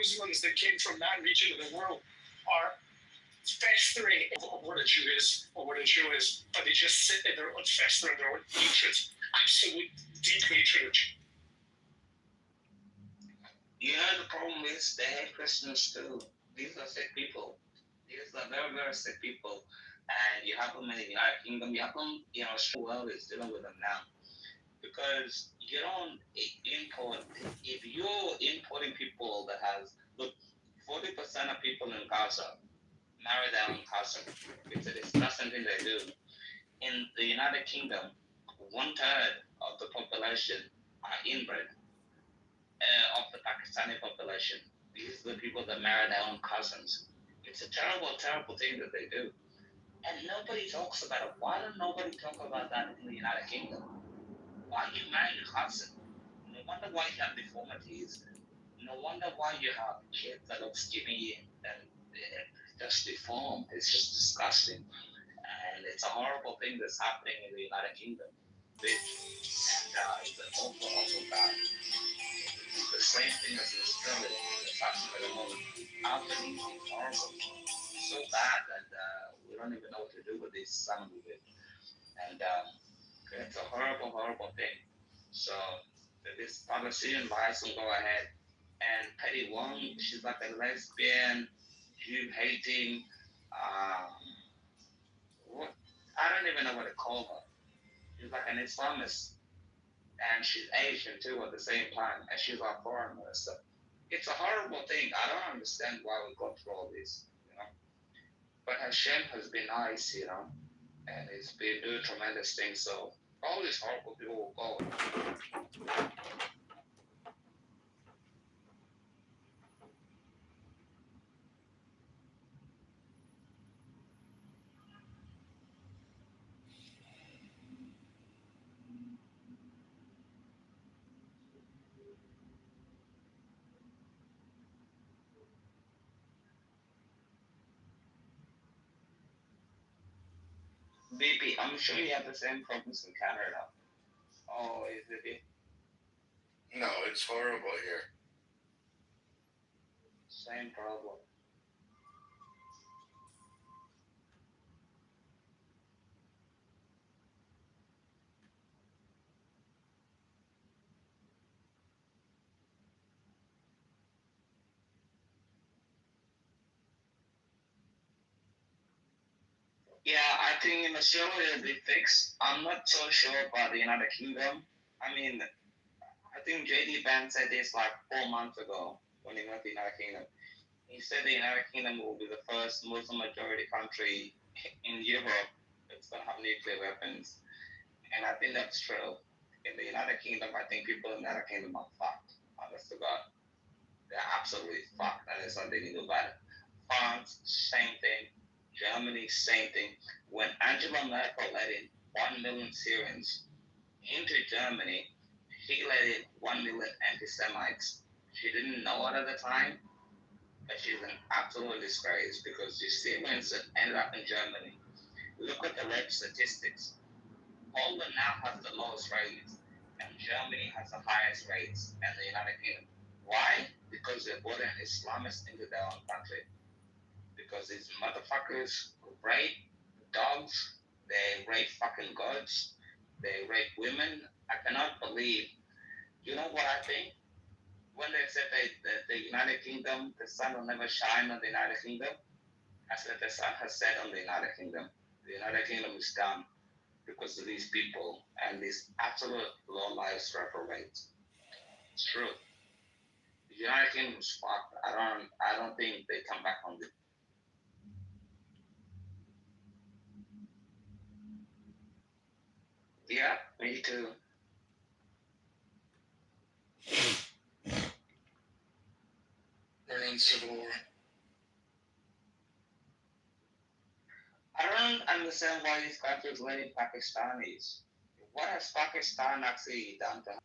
Muslims that came from that region of the world are festering of what a Jew is or what a Jew is, but they just sit in their own fester in their own hatred, absolute deep hatred. Yeah, the problem is they hate Christians too. These are sick people. These are very, very sick people. And you have them in the United Kingdom, you have them, the world is dealing with them now. Because you don't import, if you're importing people that has, look, 40% of people in Gaza marry their own cousin. It's a disgusting thing they do. In the United Kingdom, 1/3 of the population are inbred of the Pakistani population. These are the people that marry their own cousins. It's a terrible, terrible thing that they do. And nobody talks about it. Why don't nobody talk about that in the United Kingdom? Why you marry your cousin? No wonder why you have deformities. No wonder why you have kids that look skinny and just deformed. It's just disgusting. And it's a horrible thing that's happening in the United Kingdom. It's an awful, awful bad. The same thing as in Australia that's happening at the moment. Albanese is horrible. So bad that we don't even know what to do with this some of it. And it's a horrible, horrible thing. So this Palestinian lies will go ahead. And Petty Wong, she's like a lesbian, Jew hating, what I don't even know what to call her. She's like an Islamist, and she's Asian too at the same time, and she's a foreign minister. It's a horrible thing. I don't understand why we go through all this, But Hashem has been nice, and he's been doing tremendous things. So all these horrible people will go. BP, I'm sure you have the same problems in Canada. Oh, is it? No, it's horrible here. Same problem. Yeah, I think in Australia it'll be fixed. I'm not so sure about the United Kingdom. I mean, I think JD Vance said this like 4 months ago when he went to the United Kingdom. He said the United Kingdom will be the first Muslim majority country in Europe that's going to have nuclear weapons. And I think that's true. In the United Kingdom, I think people in the United Kingdom are fucked. Honest to God. They're absolutely fucked, and there's nothing to do about it. France, same thing. Germany, same thing. When Angela Merkel let in 1 million Syrians into Germany, she let in 1 million anti-Semites. She didn't know it at the time, but she's an absolute disgrace because the Syrians ended up in Germany. Look at the rape statistics. Poland now has the lowest rates, and Germany has the highest rates, and the United Kingdom. Why? Because they brought an Islamist into their own country. Because these motherfuckers rape dogs, they rape fucking goats, they rape women. I cannot believe. You know what I think? When they said that the United Kingdom, the sun will never shine on the United Kingdom, I said the sun has set on the United Kingdom. The United Kingdom is done because of these people and these absolute low lives reprobates. It's true. The United Kingdom is fucked. I don't think they come back on the. Yeah, me too. We're in civil war. I don't understand why these countries letting Pakistanis. What has Pakistan actually done to her?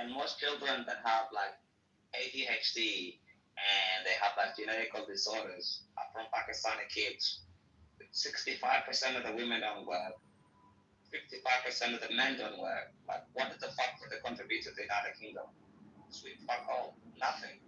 And most children that have like ADHD and they have like genetic disorders are from Pakistani kids. 65% of the women don't work. 55% of the men don't work. Like, what the fuck did they contribute to the United Kingdom? Sweet fuck all. Nothing.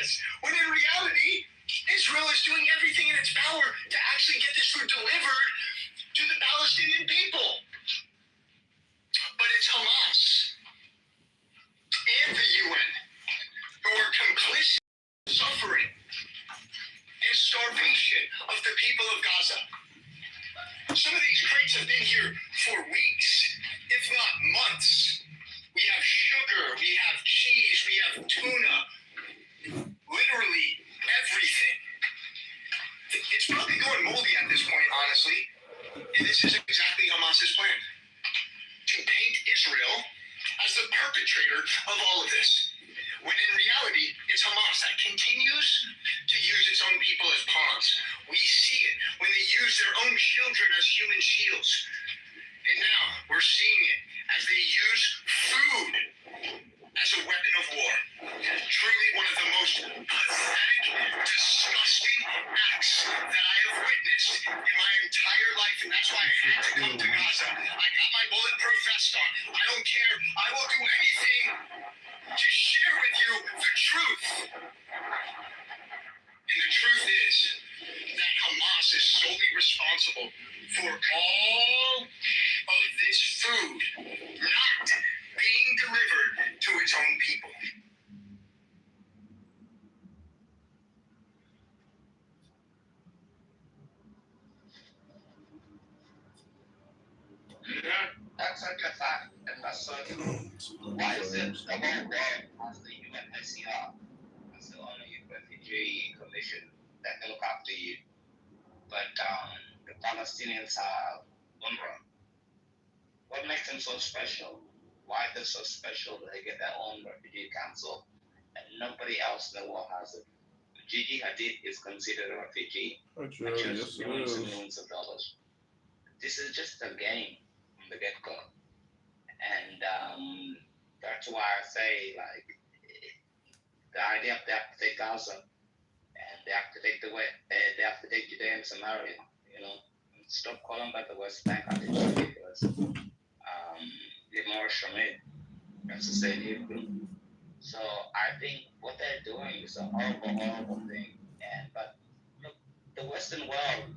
says, when in reality, Israel is doing everything in its power to actually get this food delivered to the Palestinian people. But it's Hamas and the UN who are complicit in suffering and starvation of the people of Gaza. Some of these crates have been here for weeks, if not months. We have sugar, we have cheese, we have tuna, literally everything. It's probably going moldy at this point, honestly. And this is exactly Hamas's plan. To paint Israel as the perpetrator of all of this. When in reality, it's Hamas that continues to use its own people as pawns. We see it when they use their own children as human shields. And now we're seeing it as they use food as a weapon of war. Truly one of the most pathetic, disgusting acts that I have witnessed in my entire life, and that's why I had to come to Gaza. I got my bulletproof vest on. I don't care. I will do anything to share with you the truth. And the truth is that Hamas is solely responsible for all of this food not being delivered to its own people. That's such a fact, and that's so true. Why is it the whole world has the UNHCR as the only refugee commission that can look after you, but the Palestinians have UNRWA? What makes them so special? Why they're so special that they get their own refugee council and nobody else in the world has it? Gigi Hadid is considered a refugee. Actually, And yes, just it millions and is. millions of dollars. This is just a game from the get-go. And that's why I say, like, the idea of they have to take Gaza and they have to take they have to take Judea and Samaria, you know. Stop calling that the West Bank. I think it's ridiculous. Limor Shamid, that's the same Hebrew. So I think what they're doing is a horrible, horrible thing. But look, the Western world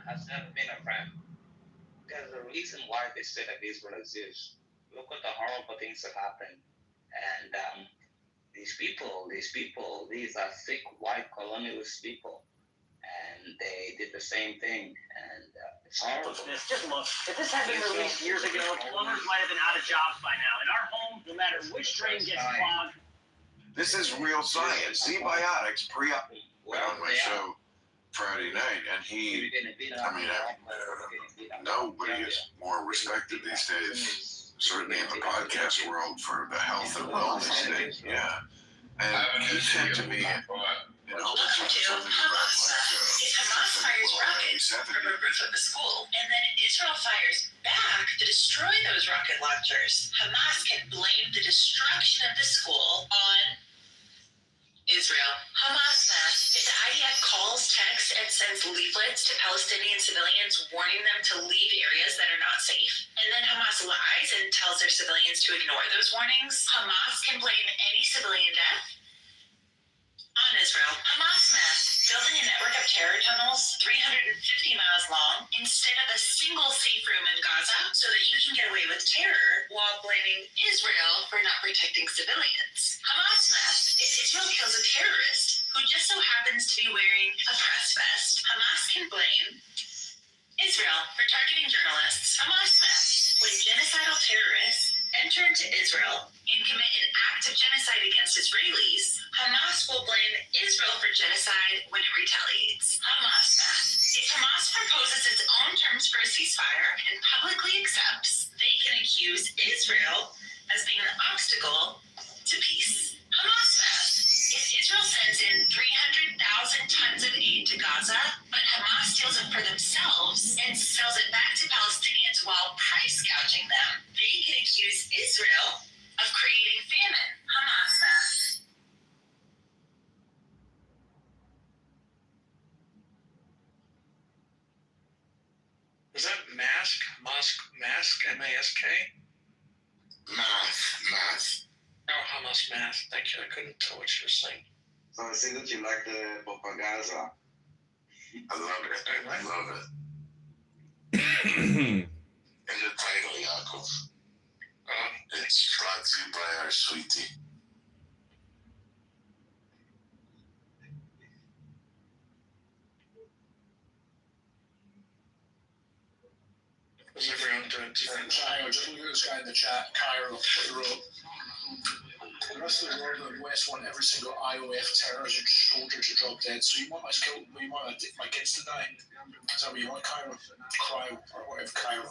has never been a friend. There's a reason why the state of Israel exists. Look at the horrible things that happen. And these are thick white colonialist people. And they did the same thing. And it's horrible. Just look. If this had been released years ago, plumbers might have been out of jobs by now. In our home, no matter which drain gets clogged. This is real science. Z-Biotics pre-op on my show Friday night, and nobody is more respected these days, certainly in the podcast world, for the health and wellness thing. Yeah. And he said to me, Hamas fires rockets from a roof of the school, and then Israel fires back to destroy those rocket launchers. Hamas can blame the destruction of the school on Israel. Hamas mass. If the IDF calls, texts, and sends leaflets to Palestinian civilians warning them to leave areas that are not safe, and then Hamas lies and tells their civilians to ignore those warnings, Hamas can blame any civilian death on Israel. Hamas mass. Building a network of terror tunnels 350 miles long instead of a single safe room in Gaza so that you can get away with terror while blaming Israel for not protecting civilians. Hamas mass. If Israel kills a terrorist who just so happens to be wearing a press vest, Hamas can blame Israel for targeting journalists. Hamas mass. When genocidal terrorists enter into Israel and commit an act of genocide against Israelis, Hamas will blame Israel for genocide when it retaliates. Hamas mass. If Hamas proposes its own terms for a ceasefire and publicly accepts, they can accuse Israel as being an obstacle to peace. Hamas mass. If Israel sends in 300,000 tons of aid to Gaza, but Hamas steals it for themselves and sells it back to Palestinians while price gouging them, they can accuse Israel of creating famine. Hamas mass. Was that mask? Mask? M-A-S-K? math. Oh, Hamas math. Thank you. I couldn't tell what you were saying. So I see that you like the Popagaza. I love it. I love it. And the title, Yaakov. It's brought to you by our sweetie. How's everyone doing tonight? Cairo, just look at this guy in the chat. Cairo, what he wrote. The rest of the world in the West want every single IOF terrorist soldier to drop dead. So you want my kids to die? Is that what you want, Cairo? Cry or whatever, Cairo.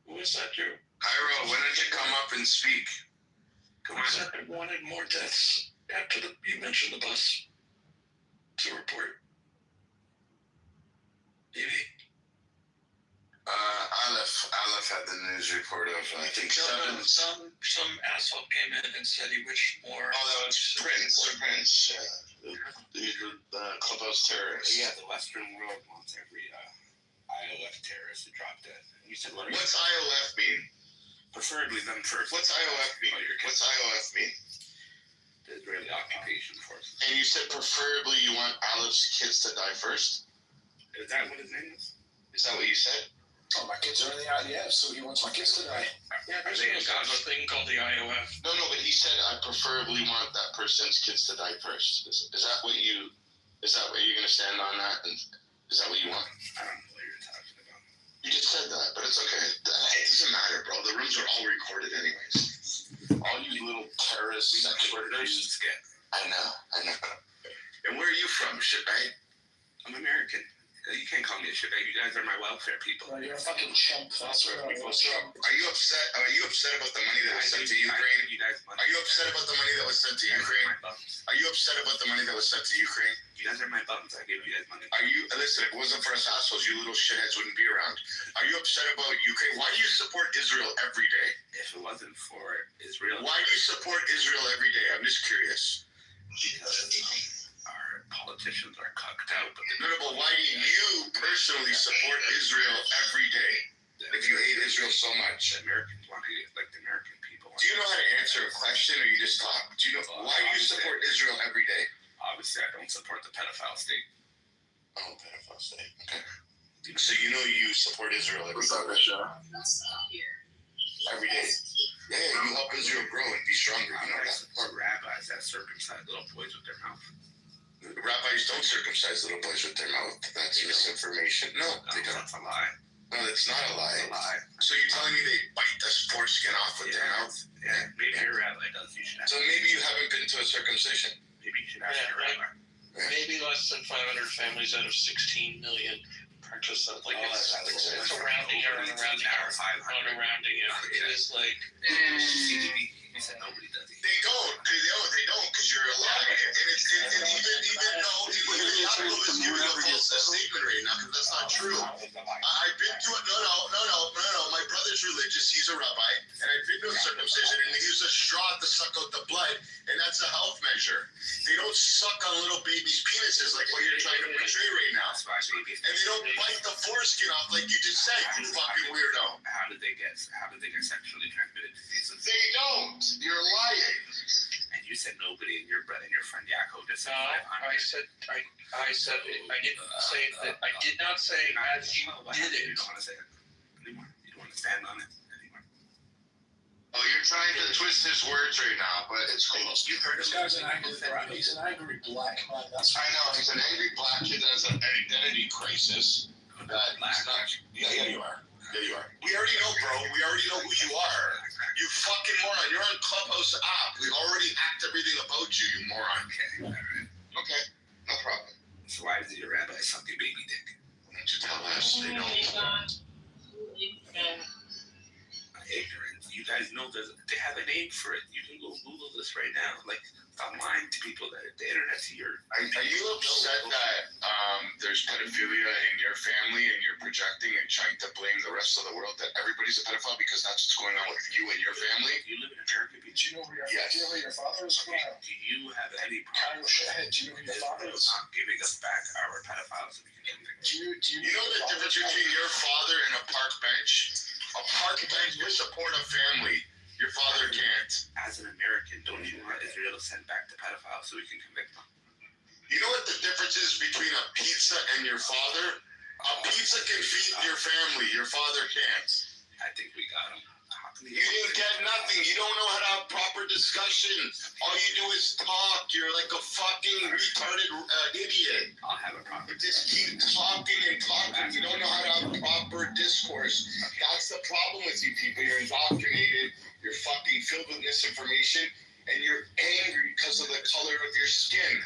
Who is that, you? Cairo, why don't you come up and speak? Come on. I wanted more deaths after you mentioned the bus to report. Maybe. Aleph had the news report of, I think, seven. Some asshole came in and said he wished more. Oh, that was Prince. The clubhouse terrorist. Yeah, the Western world wants every IOF terrorist to drop dead. You said, what? What's IOF mean? Preferably them first. What's IOF mean? What's IOF mean? The Israeli occupation force. And you said preferably you want Aleph's kids to die first? Is that what his name is? Is that what you said? Oh, my kids are in the IDF, so he wants my kids to die. Yeah, there's a Gaza thing called the IOF. No, but he said I preferably want that person's kids to die first. Is that what you're gonna stand on that? And is that what you want? I don't know what you're talking about. You just said that, but it's okay. It doesn't matter, bro. The rooms are all recorded anyways. All you little terrorist sex workers. I know. And where are you from, shitbag? I'm American. You can't call me a shitbag. You guys are my welfare people. You're a fucking chump. That's where I'm from. Are you upset? Are you upset about the money that was sent to Ukraine? Are you upset about the money that was sent to Ukraine? Are you upset about the money that was sent to Ukraine? You guys are my bums. I gave you guys money. Listen, if it wasn't for us assholes, you little shitheads wouldn't be around. Are you upset about Ukraine? Why do you support Israel every day? If it wasn't for Israel, why do you support Israel every day? I'm just curious. Because our politicians are cucked out. But why do you personally support Israel every day? If you hate Israel so much, the Americans want to get like the American people. Do you know how to answer a question, or you just talk? Do you know why do you support Israel every day? Obviously, I don't support the pedophile state. Oh, pedophile state. Okay. So you know you support Israel every day. Every day. Yeah, you help Israel grow and be stronger. You know I that. support rabbis that circumcise little boys with their mouth. Rabbis don't circumcise little boys with their mouth. That's misinformation. No, they don't. That's a lie. No, that's not a lie. It's a lie. So you're telling me they bite the foreskin off with their mouth? Yeah, maybe your rabbi does. You should ask. So maybe you haven't been to a circumcision. Maybe you should ask your rabbi. Maybe less than 500 families out of 16 million practice that. Like it's a rounding error, It is like He said nobody does it. They don't, because you're alive. And even though Yaakov is giving a false statement right now, because that's not true. I've been to it. No. My brother's religious. He's a rabbi, and I've been to a circumcision, and they use a straw to suck out the blood, and that's a health measure. They don't suck on little babies' penises like what you're trying to portray right now. And they don't bite the foreskin off like you just said, you fucking weirdo. How did they get sexually transmitted diseases? They don't. You're lying. And you said nobody, and your brother and your friend Yaakov just said 500. I said I didn't say that. I did not say as you did it. You don't want to say it anymore. You don't want to stand on it anymore. Oh, you're trying to twist his words right now, but it's cool. You heard This guy's an angry black. He's an angry black man. That's I know. He's an angry black kid that has an identity crisis. That he's not. Yeah, you are. Yeah, you are. We already know, bro. We already know who you are. You fucking moron. You're on Clubhouse app. We already hacked everything about you, you moron. Okay, all right. Okay, no problem. So why is your rabbi sucking baby dick? Why don't you tell us? They don't. Ignorant. You guys know they have a name for it. You can go Google this right now. Like, stop lying to people that the internet's here. Are you upset that there's pedophilia in your family and you're projecting and trying to blame the rest of the world that everybody's a pedophile because that's what's going on with you and your family? You live in America. Do you know who your father is? Okay. Do you have any Kyle problem Shithead, do you know who your father is? not giving us back our pedophiles so we can convict them? You know the difference between your father and a park bench? A park bench would support a family. Your father can't. As an American, don't you want Israel sent back to pedophiles so we can convict them? You know what the difference is between a pizza and your father? A pizza can feed your family. Your father can't. I think we got him. You didn't get nothing. You don't know how to have proper discussion. All you do is talk. You're like a fucking retarded idiot. I'll have a proper You just keep talking and talking. You don't know how to have proper discourse. That's the problem with you people. You're indoctrinated. You're fucking filled with misinformation. And you're angry because of the color of your skin.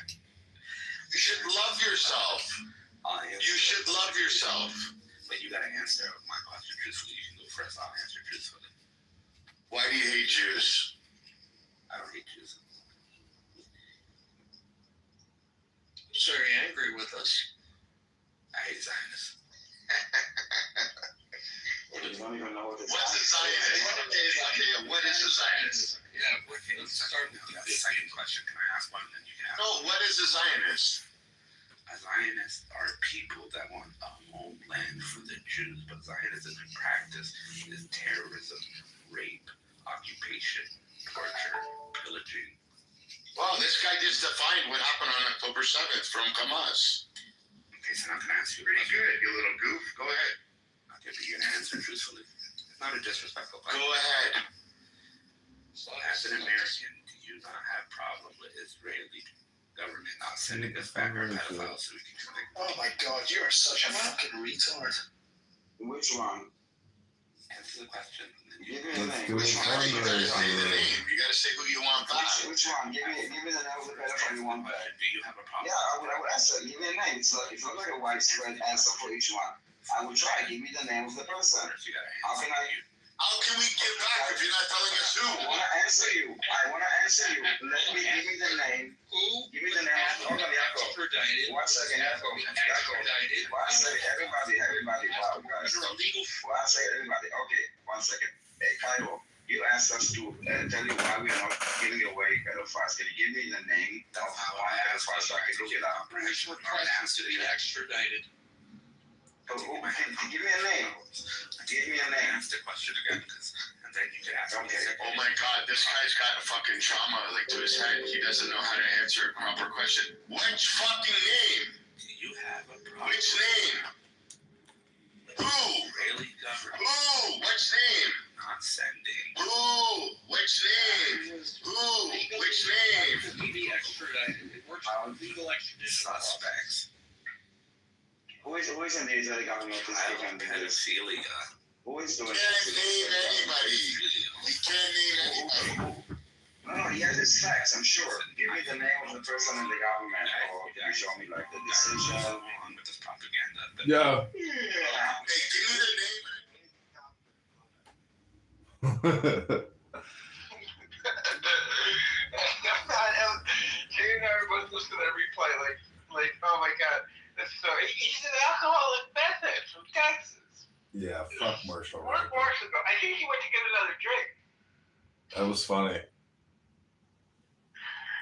You should love yourself. You should love yourself. But you gotta answer my question truthfully. You can go first. I'll answer truthfully. Why do you hate Jews? I don't hate Jews. He's very angry with us. I hate Zionists. You don't even know what this What's a Zionist? Okay, what is a Zionist? Yeah, Okay, let's start with the second question. Can I ask one and then you can ask? No, what is a Zionist? A Zionist are people that want a homeland for the Jews, but Zionism in practice is terrorism, rape, occupation, torture, pillaging. Wow, this guy just defined what happened on October 7th from Hamas. Okay, so now can I ask you a Pretty question? good, you little goof. Go ahead. Okay, but you're gonna answer truthfully. It's not a disrespectful Go question. ahead. As an American, do you not have problem with Israeli government not sending us back our pedophiles so we can convict them? Oh my God, you are such a fucking retard. Which one? Answer the question. And then you Give me the Let's name. do Which it. one? You gotta say the name. You gotta say who you want back. Which one? Give me the name of the pedophile you want back. Do you have a problem? Yeah, I would answer. Give me a name. It's not like a widespread answer for each one. I will try. Give me the name of the person. First, you gotta How answer. can I? How can we get back if you're not telling us who? I wanna answer you. Let me give me the name. Who Give me the name. Hold on, Jacob. extradited? 1 second, Jacob. Extradited. 1 second, everybody. Wow, guys. Under a legal 1 second, everybody. Okay, 1 second. Hey, Cairo, you asked us to tell you why we are not giving away pedophiles. Can you give me the name of That's not one what I asked. pedophile so I can look it up? Who's requested to be extradited? Give me a name. Give me a name. Ask the question again, and then you can ask me Okay. the second. Oh my God, this guy's got a fucking trauma like to his head. He doesn't know how to answer a proper question. Which fucking name? Do you have a problem? Which name? Who? Israeli government Who? Which name? not sending Who? Which name? Who? Which name? To be extradited. It works on legal extradition laws. suspects. Who is in the Israeli government is Violent preventing this? pedophilia. Who is He doing can't this? name anybody. He can't name anybody. No, he has his facts, I'm sure. Give me the name of the person in the government, or you show me like the decision. On with this propaganda. But Yeah. Hey, give me the name. Seeing everybody listen to that replay, like, oh my God, that's so. He's an alcoholic meth head from Texas. Yeah, fuck Marshall. Where's Marshall go? I think he went to get another drink. That was funny.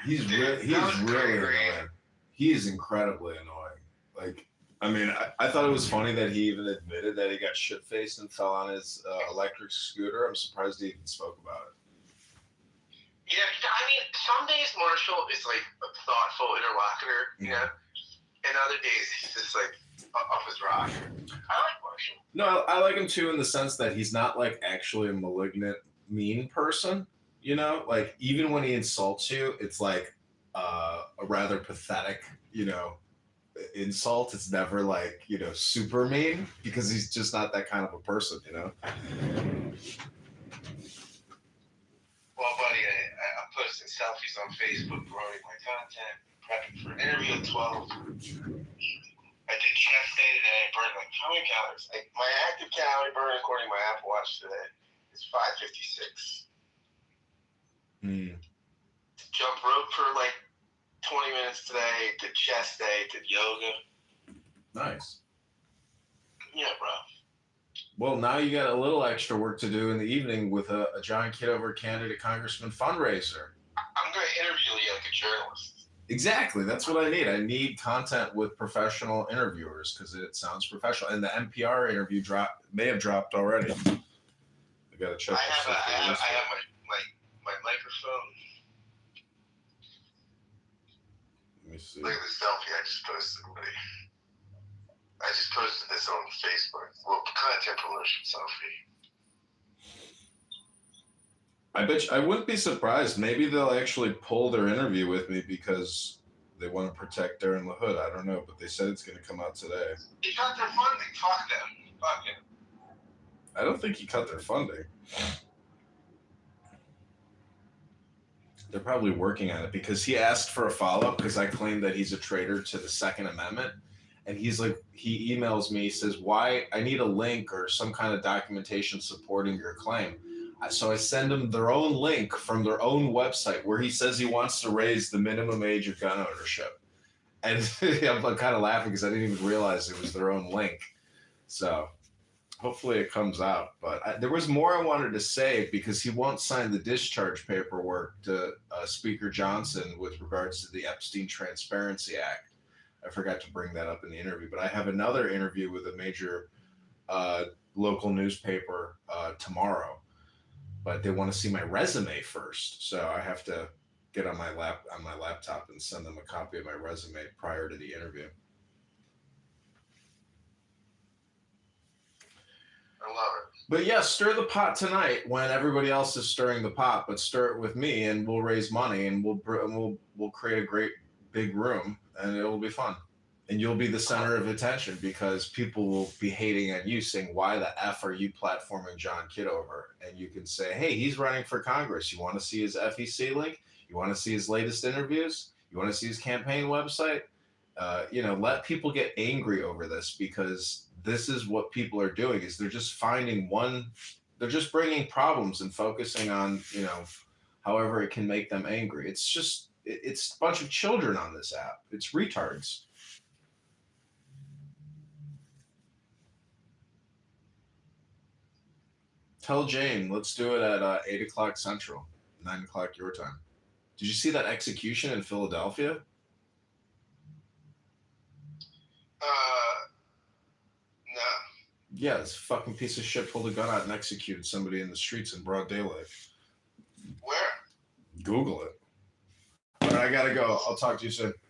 He's Dude, he's that was really great. annoying. He is incredibly annoying. Like, I mean, I thought it was funny that he even admitted that he got shit faced and fell on his electric scooter. I'm surprised he even spoke about it. Yeah, I mean, some days Marshall is like a thoughtful interlocutor, you know, and other days he's just like off his rock. I like Marshall. No, I like him too in the sense that he's not like actually a malignant, mean person. You know, like even when he insults you, it's like a rather pathetic, you know, insult. It's never like, you know, super mean because he's just not that kind of a person, you know. Well, buddy, I'm posting selfies on Facebook, promoting my content, prepping for an interview at 12. I did chest day today. I burned like how many calories? My active calorie burn, according to my Apple Watch today, is 556. Jump rope for like 20 minutes today. Did chest day. Did yoga. Nice. Yeah, bro. Well, now you got a little extra work to do in the evening with a John Kitover candidate congressman fundraiser. I'm going to interview you like a journalist. Exactly. That's what I need. I need content with professional interviewers because it sounds professional. And the NPR interview may have dropped already. I got to check. I have my phone. Let me see. Look at the selfie I just posted, buddy. I just posted this on Facebook. Well, content promotion selfie. I bet I wouldn't be surprised. Maybe they'll actually pull their interview with me because they want to protect Darren LaHood. I don't know, but they said it's going to come out today. He got their funding. Fuck them. Fuck him. I don't think he cut their funding. They're probably working on it because he asked for a follow-up because I claimed that he's a traitor to the Second Amendment. And he's like, he emails me, he says, why? I need a link or some kind of documentation supporting your claim. So I send him their own link from their own website where he says he wants to raise the minimum age of gun ownership. And I'm kind of laughing because I didn't even realize it was their own link. So hopefully it comes out. But there was more I wanted to say because he won't sign the discharge paperwork to Speaker Johnson with regards to the Epstein Transparency Act. I forgot to bring that up in the interview, but I have another interview with a major local newspaper tomorrow. But they want to see my resume first, so I have to get on my laptop and send them a copy of my resume prior to the interview. I love it. But yeah, stir the pot tonight when everybody else is stirring the pot. But stir it with me, and we'll raise money, and we'll create a great big room, and it'll be fun. And you'll be the center of attention because people will be hating on you, saying, why the F are you platforming John Kitover? And you can say, hey, he's running for Congress. You want to see his FEC link? You want to see his latest interviews? You want to see his campaign website? Let people get angry over this because this is what people are doing is they're just finding they're just bringing problems and focusing on, however it can make them angry. It's a bunch of children on this app. It's retards. Tell Jane, let's do it at 8 o'clock Central, 9 o'clock your time. Did you see that execution in Philadelphia? No. Yeah, this fucking piece of shit pulled a gun out and executed somebody in the streets in broad daylight. Where? Google it. All right, I gotta go. I'll talk to you soon. All right, buddy.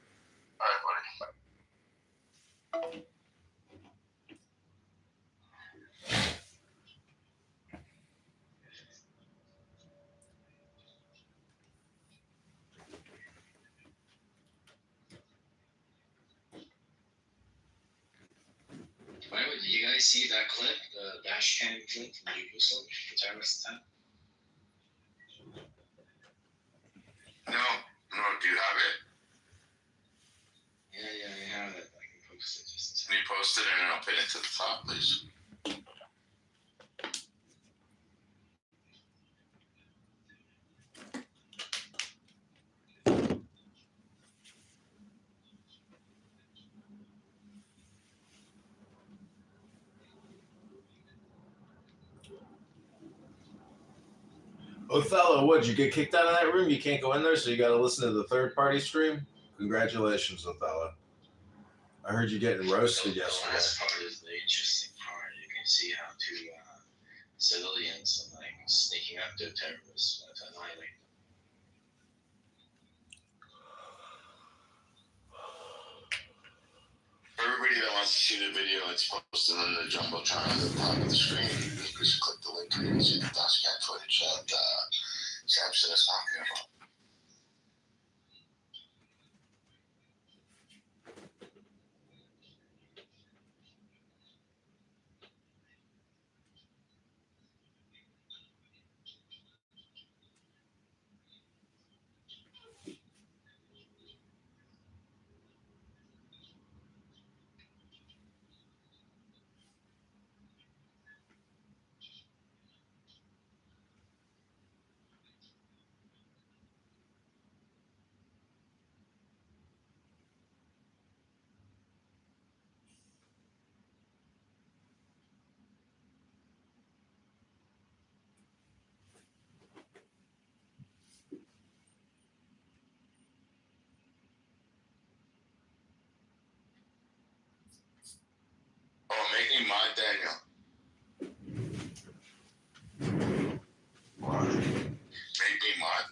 By the way, did you guys see that clip, the dash cam clip from Jerusalem, the terrorist attack? No, do you have it? Yeah, I have it. I can post it just a Can second. you post it and I'll pin it to the top, please? Othello, what'd you get kicked out of that room? You can't go in there, so you gotta listen to the third party stream? Congratulations, Othello. I heard you getting roasted The yesterday. last part is the interesting part. You can see how civilians are sneaking up to terrorists to annihilate them. For everybody that wants to see the video, it's posted on the Jumbotron at the top of the screen. Just click the link and you can see the dashcam footage that Samson is talking about. Oh, make me mod, Daniel. What? Make me mod.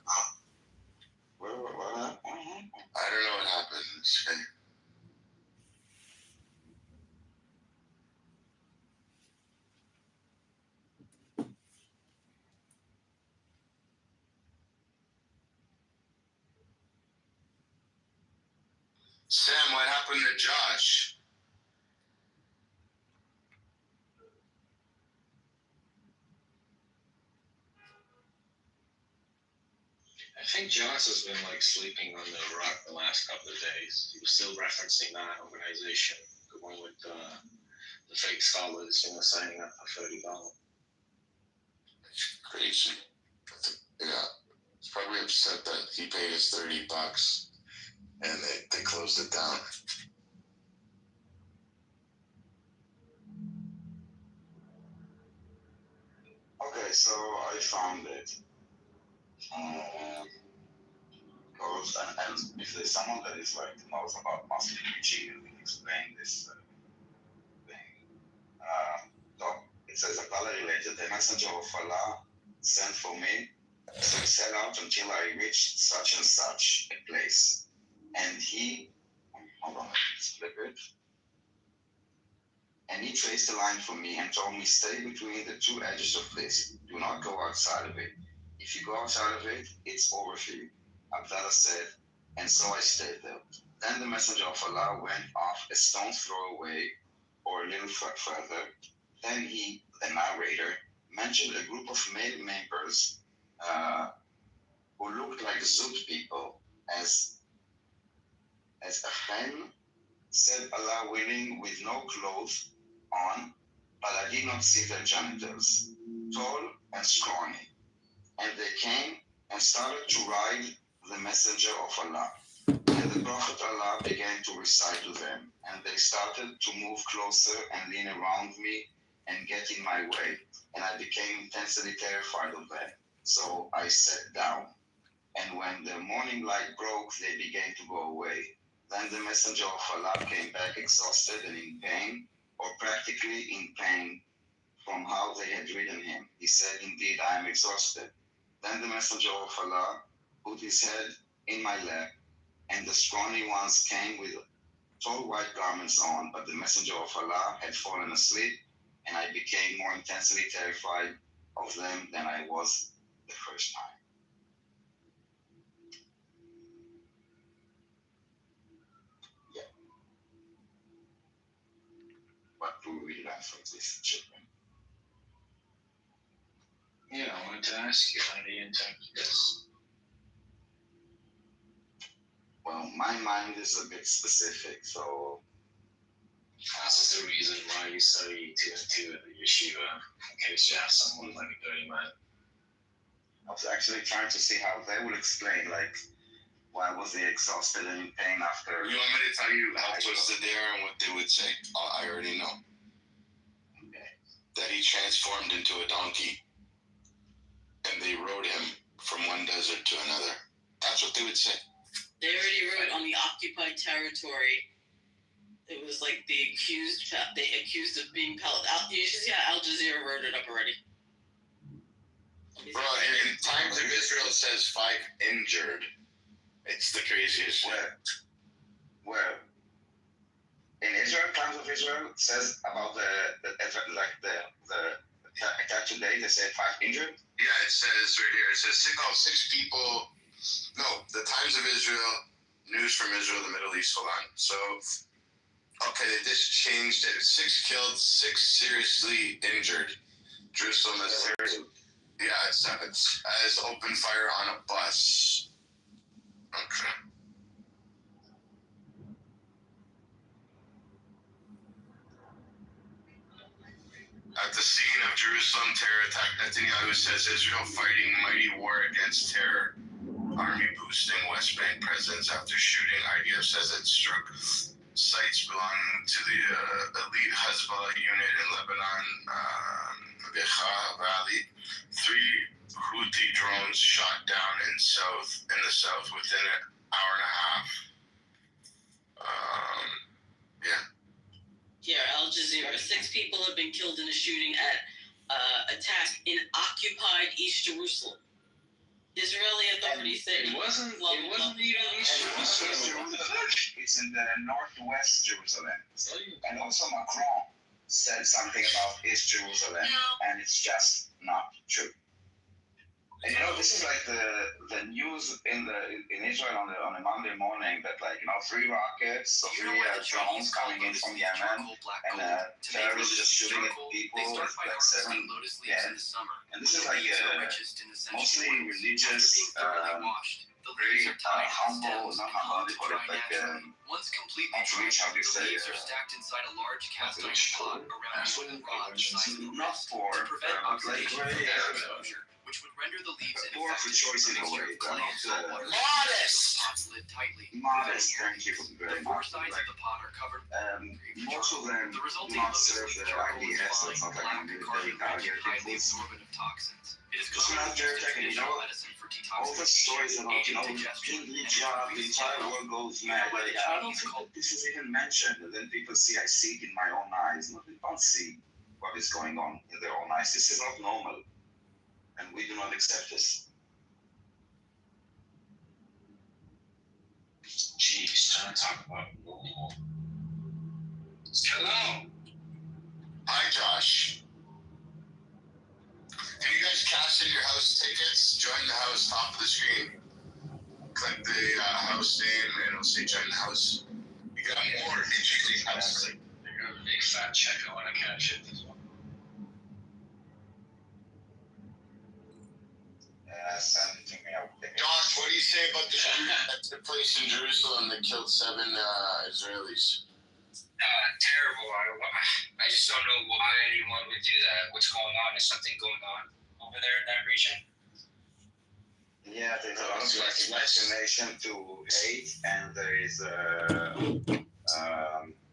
happened to Josh? I think Josh has been like sleeping on the rock the last couple of days. He was still referencing that organization, the one with the fake scholars, signing up for $30. Crazy. Yeah. He's probably upset that he paid his $30 and they closed it down. Okay, so I found it. Goes and if there's someone that is like knows about Muslim preaching, you can explain this thing. So it says Allah related, the messenger of Allah sent for me to set out until I reached such and such a place. And he, hold on, let's flip it. And he traced the line for me and told me, stay between the two edges of this. Do not go outside of it. If you go outside of it, it's over for you. Abdullah said, and so I stayed there. Then the messenger of Allah went off a stone's throw away, or a little further. Then he, the narrator, mentioned a group of male members who looked like Zut people, as a hen said, Allah willing, with no clothes on, but I did not see their genitals, tall and scrawny. And they came and started to ride the messenger of Allah. And the Prophet Allah began to recite to them, and they started to move closer and lean around me and get in my way, and I became intensely terrified of them. So I sat down, and when the morning light broke, they began to go away. Then the messenger of Allah came back exhausted and in pain, or practically in pain from how they had ridden him. He said, indeed, I am exhausted. Then the messenger of Allah put his head in my lap, and the scrawny ones came with tall white garments on, but the messenger of Allah had fallen asleep, and I became more intensely terrified of them than I was the first time. Yeah. What do we learn from this, children? Yeah, I wanted to ask you, how do you interpret this? Well, my mind is a bit specific, so This is the reason why you study 2 and 2 at the yeshiva, in case you have someone like a dirty man. I was actually trying to see how they would explain, like, why was he exhausted and in pain after. You want me to tell you how twisted they are and what they would say? I already know. Okay. That he transformed into a donkey, and they rode him from one desert to another. That's what they would say. They already rode on the occupied territory. It was like they accused of being Al Jazeera wrote it up already. Bro, in Times of Israel says 5 injured. It's the craziest shit. Where? In Israel, Times of Israel says about the attack today, they say 5 injured? Yeah, it says right here, it says 6 people. No, the Times of Israel, news from Israel, the Middle East, hold on. So, okay, they just changed it. 6 killed, 6 seriously injured. Jerusalem is yeah, it's as open fire on a bus. Okay. At the scene of Jerusalem terror attack, Netanyahu says Israel fighting mighty war against terror. Army boosting West Bank presence after shooting. IDF says it struck sites belonging to the elite Hezbollah unit in Lebanon, Becha Valley. 3 Houthi drones shot down in the south within an hour and a half. Yeah, Al Jazeera. 6 people have been killed in a shooting at attack in occupied East Jerusalem. Israeli authorities said it wasn't even East Jerusalem. It's in the northwest Jerusalem. And also Macron said something about East Jerusalem, and it's just not true. And this is like the news in Israel on a Monday morning that 3 rockets, so 3 drones coming in from Yemen, and terrorists just shooting at people with 7 dead. And this is mostly religious, very humble, not humble, they call it outreach, how do you say, not poor, but very which would render the leaves poor for choice in a way, but not Modest. thank you very much. Most of them do not serve the IDS, so it's not like a military target. It's just an attack, and all the stories about, King job, the entire world goes mad. I don't think that this is even mentioned. And then people see, I see it in my own eyes. No, they don't see what is going on in their own eyes. This is not normal. And we do not accept this. Jeez, trying to talk about normal. Hello. Hi, Josh. Have you guys cashed in your house tickets? Join the house, top of the screen. Click the house name and it'll say join the house. You got more interesting houses. I got a big fat check. I want to cash it this one. Send it to me. I will take it. Josh, what do you say about the place in Jerusalem that killed 7 Israelis? Terrible. I just don't know why anyone would do that. What's going on? Is something going on over there in that region? Yeah, there's a lot of vaccination to hate, and there is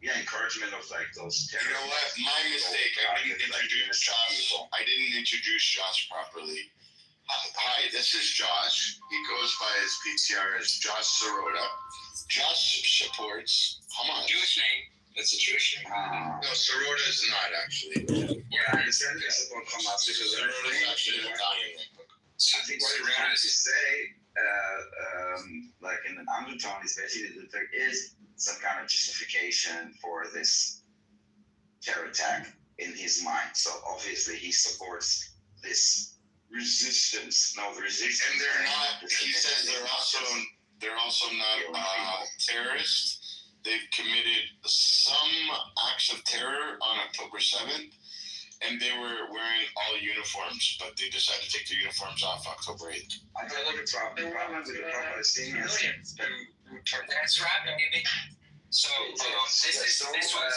encouragement of those You know what? My mistake. I didn't introduce Josh properly. Hi, this is Josh. He goes by his PTR as Josh Sirota. Josh supports Hamas. Jewish name. That's a Jewish name. No, Sirota is not actually. Yeah, I understand they support Hamas because Sirota is actually an Italian. I think what you're trying to say, like in an undertone, is basically that there is some kind of justification for this terror attack in his mind. So obviously he supports this resistance. No, the resistance. And they're not. He says they're also not terrorists. They've committed some acts of terror on October 7th, and they were wearing all uniforms, but they decided to take their uniforms off October 8th. I thought it was the problem with the Palestinians. That's right, baby. So this was.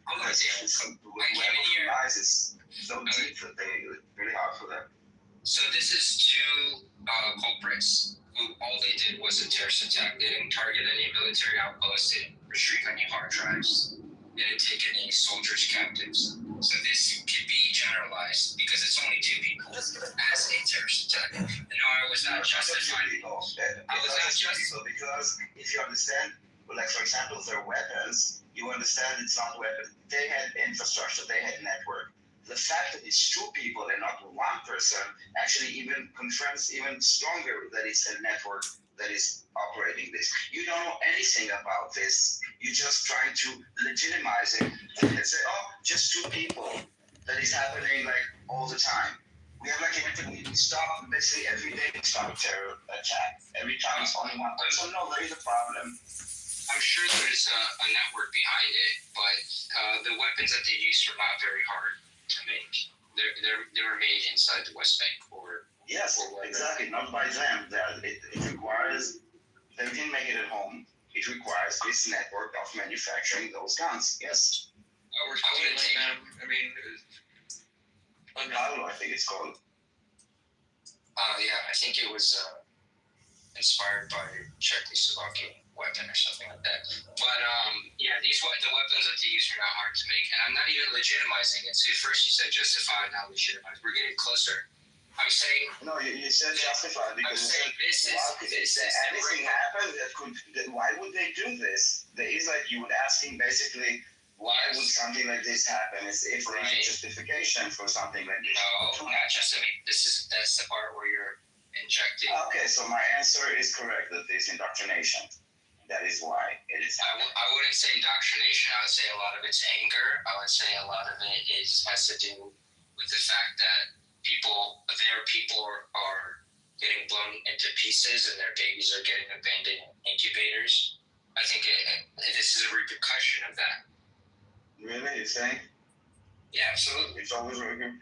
Hold on, Dan. I came in here. It's so deep that it's really hard for them. So this is 2 culprits who all they did was a terrorist attack. They didn't target any military outposts. They didn't restrict any hard drives. They didn't take any soldiers captives. So this could be generalized because it's only 2 people as a terrorist attack. And no, I was not justifying. I was not justifying. Because if you understand, like for example, their weapons, you understand it's not weapons. They had infrastructure. They had network. The fact that it's 2 people and not 1 person actually even confirms even stronger that it's a network that is operating this. You don't know anything about this. You're just trying to legitimize it and say, oh, just 2 people. That is happening all the time. We have we stop basically every day we stop a terror attack. Every time it's only 1 person. No, there is a problem. I'm sure there's a network behind it, but the weapons that they used are not very hard to make. They were made inside the West Bank Yes, exactly. Not by them. It requires. They didn't make it at home. It requires this network of manufacturing those guns. Yes. I wouldn't take. Palo, I think it's called. Yeah, I think it was inspired by Czechoslovakian weapon or something like that. But yeah, the weapons that they use are not hard to make, and I'm not even legitimizing it. So first you said justified, now legitimize. We're getting closer. I'm saying. No, you said justified because anything happened that could. Why would they do this? There is you would asking basically. Why would something like this happen? If there's a justification for something like this. No, not just. I mean, that's the part where you're injecting. Okay, so my answer is correct. That there's indoctrination. That is why it is happening. I wouldn't say indoctrination. I would say a lot of it's anger. I would say a lot of it has to do with the fact that their people are getting blown into pieces and their babies are getting abandoned in incubators. I think this is a repercussion of that. Really? You're saying? Yeah, absolutely. It's always and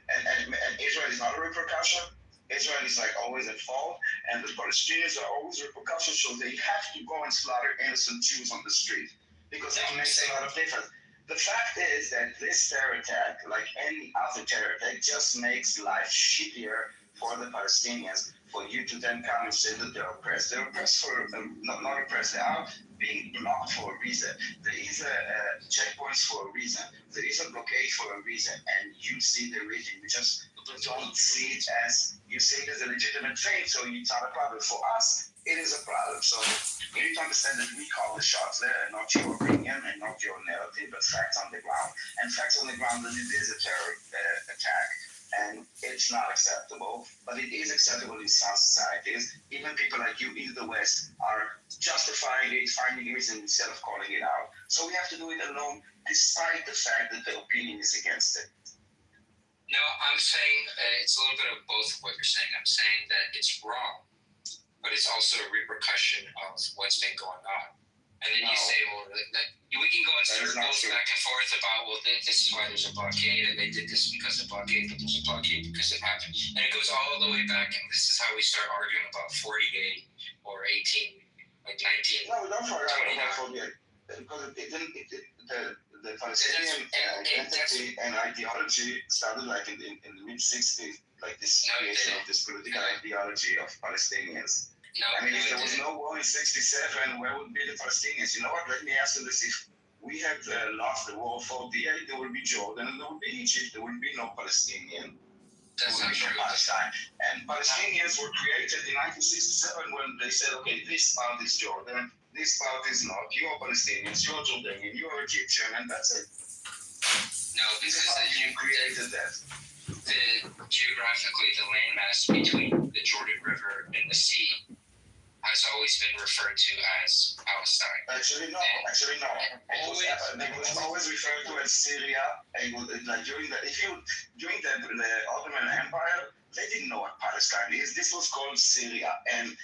Israel is not a repercussion. Israel is like always at fault, and the Palestinians are always repercussions. So they have to go and slaughter innocent Jews on the street because it makes a lot of difference. The fact is that this terror attack, like any other terror attack, just makes life shittier for the Palestinians. For you to then come and say that they're oppressed. They're oppressed for not oppressed. They are being blocked for a reason. There is a checkpoints for a reason. There is a blockade for a reason, and you see the reason. You just don't see it as you see it as a legitimate thing. So it's not a problem for us. It is a problem. So you need to understand that we call the shots there, and not your opinion and not your narrative, but facts on the ground. And facts on the ground that it is a terror attack. And it's not acceptable, but it is acceptable in some societies. Even people like you in the West are justifying it, finding reason instead of calling it out. So we have to do it alone, despite the fact that the opinion is against it. No, I'm saying it's a little bit of both of what you're saying. I'm saying that it's wrong, but it's also a repercussion of what's been going on. And then you say, well, we can go in circles back and forth about, well, this is why there's a blockade, and they did this because of blockade, but there's a blockade because it happened. And it goes all the way back, and this is how we start arguing about 48 or 18, like 19. No, don't forget about 48. Because the Palestinian identity and ideology started like in the mid-60s, like this creation of this political ideology of Palestinians. No, I mean, if there was no war in 67, where would be the Palestinians? You know what? Let me ask you this. If we had lost the war of 48, there would be Jordan and there would be Egypt. There would be no Palestinian. That's not true. Palestine. And Palestinians were created in 1967 when they said, okay, this part is Jordan, this part is not. You are Palestinians, you are Jordanian, you are Egyptian, and that's it. No, because you created that. Geographically, the landmass between the Jordan River and the sea has always been referred to as Palestine. Actually, no. It was always referred to as Syria. And like during the Ottoman Empire, they didn't know what Palestine is. This was called Syria. And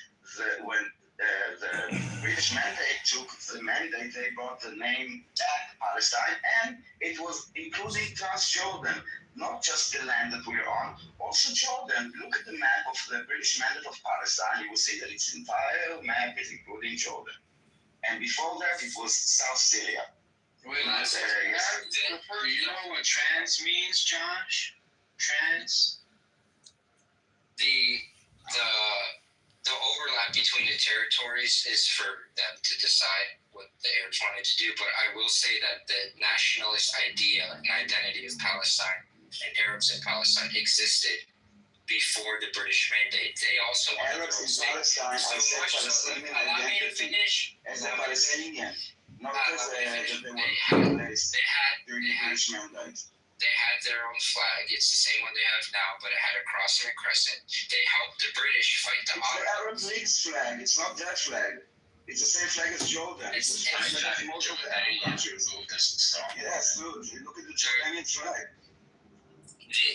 when the British mandate took the mandate, they brought the name back Palestine, and it was including Transjordan. Not just the land that we're on, also Jordan. Look at the map of the British Mandate of Palestine. You will see that its entire map is including Jordan. And before that, it was South Syria. Wait, do you know what trans means, Josh? Trans? The overlap between the territories is for them to decide what the Arabs wanted to do, but I will say that the nationalist idea and identity of Palestine and Arabs in Palestine existed before the British mandate. They also wanted Arabs their in own state. Palestine, So much so, allow me to finish. As a Palestinian, not as they were placed during the British mandate. They had their own flag. It's the same one they have now, but it had a cross and a crescent. They helped the British fight the It's the Arab League's flag. It's not their flag. It's the same flag as Jordan. It's the flag that most of the Arab countries. Yes, dude. Look at the Jordanian flag.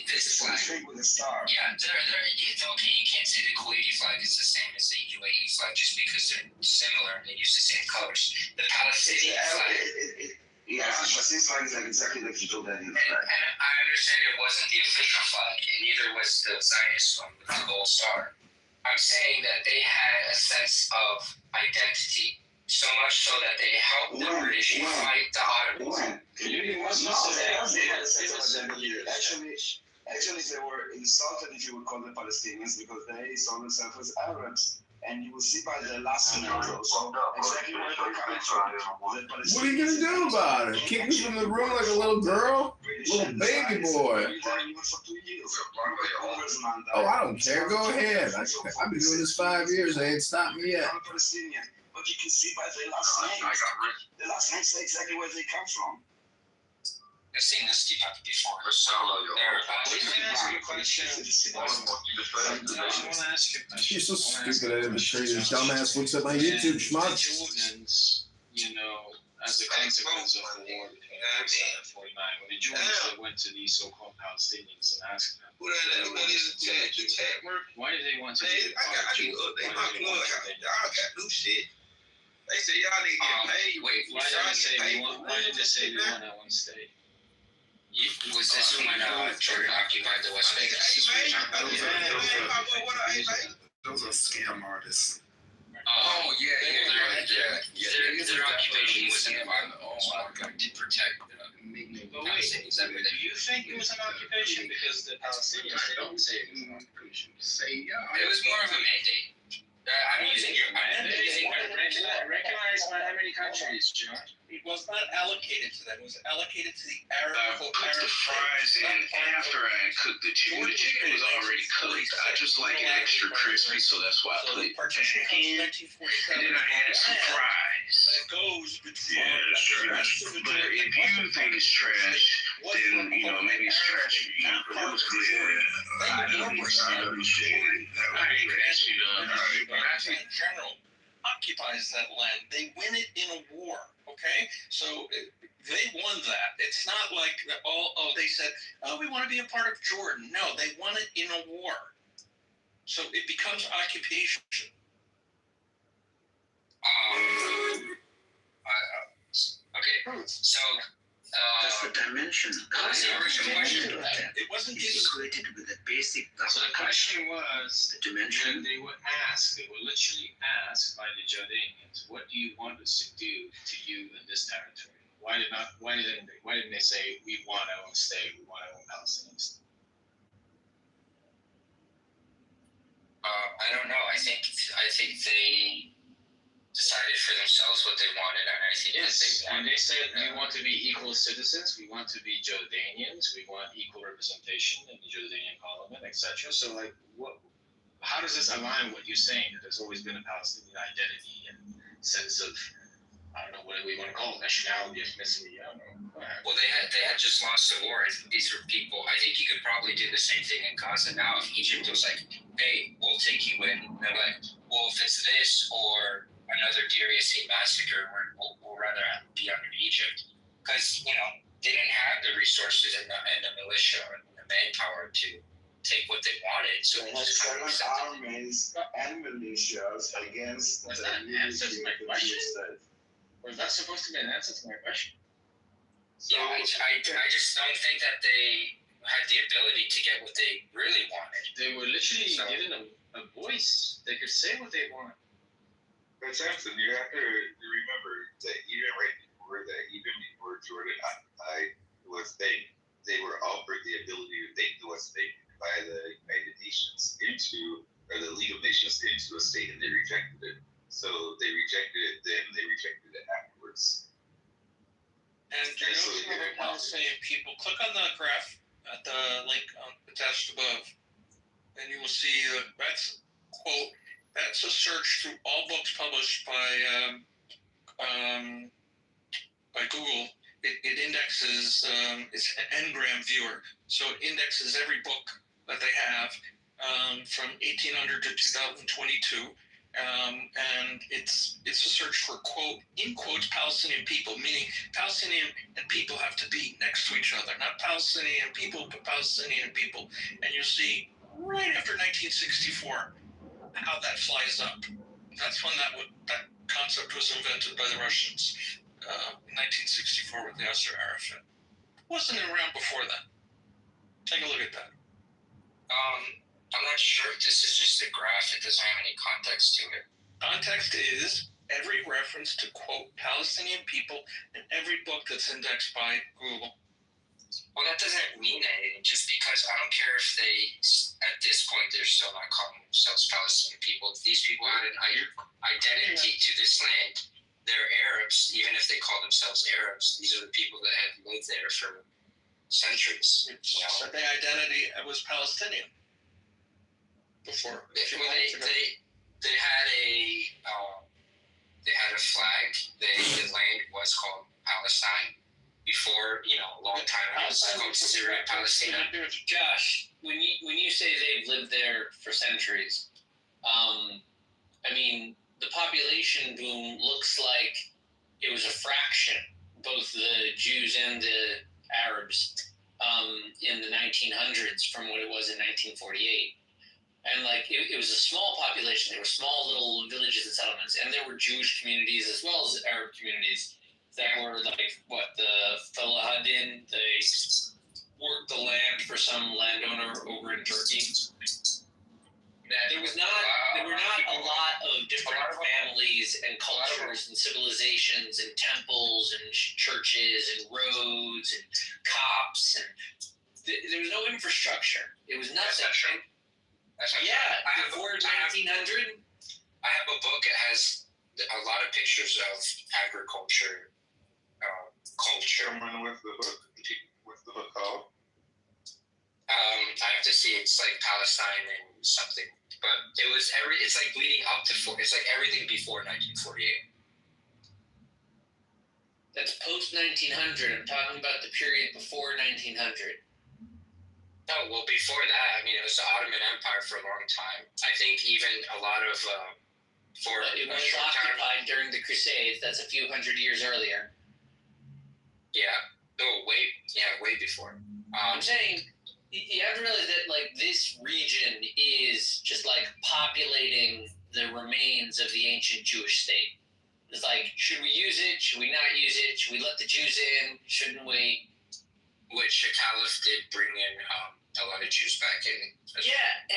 This flag with a star. Yeah, okay, you can't say the Kuwaiti flag is the same as the UAE flag just because they're similar and they use the same colors. The Palestinian flag. Yes, the Palestinian flag is exactly like the Jordanian flag. And I understand it wasn't the official flag, and neither was the Zionist one with the gold star. I'm saying that they had a sense of identity, so much so that they helped the British fight the Ottomans. Actually, they were insulted, if you would call the Palestinians, because they saw themselves as Arabs. And you will see by the last scenario, so exactly where they're coming from. What are you going to do about it? Kick me from the room like a little girl? Little baby boy. Oh, I don't care. Go ahead. I've been doing this 5 years. They ain't stopped me yet. But you can see by their last names. The last names say exactly where they come from. I've seen this debate before. You're so stupid I didn't show you. Dumbass looks at my YouTube schmuck. Jordans, as a consequence of the war between 47 and 49, when the Jews they went to these so-called Palestinians and asked them, why did they want to be a part of Jews? Y'all got new shit. They say y'all need to get paid. Why did they say we want that one state? Was this when Jordan occupied the West Bank? Those are scam artists. Oh yeah. Their occupation was in to protect Palestinians. Do you think it was an occupation? Because the Palestinians they don't say it was an occupation. It was more of a mandate. I'm using your recognized by how many countries, John? It was not allocated to them. It was allocated to the Arab. Put the fries in after I cooked the chicken. The chicken was already cooked. I just like it extra crispy, so that's why I put it partition in. comes 1947. And then I added some fries. That goes between. Yeah, it's trash. But if you think it's trash, then maybe it's trash for you. But it was good. I love this shit. I ain't crashing up. But in general, occupies that land. They win it in a war. Okay, so they won that. It's not like they said, we want to be a part of Jordan. No, they won it in a war. So it becomes occupation. Okay, so That's the dimension. what was the original question? It wasn't It's just equated with the basic So the question was, the dimension. when they were literally asked by the Jordanians, what do you want us to do to you in this territory? Why didn't they say we want our own state, we want our own Palestinian state? I don't know. I think they decided for themselves what they wanted, and I think Yes, that and they said we want to be equal citizens, we want to be Jordanians, we want equal representation in the Jordanian parliament, etc. So, how does this align with what you're saying, that there's always been a Palestinian identity and sense of, I don't know what we want to call it, nationality, ethnicity, I don't know. Well, they had just lost the war. I think these were people. I think you could probably do the same thing in Gaza now if Egypt was like, "Hey, we'll take you in." And they're like, "Well, if it's this or another Deir Yassin massacre, we'll rather be under Egypt," because they didn't have the resources and the militia and the manpower to take what they wanted. So They they had just kind of 7 accepted it. armies and militias against Was the that an answer to my Jewish question? state. Was that supposed to be an answer to my question? Yeah, I just don't think that they had the ability to get what they really wanted. They were literally given a voice. They could say what they want. But Samson, you have to remember that even before Jordan they were offered the ability to take the West Bank by the United Nations or the League of Nations into a state, and they rejected it. So they rejected it then, they rejected it afterwards. And Jerusalem and Palestinian people. Click on the graph at the link attached above, and you will see that's quote. That's a search through all books published by Google. It indexes. It's an Ngram viewer, so it indexes every book that they have from 1800 to 2022. And it's a search for quote in quotes Palestinian people, meaning Palestinian and people have to be next to each other, not Palestinian people, but Palestinian people. And you'll see right after 1964 how that flies up. That's when that concept was invented by the Russians in 1964 with Yasser Arafat. It wasn't around before then. Take a look at that. I'm not sure if this is just a graph. It doesn't have any context to it. Context is every reference to, quote, Palestinian people in every book that's indexed by Google. Well, that doesn't mean anything, just because I don't care if they, at this point, they're still not calling themselves Palestinian people. If these people had an identity to this land, they're Arabs, even if they call themselves Arabs. These are the people that have lived there for centuries. But their identity was Palestinian. Before. They had a flag. The land was called Palestine before, a long time ago. It was called Syria, Palestina. Josh, when you say they've lived there for centuries, the population boom looks like it was a fraction, both the Jews and the Arabs, in the 1900s from what it was in 1948. And like it was a small population. There were small little villages and settlements, and there were Jewish communities as well as Arab communities that were like the Falahadin. They worked the land for some landowner over in Turkey. There were not a lot of different families and cultures and civilizations and temples and churches and roads and cops, and there was no infrastructure. It was nothing. Before 1900. I have a book. It has a lot of pictures of agriculture, culture. What's the book called? I have to see. It's like Palestine and something, but it's like leading up to it's like everything before 1948. That's post 1900. I'm talking about the period before 1900. No, well, before that, I mean, it was the Ottoman Empire for a long time. I think even a lot of it was occupied during the Crusades. That's a few hundred years earlier. Yeah. Oh, way before. I'm saying you have to realize that like this region is just like populating the remains of the ancient Jewish state. It's like, should we use it? Should we not use it? Should we let the Jews in? Shouldn't we? Which the Caliph did bring in a lot of Jews back in.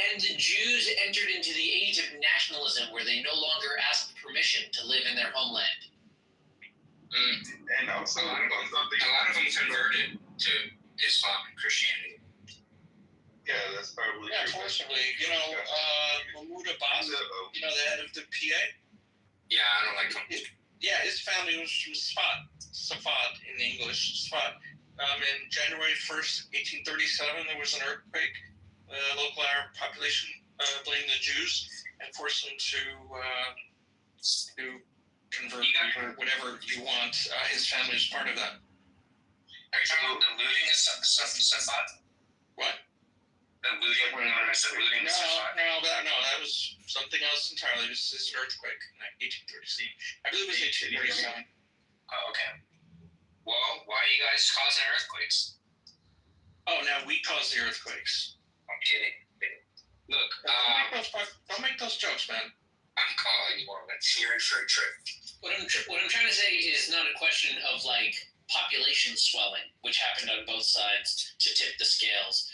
And the Jews entered into the age of nationalism where they no longer asked permission to live in their homeland. And also, a lot of them converted to Islam and Christianity. Yeah, that's probably true. Unfortunately, Mahmoud Abbas, the head of the PA. Yeah, I don't like him. His family was from Safad in English, Safad. In January 1st, 1837, there was an earthquake. The local Arab population blamed the Jews and forced them to convert whatever you want. His family was part of that. Are you talking about the looting of Safad? What? The looting? No, that was something else entirely. This is an earthquake in 1837. I believe it was 1837. Oh, okay. Well, why are you guys causing earthquakes? Oh, now we cause the earthquakes. I'm kidding. Look, don't make those jokes, man. I'm calling you on that cheering for a trip. What I'm trying to say is not a question of like population swelling, which happened on both sides to tip the scales.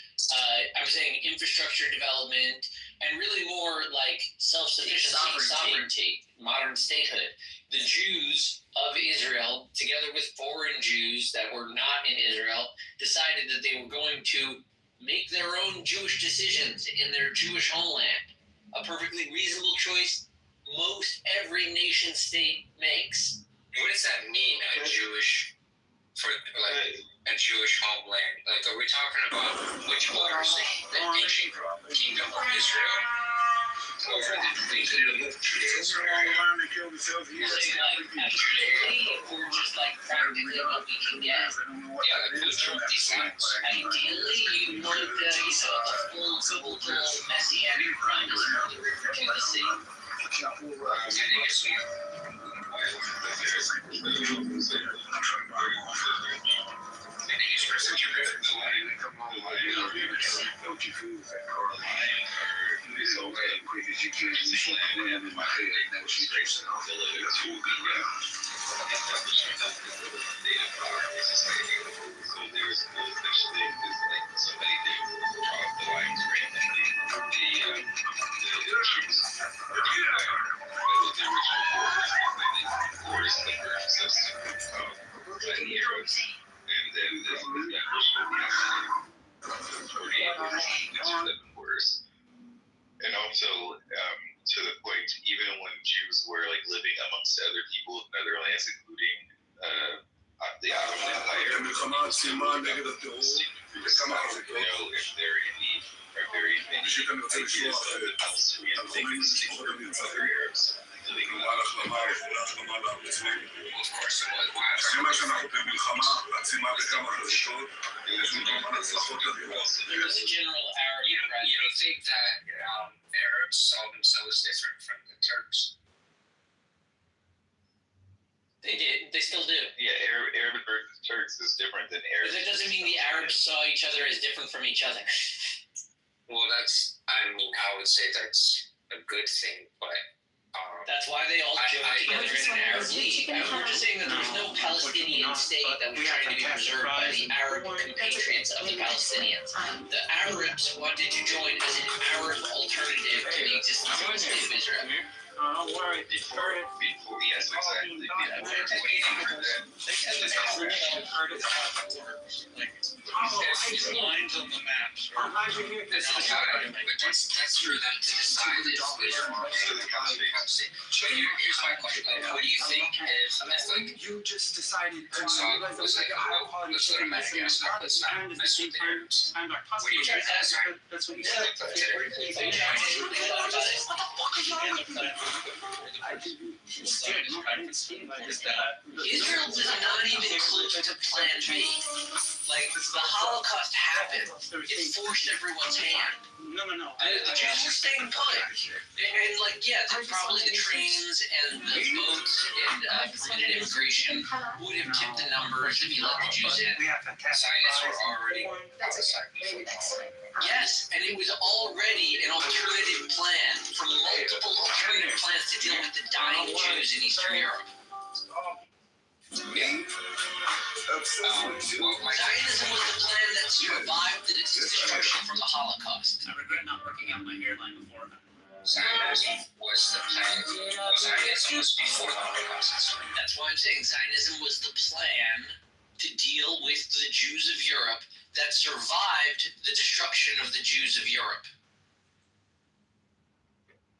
I'm saying infrastructure development and really more like self-sufficiency, sovereignty, modern statehood. The Jews of Israel, together with foreign Jews that were not in Israel, decided that they were going to make their own Jewish decisions in their Jewish homeland. A perfectly reasonable choice most every nation state makes. What does that mean, a Jewish homeland? Like, are we talking about which waters? The ancient kingdom of Israel? Or the Israel? Or just like practically what we can get. Yeah, like who's doing these things? Ideally, you want a full biblical messianic promise to the city. I think it's and also to the point, even when Jews were like living amongst other people in other lands, including the Ottoman Empire, know if they're in need, or very many ideas of the Palestinian things, including other Arabs living in Of course it was. There was a general Arab. You don't think that Arabs saw themselves different from the Turks? They did. They still do. Yeah, Arab versus Turks is different than Arab. But that doesn't mean the Arabs saw each other as different from each other. Well, I would say that's a good thing, but that's why they all joined together in an Arab league. We're just saying that there's no Palestinian state that was trying to be preserved by the Arab compatriots of the Palestinians. The Arabs wanted to join as an Arab alternative to the existence of the state of Israel. Don't worry, before yes, exactly. Yeah, They tend to cover it's lines on the maps. That's for them to decide if here's my question. What do you think if like You just decided to Herzog was like, oh, let's go to Madagascar, let's not mess with the Arabs. What do you think that's right? That's what you Yeah, said. I didn't see it like that. Israel was not even close to Plan B. Like, the Holocaust happened. It forced everyone's hand. No. The Jews were staying put. And, like, yeah, probably the trains and the boats and permitted immigration would have tipped the numbers if you let the Jews in. Zionists were already Yes, and it was already an alternative plan from multiple alternative plans to deal with the dying Jews in Eastern Europe. Zionism was the plan that survived the destruction from the Holocaust. I regret not working out my hairline before. Zionism was the plan. Zionism was before the Holocaust. That's why I'm saying Zionism was the plan to deal with the Jews of Europe that survived the destruction of the Jews of Europe.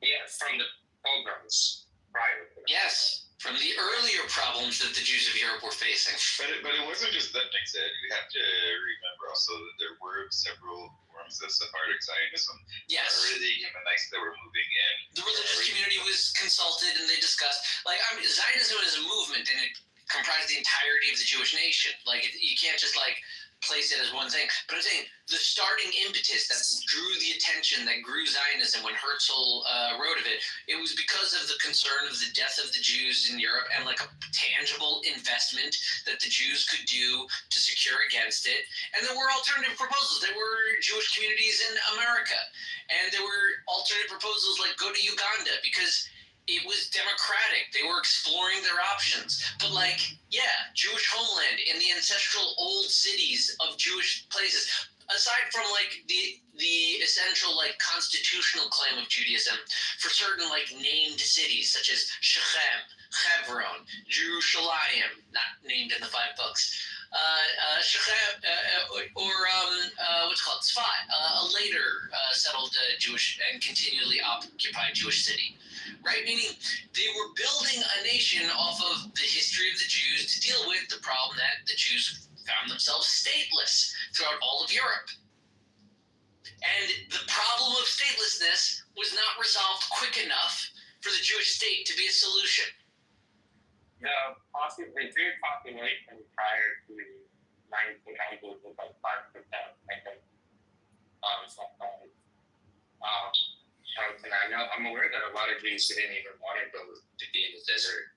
Yeah, from the pogroms prior. Yes, from the earlier problems that the Jews of Europe were facing. But it wasn't just that, Nick said. We have to remember also that there were several forms of Sephardic Zionism. Yes. Or the Yemenites that were moving in. The religious community was consulted and they discussed. Like, I mean, Zionism is a movement and it comprised the entirety of the Jewish nation. Like, you can't just, like, place it as one thing. But I'm saying the starting impetus that drew the attention, that grew Zionism when Herzl wrote of it, it was because of the concern of the death of the Jews in Europe and like a tangible investment that the Jews could do to secure against it. And there were alternative proposals. There were Jewish communities in America. And there were alternative proposals like go to Uganda because it was democratic. They were exploring their options. But like, yeah, Jewish homeland in the ancestral old cities of Jewish places, aside from like the essential like constitutional claim of Judaism for certain like named cities such as Shechem, Hebron, Jerusalem, not named in the 5 books, Shechem, or what's called Tzfat, a later settled Jewish and continually occupied Jewish city. Right? Meaning they were building a nation off of the history of the Jews to deal with the problem that the Jews found themselves stateless throughout all of Europe. And the problem of statelessness was not resolved quick enough for the Jewish state to be a solution. The Jewish population prior to the 1990s was like 5%, I think. And I'm aware that a lot of Jews didn't even want to go to be in the desert.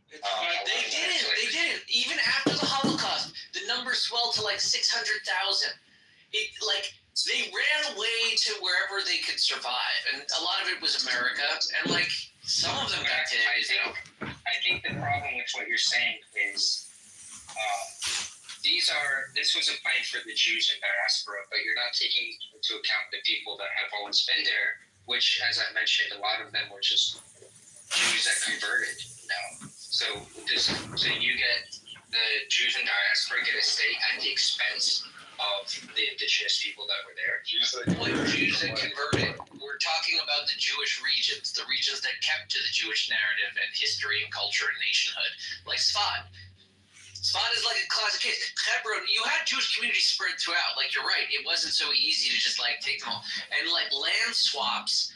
They didn't. Even after the Holocaust, the number swelled to like 600,000. They ran away to wherever they could survive, and a lot of it was America, and like some of them got to Israel. I think the problem with what you're saying is this was a plan for the Jews in diaspora, but you're not taking into account the people that have always been there, which, as I mentioned, a lot of them were just Jews that converted. So you get the Jews in diaspora get a stake at the expense of the indigenous people that were there. What Jews that converted? We're talking about the Jewish regions, the regions that kept to the Jewish narrative and history and culture and nationhood, like Tzfat. Tzfat is like a classic case. Hebron, you had Jewish communities spread throughout. Like, you're right, it wasn't so easy to just like take them all. And like land swaps,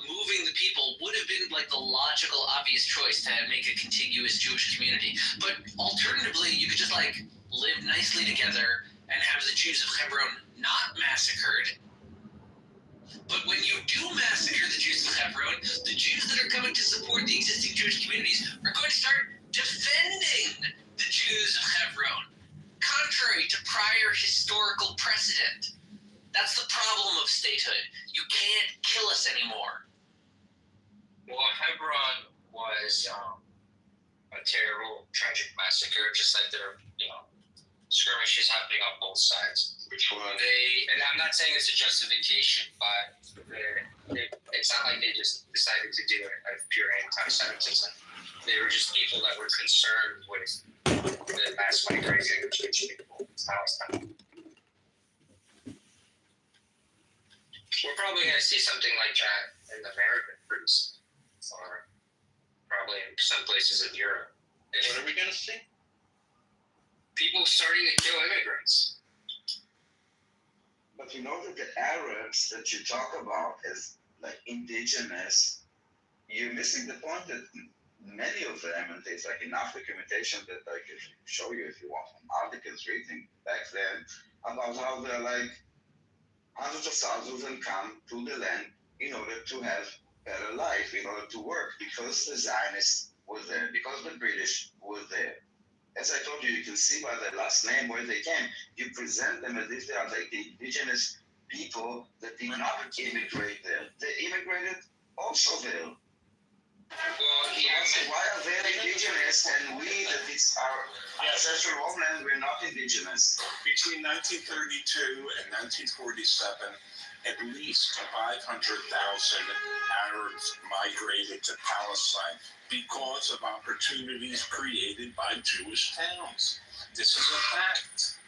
moving the people would have been like the logical, obvious choice to make a contiguous Jewish community. But alternatively, you could just like live nicely together and have the Jews of Hebron not massacred. But when you do massacre the Jews of Hebron, the Jews that are coming to support the existing Jewish communities are going to start more? Well, Hebron was a terrible, tragic massacre, just like there are, skirmishes happening on both sides. Which one? And I'm not saying it's a justification, but it's not like they just decided to do it out of pure anti-Semitism. They were just people that were concerned with the mass migration of Jewish people to Palestine. We're probably going to see something like that in America pretty soon, or probably in some places in Europe. What are we going to see? People starting to kill immigrants. But you know that the Arabs that you talk about as like indigenous, you're missing the point that many of them, and there's like enough documentation that I can show you if you want from articles reading back then about how they're like hundreds of thousands and come to the land in order to have better life, in order to work, because the Zionists were there, because the British were there. As I told you, you can see by their last name where they came. You present them as if they are like the indigenous people that did not immigrate there. They immigrated also there. Well, So why are they indigenous and we, that it's our ancestral homeland, we're not indigenous? Between 1932 and 1947, at least 500,000 Arabs migrated to Palestine because of opportunities created by Jewish towns. This is a fact.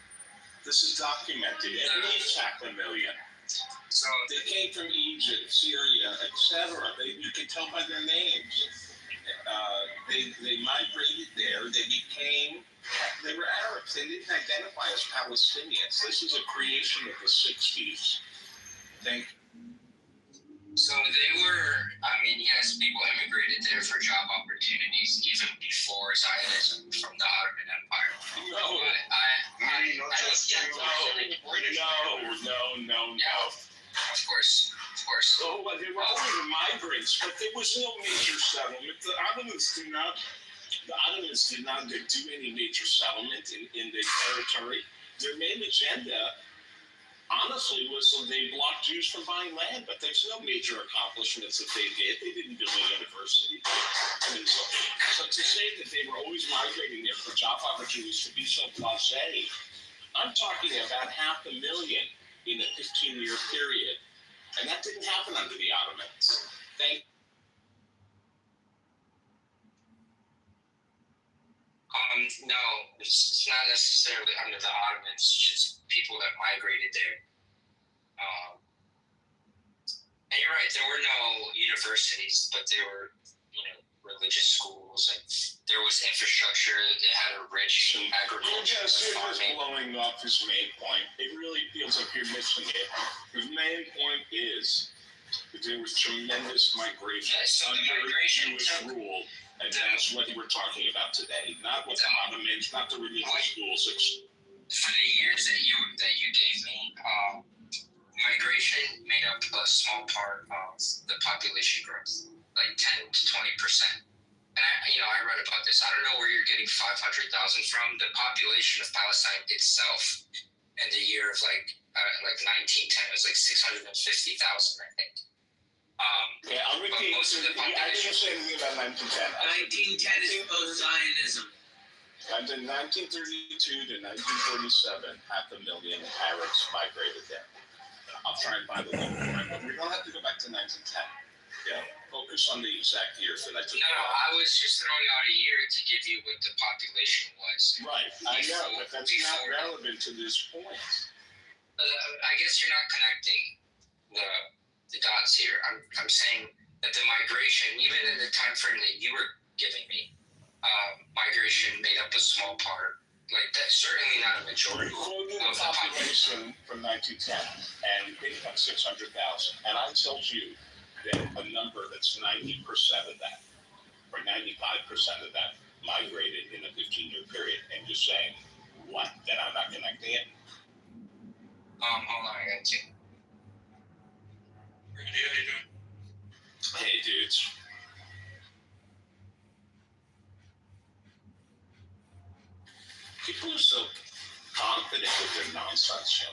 This is documented. At least 500,000. So they came from Egypt, Syria, etc. You can tell by their names. They migrated there. They were Arabs. They didn't identify as Palestinians. This is a creation of the 60s. Thank you. So they were, yes, people immigrated there for job opportunities even before Zionism from the Ottoman Empire. No. Of course. Oh, well, there were always migrants, but there was no major settlement. The Ottomans did not do any major settlement in their territory. Their main agenda, honestly, was so they blocked Jews from buying land, but there's no major accomplishments that they did. They didn't build a university. So to say that they were always migrating there for job opportunities to be so blasé, I'm talking about 500,000 in a 15-year period. And that didn't happen under the Ottomans. No, it's not necessarily under the Ottomans, it's just people that migrated there. And you're right, there were no universities, but there were, religious schools, and there was infrastructure that had a rich agriculture. You're just blowing off his main point. It really feels like you're missing it. His main point is that there was tremendous migration under Jewish rule, and that's what we're talking about today. Not what the Ottomans, not the religious schools. For the years that you gave me, migration made up a small part of the population growth, like 10 to 20%. And I read about this. I don't know where you're getting 500,000 from. The population of Palestine itself in the year of like 1910 was like 650,000, I think. I'll repeat. I didn't say anything about 1910. 1910 is post-Zionism. And in 1932 to 1947, 500,000 Arabs migrated there. I'll try and find the local one, but we don't have to go back to 1910. Yeah, focus on the exact year for that. No, I was just throwing out a year to give you what the population was. Right, I know, but that's not relevant to this point. I guess you're not connecting the dots here. I'm saying that the migration, even in the time frame that you were giving me, migration made up a small part. Like, that's certainly not a majority of the population from 1910, and it got 600,000. And I told you that a number that's 90% of that, or 95% of that, migrated in a 15-year period. And you're saying, what? That I'm not connecting it? Hold on, I got you. How you doing? Hey, dudes. People are so confident with their nonsense,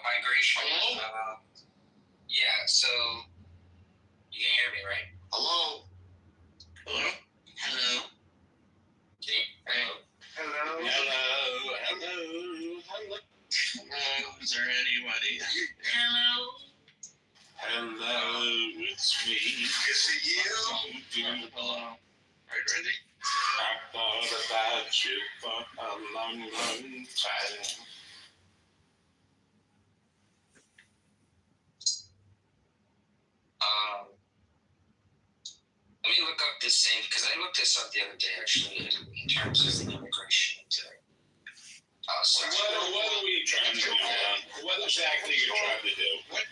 migration. Hello? Yeah, so you can hear me, right? Hello? Hello? Hello. Hello. Hello. Is there anybody? Hello. Hello, it's me. Is it you? Hello. Right, Randy? I thought about you for a long, long time. Let me look up this same, because I looked this up the other day, actually, in terms of the immigration into What are we trying to do, man? What exactly are you trying to do? What's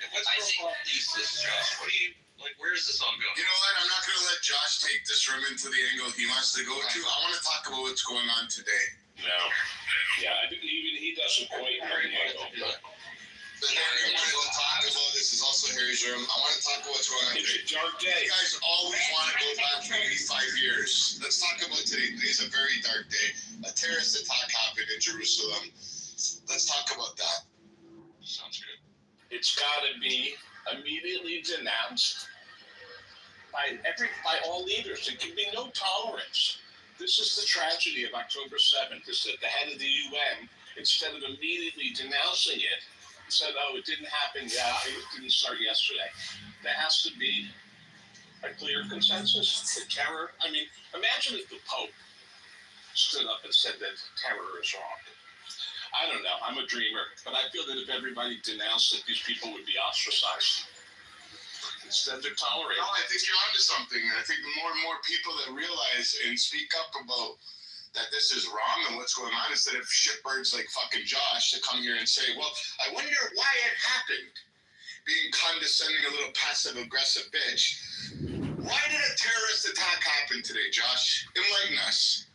profile thesis, Josh? What do you, like, where is this all going? You know what? I'm not going to let Josh take this room into the angle he wants to go to. I want to talk about what's going on today. No. Yeah, even he doesn't quite know the angle. The area we'll talk about this is also Harry's room. I want to talk about what's going on today. It's a dark day. You guys always want to go back 85 years. Let's talk about today. Today's a very dark day. A terrorist attack happened in Jerusalem. Let's talk about that. Sounds good. It's got to be immediately denounced by all leaders. There can be no tolerance. This is the tragedy of October 7th, is that the head of the UN, instead of immediately denouncing it, said, oh, it didn't happen, it didn't start yesterday. There has to be a clear consensus. The terror, I mean, imagine if the Pope stood up and said that terror is wrong. I don't know, I'm a dreamer, but I feel that if everybody denounced it, these people would be ostracized. Instead, they're tolerated. No, I think you're onto something. I think the more and more people that realize and speak up about that this is wrong and what's going on, instead of shitbirds like fucking Josh to come here and say, well, I wonder why it happened. Being condescending, a little passive-aggressive bitch. Why did a terrorist attack happen today, Josh? Enlighten us.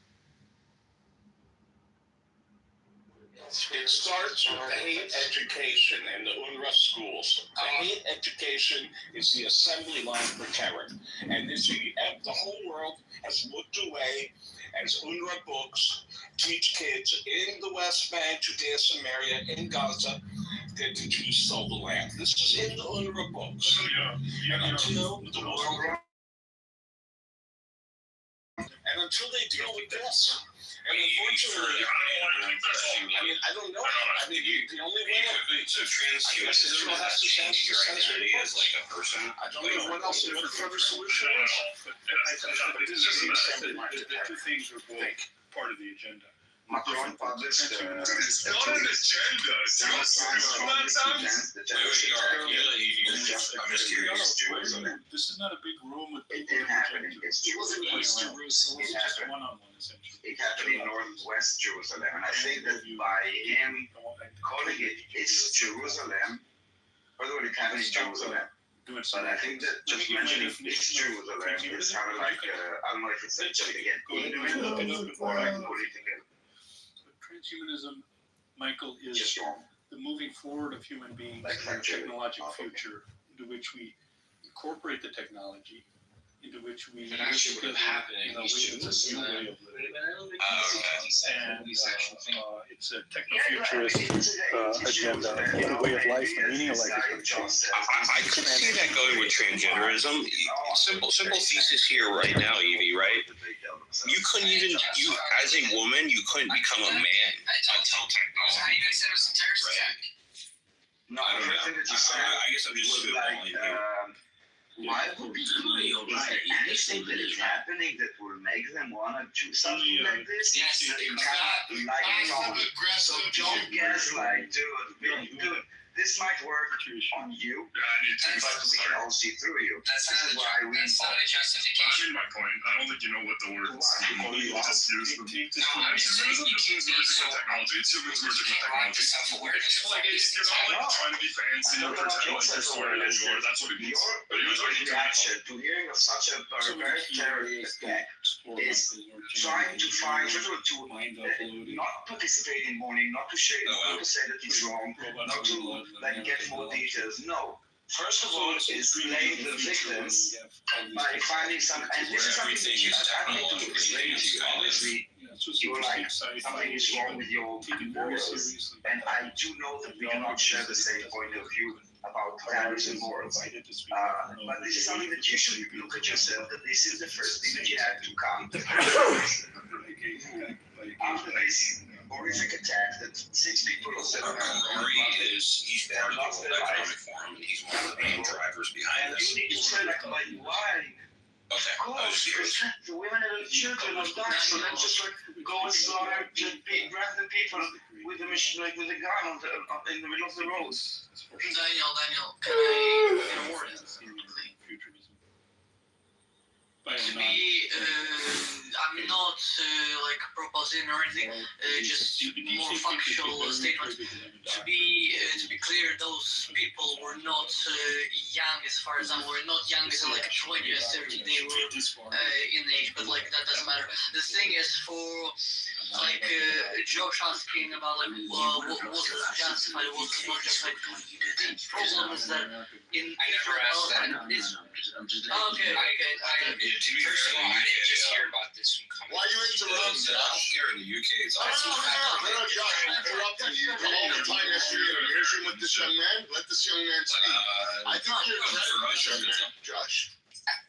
It starts with the hate education in the UNRWA schools. The hate education is the assembly line for terror. And the whole world has looked away as UNRWA books teach kids in the West Bank, Judea, Samaria, in Gaza, that the Jews stole the land. This is in the UNRWA books. And until they deal with this, and unfortunately, I don't know. I mean, the only way So transhumanism is that changing your identity as like a person. I don't know what else the further solution is. But this is the two things are both part of the agenda. Macron published It's not an agenda. It's not I'm just curious. This is not a big room with It didn't happen in East Jerusalem. East Jerusalem. It's just one-on-one, essentially. It happened in Northwest Jerusalem. And I think that by him calling it East Jerusalem, by the way, it happened in Jerusalem. But I think that just mentioning East Jerusalem is kind of like, I don't know if it's actually again, ignorant or like political. Transhumanism, Michael, is Just wrong. the moving forward of human beings Like in a technological okay. future into which we incorporate the technology, into which we It actually would have happened in in a way East that's a new Jerusalem. way of living. And it's a techno-futurist agenda, a way of life, a meaning of life is going to change. I could see that going with transgenderism. Simple thesis here right now, Evie, right? You couldn't even, as a woman, you couldn't become a man until technology. How you guys said it was a terrorist attack? No, I don't know. everything that you said I guess I'm just was like, why would be anything that is happening that will make them want to do something like this? Yes, It it's kind of like so don't gaslight, dude. This might work on you, but we can all see through you. That's This is why we not a justification. My point. I don't think you know what the word is. Why? Just use them. No, I'm just saying you can't be so technology. It's humans you versus can't rock technology. the self-awareness. Like you're not like trying to be fancy or pretend like you're smarter than you are. That's what it means. But you're talking to reaction to hearing of such a barbaric terrorist attack is trying to find, first of all, to not participate in mourning, not to share, not to say that it's wrong, not to like get more details. No. First of all, is blame the victims by finding some, and this is something that I need to explain to you. Honestly, you're like, something is wrong with your morals. And I do know that we do not share the same point of view about values and morals. But this is something that you should look at yourself, that this is the first thing that you have to come. After this horrific attack that 6 people or 7 he's part of the World Economic Forum, and he's one of the main drivers behind and this. you need to say like, but why? Okay, Of course, because the women and the children are dying, so let's just like go and slaughter just random people with the machine, like with a gun in the middle of the road. Daniel, can I get a word in? To me, I'm not like proposing or anything, just more factual statement. To be clear, those people were not young, as far as I'm aware, not young as in like 20 or 30, they were in age, but like that doesn't matter. The thing is, for like Josh asking about like what was justified, what was not justified. The problem is that in I never asked that. Okay. First of all, I didn't just hear about this one coming. Why are you interrupting? Healthcare in the UK is No, Josh, I'm interrupting you all the time. That's your interaction with this young man. Let this young man speak. I think you're better than this young man, Josh.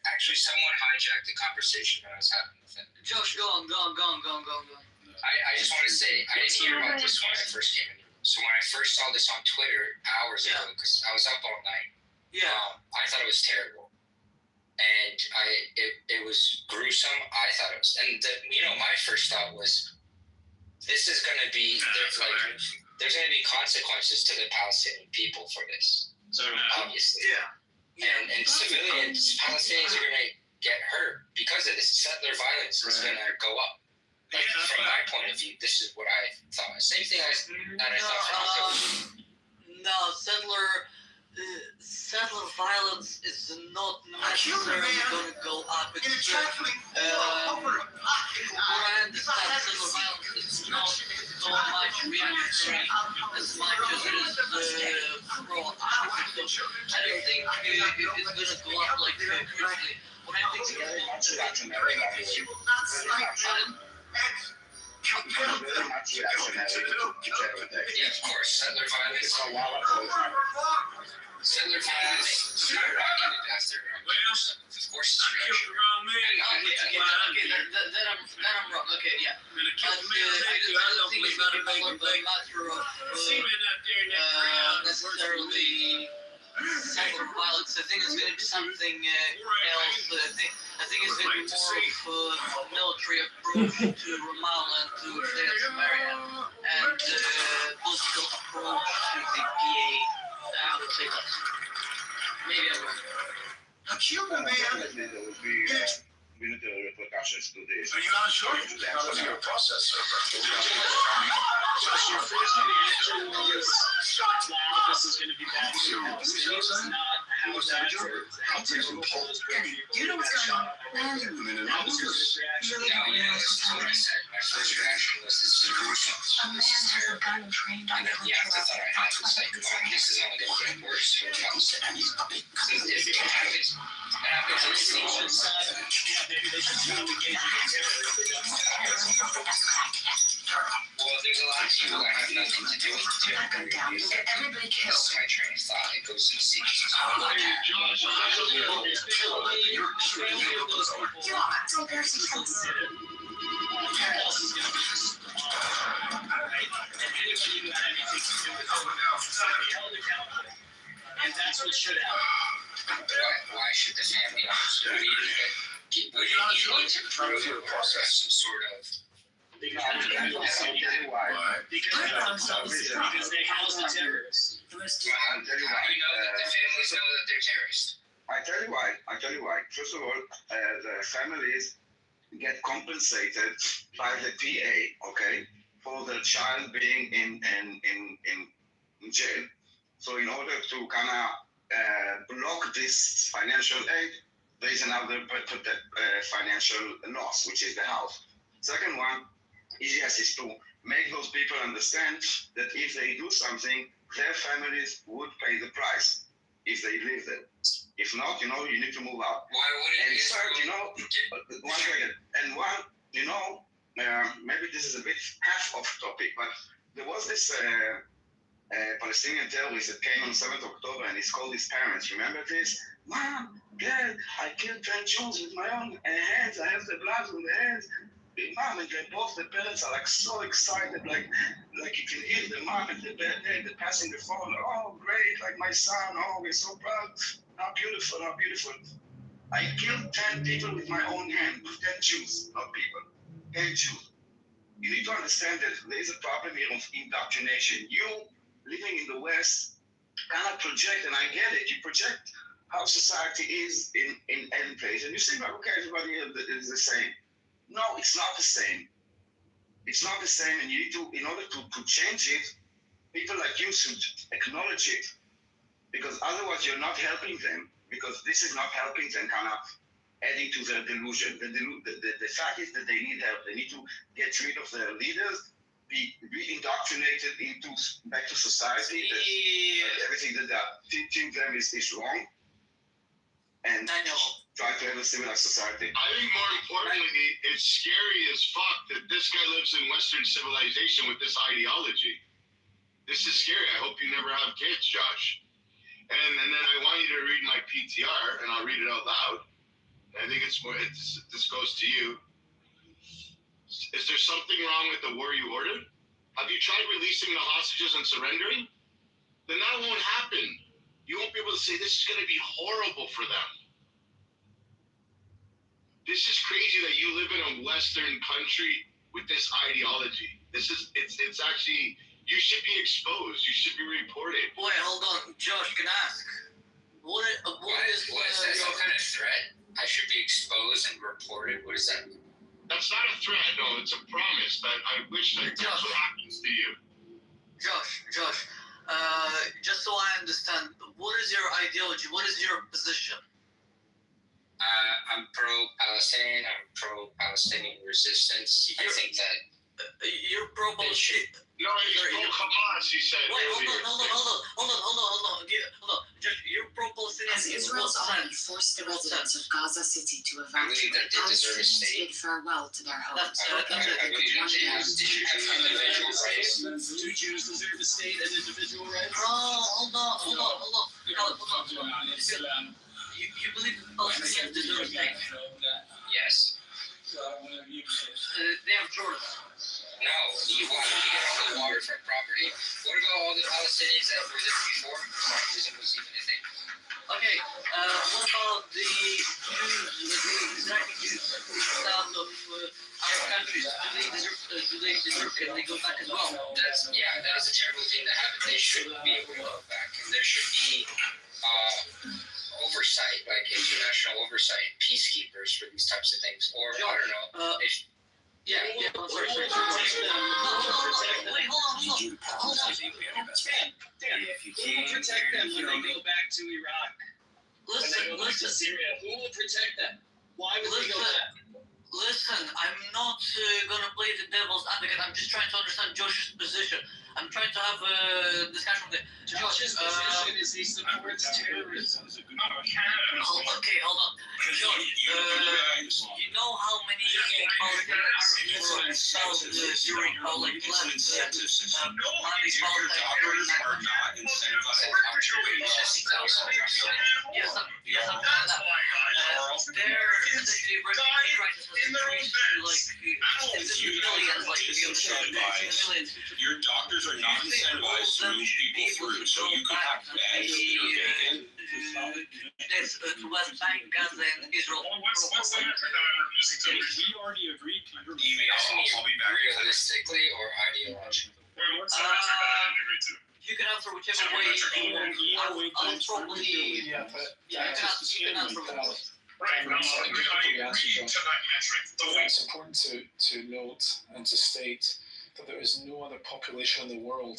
Actually, someone hijacked the conversation that I was having with him. Josh, go on. I just want to say, I didn't hear about this when I first came in. So when I first saw this on Twitter hours ago, because I was up all night, I thought it was terrible. And it was gruesome. I thought it was, and my first thought was, this is going to be, there's going to be consequences to the Palestinian people for this. Obviously. And civilians, Palestinians are going to get hurt because of this. Settler violence is going to go up. Like, from my point of view, this is what I thought. Same thing I thought from No, settler violence is not necessarily going to go up. It's what I understand, settler violence is not so much reactionary as much as it is proactive. I don't think it's going to go up like quickly. What I think of course, settler violence skyrocketed after 100%. Of course, it's reaction. Then I'm wrong. Okay, yeah. But I don't think it's going to be a matter of necessarily settler violence. I think it's going to be something else. I think it's going to be more of a military approach to Ramallah and to Samaria, and political approach to the PA. I would say that. Maybe I'm wrong. Military repercussions to this. Are you not sure? That was your process, sir. Your first reaction was, wow, this is going to be bad for the Palestinians, not how terrible those You know what's going on? That was your first reaction. That's what I said. My first reaction was, this is gruesome. This is terrible. And then the afterthought I had was like, oh, this is only going to get worse for Palestinians. If it happens in this nation, Maybe they should stop engaging in terror if they don't have well, there's a lot of people that have nothing to do with the terror. This is my train of thought. It goes to the sea. And that's what should happen. Why should the family need to prove some sort of because they house the terrorists. How do you know that the families know that they're terrorists? I tell you why. First of all, the families get compensated by the PA, okay, for the child being in jail. So in order to kind of block this financial aid, there is another financial loss, which is the house. Second one is to make those people understand that if they do something, their families would pay the price if they live there. If not, you need to move out. Why would it? And third, one second. And one, maybe this is a bit half off topic, but there was this Palestinian terrorist that came on 7th October and he's called his parents. Remember this? Mom, Dad, I killed 10 Jews with my own hands. I have the blood on the hands. Mom, and both the parents are like so excited, like you can hear the mom and the dad, they're passing the phone. Oh, great, like my son. Oh, we're so proud. How beautiful, how beautiful. I killed 10 people with my own hand, 10 Jews, not people, 10 Jews. You need to understand that there is a problem here of indoctrination. You, living in the West, cannot project, and I get it, you project how society is in any place, and you think, okay, everybody is the same. No, it's not the same. It's not the same, and you need to, in order to change it, people like you should acknowledge it, because otherwise you're not helping them, because this is not helping them, kind of adding to their delusion. The fact is that they need help. They need to get rid of their leaders, be indoctrinated back to society. That everything that they are teaching them is wrong, and try to have a civilized society. I think more importantly, it's scary as fuck that this guy lives in Western civilization with this ideology. This is scary. I hope you never have kids, Josh. And then I want you to read my PTR, and I'll read it out loud. I think this goes to you. Is there something wrong with the war you ordered? Have you tried releasing the hostages and surrendering? Then that won't happen. You won't be able to say this is going to be horrible for them. This is crazy that you live in a Western country with this ideology. It's actually, you should be exposed. You should be reported. Wait, hold on. Josh, can I ask? What is that some kind of threat? I should be exposed and reported? What does that mean? That's not a threat, no. It's a promise that I wish that that's what happens to you. Josh, just so I understand, what is your ideology? What is your position? I'm pro-Palestinian. I'm pro-Palestinian resistance. I think that you're pro-Palestinian. No, he's pro-Hamas. He said. Wait, hold on. Just, you're pro-Palestinian. As Israel's army forced the residents of Gaza City to evacuate, Palestinians bid farewell to their homes. I believe that they should have individual rights. Do Jews deserve a state and individual rights? Hold on. You believe Palestinians deserve a state? Yes. They have Jordan. No, you want to get off the waterfront property? What about all the Palestinians that were there before? Doesn't was even a thing. Okay, what about the Jews, the Israeli Jews south of Arab countries? Do they deserve? Can they go back as well? That is a terrible thing that happened. They shouldn't be able to go back, and there should be oversight, like international oversight, peacekeepers for these types of things, or I don't know. Yeah, I'm sorry. Wait, hold on. If you can't protect them when they go back to Iraq, when they go back to Syria, who will protect them? Why would they go back? Listen, I'm not gonna play the devil's advocate. I'm just trying to understand Josh's position. I'm trying to have a discussion with Josh's position is he supports terrorism. Okay, hold on. Josh, you know how many Palestinian Arabs fell during last Your daughters are not incentivized Yes, I'm fine with that. They're essentially refugee crisis has increased millions. Your doctors are not incentivized to move people through, so you could have beds that are vacant. To West Bank, Gaza, and Israel. What's the we already agreed. I'll be back. Realistically or ideologically? You can answer whichever way you want. I'll probably. You can answer whichever way. It's important to note and to state that there is no other population in the world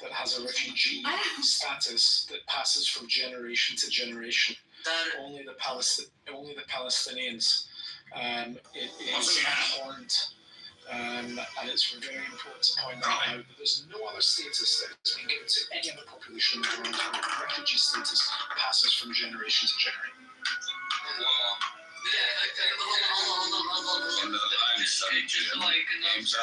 that has a refugee status that passes from generation to generation. Only the Palestinians. It is important, and it's very important to point that out. That there's no other status that has been given to any other population in the world where refugee status passes from generation to generation. Well, And just so I can answer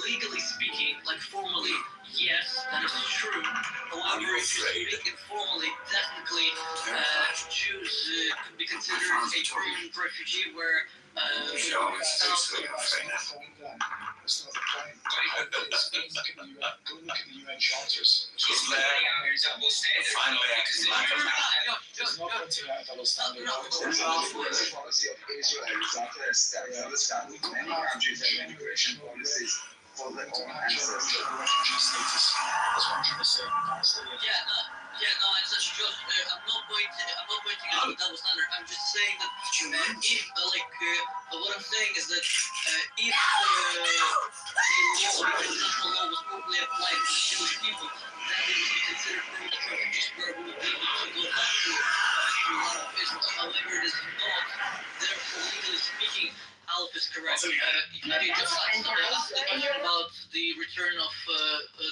legally speaking, like formally, yes, that is true. However, if you speak informally, technically, Jews could be considered a permanent refugee where That's not the point. Go look at the UN charters. He's laying out your double standard. There's no pointing out a double standard. There's also the policy of Israel and many countries have immigration policies for their own ancestors. Refugee status. That's what I'm trying to say. I'm not pointing out the double standard. I'm just saying that if, what I'm saying is that if the international law was properly applied to the Jewish people, then they would be considered permanent refugees where we would be able to go back to Israel. However, it is not. Therefore, legally speaking, Alf is correct. Can I just ask the question about the return of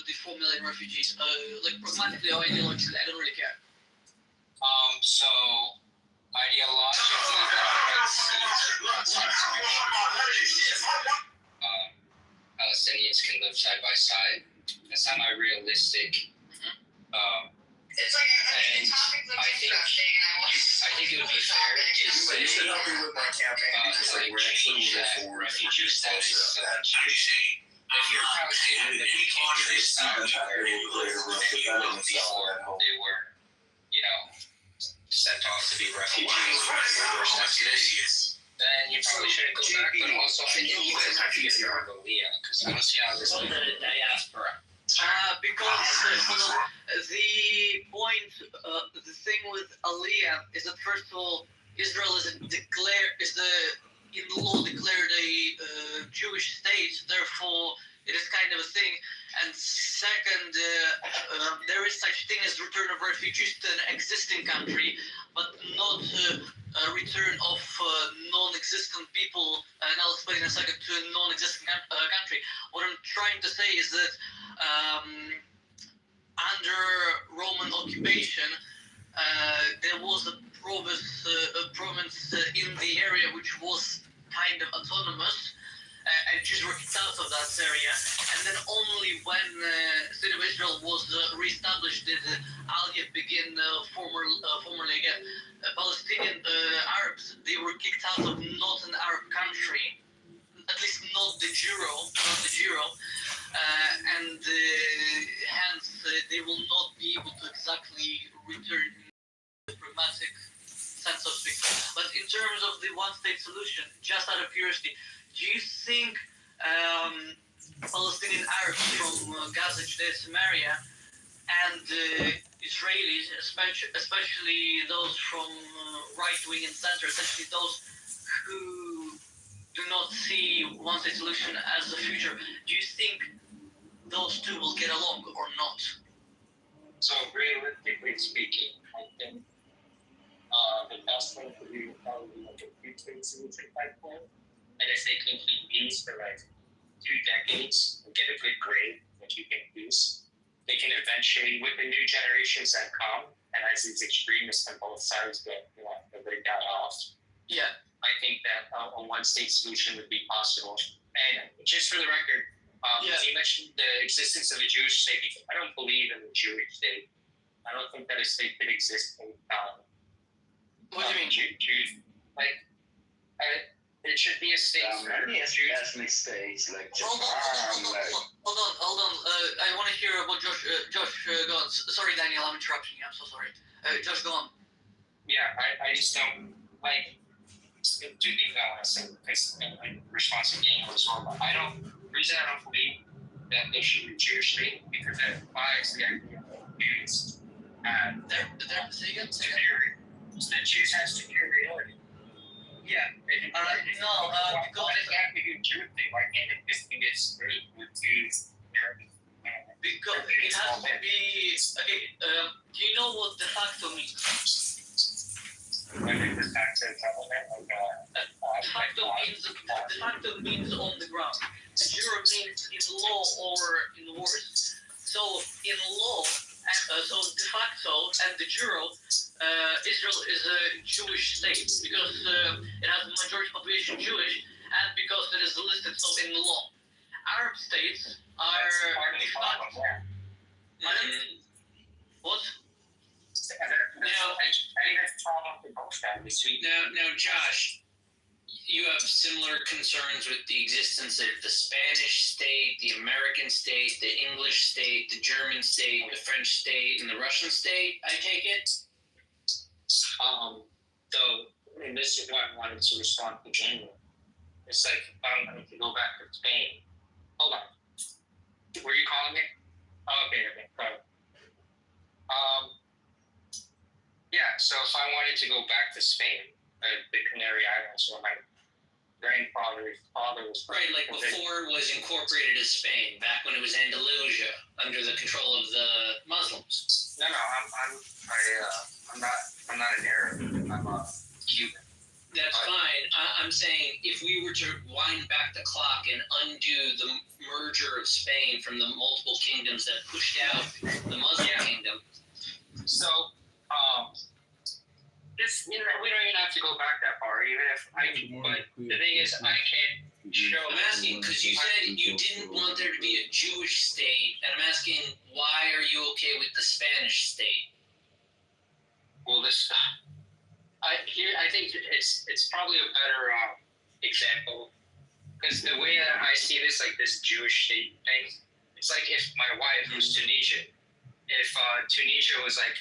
the 4 million refugees? Pragmatically or ideologically, I don't really care. So ideologically, Palestinians can live side by side. That's not my realistic. And I think it would be fair to say change that refugee status. If you're Palestinian, then we can't trace back to where they lived before they were, sent off to be refugees or forced exodus. Then you probably shouldn't go back. But also, I think you guys have to get your Aliyah because I don't see how this is the diaspora. Because the thing with Aliyah is that first of all, Israel is in law declared a Jewish state, therefore it is kind of a thing. And second, there is such thing as return of refugees to an existing country, but not return of non-existent people, and I'll explain in a second, to a non-existent country. What I'm trying to say is that under Roman occupation, there was a province in the area which was kind of autonomous, and Jews were kicked out of that area. And then only when the state of Israel was reestablished did Aliyah begin formally again. Palestinian Arabs, they were kicked out of not an Arab country, at least not the Juro, and hence they will not be able to exactly return in the pragmatic sense of speaking. But in terms of the one-state solution, just out of curiosity, do you think Palestinian Arabs from Gaza, Judea, Samaria, and Israelis, especially those from right-wing and center, essentially those who do not see one-state solution as the future, do you think those two will get along or not? So realistically speaking, I think the best thing to do would probably be like a two-state solution type plan. And if they can keep peace for like 2 decades and get a good grade that you can use, they can eventually, with the new generations that come, and as these extremists on both sides get they got off. Yeah. I think that a one-state solution would be possible. And just for the record, you mentioned the existence of a Jewish state. I don't believe in the Jewish state. I don't think that a state could exist in what do you mean? Jews. There should be a state for Jews. Ethnic states like Hold on. I want to hear what Josh go on. Sorry, Daniel, I'm interrupting you. I'm so sorry. Josh, go on. Yeah, I just don't like. Two things I want to say because response to being as well. But the reason I don't believe that there should be a Jewish state because that applies the idea of Jews. The Jews has superiority. Yeah. Because it can't be a Jewish thing. Why can't it just be this state with Jews? Because it has to be. Okay. Do you know what de facto means? When the tax settlement, de facto means on the ground. The jure means in law or in words. So in law, And so de facto and de jure, Israel is a Jewish state because it has a majority population Jewish, and because it is listed so in the law. Arab states are de facto. What? Now, Josh, you have similar concerns with the existence of the Spanish state, the American state, the English state, the German state, the French state, and the Russian state, I take it? And this is why I wanted to respond to January. It's like, if you go back to Spain. Hold on. Were you calling it? Oh, okay. Yeah, so if I wanted to go back to Spain, the Canary Islands, where my grandfather's father was right, like before it was incorporated as Spain, back when it was Andalusia under the control of the Muslims. No, I'm not an Arab. I'm a Cuban. That's fine. I'm saying if we were to wind back the clock and undo the merger of Spain from the multiple kingdoms that pushed out the Muslim kingdom. So, we don't even have to go back that far, even if but the thing is, I can show. I'm asking, because you said you didn't want there to be a Jewish state, and I'm asking, why are you okay with the Spanish state? Well, I think it's probably a better example, because the way that I see this, like this Jewish state thing, it's like if my wife was Tunisian, if Tunisia was like,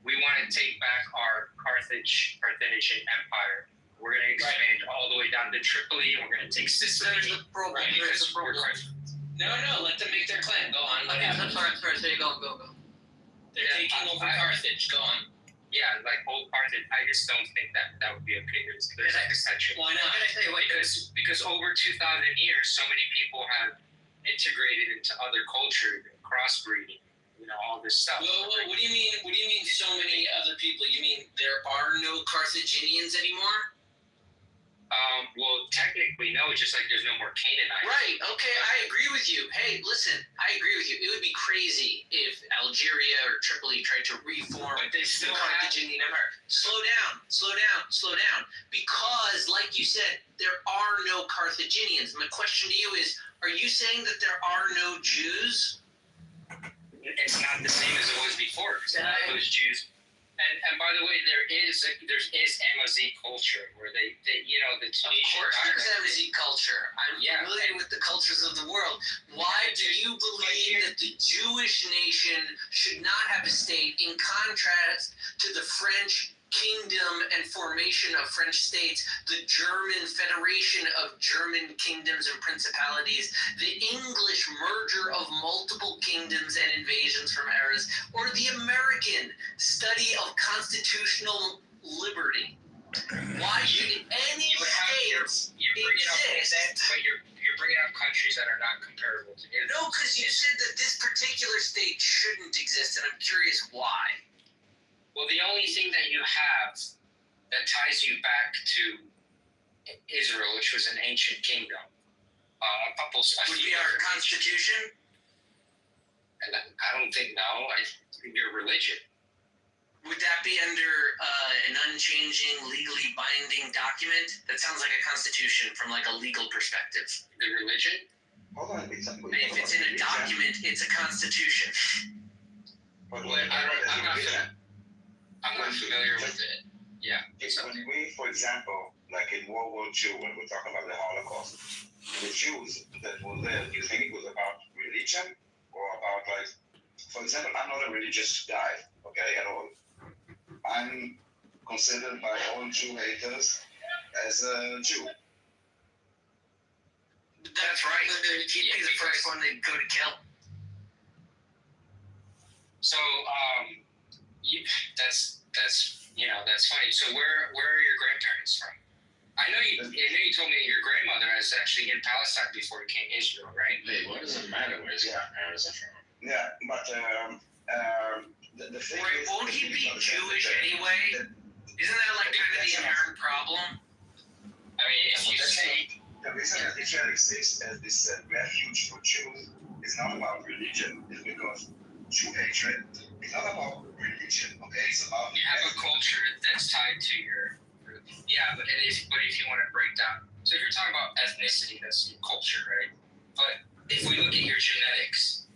we want to take back our Carthaginian empire, we're going to expand all the way down to Tripoli, and we're going to take Sicily. There's a problem. No, let them make their claim. Go on. Okay, I'm sorry. So you go. They're taking over Carthage. Go on. Yeah, like old Carthage. I just don't think that would be okay. There's exception. Why not? Because over 2,000 years, so many people have integrated into other cultures, crossbreeding, all this stuff. Well, what do you mean? What do you mean? So many other people? You mean there are no Carthaginians anymore? Well, technically, no. It's just like there's no more Canaanites. Right. Okay, I agree with you. Hey, listen, I agree with you. It would be crazy if Algeria or Tripoli tried to reform but they still the Carthaginian Empire. Slow down. Because, like you said, there are no Carthaginians. My question to you is, are you saying that there are no Jews? It's not the same as it was before. Because it was Jews. And by the way, there is Amazigh culture where they the Tunisian. Of course, there's Amazigh culture. I'm familiar with the cultures of the world. Why do you believe that the Jewish nation should not have a state, in contrast to the French kingdom and formation of French states, the German federation of German kingdoms and principalities, the English merger of multiple kingdoms and invasions from eras, or the American study of constitutional liberty? Why should any states exist? But you're bringing up countries that are not comparable to Israel. No, because you said that this particular state shouldn't exist, and I'm curious why. Well, the only thing that you have that ties you back to Israel, which was an ancient kingdom, would be our constitution? And I don't think, no, I think your religion. Would that be under an unchanging, legally binding document? That sounds like a constitution from like a legal perspective. The religion? Hold on, if it's in a document, it's a constitution. I'm not familiar with it. Yeah. When we, for example, like in World War II, when we're talking about the Holocaust, the Jews that were there, do you think it was about religion or about, like, for example, I'm not a religious guy, okay, at all. I'm considered by all Jew haters as a Jew. That's right. He'd be the first one they'd go to kill. So, that's funny. So where are your grandparents from? I know you told me your grandmother is actually in Palestine before it became Israel, right? Hey, what does it matter where his grandparents are from? Yeah, but the thing is, won't he be Jewish anyway? Isn't that like kind of the inherent problem? I mean, if you say the reason that Israel exists as this refuge for Jews is not about religion. It's because Jew hatred. It's not about religion, okay? It's about You have a culture that's tied to your group. Yeah, but if you want to break down, so if you're talking about ethnicity, that's your culture, right? But if we look at your genetics,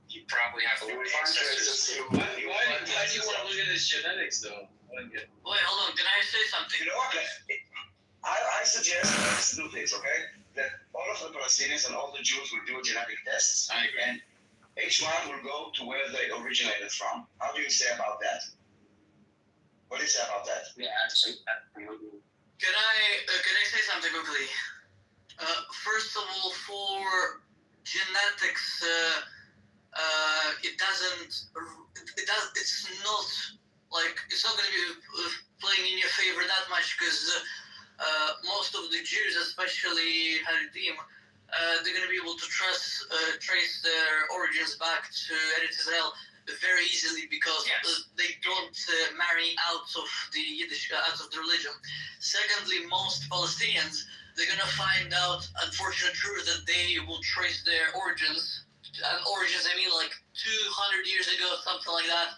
you probably have a lot of ancestors. Why do you want to look at his genetics, though? Wait, hold on. Can I say something? You know what? I suggest let's do this, okay? That all of the Palestinians and all the Jews will do genetic tests. I agree. And each one will go to where they originated from. How do you say about that? What do you say about that? Yeah, absolutely. Can I say something quickly? First of all, for genetics, it's not going to be playing in your favor that much, because most of the Jews, especially Haredim, they're going to be able to trace their origins back to Eretz Israel very easily, because they don't marry out of the Yiddish, out of the religion. Secondly, most Palestinians, they're going to find out unfortunate truth that they will trace their origins. Origins, I mean, like 200 years ago, something like that,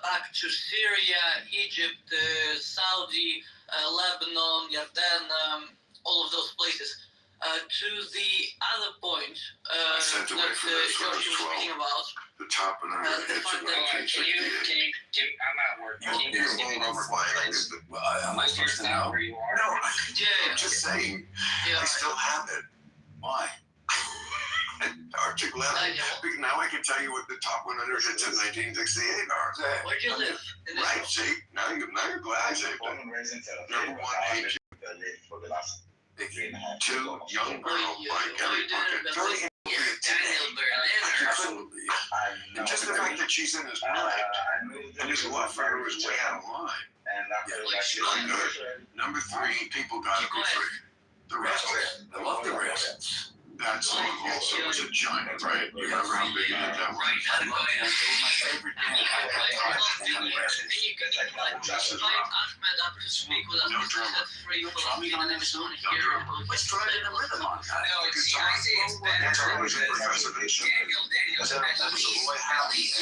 back to Syria, Egypt, Saudi, Lebanon, Jordan, all of those places. To the other point that George was speaking about, the top and the fact that Can you, I'm at work. Can you just give me I'm supposed to know. where you are? No, I'm just saying. I still have it. Why? Arctic level. Now I can tell you what the top 100 hits in 1968 are. Where'd you live? Right, see? Now you're glad I saved Born it. and raised in Tel Aviv. Number one age. For the last 3.5 Two young girls like every bucket. Very Daniel Berliner. Absolutely. And just the fact that she's in his mind and his welfare was way out of line. Number three, people gotta be free. The rest, I love the rest. That song also was a giant, right? You remember how big it did that was? I love it. It was my favorite band. No drummer. Let's try it in a rhythm on that. No, see, I say it's better That's always a preservation. Daniel Especially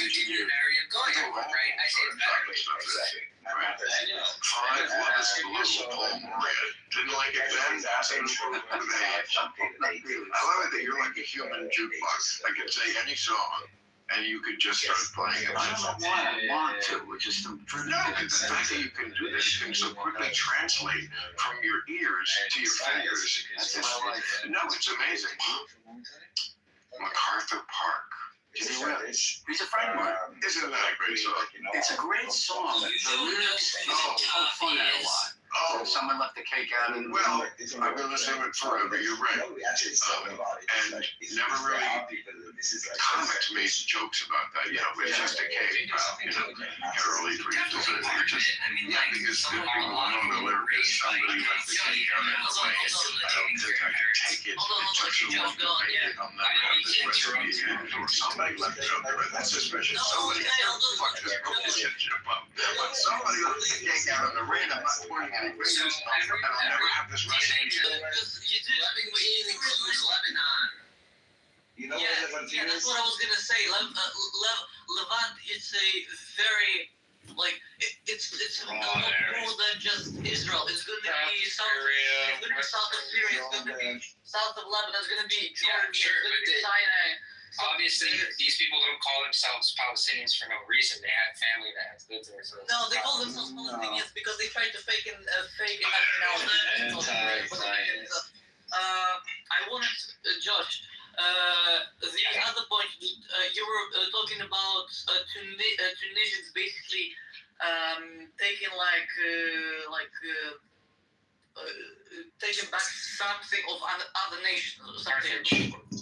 you did an area going over, right? I say it's better. Five, Love is Blue, Paul Moria. Didn't like it then, asking for it I love it that you're like a human jukebox. I could say any song, and you could just start playing it. I don't know why I want to, which is the fact that you can do this, you can so quickly translate from your ears to your fingers. No, it's amazing. MacArthur Park. He's a friend of mine. Isn't that a great song? It's a great song. The lyrics are fun a lot. Oh, someone left the cake out. And well, I've been listening to it forever. You're right. And never really. Comics made jokes about that. You know, it's just a cake. Carol E. Reeves is just because the people who know the lyrics, somebody left the cake out in the way. I don't think I can take it. It took so long to make it. I'll never have this recipe again. Or somebody left it out there. That's suspicious. Somebody fucked this bullshit chip up. But somebody left the cake out in the rain. I'm not pointing any fingers. And I'll never have this recipe again. includes Lebanon. You know yeah, that's what I was gonna say. Levant, it's a very it's more than just Israel. It's going to be south of Syria. It's going to be south of Lebanon. It's going to be Jordan. It's going to be Sinai. Obviously, these people don't call themselves Palestinians for no reason. They have family that has lived there. So no, they call themselves Palestinians because they tried to fake it nationality. I wanted, Josh, the other point, you were talking about Tunisians basically taking taking back something of other nations or something.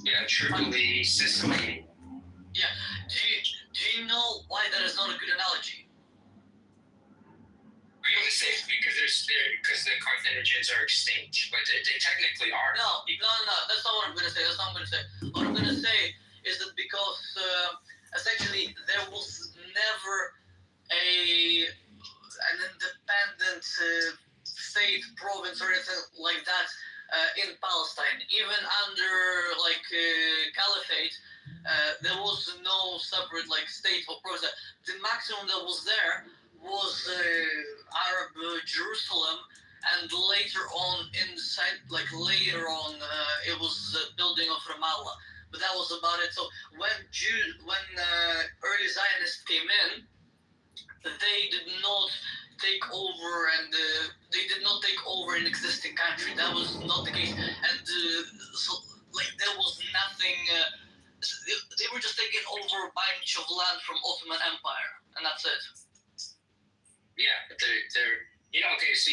Yeah, Tripoli, Sicily. Yeah. Do you know why that is not a good analogy? Are you going to say because the Carthaginians are extinct, but they technically are. No. That's not what I'm going to say. What I'm going to say is that because essentially there was never an independent state, province, or anything like that in Palestine. Even under caliphate, there was no separate like state or process. The maximum that was there was Arab Jerusalem, and later on it was the building of Ramallah. But that was about it. So when early Zionists came in, they did not take over, and they did not take over an existing country. That was not the case, and so like there was nothing. They were just taking over a bunch of land from Ottoman Empire, and that's it. Yeah, but they're okay. So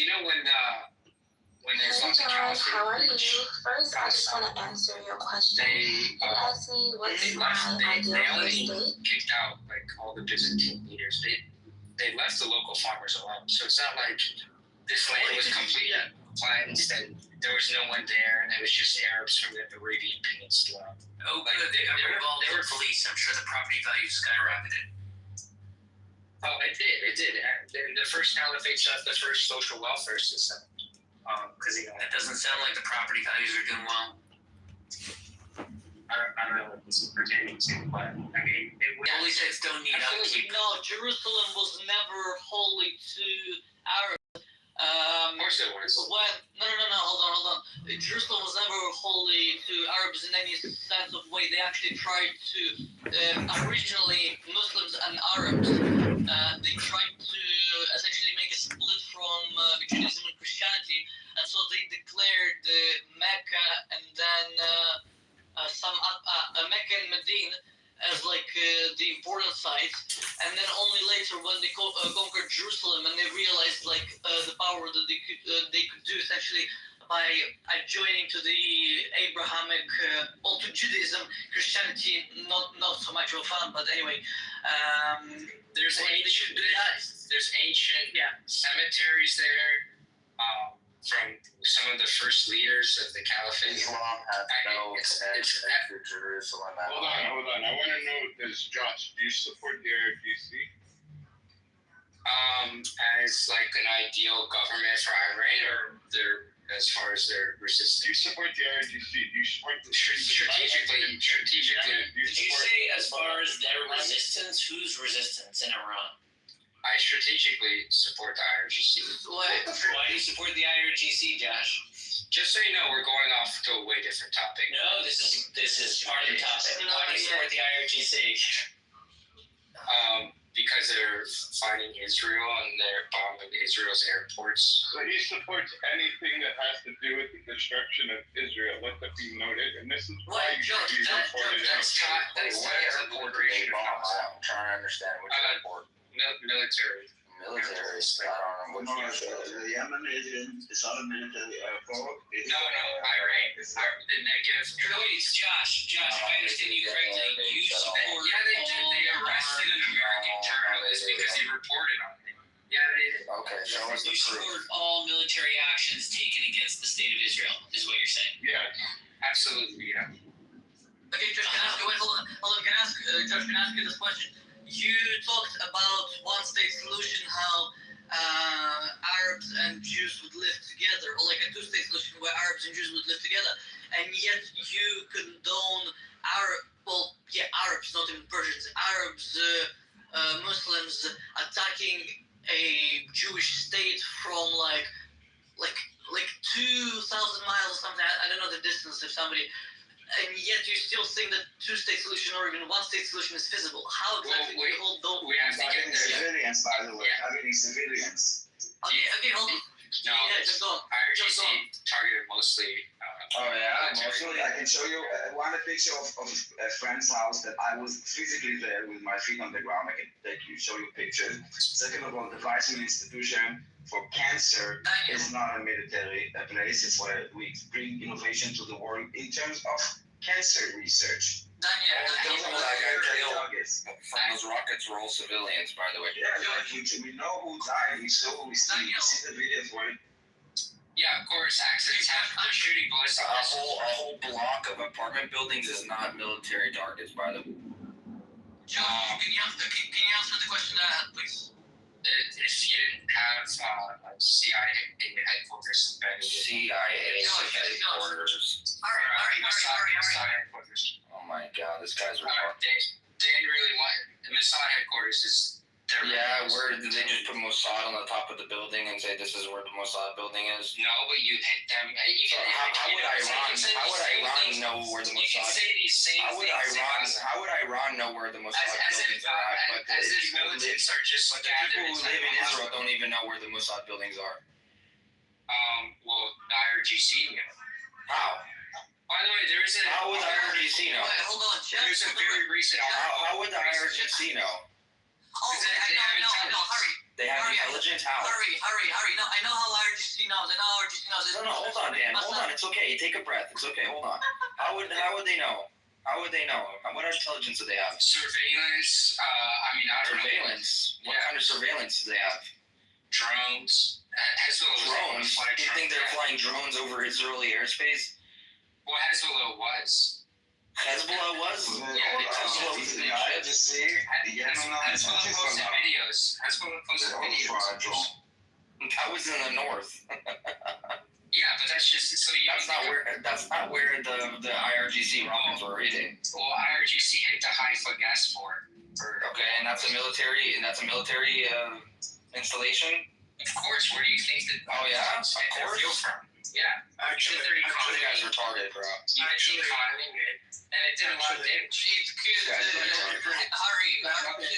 when there's lots of John, caliphate, how are you? First, I just want to answer your question. You asked me what's my ideal they first only date. kicked out like all the Byzantine leaders. They left the local farmers alone. So it's not like this land was completely cleansed and there was no one there, and it was just Arabs from the Arabian Peninsula. Oh, like, good. They got involved they with were police. I'm sure the property values skyrocketed. Oh, it did. The first caliphate set up the first social welfare system. Because that doesn't sound like the property values are doing well. I don't know what this is pertaining to, but I mean, Holy sites don't need upkeep. No, Jerusalem was never holy to Arabs. Of course it was. No, hold on. Jerusalem was never holy to Arabs in any sense of way. They actually tried to, originally Muslims and Arabs, they tried to essentially make a split from Judaism and Christianity, and so they declared Mecca and then Mecca and Medina as like the important sites, and then only later when they conquered Jerusalem and they realized like the power that they could do essentially by joining to the Abrahamic, to Judaism, Christianity, not so much of a fan, but anyway. There's ancient cemeteries there from some of the first leaders of the caliphate. Islam has no connection to Jerusalem at all. Hold on. I want to know, Josh, do you support the IRGC? As like an ideal government for Iran, or as far as their resistance? Do you support the IRGC? Do you support the strategically? Did you say as far as their resistance? Whose resistance in Iran? I strategically support the IRGC. Why do you support the IRGC, Josh? Just so you know, we're going off to a way different topic. No, this is part of the topic. Why do you support the IRGC? Because they're fighting Israel and they're bombing Israel's airports. So he supports anything that has to do with the destruction of Israel. Let that be noted. And this is why you should be reported out. That's airport do they bomb? I'm trying to understand which airport. Military. I don't know which one. The Yemen is not a military airport. No, Iran. The negative. Please, Josh, I understand you correctly. You support. Yeah, they did. They arrested an American journalist because he reported on it. Yeah, they did. Okay, so you support all military actions taken against the state of Israel, is what you're saying? Yeah, absolutely. Yeah. Okay, Josh, can I ask you? Hold on. Josh, can I ask you this question? You talked about one-state solution, how Arabs and Jews would live together, or like a two-state solution where Arabs and Jews would live together, and yet you condone Arabs, not even Persians, Arabs, Muslims attacking a Jewish state from like 2,000 miles or something. I don't know the distance if somebody. And yet you still think that two-state solution or even one-state solution is feasible. How exactly do you hold those? We have to get there. Civilians, by the way. Targeting civilians. Okay, hold on. No, just go on. IRGC targeted mostly. Mostly. I can show you one picture of a friend's house that I was physically there with my feet on the ground. I can show you pictures. Second of all, the Weizmann Institution for Cancer is not a military place. It's where we bring innovation to the world in terms of cancer research. From those rockets were all civilians, by the way. Yeah, we know who died. We see the videos where. Yeah, of course, accidents happen. I'm shooting bullets. A whole block of apartment buildings is not military targets, by the way. John, can you answer the question that I had, please? If you didn't have CIA headquarters embedded CIA headquarters. All right. Oh my God, this guy's retarded. building and say this is where the Mossad building is? No, but you hit them. How would Iran know where the Mossad? You can say these same things. How would Iran know where the Mossad buildings are at? As if militants are just But the people who live in Israel don't even know where the Mossad buildings are. Well, the IRGC knew. How? By the way, there is a. How would the IRGC know? Wait, hold on, Jeff. There's a very recent. How would the IRGC know? Oh, I know. Hurry. They have intelligence. How? Hurry. No, I know how IRGC knows. No, hold on, Dan. Hold on. It's okay. Take a breath. It's okay. Hold on. How would they know? How would they know? What intelligence do they have? Surveillance. I don't know. Surveillance. What kind of surveillance do they have? Drones. Drones. Do you think they're flying drones over Israeli airspace? Well, Hezbollah was. Hezbollah was? Hezbollah posted videos. That was in the north. Yeah, but that's just so you. That's not where the IRGC rockets were hitting. Well, IRGC hit the Haifa gas port. Okay, and that's a military installation. Of course. Where do you think that? Oh yeah, of course. Yeah. Actually, you guys are retarded, bro. And it did a lot of damage. It's good. Hurry.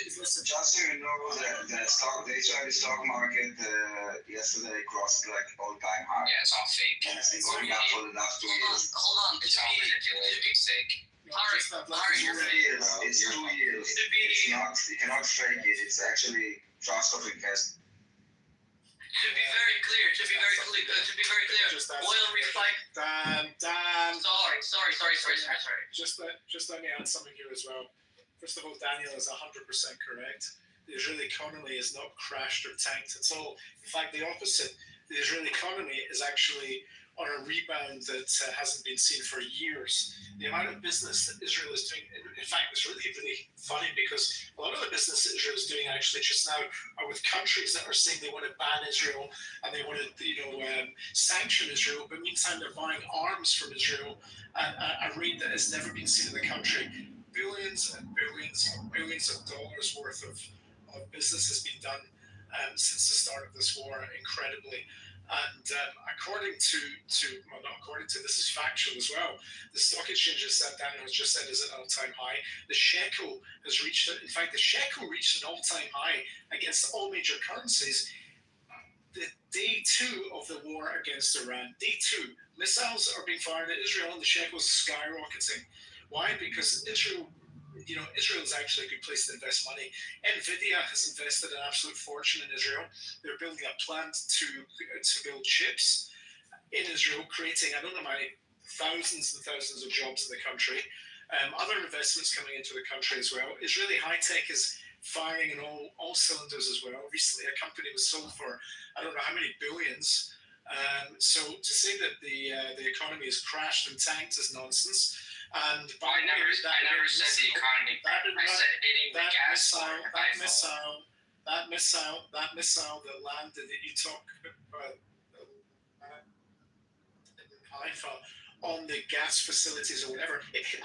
Just so you know, the Israeli stock market yesterday crossed like all-time high. Yeah, it's all fake. And it's been going up for the last 2 years. Hold on. It's all manipulated. It's fake. Hurry. It's 2 years. It's not. You cannot fake it. It's actually trust of investment. To be very clear. Oil recycling. Dan. Sorry. Just let me add something here as well. First of all, Daniel is 100% correct. The Israeli economy is not crashed or tanked at all. In fact, the opposite. The Israeli economy is actually on a rebound that hasn't been seen for years. The amount of business that Israel is doing, in fact, it's really, really funny because a lot of the business that Israel is doing actually just now are with countries that are saying they want to ban Israel and they want to, sanction Israel, but meantime they're buying arms from Israel at a rate that has never been seen in the country. Billions and billions of dollars worth of business has been done since the start of this war, incredibly. And this is factual as well. The stock exchanges that Daniel has just said is at an all-time high. The shekel has reached it. In fact, the shekel reached an all-time high against all major currencies. The day 2 of the war against Iran, day 2, missiles are being fired at Israel and the shekel is skyrocketing. Why? Because Israel is actually a good place to invest money. NVIDIA has invested an absolute fortune in Israel. They're building a plant to build chips in Israel, creating, I don't know, thousands and thousands of jobs in the country. Other investments coming into the country as well. Israeli high-tech is firing in all cylinders as well. Recently, a company was sold for, I don't know how many billions. So to say that the economy has crashed and tanked is nonsense. And I never said the economy. I said hitting the gas plant. That missile that landed that you talk about in Haifa on the gas facilities or whatever, it hit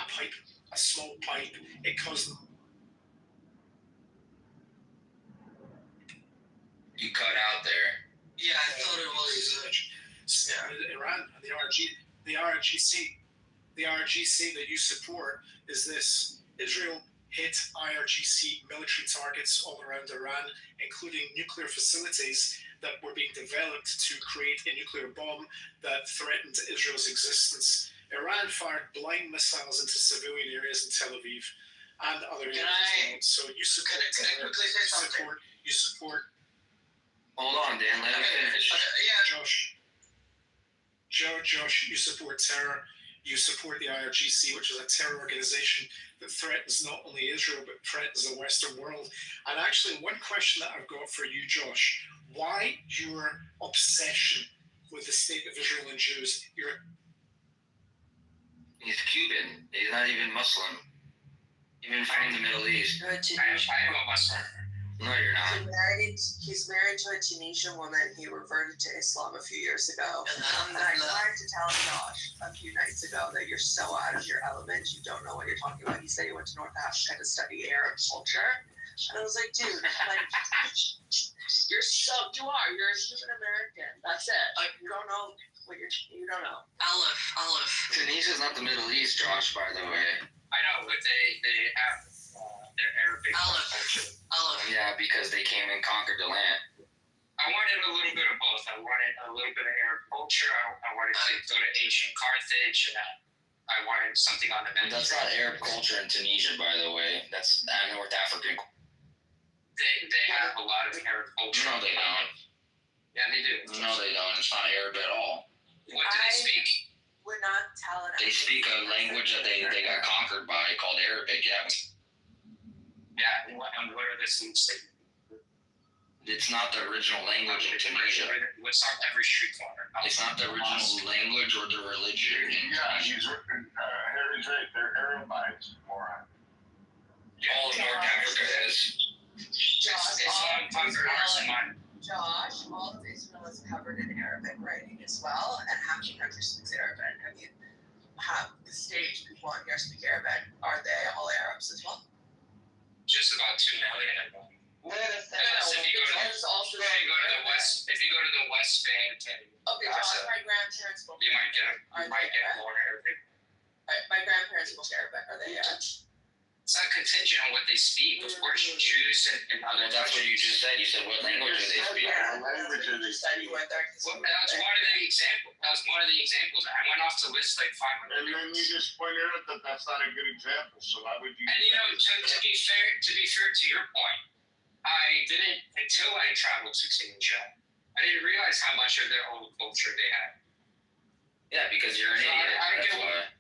a small pipe. It caused. You cut out there. Yeah, I thought it was. Iran and the RGC that you support is this. Israel hit IRGC military targets all around Iran, including nuclear facilities that were being developed to create a nuclear bomb that threatened Israel's existence. Iran fired blind missiles into civilian areas in Tel Aviv and other areas. So you support. Can I quickly say something? You support. Hold on, Dan. Let him finish. Josh, you support terror. You support the IRGC, which is a terror organization that threatens not only Israel, but threatens the Western world. And actually, one question that I've got for you, Josh, why your obsession with the state of Israel and Jews? He's Cuban. He's not even Muslim. Even from the Middle East. I am a Muslim. No, you're not. He's married to a Tunisian woman. He reverted to Islam a few years ago. And I tried to tell Josh a few nights ago that you're so out of your element. You don't know what you're talking about. He said he went to North Africa to study Arab culture. And I was like, dude, like, you're a human American. That's it. You don't know what you don't know. Aleph. Tunisia's not the Middle East, Josh, by the way. I know, but they have their Arabic culture. Yeah, because they came and conquered the land. I wanted a little bit of both. I wanted a little bit of Arab culture. I wanted to go to ancient Carthage, and I wanted something on the Mediterranean. That's not Arab culture in Tunisia, by the way. That's North African. They have a lot of Arab culture. No, they don't. Yeah, they do. No, they don't. It's not Arab at all. What do they speak? We're not telling. They speak a language that they got conquered by called Arabic. Yeah. Yeah, and what are the things that? It's not the original language in Tunisia. What's on every street corner? It's not the original language or the religion in Tunisia. Harry's right. They're Arabites, moron. All of North Africa is. Josh, all of Israel is covered in Arabic writing as well, and half the country speaks Arabic. I mean, half the stage people on here speak Arabic. Are they all Arabs as well? Just about 2 million of them. If you go to the West Bank and Josh, my grandparents spoke you might get more Arabic. My grandparents spoke Arabic. Are they Arabs? It's not contingent on what they speak. Of course, Jews and other. That's what you just said. You said what language do they speak? What language do they speak? Well, that was one of the examples. I went off to list like 500. And then you just pointed out that that's not a good example. So why would you? And to be fair to your point, I didn't until I traveled to Tunisia. I didn't realize how much of their own culture they had. Yeah, because you're an idiot. That's why.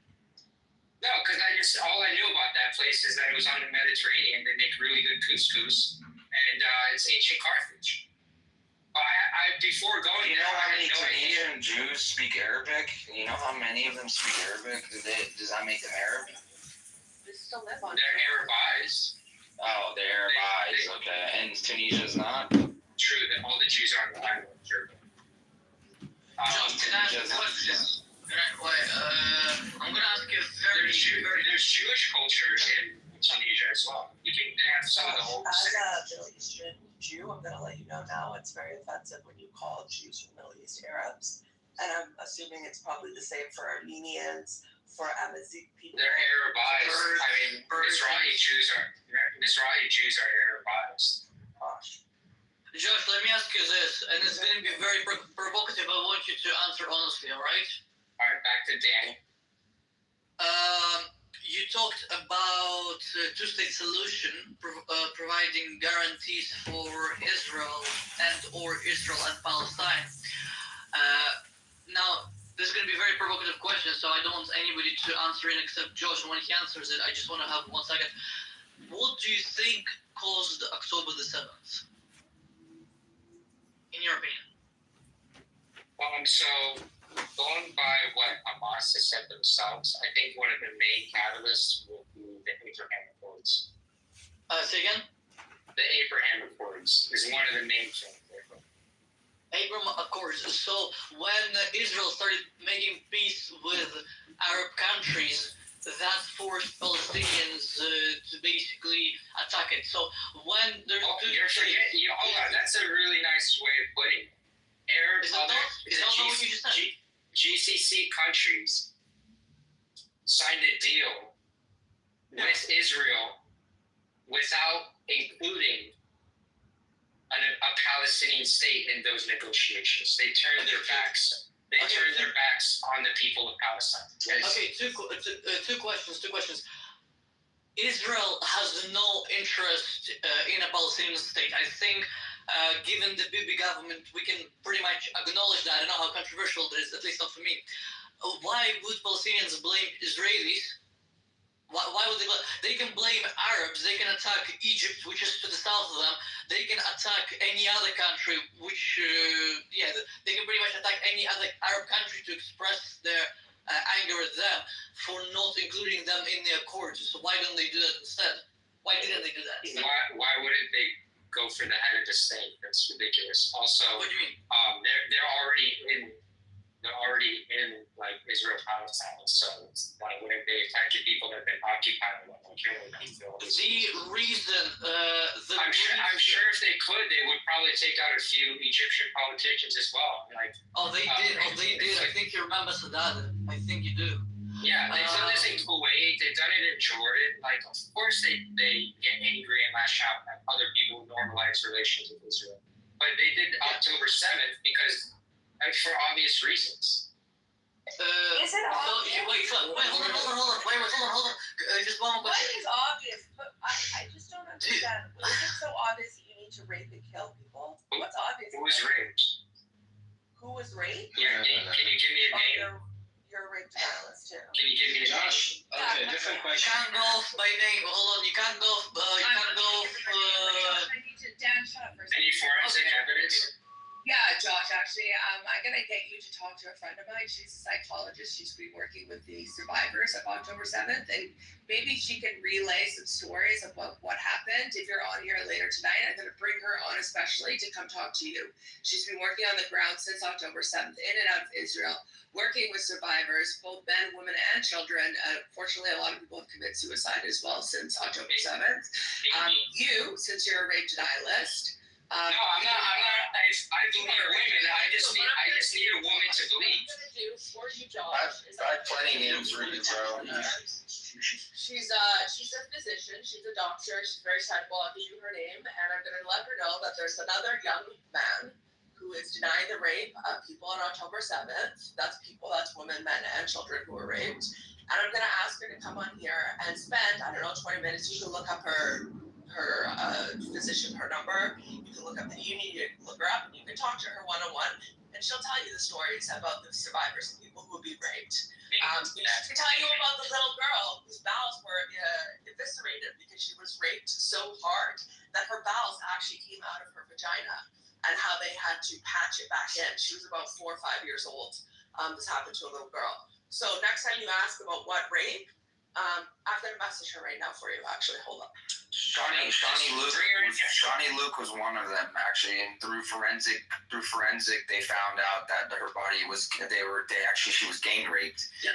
No, because all I knew about that place is that it was on the Mediterranean. They make really good couscous, and it's ancient Carthage. But before going there, how many Tunisian Jews speak Arabic? You know how many of them speak Arabic? Does that make them Arab? They still live on. They're Arabized. Oh, they're Arabized. Okay, and Tunisia's not. True that all the Jews are on the island. Sure. Tunisia's not. I'm gonna ask you there's Jewish culture in Tunisia as well. They have some of the old. As a Middle Eastern Jew, I'm gonna let you know now. It's very offensive when you call Jews from Middle East Arabs, and I'm assuming it's probably the same for Armenians, for Amazigh people. They're Arabized. I mean, Mizrahi Jews are Arabized. Gosh. Josh, let me ask you this, and it's going to be very provocative. I want you to answer honestly, all right? All right, back to Danny. You talked about two-state solution, providing guarantees for Israel or Israel and Palestine. Now, this is going to be a very provocative question, so I don't want anybody to answer it except Josh. And when he answers it, I just want to have 1 second. What do you think caused October the 7th? In your opinion? So, going by what Hamas has said themselves, I think one of the main catalysts will be the Abraham Accords. Say again? The Abraham Accords is one of the main things. Abraham Accords. So when Israel started making peace with Arab countries, that forced Palestinians to basically attack it. So when there's hold on, that's a really nice way of putting it. GCC countries signed a deal with Israel without including a Palestinian state in those negotiations. They turned their backs. They turned their backs on the people of Palestine. Yes. Okay, two questions. Israel has no interest in a Palestinian state. I think, given the Bibi government, we can pretty much acknowledge that. I don't know how controversial it is, at least not for me. Why would Palestinians blame Israelis? Why would they? They can blame Arabs. They can attack Egypt, which is to the south of them. They can attack any other country, which they can pretty much attack any other Arab country to express their anger at them for not including them in the accords. So why don't they do that instead? Why didn't they do that? Why wouldn't they go for the head of the state. That's ridiculous. Also, What do you mean? They're already in like Israel Palestine, so it's like when they attack people that have been occupied, like killing them. The reason, I'm sure if they could, they would probably take out a few Egyptian politicians as well. Like, they did. I think you remember Sadat. I think you do. yeah, they've done this in Kuwait. They've done it in Jordan. Like, of course, they get angry and lash out at other people who normalize relations with Israel. But they did October 7th because, for obvious reasons. Is it obvious? Wait, hold on. Just one more What question. is obvious? I just don't understand. Is it so obvious that you need to rape and kill people? What's obvious? Who was raped? Who was raped? Yeah, can you give me a name? You're a rape denialist too. Can you give me a name? Josh, okay, different You question. can't go by name. Hold on, you can't go. I need to Dan shut up for a second. Any forensic evidence? Yeah, Josh, actually, I'm going to get you to talk to a friend of mine. She's a psychologist. She's been working with the survivors of October 7th, and maybe she can relay some stories about what happened. If you're on here later tonight, I'm going to bring her on especially to come talk to you. She's been working on the ground since October 7th, in and out of Israel, working with survivors, both men, women, and children. Unfortunately, a lot of people have committed suicide as well since October 7th. You, since you're a rape denialist, no, I'm not. I believe women. I just need a woman to believe. What I'm going to do for you, Josh, is I have plenty of names for you, bro. she's a physician. She's a doctor. She's very technical. I'll give you her name, and I'm going to let her know that there's another young man who is denying the rape of people on October 7th. That's women, men, and children who were raped. And I'm going to ask her to come on here and spend, 20 minutes. You can look up her physician, her number. You can look up you need to look her up, and you can talk to her one-on-one, and she'll tell you the stories about the survivors and people who will be raped. She can tell you about the little girl whose bowels were eviscerated because she was raped so hard that her bowels actually came out of her vagina, and how they had to patch it back in. She was about 4 or 5 years old. This happened to a little girl. So next time you ask about what rape, I'm going to message her right now for you, actually. Hold up. Shawnee Luke was one of them, actually, and through forensic they found out that her body was she was gang raped. Yeah.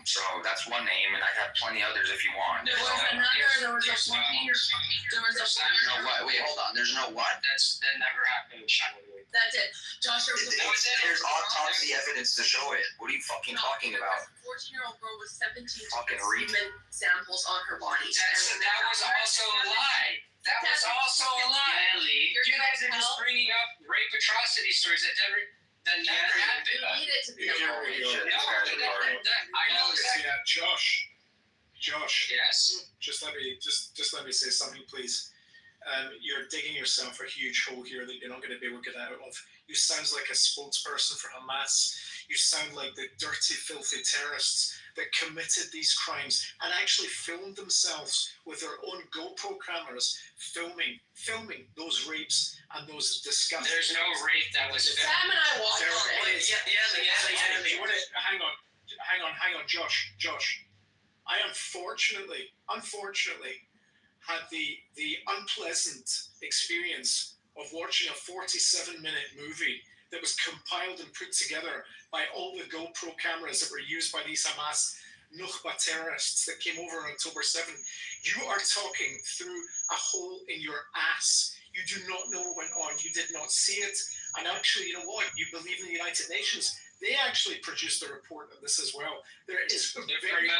So that's one name, and I have plenty others if you want. There was a 14-year. Wait, hold on. There's no what? That never happened with Shawnee Luke. That's it. Joshua, there's autopsy evidence to show it. What are you fucking talking about? A 14-year-old girl with 17 fucking semen samples on her body. That was also a lie. That was also a lie. You guys are just bringing up rape atrocity stories that never happened. You need it to be a I know exactly. Josh. Yes. Just let me say something, please. You're digging yourself a huge hole here that you're not going to be able to get out of. You sound like a spokesperson for Hamas. You sound like the dirty, filthy terrorists that committed these crimes and actually filmed themselves with their own GoPro cameras, filming those rapes and those disgusting. There's no rape that was filmed. Sam and I walked on it. Hang on, Josh. I unfortunately had the unpleasant experience of watching a 47-minute movie that was compiled and put together by all the GoPro cameras that were used by these Hamas Nukhba terrorists that came over on October 7th. You are talking through a hole in your ass. You do not know what went on. You did not see it. And actually, you know what? You believe in the United Nations. They actually produced a report on this as well. There is very credible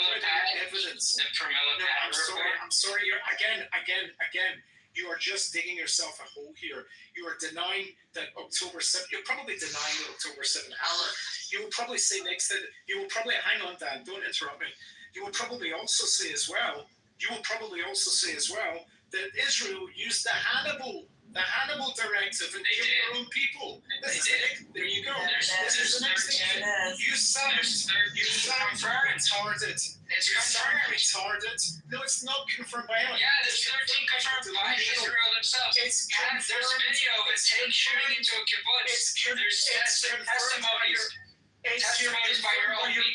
evidence. I'm sorry. You're again. You are just digging yourself a hole here. You are denying that October 7th. You're probably denying that October 7th happened. You will probably say next that you will probably hang on, Dan. Don't interrupt me. You will probably also say as well. That Israel used the Hannibal directive and killed their own people. There you go. This is the next thing. You sound retarded. Retarded. No, it's not confirmed by anyone. Yeah, there's 13 confirmed by Israel themselves. There's video of a tank shooting into a kibbutz. There's testimonies by your own people.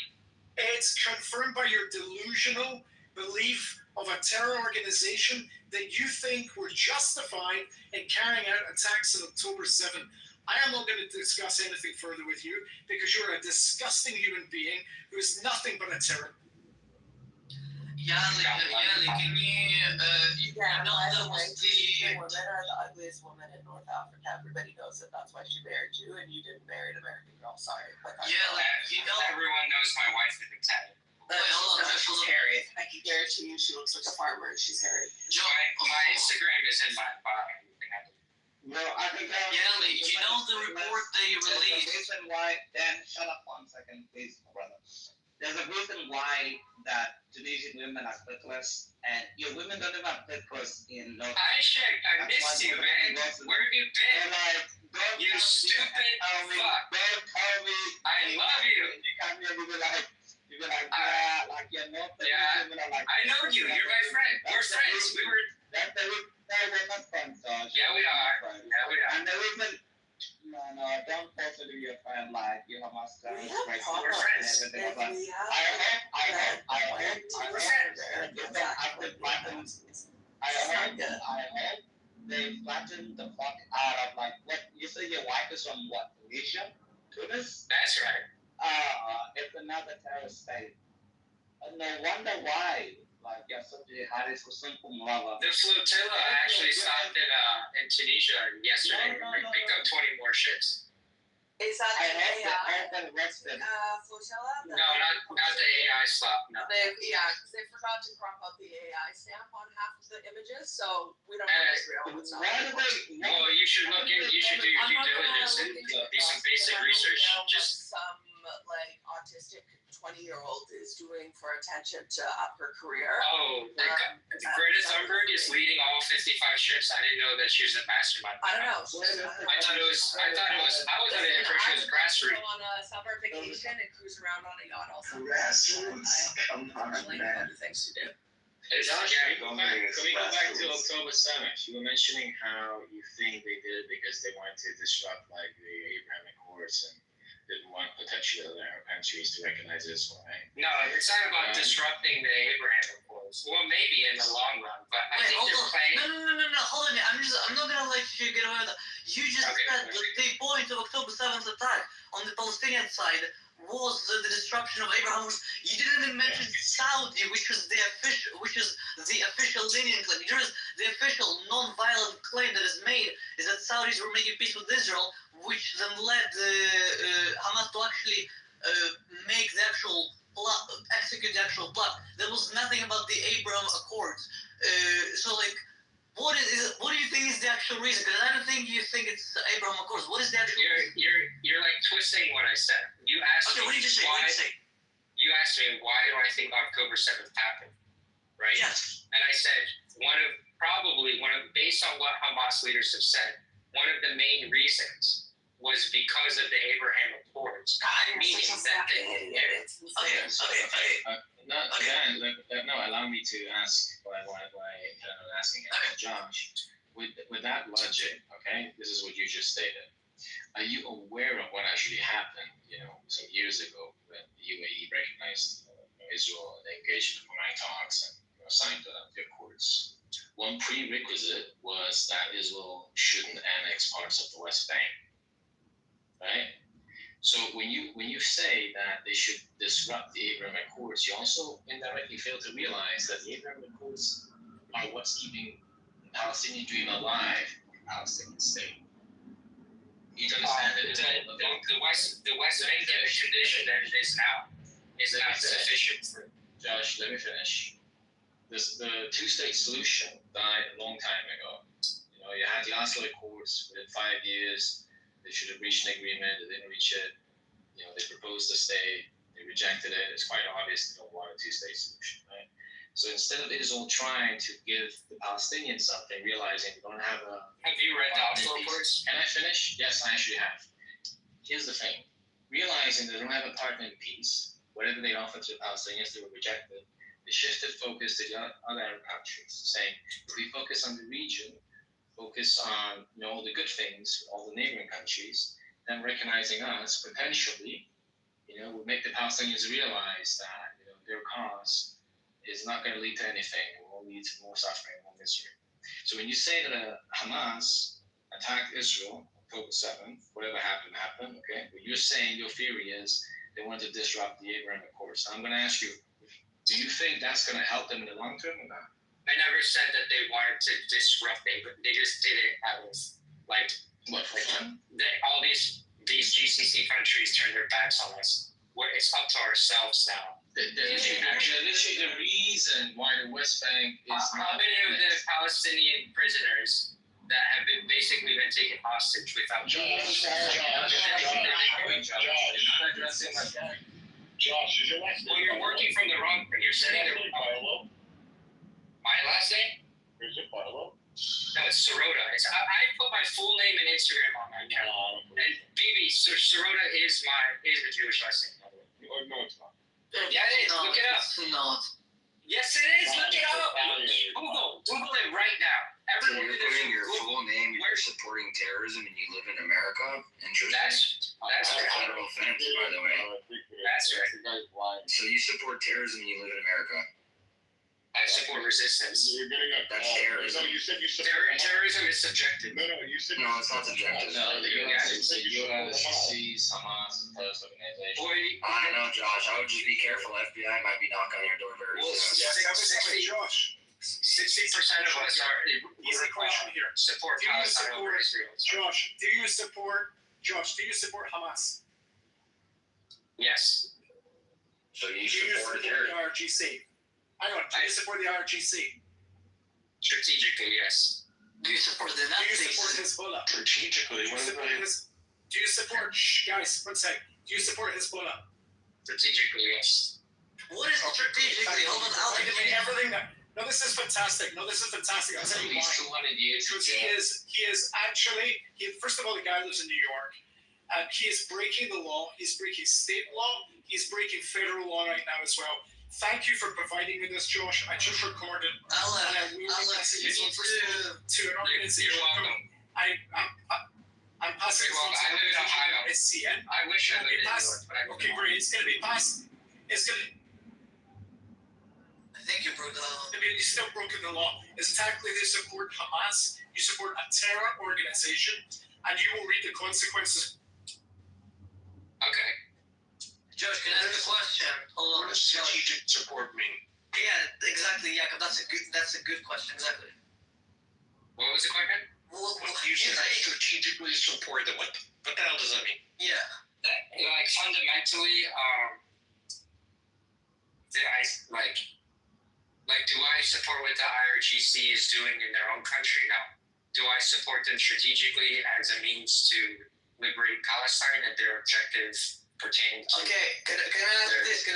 It's confirmed by your delusional belief of a terror organization that you think were justified in carrying out attacks on October 7th. I am not going to discuss anything further with you because you're a disgusting human being who is nothing but a terror. Can you, Yeah, know by that the way, was the... women are the ugliest woman in North Africa. Everybody knows that. That's why she married you, and you didn't marry an American girl. Sorry. Everyone knows my wife is Italian. She's hairy. I can guarantee you she looks like a farmer and she's hairy. My Instagram is in my bio. No, I think that. You know the report they released. There's a reason why. Dan, shut up 1 second, please, brother. There's a reason why that Tunisian women are clitless, and your women don't even have clitless in North. I missed you, man. Where have you been? You stupid fuck. Don't tell me. I love you. You come here, you be like, yeah, like you're not. Yeah, I know you. You're my friend. We're friends. We were. That's the reason we're not friends, Josh. Yeah, we are. Yeah, we are. And the reason. No, don't force it to be your friend like you have master. We're friends. I hope they flatten the fuck out of like what you say your wife is from what, Tunisia? Tunis? That's right. It's another terrorist state. No wonder why. Like you're such a high school lava. The flotilla actually stopped in Tunisia yesterday. We picked up 20 more ships. Is that the AI flotilla? No, not the AI stop. No. Because they forgot to crop out the AI stamp on half of the images, so we don't know what's real and what's not. Well, you should look in. You should do your due diligence and do some basic research. Just some like autistic 20-year-old is doing for attention to up her career. Oh, Greta Thunberg is leading all 55 ships. I didn't know that she was a mastermind. I don't know. I was under the impression it was grassroots. Go on a summer vacation and cruise around on a yacht also. Grassroots. Come on, man. Things to do. Josh, can we go back to October 7th? You were mentioning how you think they did it because they wanted to disrupt like the Abrahamic Accords and didn't want potentially other Arab countries to recognize Israel, right? No, it's not about disrupting the Abrahamic Accords. Well, maybe in the long run, but I think they're playing. No, hold on. I'm not gonna let you get away with that. You just said that the point of October 7th attack on the Palestinian side was the destruction of Abraham. You didn't even mention Saudi, which is the official Iranian claim. The official non-violent claim that is made is that Saudis were making peace with Israel, which then led Hamas to actually make the actual plot, execute the actual plot. There was nothing about the Abraham Accords. So like, what do you think is the actual reason? Because I don't think you think it's Abraham Accords. What is the actual reason? You're like twisting what I said. You asked me what did you say? You asked me why do I think October 7th happened, right? Yes. And I said based on what Hamas leaders have said, one of the main reasons was because of the Abraham Accords, meaning that No, allow me to ask why I'm asking it. Josh, with that logic, okay, this is what you just stated. Are you aware of what actually happened, some years ago when the UAE recognized Israel and they engaged in diplomatic talks and signed the accords? One prerequisite was that Israel shouldn't annex parts of the West Bank, right? So when you say that they should disrupt the Abraham Accords, you also indirectly fail to realize that the Abraham Accords are what's keeping the Palestinian dream alive, the Palestinian state. You understand that the West Bank in the condition that it is now is not sufficient for. Josh, let me finish. The two-state solution died a long time ago. You had the Oslo Accords within 5 years. They should have reached an agreement. They didn't reach it. They proposed a state. They rejected it. It's quite obvious they don't want a two-state solution, right? So instead of Israel trying to give the Palestinians something, realizing they don't have a... Have you read the Oslo Accords? Can I finish? Yes, I actually have. Here's the thing. Realizing they don't have a partner in peace, whatever they offered to the Palestinians, they were rejected. They shifted focus to the other Arab countries, saying, if we focus on the region, focus on all the good things, all the neighboring countries, then recognizing us potentially, will make the Palestinians realize that their cause is not going to lead to anything. It will lead to more suffering, more misery. So when you say that Hamas attacked Israel October 7th, whatever happened, okay? But you're saying your theory is they want to disrupt the Abraham Accords. So I'm going to ask you, do you think that's going to help them in the long term or not? I never said that they wanted to disrupt it, but they just did it as like what for fun? All these GCC countries turned their backs on us. It's up to ourselves now. This is the reason why the West Bank is How many of the Palestinian prisoners that have basically been taken hostage without justice? Josh, is your last name? Well, you're working from the wrong. You're setting the. My last name? Is it Barlow? No, it's Sirota. I put my full name and Instagram on my account. And Bibi, Sirota is a Jewish last name, by the way. No, it's not. Yeah, it is. Look it up. It's not. Yes, it is. Look it up. Google it right now. So you're putting your full name, you're supporting terrorism, and you live in America? Interesting. That's a federal offense, by the way. That's right. So you support terrorism and you live in America? I support resistance. You're getting a That's terrorism. No, you said you support Terrorism is subjective. No, you said No, it's not subjective. No, the U.S. sees Hamas as a terrorist organization. I know, Josh. I would just be careful. FBI might be knocking on your door very soon. Josh, 60% of us are easy question here. Support Palestine over Israel. Josh, do you support Hamas? Yes. So you Do you support support the IRGC? I don't. Do you support the IRGC? Strategically, yes. Do you support the Do you Nazis? support Hezbollah? strategically. Do you support guys? One sec. Do you support Hezbollah? Strategically, yes. What is strategically? Hold on, I'll give you everything that. No, this is fantastic. I'll tell you why. Because he is actually. First of all, the guy lives in New York. He is breaking the law. He's breaking state law. He's breaking federal law right now as well. Thank you for providing me this, Josh. I just recorded. I'll passing it on to an organization. I'm passing it on to I live in Ohio. SCN. I wish I lived in New York, but I Okay, great. It's going to be passed. It's going to. I think you broke the law. I mean, you still broken the law. It's technically they support Hamas. You support a terror organization, and you will reap the consequences. Okay. Josh, can I ask a question? Hold on. What does strategic support mean? Yeah, exactly. Yeah, that's a good question. Exactly. What was the question? Well, You said strategically support them. What the hell does that mean? Yeah. Like fundamentally, do I support what the IRGC is doing in their own country? No. Do I support them strategically as a means to liberate Palestine and their objectives pertaining to? Okay, can I ask this?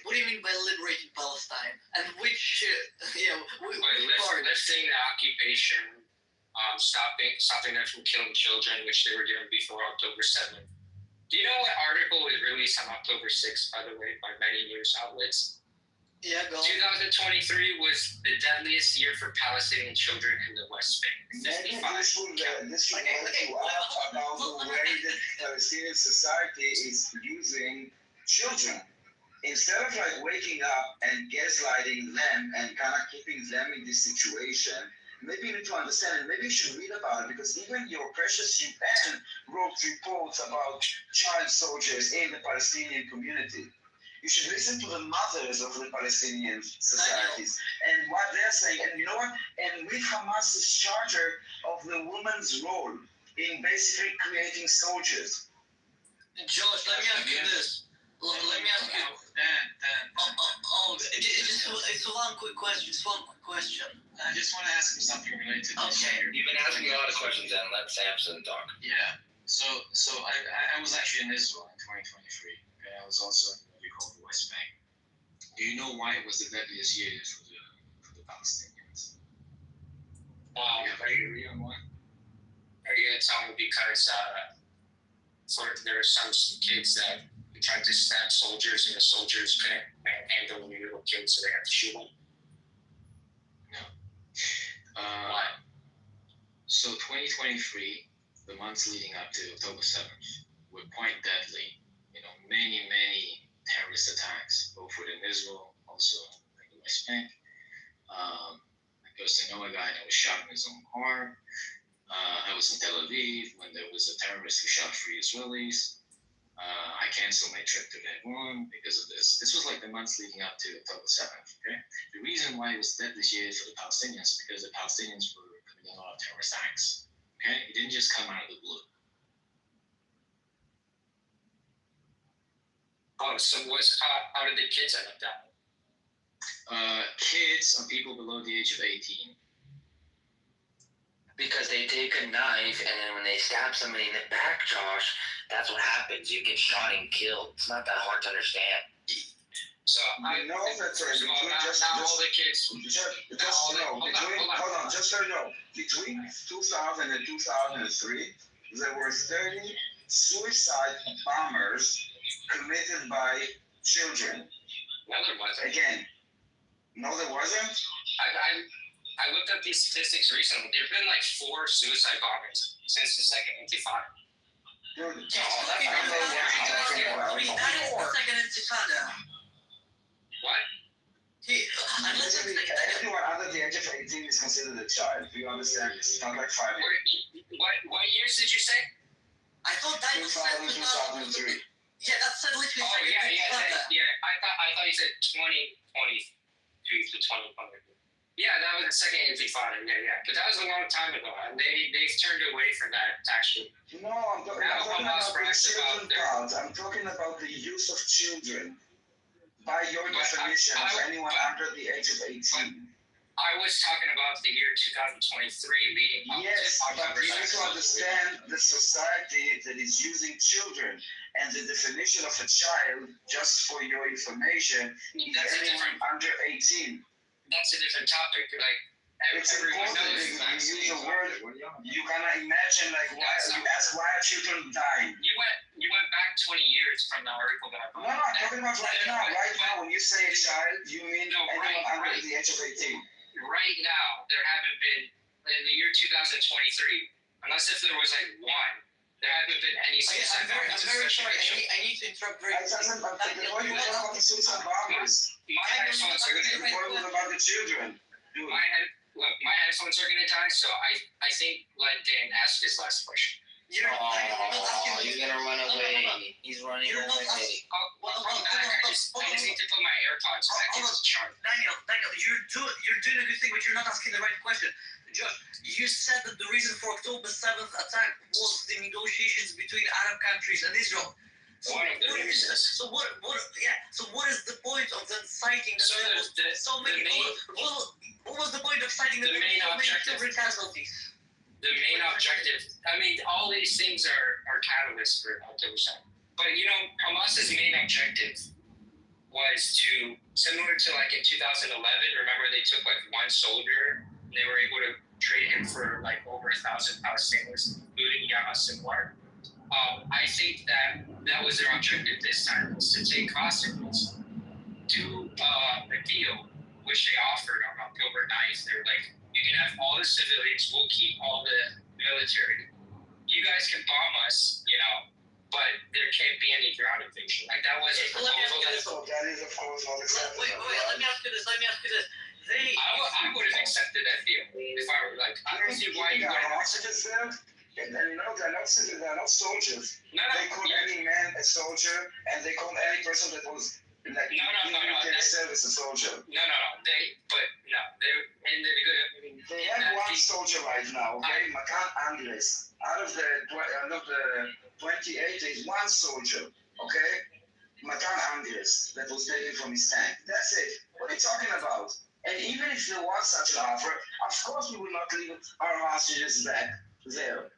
What do you mean by liberating Palestine? And which part? Lifting the occupation, stopping them from killing children, which they were doing before October 7th. Do you know what article was released on October 6th, by the way, by many news outlets? Yeah, go on. 2023 was the deadliest year for Palestinian children in the West Bank. Maybe this will wake you up about the way that Palestinian society is using children. Instead of waking up and gaslighting them and kind of keeping them in this situation, maybe you need to understand and maybe you should read about it, because even your precious UN wrote reports about child soldiers in the Palestinian community. You should listen to the mothers of the Palestinian societies and what they're saying. And you know what? And with Hamas's charter of the woman's role in basically creating soldiers. Josh, let me ask you this. Let me ask you. It's one quick question. I just want to ask him something related to this. Okay. You've been asking a lot of questions, and let Samson talk. Yeah. So I was actually in Israel in 2023. Okay, I was also in what you call the West Bank. Do you know why it was the deadliest year for the Palestinians? Are you agree on why? Are you going to tell me because there are some kids that tried to stab soldiers and the soldiers couldn't handle the little kids, so they had to shoot them? No. Why? So 2023, the months leading up to October 7th, were quite deadly. Many terrorist attacks, both within Israel, also in the West Bank. I personally know a guy that was shot in his own car. I was in Tel Aviv when there was a terrorist who shot 3 Israelis. I canceled my trip to Hebron because of this. This was like the months leading up to October 7th. Okay, the reason why it was dead this year for the Palestinians is because the Palestinians were committing a lot of terrorist acts. Okay, it didn't just come out of the blue. Oh, so how did the kids end up dying? Kids are people below the age of 18. Because they take a knife and then when they stab somebody in the back, Josh, that's what happens. You get shot and killed. It's not that hard to understand. So I know that first of all, not all the kids. Just so you know, between 2000 and 2003, there were 30 suicide bombers committed by children. No, there wasn't. Again, no, there wasn't. I looked up these statistics recently. There have been like 4 suicide bombings since the second Intifada. Dude, That is the second Intifada. What? Everyone under the age of 18 is considered a child. Do you understand this? It's not like 5 years. What years did you say? I thought that was 2003. Yeah, that's said literally. Oh yeah. I thought you said 2022 to 2020. Yeah, that was the second Intifada. Yeah. But that was a long time ago, and they've turned away from that actually. No, I'm talking about the children part. I'm talking about the use of children. By your definition of anyone under the age of 18. I was talking about the year 2023 leading up yes, to but you need to understand the society that is using children and the definition of a child, just for your information, is anyone under 18. That's a different topic. Like, it's important that you use a word. You cannot imagine why are children dying. You went back 20 years from the article that I wrote. No, I'm talking about right now. Right now, when you say a child, you mean anyone under the age of 18. Right now, there haven't been in the year 2023, unless if there was like one. There haven't been any suicide bombers. I'm very sorry. I need to interrupt very quickly. Before you talk about the suicide bombers, my headphones are going to die. About the children. My headphones are going to die, so I think let Dan ask his last question. He's gonna run away. He's running away. I'll come back. I just need to put my AirPods back into the charger. Daniel, you're doing a good thing, but you're not asking the right question. Josh, you said that the reason for October 7th attack was the negotiations between Arab countries and Israel. One of the reasons. So what is the point of then citing that what was the point of citing that there were so many casualties? The main objective, I mean, all these things are catalysts for October 7th. But, Hamas's main objective was to, similar to like in 2011, remember they took like one soldier, and they were able to trade him for like over 1,000 Palestinians, including Yahya Sinwar. I think that was their objective this time, was to take hostages to a deal, which they offered on October 9th. They're like, you can have all the civilians, we'll keep all the military. You guys can bomb us, but there can't be any ground invasion. Like, that was a proposal. That is, of course, not acceptable. Wait, let me ask you this. I would have accepted that deal if I were like, I don't see why you wouldn't. Hostages there, and they're not soldiers. No. They called any man a soldier, and they called any person that was like military service a soldier. No. They have one soldier right now, okay? Matan Andres. Out of the 28, there's one soldier, okay? Matan Andres, that was taken from his tank. That's it. What are you talking about? And even if there was such an offer, of course we will not leave our hostages back there.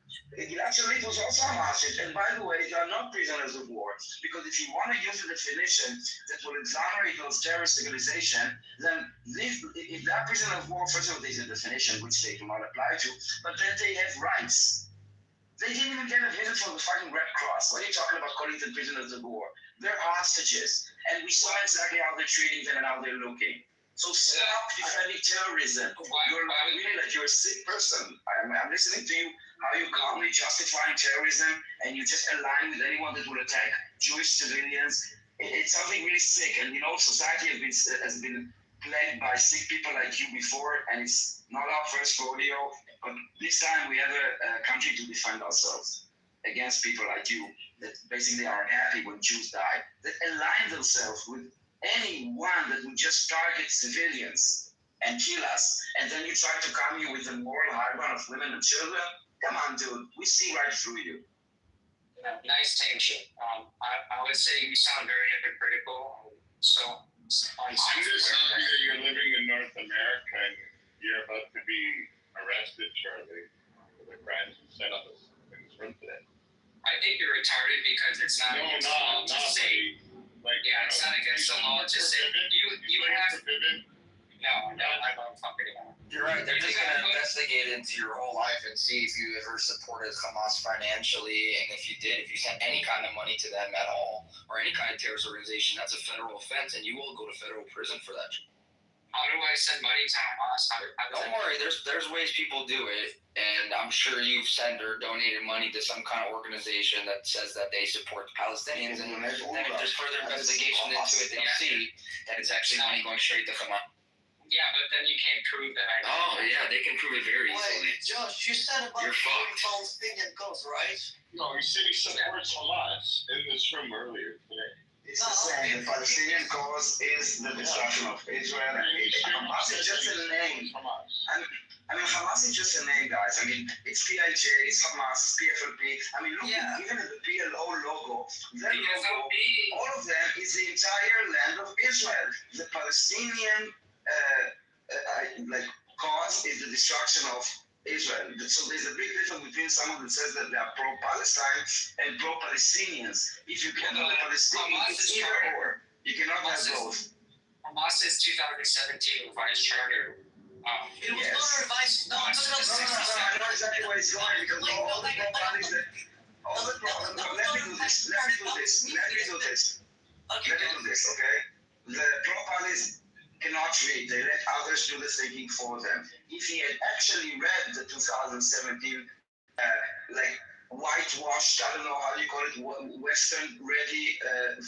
Actually, it was also a hostage. And by the way, they are not prisoners of war. Because if you want to use a definition that will exonerate those terrorist organizations, then if they are prisoners of war, first of all, there's a definition which they do not apply to, but then they have rights. They didn't even get a visit from the fucking Red Cross. What are you talking about calling them prisoners of war? They're hostages. And we saw exactly how they're treating them and how they're looking. So stop defending terrorism. You're a sick person. I'm listening to you, how you're calmly justifying terrorism, and you just align with anyone that would attack Jewish civilians, It's something really sick, and society has been plagued by sick people like you before, and it's not our first rodeo. But this time we have a country to defend ourselves against people like you that basically are happy when Jews die, that align themselves with anyone that would just target civilians and kill us, and then you try to come here with the moral high ground of women and children. Come on, dude, we see right through you. Nice tension. I would say you sound very hypocritical. So I'm just happy that you're living in North America and you're about to be arrested, Charlie, for the crimes you said on this room today. I think you're retarded because it's not against the law to say. It's not against the law to say. You would have. No, I'm fucking. You're right. They're taking an investigate into your whole life and see if you ever supported Hamas financially, and if you did, if you sent any kind of money to them at all, or any kind of terrorist organization, that's a federal offense, and you will go to federal prison for that. How do I send money to Hamas? Don't worry. There's ways people do it, and I'm sure you've sent or donated money to some kind of organization that says that they support the Palestinians, and then if there's further investigation into it, they'll see that it's actually money going straight to Hamas. Yeah, but then you can't prove that. Oh, yeah, they can prove it very easily. Wait, Josh, you said about the Palestinian cause, right? No, he said he supports Hamas in this room earlier today. It's the same. The Palestinian cause is the destruction of Israel. Hamas is just a name. I mean, Hamas is just a name, guys. I mean, it's PIJ, it's Hamas, it's PFLP. I mean, look, even at the PLO logo, that logo, all of them is the entire land of Israel. The Palestinian cause is the destruction of Israel. So there's a big difference between someone that says that they are pro-Palestine and pro-Palestinians. If you cannot the Palestinians, it's either or. You cannot have both. Hamas's 2017 revised charter. It was not revised. No, I know exactly where it's going because all the pro-Palestinians that. Let me do this. Okay? The pro-Palestinians cannot read. They let others do the thinking for them. If he had actually read the 2017, whitewashed, I don't know how you call it, Western-ready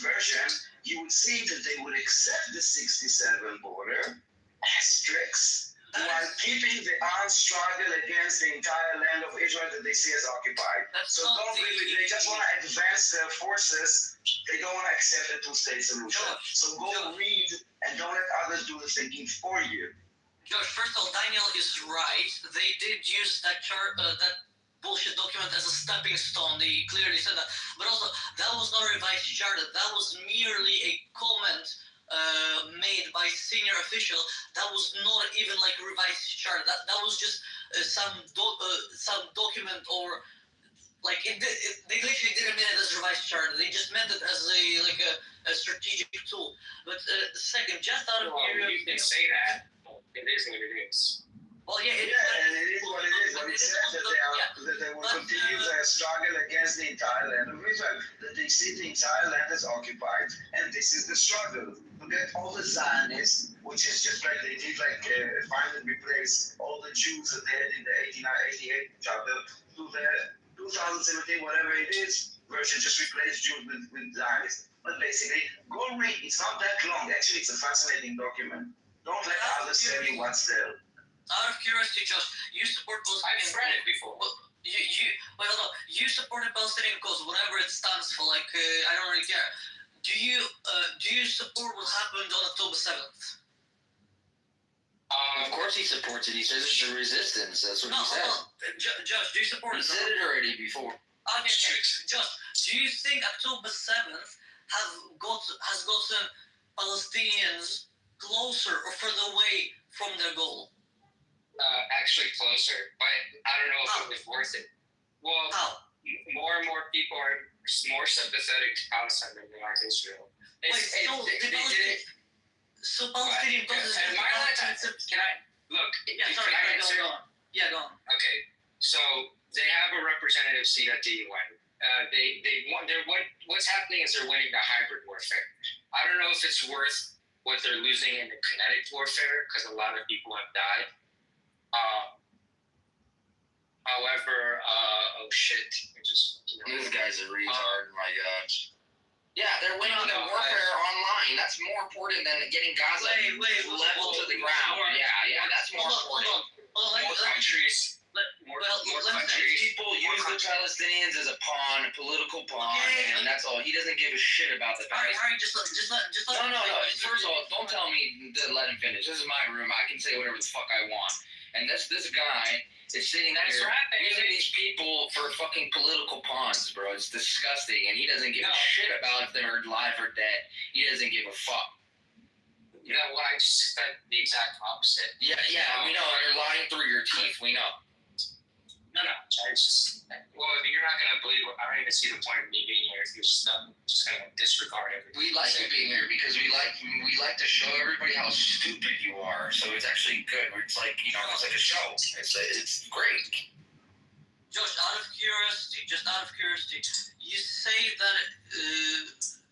version, you would see that they would accept the 67 border, asterisks, while keeping the armed struggle against the entire land of Israel that they see as occupied. So they just want to advance their forces. They don't want to accept a two-state solution. So go read and don't let others do the thinking for you. Josh, first of all, Daniel is right. They did use that chart, that bullshit document as a stepping stone. They clearly said that. But also, that was not a revised charter. That was merely a comment made by senior official. That was not even like a revised charter. That was just some document, or like they literally didn't mean it as a revised charter. They just meant it as a strategic tool. But second, just out of curiosity, you can say that. It is what it is. Well, yeah, it is what it is. It says that they will continue their struggle against the entire land of Israel. That they see the entire land as occupied, and this is the struggle. To get all the Zionists, which is just like they did, find and replace all the Jews that they had in the 88 chapter to the 2017, whatever it is, version, just replace Jews with Zionists. But basically, go read. It's not that long. Actually, it's a fascinating document. Don't let others tell you what's there. Out of curiosity, Josh, you support Palestinian. I've read it before. You support the Palestinian cause, whatever it stands for. I don't really care. Do you support what happened on October 7th? Of course he supports it. He says it's the resistance. That's what he said. Josh, do you support it? He said it already before. Okay. Josh, do you think October 7th has gotten Palestinians closer or further away from their goal? Actually closer, but I don't know if it was worth it. Well, more and more people are more sympathetic to Palestine than they are to Israel. So Palestinian causes. Can I look? Yeah, sorry. Can I answer? Go on. Yeah, go on. Okay, so they have a representative seat at the UN. They won. What's happening is they're winning the hybrid warfare. I don't know if it's worth what they're losing in the kinetic warfare because a lot of people have died. However, oh shit, This guy's a retard. My gosh. Yeah, they're winning the warfare online. That's more important than getting Gaza level to the ground. Yeah, that's more important. More countries. People use the Palestinians as a pawn, a political pawn, and that's all. He doesn't give a shit about the Palestinians. Alright, just let No. First of all, don't tell me to let him finish. This is my room. I can say whatever the fuck I want. And this guy is sitting there using these people for fucking political pawns, bro. It's disgusting. And he doesn't give a shit about if they're alive or dead. He doesn't give a fuck. You know what? I just said the exact opposite. Yeah, we know. You're lying through your teeth. We know. No. It's just, well, you're not going to believe what, I don't even see the point of me being here if you're just going to disregard everything. We like you being here because we like to show everybody how stupid you are. So it's actually good. It's like, it's like a show. It's great. Josh, out of curiosity, you say that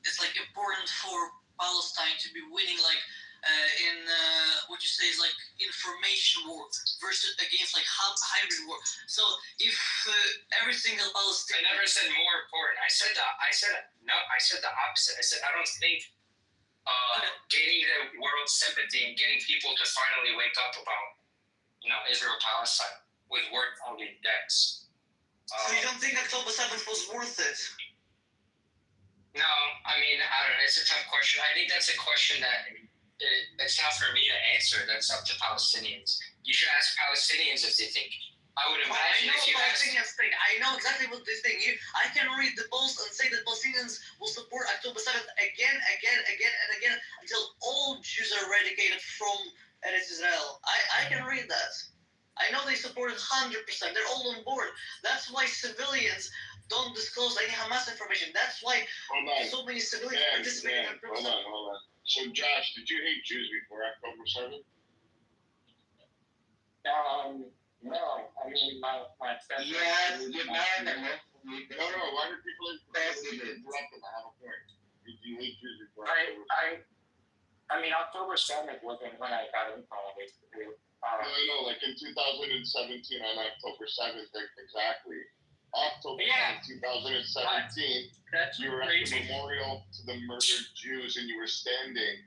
it's like important for Palestine to be winning, like in what you say is like information war versus against like hybrid war. So if every single Palestinian, I never said more important. I said the opposite. I said I don't think gaining the world's sympathy and getting people to finally wake up about Israel Palestine would work on the decks. So you don't think October 7th was worth it? No, I mean, I don't know. It's a tough question. I think that's a question that it's not for me to answer. That's up to Palestinians. You should ask Palestinians if they think. I would imagine if you ask. I know exactly what they think. I can read the polls and say that Palestinians will support October 7th again and again until all Jews are eradicated from Eretz Israel. I can read that. I know they support it 100%. They're all on board. That's why civilians don't disclose any Hamas information. That's why so many civilians participate in the protest. Hold on. So, Josh, did you hate Jews before October 7th? No. I mean, my friends. Yeah, you're mad at me. No. Why do people interrupt them? I have a point. Did you hate Jews before October 7th? I mean, October 7th wasn't when I got in college. No, like in 2017 on October 7th, exactly. October 2017, you were at the memorial to the murdered Jews, and you were standing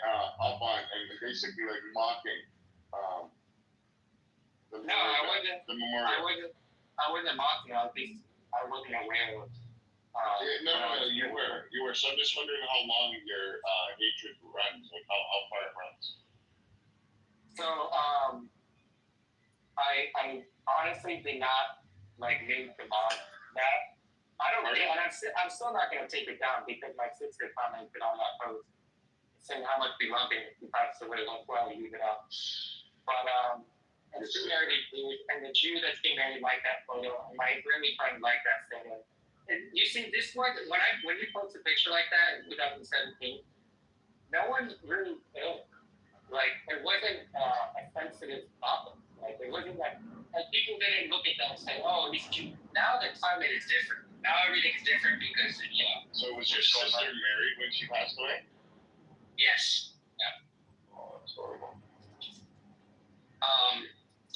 up on and basically like mocking the memorial. I wasn't mocking. I wasn't aware of. No, you were. So I'm just wondering how long your hatred runs, like how far it runs. So I honestly did not mean to mock that. I don't think, and I'm still not going to take it down because my sister commented on that post saying how much we love it. He passed away. Well, leave it up. But and she married a Jew, and the Jew that's getting married liked that photo, and my Israeli friend liked that photo. And you see, this one when you post a picture like that in 2017, no one really cared. Like it wasn't a sensitive topic. Like it wasn't like people didn't look at that and say, "Oh, these Jews." Now the climate is different. Now everything is different because So was your sister married when she passed away? Yes. Yeah. Oh, that's horrible.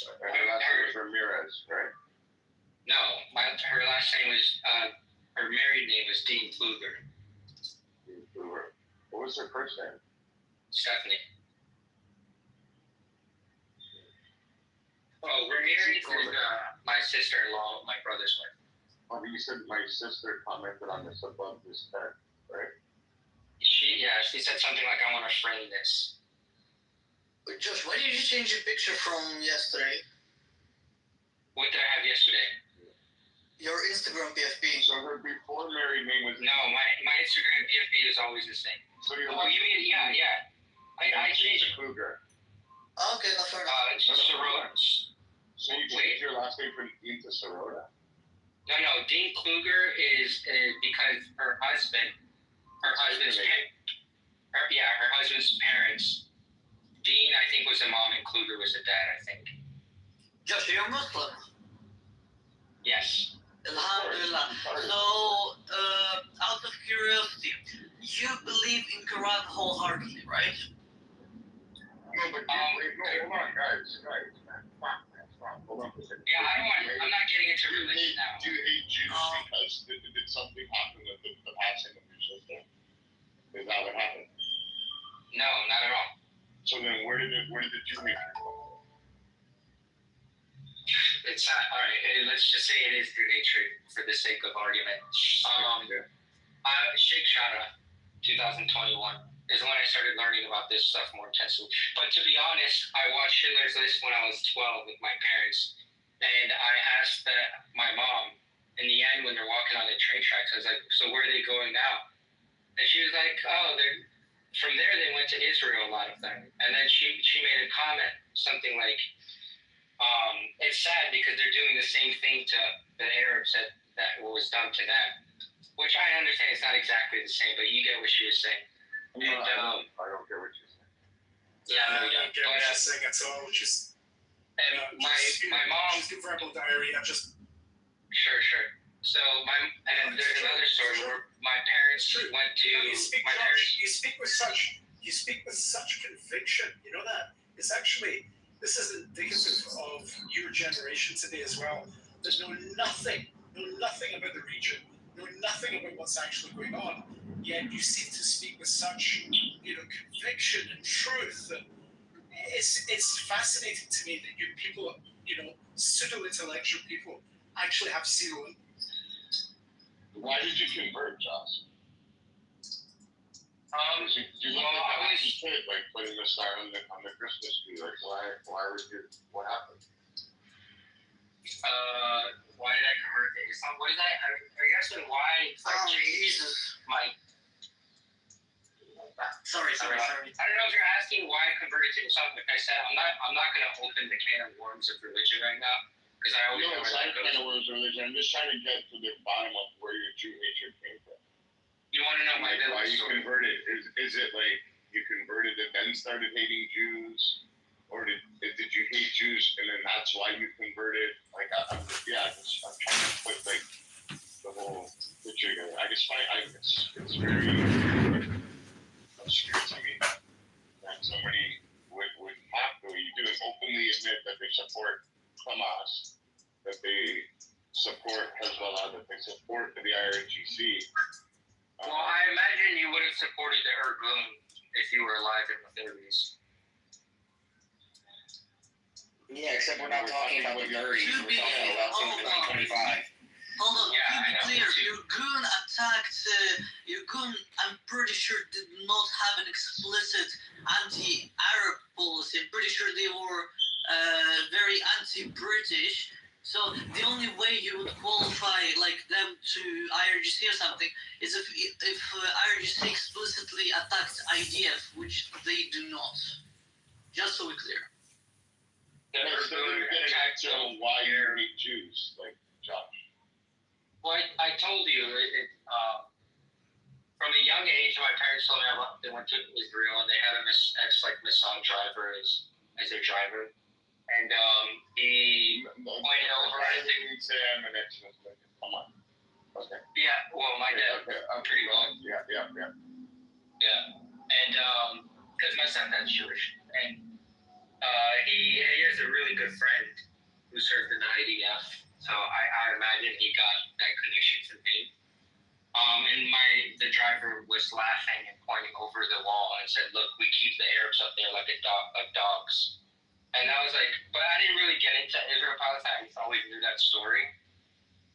Her last name was Ramirez, right? No, her last name was her married name was Dean Kluger. Dean Kluger. What was her first name? Stephanie. Oh, Ramirez is my sister-in-law, my brother's wife. Oh, you said my sister commented on this above this text, right? She said something like, "I want to frame this." But Josh, why did you change your picture from yesterday? What did I have yesterday? Your Instagram PFP. So her before married name was... No, my Instagram PFP is always the same. So you mean, yeah. I changed it. Kluger. Okay, that's fair enough. Sorota. So you changed your last name from Dean to Sorota? No, Dean Kluger is because her husband's parents, Dean, I think, was the mom and Kluger was the dad, I think. Josh, you're Muslim? Yes. Alhamdulillah. So, out of curiosity, you believe in Quran wholeheartedly, right? No, but hold on, guys. Hold on for a second. Yeah, I'm not getting into religion now. Do you hate Jews because did something happen with the passing of your sister? Is that what happened? No, not at all. So then where did the Jew hatred come from? It's not, all right, let's just say it is through hatred for the sake of argument. Sheikh Jarrah, 2021, is when I started learning about this stuff more intensely. But to be honest, I watched Schindler's List when I was 12 with my parents. And I asked my mom, in the end, when they're walking on the train tracks, I was like, so where are they going now? And she was like, oh, from there they went to Israel, a lot of them. And then she made a comment, something like, it's sad because they're doing the same thing to the Arabs that was done to them. Which I understand it's not exactly the same, but you get what she was saying. I don't get what you're saying. Yeah, no, I don't get what she's saying at all. Just and my mom. Just do verbal diarrhea. Just sure. So there's another story where my parents went to you speak with such conviction. You know that it's actually this is indicative of your generation today as well. There's know nothing about the region, know nothing about what's actually going on. Yet you seem to speak with such conviction and truth. And it's fascinating to me that you people, pseudo-intellectual people, actually have zero. Why did you convert, Josh? You look well, like a kid, like putting the star on the Christmas tree. Like, why would you? What happened? Why did I convert to Islam? What is that? Are you asking why? Jesus. Sorry. I don't know if you're asking why I converted to Islam. Like I said, I'm not going to open the can of worms of religion right now because I always know it's not a can of worms of religion. I'm just trying to get to the bottom of where your Jew hatred came from. You want to know why you converted? Is it like you converted and then started hating Jews? Or did you hate Jews and then that's why you converted? Like, I'm trying to put like the whole picture together. It's very obscure to me that somebody would have to, you do openly admit that they support Hamas, that they support Hezbollah, that they support the IRGC. Well, I imagine you would have supported the Irgun if you were alive in the 30s. Yeah, except we're not talking about the 30s. We're talking about 2025. Hold on, to be clear, Irgun attacked, Irgun, I'm pretty sure, did not have an explicit anti-Arab policy. I'm pretty sure they were very anti-British. So the only way you would qualify like them to IRGC or something is if IRGC explicitly attacked IDF, which they do not. Just so we're clear. They're going to get an actual why you hate Jews, like Josh. Well, I told you, from a young age, my parents told me they went to Israel and they had a Nissan driver as their driver. And he pointed over, I think. You say I'm an ex-Muslim. Come on. Okay. Yeah, well, my dad, Okay. pretty well. Yeah. Yeah. And, because my stepdad's Jewish. And he has a really good friend who served in the IDF. So I imagine he got that connection from him. And the driver was laughing and pointing over the wall and said, look, we keep the Arabs up there like dogs. And I was like, but I didn't really get into Israel-Palestine. I just always knew that story.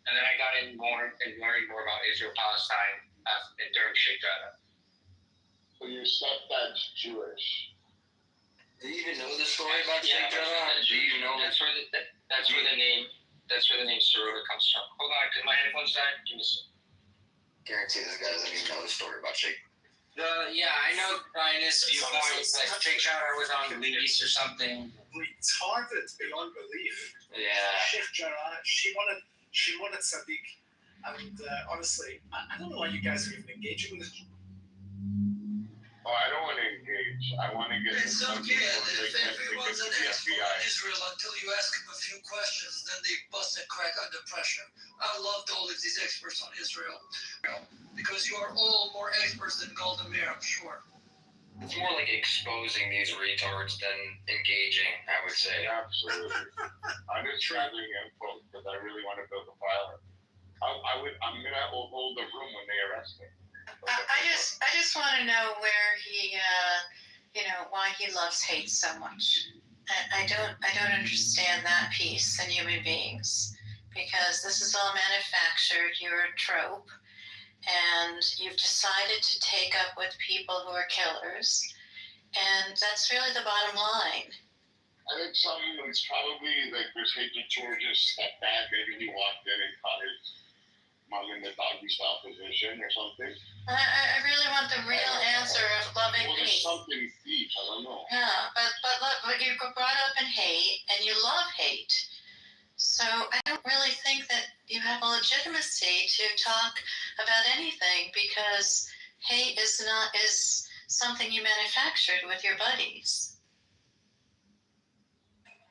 And then I got in more and learned more about Israel-Palestine during Sheikh Jarrah. So your stepdad's Jewish. Do you even know the story about Sheikh Jarrah? Do you know? That's where the name Sarota comes from. Hold on, because my headphones died. Give me a second. Guarantee this guy doesn't even know the story about Sheikh. I know Ryan's viewpoint that Sheikh Jarrah was on lease or something. Retarded beyond belief. Yeah. Sheikh Jarrah, she wanted Sadiq, and honestly, I don't know why you guys are even engaging with this. Oh, I don't want to engage. I want to get It's okay if everyone's an expert in Israel until you ask them a few questions, then they bust and crack under pressure. I loved all of these experts on Israel because you are all more experts than Golda Meir, I'm sure. It's more like exposing these retards than engaging, I would say. Absolutely. I'm just traveling info because I really want to build a file. I'm gonna hold the room when they arrest me. I just want to know where he, why he loves hate so much. I don't understand that piece in human beings, because this is all manufactured. You're a trope, and you've decided to take up with people who are killers, and that's really the bottom line. I think it's probably like there's hatred towards his stepdad. Maybe he walked in and caught his mom in the doggy style position or something. I really want the real answer of loving Well, there's hate. something deep. I don't know. Yeah, but you were brought up in hate, and you love hate. So I don't really think that you have a legitimacy to talk about anything, because hate is something you manufactured with your buddies.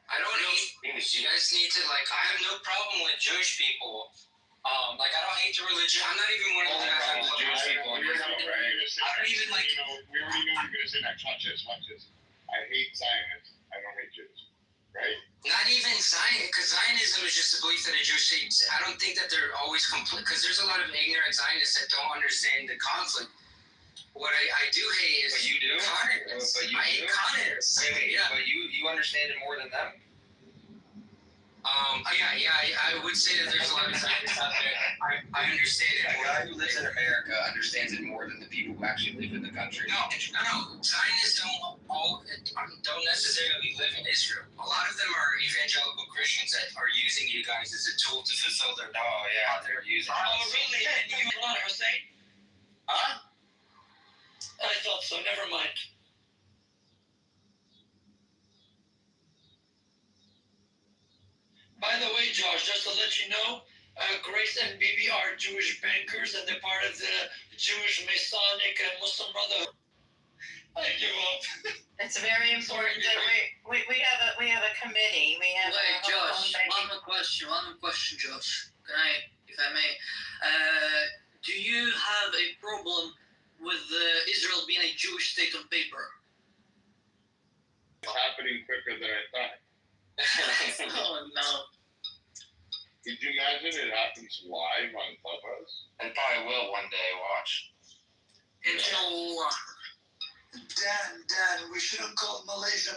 I don't hate. You guys need to I have no problem with Jewish people. I don't hate the religion. I'm not even one of the guys that Jewish people. I don't even like. We already know you're gonna say that. Watch this. I hate Zionists. I don't hate Jews. Right? Not even Zion, because Zionism is just a belief that a Jewish state. I don't think that they're always complete, because there's a lot of ignorant Zionists that don't understand the conflict. What I do hate is. But you do? Communists. But you I hate communists. Wait, yeah. but you understand it more than them? I would say that there's a lot of Zionists out there. I understand it. A guy who lives in America understands it more than the people who actually live in the country. No. Zionists don't necessarily live in Israel. A lot of them are evangelical Christians that are using you guys as a tool to fulfill their. Oh yeah, they're using. Oh really? You want Hussein? Huh? I thought so. Never mind. By the way, Josh, just to let you know, Grace and Bibi are Jewish bankers, and they're part of the Jewish Masonic and Muslim Brotherhood. I give up. It's very important that we have a committee. We have. Wait, Josh. One more question, Josh. Can I, if I may? Do you have a problem with Israel being a Jewish state on paper? It's happening quicker than I thought. Oh no. Could you imagine it happens live on Clubhouse? And probably will one day, watch. Inshallah. Dan, we shouldn't call Malaysia.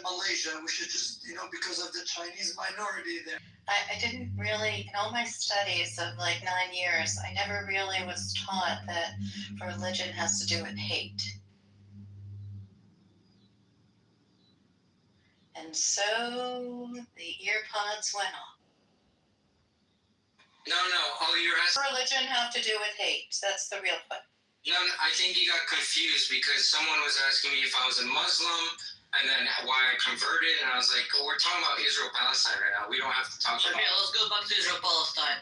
We should just, because of the Chinese minority there. I didn't really, in all my studies of 9 years, I never really was taught that religion has to do with hate. And so the ear pods went off. No. Oh, you're asking. Religion have to do with hate? That's the real question. No, I think you got confused because someone was asking me if I was a Muslim and then why I converted, and I was like, we're talking about Israel-Palestine right now. We don't have to talk about. Okay, let's go back to Israel-Palestine.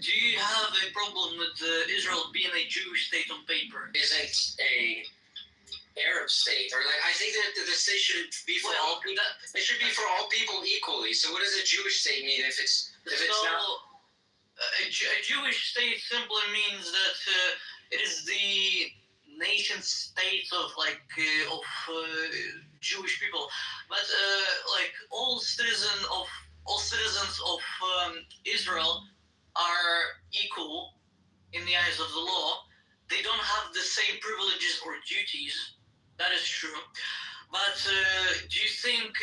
Do you have a problem with Israel being a Jewish state on paper? Isn't a Arab state, or I think that the state should be for all. It should be for all people equally. So, what does a Jewish state mean if it's not? A Jewish state simply means that it is the nation state of Jewish people, but all citizens of Israel are equal in the eyes of the law. They don't have the same privileges or duties. That is true. But do you think?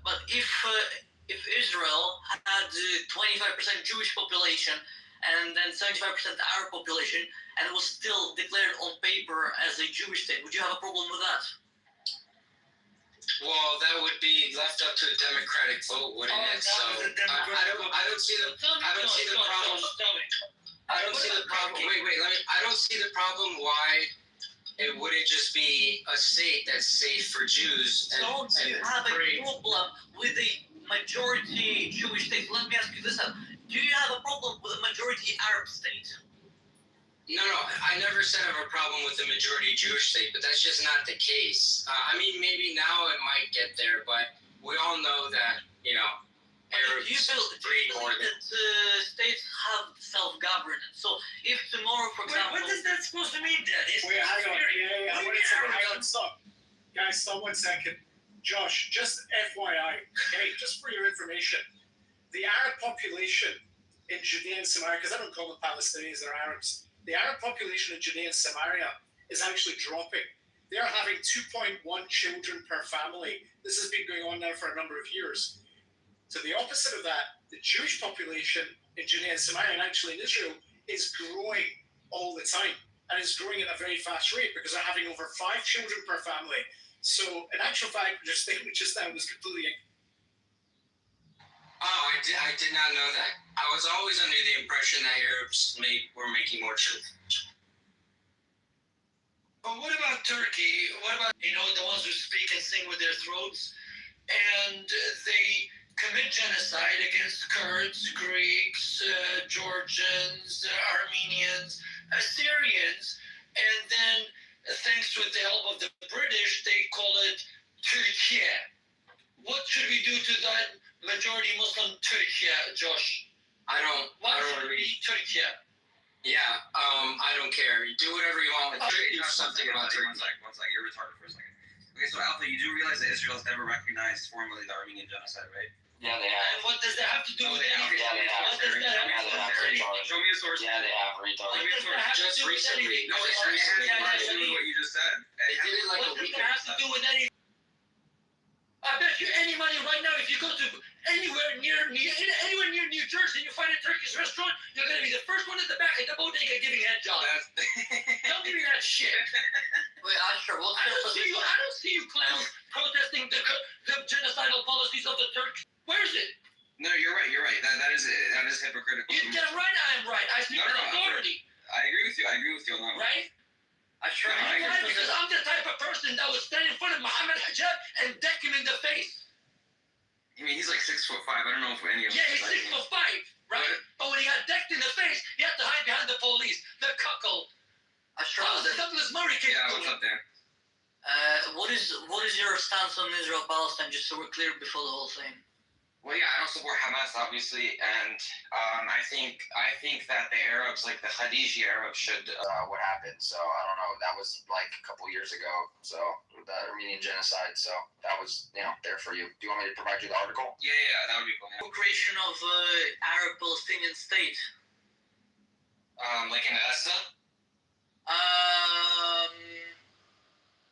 But if Israel had 25% Jewish population and then 75% Arab population, and was still declared on paper as a Jewish state, would you have a problem with that? Well, that would be left up to a democratic vote, wouldn't it? So I don't see the problem. I don't see the problem. Wait. I don't see the problem why it wouldn't just be a state that's safe for Jews. Don't you have a problem with a majority Jewish state? Let me ask you this: do you have a problem with a majority Arab state? No, I never said I have a problem with the majority Jewish state, but that's just not the case. Maybe now it might get there, but we all know that, Arabs breed more than... states have self-governance. So if tomorrow, for example... What is that supposed to mean, Dad? Wait, hang on. Stop. Guys, stop 1 second. Josh, just FYI, okay, just for your information, the Arab population in Judea and Samaria, because I don't call them Palestinians, they're Arabs, the Arab population in Judea and Samaria is actually dropping. They are having 2.1 children per family. This has been going on now for a number of years. So the opposite of that, the Jewish population in Judea and Samaria, and actually in Israel, is growing all the time. And it's growing at a very fast rate because they're having over 5 children per family. So in actual fact, your statement just now was completely... Oh, I did not know that. I was always under the impression that Arabs were making more children. But what about Turkey? What about, the ones who speak and sing with their throats? And they commit genocide against Kurds, Greeks, Georgians, Armenians, Assyrians, and then, thanks with the help of the British, they call it Turkey. What should we do to that majority Muslim Turkey, Josh? Why don't should we Turkey? Yeah, I don't care. You do whatever you want with Turkey. Do something about Turkey. One second, you're retarded for a second. Okay, so Alpha, you do realize that Israel has never recognized formally the Armenian genocide, right? Yeah, they have. And what does that have to do with anything? Yeah, they have. What does that have to do with anything? Show me a source. Yeah, they have, retarded. What does that have to do with anything? No, it has to do with what you just said. They did it like a What does week that have to do with anything? I bet you any money right now, if you go to anywhere near New Jersey and you find a Turkish restaurant, you're going to be the first one at the back at the bodega giving head jobs. Don't give me that shit. Wait, sure. I don't see you clowns protesting the genocidal policies of the Turks. Where is it? No, you're right. That is it. That is hypocritical. You get it right, I am right. I speak with authority. I agree with you. On that one. Right? Right, because I'm the type of person that would stand in front of Muhammad Hijab and deck him in the face. I mean, he's like 6'5". I don't know if any of us. Yeah, he's 6'5", right? But when he got decked in the face, he had to hide behind the police. The cuckold. How's the Douglas Murray kid doing? What's up, Dan? What is your stance on Israel-Palestine, just so we're clear before the whole thing? Well, yeah, I don't support Hamas, obviously, and I think that the Arabs, like the Khadiji Arabs, should. What happened? So I don't know. That was like a couple years ago. So the Armenian genocide. So that was there for you. Do you want me to provide you the article? Yeah, that would be cool. The creation of Arab-Palestinian state. Like in Gaza.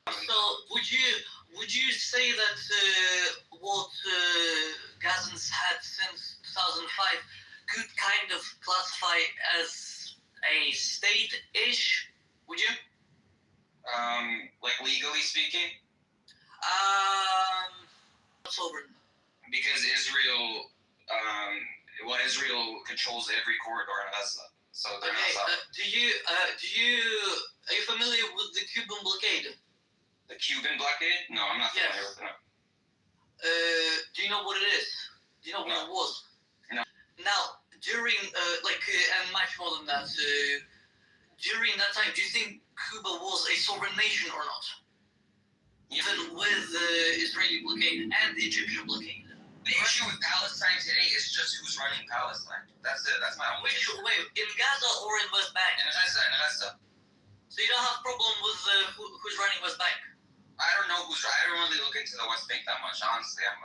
So would you say that what Gazans had since 2005 could kind of classify as a state-ish? Would you? Like legally speaking. Sovereign. Because Israel controls every corridor in Gaza, so they're not sovereign. Are you familiar with the Cuban blockade? The Cuban blockade? No, I'm not familiar with it. Do you know what it is? Do you know what it was? No. Now, during, and much more than that, during that time, do you think Cuba was a sovereign nation or not? Even with the Israeli blockade and the Egyptian blockade. The issue with Palestine today is just who's running Palestine. That's it. That's my only issue. Wait, in Gaza or in West Bank? In Gaza. So you don't have a problem with who's running West Bank? I don't know I don't really look into the West Bank that much, honestly. I'm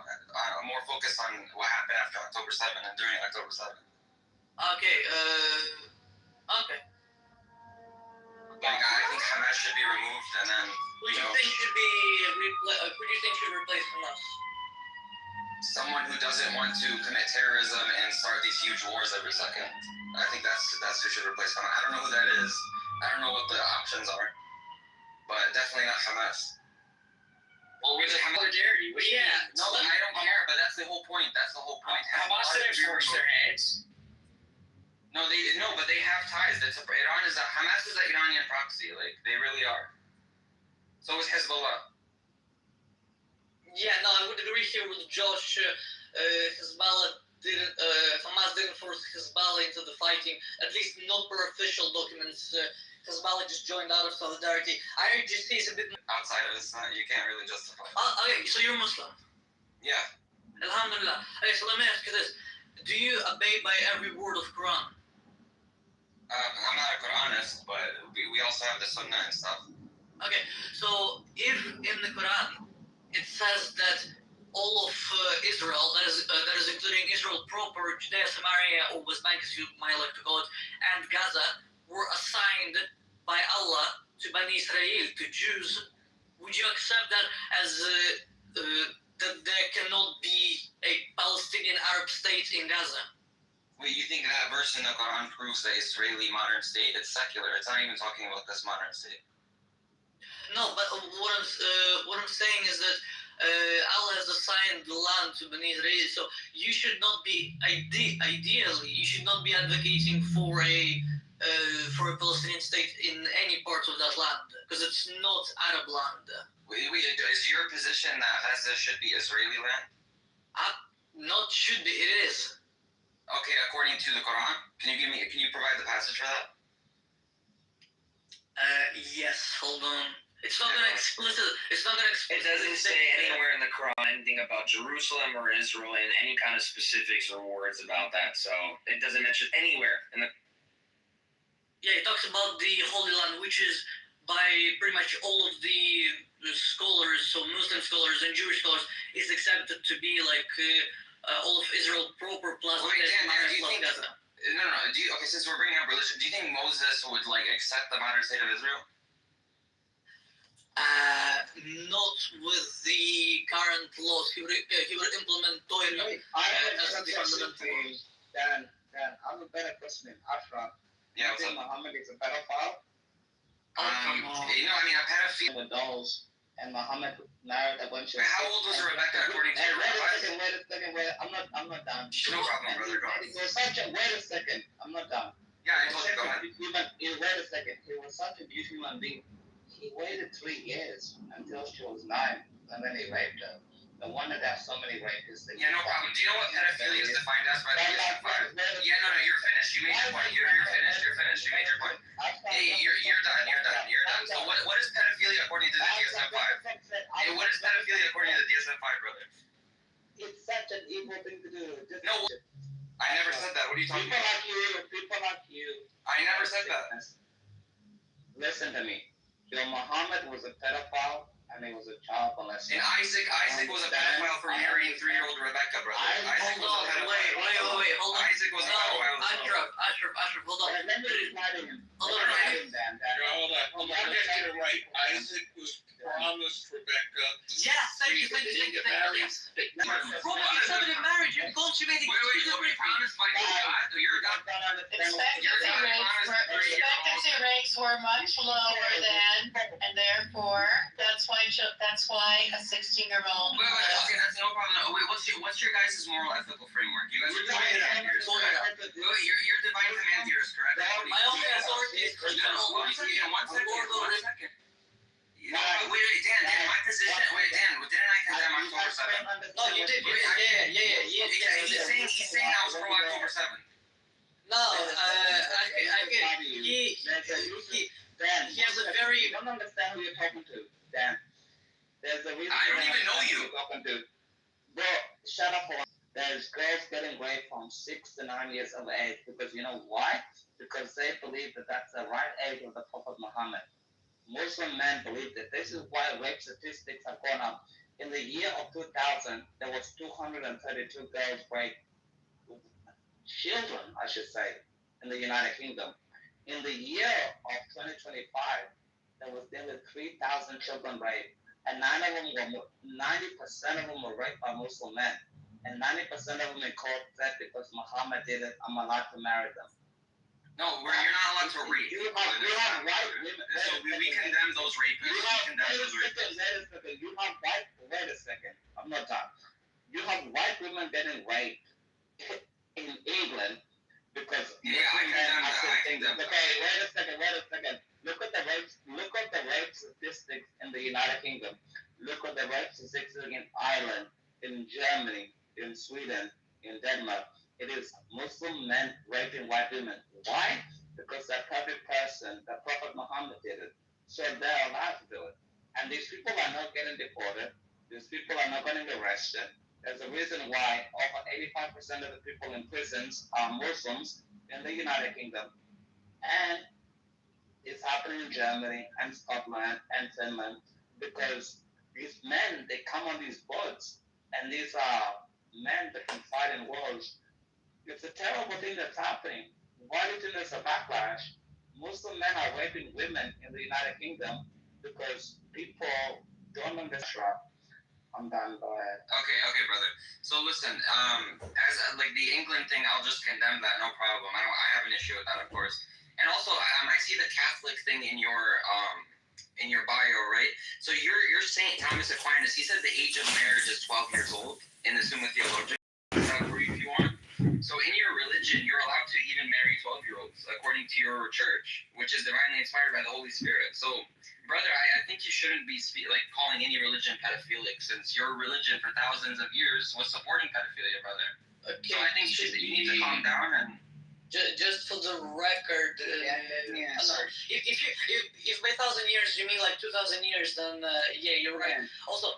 more focused on what happened after October 7 and during October 7. Okay. Like, I think Hamas should be removed, and then who do you think should replace Hamas? Someone who doesn't want to commit terrorism and start these huge wars every second. I think that's who should replace Hamas. I don't know who that is. I don't know what the options are, but definitely not Hamas. Well, with the solidarity, no, I don't care. But that's the whole point. Hamas didn't force their hands. No, but they have ties. Hamas is an Iranian proxy. Like, they really are. So is Hezbollah. Yeah, no, I would agree here with Josh. Hamas didn't force Hezbollah into the fighting. At least not per official documents. Hezbollah just joined out of solidarity. I just see it's a bit outside of this. You can't really justify. Okay, so you're Muslim. Yeah. Alhamdulillah. Okay, so let me ask you this: do you obey by every word of Quran? I'm not a Quranist, but we also have the Sunnah and stuff. Okay, so if in the Quran it says that all of Israel, that is including Israel proper, Judea, Samaria, or West Bank, as you might like to call it, and Gaza, were assigned assigned by Allah to Bani Israel, to Jews, would you accept that as that there cannot be a Palestinian Arab state in Gaza? Wait, you think that verse in the Quran proves the Israeli modern state? It's secular. It's not even talking about this modern state. No, but what I'm saying is that Allah has assigned the land to Bani Israel, so you should not be ideally you should not be advocating for a Palestinian state in any part of that land because it's not Arab land. Wait, is your position that Gaza should be Israeli land? Not should be. It is. Okay, according to the Quran, can you provide the passage for that? Yes. Hold on. It's not gonna explicit. It's not gonna explicit. It doesn't say anywhere in the Quran anything about Jerusalem or Israel in any kind of specifics or words about that. So it doesn't mention anywhere in the. Yeah, it talks about the Holy Land, which is by pretty much all of the scholars, so Muslim scholars and Jewish scholars, is accepted to be like all of Israel proper plus. Wait, Dan, do you think? Gaza. No. Okay, since we're bringing up religion, do you think Moses would like accept the modern state of Israel? Not with the current laws. He will implement Torah as the fundamental. Dan, I have a better question. Ashraf, Yeah, you think Muhammad is a pedophile? A pedophile. With dolls, and Muhammad married a bunch of. How old was Rebecca according to your Wait a second. I'm not done. No problem, brother. Go on. Wait a second. I'm not done. Yeah, I told you. Go ahead. Wait a second. He was such a beautiful human being. He waited 3 years until she was 9, and then he raped her. No wonder there's so many rapists. Yeah, no problem. Do you know what pedophilia is defined as by the DSM-5? Yeah, no, you're finished. You made your point. You're finished. You made your point. Hey, you're done. So what is pedophilia according to the DSM-5? Hey, what is pedophilia according to the DSM-5, brother? It's such an evil thing to do. No, I never said that. What are you talking about? People like you. I never said that. Listen to me. Your Muhammad was a pedophile and he was a child molester. And Isaac was a pedophile for marrying 3-year-old Rebecca, brother. Isaac was a pedophile. Wait, hold on. Isaac was a pedophile. Ashraf, hold on. Let me reply to him. Hold on. I'm getting it right. Isaac was promised Rebecca. Yes, thank you. Robert accepted marriage and consummating. Wait, promised by God? You're God. Expectancy rates were much lower then, and therefore that's why a 16-year-old. Wait, okay, that's no problem. Wait, what's your guys' moral ethical framework? You guys are divine command theorists. You're divine command theorists, correct? My only authority is Christian. One second. Wait, Dan, my position. Dan, didn't I condemn October 7th? No, you did. Yeah. He's saying I was pro October 7th. No, I get he has a very. You don't understand who you're talking to, Dan. There's a reason. I don't even know you. Talking to. Bro, shut up. There's girls getting raped from 6 to 9 years of age because you know why? Because they believe that that's the right age of the Prophet Muhammad. Muslim men believe that. This is why rape statistics have gone up. In the year of 2000, there was 232 girls raped. Children, I should say, in the United Kingdom. In the year of 2025, there was nearly 3,000 children raped, and 90% of them were raped by Muslim men, and 90% of them in court said because Muhammad did it, I'm allowed to marry them. No, you're not allowed to rape. You have white women. So we condemn those rapists. Wait a second. I'm not done. You have white women getting raped in England because I condemn that. Okay, wait a second. Look at the rape statistics in the United Kingdom. Look at the rape statistics in Ireland, in Germany, in Sweden, in Denmark. It is Muslim men raping white women. Why? Because that perfect person, the Prophet Muhammad did it. So they're allowed to do it. And these people are not getting deported. These people are not getting arrested. There's a reason why over 85% of the people in prisons are Muslims in the United Kingdom. And it's happening in Germany and Scotland and Finland because these men, they come on these boats and these are men that can fight in wars. It's a terrible thing that's happening. Why do you think there's a backlash? Muslim men are raping women in the United Kingdom because people don't understand. I'm done. Go ahead. Okay, brother. So listen, as like the England thing, I'll just condemn that, no problem. I have an issue with that, of course. And also, I see the Catholic thing in your bio, right? So you're Saint Thomas Aquinas. He said the age of marriage is 12 years old in the Summa Theologica. If you want. So in your religion, you're allowed to even marry 12-year-olds according to your church, which is divinely inspired by the Holy Spirit. So, brother, I think you shouldn't be calling any religion pedophilic, since your religion for thousands of years was supporting pedophilia, brother. Okay. So I think you need to calm down and. Just for the record, if by 1,000 years you mean like 2,000 years, then yeah, you're right. Also,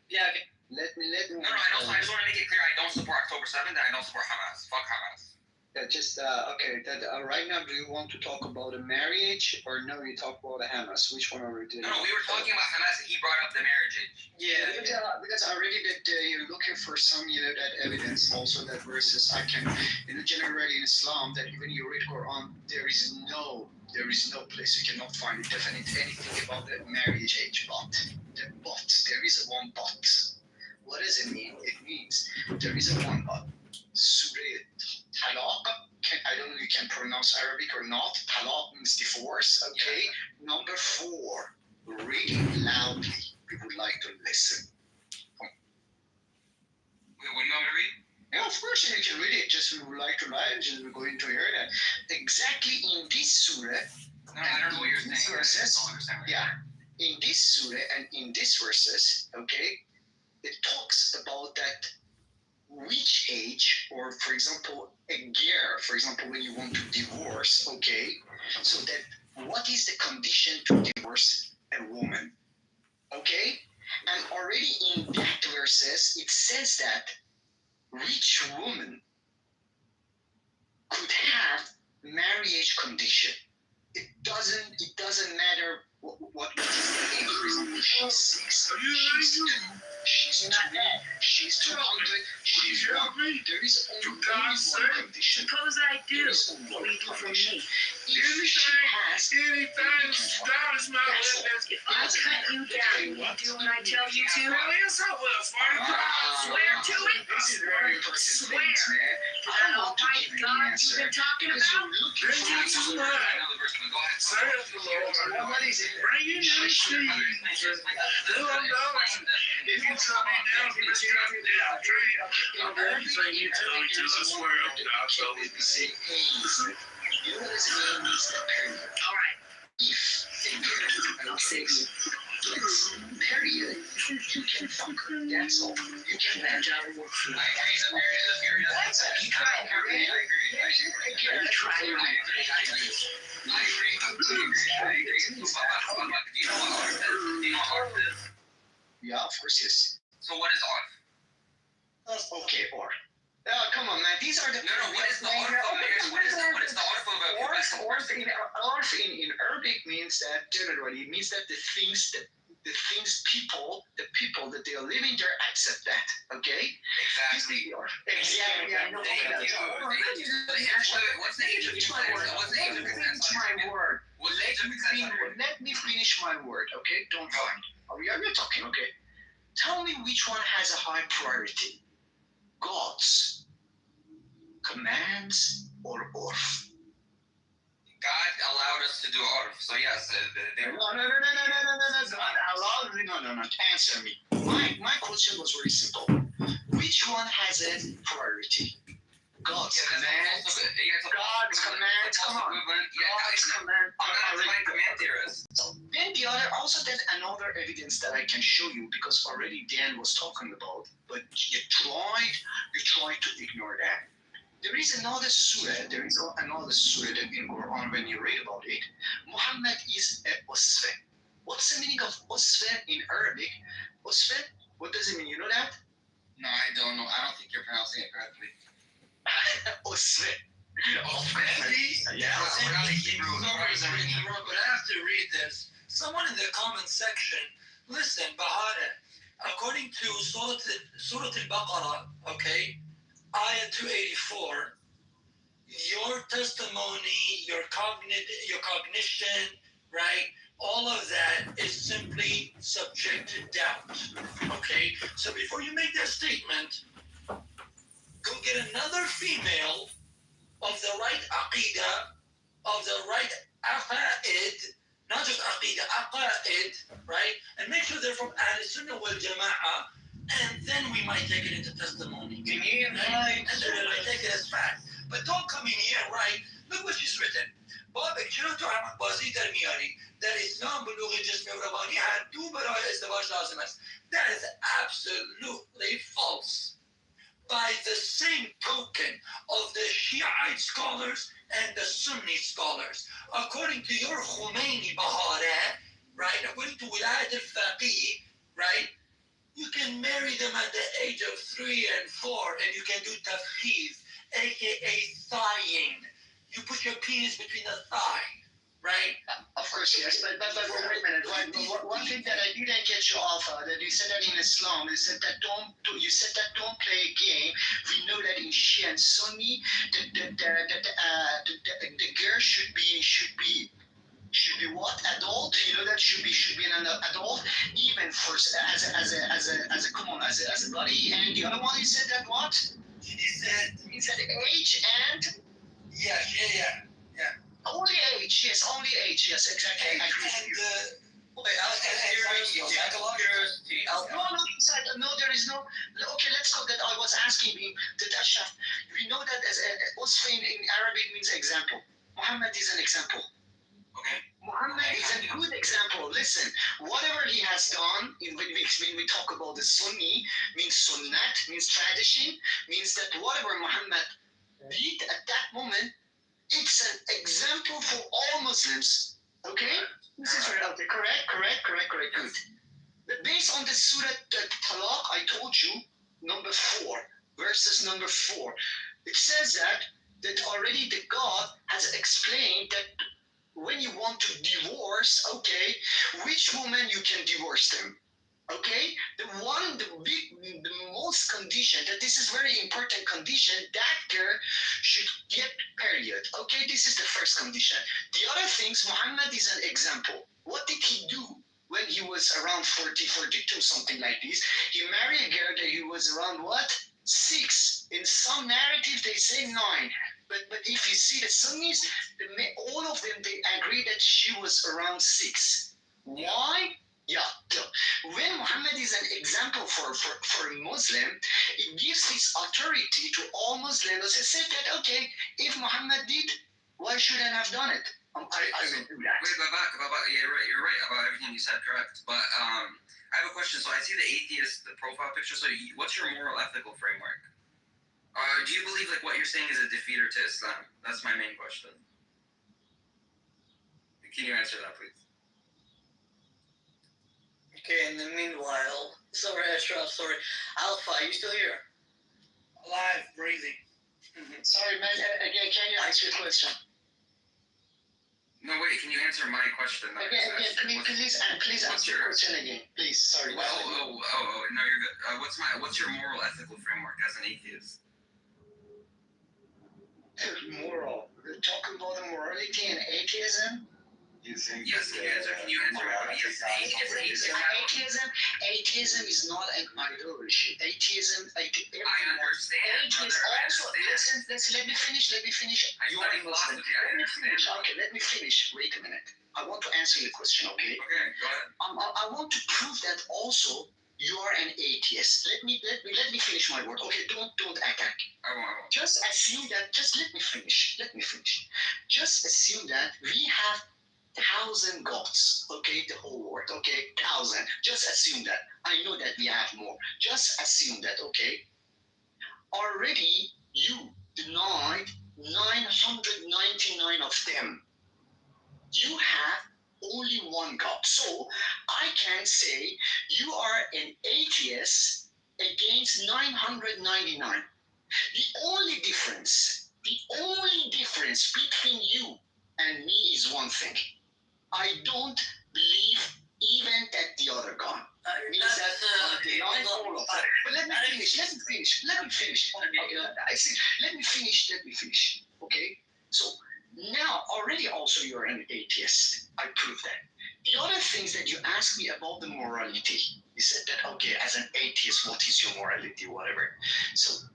yeah. Okay. Let me. No, I just want to make it clear. I don't support October 7th, and I don't support Hamas. Fuck Hamas. Okay. Right now, do you want to talk about a marriage or no? You talk about a Hamas. Which one are we doing? No, we were talking about Hamas, and he brought up the marriage age. Yeah, because already that you're looking for some, that evidence, also that verses I can, generally in Islam, that even you read Quran, there is no place you cannot find definite anything about the marriage age. But there is a one but. What does it mean? It means there is a one but. Surah Talaq. I don't know if you can pronounce Arabic or not. Talaq means divorce. Okay. Yeah. Number 4. Read it loudly. We would like to listen. Wait, what do you want me to read? Yeah, of course you can read it. Just we would like to we're going to hear that. Exactly in this surah. No, I don't know what you're saying. Verses, yeah. In this surah and in these verses, okay, it talks about that which age, or for example, a year, for example, when you want to divorce, okay, so that what is the condition to divorce a woman, okay? And already in that verses, it says that which woman could have marriage condition. It doesn't matter what is the age. For example, she's 6, she's 2, she's 200, she's 1. There is only one condition. Suppose I do. What do you do for me? Anything as my weapons. If I cut you down, you do what I tell you to? Well, yes, I will. Swear to it? This is very important Swear. things, man. That almighty God you've been talking about? What is it? Bring in your seeds. Who knows? If you cut me down from this goddamn tree, everything you tell me to, I swear I'm not so. You know what does it mean? It's the period. All right. If I'll save you. Yes. Period. You can fuck her. That's all. You can manage out of work for you. I agree. The period is period. That's it. You try it. I agree. I agree. Do you know what art is? Do you know what art is? Yeah, of course, yes. So what is art? Okay, art. Come on, man. These are the. No. What is the art of marriage? What is the art of a Orf in Arabic means that generally means that the things people that they are living there accept that. Okay. Exactly. Exactly. I know. What's the age of consent? What's the age of consent? My word. What's the age of consent? Let me finish my word. Okay. Don't fight. You're talking. Okay. Tell me which one has a high priority. God's commands or Orf? God allowed us to do Orf, so yes. No. Answer me. My question was very simple. Which one has a priority? God's commands. God's commands. Come on. God's commands. I'm not a divine command theorist. Then there's another evidence that I can show you, because already Dan was talking about, but you tried to ignore that. There is another surah that in Quran, when you read about it, Muhammad is a Usfa. What's the meaning of Usfa in Arabic? Usfa, what does it mean? You know that? No, I don't know. I don't think you're pronouncing it correctly. Usfa. Yeah, we're not a Hebrew. But I have to read this. Someone in the comment section, listen, Bahara, according to Surah Al-Baqarah, okay, Ayah 284, your testimony, your cognition, right? All of that is simply subject to doubt. Okay? So before you make that statement, go get another female of the right aqidah, of the right aqaid, not just aqidah, aqaid, right? And make sure they're from Ahl Sunnah wal Jama'ah, and then we might take it into testimony. Can you invite? And then we might take it as fact. But don't come in here, right? Look what she's written. بابك شنو تعمل بازي درمياني در إسلام بلوغ جسم رواني دو برای ازدواج لازم است. That is absolutely false. By the same token of the Shiite scholars and the Sunni scholars, according to your Khomeini Bahara, right, according to Wilayat al-Faqih, right, you can marry them at the age of 3 and 4, and you can do tafkhiz, aka thigh-ing. You put your penis between the thigh, right? Of course, yes, but wait a minute. One thing that I didn't get you off that you said that in Islam, you said that don't play a game. We know that in Shia and Sunni, the girl should be what? Adult? You know that should be an adult, even for as a body. And the other one, he said that what? He said age and only age, yes, exactly. I agree with you. No, there is no. Okay, let's go. That I was asking him that Ashraf. We know that as Usfain in Arabic means example. Muhammad is an example. Okay. Muhammad is a good example. Listen, whatever he has done, when we talk about the Sunni, means sunnat, means tradition, means that whatever Muhammad did at that moment, it's an example for all Muslims. Okay? This is right. Okay, correct, good. But based on the Surah Talaq, I told you, number 4, verses number 4, it says that already the God has explained that when you want to divorce, okay, which woman you can divorce them. Okay, the most condition, that this is very important condition, that girl should get period. Okay, this is the first condition. The other things, Muhammad is an example. What did he do when he was around 40, 42, something like this? He married a girl that he was around what? 6. In some narrative, they say 9. But if you see the Sunnis, all of them, they agree that she was around 6. Why? Yeah. When Muhammad is an example for a Muslim, it gives this authority to all Muslims. They said that, okay, if Muhammad did, why shouldn't I have done it? I will do that. Wait, Baba, yeah, you're right about everything you said, correct. But I have a question. So I see the atheist, the profile picture. So what's your moral, ethical framework? Do you believe like what you're saying is a defeater to Islam? That's my main question. Can you answer that, please? Okay, in the meanwhile, sorry, Ashraf, sorry. Alpha, are you still here? Alive, breathing. Sorry, man, again, can you answer your question? No, wait, can you answer my question? Again, please answer your question again. Please, sorry. No, you're good. What's your moral, ethical framework as an atheist? Moral. We're talking about the morality and atheism? Yes, can you answer? Atheism is not an ideology. Atheism, I understand. Listen, let me finish. You are a Muslim. Okay, let me finish. Wait a minute. I want to answer your question, okay? Okay, go ahead. I want to prove that also you are an atheist. Let me finish my word. Okay, don't attack. I won't. Just assume that. Just let me finish. Just assume that we have 1,000 gods, okay, the whole world, okay, 1,000. Just assume that. I know that we have more. Just assume that, okay. Already you denied 999 of them. You have only one God. So I can say you are an atheist against 999. The only difference between you and me is one thing. I don't believe even that the other God. Means that deny all of that. But let me finish. Okay, let me finish. Okay, Okay, so now already also you're an atheist. I proved that. The other things that you asked me about the morality, you said that, okay, as an atheist, what is your morality, whatever. So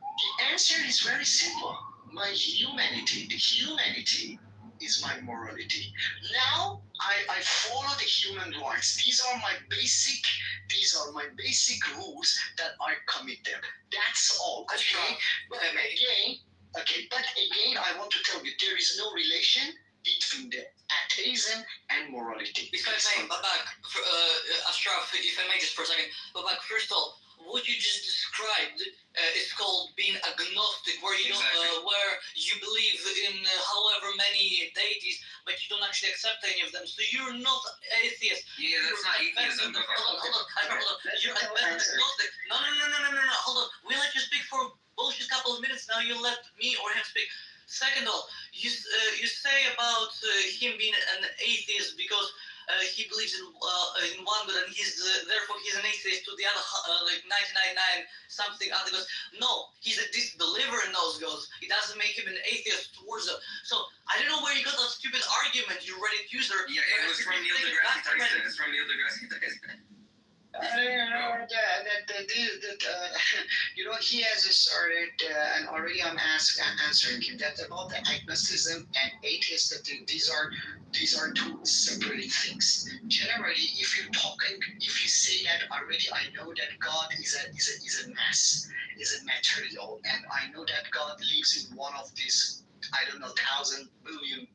the answer is very simple. My humanity, the humanity is my morality. Now I follow the human rights. These are my basic rules that I commit them. That's all. Okay. But again, I want to tell you there is no relation between the atheism and morality. If I may, Babak, Ashraf, if I may just for a second, Babak, first of all, what you just described is called being agnostic, where you don't, where you believe in however many deities, but you don't actually accept any of them. So you're not atheist. Yeah, that's not atheism. Hold on. You're at best agnostic. No. Hold on. We let you speak for a bullshit couple of minutes. Now you let me or him speak. Second of all, you say about him being an atheist because he believes in one God and therefore he's an atheist to the other like 99 something other gods. No, he's a disbeliever in those gods. It doesn't make him an atheist towards them. So I don't know where you got that stupid argument, you Reddit user. Yeah, it was from Neil deGrasse Tyson. It's from Neil deGrasse Tyson. He has started, and already I'm answering him that about the agnosticism and atheist. That these are two separate things. Generally, if you say that already, I know that God is a mass, is a material, and I know that God lives in one of these, I don't know, 1,000 billion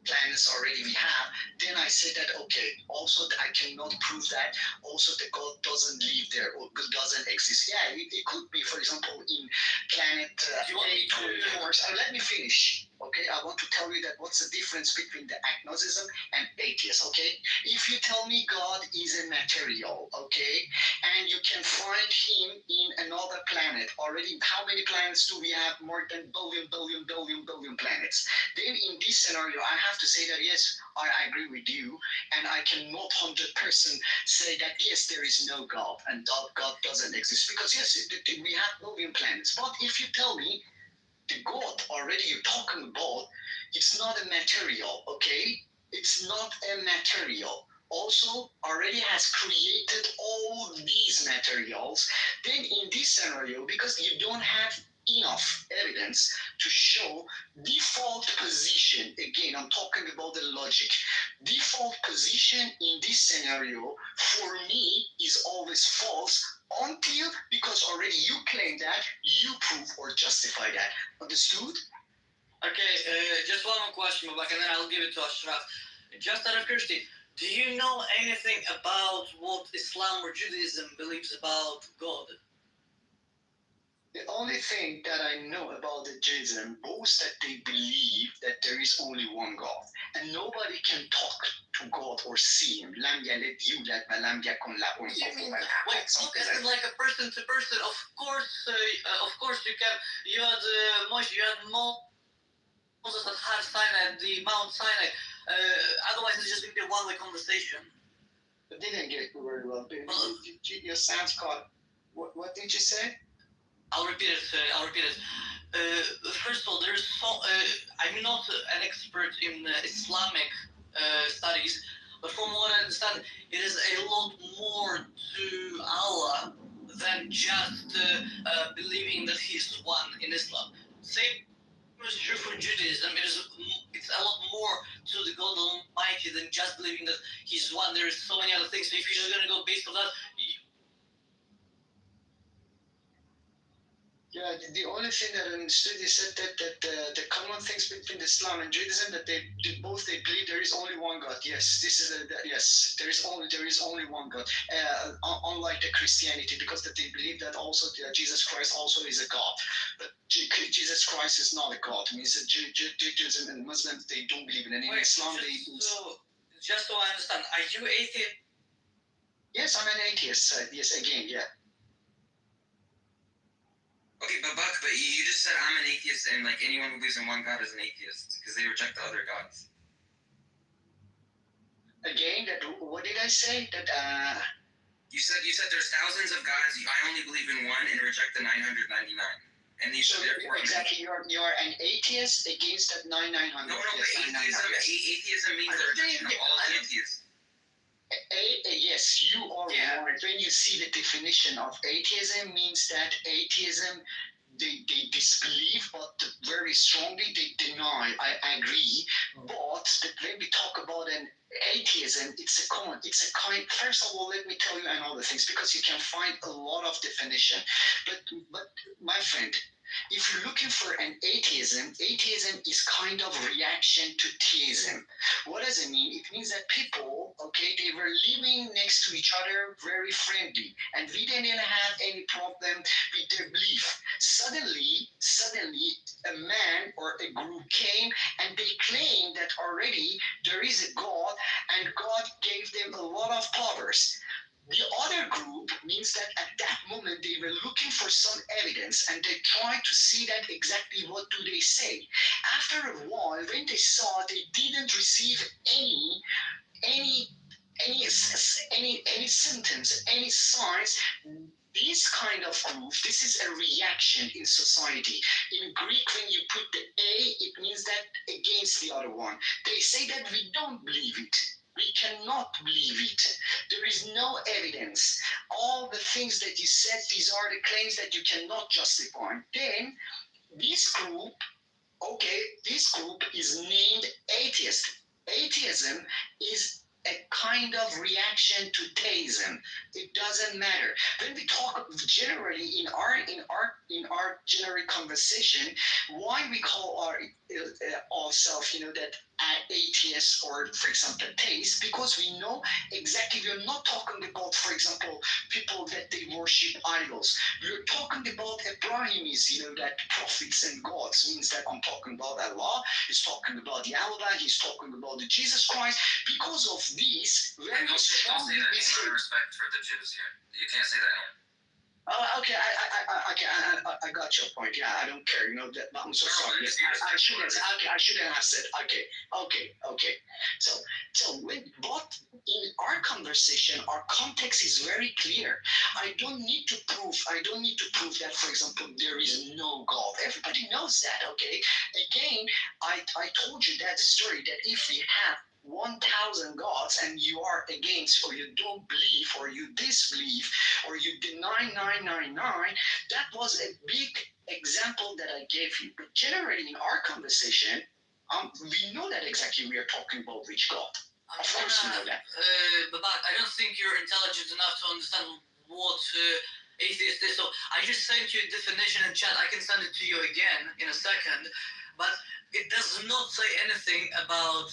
planets already we have, then I say that, okay, also I cannot prove that also the God doesn't live there or doesn't exist. Yeah, it could be, for example, in planet 824. Let me finish. Okay, I want to tell you that what's the difference between the agnosticism and atheist. Okay, if you tell me God is a material, okay, and you can find him in another planet already, how many planets do we have? More than billion planets. Then in this scenario, I have to say that yes, I agree with you, and I cannot 100% say that yes, there is no God and God doesn't exist, because yes, we have billion planets. But if you tell me the God already you're talking about, it's not a material, okay? It's not a material. Also already has created all these materials. Then in this scenario, because you don't have enough evidence to show default position, again, I'm talking about the logic. Default position in this scenario for me is always false until, because already you claim that, you prove or justify that. Understood? Okay, just one more question, Babak, and then I'll give it to Ashraf. Just out of curiosity, do you know anything about what Islam or Judaism believes about God? The only thing that I know about the Judaism, both that they believe that there is only one God, and nobody can talk to God or see him. Lam yalid yulad wa lam yakun lahu kufuwan ahad. Wait, talk as in like a person to person. Of course you can. You had Moshe, you had Moses that had Sinai, the Mount Sinai. Otherwise, it's just going to be a one-way conversation. But they didn't get it very well. Your sounds caught. What did you say? I'll repeat it. First of all, I'm not an expert in Islamic studies, but from what I understand, it is a lot more to Allah than just believing that He's one in Islam. Same is true for Judaism. It's a lot more to the God Almighty than just believing that He's one. There is so many other things. So if you're just going to go based on that, yeah, the only thing that I understood is that the common things between Islam and Judaism, that they believe there is only one God. Yes, yes, there is only one God. Unlike the Christianity, because that they believe that also Jesus Christ also is a God, but Jesus Christ is not a God. It means that Judaism and Muslims, they don't believe in it. In Islam, just so I understand, are you atheist? Yes, I'm an atheist. Yes, again, yeah. Okay, but you just said I'm an atheist, and like anyone who believes in one God is an atheist because they reject the other gods. Again, what did I say? That you said there's thousands of gods. I only believe in one and reject the 999. and you should therefore exactly you're an atheist against that 9900. No, but atheism means the rejection of all atheists. Yes, you are right. When you see the definition of atheism, means that atheism, they disbelieve, but very strongly they deny. I agree. But when we talk about an atheism, it's a kind. First of all, let me tell you another things, because you can find a lot of definition. But my friend, if you're looking for an atheism is kind of reaction to theism. What does it mean? It means that people, they were living next to each other very friendly, and we didn't have any problem with their belief. Suddenly, a man or a group came and they claimed that already there is a God, and God gave them a lot of powers. The other group means that at that moment they were looking for some evidence, and they tried to see that exactly what do they say. After a while, when they saw they didn't receive any symptoms, any signs, this kind of group, this is a reaction in society. In Greek, when you put the A, it means that against the other one. They say that we don't believe it. We cannot believe it. There is no evidence. All the things that you said, these are the claims that you cannot justify. Then this group is named atheist. Atheism is a kind of reaction to theism. It doesn't matter. When we talk generally in our general conversation, why we call ourselves, that atheists, or for example theist, because we know exactly we're not talking about, for example, people that they worship idols. We're talking about Abrahimism, that prophets and gods, means that I'm talking about Allah, he's talking about Yahweh, he's talking about the Jesus Christ. Because of these, very strongly we say, respect for the Jews here. You can't say that here. Oh, okay. I got your point. Yeah, I don't care. That. I'm so sorry. Yes, I shouldn't have said. Okay. So but in our conversation, our context is very clear. I don't need to prove that, for example, there is no God. Everybody knows that. Okay. Again, I told you that story that if we have 1,000 gods and you are against, or you don't believe, or you disbelieve, or you deny 999, that was a big example that I gave you. But generally in our conversation, we know that exactly we are talking about which God. Of course we know that. But I don't think you're intelligent enough to understand what atheist is. So I just sent you a definition in chat. I can send it to you again in a second. But it does not say anything about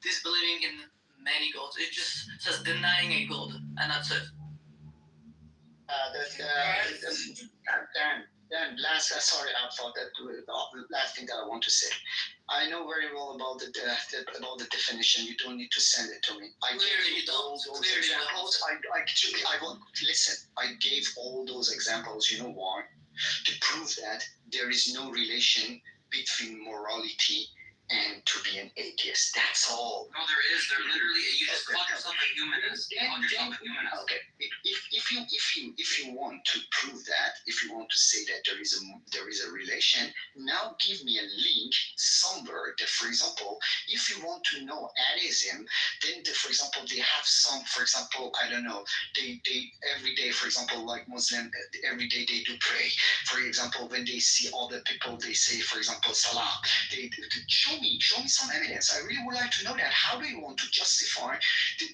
disbelieving in many gods. It just says denying a god, and that's it. Then last, sorry, I thought that the last thing that I want to say. I know very well about the definition. You don't need to send it to me. Clearly you don't. Clearly examples. I won't listen. I gave all those examples. You know why? To prove that there is no relation between morality and to be an atheist. That's all. No, there is. There literally. You just call yourself a humanist. Okay. If you want to prove that, if you want to say that there is a relation, now give me a link somewhere that, for example, if you want to know atheism, then for example they have some, for example, I don't know, they every day, for example, like Muslim, every day they do pray. For example, when they see other people, they say, for example, salam. They show me some evidence. I really would like to know that. How do you want to justify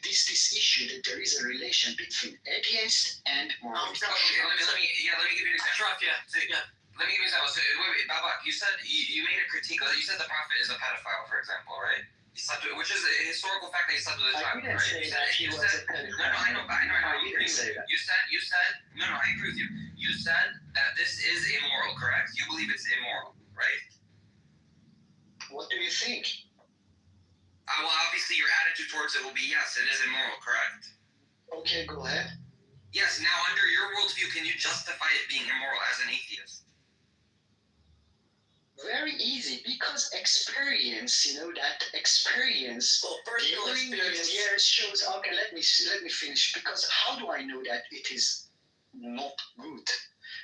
this issue that there is a relation between atheist and morality? Let me give you an example. Let me give you an example. So, wait, Babak, you said you made a critique. You said the prophet is a pedophile, for example, right? He slept with, which is a historical fact that he slept with a child, right? I didn't say that he was a pedophile. No, I know. You didn't say that. You said. No, I agree with you. You said that this is immoral, correct? You believe it's immoral, right? What do you think? Well, obviously your attitude towards it will be yes, it is immoral, correct? Okay, go ahead. Yes, now under your worldview, can you justify it being immoral as an atheist? Very easy, because experience, that experience during these years shows. Okay, let me finish, because how do I know that it is not good?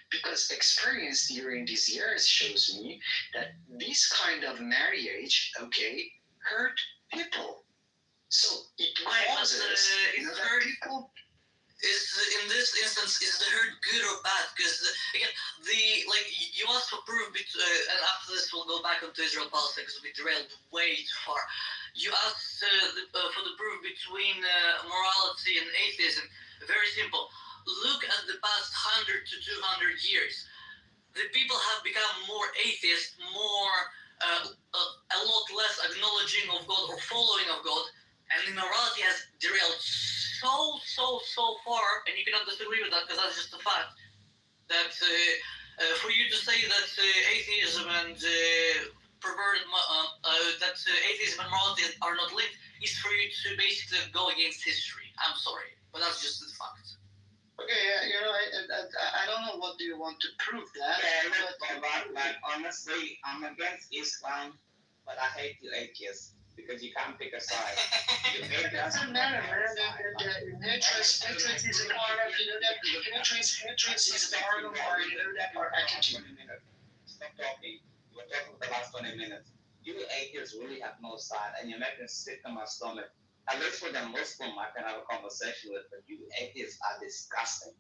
because experience during these years shows me that this kind of marriage, okay, hurt people. So it causes, that people. Is in this instance, is the hurt good or bad? Because again, you asked for proof, and after this we'll go back onto Israel Palestine because we derailed way too far. You asked for the proof between morality and atheism. Very simple. Look at the past 100 to 200 years. The people have become more atheist, more a lot less acknowledging of God or following of God, and the morality has derailed so far, and you cannot disagree with that because that's just a fact. That for you to say that atheism and atheism and morality are not linked is for you to basically go against history. I'm sorry, but that's just the fact. Okay, I don't know what do you want to prove that. But honestly, I'm against Islam, but I hate you atheists. Because you can't pick a side. It doesn't matter, man. Hatred is a part of, hatred is a part of our attitude. Stop talking. You were talking for the last 20 minutes. You atheists really have no side, and you're making it sick to my stomach. At least with a Muslim, I can have a conversation with, but you atheists are disgusting.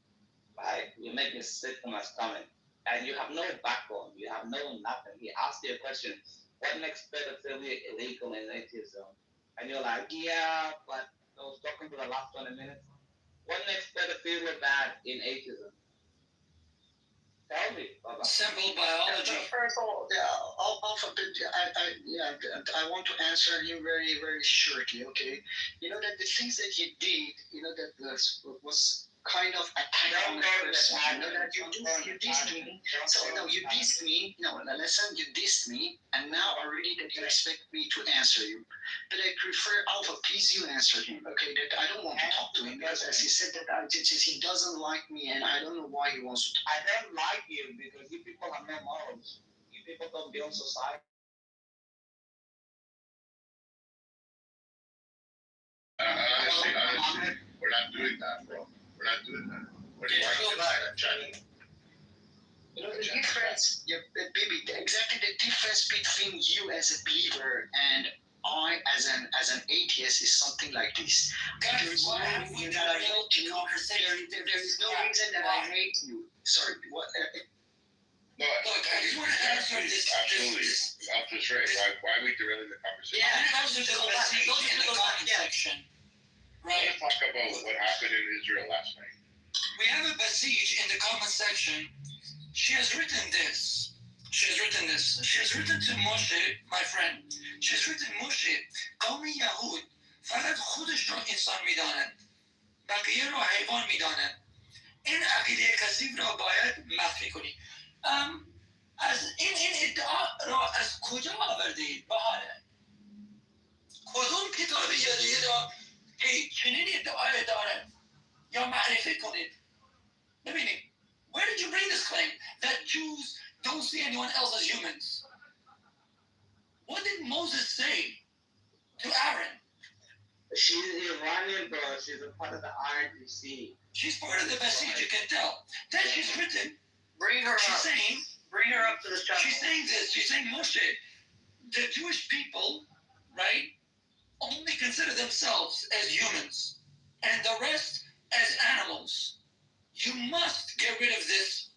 Right? You make me sick to my stomach. And you have no backbone. You have no nothing. He asked you a question. What makes pedophilia illegal in atheism? And you're like, yeah, but I was talking for the last 20 minutes. What makes pedophilia bad in atheism? Tell me. Simple biology. First of all, I want to answer him very, very shortly, okay? You know that the things that you did, that was kind of attack on the person. That you dissed me. So no, you dissed me. No, listen, you dissed me, and now already that you expect me to answer you. But I prefer Alpha, please you answer him, okay? That I don't want to talk to him because as he said that he doesn't like me, and I don't know why he wants to. I don't like you because you people have no morals. You people don't build society. Honestly, we're not doing that, bro. We're not doing that. What do you want to do? The difference, baby, exactly the difference between you as a believer and I as an atheist is something like this. There is no reason that I hate you. There is no reason that I hate you. Sorry, what? No, look, I just want to answer this. Absolutely. That's right. Why are we derailing the conversation? Yeah, I was just going in the comment section. Right. Let's talk about what happened in Israel last night. We have a Basij in the comment section. She has written this. She has written to Moshe, my friend. She has written, Moshe, قوم يهود فقط خودش رو انسان میدانند. بقیه رو حیوان میدانند. این عقیده کثیف را باید مخفی کنی. از این ادعا را از کجا آوردید؟ بهاره. کدوم کتاب یادی را چنین ادعای دارد؟ یا معرفی کنید. ببینید. Where did you bring this claim that Jews don't see anyone else as humans? What did Moses say to Aaron? She's Iranian, bro. She's a part of the IRGC. She's part of the Basij, you can tell. Then she's written. Bring her she's up. Saying, bring her up to the channel. She's saying this. She's saying, Moshe, the Jewish people, right, only consider themselves as humans and the rest as animals. You must get rid of this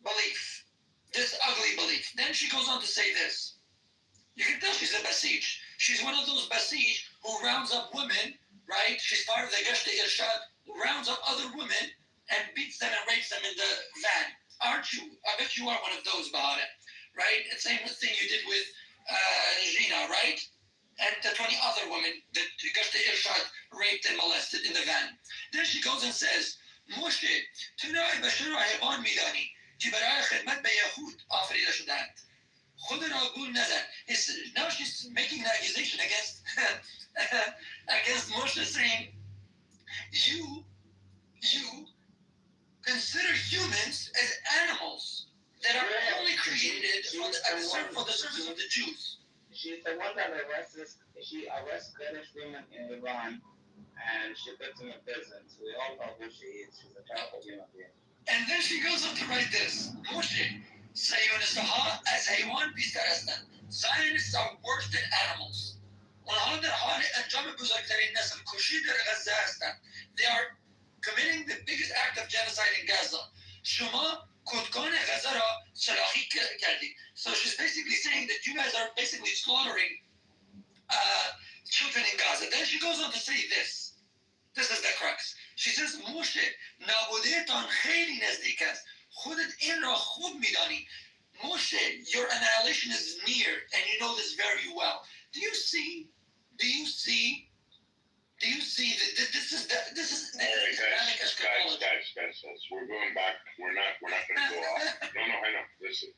belief, this ugly belief. Then she goes on to say this. You can tell she's a Basij. She's one of those Basij who rounds up women, right? She's part of the Geshte Irshad, who rounds up other women and beats them and rapes them in the van. Aren't you? I bet you are one of those, Bahare, right? The same thing you did with Gina, right? And the 20 other women that Geshte Irshad raped and molested in the van. Then she goes and says, Moshe, تو نوع بشر را حیوان میدانی که برای خدمت به یهود آفریده شدند. خود را گول نزن. Now she's making an accusation against Moshe, saying, you consider humans as animals that are only created for the service of the Jews. She's the one that arrests Kurdish women in Iran, and she puts them in prison. So we all know who she is. She's a terrible human being. And then she goes on to write this. Moshe, Zionists as haywan bizarastan. Zionists are worse than animals. They are committing the biggest act of genocide in Gaza. So she's basically saying that you guys are basically slaughtering children in Gaza. Then she goes on to say this. This is the crux. She says, Moshe, nabodetan kheli nazdik ast. Khodet in ra khud midani. Moshe, your annihilation is near, and you know this very well. Do you see that this is all right, guys, we're going back. We're not gonna go off. No, I know. Listen.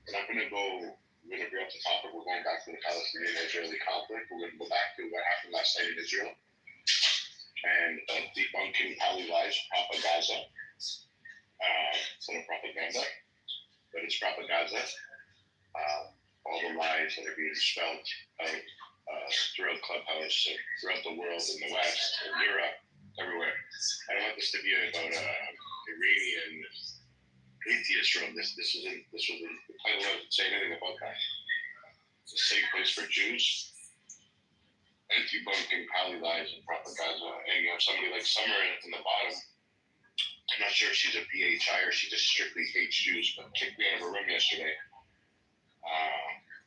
We're not gonna go. We're gonna be off the topic. We're going back to the Palestinian-Israeli conflict. We're gonna go back to what happened last night in Israel and debunking Pali lies, propaganda. Instead of propaganda, but it's propaganda. All the lies that are being spelled out throughout Clubhouse, throughout the world, in the West, in Europe, everywhere. I don't want this to be about Iranian atheist room. This wasn't the title doesn't say anything about that. It's a safe place for Jews. And debunking Pali lies and propaganda. And you have somebody like Summer in the bottom. I'm not sure if she's a PHI or she just strictly hates Jews, but kicked me out of her room yesterday.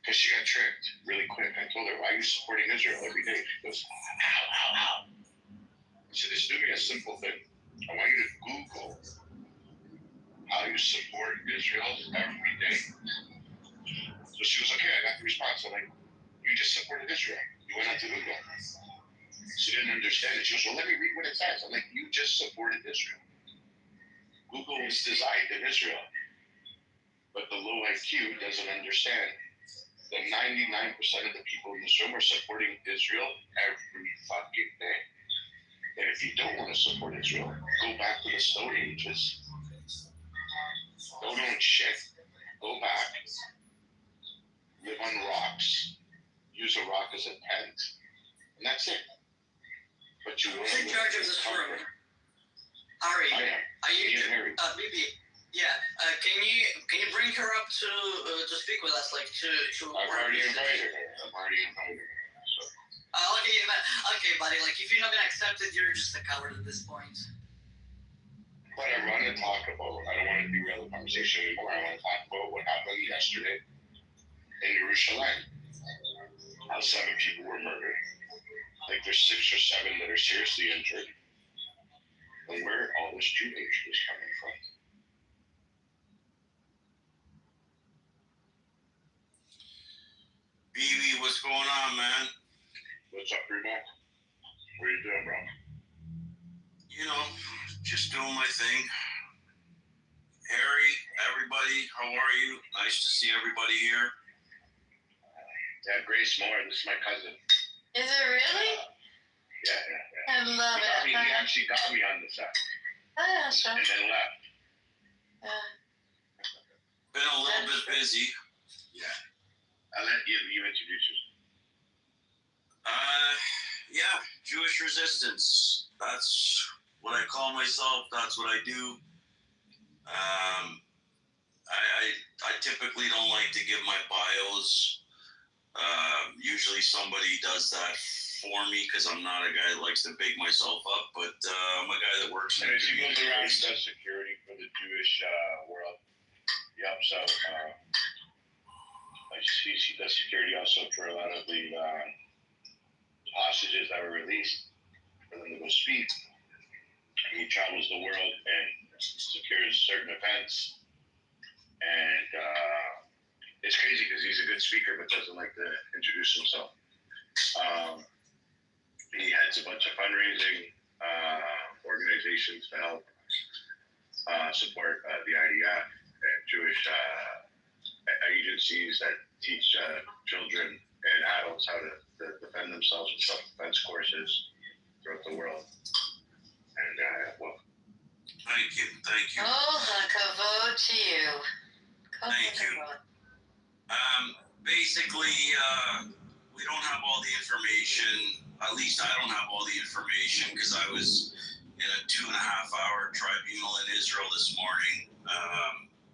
Because she got tricked really quick. I told her, why are you supporting Israel every day? She goes, ow. I said, just do me a simple thing. I want you to Google how you support Israel every day. So she was okay, I got the response. I'm like, you just supported Israel. You went on to Google. She didn't understand it. She goes, well, let me read what it says. I'm like, you just supported Israel. Google was designed in Israel. But the low IQ doesn't understand that 99% of the people in this room are supporting Israel every fucking day. And if you don't want to support Israel, go back to the Stone Ages. Don't own shit. Go back. Live on rocks. Use a rock as a tent. And that's it. But you want to in charge of this room. Ari, I am. are you Harry. Bibi? Yeah. Can you bring her up to speak with us, like to? I've already invited her. So. Okay, buddy. Like, if you're not gonna accept it, you're just a coward at this point. But I want to talk about. I don't want to derail the conversation anymore. I want to talk about what happened yesterday in Jerusalem. How 7 people were murdered. Like there's 6 or 7 that are seriously injured. And where all this Jewish is coming from. BB, what's going on, man? What's up, Remo? What are you doing, bro? You know, just doing my thing. Harry, everybody, how are you? Nice to see everybody here. Yeah, Grace Moore, this is my cousin. Is it really? Yeah. I love it. He actually got me on the set. Oh, sure. And then left. Been a little bit busy. Yeah. I'll let you introduce yourself. Yeah, Jewish resistance. That's what I call myself. That's what I do. I typically don't like to give my bios. Usually somebody does that for me because I'm not a guy that likes to big myself up, but I'm a guy that works in the community. He goes around and does security for the Jewish world. Yep, so he does security also for a lot of the hostages that were released for them to go speak. And he travels the world and secures certain events. And it's crazy because he's a good speaker but doesn't like to introduce himself. He heads a bunch of fundraising organizations to help support the IDF and Jewish agencies that teach children and adults how to defend themselves with self-defense courses throughout the world. And well, thank you. Oh, kavod to you. Thank you. Basically, we don't have all the information. At least I don't have all the information because I was in a 2.5-hour tribunal in Israel this morning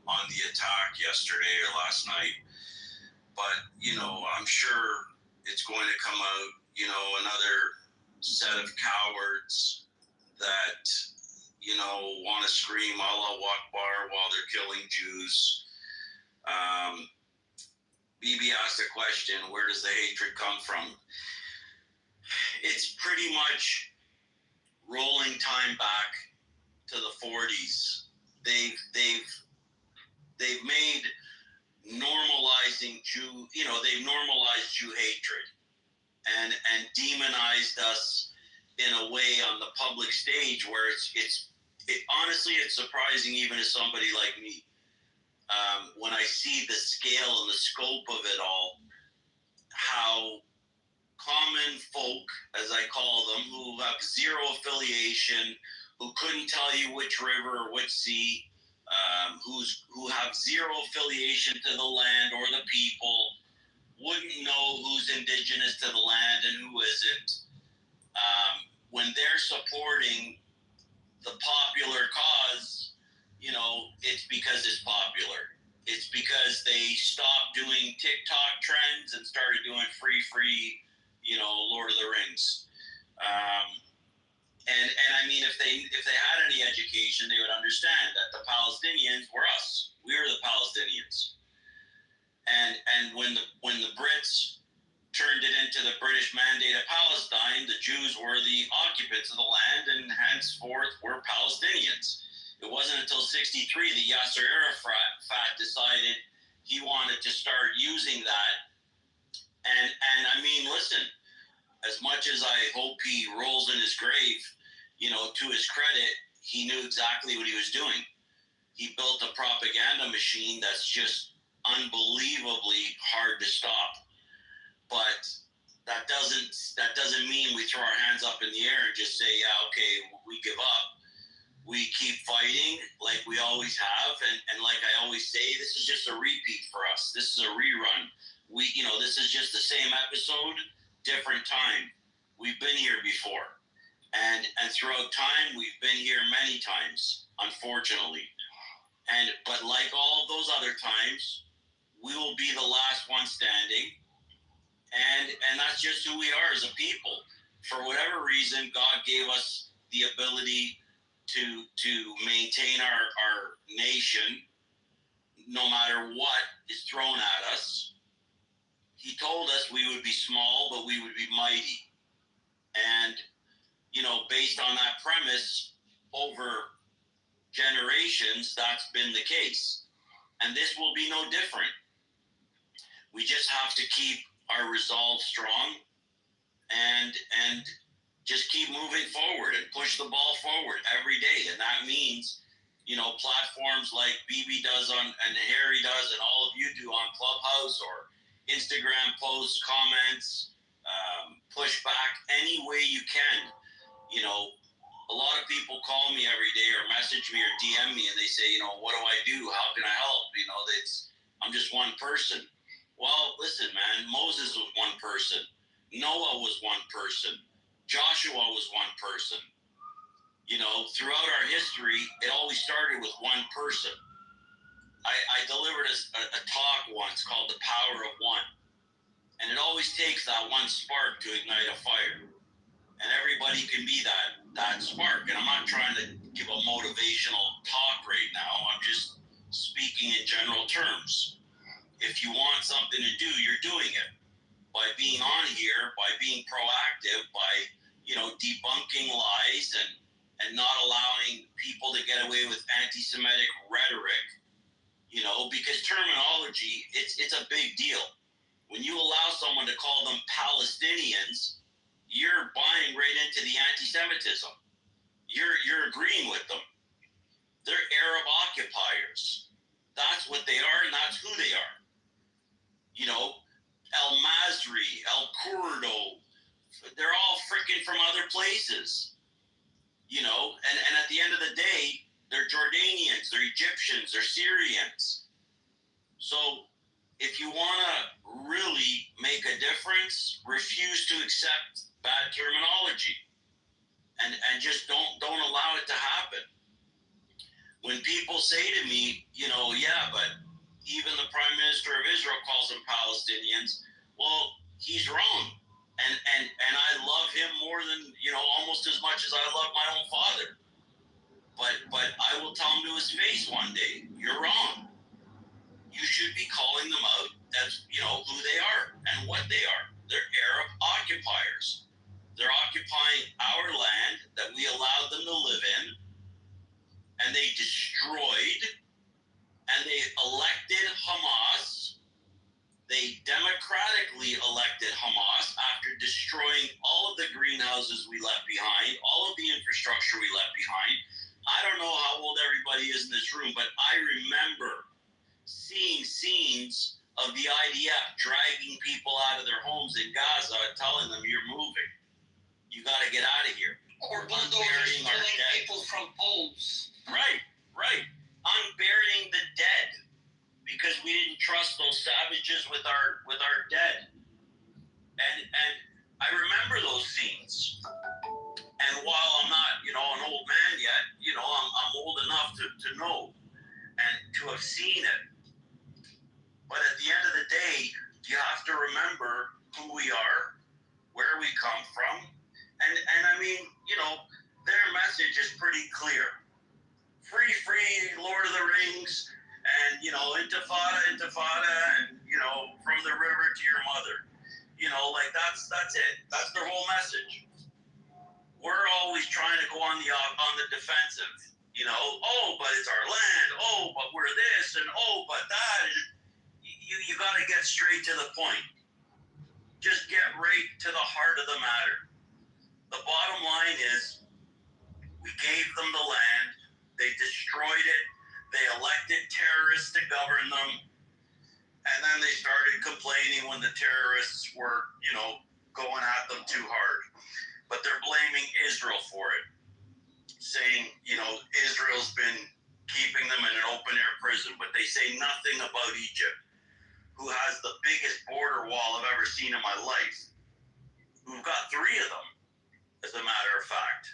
on the attack yesterday or last night. But, you know, I'm sure it's going to come out, you know, another set of cowards that, you know, want to scream Allah Akbar while they're killing Jews. Bibi asked a question, where does the hatred come from? It's pretty much rolling time back to the 40s. They've made normalizing Jew, you know, they've normalized Jew hatred and demonized us in a way on the public stage where honestly, it's surprising even as somebody like me. When I see the scale and the scope of it all, how common folk, as I call them, who have zero affiliation, who couldn't tell you which river or which sea, who have zero affiliation to the land or the people, wouldn't know who's indigenous to the land and who isn't. When they're supporting the popular cause, you know, it's because it's popular. It's because they stopped doing TikTok trends and started doing free, you know, Lord of the Rings. And I mean, if they had any education, they would understand that the Palestinians were us. We were the Palestinians. And when the Brits turned it into the British Mandate of Palestine, the Jews were the occupants of the land, and henceforth were Palestinians. It wasn't until '63 that Yasser Arafat decided he wanted to start using that. And I mean, listen, as much as I hope he rolls in his grave, you know, to his credit, he knew exactly what he was doing. He built a propaganda machine that's just unbelievably hard to stop. But that doesn't mean we throw our hands up in the air and just say, yeah, okay, we give up. We keep fighting like we always have, and like I always say, this is just a repeat for us. This is a rerun. This is just the same episode, different time. We've been here before, and throughout time, we've been here many times, unfortunately. But like all of those other times, we will be the last one standing. And that's just who we are as a people. For whatever reason, God gave us the ability to maintain our nation no matter what is thrown at us. He told us we would be small, but we would be mighty. And, you know, based on that premise, over generations, that's been the case. And this will be no different. We just have to keep our resolve strong and just keep moving forward and push the ball forward every day. And that means, you know, platforms like BB does and Harry does and all of you do on Clubhouse or Instagram posts, comments, push back any way you can. You know, a lot of people call me every day or message me or DM me and they say, you know, what do I do? How can I help? You know, I'm just one person. Well, listen, man, Moses was one person. Noah was one person. Joshua was one person. You know, throughout our history, it always started with one person. I delivered a talk once called The Power of One. And it always takes that one spark to ignite a fire. And everybody can be that spark. And I'm not trying to give a motivational talk right now. I'm just speaking in general terms. If you want something to do, you're doing it. By being on here, by being proactive, by, you know, debunking lies and not allowing people to get away with anti-Semitic rhetoric, you know, because terminology, it's a big deal. When you allow someone to call them Palestinians, you're buying right into the anti-Semitism. You're agreeing with them. They're Arab occupiers. That's what they are, and that's who they are. You know, El Masri, El Kurdo, they're all freaking from other places, you know, and at the end of the day, they're Jordanians, they're Egyptians, they're Syrians. So if you want to really make a difference, refuse to accept bad terminology and just don't allow it to happen. people say to me, yeah, but even the Prime Minister of Israel calls them Palestinians. Well, he's wrong. And I love him more than, almost as much as I love my own father. But I will tell him to his face one day, you're wrong. You should be calling them out as, who they are and what they are. They're Arab occupiers. They're occupying our land that we allowed them to live in, and they destroyed, and they elected Hamas. They democratically elected Hamas after destroying all of the greenhouses we left behind, all of the infrastructure we left behind. I don't know how old everybody is in this room, but I remember seeing scenes of the IDF dragging people out of their homes in Gaza and telling them, you're moving. You got to get out of here. Or bulldozers killing people from poles. Right. Unburying the dead because we didn't trust those savages with our dead. And I remember those scenes. And while I'm not, an old man yet, I'm old enough to know and to have seen it. But at the end of the day, you have to remember who we are, where we come from. And I mean, their message is pretty clear. Free, Lord of the Rings, and, intifada, and, from the river to your mother. That's it. That's their whole message. We're always trying to go on the defensive. But it's our land. But we're this, and but that. You got to get straight to the point. Just get right to the heart of the matter. The bottom line is, we gave them the land. They destroyed it. They elected terrorists to govern them. And then they started complaining when the terrorists were, going at them too hard. But they're blaming Israel for it, saying, Israel's been keeping them in an open-air prison. But they say nothing about Egypt, who has the biggest border wall I've ever seen in my life. We've got 3 of them, as a matter of fact.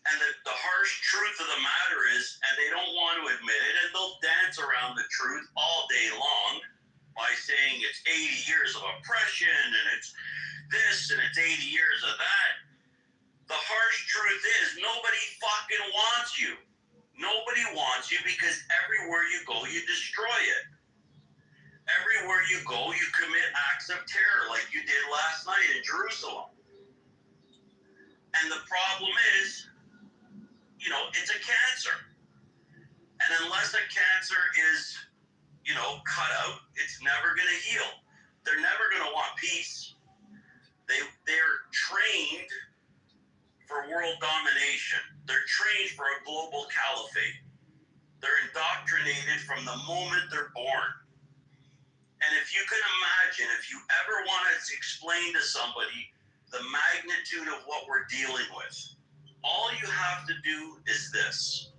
And the harsh truth of the matter is, and they don't want to admit it, and they'll dance around the truth all day long by saying it's 80 years of oppression, and it's this, and it's 80 years of that. The harsh truth is, nobody fucking wants you. Nobody wants you because everywhere you go, you destroy it. Everywhere you go, you commit acts of terror like you did last night in Jerusalem. And the problem is, it's a cancer. And unless a cancer is, cut out, it's never going to heal. They're never going to want peace. They're trained for world domination. They're trained for a global caliphate. They're indoctrinated from the moment they're born. And if you can imagine, if you ever want to explain to somebody the magnitude of what we're dealing with, all you have to do is this.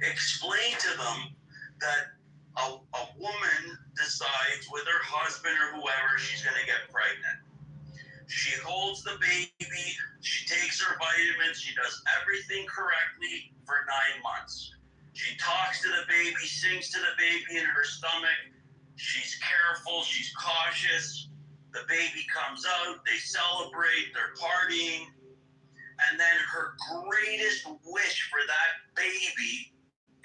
Explain to them that a woman decides with her husband or whoever she's going to get pregnant. She holds the baby, she takes her vitamins, she does everything correctly for 9 months. She talks to the baby, sings to the baby in her stomach. She's careful, she's cautious. The baby comes out, they celebrate, they're partying. And then her greatest wish for that baby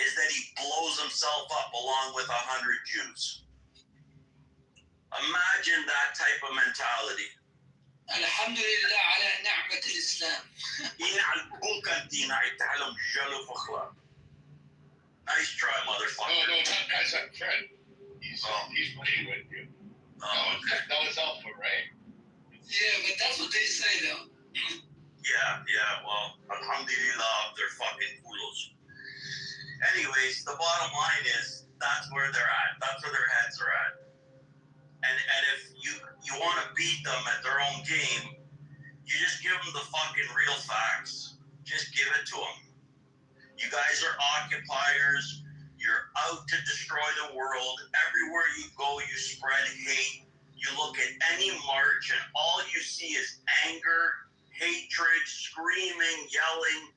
is that he blows himself up along with 100 Jews. Imagine that type of mentality. Alhamdulillah ala ni'mat al-Islam. Nice try, motherfucker. No, that guy's a friend. He's playing with you. That was Alpha, right? Yeah, but that's what they say, though. Yeah, well, alhamdulillah, they're fucking culos. Anyways, the bottom line is, that's where they're at. That's where their heads are at. And if you want to beat them at their own game, you just give them the fucking real facts. Just give it to them. You guys are occupiers. You're out to destroy the world. Everywhere you go, you spread hate. You look at any march, and all you see is anger, hatred, screaming, yelling.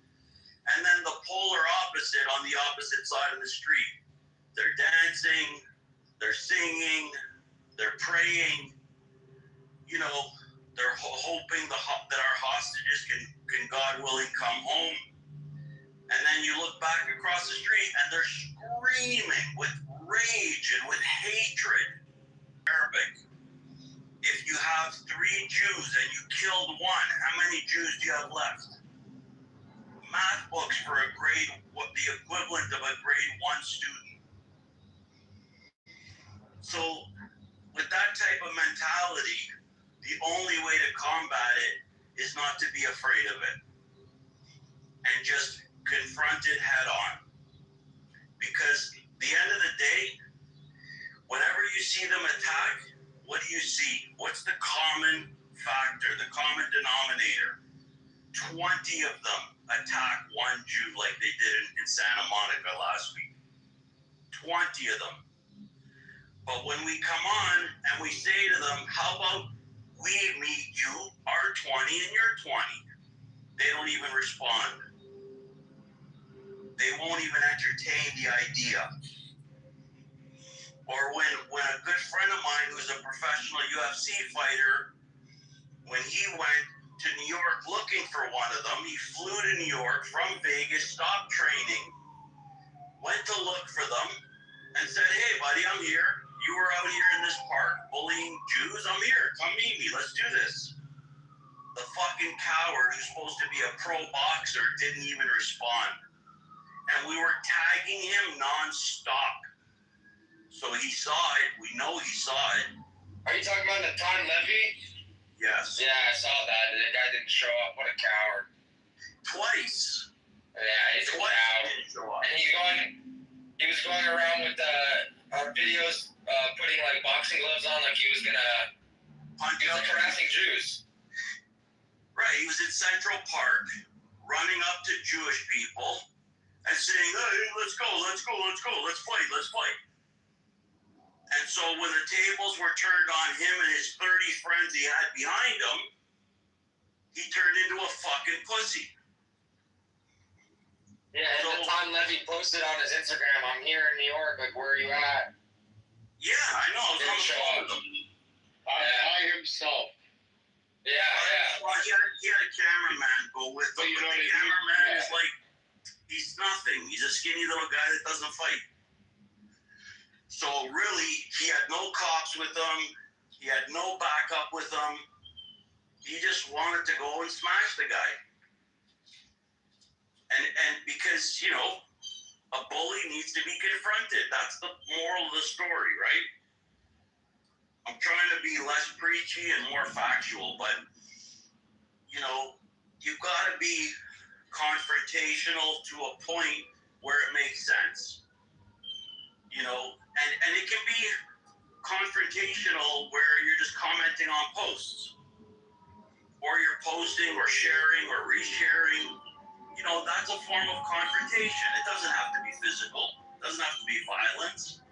And then the polar opposite on the opposite side of the street. They're dancing, they're singing, they're praying. You know, they're hoping that our hostages can, God willing, come home. And then you look back across the street and they're screaming with rage and with hatred. Arabic. If you have 3 Jews and you killed 1, how many Jews do you have left? Math books for the equivalent of a grade 1 student. So with that type of mentality, the only way to combat it is not to be afraid of it and just confront it head on. Because at the end of the day, whenever you see them attack, what do you see? What's the common factor, the common denominator? 20 of them attack 1 Jew like they did in Santa Monica last week. 20 of them. But when we come on and we say to them, how about we meet you, our 20 and your 20? They don't even respond. They won't even entertain the idea. Or when a good friend of mine who's a professional UFC fighter, when he went to New York looking for one of them, he flew to New York from Vegas, stopped training, went to look for them, and said, hey, buddy, I'm here. You were out here in this park bullying Jews. I'm here. Come meet me. Let's do this. The fucking coward who's supposed to be a pro boxer didn't even respond. And we were tagging him nonstop. So he saw it. We know he saw it. Are you talking about Natan Levy? Yes. Yeah, I saw that. The guy didn't show up. What a coward. Twice. Yeah, he's a coward. And he was going around with our videos, putting like boxing gloves on, like he was harassing Jews. Right, he was in Central Park, running up to Jewish people and saying, hey, let's go, let's fight. And so when the tables were turned on him and his 30 friends he had behind him, he turned into a fucking pussy. Yeah, and Natan Levy posted on his Instagram, I'm here in New York, like, where are you at? Yeah, I know, I was on the phone with him. By himself. Yeah. Well, he had a cameraman go with him, but the cameraman is like, he's nothing. He's a skinny little guy that doesn't fight. So really, he had no cops with him. He had no backup with him. He just wanted to go and smash the guy. And because, you know, a bully needs to be confronted. That's the moral of the story, right? I'm trying to be less preachy and more factual, but, you know, you've got to be confrontational to a point where it makes sense. You know, and it can be confrontational where you're just commenting on posts. Or you're posting or sharing or resharing. You know, that's a form of confrontation. It doesn't have to be physical. It doesn't have to be violence.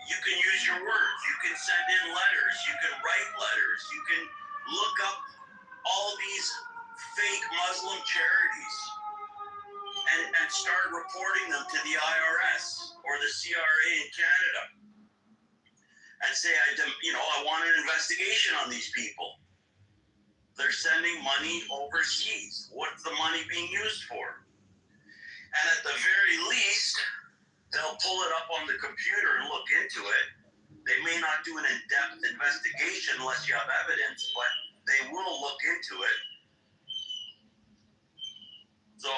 You can use your words. You can send in letters. You can write letters. You can look up all these fake Muslim charities and start reporting them to the IRS or the CRA in Canada and say, I want an investigation on these people. They're sending money overseas. What's the money being used for? And at the very least, they'll pull it up on the computer and look into it. They may not do an in-depth investigation unless you have evidence, but they will look into it. So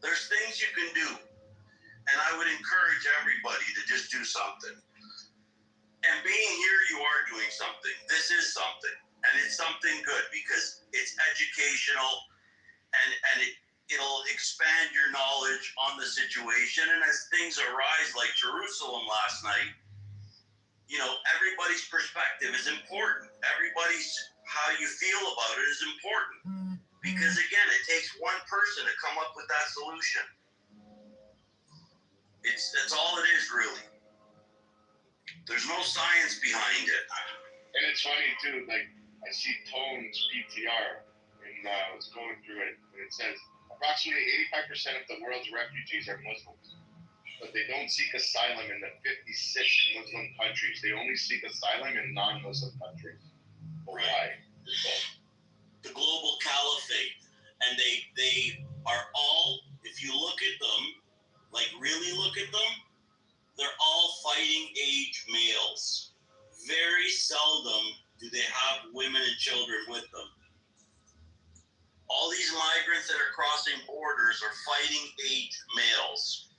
there's things you can do. And I would encourage everybody to just do something. And being here, you are doing something. This is something. And it's something good because it's educational and it'll expand your knowledge on the situation. And as things arise like Jerusalem last night, you know, everybody's perspective is important. Everybody's how you feel about it is important. Because again, it takes one person to come up with that solution. That's all it is, really. There's no science behind it. And it's funny too, like I see Tone's PTR and I was going through it and it says Approximately 85% of the world's refugees are Muslims, but they don't seek asylum in the 56 Muslim countries. They only seek asylum in non-Muslim countries. Why? The global caliphate, and they are all, if you look at them, like really look at them, they're all fighting age males. Very seldom do they have women and children with them. All these migrants that are crossing borders are fighting age males.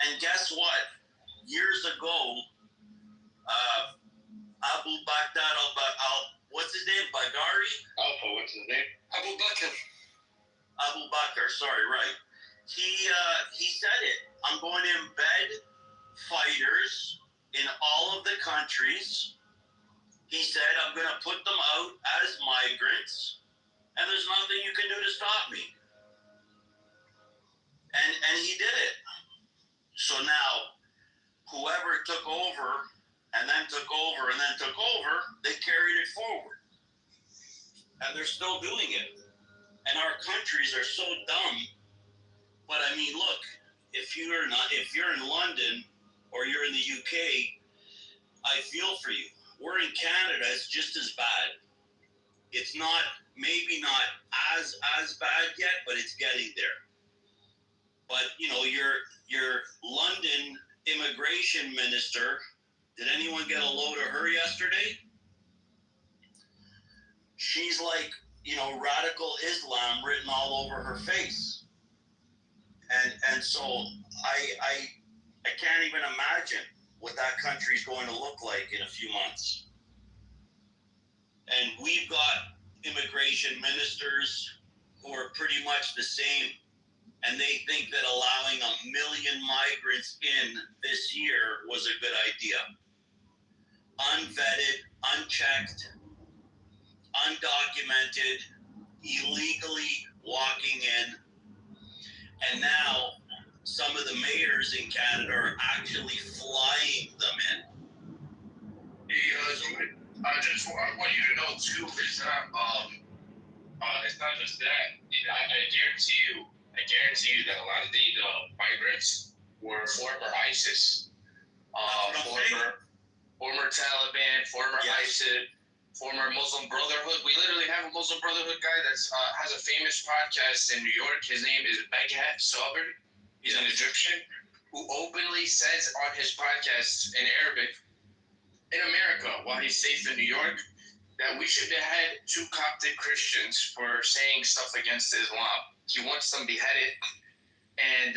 And guess what? Years ago, Abu Bakr what's his name? Bagari? Alpha, what's his name? Abu Bakr. Abu Bakr, sorry, right. He said it. I'm going to embed fighters in all of the countries. He said, I'm going to put them out as migrants, and there's nothing you can do to stop me. And he did it. So now, whoever took over, and then took over, and then took over, they carried it forward. And they're still doing it. And our countries are so dumb. But I mean, look, if you're in London or you're in the UK, I feel for you. We're in Canada, it's just as bad. It's not, maybe not as bad yet, but it's getting there. But you know, your London immigration minister, did anyone get a load of her yesterday? She's like, you know, radical Islam written all over her face. And so I can't even imagine what that country is going to look like in a few months. And we've got immigration ministers who are pretty much the same. And they think that allowing 1 million migrants in this year was a good idea. Unvetted, unchecked, undocumented, illegally walking in. And now some of the mayors in Canada are actually flying them in. I want you to know too, it's not just that. I guarantee you that a lot of the migrants were former ISIS, former Taliban, former ISIS, former Muslim Brotherhood. We literally have a Muslim Brotherhood guy that has a famous podcast in New York. His name is Beghat Sabri. He's an Egyptian who openly says on his podcast in Arabic, in America, while he's safe in New York, that we should behead 2 Coptic Christians for saying stuff against Islam. He wants them beheaded, and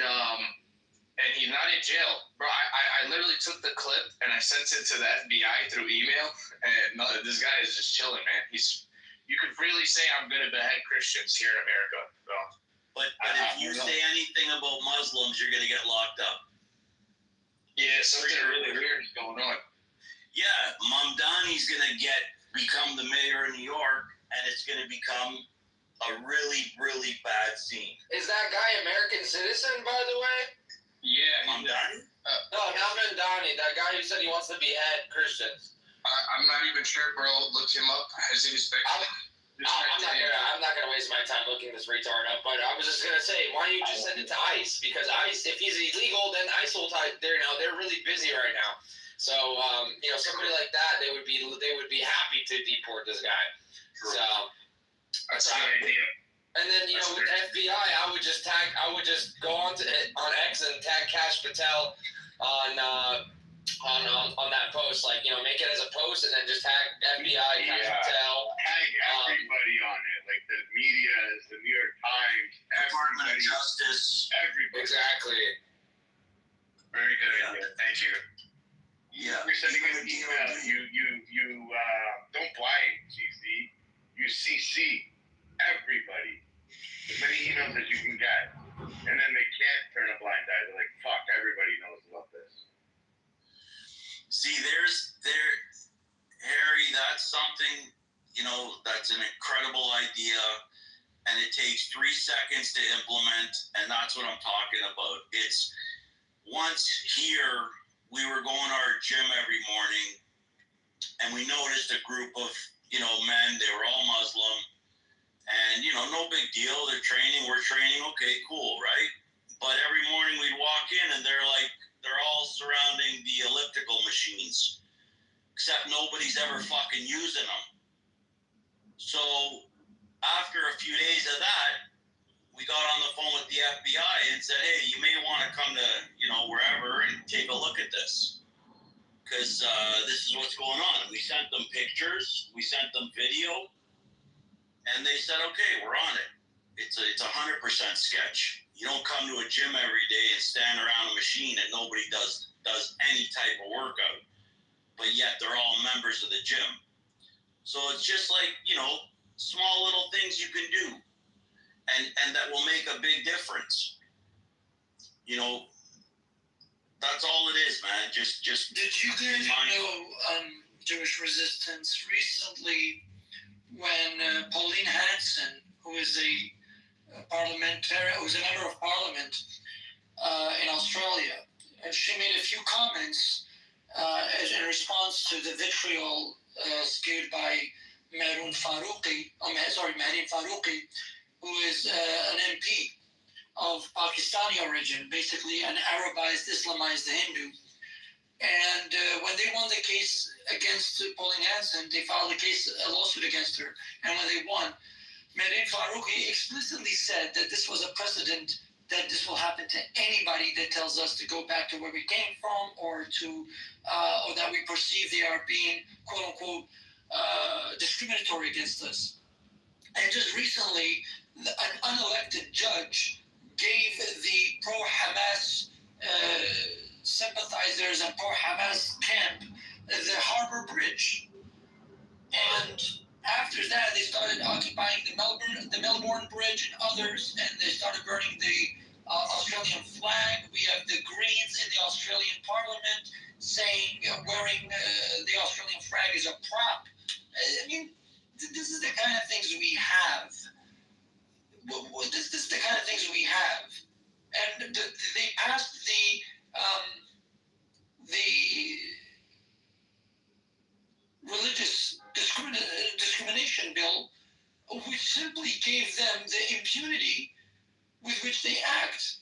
he's not in jail. Bro, I literally took the clip and I sent it to the FBI through email, and this guy is just chilling, man. You could freely say I'm going to behead Christians here in America. So, but if you say anything about Muslims, you're going to get locked up. Yeah, something really weird is going on. Yeah, Mamdani's going to become the mayor of New York, and it's going to become a really, really bad scene. Is that guy American citizen, by the way? Yeah. Mamdani? No, not Mamdani. That guy who said he wants to behead Christians. I'm not even sure, bro. Look him up. His name is I'm not gonna waste my time looking this retard up. But I was just gonna say, why don't you just send it to ICE? Because ICE, if he's illegal, then ICE will tie. They're really busy right now. So somebody like that, they would be happy to deport this guy. True. So that's a good idea. And then with FBI, I would just go on X and tag Kash Patel on that post, make it as a post and then just tag FBI, Kash Patel. Tag everybody on it, like the media, the New York Times, Department of Justice, everybody. Exactly. Very good idea. Thank you. Yeah. You're sending an email. You don't blind CC. You CC everybody. As many emails as you can get. And then they can't turn a blind eye. They're like, fuck, everybody knows about this. See, Harry, that's something, that's an incredible idea. And it takes 3 seconds to implement. And that's what I'm talking about. It's once here, we were going to our gym every morning, and we noticed a group of, men, they were all Muslim, And, no big deal. They're training. We're training. Okay, cool, right? But every morning we'd walk in and they're all surrounding the elliptical machines. Except nobody's ever fucking using them. So after a few days of that, we got on the phone with the FBI and said, hey, you may want to come to, wherever and take a look at this. Because this is what's going on. We sent them pictures. We sent them video. And they said, okay, we're on it. It's a 100% sketch. You don't come to a gym every day and stand around a machine and nobody does any type of workout. But yet they're all members of the gym. So it's just like, small little things you can do. And that will make a big difference. That's all it is, man. Just. Did you guys know Jewish resistance recently when Pauline Hanson, who is a parliamentarian, who's a member of parliament in Australia, and she made a few comments in response to the vitriol spewed by Mahrin Faruqi, who is an MP of Pakistani origin, basically an Arabized, Islamized Hindu. And when they won the case against Pauline Hanson, they filed a lawsuit against her. And when they won, Mahrin Faruqi explicitly said that this was a precedent, that this will happen to anybody that tells us to go back to where we came from, or that we perceive they are being, quote unquote, discriminatory against us. And just recently, an unelected judge gave the pro-Hamas sympathizers and pro-Hamas camp the Harbor Bridge. And after that, they started occupying the Melbourne Bridge and others, and they started burning the Australian flag. We have the Greens in the Australian Parliament saying wearing the Australian flag is a prop. I mean, this is the kind of things we have. This is the kind of things we have. And they passed the religious discrimination bill, which simply gave them the impunity with which they act.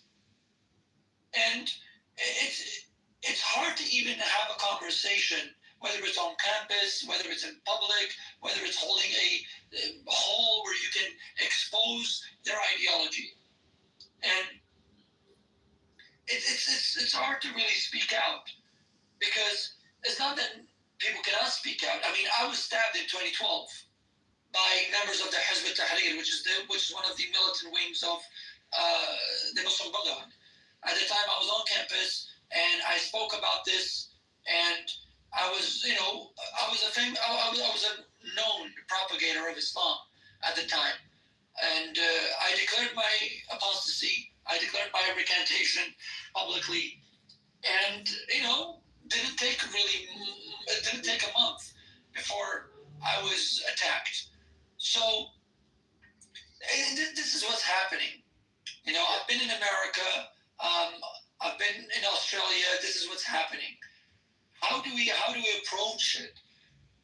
And it's hard to even have a conversation, whether it's on campus, whether it's in public, whether it's holding a hall where you can expose their ideology. And it's hard to really speak out, because it's not that people cannot speak out. I mean, I was stabbed in 2012 by members of the Hizb ut-Tahrir, which is one of the militant wings of the Muslim Brotherhood. At the time, I was on campus, and I spoke about this, and I was a known propagator of Islam at the time, and I declared my apostasy. I declared my recantation publicly, and it didn't take a month before I was attacked. So this is what's happening. I've been in America. I've been in Australia. This is what's happening. How do we approach it?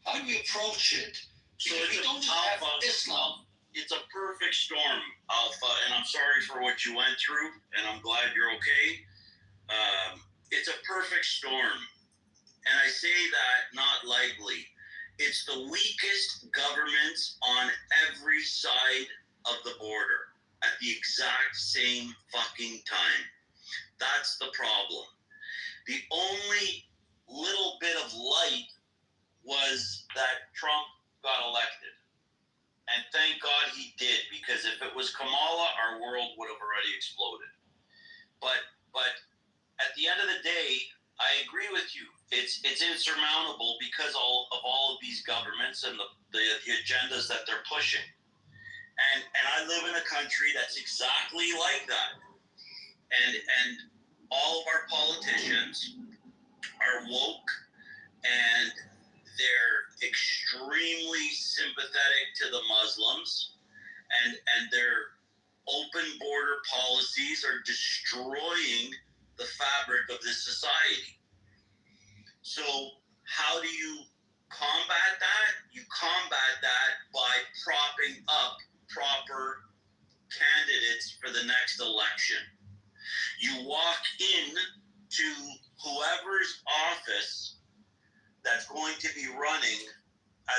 How do we approach it? So we don't just have Islam. It's a perfect storm, Alpha, and I'm sorry for what you went through, and I'm glad you're okay. It's a perfect storm, and I say that not lightly. It's the weakest governments on every side of the border at the exact same fucking time. That's the problem. The only little bit of light was that Trump got elected. And thank God he did, because if it was Kamala, our world would have already exploded. But at the end of the day, I agree with you. It's insurmountable because of all of these governments and the agendas that they're pushing. And I live in a country that's exactly like that. And all of our politicians are woke, and they're extremely sympathetic to the Muslims, and their open border policies are destroying the fabric of this society. So how do you combat that? You combat that by propping up proper candidates for the next election. You walk in to whoever's office that's going to be running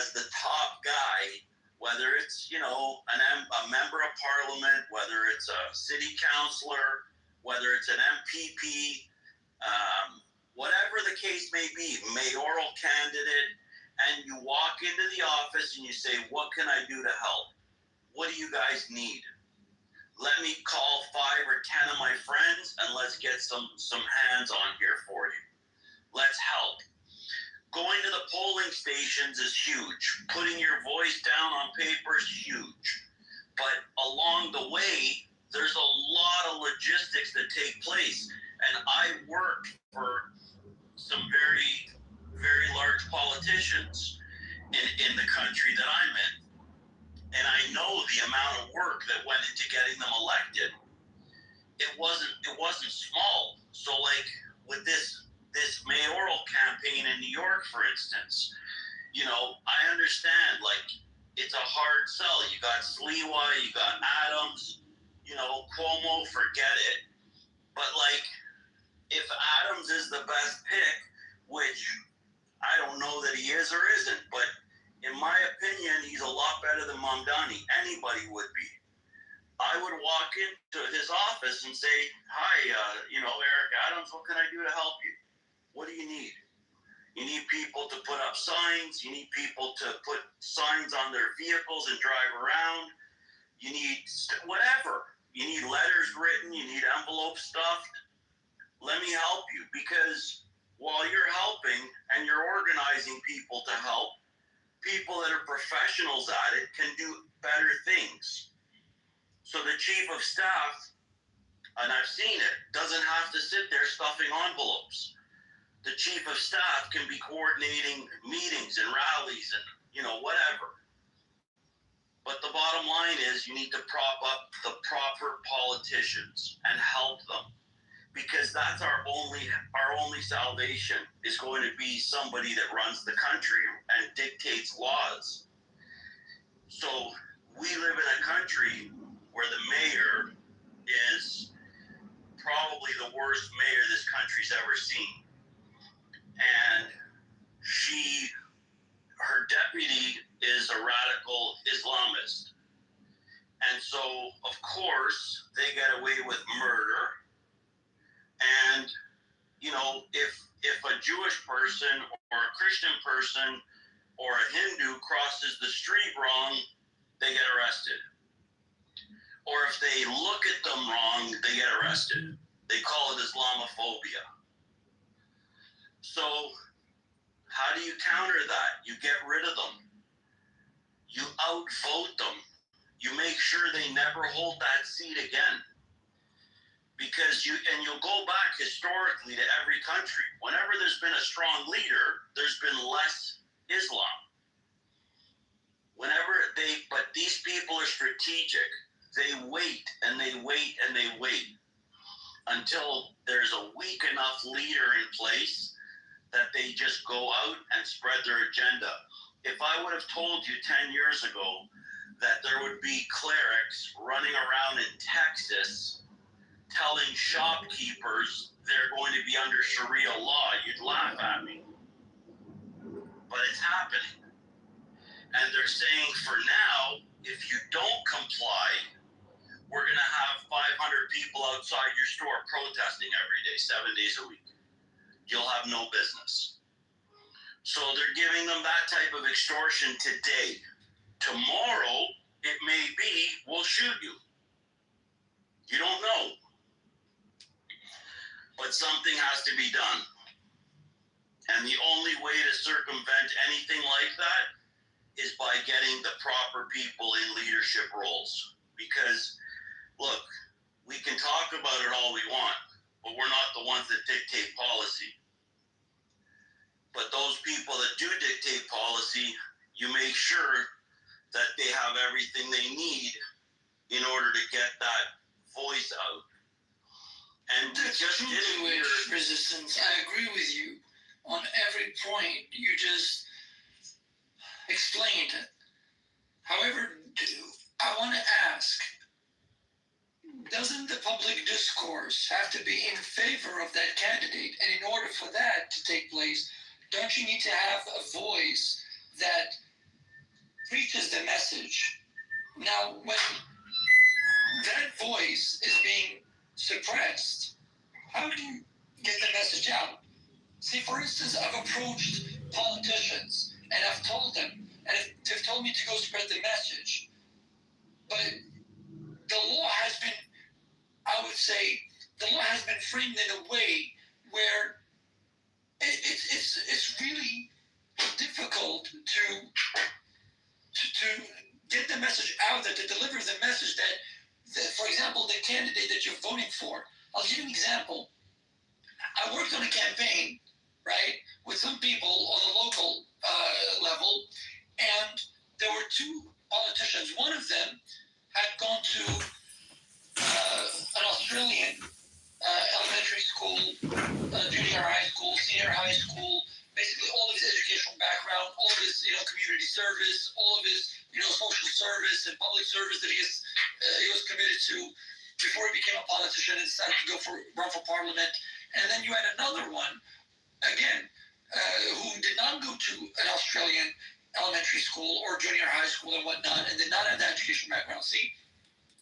as the top guy, whether it's, you know, a member of parliament, whether it's a city councilor, whether it's an MPP, whatever the case may be, mayoral candidate, and you walk into the office and you say, what can I do to help? What do you guys need? Let me call 5 or 10 of my friends and let's get some hands on here for you. Let's help. Going to the polling stations is huge. Putting your voice down on paper is huge. But along the way, there's a lot of logistics that take place. And I worked for some very, very large politicians in the country that I'm in. And I know the amount of work that went into getting them elected. It wasn't small. So like with this mayoral campaign in New York, for instance, you know, I understand, like, it's a hard sell. You got Sliwa, you got Adams, you know, Cuomo, forget it. But like, if Adams is the best pick, which I don't know that he is or isn't, but in my opinion, he's a lot better than Mamdani. Anybody would be. I would walk into his office and say, hi, you know, Eric Adams, what can I do to help you? What do you need? You need people to put up signs. You need people to put signs on their vehicles and drive around. You need whatever. You need letters written. You need envelopes stuffed. Let me help you, because while you're helping and you're organizing people to help, people that are professionals at it can do better things. So the chief of staff, and I've seen it, doesn't have to sit there stuffing envelopes. The chief of staff can be coordinating meetings and rallies and, you know, whatever. But the bottom line is you need to prop up the proper politicians and help them, because that's our only salvation is going to be somebody that runs the country and dictates laws. So we live in a country where the mayor is probably the worst mayor this country's ever seen. And her deputy is a radical Islamist. And so, of course, they get away with murder. And, you know, if a Jewish person or a Christian person or a Hindu crosses the street wrong, they get arrested. Or if they look at them wrong, they get arrested. They call it Islamophobia. So how do you counter that? You get rid of them. You outvote them. You make sure they never hold that seat again. Because you'll go back historically to every country. Whenever there's been a strong leader, there's been less Islam. But these people are strategic. They wait and they wait and they wait until there's a weak enough leader in place that they just go out and spread their agenda. If I would have told you 10 years ago that there would be clerics running around in Texas telling shopkeepers they're going to be under Sharia law, you'd laugh at me. But it's happening. And they're saying, for now, if you don't comply, we're going to have 500 people outside your store protesting every day, 7 days a week. You'll have no business. So they're giving them that type of extortion today. Tomorrow, it may be, we'll shoot you. You don't know. But something has to be done. And the only way to circumvent anything like that is by getting the proper people in leadership roles. Because, look, we can talk about it all we want, but we're not the ones that dictate policy. But those people that do dictate policy, you make sure that they have everything they need in order to get that voice out. And that's just true to it, Resistance. I agree with you on every point you just explained. However, I want to ask, doesn't the public discourse have to be in favor of that candidate? And in order for that to take place, don't you need to have a voice that preaches the message? Now, when that voice is being suppressed, how do you get the message out? See, for instance, I've approached politicians and I've told them, and they've told me to go spread the message. But the law has been, I would say, the law has been framed in a way where it's really difficult to get the message out there, to deliver the message that, for example, the candidate that you're voting for. I'll give you an example. I worked on a campaign, right, with some people on the local level, and there were two politicians. One of them had gone to an Australian elementary school, junior high school, senior high school, basically all of his educational background, all of his community service, all of his social service and public service that he was committed to before he became a politician and decided to run for parliament. And then you had another one, again, who did not go to an Australian elementary school or junior high school and whatnot, and did not have that education background. See,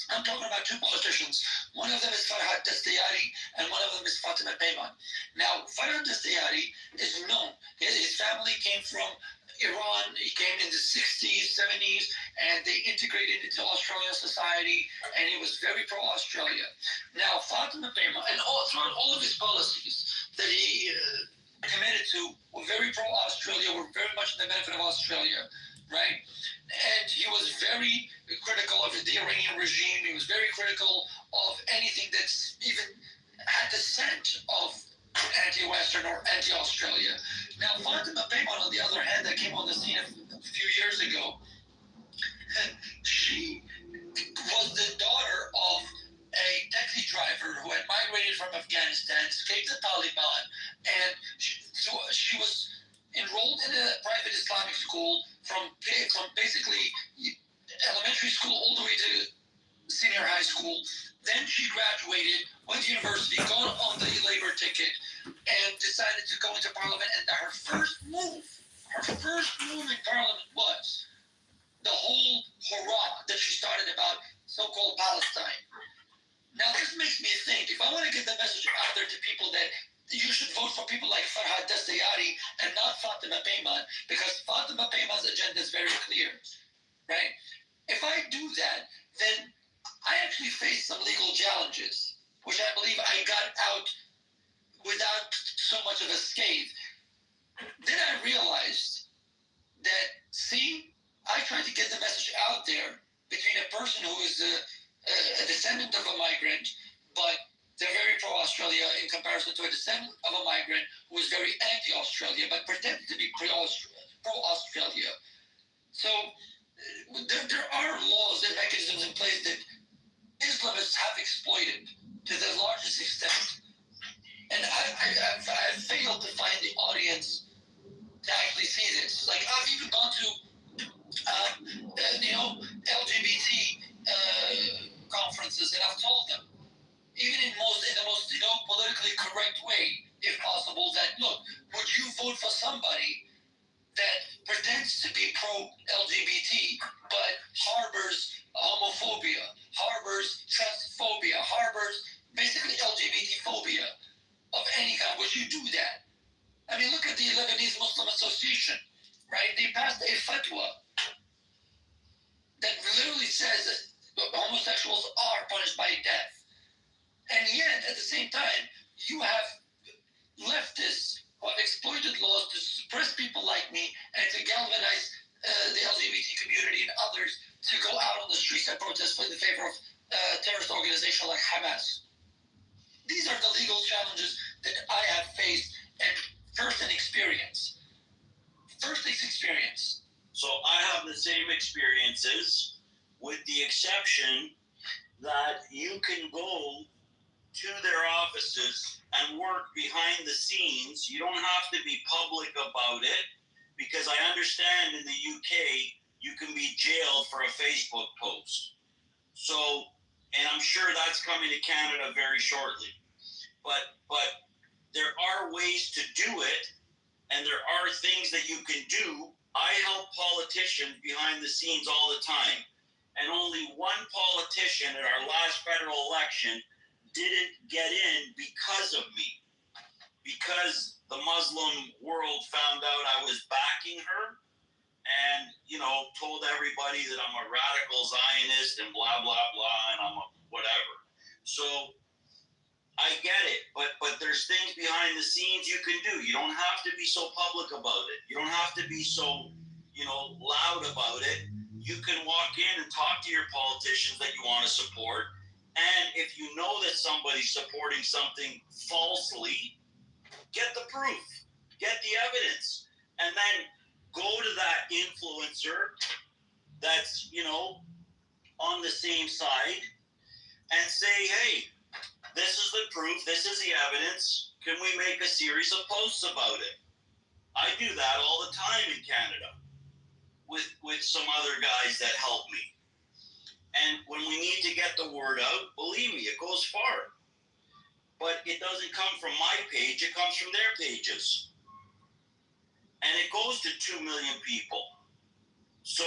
I'm talking about two politicians. One of them is Farhad Dastayari, and one of them is Fatima Payman. Now, Farhad Dastayari is known. His family came from Iran. He came in the 60s, 70s, and they integrated into Australian society, and he was very pro-Australia. Now, Fatima Payman, and throughout all of his policies that he committed to, were very pro-Australia, were very much in the benefit of Australia, right? And he was very critical of the Iranian regime. He was very critical of anything that's even had the scent of anti-Western or anti-Australia. Now, Fatima Payman, on the other hand, that came on the scene a few years ago, she was the daughter of a taxi driver who had migrated from Afghanistan, escaped the Taliban, and she was enrolled in a private Islamic school from basically elementary school all the way to senior high school. Then she graduated, went to university, got on the labor ticket, and decided to go into parliament. And her first move in parliament was the whole hurrah that she started about so-called Palestine. Now, this makes me think, if I want to get the message out there to people that you should vote for people like Farhad Dastayari and not Fatima Payman, because Fatima Payman's agenda is very clear, right? If I do that, then I actually face some legal challenges, which I believe I got out without so much of a scathe. Then I realized that, see, I tried to get the message out there between a person who is a descendant of a migrant, but they're very pro-Australia in comparison to a descendant of a migrant who is very anti-Australia, but pretended to be pro-Australia. So there are laws and mechanisms in place that Islamists have exploited to the largest extent. And I've failed to find the audience to actually see this. Like, I've even gone to, LGBT conferences, and I've told them, even in the most politically correct way, if possible, that look, would you vote for somebody that pretends to be pro-LGBT but harbors homophobia, harbors transphobia, harbors basically LGBT phobia of any kind? Would you do that? I mean, look at the Lebanese Muslim Association, right? They passed a fatwa that literally says that homosexuals are punished by death. And yet, at the same time, you have leftists who have exploited laws to suppress people like me and to galvanize the LGBT community and others to go out on the streets and protest in favor of terrorist organizations like Hamas. These are the legal challenges that I have faced and first-hand experience. So I have the same experiences, with the exception that you can go to their offices and work behind the scenes. You don't have to be public about it, because I understand in the UK you can be jailed for a Facebook post. So, and I'm sure that's coming to Canada very shortly. But there are ways to do it, and there are things that you can do. I help politicians behind the scenes all the time, and only one politician at our last federal election didn't get in because of me, because the Muslim world found out I was backing her and, you know, told everybody that I'm a radical Zionist and blah, blah, blah, and I'm a whatever. So I get it, but there's things behind the scenes you can do. You don't have to be so public about it. You don't have to be so, you know, loud about it. You can walk in and talk to your politicians that you want to support. And if you know that somebody's supporting something falsely, get the proof, get the evidence, and then go to that influencer that's, you know, on the same side and say, hey, this is the proof, this is the evidence. Can we make a series of posts about it? I do that all the time in Canada with some other guys that help me. And when we need to get the word out, believe me, it goes far. But it doesn't come from my page, it comes from their pages. And it goes to 2 million people. So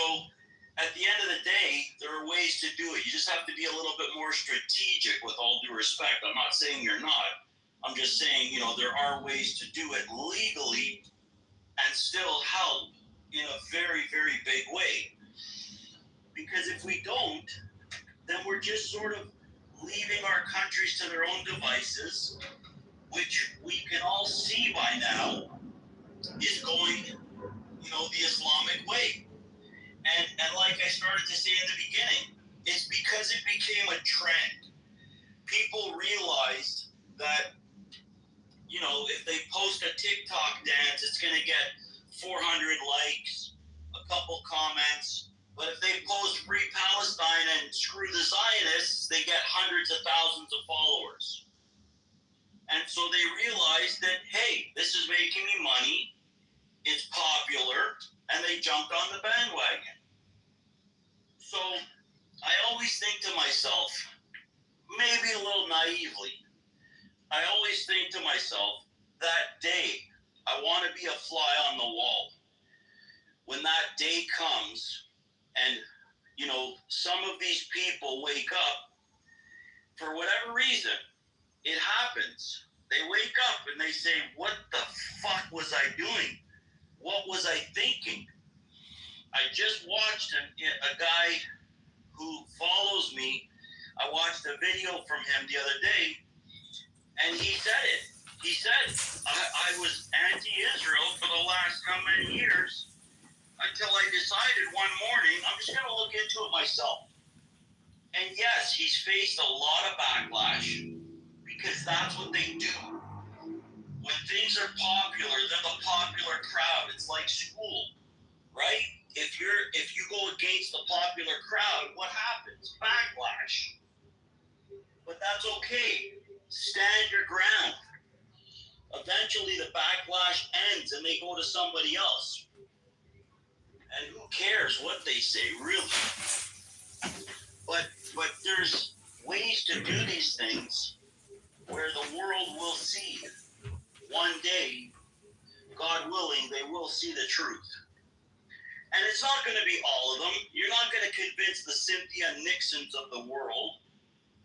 at the end of the day, there are ways to do it. You just have to be a little bit more strategic, with all due respect. I'm not saying you're not. I'm just saying, you know, there are ways to do it legally and still help in a very, very big way. Because if we don't, then we're just sort of leaving our countries to their own devices, which we can all see by now is going, you know, the Islamic way. And like I started to say in the beginning, it's because it became a trend. People realized that, you know, if they post a TikTok dance, it's going to get 400 likes, a couple comments. But if they post Free Palestine and screw the Zionists, they get hundreds of thousands of followers. And so they realized that, hey, this is making me money, it's popular, and they jumped on the bandwagon. So I always think to myself, maybe a little naively, I always think to myself, that day, I want to be a fly on the wall. When that day comes, and, you know, some of these people wake up, for whatever reason, it happens. They wake up and they say, what the fuck was I doing? What was I thinking? I just watched a guy who follows me. I watched a video from him the other day, and he said it. He said, I was anti-Israel for the last how many years, until I decided one morning, I'm just going to look into it myself. And yes, he's faced a lot of backlash, because that's what they do. When things are popular, they're the popular crowd. It's like school, right? If you go against the popular crowd, what happens? Backlash. But that's okay. Stand your ground. Eventually the backlash ends and they go to somebody else. And who cares what they say, really? But there's ways to do these things where the world will see. One day, God willing, they will see the truth. And it's not going to be all of them. You're not going to convince the Cynthia Nixons of the world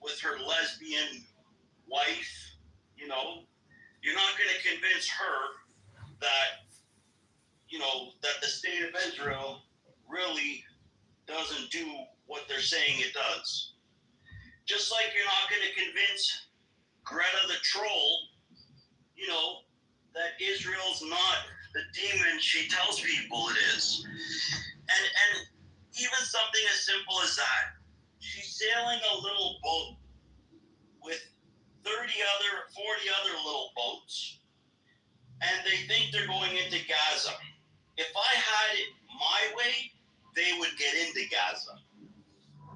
with her lesbian wife, you know. You're not going to convince her that, you know, that the state of Israel really doesn't do what they're saying it does. Just like you're not going to convince Greta the troll, you know, that Israel's not the demon she tells people it is. And even something as simple as that. She's sailing a little boat with 40 other little boats, and they think they're going into Gaza. If I had it my way, they would get into Gaza.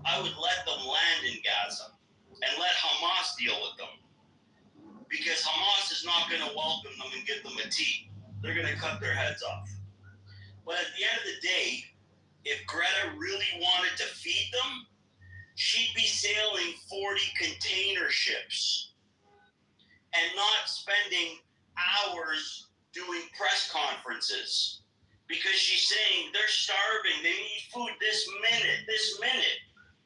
I would let them land in Gaza and let Hamas deal with them. Because Hamas is not going to welcome them and give them a tea. They're going to cut their heads off. But at the end of the day, if Greta really wanted to feed them, she'd be sailing 40 container ships and not spending hours doing press conferences, because she's saying they're starving, they need food this minute.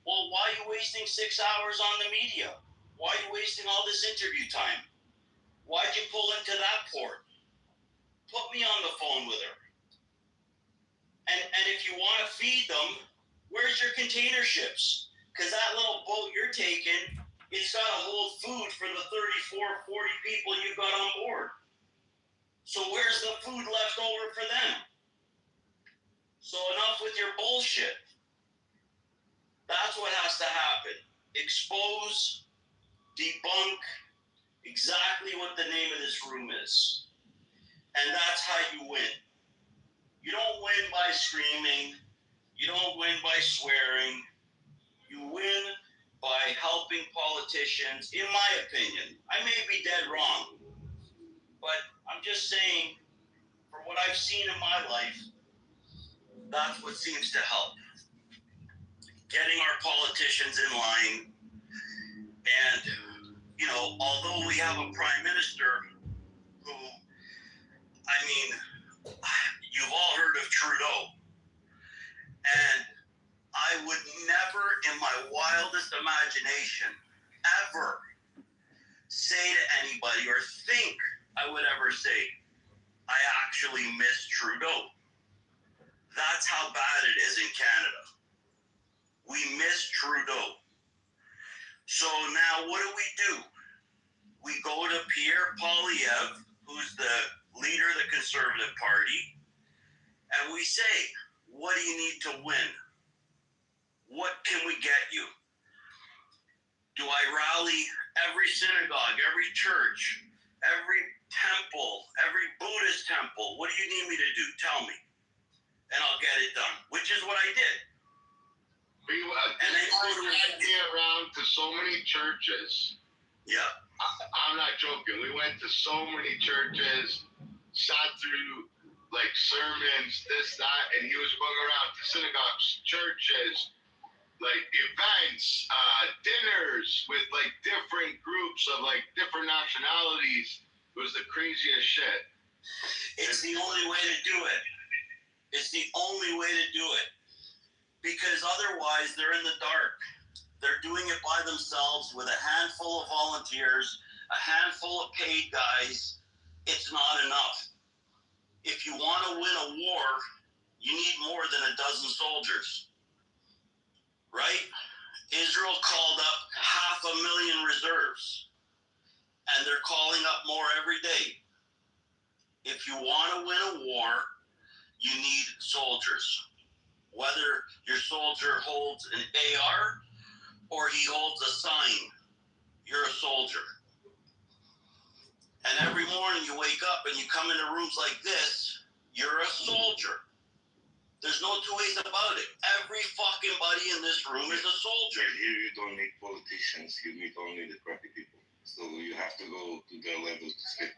Well, why are you wasting 6 hours on the media? Why are you wasting all this interview time? Why'd you pull into that port? Put me on the phone with her. And if you want to feed them, where's your container ships? Because that little boat you're taking, it's got to hold food for the 34, 40 people you've got on board. So where's the food left over for them? So enough with your bullshit. That's what has to happen. Expose, debunk exactly what the name of this room is. And that's how you win. You don't win by screaming. You don't win by swearing. You win by helping politicians, in my opinion. I may be dead wrong, but I'm just saying, for what I've seen in my life, that's what seems to help. Getting our politicians in line. And, you know, although we have a prime minister who, I mean, you've all heard of Trudeau. And I would never, in my wildest imagination, ever say to anybody or think I would ever say, I actually miss Trudeau. That's how bad it is in Canada. We miss Trudeau. So now what do? We go to Pierre Poilievre, who's the leader of the Conservative Party, and we say, what do you need to win? What can we get you? Do I rally every synagogue, every church, every temple, every Buddhist temple? What do you need me to do? Tell me. And I'll get it done, which is what I did. And they dragged me around to so many churches. Yeah. I'm not joking. We went to so many churches, sat through like sermons, this, that, and he was going around to synagogues, churches, like events, dinners with like different groups of like different nationalities. It was the craziest shit. It's the only way to do it. It's the only way to do it. Because otherwise they're in the dark. They're doing it by themselves with a handful of volunteers, a handful of paid guys. It's not enough. If you want to win a war, you need more than a dozen soldiers. Right? Israel called up 500,000 reserves. And they're calling up more every day. If you want to win a war, you need soldiers. Whether your soldier holds an AR or he holds a sign, you're a soldier. And every morning you wake up and you come into rooms like this, you're a soldier. There's no two ways about it. Every fucking buddy in this room is a soldier. Here you don't need politicians, you need only the crappy people. So you have to go to their level to speak.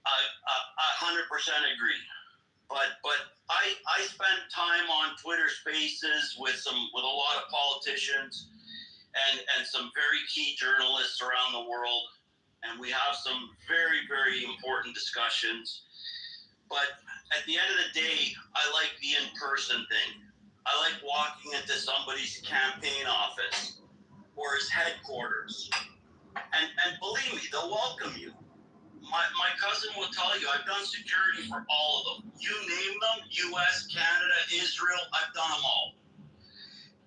I 100% agree. But I spent time on Twitter Spaces with a lot of politicians and some very key journalists around the world, and we have some very, very important discussions. But at the end of the day, I like the in-person thing. I like walking into somebody's campaign office or his headquarters, and believe me, they'll welcome you. My cousin will tell you, I've done security for all of them. You name them, US, Canada, Israel, I've done them all.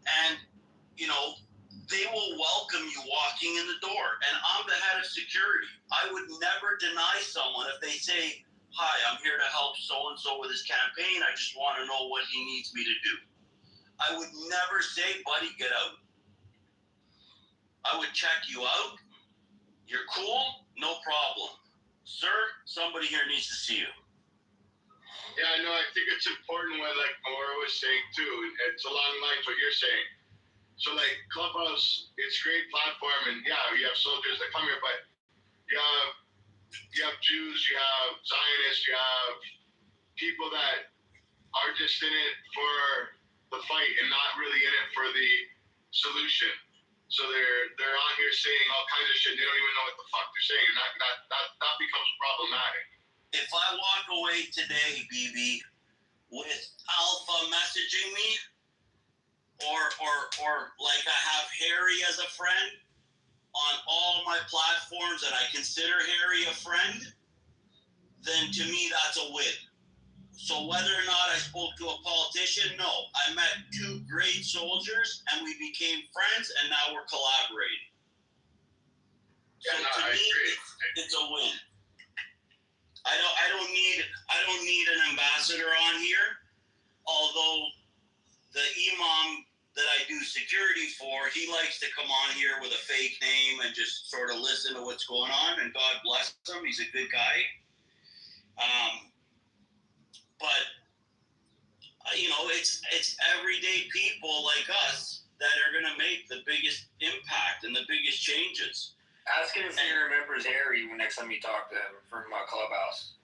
And, you know, they will welcome you walking in the door. And I'm the head of security. I would never deny someone if they say, hi, I'm here to help so-and-so with his campaign. I just want to know what he needs me to do. I would never say, buddy, get out. I would check you out. You're cool? No problem. Sir, somebody here needs to see you. Yeah, no, I think it's important what like Maura was saying too. It's along the lines what you're saying. So like Clubhouse, it's a great platform, and yeah, you have soldiers that come here, but you have Jews, you have Zionists, you have people that are just in it for the fight and not really in it for the solution. So they're on here saying all kinds of shit. They don't even know what the fuck they're saying, and that becomes problematic. If I walk away today, BB, with Alpha messaging me, or like I have Harry as a friend on all my platforms, and I consider Harry a friend, then to me that's a win. So whether or not I spoke to a politician, no. I met two great soldiers, and we became friends, and now we're collaborating. So to me, it's a win. I don't need an ambassador on here. Although the imam that I do security for, he likes to come on here with a fake name and just sort of listen to what's going on. And God bless him, he's a good guy. But it's everyday people like us that are going to make the biggest impact and the biggest changes. Ask him if he remembers Harry when next time you talk to him from Clubhouse.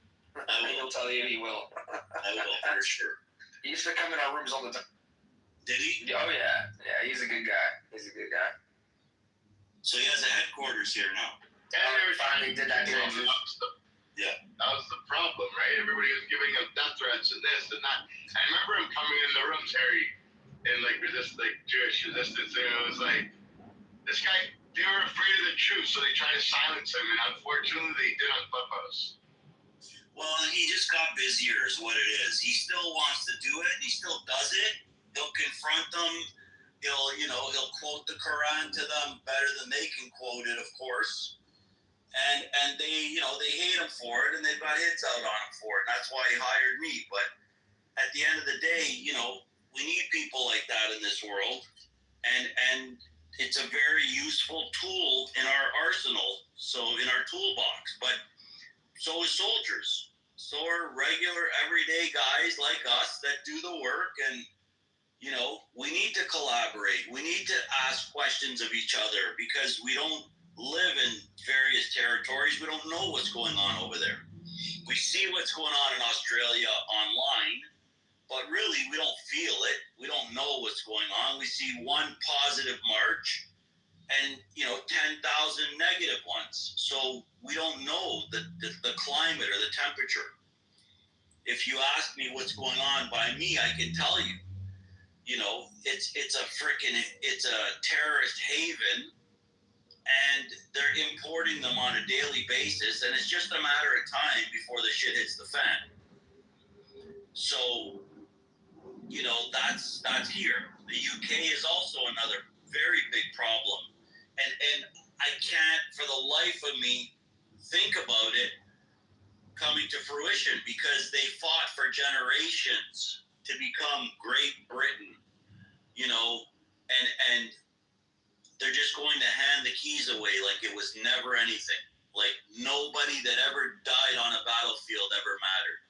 He'll tell you he will. I will, for sure. He used to come in our rooms all the time. Did he? Oh, yeah. Yeah, he's a good guy. So he has a headquarters here now. And we finally did that transition. Yeah. That was the problem, right? Everybody was giving him death threats and this and that. I remember him coming in the rooms, Harry, and Jewish resistance, and it was like, this guy, they were afraid of the truth, so they tried to silence him, and unfortunately they did on Clubhouse. Well, he just got busier is what it is. He still wants to do it. He still does it. He'll confront them. He'll quote the Quran to them better than they can quote it, of course. And they hate him for it, and they've got hits out on him for it. That's why he hired me. But at the end of the day, we need people like that in this world. And it's a very useful tool in our arsenal, so in our toolbox. But so is soldiers. So are regular, everyday guys like us that do the work. And, we need to collaborate. We need to ask questions of each other because we don't live in various territories. We don't know what's going on over there. We see what's going on in Australia online, but really we don't feel it. We don't know what's going on. We see one positive march and 10,000 negative ones. So we don't know the climate or the temperature. If you ask me what's going on by me, I can tell you. It's a terrorist haven, and they're importing them on a daily basis, and it's just a matter of time before the shit hits the fan. So, that's here. The UK is also another very big problem. And I can't, for the life of me, think about it coming to fruition because they fought for generations to become Great Britain, and they're just going to hand the keys away like it was never anything. Like nobody that ever died on a battlefield ever mattered.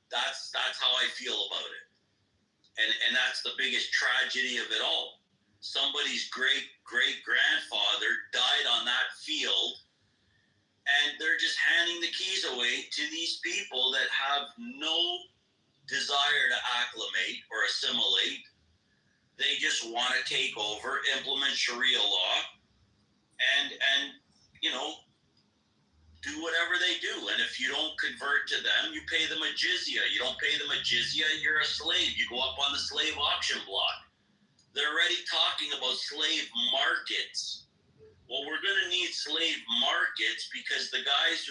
That's how I feel about it. And that's the biggest tragedy of it all. Somebody's great-great-grandfather died on that field, and they're just handing the keys away to these people that have no desire to acclimate or assimilate. They just want to take over, implement Sharia law, and do whatever they do. And if you don't convert to them, you pay them a jizya. You don't pay them a jizya, you're a slave. You go up on the slave auction block. They're already talking about slave markets. Well, we're going to need slave markets because the guys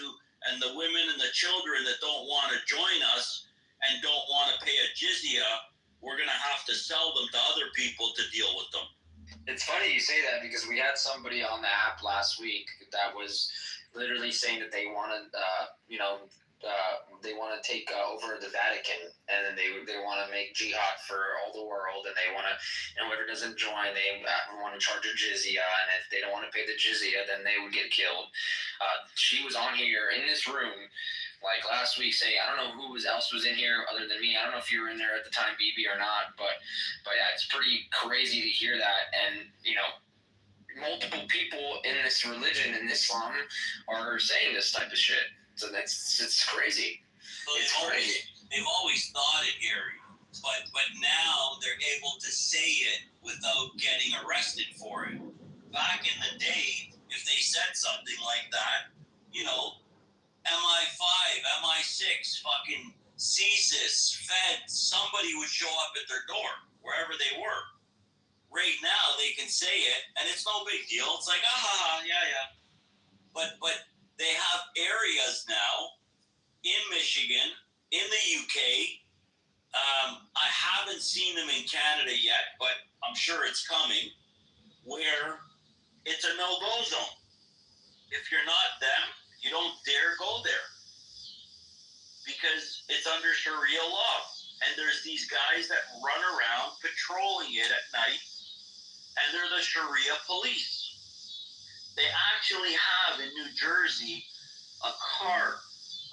and the women and the children that don't want to join us and don't want to pay a jizya, we're going to have to sell them to other people to deal with them. It's funny you say that because we had somebody on the app last week that was literally saying that they wanted, they want to take over the Vatican, and then they want to make jihad for all the world, and they want to, and whoever doesn't join, they want to charge a jizya, and if they don't want to pay the jizya, then they would get killed. She was on here in this room like last week saying, I don't know who else was in here other than me. I don't know if you were in there at the time, BB, or not, but yeah, it's pretty crazy to hear that. And multiple people in this religion, in Islam, are saying this type of shit. So it's crazy. So they've always thought it, Gary. But now they're able to say it without getting arrested for it. Back in the day, if they said something like that, you know, MI5, MI6, fucking CSIS, Fed, somebody would show up at their door, wherever they were. Right now, they can say it, and it's no big deal. It's like, yeah. But they have areas now in Michigan, in the UK. I haven't seen them in Canada yet, but I'm sure it's coming, where it's a no-go zone. If you're not them, you don't dare go there because it's under Sharia law. And there's these guys that run around patrolling it at night, and they're the Sharia police. They actually have in New Jersey a car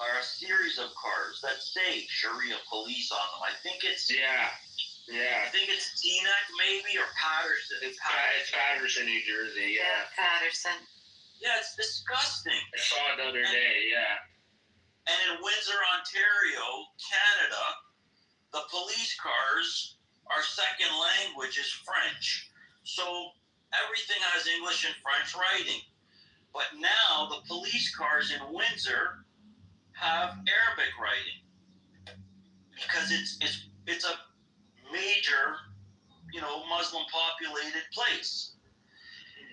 or a series of cars that say Sharia police on them. I think it's I think it's Teaneck maybe or Patterson. It's Patterson, New Jersey. Yeah. Patterson. Yeah, it's disgusting. I saw it the other day. Yeah. And in Windsor, Ontario, Canada, the police cars, our second language is French. So everything has English and French writing. But now the police cars in Windsor have Arabic writing because it's a major, Muslim populated place.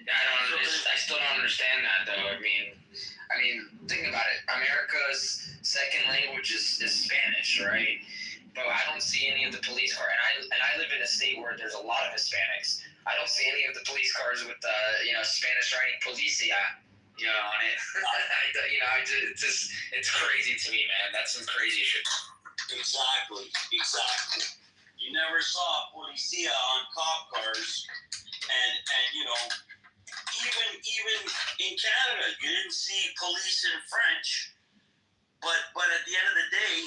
I still don't understand that though. I mean, think about it. America's second language is Spanish, right? But I don't see any of the police cars, and I live in a state where there's a lot of Hispanics. I don't see any of the police cars with Spanish writing "policia," on it. It's crazy to me, man. That's some crazy shit. Exactly. You never saw policia on cop cars, and even in Canada, you didn't see police in French. But at the end of the day,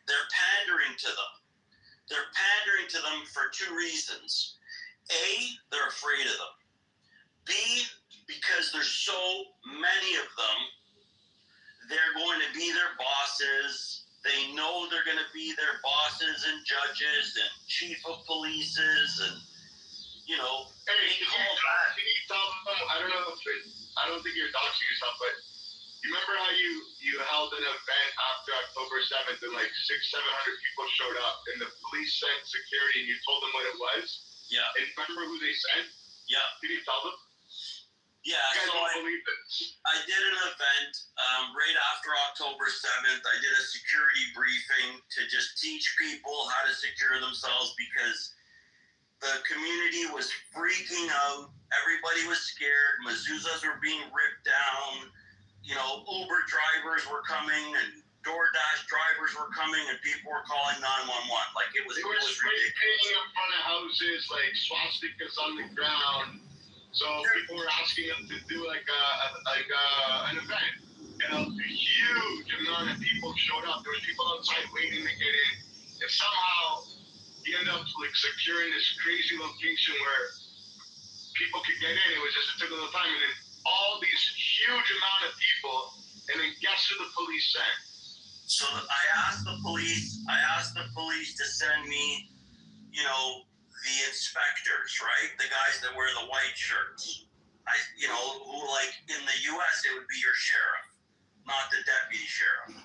they're pandering to them. They're pandering to them for two reasons. A, they're afraid of them. B, because there's so many of them, they're going to be their bosses. They know they're going to be their bosses and judges and chief of polices and, Hey, can you tell them, I don't think you're doxing yourself, but you remember how you held an event after October 7th and like 600-700 people showed up and the police sent security and you told them what it was? Yeah. And remember who they sent? Yeah. Did you tell them? Yeah, so I did an event right after October 7th. I did a security briefing to just teach people how to secure themselves because the community was freaking out. Everybody was scared. Mezuzahs were being ripped down. Uber drivers were coming and DoorDash drivers were coming and people were calling 911. Like it was ridiculous. Painting in front of houses, like swastikas on the ground. So people were asking them to do an event. A huge amount of people showed up. There was people outside waiting to get in. And somehow he ended up securing this crazy location where people could get in. It took a little time, and then all these huge amount of people, and then guess who the police sent? So I asked the police to send me, the inspectors, right? The guys that wear the white shirts. Who like in the U.S. it would be your sheriff, not the deputy sheriff.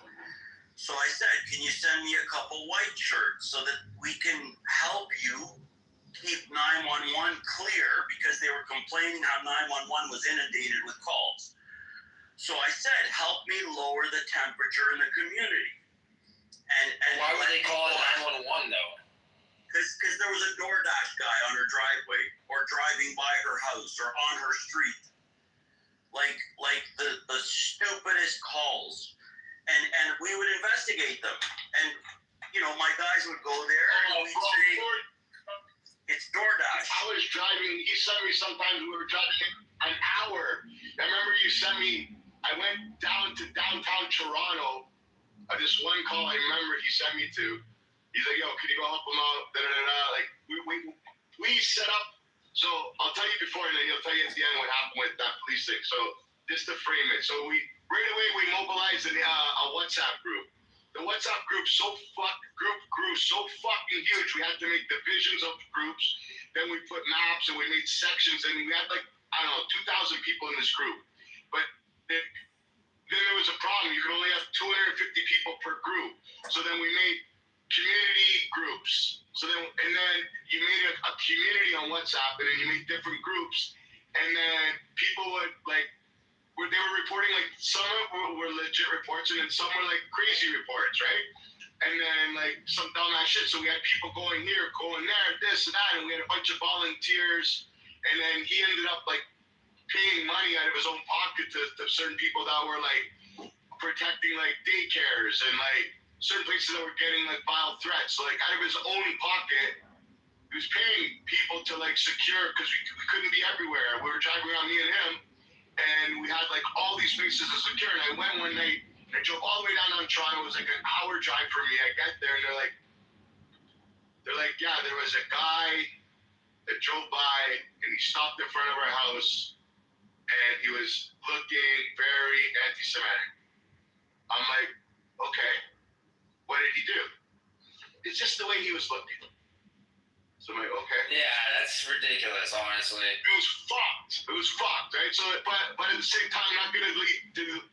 So I said, can you send me a couple white shirts so that we can help you keep 911 clear because they were complaining how 911 was inundated with calls. So I said, help me lower the temperature in the community. And why would they call it 911 though? Because there was a DoorDash guy on her driveway or driving by her house or on her street. Like the stupidest calls. And we would investigate them. And, my guys would go there and we'd say, it's DoorDash. I was driving, you sent me sometimes, we were driving an hour. I remember you sent me, I went down to downtown Toronto. This one call I remember he sent me to. He's like, yo, can you go help him out? Like, we set up. So I'll tell you before, and then he'll tell you at the end what happened with that police thing. So just to frame it. So right away we mobilized a WhatsApp group. The the WhatsApp group grew so fucking huge. We had to make divisions of groups. Then we put maps and we made sections, and we had like, I don't know, 2,000 people in this group. But then there was a problem. You could only have 250 people per group. So then we made community groups. So then you made a community on WhatsApp, and then you made different groups. And then people would like, they were reporting, like, some of them were legit reports, and then some were like crazy reports, right? And then like some dumbass shit. So we had people going here, going there, this and that, and we had a bunch of volunteers. And then he ended up like paying money out of his own pocket to certain people that were like protecting like daycares and like certain places that were getting like vile threats. So like out of his own pocket, he was paying people to like secure, because we couldn't be everywhere. We were driving around, me and him, and we had like all these places to secure. And I went one night, and I drove all the way down on Toronto. It was like an hour drive for me. I get there, and they're like, yeah, there was a guy that drove by, and he stopped in front of our house, and he was looking very anti-Semitic. I'm like, okay, what did he do? It's just the way he was looking. So I'm like, okay. Yeah, that's ridiculous, honestly. It was fucked, right? So, but at the same time, I'm not going to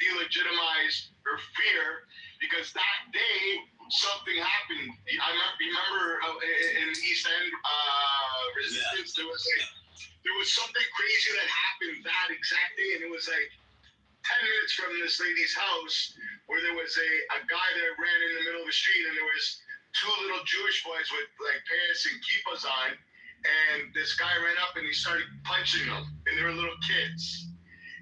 delegitimize her fear, because that day something happened. I remember in East End Resistance, there was something crazy that happened that exact day, and it was like 10 minutes from this lady's house, where there was a guy that ran in the middle of the street, and there was two little Jewish boys with like pants and kippas on, and this guy ran up and he started punching them, and they were little kids.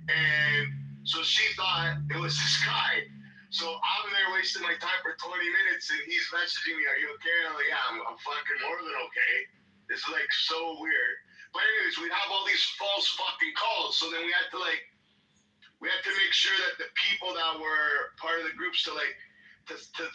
And so she thought it was this guy. So I'm there wasting my time for 20 minutes, and he's messaging me, "Are you okay?" And I'm like, "Yeah, I'm fucking more than okay." It's like so weird. But anyways, we'd have all these false fucking calls. So then we had to make sure that the people that were part of the groups to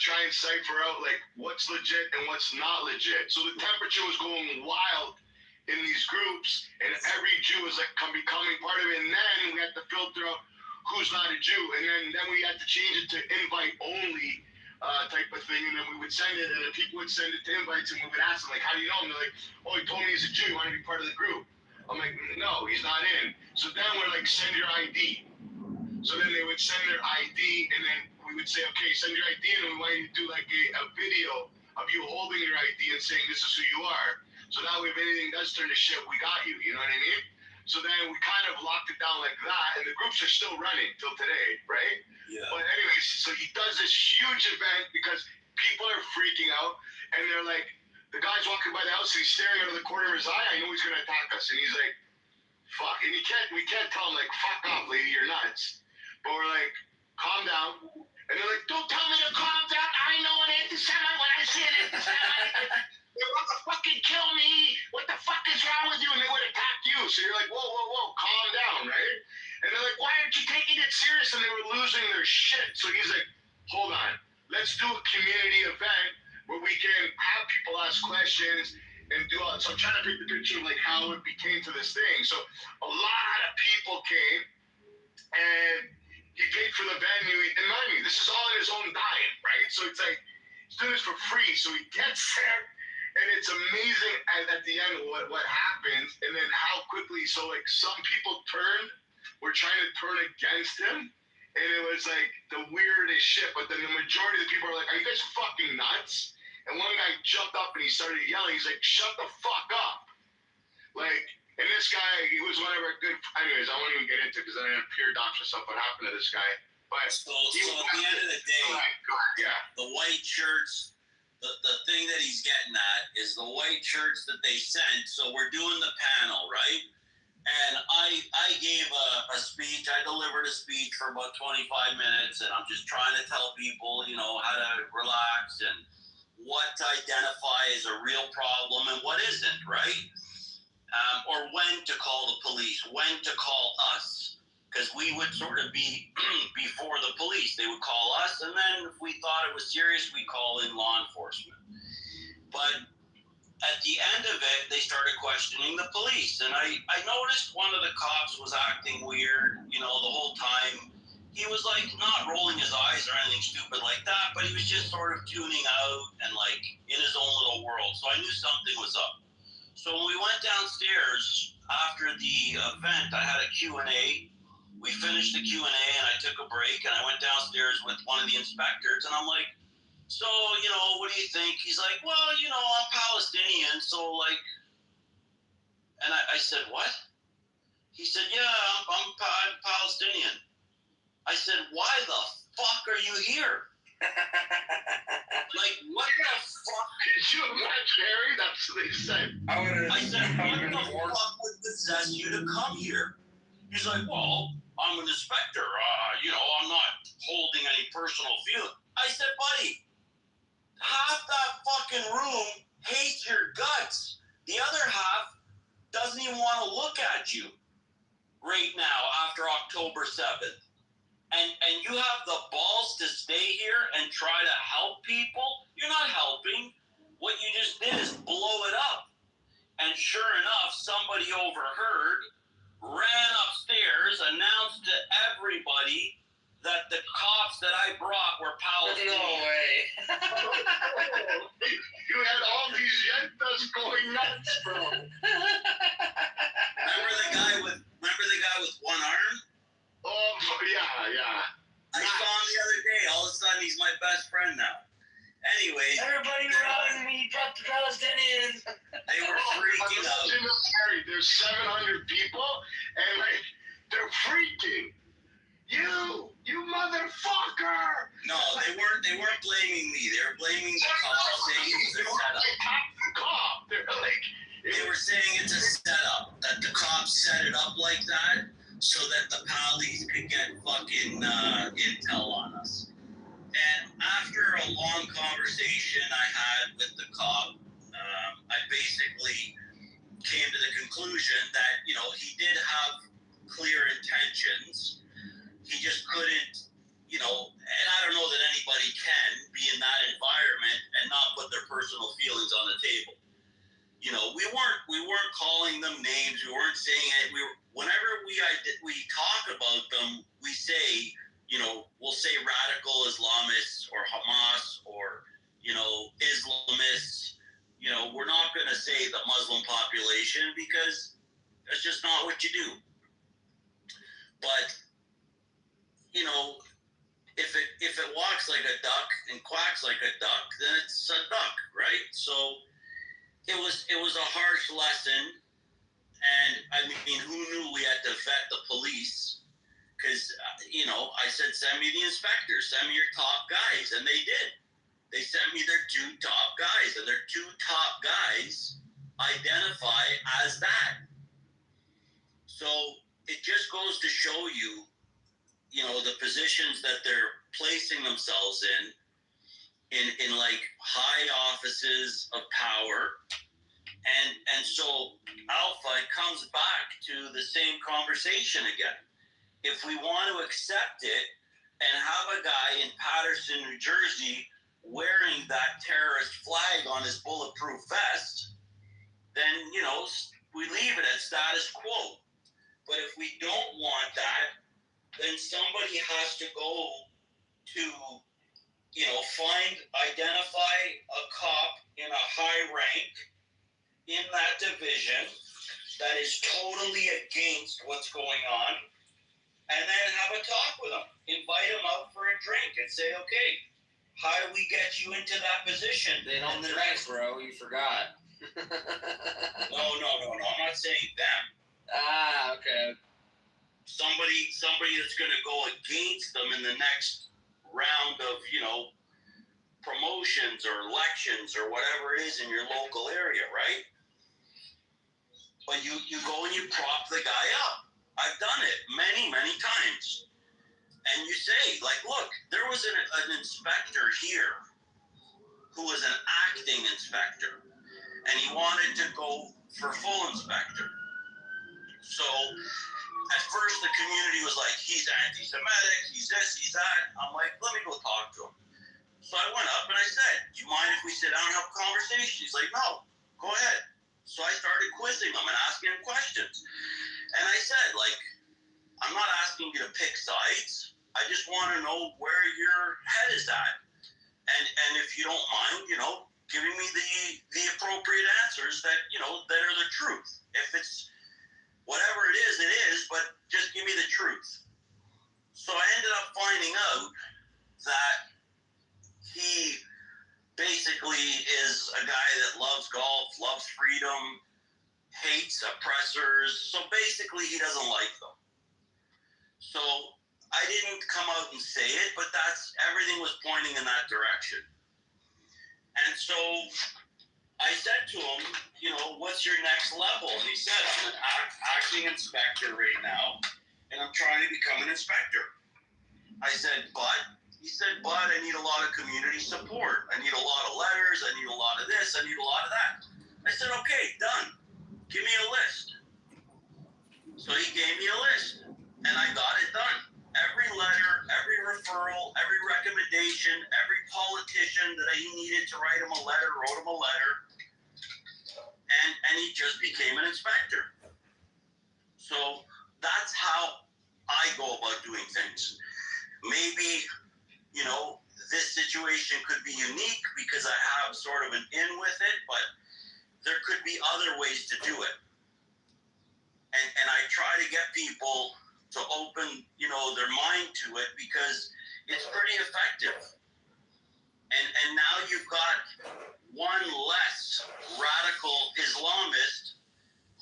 try and cipher out like what's legit and what's not legit. So the temperature was going wild in these groups, and every Jew was like becoming part of it. And then we had to filter out who's not a Jew, and then we had to change it to invite only type of thing. And then we would send it, and the people would send it to invites, and we would ask them like, "How do you know him?" They're like, "Oh, he told me he's a Jew. You want to be part of the group?" I'm like, "No, he's not in." So then we're like, "Send your ID." So then they would send their ID, and then we would say, "Okay, send your ID," and we want you to do like a video of you holding your ID and saying this is who you are. So that way, if anything does turn to shit, we got you. You know what I mean? So then we kind of locked it down like that, and the groups are still running till today, right? Yeah. But anyways, so he does this huge event because people are freaking out, and they're like, the guy's walking by the house, and he's staring out of the corner of his eye. I know he's gonna attack us, and he's like, "Fuck!" And we can't tell him like, "Fuck off, lady, you're nuts." But we're like, "Calm down." And they're like, "Don't tell me to calm down. I know an anti-Semite when I see an anti-Semite. They want to fucking kill me. What the fuck is wrong with you?" And they would attack you. So you're like, whoa, calm down, right? And they're like, "Why aren't you taking it serious?" And they were losing their shit. So he's like, "Hold on. Let's do a community event where we can have people ask questions and do all that." So I'm trying to paint the picture of like how it became to this thing. So a lot of people came, and he paid for the venue. And mind me, this is all in his own dime, right? So it's like, he's doing this for free. So he gets there, and it's amazing at the end what happens, and then how quickly. So like some people were trying to turn against him, and it was like the weirdest shit. But then the majority of the people are like, "Are you guys fucking nuts?" And one guy jumped up and he started yelling. He's like, "Shut the fuck up!" Like, and this guy, he was one of our good. Anyways, I won't even get into it because I have peer docs or stuff. What happened to this guy? But so at the end of the day, the white shirts. The thing that he's getting at is the white shirts that they sent. So we're doing the panel, right? And I gave a speech. I delivered a speech for about 25 minutes, and I'm just trying to tell people, how to relax and what to identify as a real problem and what isn't, right? Or when to call the police, when to call us. Because we would sort of be before the police. They would call us, and then if we thought it was serious, we'd call in law enforcement. But at the end of it, they started questioning the police. And I noticed one of the cops was acting weird, the whole time. he was like not rolling his eyes or anything stupid like that, but he was just sort of tuning out and like in his own little world. So I knew something was up. So when we went downstairs after the event, I had a Q&A. We finished the Q&A and I took a break and I went downstairs with one of the inspectors and I'm like, so, you know, what do you think? He's like, well, you know, I'm Palestinian, so like, and I said, what? He said, yeah, I'm Palestinian. I said, why the fuck are you here? Like, what the fuck? Did you imagine, Harry? That's what they said. I said, what the fuck would possess you to come here? He's like, well, I'm an inspector. You know, I'm not holding any personal feeling. I said, buddy, half that fucking room hates your guts. The other half doesn't even want to look at you right now after October 7th. And you have the balls to stay here and try to help people? You're not helping. What you just did is blow it up. And sure enough, somebody overheard, ran upstairs, announced to everybody that the cops that I brought were Palestinian. No way. You had all these yentas going nuts, bro. Remember the guy with one arm? Oh, yeah. I saw him the other day. All of a sudden, he's my best friend now. Anyways. Everybody run, we dropped the Palestinians. They were freaking out. There's 700 people, and like, they're freaking. You motherfucker! No, they weren't blaming me. They were blaming the cops, saying it was a setup. They were saying it's a setup, that the cops set it up like that so that the Pallies could get fucking intel on us. And after a long conversation I had with the cop, I basically came to the conclusion that, you know, he did have clear intentions. He just couldn't, you know, and I don't know that anybody can be in that environment and not put their personal feelings on the table. You know, we weren't calling them names. We weren't saying it. Whenever we talk about them, we say, you know, we'll say radical Islamists or Hamas or, you know, Islamists. You know, we're not going to say the Muslim population because that's just not what you do. But, you know, if it walks like a duck and quacks like a duck, then it's a duck, right? So it was a harsh lesson. And I mean, who knew we had to vet the police? Because, you know, I said, send me the inspectors, send me your top guys. And they did. They sent me their two top guys. And their two top guys identify as that. So it just goes to show you, you know, the positions that they're placing themselves in like high offices of power. And so Alpha, it comes back to the same conversation again. If we want to accept it and have a guy in Paterson, New Jersey, wearing that terrorist flag on his bulletproof vest, then, you know, we leave it at status quo. But if we don't want that, then somebody has to go to, you know, identify a cop in a high rank in that division that is totally against what's going on, and then have a talk with them. Invite them out for a drink and say, okay, how do we get you into that position? They don't drink, bro. You forgot. No. I'm not saying them. Ah, okay. Somebody that's going to go against them in the next round of, you know, promotions or elections or whatever it is in your local area, right? But you go and you prop the guy up. I've done it many, many times. And you say, like, look, there was an inspector here who was an acting inspector, and he wanted to go for full inspector. So at first the community was like, he's anti-Semitic, he's this, he's that. I'm like, let me go talk to him. So I went up and I said, do you mind if we sit down and have a conversation? He's like, no, go ahead. So I started quizzing him and asking him questions. And I said, like, I'm not asking you to pick sides. I just you don't mind, giving me the appropriate answers that, that are the truth. If it's whatever it is, but just give me the truth. So I ended up finding out that he basically is a guy that loves golf, loves freedom, hates oppressors. So basically he doesn't like them. So I didn't come out and say it, but everything was pointing in that direction. And so I said to him, what's your next level? And he said, I'm an acting inspector right now, and I'm trying to become an inspector. I said, but? He said, but I need a lot of community support. I need a lot of letters. I need a lot of this. I need a lot of that. I said, okay, done. Give me a list. So he gave me a list, and I got it done. Every letter, every referral, every recommendation, every politician that I needed to write him a letter, wrote him a letter, and he just became an inspector. So that's how I go about doing things. Maybe, this situation could be unique because I have sort of an in with it, but there could be other ways to do it. And I try to get people to open, their mind to it because it's pretty effective. And now you've got one less radical Islamist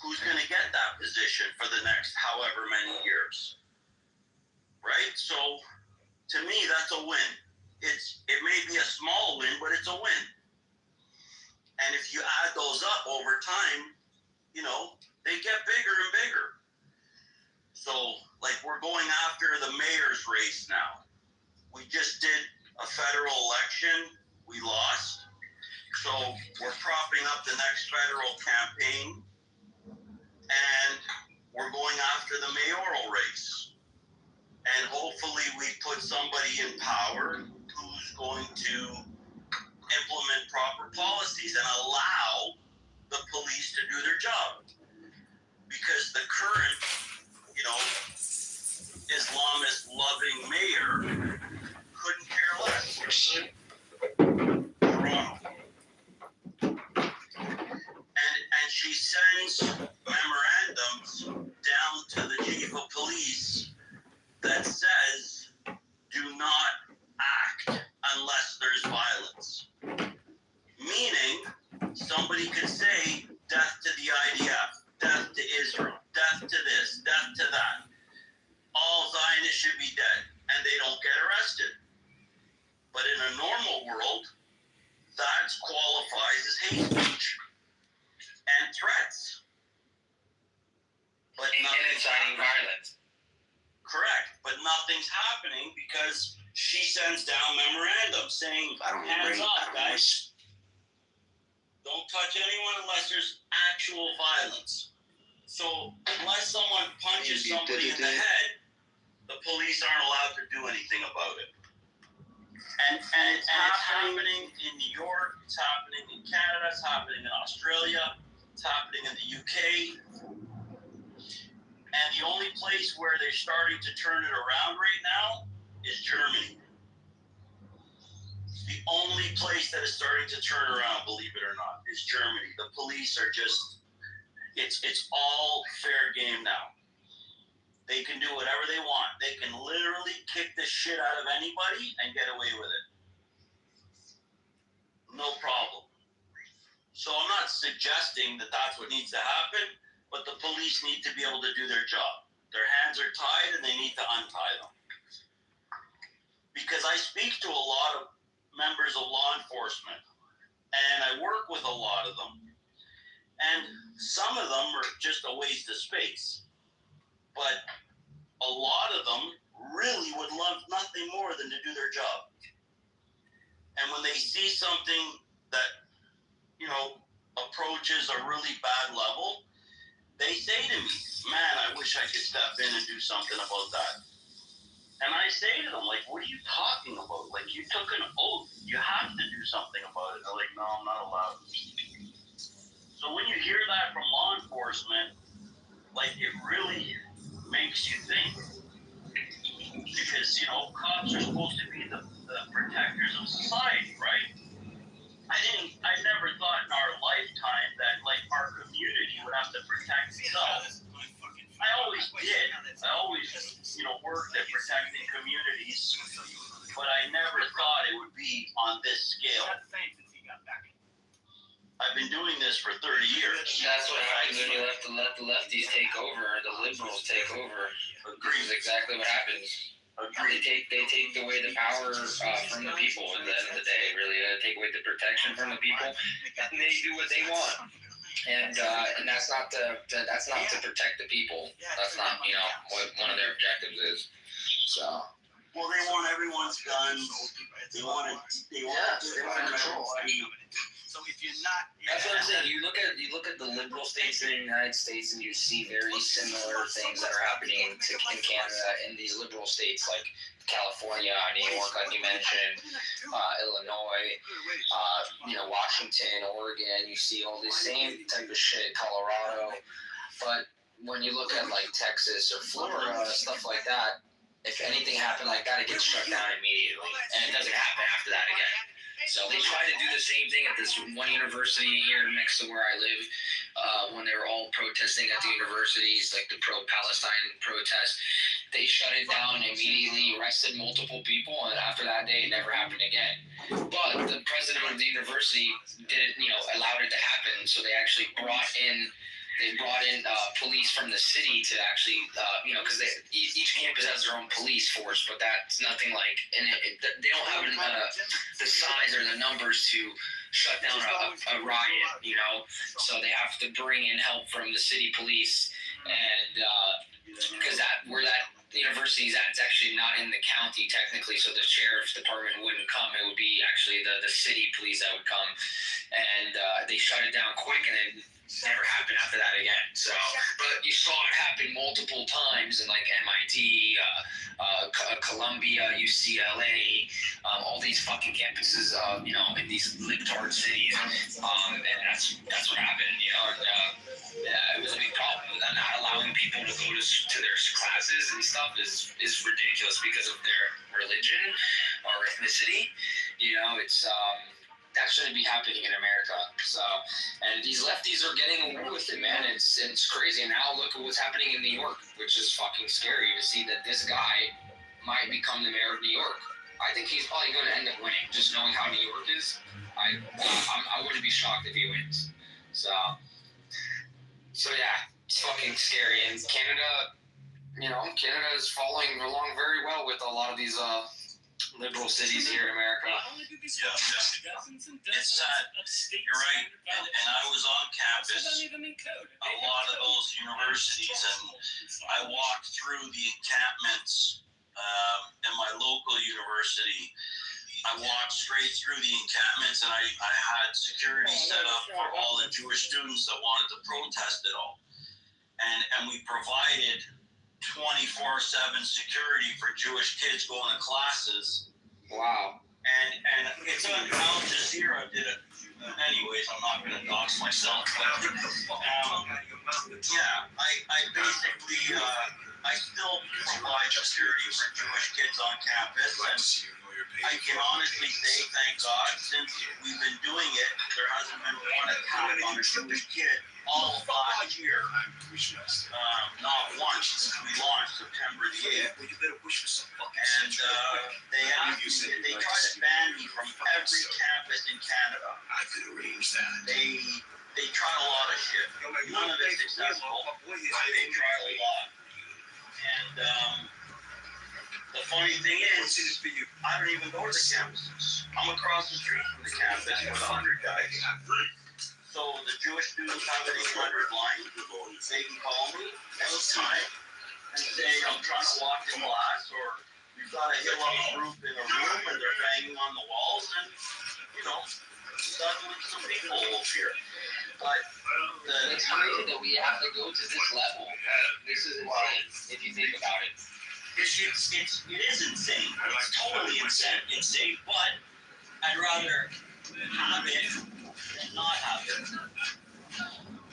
who's going to get that position for the next however many years. Right? So to me, that's a win. It may be a small win, but it's a win. And if you add those up over time, they get bigger and bigger. So, like, we're going after the mayor's race now. We just did a federal election. We lost. So we're propping up the next federal campaign. And we're going after the mayoral race. And hopefully we put somebody in power who's going to implement proper policies and allow the police to do their job. Because the current, Islamist-loving mayor couldn't care less. Toronto. And she sends memorandums down to the chief of police that says, do not act unless there's violence. Meaning, somebody could say, death to the IDF, death to Israel, death to this, death to that. All Zionists should be dead, and they don't get arrested. But in a normal world, that qualifies as hate speech and threats. But inciting violence. Correct, but nothing's happening because she sends down memorandums saying, hands off, guys. Don't touch anyone unless there's actual violence. So unless someone punches somebody in the head, the police aren't allowed to do anything about it. And it's happening in New York, it's happening in Canada, it's happening in Australia, it's happening in the UK. And the only place where they're starting to turn it around right now is Germany. The only place that is starting to turn around, believe it or not, is Germany. The police are just, it's all fair game now. They can do whatever they want. They can literally kick the shit out of anybody and get away with it. No problem. So I'm not suggesting that that's what needs to happen, but the police need to be able to do their job. Their hands are tied and they need to untie them. Because I speak to a lot of members of law enforcement, and I work with a lot of them. And some of them are just a waste of space. But a lot of them really would love nothing more than to do their job. And when they see something that, approaches a really bad level, they say to me, man, I wish I could step in and do something about that. And I say to them, like, what are you talking about? Like, you took an oath. You have to do something about it. They're like, no, I'm not allowed. So when you hear that from law enforcement, like, it really makes you think. Because, cops are supposed to be the protectors of society, right? I never thought in our lifetime that like our community would have to protect itself. I always did. I always, worked at protecting communities, but I never thought it would be on this scale. I've been doing this for 30 years. That's what happens when you let the lefties take over, the liberals take over. Agreed. Is exactly what happens. They take away the power from the people at the end of the day. Really, take away the protection from the people, and they do what they want. And that's not to protect the people. That's not what one of their objectives is. So. Well, they want everyone's guns. They want control. So if you're not, that's what I'm saying. You look at the liberal states in the United States, and you see very similar things that are happening in Canada in these liberal states like California, New York, like you mentioned, Illinois, Washington, Oregon. You see all this same type of shit, Colorado. But when you look at like Texas or Florida, stuff like that, if anything happened like that, it gets shut down immediately, and it doesn't happen after that again. So they try to do the same thing at this one university here next to where I live, when they were all protesting at the universities, like the pro-Palestine protest. They shut it down immediately, arrested multiple people, and after that day, it never happened again. But the president of the university didn't, allowed it to happen, so they actually brought in police from the city to actually, because each campus has their own police force, but that's nothing like, and they don't have the size or the numbers to shut down a riot, so they have to bring in help from the city police, and because where that university is at, it's actually not in the county technically, so the sheriff's department wouldn't come. It would be actually the city police that would come, and they shut it down quick, and then never happened after that again. So, but you saw it happen multiple times in like MIT, Columbia, UCLA, all these fucking campuses, in these libtard cities, and that's what happened. It was a big problem. Not allowing people to go to their classes and stuff is ridiculous because of their religion or ethnicity. It's that shouldn't be happening in America. So, and these lefties are getting away with it, man. It's crazy. And now look at what's happening in New York, which is fucking scary to see that this guy might become the mayor of New York. I think he's probably going to end up winning, just knowing how New York is. I wouldn't be shocked if he wins. So yeah, it's fucking scary. And Canada, Canada is following along very well with a lot of these liberal cities here in America. Yeah. It's sad. You're right. And I was on campus a lot of those universities, and I walked through the encampments in my local university. I walked straight through the encampments, and I had security set up for all the Jewish students that wanted to protest it all. And we provided 24/7 security for Jewish kids going to classes. Wow. And it's on Al Jazeera did it. Anyways, I'm not going to dox myself. But, I basically, I still provide security for Jewish kids on campus. And I can honestly say, thank God, since we've been doing it, there hasn't been one attack on a Jewish kid all of last year. Not once since we launched September the 8th. And they try to ban me from every campus in Canada. I could arrange that. They try a lot of shit. None of it's successful. They try a lot. And the funny thing is, I don't even go to the campuses. I'm across the street from the campus with 100 guys. So the Jewish students have an 800 line. They can call me anytime and say, I'm trying to walk in class, or we've got a Hillel group in a room and they're banging on the walls, and, suddenly some people will appear. But it's crazy that we have to go to this level. This is insane, if you think about it. It is insane. It's totally insane. But I'd rather have it than not have it.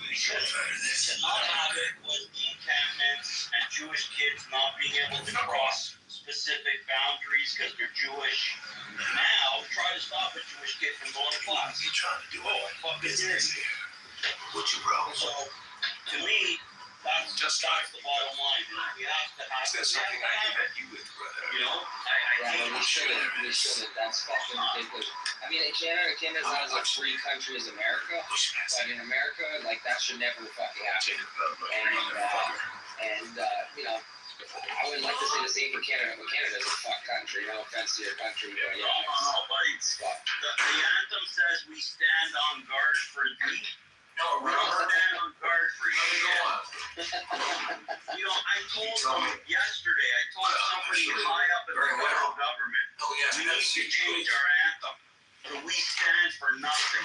Because to not have it was the encampments and Jewish kids not being able to cross specific boundaries because they're Jewish. Now, try to stop a Jewish kid from going to class. What you trying to do? Oh, I fucking did. What you bro? So, to me, that's the bottom line. We have to have. Is that something I can bet you with, brother? You know, I think we shouldn't. That's fucking ridiculous. I mean, Canada's not as a free country as America, but in America, like, that should never fucking happen. And you know, I would like to say the same for Canada, but Canada's a fuck country. No offense to your country, but yeah, no, buddy. The anthem says we stand on guard for thee. No, we don't stand on guard for you. You know, I told them yesterday, I told somebody high up in the federal government, we need to change our anthem. So we stand for nothing.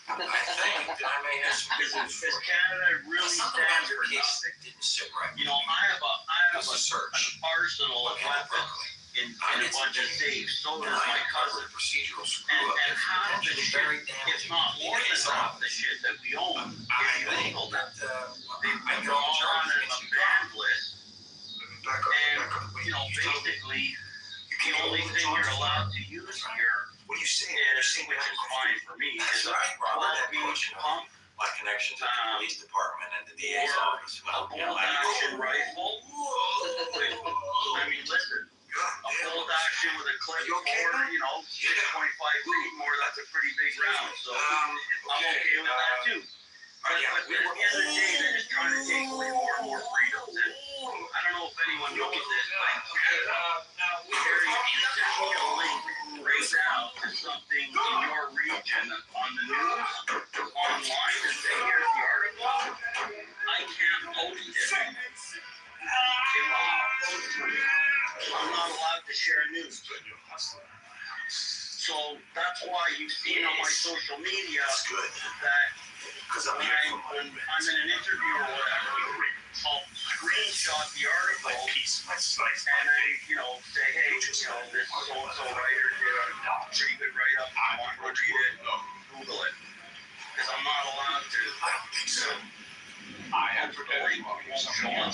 I think I may have some Because Canada really stands for nothing. Didn't sit right. You know, I have an arsenal of weapons in a bunch of safes. So does my cousin. Procedural And half the shit, if not more than half the shit that we own, is illegal now. They've been drawn on a banned list. And, you know, basically, the only thing you're allowed to use here what are you saying? which is fine for me, is a 12-gauge pump, my connection to the police department and the DA's office. a bolt-action rifle. I mean, listen, a bolt-action with a clip forward, you know, 6.5 feet more, that's a pretty big round, so I'm okay with that too. But at the end of the day, they're just trying to take away more and more freedoms. And I don't know if anyone knows this, but Harry, if you send me a link right now to something in your region on the news, online, and say, here's the article, I can't post it. I'm not allowed to share news. So that's why you've seen on my social media that when I'm in an interview or whatever, I'll screenshot the article and I, you know, say, hey, you know, this so-and-so writer did a pretty good write-up. If you want to read it, Google it. Because I'm not allowed to. So I have to show up.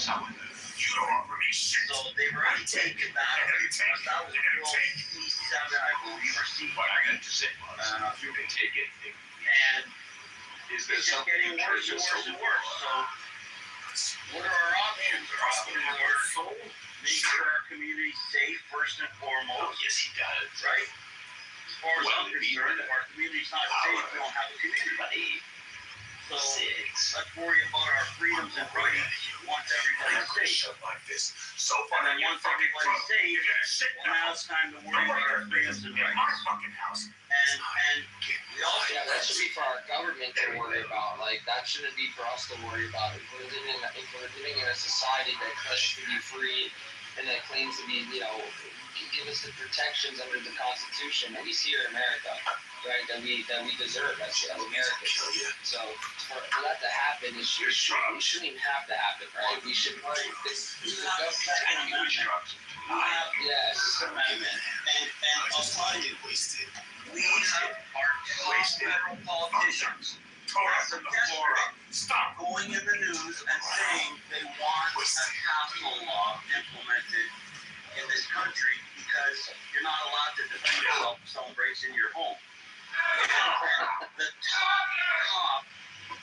You don't offer me shit. So they've already taken that. That was Bill C7, I believe, or C3. You can take it. And it's just getting worse and worse and worse. So what are our options? Our options are make sure our community's safe first and foremost. Yes, he does. Right? As far as I'm concerned, if our community's not safe, we don't have a community. So let's worry about our freedoms and rights once everybody's safe. So far, and then once everybody's safe, well, now it's time to worry about our freedoms and rights. And we also that should be for our government to worry about. Like, that shouldn't be for us to worry about. If we're living in a society that claims to be free and that claims to be, you know, give us the protections under the Constitution, at least here in America, right, that we deserve as Americans. So for that to happen, it shouldn't even have to happen, right? We should. Yes. And I'll tell you, we have our federal politicians going in the news and saying they want a capital law implemented in this country because you're not allowed to defend yourself if someone breaks into your home. And the top cop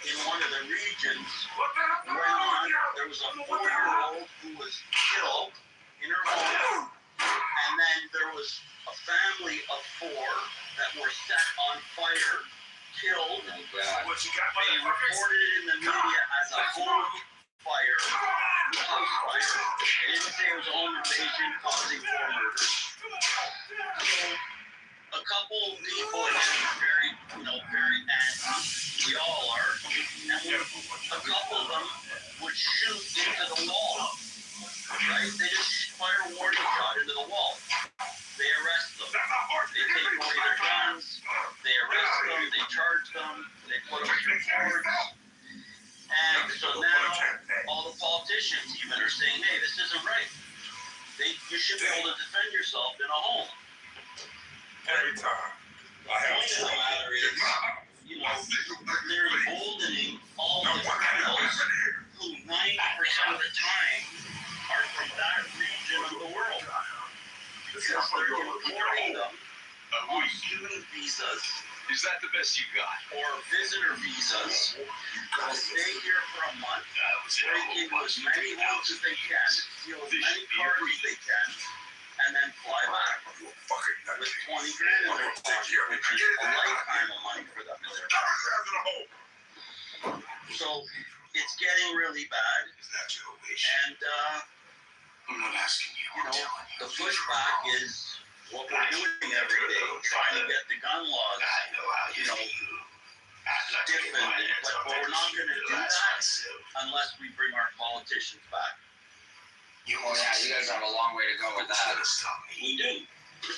in one of the regions went on, there was a 4-year-old who was killed in her home, and then there was a family of 4 that were set on fire, killed. They reported it in the media as a home fire. They didn't say it was a home invasion causing 4 murders. So, a couple people are getting very antsy. We all are. And a couple of them would shoot into the wall. Right? They just fire a warning shot into the wall. They arrest them. They take away their guns. They arrest them. They charge them. They put them through courts. And so now all the politicians even are saying, hey, this isn't right. You should be able to defend yourself in a home. Every time I have visas. Is that the best you got? Or visitor visas. They'll stay here for a month, break into as many homes as they can, steal as many cars as they can, and then fly back with 20 grand in their pocket, which is a lifetime of money for them in their pocket. So it's getting really bad. And I'm not asking you. you know, the pushback is what we're doing every day, trying to get the gun laws, you know, different. But we're not going to do that unless we bring our politicians back. Oh yeah, you guys have a long way to go with that. We do.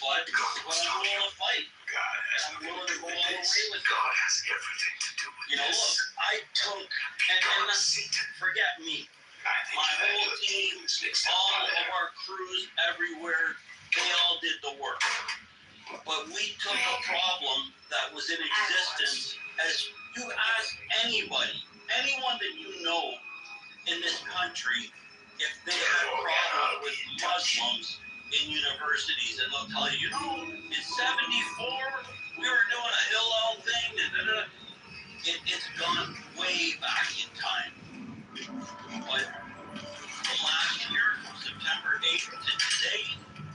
But I'm willing to fight. I'm willing to go all the way with God has everything to do with you know, look, I took, and forget me. My whole team, all of our crews everywhere, they all did the work. But we took a problem that was in existence. As you ask anybody, anyone that you know in this country, if they had a problem with Muslims in universities, and they'll tell you, you know, in 74, we were doing a Hillel thing, and it's gone way back in time. But from last year, from September 8th to today,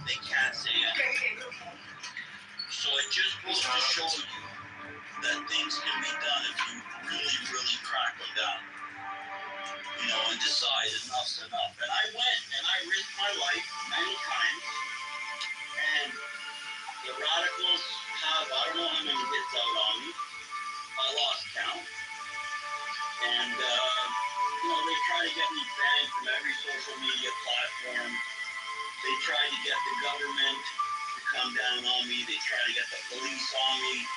they can't say anything. So it just goes to show you that things can be done if you really, really crack them down. You know, and decide enough's enough. And I went and I risked my life many times. And the radicals have, I don't know how many hits out on me. I lost count. And, you know, they try to get me banned from every social media platform. They try to get the government to come down on me. They try to get the police on me.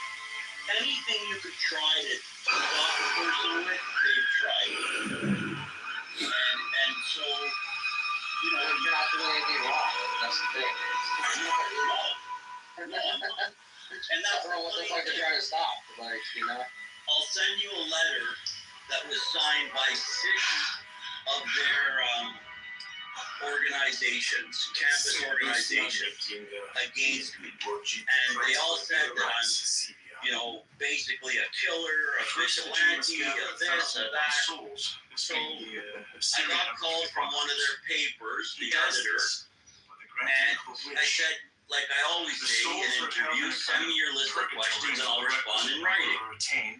Anything you could try to stop a person with, they've tried. And so, you know, You're not doing anything wrong. That's the thing. No. And that's what the fuck they're trying to stop. Like, you know? I'll send you a letter that was signed by 6 of their organizations, campus organizations, against me. And they all said that I'm, you know, basically a killer, a vigilante, a this, a that. So I got called from one of their papers, the editor, and I said, like I always say in interviews, send me your list of questions and I'll respond in writing.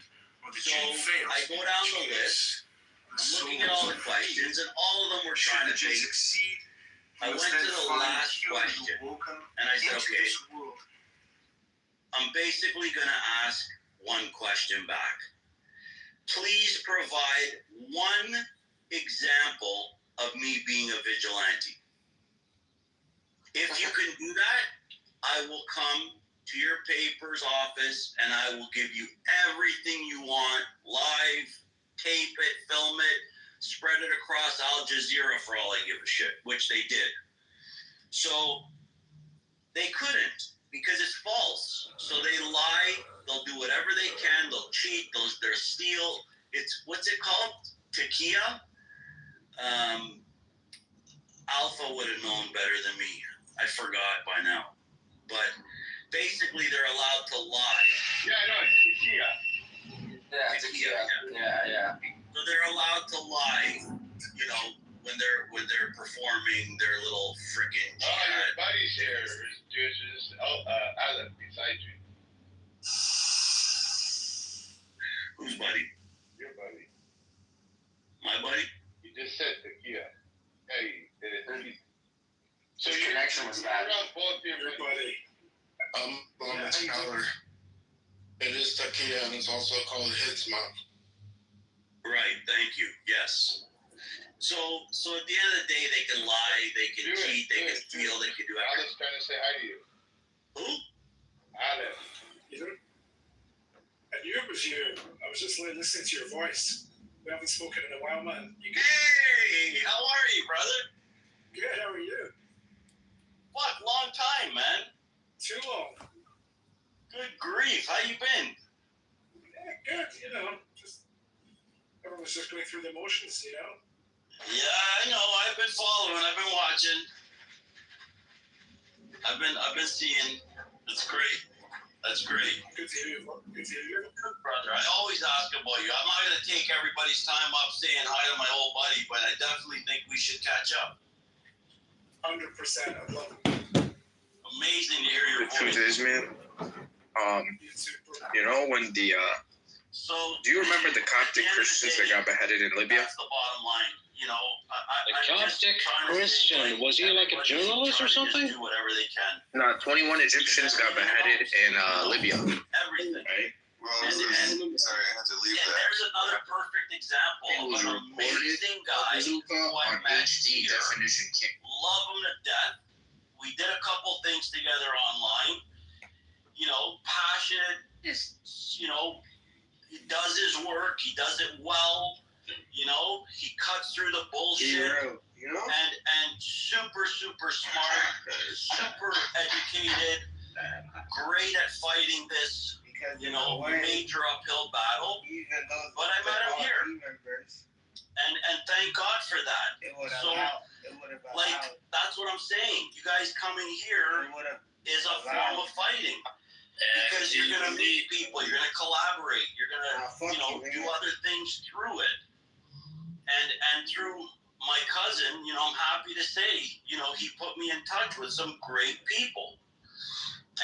So I go down the list, I'm looking at all the questions, and all of them were trying to take. I went to the last question, and I said, okay, I'm basically going to ask one question back. Please provide one example of me being a vigilante. If you can do that, I will come to your paper's office and I will give you everything you want, live, tape it, film it, spread it across Al Jazeera for all I give a shit, which they did. So they couldn't because it's false. So they lie, they'll do whatever they can, they'll cheat, they'll steal. It's, what's it called? Takia? Alpha would have known better than me. I forgot by now. But basically, they're allowed to lie. Yeah, I know, it's Tequila. Yeah, tequila. Yeah. So they're allowed to lie, you know, when they're performing their little freaking jihad. Oh, your buddy's here. Just Alan beside you. Whose buddy? Your buddy. My buddy? You just said tequila. Hey, so your connection was bad. Your buddy. Tyler. It is tequila and it's also called Hits Month. Right, thank you. Yes. So at the end of the day, they can lie, they can cheat, they can steal, they can do everything. Alan's trying to say hi to you. Who? Alan. And you was you. I was just listening to your voice. We haven't spoken in a while, man. Hey, how are you, brother? Good, how are you? What, long time, man. Too long. Good grief, how you been? Yeah, good, you know, just everyone's just going through the motions, you know. Yeah, I know. I've been following. I've been watching. I've been seeing. It's great. That's great. Good to hear you. Good to hear you. Good, brother. I always ask about you. I'm not going to take everybody's time up saying hi to my old buddy, but I definitely think we should catch up. 100%. I love it. Amazing to hear your The truth voice. is, man, you know, when the, So, do you remember the Coptic Christians that got beheaded in Libya? That's the bottom line. You know, The Coptic Christian, was he like a journalist or something? Do whatever they can. No, 21 Egyptians got beheaded in Libya. Everything. Right? Well, sorry, I had to leave that. There's another perfect example of an amazing guy who I met here. Love him to death. We did a couple things together online. You know, passionate. You know, he does his work. He does it well. You know, he cuts through the bullshit. You know? And super smart, super educated, great at fighting this, you know, major uphill battle. But I met him here. And thank God for that. So, like, that's what I'm saying. You guys coming here is a form of fighting. Because you're going to meet people, you're going to collaborate, you're going to, you know, do other things through it. And through my cousin, you know, I'm happy to say, you know, he put me in touch with some great people.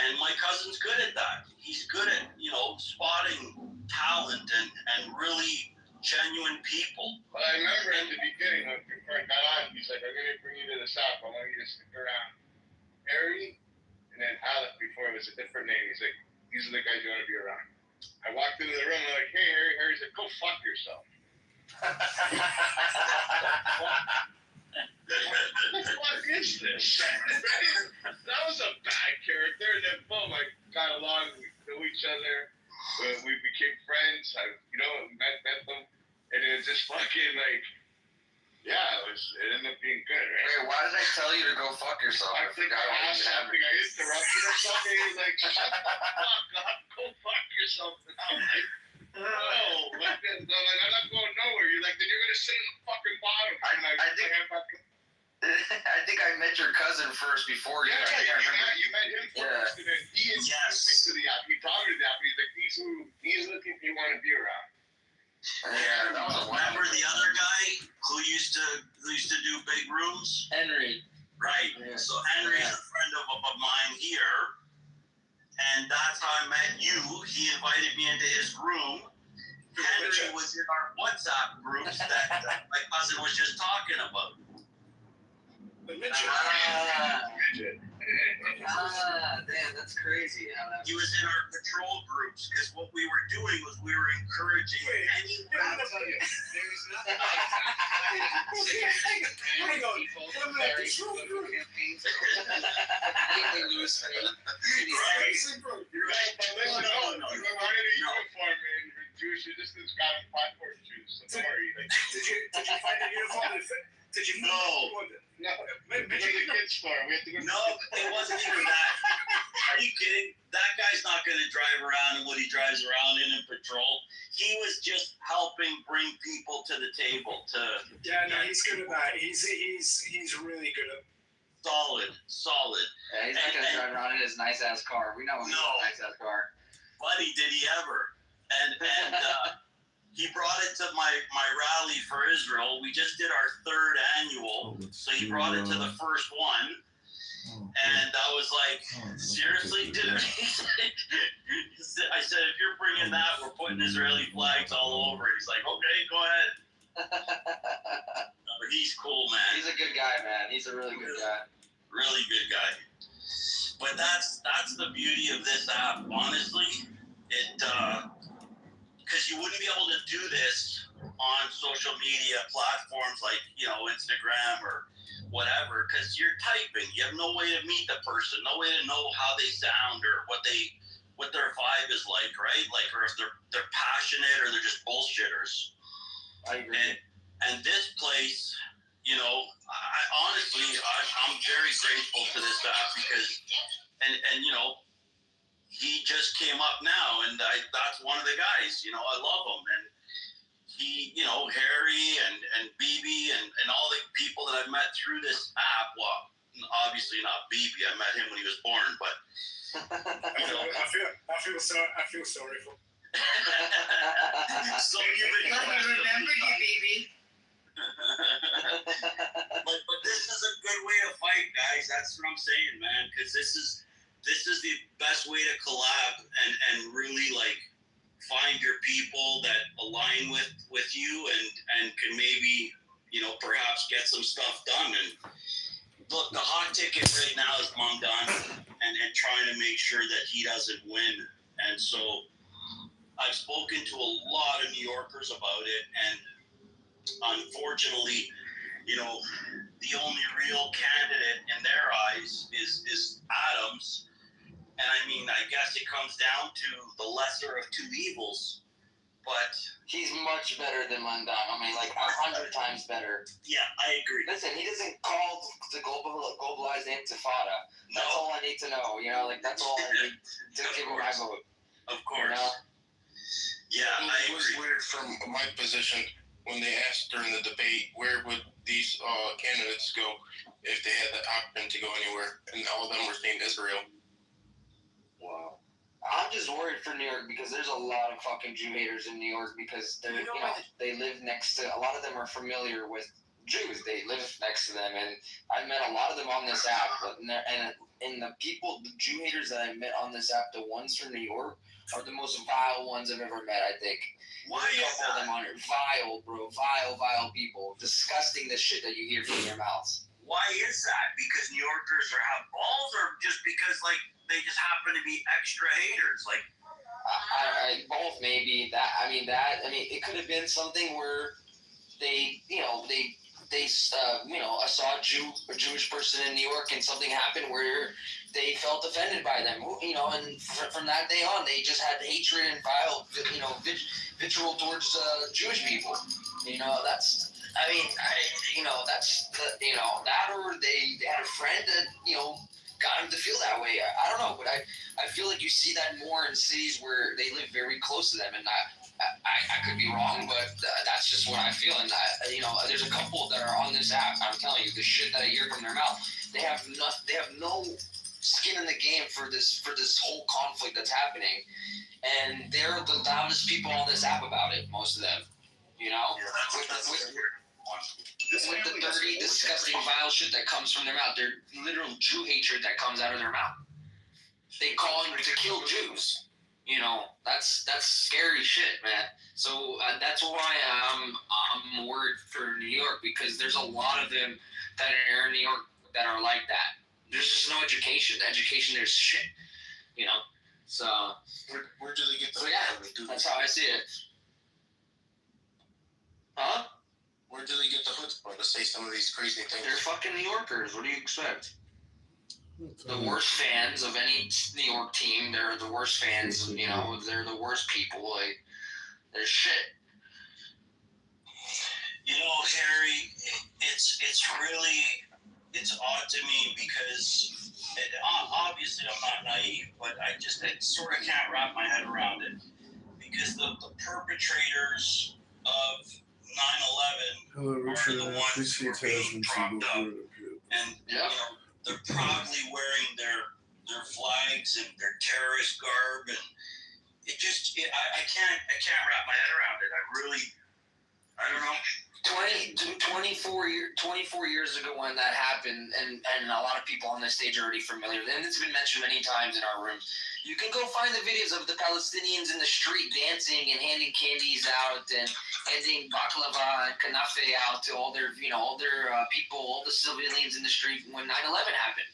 And my cousin's good at that. He's good at, you know, spotting talent and really genuine people. Well, I remember at the beginning, before I got on, he's like, I'm going to bring you to the shop. I want you to stick around. Harry, and then Alec, before it was a different name. He's like, these are the guys you want to be around. I walked into the room, I'm like, hey, Harry. Harry's like, go fuck yourself. What the fuck is this? That was a bad character, and then boom, I got along, we knew each other, we became friends, met them, and it was just fucking like, yeah, it ended up being good, right? Wait, why did I tell you to go fuck yourself? I think I asked something, I interrupted or something, he was like, shut the fuck up, go fuck yourself, and I'm like, no, I'm not going nowhere. You're like, then you're gonna sit in the fucking bottom. I think I met your cousin first before you. You met him first, and then he introduced me to the app. He brought me to the app. He's like, these are the people you want to be around. Remember the other guy who used to do big rooms? Henry. Right. Yeah. So Henry is a friend of mine here. And that's how I met you. He invited me into his room. Henry was in our WhatsApp groups that my cousin was just talking about. Damn, that's crazy. He was in our patrol groups because what we were doing was we were encouraging anyone. I'll tell you, there's nothing like Jewish, you just got a passport juice. So don't worry. Did you find a uniform that fit? Did you? No. No. Maybe the kids store. We have to go. No, it wasn't even that. Are you kidding? That guy's not going to drive around in what he drives around in patrol. He was just helping bring people to the table. Yeah, no, he's good at that. He's really good at. Solid. Yeah, he's not gonna drive around in his nice ass car. We know he's a nice ass car. Buddy, did he ever? And he brought it to my rally for Israel. We just did our third annual, so he brought it to the first one. And I was like, seriously, dude? I said, if you're bringing that, we're putting Israeli flags all over it. He's like, okay, go ahead. He's cool, man. He's a good guy, man. He's a really good guy. Really good guy. But that's the beauty of this app, honestly. Because you wouldn't be able to do this on social media platforms like, Instagram or whatever, because you're typing. You have no way to meet the person, no way to know how they sound or what their vibe is like, right? Like, or if they're passionate or they're just bullshitters. I agree. And this place, I'm very grateful to this app because, he just came up now, and that's one of the guys. I love him, and he, Harry and BB and all the people that I've met through this app. Well, obviously not Bibi. I met him when he was born, but I feel sorry for him. So you've Let me remember you, baby. but this is a good way to fight, guys. That's what I'm saying, man. Because this is the best way to collab and really like find your people that align with you and can maybe, you know, perhaps get some stuff done. And look, the hot ticket right now is Mangdan and trying to make sure that he doesn't win. And so I've spoken to a lot of New Yorkers about it, and unfortunately, you know, the only real candidate in their eyes is Adams. And I mean, I guess it comes down to the lesser of two evils. But he's much better than Mandan. I mean, like 100 times better. Yeah, I agree. Listen, he doesn't call the globalized intifada. That's all I need to know. You know, like that's all I need to give him my vote. Of course. You know? Yeah, It was weird from my position when they asked during the debate where would these candidates go if they had the option to go anywhere, and all of them were saying Israel. Wow. I'm just worried for New York because there's a lot of fucking Jew haters in New York because they're, they live next to, a lot of them are familiar with Jews. They live next to them, and I've met a lot of them on this app. And the people, the Jew haters that I met on this app, the ones from New York, are the most vile ones I've ever met, I think. Why There's a is couple of them on it. Vile, bro. Vile people. Disgusting, the shit that you hear from their mouths. Why is that? Because New Yorkers have balls, or just because like they just happen to be extra haters? Like, I both maybe that. I mean, it could have been something where they, I saw a Jewish person in New York, and something happened where they felt offended by them, and from that day on, they just had hatred and vile, vitriol towards Jewish people. That's. I mean, that's that, or they had a friend that got him to feel that way. I don't know, but I feel like you see that more in cities where they live very close to them, and I could be wrong, but that's just what I feel. And there's a couple that are on this app. I'm telling you, the shit that I hear from their mouth, they have no skin in the game for this whole conflict that's happening, and they're the loudest people on this app about it. Most of them, with the dirty, disgusting, vile shit that comes from their mouth. They're literal Jew hatred that comes out of their mouth. They call them to kill Jews. That's scary shit, man. So that's why I'm worried for New York, because there's a lot of them that are in New York that are like that. There's just no education. The education there's shit, So where do they get the? So yeah, that's how I see it. Huh? Where do they get the chutzpah to say some of these crazy things? They're fucking New Yorkers. What do you expect? The worst fans of any New York team. They're the worst fans. They're the worst people. Like, they're shit. Harry, it's odd to me because obviously I'm not naive, but I sort of can't wrap my head around it, because the perpetrators of 9/11 are the ones who are being propped up, and they're proudly wearing their flags and their terrorist garb, and I can't wrap my head around it. I don't know. 24 years ago when that happened, and a lot of people on this stage are already familiar, and it's been mentioned many times in our rooms. You can go find the videos of the Palestinians in the street dancing and handing candies out and handing baklava and kanafe out to all their people, all the civilians in the street when 9/11 happened.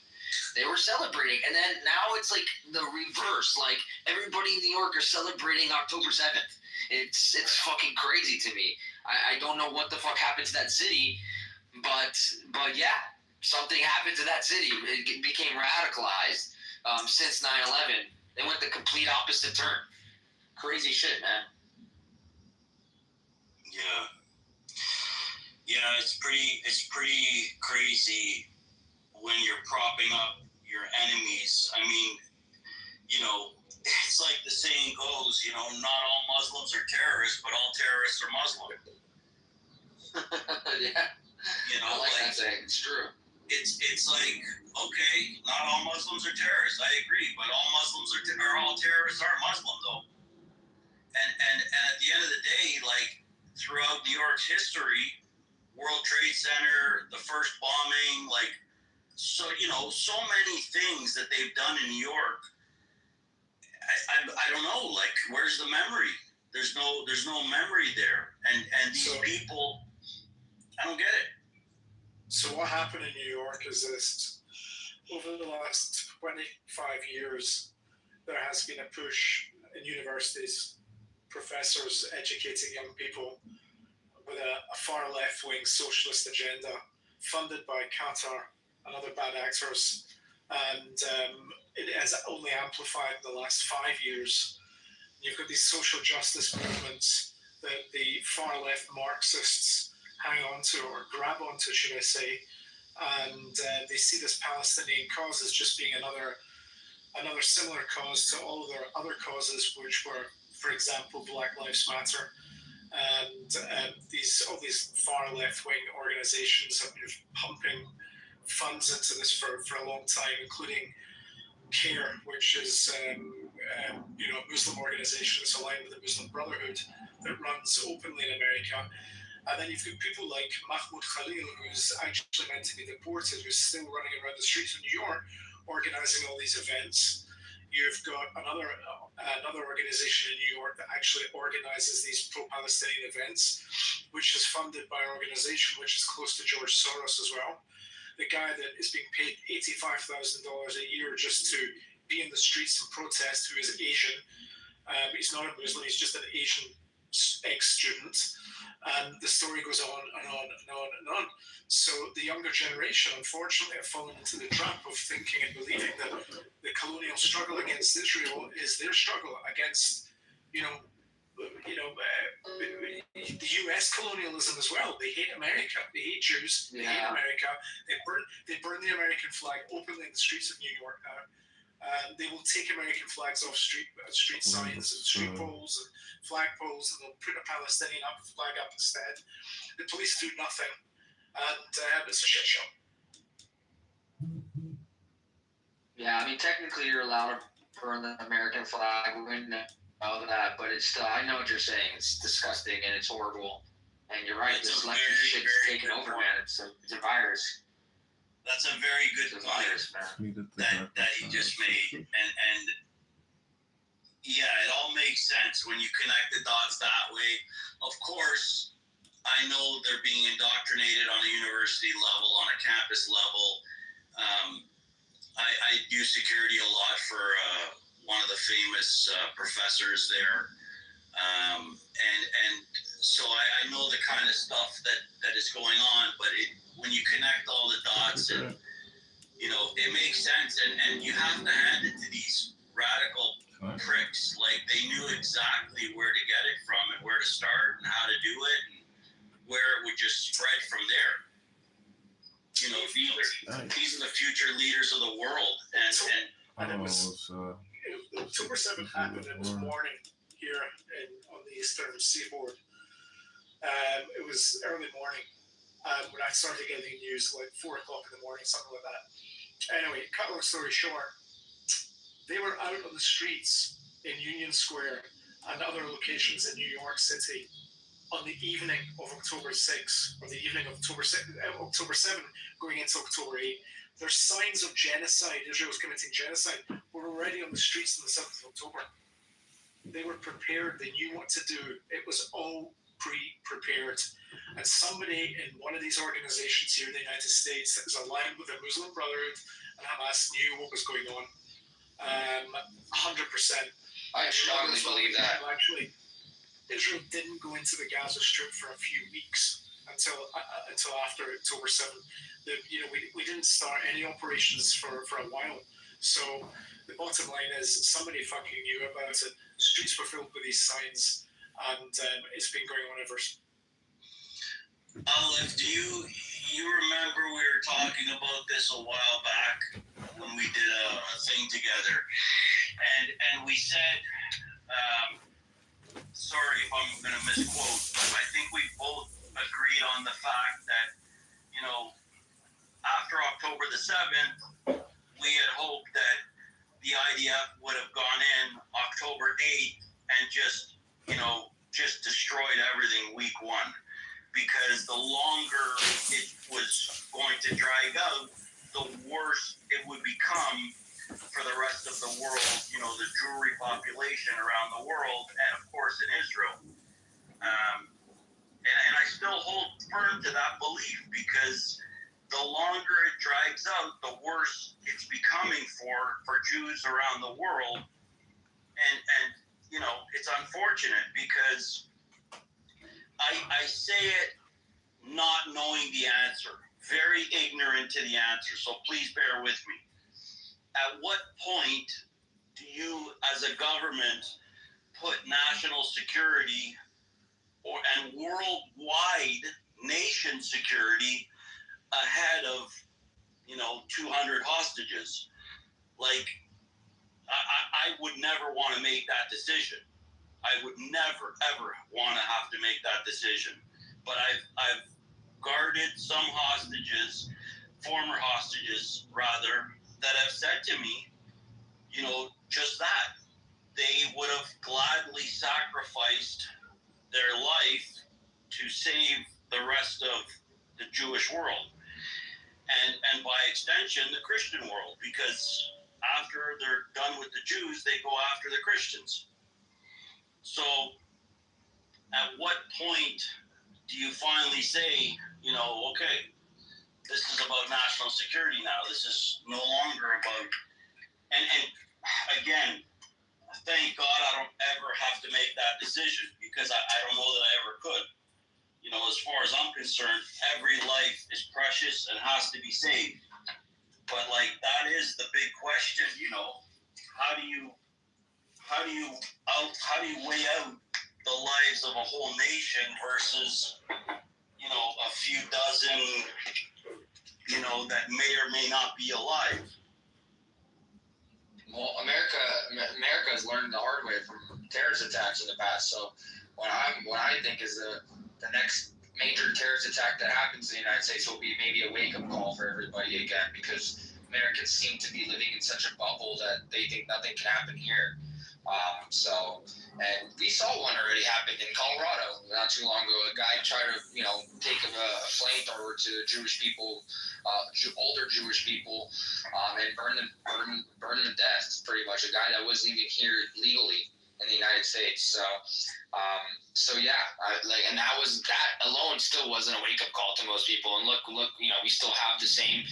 They were celebrating, and then now it's like the reverse. Like, everybody in New York are celebrating October 7th. It's fucking crazy to me. I don't know what the fuck happened to that city, but yeah, something happened to that city. It became radicalized since 9/11. They went the complete opposite turn. Crazy shit, man. Yeah, it's pretty crazy when you're propping up your enemies. I mean, it's like the saying goes, not all Muslims are terrorists, but all terrorists are Muslim. Yeah. I like that saying. It's true. it's like, okay, not all Muslims are terrorists. I agree, but all Muslims are all terrorists are Muslim though. And at the end of the day, like throughout New York's history, World Trade Center, the first bombing, like so so many things that they've done in New York. I don't know, like where's the memory? There's no memory there, and these people, I don't get it. So what happened in New York is this: over the last 25 years, there has been a push in universities, professors educating young people with a far left-wing socialist agenda, funded by Qatar and other bad actors, and it has only amplified in the last 5 years. You've got these social justice movements that the far left Marxists hang on to, or grab onto, should I say, and they see this Palestinian cause as just being another similar cause to all of their other causes, which were, for example, Black Lives Matter. And all these far left-wing organizations have been pumping funds into this for a long time, including CARE, which is a Muslim organization that's aligned with the Muslim Brotherhood that runs openly in America. And then you've got people like Mahmoud Khalil, who's actually meant to be deported, who's still running around the streets of New York, organizing all these events. You've got another organization in New York that actually organizes these pro-Palestinian events, which is funded by an organization which is close to George Soros as well. The guy that is being paid $85,000 a year just to be in the streets and protest, who is Asian. He's not a Muslim, he's just an Asian ex-student. And the story goes on and on and on and on. So the younger generation, unfortunately, have fallen into the trap of thinking and believing that the colonial struggle against Israel is their struggle against, the U.S. colonialism as well. They hate America. They hate Jews. They hate America. They burn the American flag openly in the streets of New York now. They will take American flags off street signs and street poles and flag poles, and they'll put a Palestinian flag up instead. The police do nothing, and it's a shit show. Yeah, I mean, technically you're allowed to burn the American flag. We wouldn't know that, but it's still, I know what you're saying. It's disgusting and it's horrible. And you're right, this leftist shit's taking over, man. It's a virus. That's a very good point that he just made, and yeah, it all makes sense when you connect the dots that way. Of course, I know they're being indoctrinated on a university level, on a campus level. I do security a lot for one of the famous professors there, and so I know the kind of stuff that is going on, but when you connect all the dots, and it makes sense, and you have to hand it to these radical pricks. Like, they knew exactly where to get it from and where to start and how to do it, and where it would just spread from there. These are the future leaders of the world, and it was October 7th happened. It was morning here on the Eastern Seaboard. It was early morning. When I started getting news, like 4 o'clock in the morning, something like that. Anyway, cut long story short, they were out on the streets in Union Square and other locations in New York City on the evening of October 6th, or the evening of October 7th, going into October 8th. There's signs of genocide. Israel was committing genocide. We're already on the streets on the 7th of October. They were prepared. They knew what to do. It was all pre-prepared. And somebody in one of these organizations here in the United States that is aligned with the Muslim Brotherhood and Hamas knew what was going on. 100%. I strongly believe that. Actually, Israel didn't go into the Gaza Strip for a few weeks until after October 7th. We didn't start any operations for a while. So the bottom line is somebody fucking knew about it. The streets were filled with these signs, and it's been going on ever since. Olive, do you remember we were talking about this a while back when we did a thing together, and we said, sorry if I'm going to misquote, but I think we both agreed on the fact that, after the 7th, we had hoped that the IDF would have gone in October 8th and just destroyed everything week 1. Because the longer it was going to drag out, the worse it would become for the rest of the world, the Jewry population around the world, and of course in Israel. And I still hold firm to that belief, because the longer it drags out, the worse it's becoming for Jews around the world. And it's unfortunate, because I say it not knowing the answer, very ignorant to the answer, so please bear with me. At what point do you, as a government, put national security and worldwide nation security ahead of 200 hostages? Like, I would never want to make that decision. I would never ever want to have to make that decision. But I've guarded some hostages, former hostages rather, that have said to me, just that. They would have gladly sacrificed their life to save the rest of the Jewish world. And by extension, the Christian world, because after they're done with the Jews, they go after the Christians. So at what point do you finally say, okay, this is about national security now. This is no longer about, and again, thank God I don't ever have to make that decision, because I don't know that I ever could. As far as I'm concerned, every life is precious and has to be saved. But that is the big question, how do you weigh out the lives of a whole nation versus, a few dozen, that may or may not be alive? Well, America has learned the hard way from terrorist attacks in the past. So what I think is the next major terrorist attack that happens in the United States will be maybe a wake-up call for everybody again, because Americans seem to be living in such a bubble that they think nothing can happen here. And we saw one already happen in Colorado not too long ago. A guy tried to, take a flamethrower to Jewish people, older Jewish people, and burn them to death. Pretty much, a guy that wasn't even here legally in the United States. So yeah, and that alone still wasn't a wake up call to most people. And look, we still have the same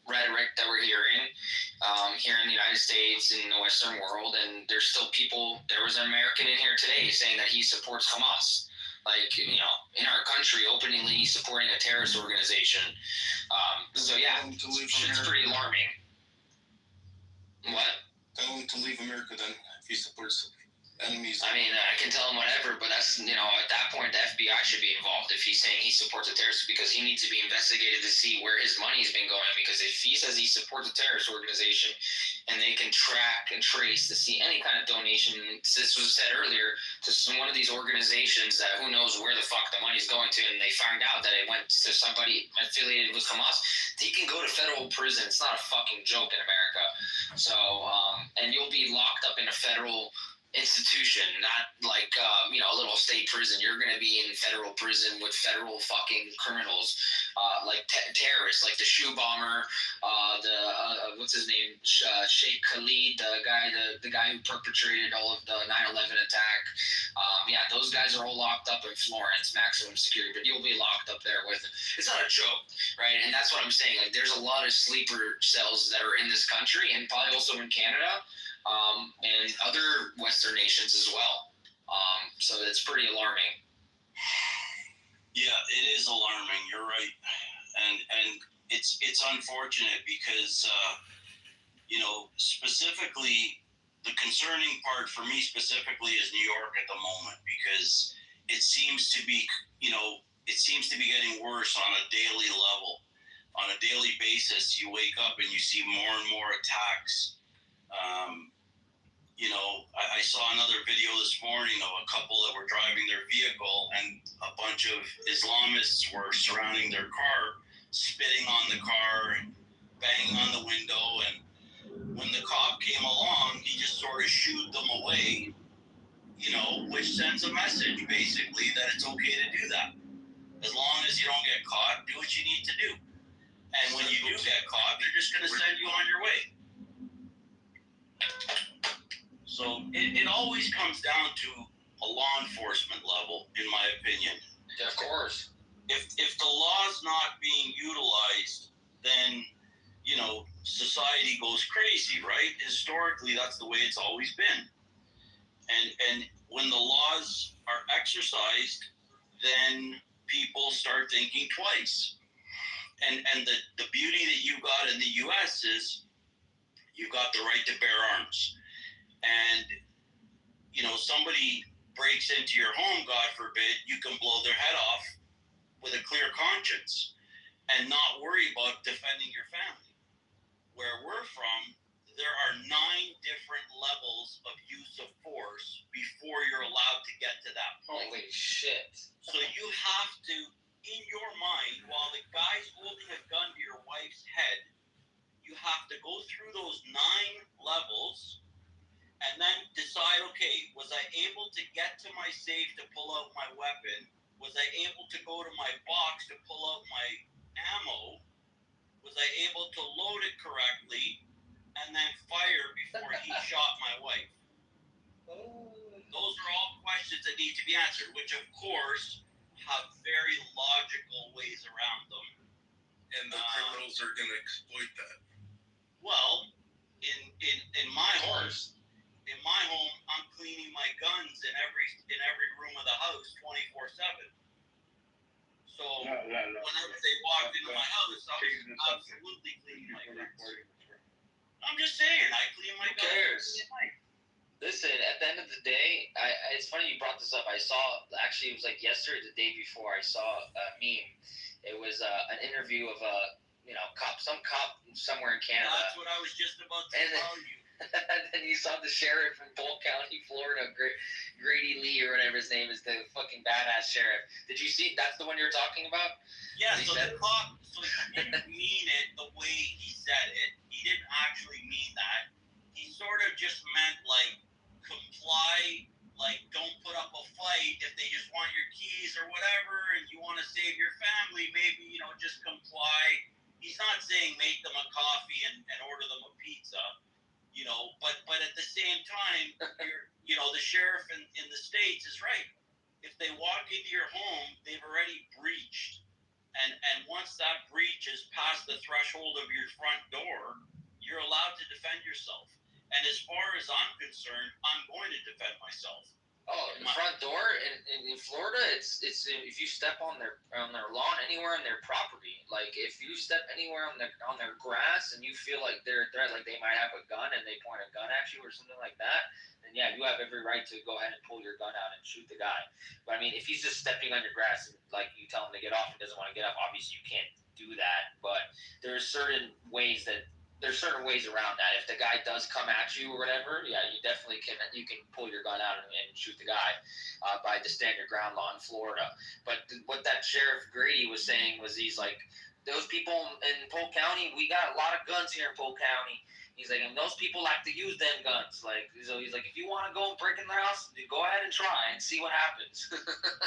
rhetoric that we're hearing here in the United States and in the Western world, and there's still people. There was an American in here today saying that he supports Hamas, in our country, openly supporting a terrorist organization. So yeah, it's pretty alarming. What? Tell him to leave America then, if he supports enemies. I mean, I can tell him whatever, but that's, at that point, the FBI should be involved if he's saying he supports a terrorist, because he needs to be investigated to see where his money's been going. Because if he says he supports a terrorist organization and they can track and trace to see any kind of donation, this was said earlier, to one of these organizations that who knows where the fuck the money's going to, and they find out that it went to somebody affiliated with Hamas, he can go to federal prison. It's not a fucking joke in America. So, and you'll be locked up in a federal institution, not a little state prison. You're going to be in federal prison with federal fucking criminals, terrorists, like the shoe bomber, what's his name, Sheikh Khalid, the guy who perpetrated all of the 9/11 attack. Those guys are all locked up in Florence, maximum security, but you'll be locked up there with them. It's not a joke, right? And that's what I'm saying. There's a lot of sleeper cells that are in this country, and probably also in Canada, and other Western nations as well. So it's pretty alarming. Yeah, it is alarming. You're right, and it's unfortunate because specifically, the concerning part for me specifically is New York at the moment, because it seems to be getting worse on a daily level. On a daily basis, you wake up and you see more and more attacks. I saw another video this morning of a couple that were driving their vehicle, and a bunch of Islamists were surrounding their car, spitting on the car, and banging on the window, and when the cop came along, he just sort of shooed them away, which sends a message, basically, that it's okay to do that. As long as you don't get caught, do what you need to do. And when you do get caught, they're just going to send you on your way. So it always comes down to a law enforcement level, in my opinion. Yeah, of course. If the law's not being utilized, then, society goes crazy, right? Historically, that's the way it's always been. And when the laws are exercised, then people start thinking twice. And the beauty that you got in the U.S. is you got the right to bear arms. And, somebody breaks into your home, God forbid, you can blow their head off with a clear conscience and not worry about defending your family. Where we're from, there are 9 different levels of use of force before you're allowed to get to that point. Holy shit. So you have to, in your mind, while the guy's holding a gun to your wife's head, you have to go through those 9 levels and then decide, okay, was I able to get to my safe to pull out my weapon? Was I able to go to my box to pull out my ammo? Was I able to load it correctly and then fire before he shot my wife? Those are all questions that need to be answered, which of course have very logical ways around them. And the criminals are going to exploit that. Well, in my home, I'm cleaning my guns in every room of the house 24/7. So whenever they walked into my house, I was absolutely cleaning my guns. I'm just saying, I clean my guns. Who cares? Listen, at the end of the day, it's funny you brought this up. I saw, actually, it was like yesterday, the day before, I saw a meme. It was an interview of some cop somewhere in Canada. That's what I was just about to tell you. And then you saw the sheriff in Polk County, Florida, Grady Lee or whatever his name is, the fucking badass sheriff. Did you see? That's the one you're talking about? Yeah, so the cop, he didn't mean it the way he said it. He didn't actually mean that. He sort of just meant, comply, don't put up a fight. If they just want your keys or whatever and you want to save your family, maybe, just comply. He's not saying make them a coffee and order them a pizza. But at the same time, the sheriff in the States is right. If they walk into your home, they've already breached. And once that breach is past the threshold of your front door, you're allowed to defend yourself. And as far as I'm concerned, I'm going to defend myself. Oh, the front door in Florida, it's if you step on their lawn, anywhere on their property, like if you step anywhere on their grass and you feel like they're a threat, like they might have a gun and they point a gun at you or something like that, then yeah, you have every right to go ahead and pull your gun out and shoot the guy. But I mean, if he's just stepping on your grass and like you tell him to get off and doesn't want to get off, obviously you can't do that. But there's certain ways around that. If the guy does come at you or whatever, yeah, you definitely can. You can pull your gun out and shoot the guy by the stand your ground law in Florida. But what that Sheriff Grady was saying was, he's like, those people in Polk County, we got a lot of guns here in Polk County. He's like, and those people like to use them guns. Like, so he's like, if you want to go and break in their house, go ahead and try and see what happens.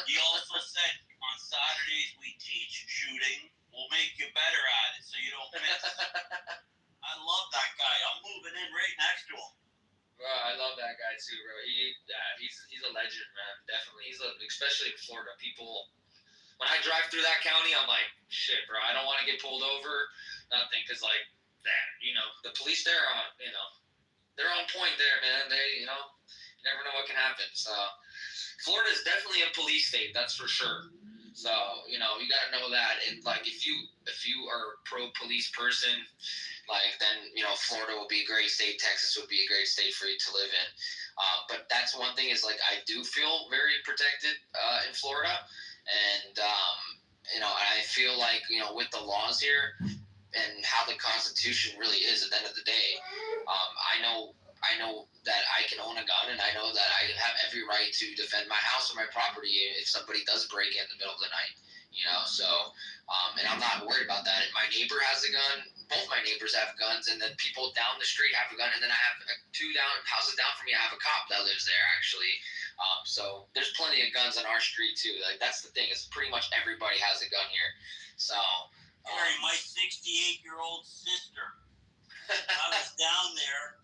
He also said on Saturdays we teach shooting. We'll make you better at it so you don't miss. I love that guy. I'm moving in right next to him. Bro, I love that guy too, bro. He's a legend, man. Definitely. Especially in Florida. People, when I drive through that county, I'm like, shit, bro. I don't want to get pulled over. Nothing, because the police there are, they're on point there, man. They, you never know what can happen. So, Florida is definitely a police state, that's for sure. So, you gotta know that. And if you are a pro-police person, then Florida will be a great state. Texas would be a great state for you to live in. But that's one thing is I do feel very protected in Florida, and I feel with the laws here and how the Constitution really is at the end of the day, I know that I can own a gun, and I know that I have every right to defend my house or my property if somebody does break in the middle of the night. So, and I'm not worried about that. My neighbor has a gun. Both my neighbors have guns, and then people down the street have a gun, and then I have two houses down from me. I have a cop that lives there actually. So there's plenty of guns on our street too. Like that's the thing is pretty much everybody has a gun here. So. Harry, my 68-year-old sister. I was down there.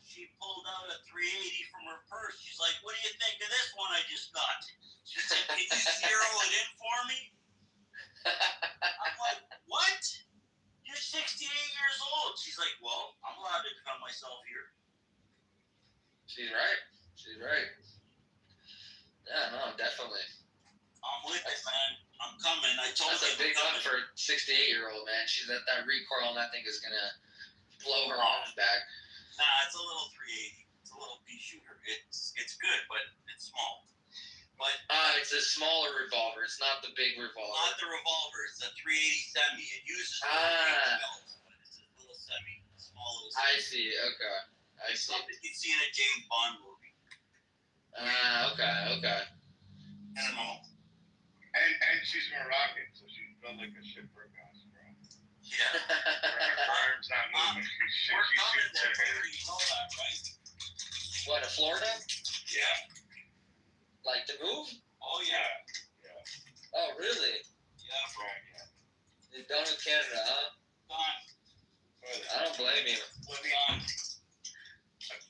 She pulled out a 380 from her purse. She's like, "What do you think of this one I just got?" She said, "Can you zero it in for me?" I'm like, "What? You're 68 years old." She's like, "Well, I'm allowed to defend myself here." She's right. She's right. Yeah, no, definitely. I'm with it, man. I'm coming. I told you. That's a big gun for a 68-year-old, man. She's that recoil on that thing is gonna blow her arms back. Nah, it's a little 380. It's a little pea shooter. It's good, but it's small. But it's a smaller revolver. It's not the big revolver. Not the revolver. It's a 380 semi. It uses 380 shells, but it's a little semi, small little. Semi. I see. Okay. I see. Something you'd see in a James Bond movie. Okay. Small. And she's Moroccan, so she's built like a ship for a guys, bro. Yeah. Her arms not moving. We're coming there, Harry. You know that, right? What, to Florida? Yeah. Like to move? Oh yeah. Oh really? Yeah, bro. You're done with Canada, huh? Done. I don't blame you. We're done.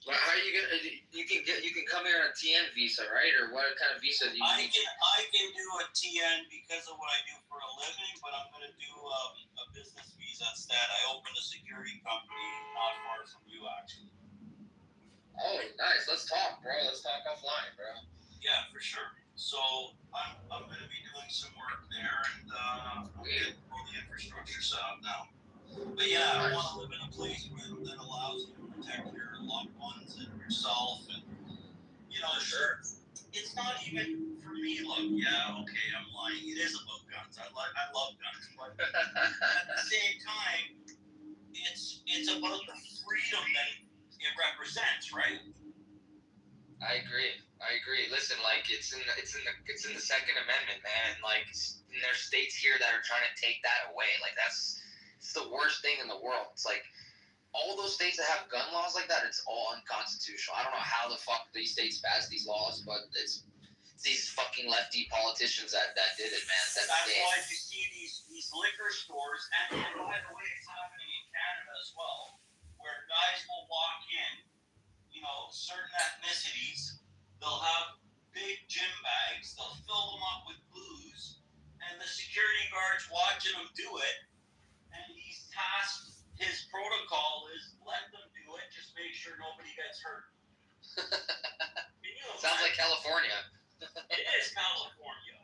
Well, how are you gonna? You can come here on a TN visa, right? Or what kind of visa do you need? I can do a TN because of what I do for a living, but I'm gonna do a business visa instead. I opened a security company not far from you, actually. Oh, nice. Let's talk, bro. Let's talk offline, bro. Yeah, for sure. So I'm gonna be doing some work there, and I'm getting all the infrastructure set up now. But yeah, I want to live in a place that allows you to protect your loved ones and yourself, and sure. It's not even for me. Look, yeah, okay, I'm lying. It is about guns. I love guns, but at the same time, it's about the freedom that it represents, right? I agree. Listen, like it's in the Second Amendment, man. Like there's states here that are trying to take that away. Like it's the worst thing in the world. It's like all those states that have gun laws like that, it's all unconstitutional. I don't know how the fuck these states passed these laws, but it's these fucking lefty politicians that did it, man. That's why you see these liquor stores, and by the way, it's happening in Canada as well, where guys will walk in, certain ethnicities, they'll have big gym bags, they'll fill them up with booze, and the security guard's watching them do it, and he's tasked, his protocol is let them do it, just make sure nobody gets hurt. Sounds like California. It is California.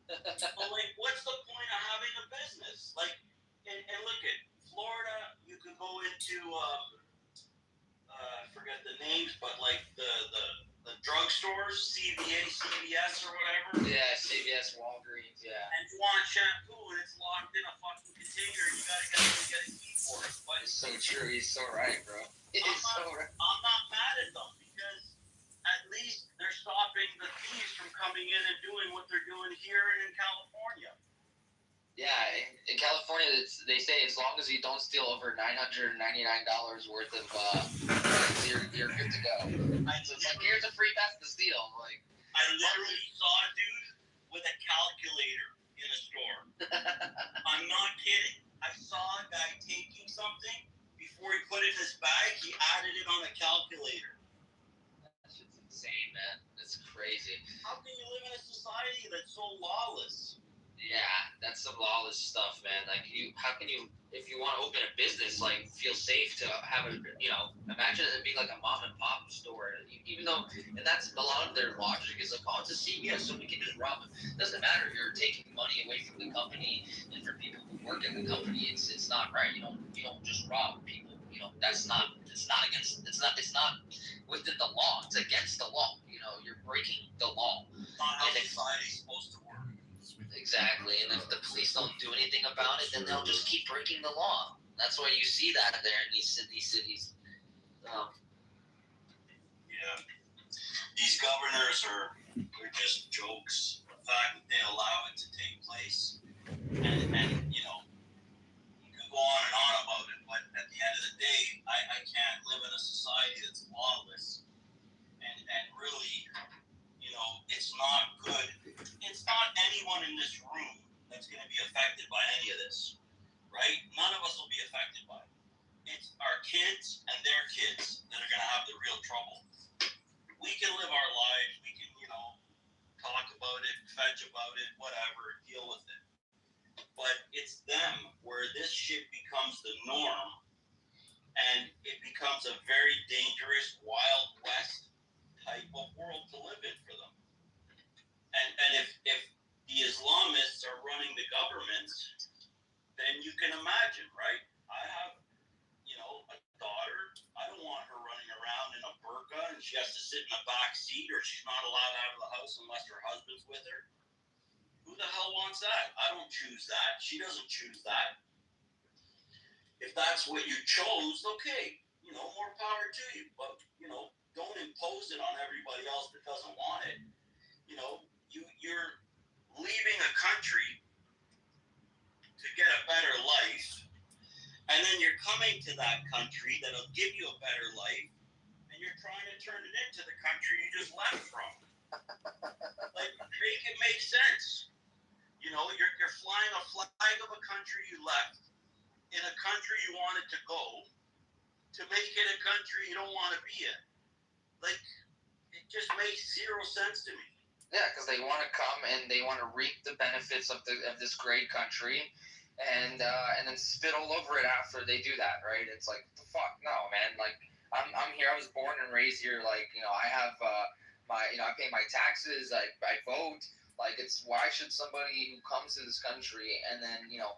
But like, what's the point of having a business? Like, and look at Florida, you could go into I forget the names, but like the drugstores, CVS or whatever. Yeah, CVS, Walgreens, yeah. And you want shampoo and it's locked in a fucking container, you gotta get a key for it. But it's so true. He's so right, bro. I'm not mad at them because at least they're stopping the thieves from coming in and doing what they're doing here and in California. Yeah, in California, they say as long as you don't steal over $999 worth of, you're good to go. So it's like, here's a free pass to steal. Like, I literally saw a dude with a calculator in a store. I'm not kidding. I saw a guy taking something. Before he put it in his bag, he added it on a calculator. That shit's insane, man. That's crazy. How can you live in a society that's so lawless? Yeah, that's some lawless stuff, man. Like, how can you, if you want to open a business, like, feel safe to have a, imagine it being like a mom and pop store. Even though, and that's a lot of their logic is like, oh, it's a CVS, so we can just rob it. It doesn't matter if you're taking money away from the company and for people who work in the company. It's not right. You don't just rob people. It's not within the law. It's against the law. You're breaking the law. Not how society's supposed to work. Exactly, and if the police don't do anything about it, then they'll just keep breaking the law. That's why you see that there in these cities. Yeah, these governors are just jokes. fact that they allow it to take place. And you know, you can go on and on about it, but at the end of the day, I can't live in a society that's lawless. And really, you know, it's not good. It's not anyone in this room that's going to be affected by any of this, right? None of us will be affected by it. It's our kids and their kids that are going to have the real trouble. We can live our lives. We can, you know, talk about it, fetch about it, whatever, deal with it. But it's them where this shit becomes the norm, and it becomes a very dangerous Wild West type of world to live in for them. And if the Islamists are running the governments, then you can imagine, right? I have, you know, a daughter. I don't want her running around in a burqa and she has to sit in the back seat, or she's not allowed out of the house unless her husband's with her. Who the hell wants that? I don't choose that. She doesn't choose that. If that's what you chose, okay, you know, more power to you. But, you know, don't impose it on everybody else that doesn't want it. You know, you're leaving a country to get a better life, and then you're coming to that country that'll give you a better life, and you're trying to turn it into the country you just left from. Like, make it make sense. You know, you're flying a flag of a country you left in a country you wanted to go to make it a country you don't want to be in. Like, it just makes zero sense to me. Yeah, because they want to come and they want to reap the benefits of this great country, and then spit all over it after they do that, right? It's like, the fuck, no, man. Like, I'm here. I was born and raised here. Like, you know, I have I pay my taxes. I vote. Like, it's, why should somebody who comes to this country and then, you know,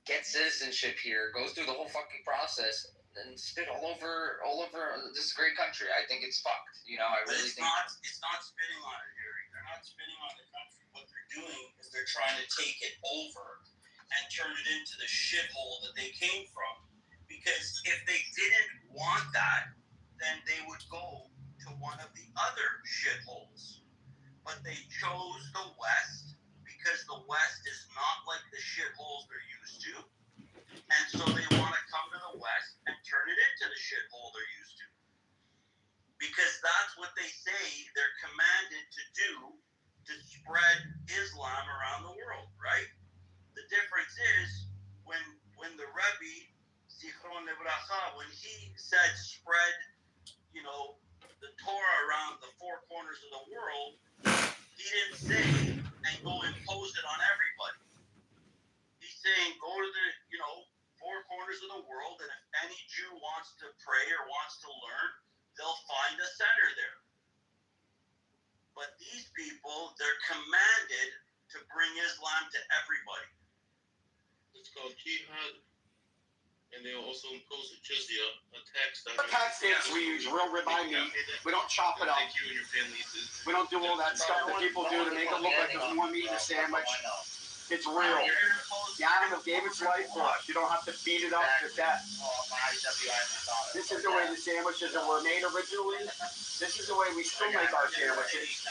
get citizenship here, goes through the whole fucking process, and spit all over this great country? I think it's fucked. You know, I really think it's not spitting on it, Harry. They're not spitting on the country. What they're doing is they're trying to take it over and turn it into the shithole that they came from. Because if they didn't want that, then they would go to one of the other shitholes. But they chose the West because the West is not like the shitholes they're used to. And so they want to come to the West and turn it into the shithole they're used to. Because that's what they say they're commanded to do, to spread Islam around the world, right? The difference is when the Rebbe, Zichron Lebracha, when he said spread, you know, the Torah around the four corners of the world, he didn't say and go impose it on everybody. He's saying go to the, you know, four corners of the world, and if any Jew wants to pray or wants to learn, they'll find a center there. But these people, they're commanded to bring Islam to everybody. It's called jihad, and they'll also impose a jizya, a tax. The tax stamps we use real ribeye meat. We don't chop it up. You and your family. We don't do all that stuff that people do to make it look like there's more meat in a sandwich. It's real. The animal gave its life for us. You don't have to beat it up to death. This is the way the sandwiches were made originally. This is the way we still make our sandwiches.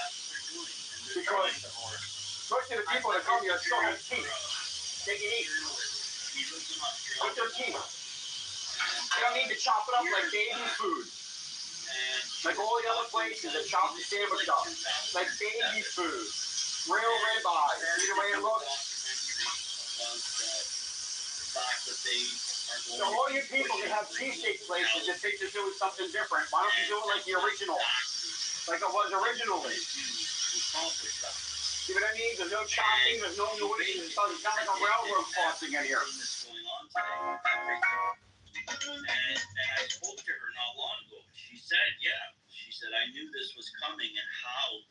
Because especially the people that come here still have teeth. They can eat with their teeth. You don't need to chop it up like baby food. Like all the other places that chop the sandwich up. Like baby food. Real ribeye. See the way it looks? So all you people that have cheesesteak places that think they're doing something different, why don't you do it like the original? Like it was originally. See what I mean? There's no chopping, there's no noise, it's not like a railroad crossing in here. And I spoke to her not long ago. She said, she said, I knew this was coming and how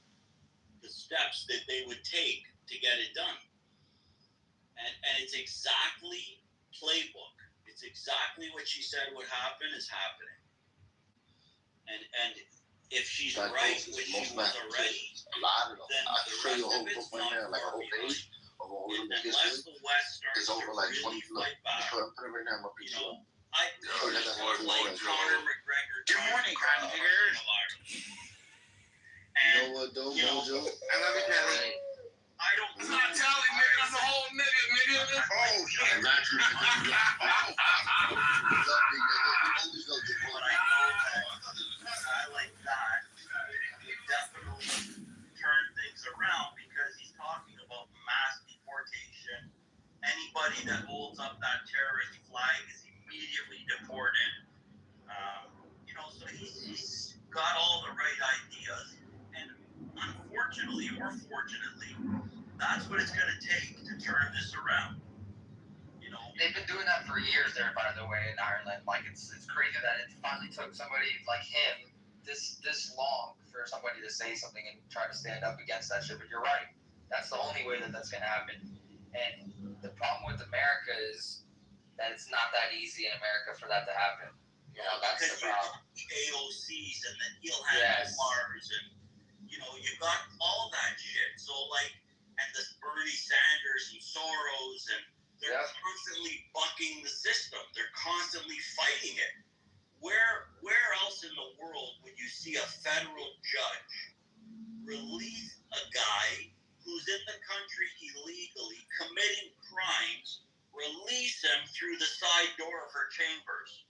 the steps that they would take to get it done. And it's exactly playbook. It's exactly what she said would happen is happening. And if she's right, which she was already, then the rest of it's not far behind. Unless the West starts to really fight back, you know, I like Conor McGregor. Good morning, coronavirus. And, you know what, though, Mojo? I love you, Kelly. But I know that a guy like that would definitely turn things around because he's talking about mass deportation. Anybody that holds up that terrorist flag is immediately deported. So he's got all the right ideas, and unfortunately or fortunately, that's what it's going to take to turn this around. They've been doing that for years there, by the way, in Ireland. Like, it's crazy that it finally took somebody like him this long for somebody to say something and try to stand up against that shit. But you're right. That's the only way that that's going to happen. And the problem with America is that it's not that easy in America for that to happen. That's the problem. AOCs and then he'll have Mars and you got all that shit. So and the Bernie Sanders and Soros and they're constantly bucking the system. They're constantly fighting it. Where else in the world would you see a federal judge release a guy who's in the country illegally committing crimes, release him through the side door of her chambers?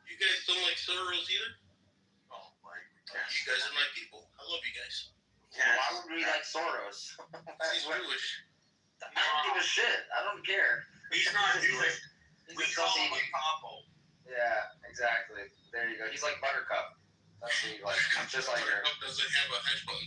You guys don't like Soros either? Oh my God. You guys are my people. I love you guys. Why would we like Soros? He's Jewish. I don't give a shit. I don't care. He's not Jewish. We call him a capo. Yeah, exactly. There you go. He's like Buttercup. That's what he like. Just like her. Buttercup doesn't have a hedge fund.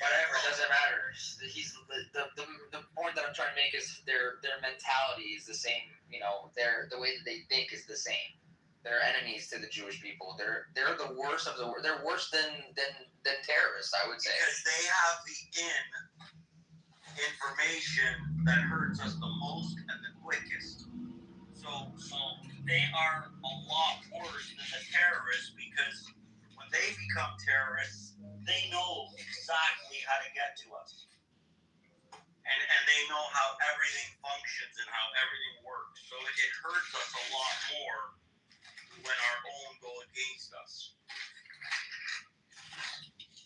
Whatever, it doesn't matter. He's the point that I'm trying to make is their mentality is the same. The way that they think is the same. They're enemies to the Jewish people. They're the worst of the worst. They're worse than terrorists, I would say. Because they have the information that hurts us the most and the quickest. So they are a lot worse than the terrorists because when they become terrorists, they know exactly how to get to us. And they know how everything functions and how everything works. So it hurts us a lot more when our own go against us.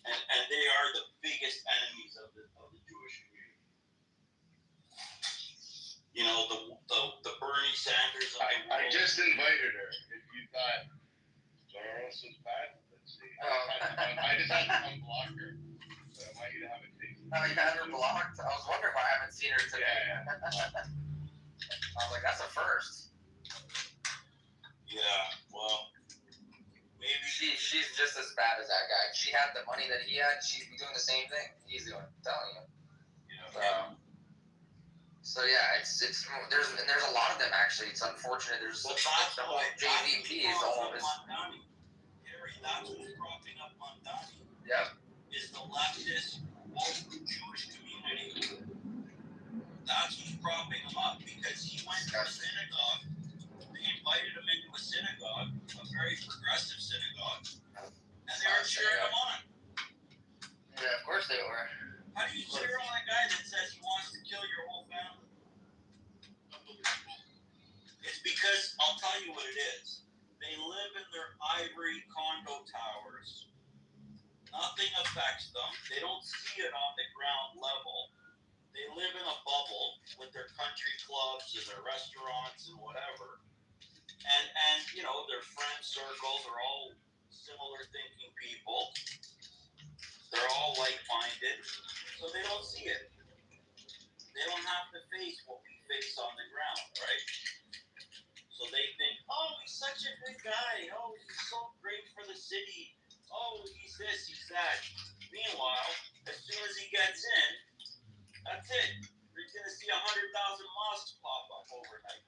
And they are the biggest enemies of the Jewish community. The Bernie Sanders. I just invited her. If you thought Soros was bad, let's see. I just had to unblock her. So I want you to have a taste. Oh, you had her blocked? I was wondering why I haven't seen her today. Yeah. I was like, that's a first. Yeah, well, maybe she's just as bad as that guy. She had the money that he had. She'd be doing the same thing he's doing. I'm telling you. So yeah, it's there's a lot of them actually. It's unfortunate. There's the whole JVP is all this. Harry, that's who's propping up Mondani. Yep. Is the leftist woke Jewish community. That's who's propping him up because he went to a synagogue. They invited him into a synagogue, a very progressive synagogue, and they were cheering him on. Yeah, of course they were. How do you cheer on a guy that says he wants to kill your whole family? It's because, I'll tell you what it is. They live in their ivory condo towers. Nothing affects them. They don't see it on the ground level. They live in a bubble with their country clubs and their restaurants and whatever. And their friend circles are all similar thinking people. They're all like-minded. So they don't see it. They don't have to face what we face on the ground, right? So they think, oh, he's such a good guy. Oh, he's so great for the city. Oh, he's this, he's that. Meanwhile, as soon as he gets in, that's it. You're going to see 100,000 mosques pop up overnight.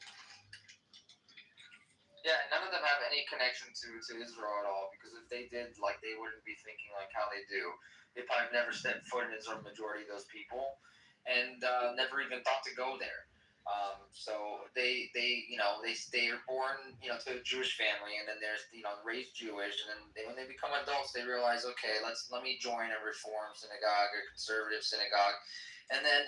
Yeah, none of them have any connection to Israel at all, because if they did, they wouldn't be thinking like how they do. They probably never stepped foot in Israel, majority of those people, and never even thought to go there. So they are born, to a Jewish family, and then there's, raised Jewish, and then when they become adults, they realize, okay, let me join a Reform synagogue, a conservative synagogue. And then,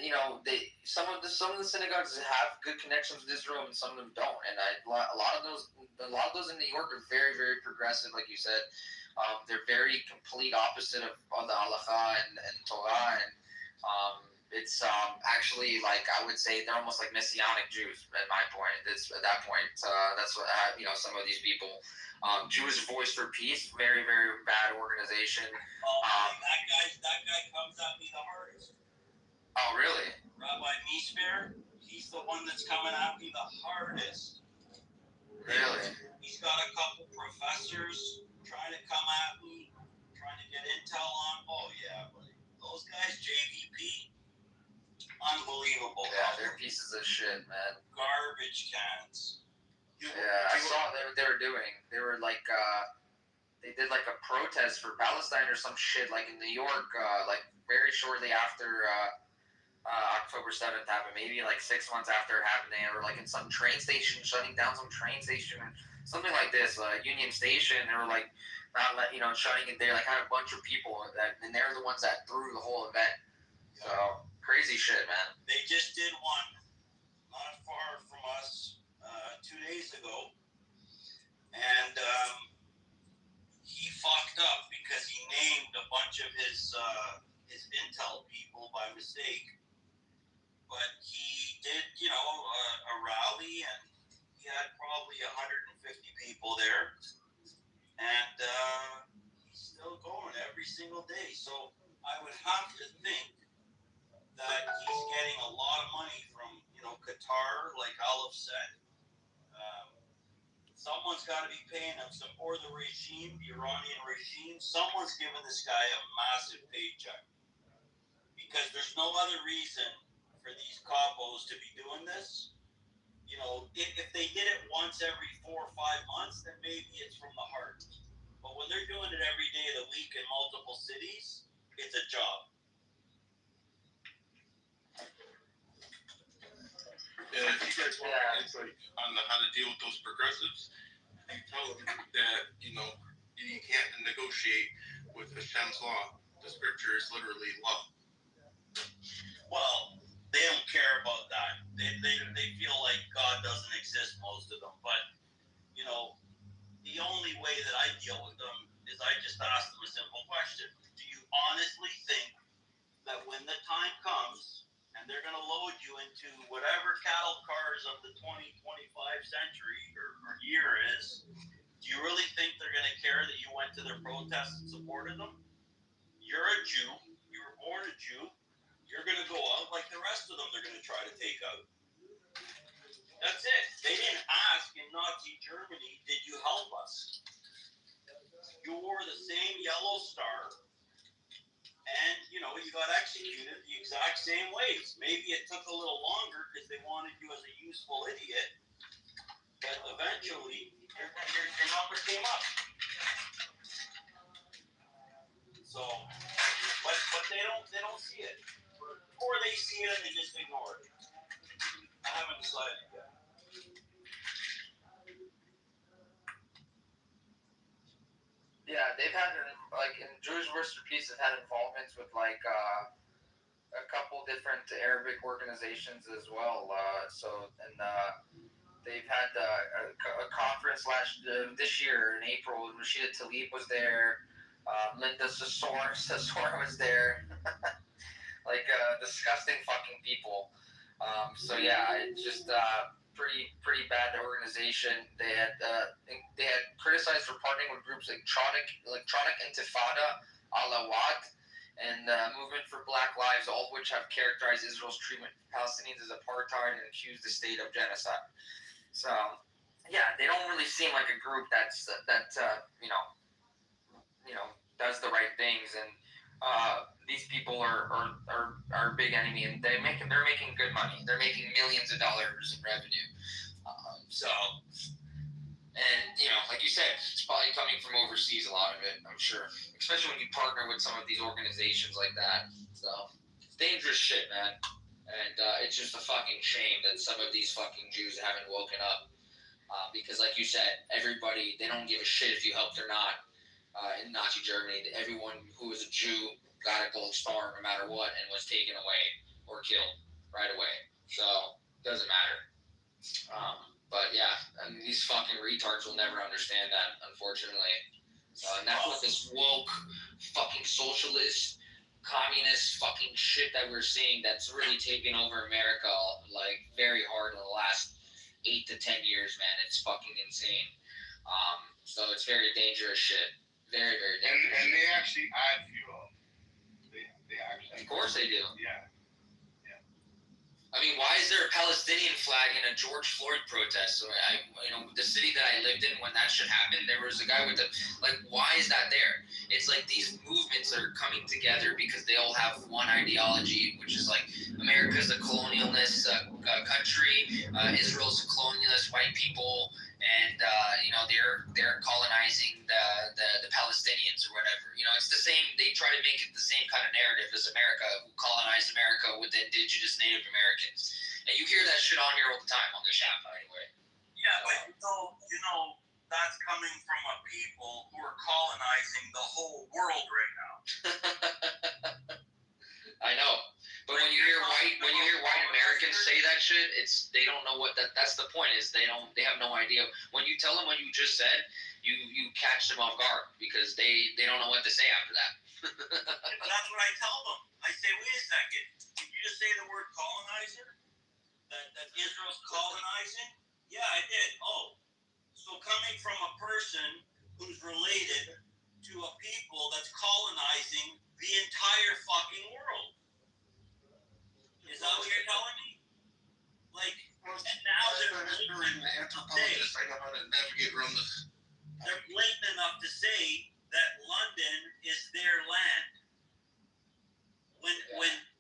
some of the synagogues have good connections with Israel, and some of them don't. And a lot of those in New York are very, very progressive, like you said. They're very complete opposite of the halakha and Torah, and It's actually like I would say they're almost like Messianic Jews at my point. It's at that point. That's what some of these people. Jewish Voice for Peace, very very bad organization. That guy comes at me the hardest. Oh really? Rabbi Meisner, he's the one that's coming at me the hardest. Really? He's got a couple professors trying to come at me, trying to get intel on. Oh yeah, buddy. Those guys, JVP, unbelievable. Yeah, they're pieces of shit, man. Garbage cans. Yeah, I saw what they were doing. They were like, they did like a protest for Palestine or some shit, like in New York, like very shortly after October 7th happened, maybe like 6 months after it happened. They were like in some train station, shutting down some train station, something like this, Union Station. They were like, not let, shutting it. They like had a bunch of people, and they're the ones that threw the whole event. So crazy shit, man. They just did one not far from us 2 days ago, and he fucked up because he named a bunch of his intel people by mistake. But he did, a rally, and he had probably 150 people there, and he's still going every single day. So I would have to think that he's getting a lot of money from, Qatar, like Aleph said. Someone's got to be paying him some, or the regime, the Iranian regime. Someone's giving this guy a massive paycheck, because there's no other reason for these capos to be doing this. If they did it once every 4 or 5 months, then maybe it's from the heart. But when they're doing it every day of the week in multiple cities, it's a job. And if you guys want insight on how to deal with those progressives, you tell them that, you can't negotiate with Hashem's law. The scripture is literally law. Well, they don't care about that. They feel like God doesn't exist, most of them. But, the only way that I deal with them is I just ask them a simple question. Do you honestly think that when the time comes and they're going to load you into whatever cattle cars of the 2025 century or year is, do you really think they're going to care that you went to their protests and supported them? You're a Jew. You were born a Jew. You're going to go out like the rest of them they're going to try to take out. That's it. They didn't ask in Nazi Germany, did you help us? You wore the same yellow star, and, you got executed the exact same ways. Maybe it took a little longer because they wanted you as a useful idiot, but eventually your number came up. So, but they don't see it. Or they see it and they just ignore it. I haven't decided yet. Yeah, they've had in Jewish Voice for Peace, have had involvements with a couple different Arabic organizations as well. They've had a conference this year in April. Rashida Tlaib was there. Linda Sassour was there. Disgusting fucking people. It's just pretty bad organization. They had criticized for partnering with groups like Electronic Intifada, Alawad, and Movement for Black Lives, all of which have characterized Israel's treatment of Palestinians as apartheid and accused the state of genocide. So, they don't really seem like a group that does the right things, and these people are a big enemy, and they're making good money. They're making millions of dollars in revenue. Like you said, it's probably coming from overseas, a lot of it, I'm sure. Especially when you partner with some of these organizations like that. So, it's dangerous shit, man. And it's just a fucking shame that some of these fucking Jews haven't woken up. Because like you said, everybody, they don't give a shit if you helped or not. In Nazi Germany, everyone who was a Jew got a gold star no matter what and was taken away or killed right away. So, doesn't matter. These fucking retards will never understand that, unfortunately. And that's what this woke, fucking socialist, communist fucking shit that we're seeing that's really taken over America like very hard in the last 8 to 10 years, man. It's fucking insane. So it's very dangerous shit. Very, very dangerous. And they actually add fuel. They actually. Of course they do. Yeah. I mean, why is there a Palestinian flag in a George Floyd protest? So the city that I lived in when that shit happened, there was a guy with why is that there? It's like these movements are coming together because they all have one ideology, which is like America's a colonialist country, Israel's a colonialist white people, and they're colonizing the Palestinians or whatever. It's the same. They try to make it the same kind of narrative as America, who colonized America with the indigenous Native Americans. And you hear that shit on here all the time on this app, anyway. Yeah, but that's coming from a people who are colonizing the whole world right now. I know. But when you hear white Americans say that shit, they don't know what that's the point is. They have no idea. When you tell them what you just said, you catch them off guard because they don't know what to say after that. But that's what I tell them. I say, wait a second. Did you just say the word colonizer? That Israel's colonizing? Yeah, I did. Oh. So coming from a person who's related to a people that's colonizing the entire fucking world. Is that what you're telling me? And now they're blatant enough to say that London is their land. When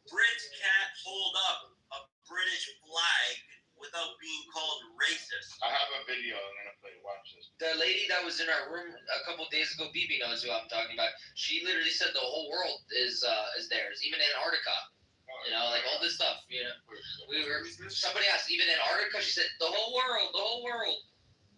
Brits can't hold up a British flag without being called racist. I have a video I'm gonna play. Watch this. The lady that was in our room a couple days ago, BB knows who I'm talking about. She literally said the whole world is theirs, even Antarctica. All this stuff. Somebody asked, even Antarctica. She said the whole world.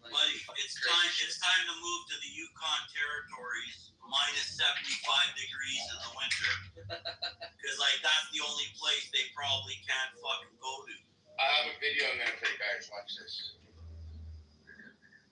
Buddy, it's time to move to the Yukon territories, minus 75 degrees in the winter, because that's the only place they probably can't fucking go to. I have a video I'm gonna play, guys. Watch this.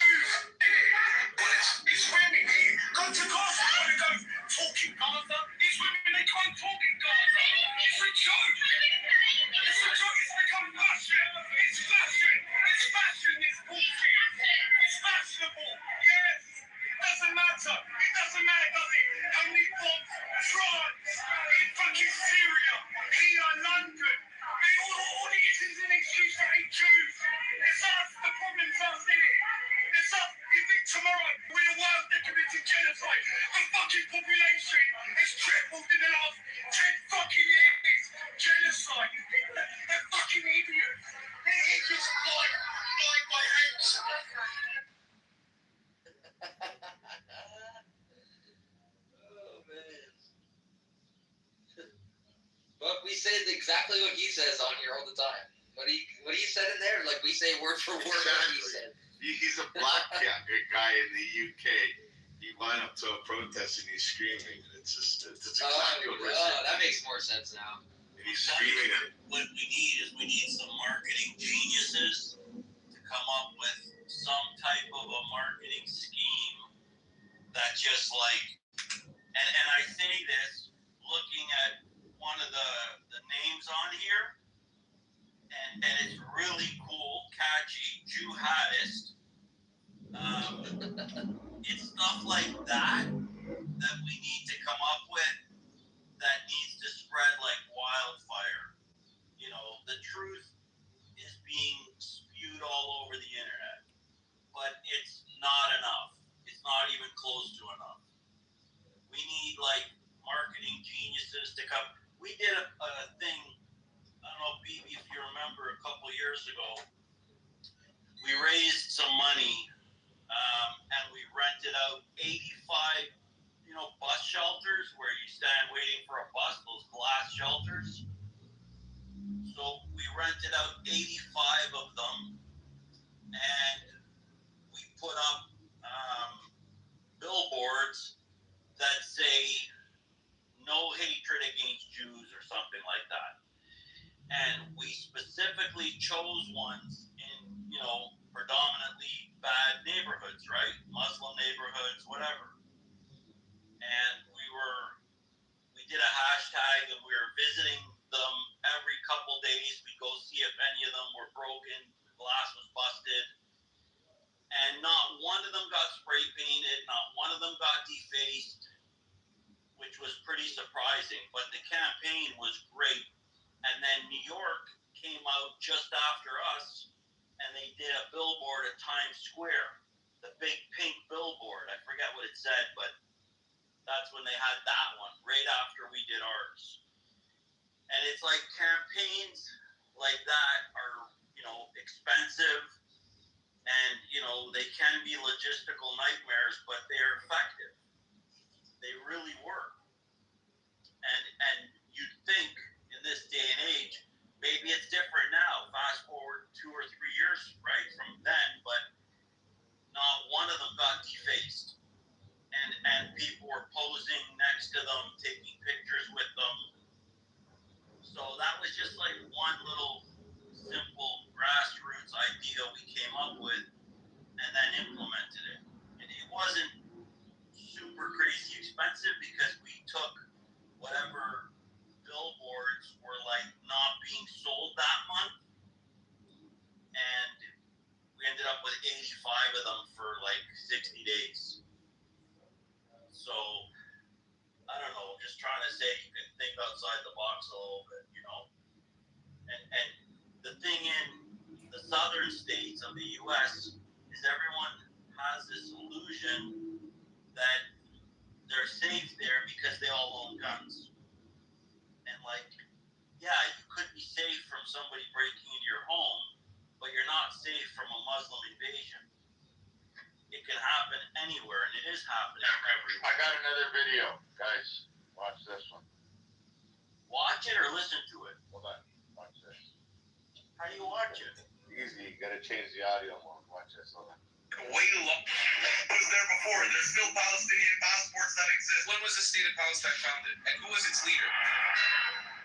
It's women here. Go to Gaza. I want to go talking Gaza. These women, they can't talk in Gaza. It's a joke. It's a joke. It's become fashion. It's fashion. It's fashion. It's bullshit. It's fashionable. Yes. It doesn't matter. It doesn't matter, does it? How many bombs, France, in fucking Syria, here, London. All it is an excuse to hate Jews. It's us. The problem's us, isn't it? It's us. You think tomorrow we're the world that committed genocide? The fucking population has tripled in the last 10 fucking years. Genocide. They're fucking idiots. They're just blind by hate. Oh man. But we say exactly what he says on here all the time. What he said in there, we say word for word what he said. He's a black guy in the UK. He went up to a protest and he's screaming. It's exactly what we're saying. That makes more sense now. And he's screaming. What we need some marketing geniuses to come up with some type of a marketing scheme that just and I say this looking at one of the names on here, and it's really cool, catchy, jihadist. It's stuff like that we need to come up with that needs to spread like wildfire. The truth is being spewed all over the internet, but it's not enough. It's not even close to enough. We need marketing geniuses to come. We did a thing, I don't know, BB, if you remember, a couple years ago. We raised some money, and we rented out 85, bus shelters where you stand waiting for a bus, those glass shelters. So we rented out 85 of them, and we put up billboards that say no hatred against Jews or something like that. And we specifically chose ones in, predominantly bad neighborhoods, right? Muslim neighborhoods, whatever. And we did a hashtag and we were visiting them every couple days. We'd go see if any of them were broken, the glass was busted. And not one of them got spray painted, not one of them got defaced, which was pretty surprising. But the campaign was great. And then New York came out just after us, and they did a billboard at Times Square, the big pink billboard. I forget what it said, but that's when they had that one, right after we did ours. And it's like campaigns like that are, expensive, and, they can be logistical nightmares, but they're effective. They really work. And you'd think in this day and age, maybe it's different now. Fast forward 2 or 3 years, right, from then, but not one of them got defaced. And people were posing next to them, taking pictures with them. So that was just like one little simple grassroots idea we came up with and then implemented it. And it wasn't super crazy expensive because we took whatever billboards were like not being sold that month, and we ended up with 85 of them for like 60 days. So I don't know, just trying to say you can think outside the box a little bit, And the thing in the southern states of the U.S. is everyone has this illusion that they're safe there because they all own guns. And yeah, you could be safe from somebody breaking into your home, but you're not safe from a Muslim invasion. It can happen anywhere, and it is happening everywhere. I got another video, guys. Watch this one. Watch it or listen to it? Hold on. Watch this. How do you watch it? Easy. You gotta change the audio mode. Watch this. Hold on. Way long. Was there before. There's still Palestinian passports that exist. When was the state of Palestine founded? And who was its leader?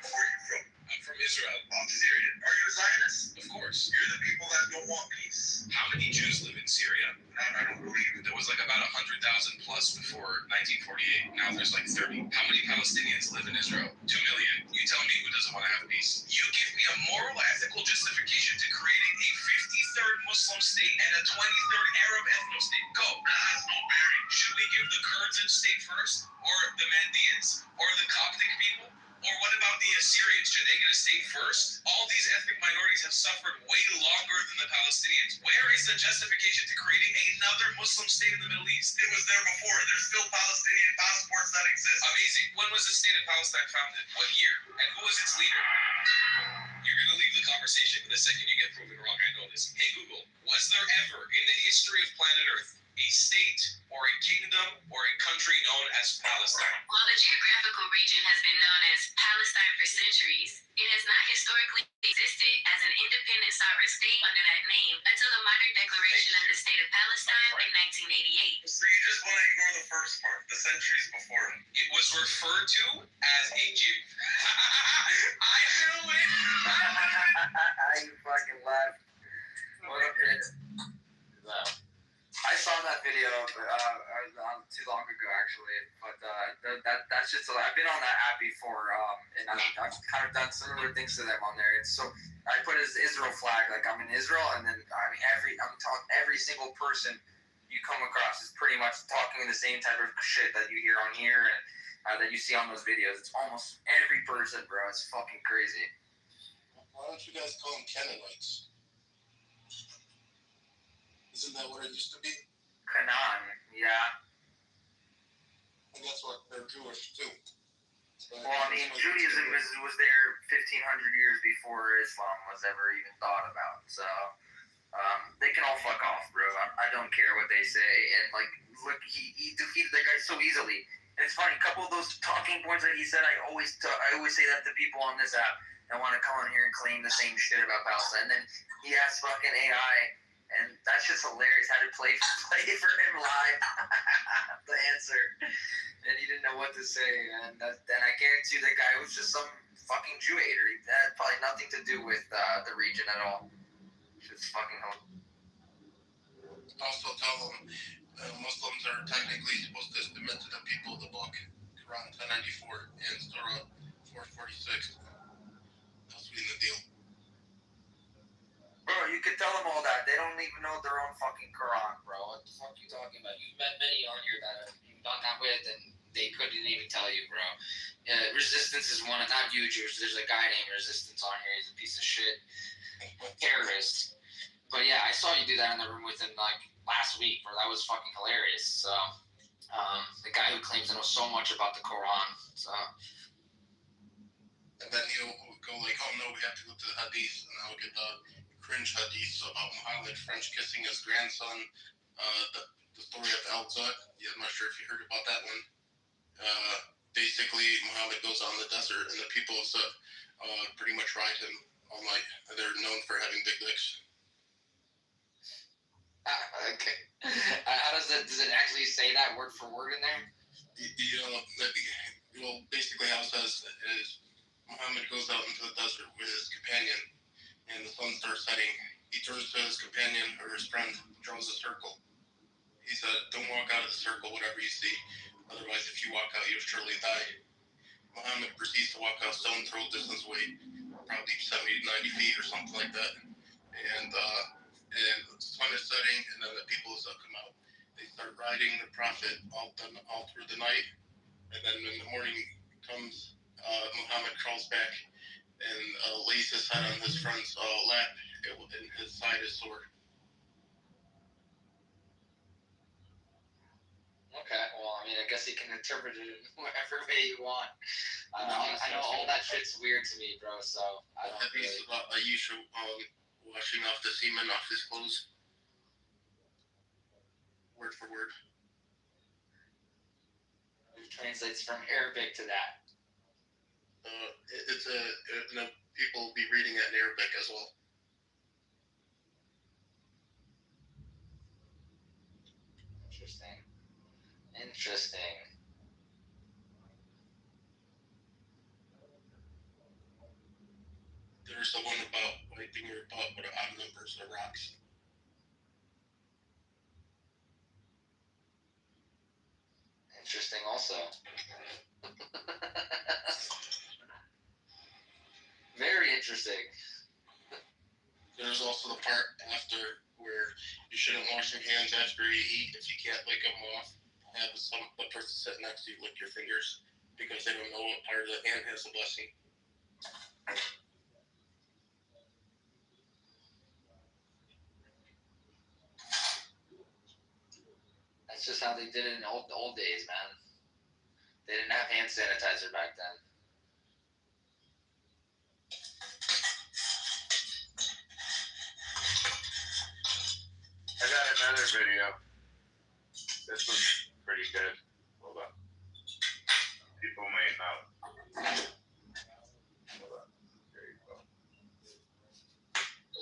Where are you from? I'm from Israel. I'm Syrian. Are you a Zionist? Of course. You're the people that don't want peace. How many Jews live in Syria? I don't believe it. There was like about 100,000 plus before 1948. Now there's like 30. How many Palestinians live in Israel? 2 million. You tell me who doesn't want to have peace. You give me a moral, ethical justification to creating a 53rd Muslim state and a 23rd Arab ethno state. Go. That's no bearing. Should we give the Kurds a state first? Or the Mandeans? Or the Coptic people? Or what about the Assyrians? Should they get a state first? All these ethnic minorities have suffered way longer than the Palestinians. Where is the justification to creating another Muslim state in the Middle East? It was there before. There's still Palestinian passports that exist. Amazing. When was the state of Palestine founded? What year? And who was its leader? You're going to leave the conversation the second you get proven wrong. I know this. Hey, Google, was there ever in the history of planet Earth a state or a kingdom or a country known as Palestine? While the geographical region has been known as Palestine for centuries, it has not historically existed as an independent sovereign state under that name until the modern declaration of the state of Palestine in 1988. So you just want to ignore the first part, the centuries before it. It was referred to as a Jew. I knew it! You fucking laughed. What a bitch. I saw that video too long ago, actually, but that's just I've been on that app before, and I've kind of done similar things to them on there. And so I put his Israel flag, like I'm in Israel, and then every single person you come across is pretty much talking the same type of shit that you hear on here and that you see on those videos. It's almost every person, bro. It's fucking crazy. Why don't you guys call them Canaanites? Isn't that what it used to be? Canaan, yeah. And that's what they're Jewish too. Well, I mean, Judaism was there 1,500 years before Islam was ever even thought about. So they can all fuck off, bro. I don't care what they say. And look, he defeated that guy so easily. And it's funny, a couple of those talking points that he said, I always say that to people on this app that want to come on here and claim the same shit about Palestine. And then he has fucking AI. And that's just hilarious. How to play for him live, the answer, and he didn't know what to say. And then I guarantee you, the guy was just some fucking Jew hater. That had probably nothing to do with the region at all. Just fucking hell. Also tell them Muslims are technically supposed to submit to the people of the book. Quran 1094 and Surah 446. I'll sweeten the deal. Bro, you can tell them all that. They don't even know their own fucking Quran, bro. What the fuck are you talking about? You've met many on here that you've done that with, and they couldn't even tell you, bro. Resistance is one of, not you, Jews. There's a guy named Resistance on here. He's a piece of shit. Terrorist. But yeah, I saw you do that in the room with him, like, last week, bro. That was fucking hilarious. So, the guy who claims to know so much about the Quran. So. And then he'll go like, oh no, we have to go to the hadith, and I'll get the cringe hadith about Muhammad French kissing his grandson. The story of Al-Zud. Yeah, I'm not sure if you heard about that one. Basically, Muhammad goes out in the desert, and the people of Zud pretty much ride him all night. They're known for having big dicks. Okay. How does it actually say that word for word in there? Well, basically how it says is Muhammad goes out into the desert with his companion, and the sun starts setting. He turns to his companion or his friend, draws a circle. He said, don't walk out of the circle, whatever you see. Otherwise, if you walk out, you'll surely die. Muhammad proceeds to walk out stone throw distance away, probably 70 to 90 feet or something like that. And the sun is setting, and then the people come out. They start riding the prophet all through the night. And then when the morning comes, Muhammad crawls back and lays his head on his friend's lap, and his side is sore. Okay, well, I mean, I guess you can interpret it in whatever way you want. I know all that shit's weird to me, bro, so I don't really... about Ayesha washing off the semen off his clothes. Word for word. It translates from Arabic to that. People will be reading it in Arabic as well. Interesting. There's the one about wiping your butt with odd numbers or rocks. Interesting also. Very interesting. There's also the part after where you shouldn't wash your hands after you eat. If you can't lick them off, have the person sit next to you lick your fingers, because they don't know what part of the hand has the blessing. That's just how they did it in the old days, man. They didn't have hand sanitizer back then. I got another video. This was pretty good. Hold on. People may not. Hold on. There you go.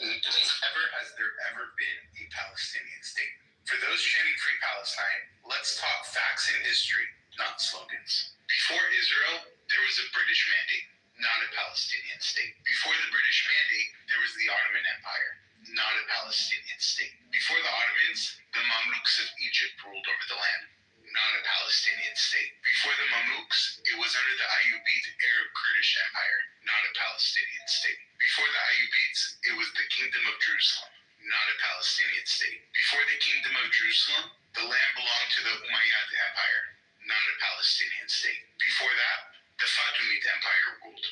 Has there ever been a Palestinian state? For those chanting Free Palestine, let's talk facts and history, not slogans. Before Israel, there was a British mandate, not a Palestinian state. Before the British mandate, there was the Ottoman Empire, not a Palestinian state. Before the Ottomans, the Mamluks of Egypt ruled over the land, not a Palestinian state. Before the Mamluks, it was under the Ayyubid Arab Kurdish Empire, not a Palestinian state. Before the Ayyubids, it was the Kingdom of Jerusalem, not a Palestinian state. Before the Kingdom of Jerusalem, the land belonged to the Umayyad Empire, not a Palestinian state. Before that, the Fatimid Empire ruled,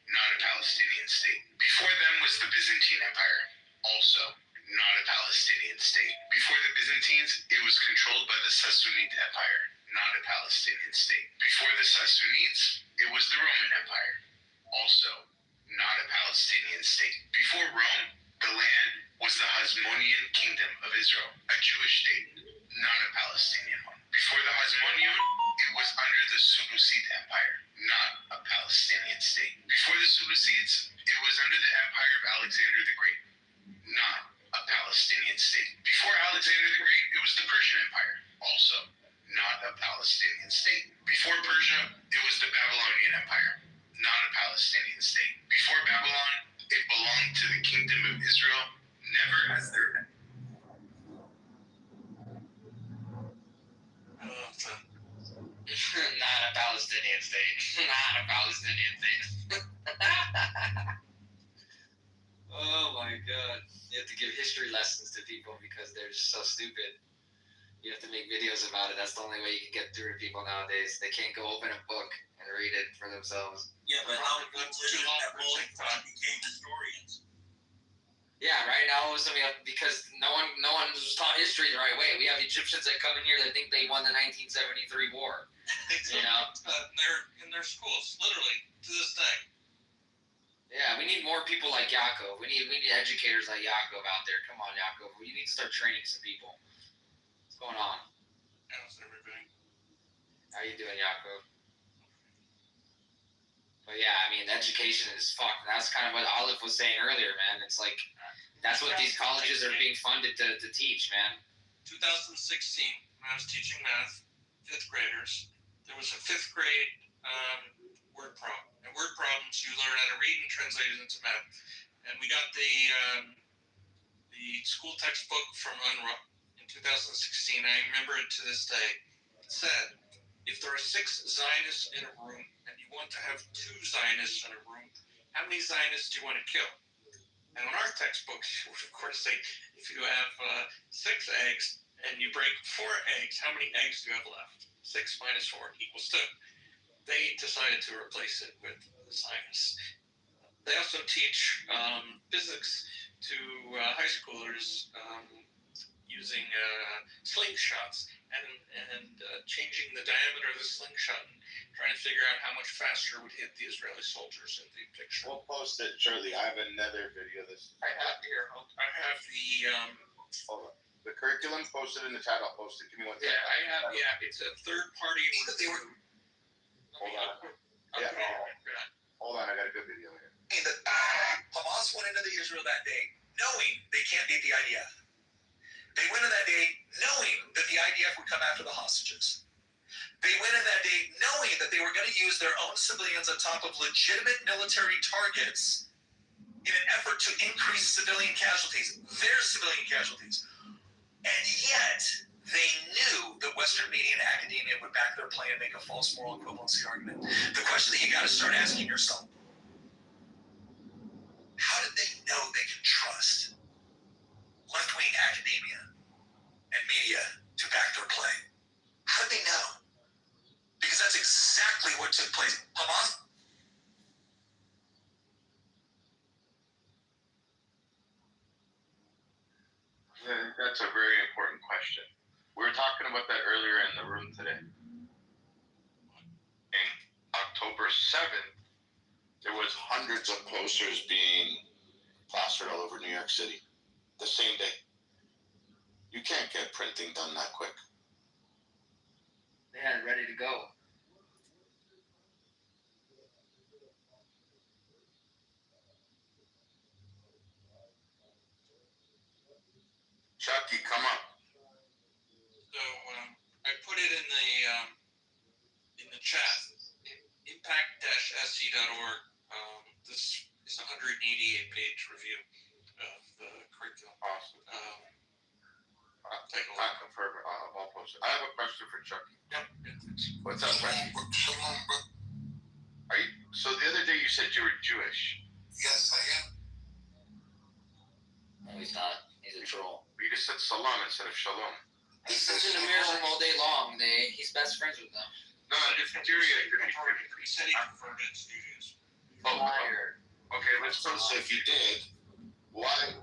not a Palestinian state. Before them was the Byzantine Empire, also not a Palestinian state. Before the Byzantines, it was controlled by the Sassanid Empire, not a Palestinian state. Before the Sassanids, it was the Roman Empire, also not a Palestinian state. Before Rome, the land was the Hasmonean Kingdom of Israel, a Jewish state, not a Palestinian one. Before the Hasmonean, it was under the Seleucid Empire, not a Palestinian state. Before the Seleucids, it was under the empire of Alexander the Great, not a Palestinian state. Before Alexander the Great, it was the Persian Empire, also not a Palestinian state. Before Persia, it was the Babylonian Empire, not a Palestinian state. Before Babylon, it belonged to the Kingdom of Israel. Never has there been. Not a Palestinian to give history lessons to people because they're just so stupid. You have to make videos about it. That's the only way you can get through to people nowadays. They can't go open a book and read it for themselves. Yeah, but how many people that became historians? Yeah, right now because no one was taught history the right way. We have Egyptians that come in here that think they won the 1973 war. You know, they're in their schools, literally to this day. Yeah, we need more people like Yaakov. We need educators like Yaakov out there. Come on, Yaakov. You need to start training some people. What's going on? How's everybody? How you doing, Yaakov? But yeah, I mean, education is fucked. That's kind of what Olive was saying earlier, man. It's like, that's what these colleges are being funded to teach, man. 2016, when I was teaching math, 5th graders, there was a 5th grade word problem. And word problems, you learn how to read and translate it into math. And we got the school textbook from UNRWA in 2016. I remember it to this day. It said, if there are 6 Zionists in a room and you want to have 2 Zionists in a room, how many Zionists do you want to kill? And on our textbooks, would of course say, if you have 6 eggs and you break 4 eggs, how many eggs do you have left? 6 minus 4 equals 2. They decided to replace it with Zionists. They also teach physics to high schoolers using slingshots and changing the diameter of the slingshot and trying to figure out how much faster it would hit the Israeli soldiers in the picture. We'll post it shortly. I have another video of this. I have here. I have the. Hold on. The curriculum posted in the chat. I'll post it. Give me one second. Yeah, I have. Yeah, it's a third party. Hold on. Yeah. Hold on. I got a good video here. Hamas went into Israel that day knowing they can't beat the IDF. They went in that day knowing that the IDF would come after the hostages. They went in that day knowing that they were going to use their own civilians on top of legitimate military targets in an effort to increase civilian casualties, their civilian casualties. And yet, they knew that Western media and academia would back their plan and make a false moral equivalency argument. The question that you got to start asking yourself, how did they know they can trust left-wing academia and media to back their play? How did they know? Because that's exactly what took place. Hamas. That's a very important question. We were talking about that earlier in the room today. In October 7th, there was hundreds of posters being plastered all over New York City the same day. You can't get printing done that quick. They had it ready to go. Chucky, come up. So I put it in the chat. Impact-sc.org. This is a 188-page review of the curriculum. Awesome. Take a I'll confirm it. I'll post it. I have a question for Chucky. Yep. What's up, Chucky? Are you? So the other day you said you were Jewish. Yes, I am. No, he's not. He's a troll. You just said salam instead of shalom. He sits in the mirrors all day long. He's best friends with them. No, I'm just curious. He said he converted to Judaism. Okay, let's suppose if you did, why,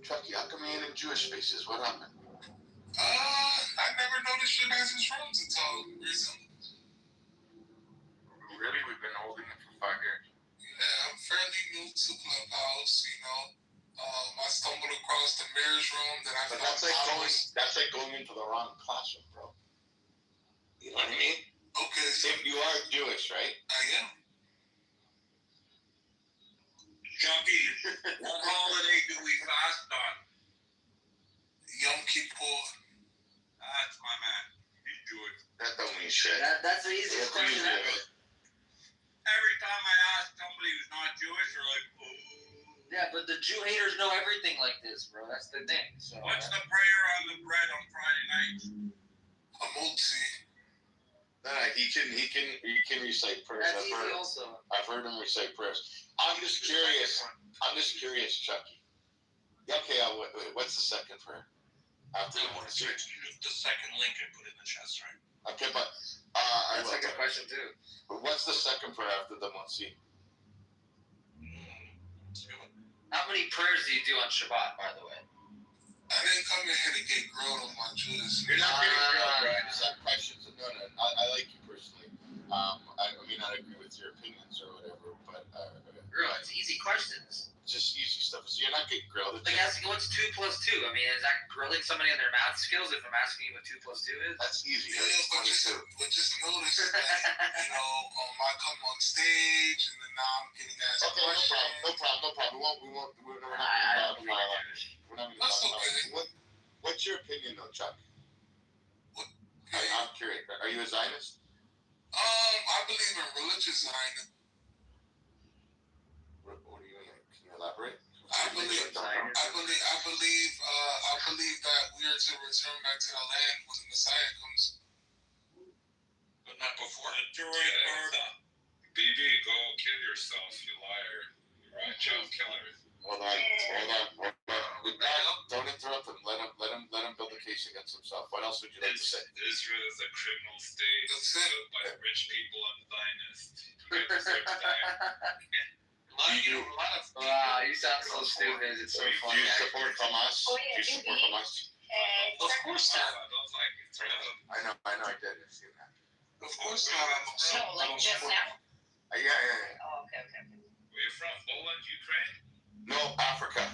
Chucky, how come you ain't in Jewish spaces? What happened? I never noticed your guys' rooms until recently. Really? We've been holding it for 5 years. Yeah, I'm fairly new to Clubhouse, you know. I stumbled across the Mirrors room that I But felt that's like going into the wrong classroom, bro. You know what I mean? Okay, so if you are Jewish, right? I am. Chucky, what holiday do we fast on? Yom Kippur. That's my man. He's Jewish. That don't mean shit. That's the easiest question ever. Every time I ask somebody who's not Jewish, they're like, oh. Yeah, but the Jew haters know everything like this, bro. That's the thing. So, what's the prayer on the bread on Friday nights? Hamotzi. No, he can recite prayers. That's easy also. I've heard him recite prayers. I'm just curious, Chucky. Okay, wait, what's the second prayer? After the one C. The second link I put in the chat, right? Okay, but that's a good question too. But what's the second prayer after the one C? How many prayers do you do on Shabbat, by the way? I didn't come in here to get grilled on my Judas. You're not getting grilled, bro. I just have questions. No, I like you personally. I may not agree with your opinions or whatever, but Girl, it's easy questions. Just easy stuff. So you're not getting grilled. Like asking what's 2 plus 2. I mean, is that grilling somebody on their math skills if I'm asking you what 2 plus 2 is? That's easy. Yeah, but just notice that, I come on stage and then now I'm getting asked questions. No problem. We're not even talking about it. What's your opinion though, Chuck? I'm curious. Are you a Zionist? I believe in religious Zionism. What do you mean? Can you elaborate? I believe that we are to return back to the land when the Messiah comes. But not before. BB, go kill yourself, you liar. You're a child killer. Hold on. Don't interrupt him. Let him build a case against himself. What else would you like to say? Israel is a criminal state built by rich people and Zionists. You deserve to die. Wow, you sound so stupid. It's so funny. Do you support Hamas? Oh, yeah, Do you support Hamas? Of course not. I don't like Israel. I know, I did. I've seen that. Of course not. No, like just now? Yeah. Oh, okay. Where you from? Poland, Ukraine? No, Africa.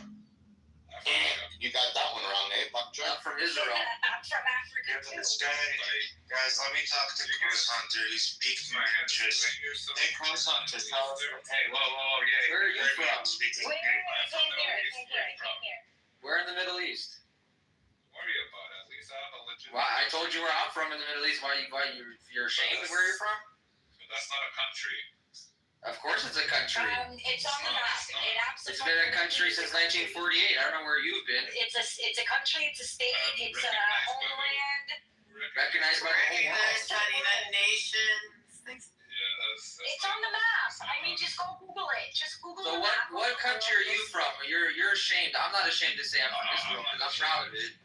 You got that one wrong, eh, Buckjoy? I'm from Israel. I'm from Africa too. This guys, let me talk to Chris Hunter. He's piqued my interest. Hey, Chris Hunter, tell us. Hey, whoa, yeah. Where are you from? Wait, I can't hear. We're in the Middle East. Don't worry about it. At least I have a legit. Why? I told you where I'm from in the Middle East. Why you're ashamed of where you're from? But that's not a country. Of course it's a country. It's on the map. It's been a country since 1948. I don't know where you've been. It's a country. It's a state. It's a homeland. Recognized by the whole world. United Nations. It's on the map. I mean, just go Google it. Just Google So the map. what country are you from? You're ashamed. I'm not ashamed to say I'm from Israel because I'm proud of it.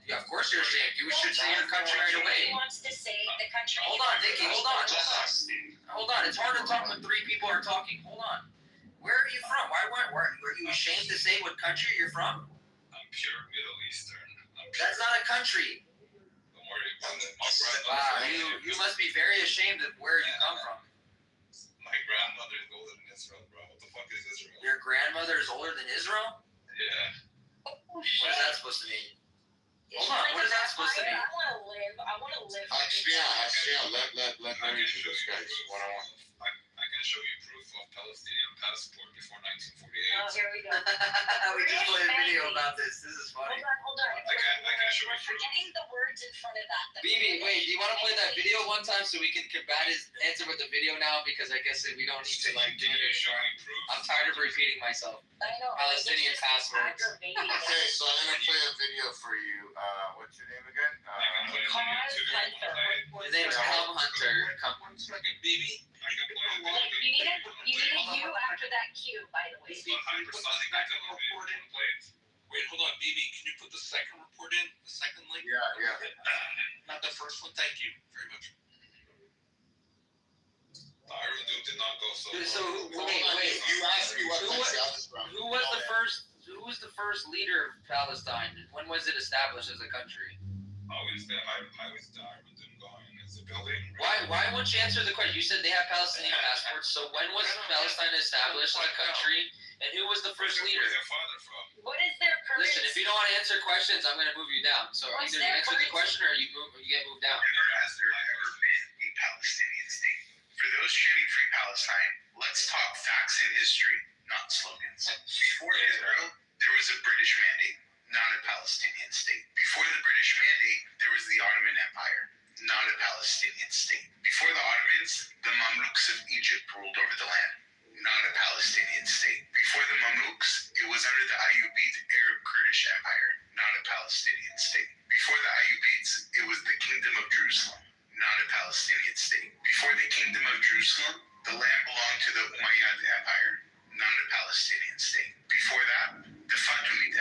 Yeah, of course you're ashamed. You should say your country right away. Wants to say the country. Hold on, Nikki. Hold on. It's hard to talk when 3 people are talking. Hold on. Where are you from? Why were you ashamed to say what country you're from? I'm pure Middle Eastern. That's not a country. Don't worry about it. Wow, you must be very ashamed of where you come from. My grandmother is older than Israel, bro. What the fuck is Israel? Your grandmother is older than Israel? Yeah. Oh, shit. What is that supposed to mean? Hold on, what is that supposed to mean? I want to live. Ashriel, let Mary do this, guys. One-on-one. I can show you proof of Palestinian passport before 1948. Oh, here we go. We just played a video about this. This is funny. Hold on. I can show you We're forgetting the words in front of that. BB, wait, do you want to play that video one time so we can combat his answer with the video now? Because I guess we don't need to do it anymore. I'm tired of repeating myself. I know. Palestinian passports. Okay, so I'm gonna play a video for you. What's your name again? His name is Come Hunter. One second, BB. You need a U after that Q, by the way. Wait, hold on, BB. Can you put the second report in? The second link? Yeah. Not the first one. Thank you very much. The Iron Dude did not go so far. So wait. You asked me what country I was from. Who was the first leader of Palestine? When was it established as a country? Obviously, I was the Iron Dude going. It's a building. Why won't you answer the question? You said they have Palestinian passports. So when was Palestine established as a country? And who was the first leader? Where's your father from? What is their current? Listen, if you don't want to answer questions, I'm going to move you down. So What's either you their answer the current- question or you get moved down. Has there ever been a Palestinian state? For those chanting free Palestine, let's talk facts and history, not slogans. Before Israel, there was a British mandate, not a Palestinian state. Before the British mandate, there was the Ottoman Empire, not a Palestinian state. Before the Ottomans, the Mamluks of Egypt ruled over the land, not a Palestinian state. Before the Mamluks, it was under the Ayyubid Arab Kurdish Empire, not a Palestinian state. Before the Ayyubids, it was the Kingdom of Jerusalem, not a Palestinian state. Before the Kingdom of Jerusalem, the land belonged to the Umayyad Empire, not a Palestinian state. Before that, the Fatimid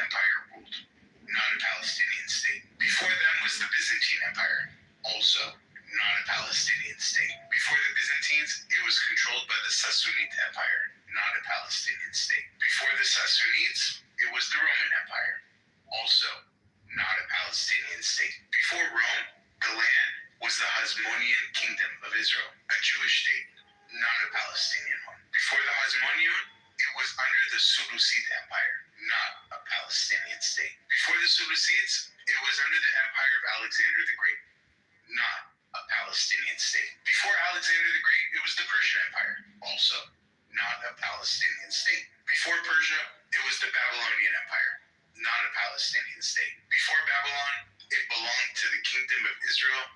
lesser needs, it was the Roman Empire. Also, not a Palestinian state. Before Rome, the land was the Hasmonean Kingdom of Israel, a Jewish state, not a Palestinian one. Before the Hasmonean, it was under the Seleucid Empire, not a Palestinian state. Before the Seleucids, it was under the Empire of Alexander the Great, not a Palestinian state. Before Alexander the Great, it was the Persian Empire, also not a Palestinian state. Before Persia, it was the Babylonian Empire, not a Palestinian state. Before Babylon, it belonged to the Kingdom of Israel.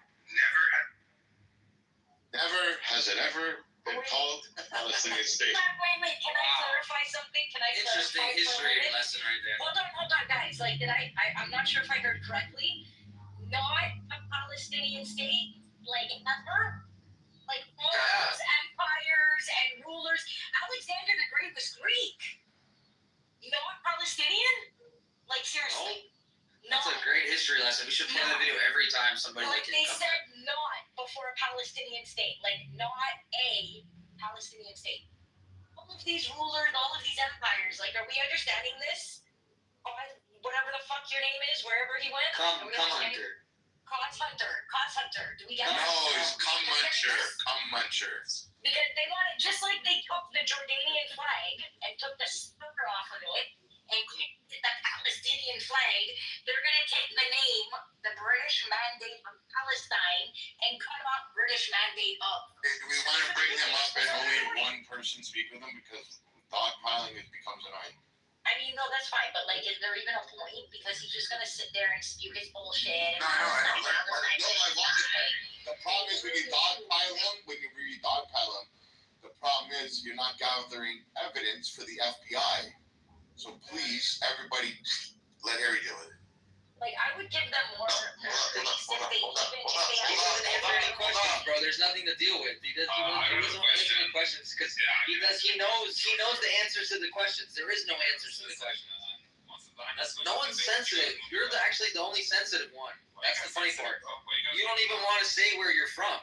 Never has it ever been called a Palestinian state. Wait, can I clarify something? Can I Interesting clarify for a history minute? lesson right there. Hold on, guys. Like, I'm not sure if I heard correctly. Not a Palestinian state, like ever. Like all those empires and rulers. Alexander the Great was Greek. Not Palestinian? Like seriously. That's a great history lesson. We should play the video every time somebody Like can they come said not before a Palestinian state. Like not a Palestinian state. All of these rulers, all of these empires, like are we understanding this? Whatever the fuck your name is, wherever he went? Come Hunter. Cause Hunter. Do we get No, that? it's come muncher. Because they wanted, just like they took the Jordanian flag and took the sticker off of it and kicked the Palestinian flag, they're going to take the name, the British Mandate of Palestine, and cut off British Mandate of. Do we want to bring him up and only one person speak with him? Because dogpiling it becomes annoying. I mean, no, that's fine, but like, is there even a point? Because he's just gonna sit there and spew his bullshit. No, I know. The problem is when you dogpile him, the problem is you're not gathering evidence for the FBI. So please, everybody, let Harry do it. Like, I would give them more grace if they questions, bro. There's nothing to deal with. He doesn't want to answer any questions because he knows the answers to the questions. There is no answers to the questions. No one's sensitive. You're actually the only sensitive one. That's the funny part. You don't even want to say where you're from.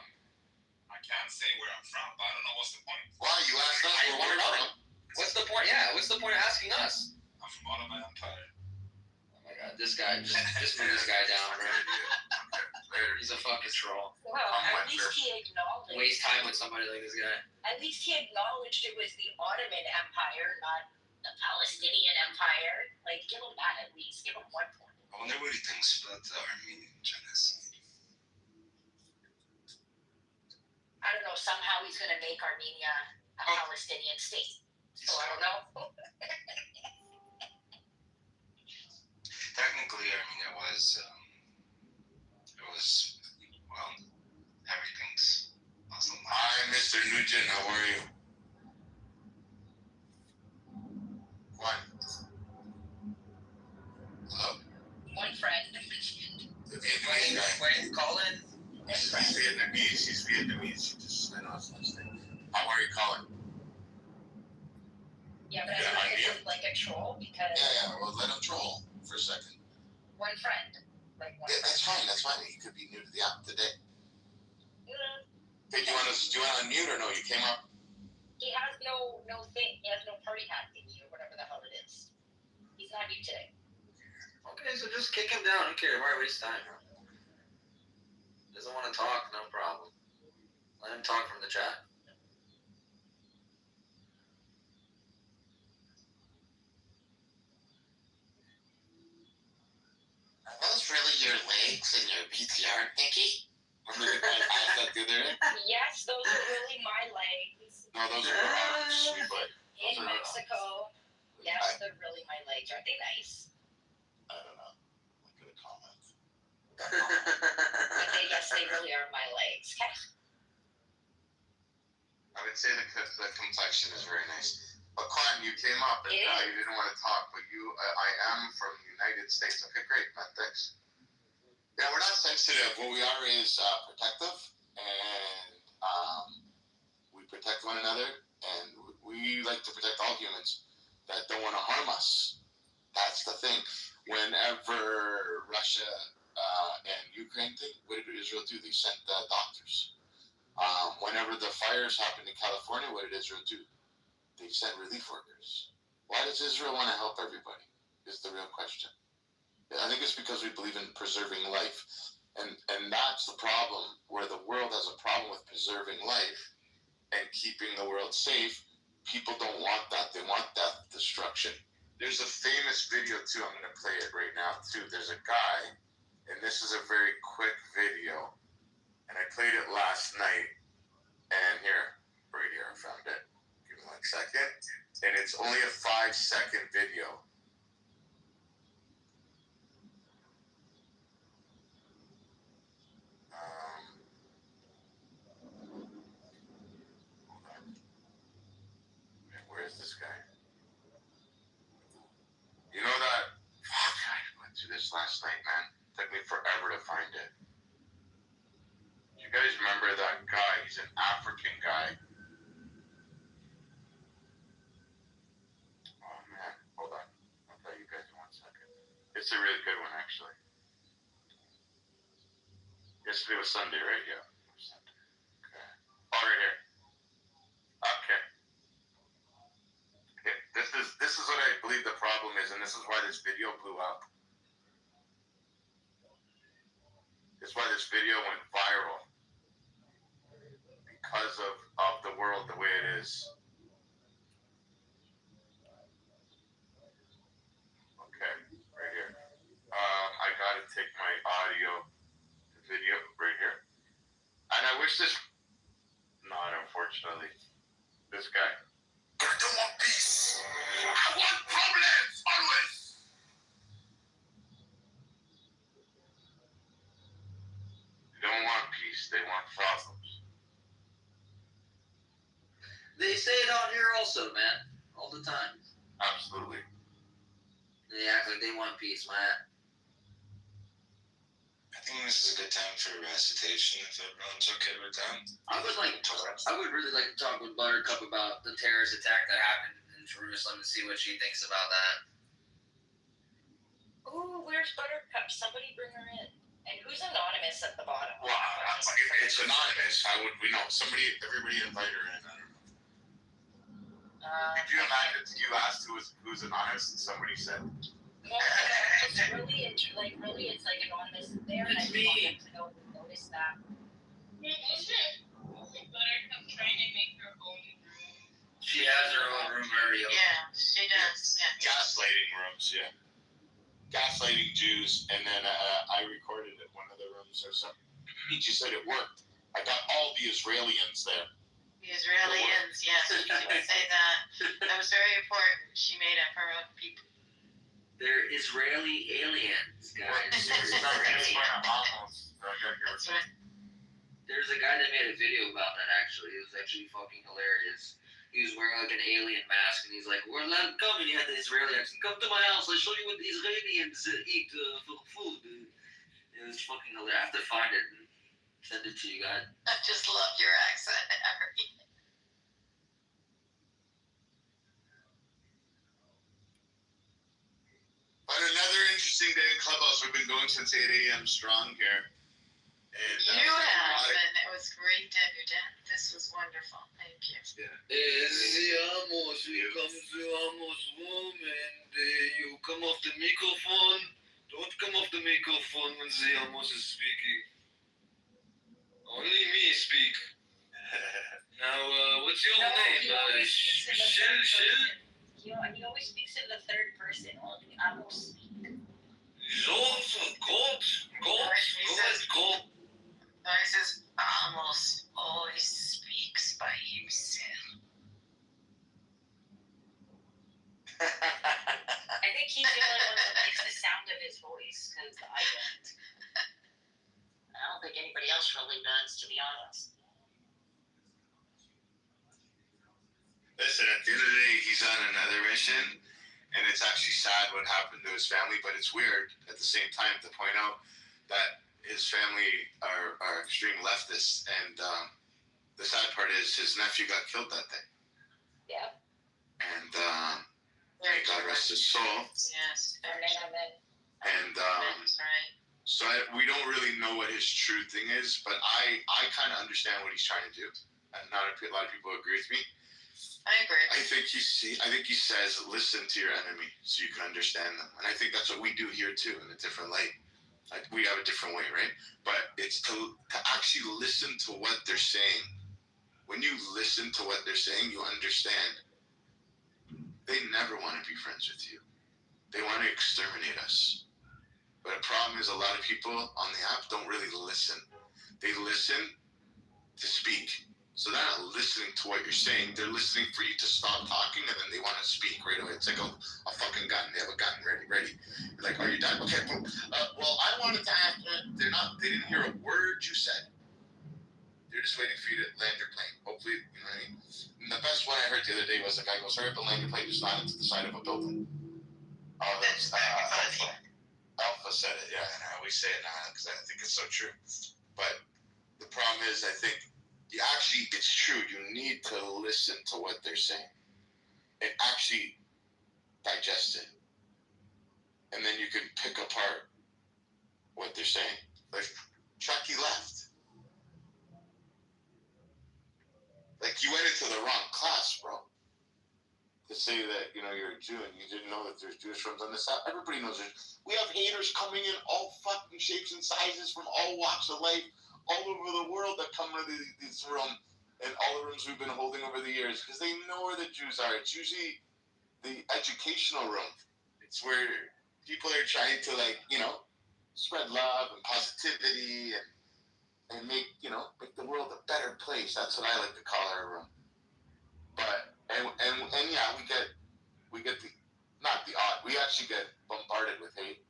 I can't say where I'm from, but I don't know what's the point. Why? You asked us where we're from. What's the point? Yeah, what's the point of asking us? I'm from Ottoman Empire. Oh my god, this guy, just move this guy down, bro. He's a fucking troll. Well, at least he acknowledged. Waste time with somebody like this guy. At least he acknowledged it was the Ottoman Empire, not the Palestinian Empire. Like, give him that at least. Give him 1 point. I wonder what he thinks about the Armenian genocide. I don't know. Somehow he's going to make Armenia a Palestinian state. So I don't know. Technically, Armenia was, everything's awesome. Hi, Mr. Nugent. How are you? What? Hello? One friend. The Vietnamese guy. Colin. He's Vietnamese. He just sent us last thing. How are you, Colin? Yeah, but I think it's like a troll because. Yeah. Well, let him troll for a second. One friend. Like one. Yeah, that's fine. He could be new to the app today. Hey, do you want to unmute or no? You came up. He has no thing. He has no party hat thingy or whatever the hell it is. He's not new today. Okay, so just kick him down. Who cares? Why waste time? Doesn't want to talk? No problem. Let him talk from the chat. Are those really your legs and your PTR, Nikki? Yes, those are really my legs. No, those are arms, sweet boy. In Mexico. Yes, they're really my legs. Aren't they nice? I don't know. Look at the comment. But yes, they really are my legs. Okay. I would say the complexion is very nice. But Clem, you came up and you didn't want to talk, but I am from the United States. Okay, great, man, thanks. Yeah, we're not sensitive. What we are is protective, and we protect one another, and we like to protect all humans that don't want to harm us. That's the thing. Whenever Russia and Ukraine thing, what did Israel do? They sent doctors. Whenever the fires happened in California, what did Israel do? They sent relief workers. Why does Israel want to help everybody? Is the real question. I think it's because we believe in preserving life. And that's the problem, where the world has a problem with preserving life and keeping the world safe. People don't want that. They want that destruction. There's a famous video, too. I'm going to play it right now, too. There's a guy, and this is a very quick video, and I played it last night. And here, right here, I found it. Give me 1 second. And it's only a 5-second video. Where is this guy? You know that? Fuck, I went through this last night, man. It took me forever to find it. You guys remember that guy? He's an African guy. Oh, man. Hold on. I'll tell you guys in 1 second. It's a really good one, actually. Yesterday was Sunday, right? Yeah. Okay. Oh, right here. Okay. Okay. This is what I believe the problem is, and this is why this video blew up. This is why this video went viral. Because of the world the way it is. Okay, right here. I gotta take my audio video right here. And I wish this... Not unfortunately. This guy. But I don't want peace. I want problems, always. They don't want peace. They want problems. They say it out here also, man. All the time. Absolutely. They act like they want peace, man. I think this is a good time for recitation if everyone's okay with that. I would really like to talk with Buttercup about the terrorist attack that happened in Jerusalem and see what she thinks about that. Ooh, where's Buttercup? Somebody bring her in. And who's anonymous at the bottom? Wow, if it's anonymous, how would we know? Everybody invite her in. I don't know. Could you imagine you asked who's anonymous and somebody said? No, it's really, it's like anonymous there, and I just want them to notice that. Buttercup trying to make her own room. She has her own room already. Yeah, she does. Yeah. Gaslighting rooms, yeah. Gaslighting Jews, and then I recorded at one of the rooms or something. She said it worked. I got all the Israelis there. The Israelis, yes, she did say that. That was very important. She made up her own people. They're Israeli aliens, guys. That's right. There's a guy that made a video about that, actually. It was actually fucking hilarious. He was wearing like an alien mask, and he's like, "We're not coming." He had the Israeli accent. "Come to my house. I'll show you what the Israelis eat for food." It was fucking hilarious. I have to find it and send it to you guys. I just love your accent, Harry. But another interesting day in Clubhouse. We've been going since 8 a.m. strong here. And, you have, and it was great to have your dad. This was wonderful. Thank you. Yeah. You come to Amos' room and you come off the microphone. Don't come off the microphone when Amos is speaking. Only me speak. Now, what's your name? Shil? He always speaks in the third person. Only Amos speak. Gold. He says, Amos always speaks by himself. I think he's the only one that likes the sound of his voice, because I don't. I don't think anybody else really does, to be honest. Listen, at the end of the day, he's on another mission, and it's actually sad what happened to his family, but it's weird at the same time to point out that his family are extreme leftists, and the sad part is his nephew got killed that day. Yeah. And may God rest his soul. Yes. Amen. And so we don't really know what his true thing is, but I kind of understand what he's trying to do. And not a lot of people agree with me. I agree. I think he says, listen to your enemy so you can understand them. And I think that's what we do here too, in a different light. Like, we have a different way, right? But it's to actually listen to what they're saying. When you listen to what they're saying, you understand they never want to be friends with you. They want to exterminate us. But the problem is a lot of people on the app don't really listen. They listen to speak. So they're not listening to what you're saying. They're listening for you to stop talking, and then they want to speak right away. It's like a fucking gun. They have a gun ready. You're like, are you done? Okay, boom. Well, I wanted to ask. They didn't hear a word you said. They're just waiting for you to land your plane. Hopefully, you know what I mean? And the best one I heard the other day was the guy goes, hurry up and land your plane, just not into the side of a building. Oh, that's Alpha said it, yeah, and I always say it now because I think it's so true. But the problem is, I think it's true. You need to listen to what they're saying and actually digest it, and then you can pick apart what they're saying. Like Chucky left. Like, you went into the wrong class, bro. To say that, you're a Jew and you didn't know that there's Jewish rooms on this side. Everybody knows we have haters coming in all fucking shapes and sizes from all walks of life, all over the world that come into this room and all the rooms we've been holding over the years because they know where the Jews are. It's usually the educational room. It's where people are trying to, spread love and positivity and make the world a better place. That's what I like to call our room. But and yeah, we get we actually get bombarded with hate,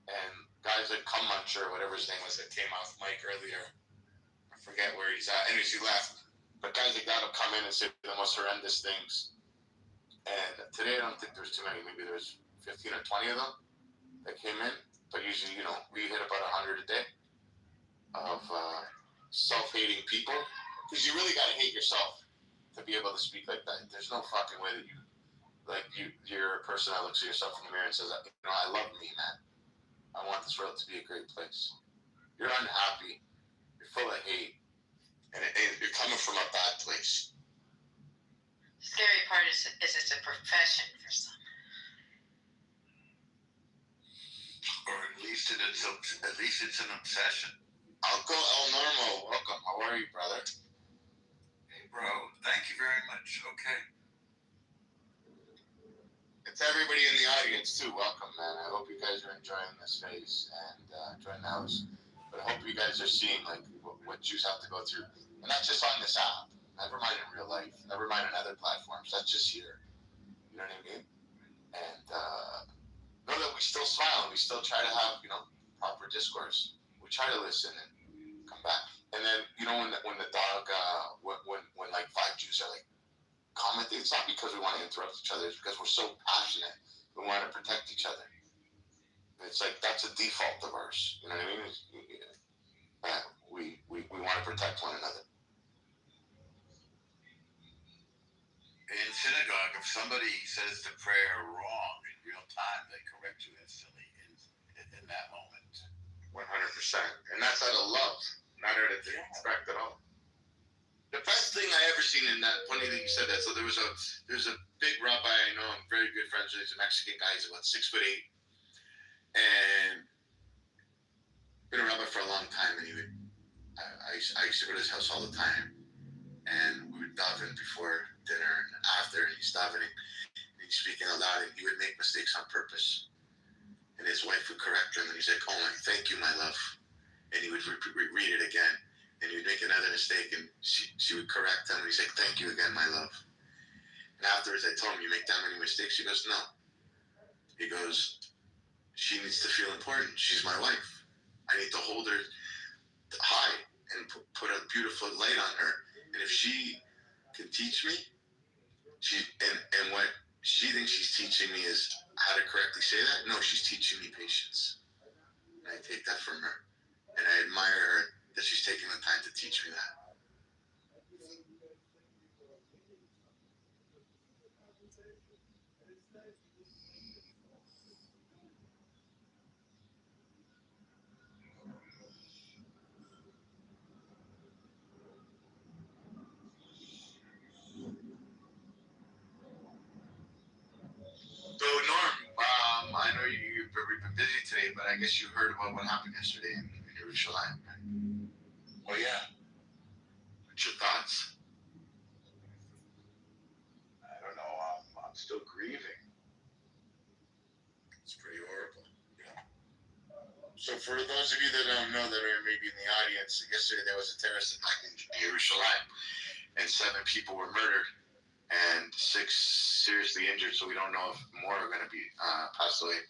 and guys like Cum Muncher or whatever his name was that came off mic earlier, I forget where he's at. Anyways, he left. But guys like that will come in and say the most horrendous things. And today I don't think there's too many. Maybe there's 15 or 20 of them that came in. But usually, we hit about 100 a day of self-hating people. Because you really got to hate yourself to be able to speak like that. There's no fucking way that you're a person that looks at yourself in the mirror and says, I love me, man. I want this world to be a great place. You're unhappy. You're full of hate. And you're coming from a bad place. The scary part is it's a profession for some. Or at least it's an obsession. Uncle El Normo, welcome. How are you, brother? Hey, bro. Thank you very much. Okay. It's everybody in the audience too. Welcome, man. I hope you guys are enjoying this space and enjoying the house. But I hope you guys are seeing what Jews have to go through, and not just on this app. Never mind in real life. Never mind on other platforms. That's just here. You know what I mean? And know that we still smile and we still try to have proper discourse. We try to listen and come back. And then when the dog when like 5 Jews are like commenting, it's not because we want to interrupt each other. It's because we're so passionate. We want to protect each other. It's like that's a default of ours. You know what I mean? We want to protect one another. In synagogue, if somebody says the prayer wrong in real time, they correct you instantly in that moment. 100%. And that's out of love, not out of disrespect at all. The best thing I ever seen in that, funny that you said that, so there's a big rabbi I know, I'm very good friends with, he's a Mexican guy, he's about 6'8", and been a rabbi for a long time, and I used to go to his house all the time, and we would daven before dinner and after, and he's davening, and he's speaking aloud, and he would make mistakes on purpose, and his wife would correct him, and he's like, oh my, thank you, my love, and he would read it again. And he would make another mistake, and she would correct him, and he's like, thank you again, my love. And afterwards, I told him, you make that many mistakes? He goes, no. He goes, she needs to feel important. She's my wife. I need to hold her high and put a beautiful light on her. And if she can teach me, and what she thinks she's teaching me is how to correctly say that, no, she's teaching me patience. And I take that from her. And I admire her that she's taking the time to teach me that. I guess you heard about what happened yesterday in Jerusalem. Right? Oh yeah. What's your thoughts? I don't know. I'm still grieving. It's pretty horrible. Yeah. So for those of you that don't know that are maybe in the audience, yesterday there was a terrorist attack in Jerusalem, and 7 people were murdered and 6 seriously injured. So we don't know if more are going to be passed away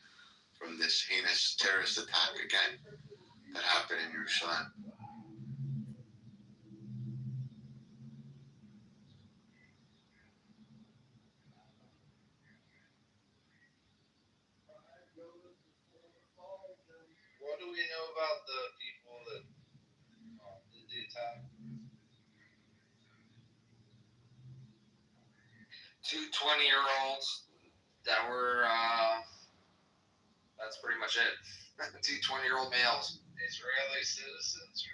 from this heinous terrorist attack again that happened in Jerusalem. What do we know about the people that did the attack? 2 20-year-olds that were, that's pretty much it. 2 20-year-old males. Israeli citizens?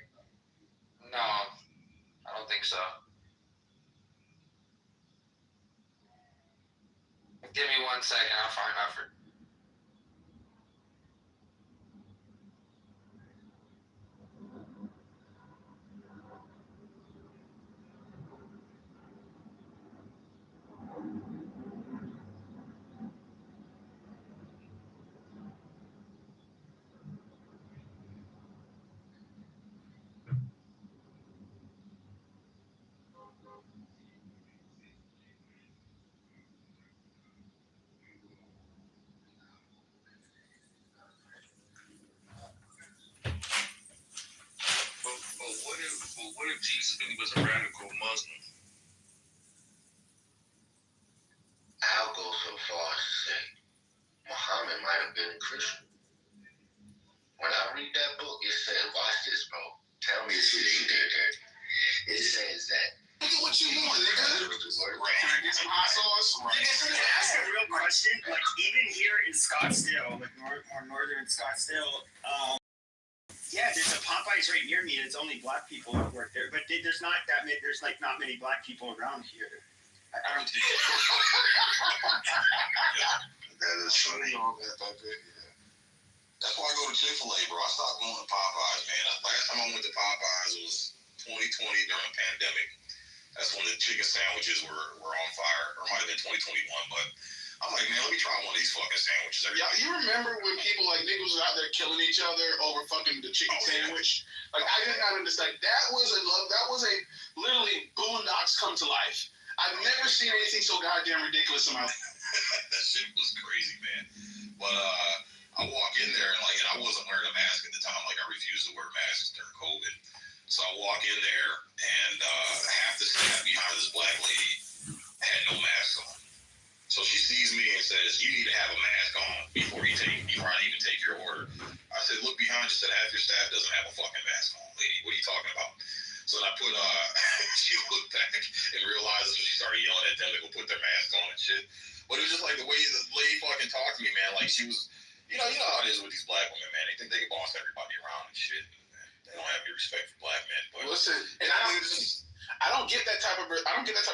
No, I don't think so. Give me 1 second, I'll find out for. But what if Jesus really was a radical Muslim? I'll go so far as to say Muhammad might have been a Christian. When I read that book, it said, watch this, bro. Tell me if it ain't there. It says that. Look at what you want, nigga. Can I get some hot sauce? Can I ask a real question? Like, even here in Scottsdale, like northern Scottsdale, yeah, there's a Popeyes right near me, and it's only black people that work there. But there's not that many. There's like not many black people around here. I don't think. That is funny. That's why I go to Chick-fil-A, bro. I stopped going to Popeyes, man. Last time I went to Popeyes was 2020 during the pandemic. That's when the chicken sandwiches were on fire. Or it might have been 2021, but I'm like, man, let me try one of these fucking sandwiches. Yeah, you remember when people like niggas was out there killing each other over fucking the chicken sandwich? Like, I did not understand. That was a literally Boondocks come to life. I've never seen anything so goddamn ridiculous in my life. That shit was crazy, man. But I walk in there and I wasn't wearing a mask at the time. Like, I refused to wear masks during COVID. So I walk in there and half the staff behind this black lady had no mask on. So she sees me and says, "You need to have a mask on before you try to even take your order." I said, "Look behind you." Said, "Half your staff doesn't have a fucking mask on, lady. What are you talking about?" So I put she looked back and realized, so she started yelling at them to go put their mask on and shit. But it was just like the way the lady fucking talked to me, man. Like, she was, you know how it is with these black women, man. They think they can boss everybody around and shit. They don't have any respect for black men. But listen, and I don't get that type of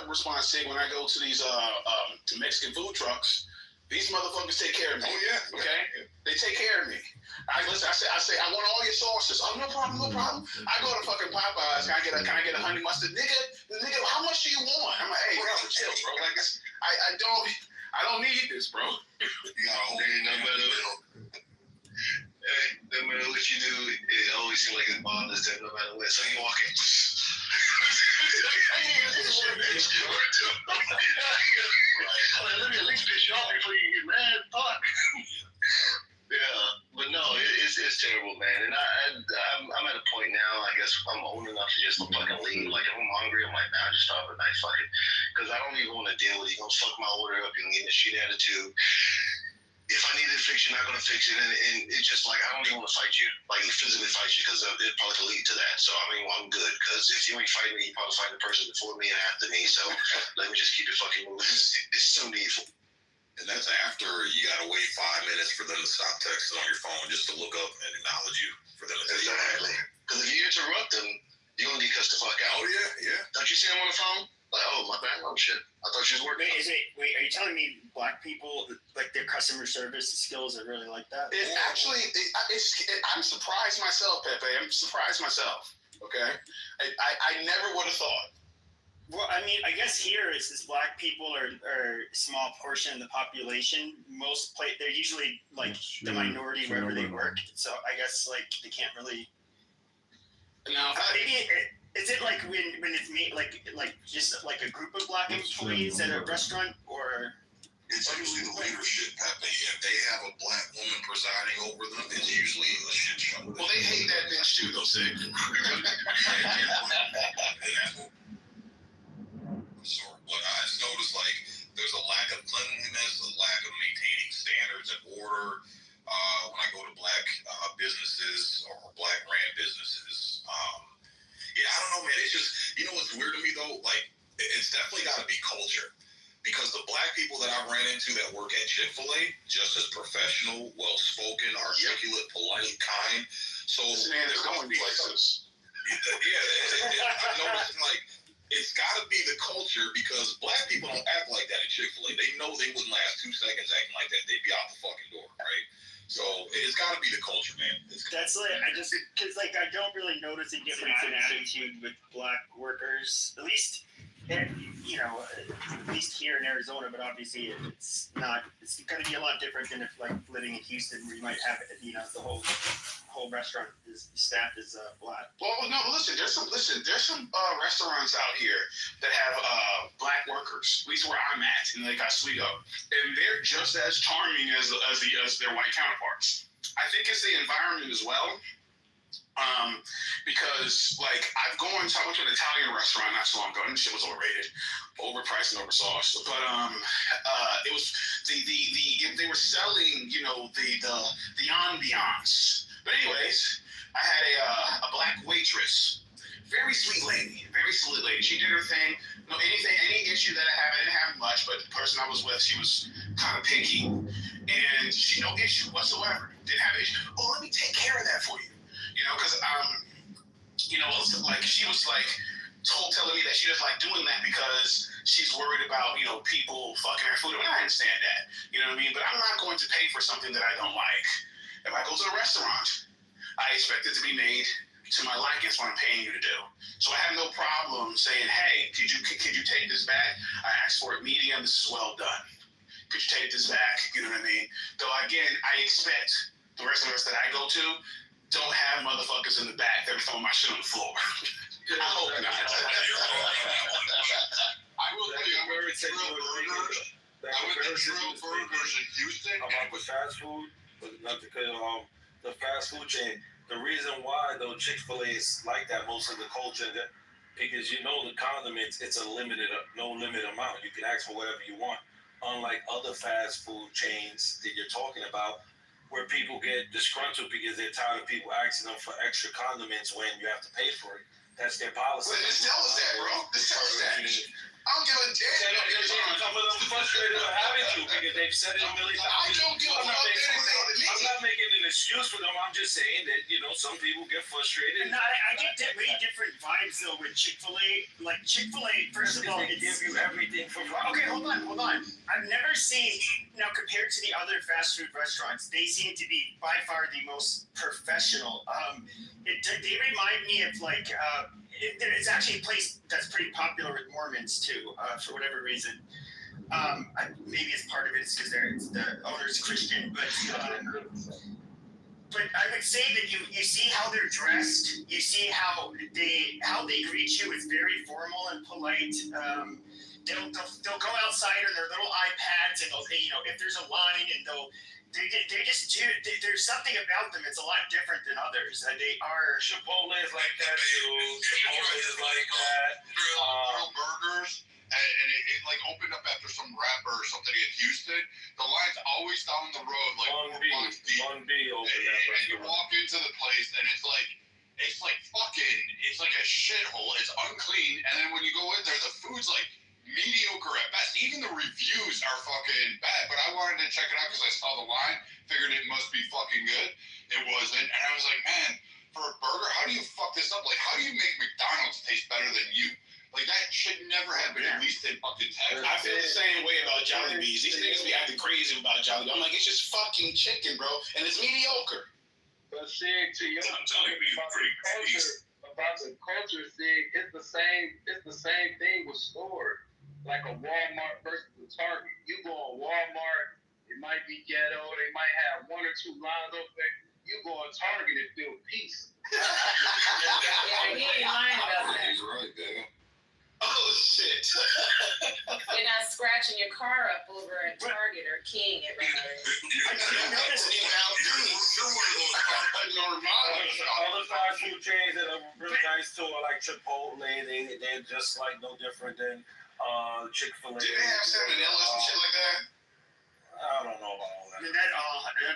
response, say, when I go to these Mexican food trucks. These motherfuckers take care of me. Oh yeah. Okay. Yeah. They take care of me. I say, I want all your sauces. Oh, no problem. I go to fucking Popeyes. Can I get a honey mustard? Nigga, how much do you want? I'm like, hey, bro, chill, bro. Like, I don't need this, bro. You gotta hold it no better. Hey, no matter what you do, it always seems like it bothers them no matter what. So you walk in. Let me at least piss you off before you get mad. Fuck. Yeah, but no, it's terrible, man. And I'm at a point now. I guess I'm old enough to just fucking leave. Like, if I'm hungry, I'm like, nah, just stop at night, fuck it, because I don't even want to deal with it. You're gonna fuck my order up. You're gonna get a shit attitude. If I need to fix it, you're not gonna fix it, and it's just like, I don't even want to fight you, like physically fight you, because it probably could lead to that. So I mean, I'm good, because if you ain't fighting me, you probably fight the person before me and after me. So let me just keep it fucking moving. It's so needful. And that's after you gotta wait 5 minutes for them to stop texting on your phone just to look up and acknowledge you for them to take Exactly. Because if you interrupt them, you're gonna get cussed the fuck out. Oh yeah. Don't you see them on the phone? Like, oh, my bad. Oh, shit. I thought she was working. Wait, are you telling me black people, like their customer service skills are really like that? I'm surprised myself, Pepe. I'm surprised myself. Okay? I never would have thought. Well, I mean, I guess here it's this black people are a small portion of the population. They're usually like the minority wherever they work. So I guess like they can't really. Now, maybe is it like when it's made like just like a group of black employees at a restaurant, or? It's usually the leadership, Pepe. If they have a black woman presiding over them, it's usually a shit show. Well, they hate that bitch too, though, Sig. So what I just noticed, like, there's a lack of cleanliness, a lack of maintaining standards and order. When I go to black businesses or black ran businesses, yeah, I don't know, man. It's just, you know what's weird to me though? Like, it's definitely got to be culture. Because the black people that I've ran into that work at Chick-fil-A, just as professional, well-spoken, articulate, polite, kind. So they're going places. Yeah, I'm noticing like it's got to be the culture because black people don't act like that at Chick-fil-A. They know they wouldn't last 2 seconds acting like that. They'd be out the fucking door, right? So it's got to be the culture, man. That's like because like I don't really notice a difference in attitude with black workers, at least. You know, at least here in Arizona, but obviously it's not. It's going to be a lot different than if like living in Houston, where you might have the whole restaurant staff is black. Well, no, listen. There's some restaurants out here that have black workers. At least where I'm at in Lake Oswego, and they're just as charming as their white counterparts. I think it's the environment as well. Because like I went to an Italian restaurant not so long ago, and shit was overrated, overpriced and oversauced. But it was they were selling, you know, the ambiance. But anyways, I had a black waitress, very sweet lady. She did her thing. No, any issue that I didn't have much, but the person I was with, she was kind of picky, and she no issue whatsoever. Didn't have an issue. Oh, let me take care of that for you. You know, because you know, like she was like telling me that she doesn't like doing that because she's worried about, you know, people fucking her food. I mean, I understand that, you know what I mean? But I'm not going to pay for something that I don't like. If I go to a restaurant, I expect it to be made to my liking. It's what I'm paying you to do. So I have no problem saying, hey, could you take this back? I asked for it medium. This is well done. Could you take this back? You know what I mean? Though again, I expect the restaurants that I go to don't have motherfuckers in the back that are throwing my shit on the floor. I hope not. I will tell you, I went to Grill Burgers in Houston. About the fast food, but not because the fast food chain. The reason why though Chick-fil-A is like that, most of the culture, because you know the condiments, it's a no limit amount. You can ask for whatever you want. Unlike other fast food chains that you're talking about, where people get disgruntled because they're tired of people asking them for extra condiments when you have to pay for it. That's their policy. Well, just tell us that, bro. Just tell us that. I don't give a damn. Some of them frustrated with having to because they've said it a million times. I don't give a fuck. I'm not making an excuse for them. I'm just saying that, you know, some people get frustrated. No, I get way different vibes though with Chick-fil-A. Like Chick-fil-A, first of all, they give you everything for free. Okay, hold on. I've never seen, now compared to the other fast food restaurants, they seem to be by far the most professional. They remind me of like, it's actually a place that's pretty popular with Mormons too, for whatever reason. Maybe it's part of it is because the owner's Christian, but I would say that you see how they're dressed, you see how they greet you is very formal and polite. They'll go outside on their little iPads and if there's a line and they just do. There's something about them. It's a lot different than others. They are. Chipotle is like that too. Chipotle is like that. Grill Burgers, and it like opened up after some rapper or something in Houston. The line's always down the road, like 4 blocks deep. Long B open up. And you walk into the place, and it's like a shithole. It's unclean, and then when you go in there, the food's like mediocre at best. Even the reviews are fucking bad, but I wanted to check it out because I saw the line, figured it must be fucking good. It wasn't, and I was like, man, for a burger, how do you fuck this up? Like, how do you make McDonald's taste better than you? Like, that should never happen, at least in fucking Texas. I feel the same way about Jolly Bees. These niggas be acting crazy about Jolly Bees. I'm like, it's just fucking chicken, bro, and it's mediocre. But see, to your Jolly Bees about pretty the culture, see, it's the same thing with stores. Like a Walmart versus a Target. You go on Walmart, it might be ghetto, they might have 1 or 2 lines open. You go on Target and feel peace. Yeah, he ain't lying about that. He's right there. Oh, shit. You're not scratching your car up over at Target or King at I didn't notice it now. You're one of those Other fast food chains that are really nice too are like Chipotle. They're just like no different than Chick-fil-A. Do they have salmonella and shit like that? I don't know about all that. I mean,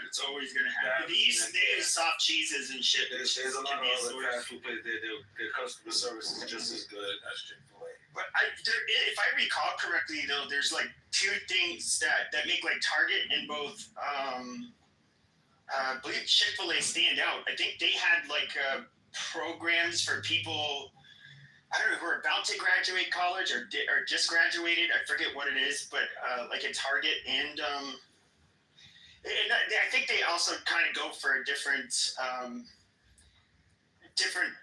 it's always gonna happen. They use soft cheeses and shit. There's a lot of other fast food places. Their customer service is just as good as Chick-fil-A. But if I recall correctly, though, there's like 2 things that make like Target and both, I believe Chick-fil-A stand out. I think they had like programs for people, I don't know, who are about to graduate college or just graduated. I forget what it is, but like at Target and I think they also kind of go for a different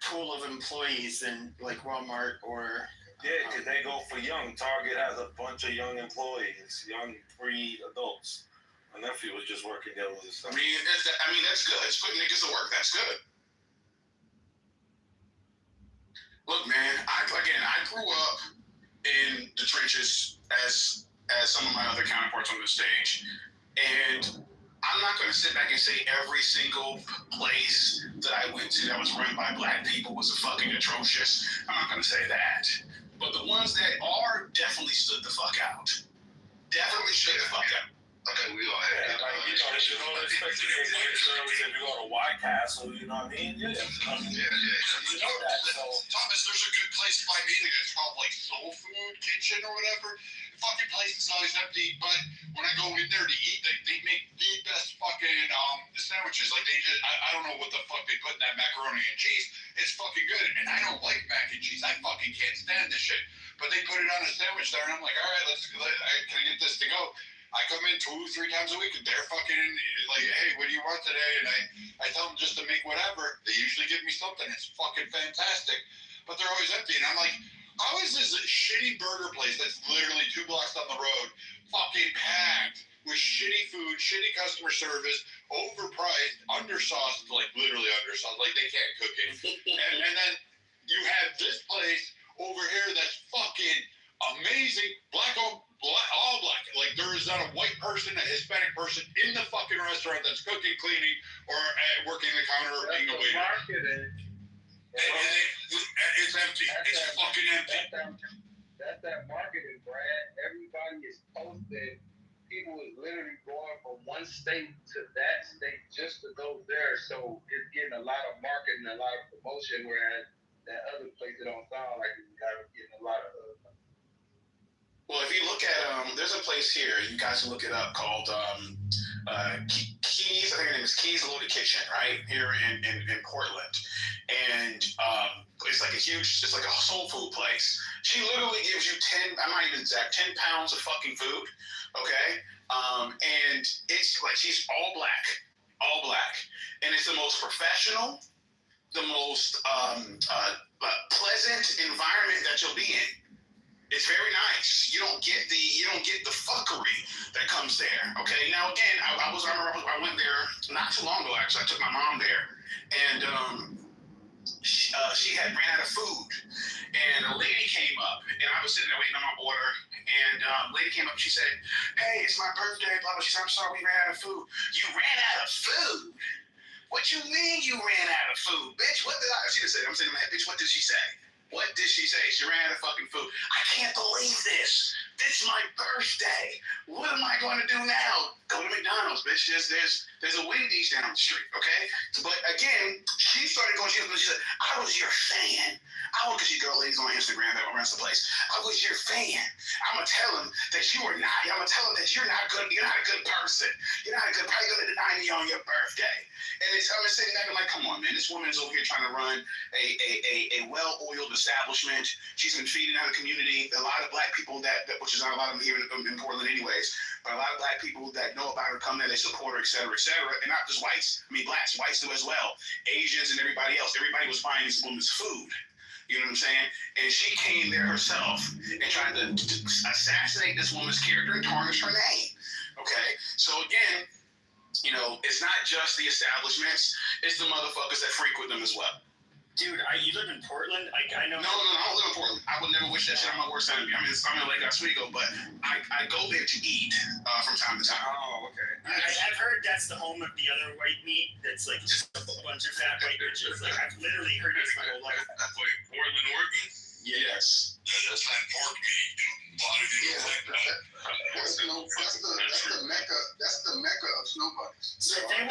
pool of employees than like Walmart or. Yeah, because they go for young. Target has a bunch of young employees, young pre-adults. My nephew was just working there with his son. I mean, that's good. It's putting niggas to work. That's good. Look, man, I grew up in the trenches as some of my other counterparts on the stage. And I'm not going to sit back and say every single place that I went to that was run by black people was fucking atrocious. I'm not going to say that. But the ones that are definitely stood the fuck out. Definitely stood the fuck out. Okay, we all had you don't expect to get great service if you go to White Castle, you know what I mean? Yeah. You know that. So. Thomas, there's a good place by me that's called like Soul Food Kitchen or whatever. The fucking place is always empty, but when I go in there to eat, they make the best fucking the sandwiches. Like they just, I don't know what the fuck they put in that macaroni and cheese. It's fucking good, and I don't like mac and cheese. I fucking can't stand this shit. But they put it on a sandwich there, and I'm like, all right, can I get this to go? I come in 2-3 times a week and they're fucking like, hey, what do you want today? And I tell them just to make whatever. They usually give me something. It's fucking fantastic. But they're always empty. And I'm like, how is this shitty burger place that's literally 2 blocks down the road fucking packed with shitty food, shitty customer service, overpriced, undersauced, like literally undersauced, like they can't cook it. And then you have this place over here that's fucking amazing, all black. Like there is not a white person, a Hispanic person in the fucking restaurant that's cooking, cleaning, or working the counter or being a waiter. And it's empty. It's fucking empty. That's that marketing, Brad. Everybody is posting. People is literally going from one state to that state just to go there. So it's getting a lot of marketing, a lot of promotion, whereas that other place, it don't sound like it's getting a lot of. Well, if you look at, there's a place here, you guys can look it up, called Keys, I think her name is Keys Loaded Kitchen, right, here in Portland. And it's like it's like a soul food place. She literally gives you 10, I'm not even exact, 10 pounds of fucking food, okay? And it's like, she's all black. And it's the most professional, the most pleasant environment that you'll be in. It's very nice. You don't get the fuckery that comes there. Okay. Now again, I went there not too long ago. Actually, I took my mom there, and she had ran out of food, and a lady came up, and I was sitting there waiting on my order, and a lady came up. And she said, "Hey, it's my birthday." Blah blah. She said, "I'm sorry, we ran out of food." You ran out of food? What you mean you ran out of food, bitch? What did I? She just said, "I'm saying, bitch, what did she say?" What did she say? She ran out of fucking food. I can't believe this. This is my birthday. What am I going to do now? Go to McDonald's, bitch. There's a Wendy's down the street, okay? But again, she started going, she said, I was your fan. Because you girl ladies on Instagram that runs the place. I was your fan. I'm going to tell him that you are not. I'm going to tell him that you're not good. You're not a good person. You're not a good person. You're going to deny me on your birthday. And I'm sitting back and like, come on, man, this woman is over here trying to run a well-oiled establishment. She's been feeding out the community. A lot of black people that which is not a lot of them here in Portland anyways, but a lot of black people that know about her come there, they support her, et cetera, and not just whites. I mean, blacks do as well. Asians and everybody else. Everybody was buying this woman's food. You know what I'm saying? And she came there herself and tried to assassinate this woman's character and tarnish her name. Okay? So again, you know, it's not just the establishments, it's the motherfuckers that frequent them as well. Dude, you live in Portland? I know. No, I don't live in Portland. I would never wish that shit on my worst enemy. I mean, I'm in Lake Oswego, but I go there to eat from time to time. Oh, okay. I've heard that's the home of the other white meat that's like just a bunch of fat white bitches. Like, I've literally heard this my whole life. Wait, Portland, Oregon? Yes. That's not pork meat. A lot of people like that. That's the mecca. That's the mecca of snow bunnies. So if you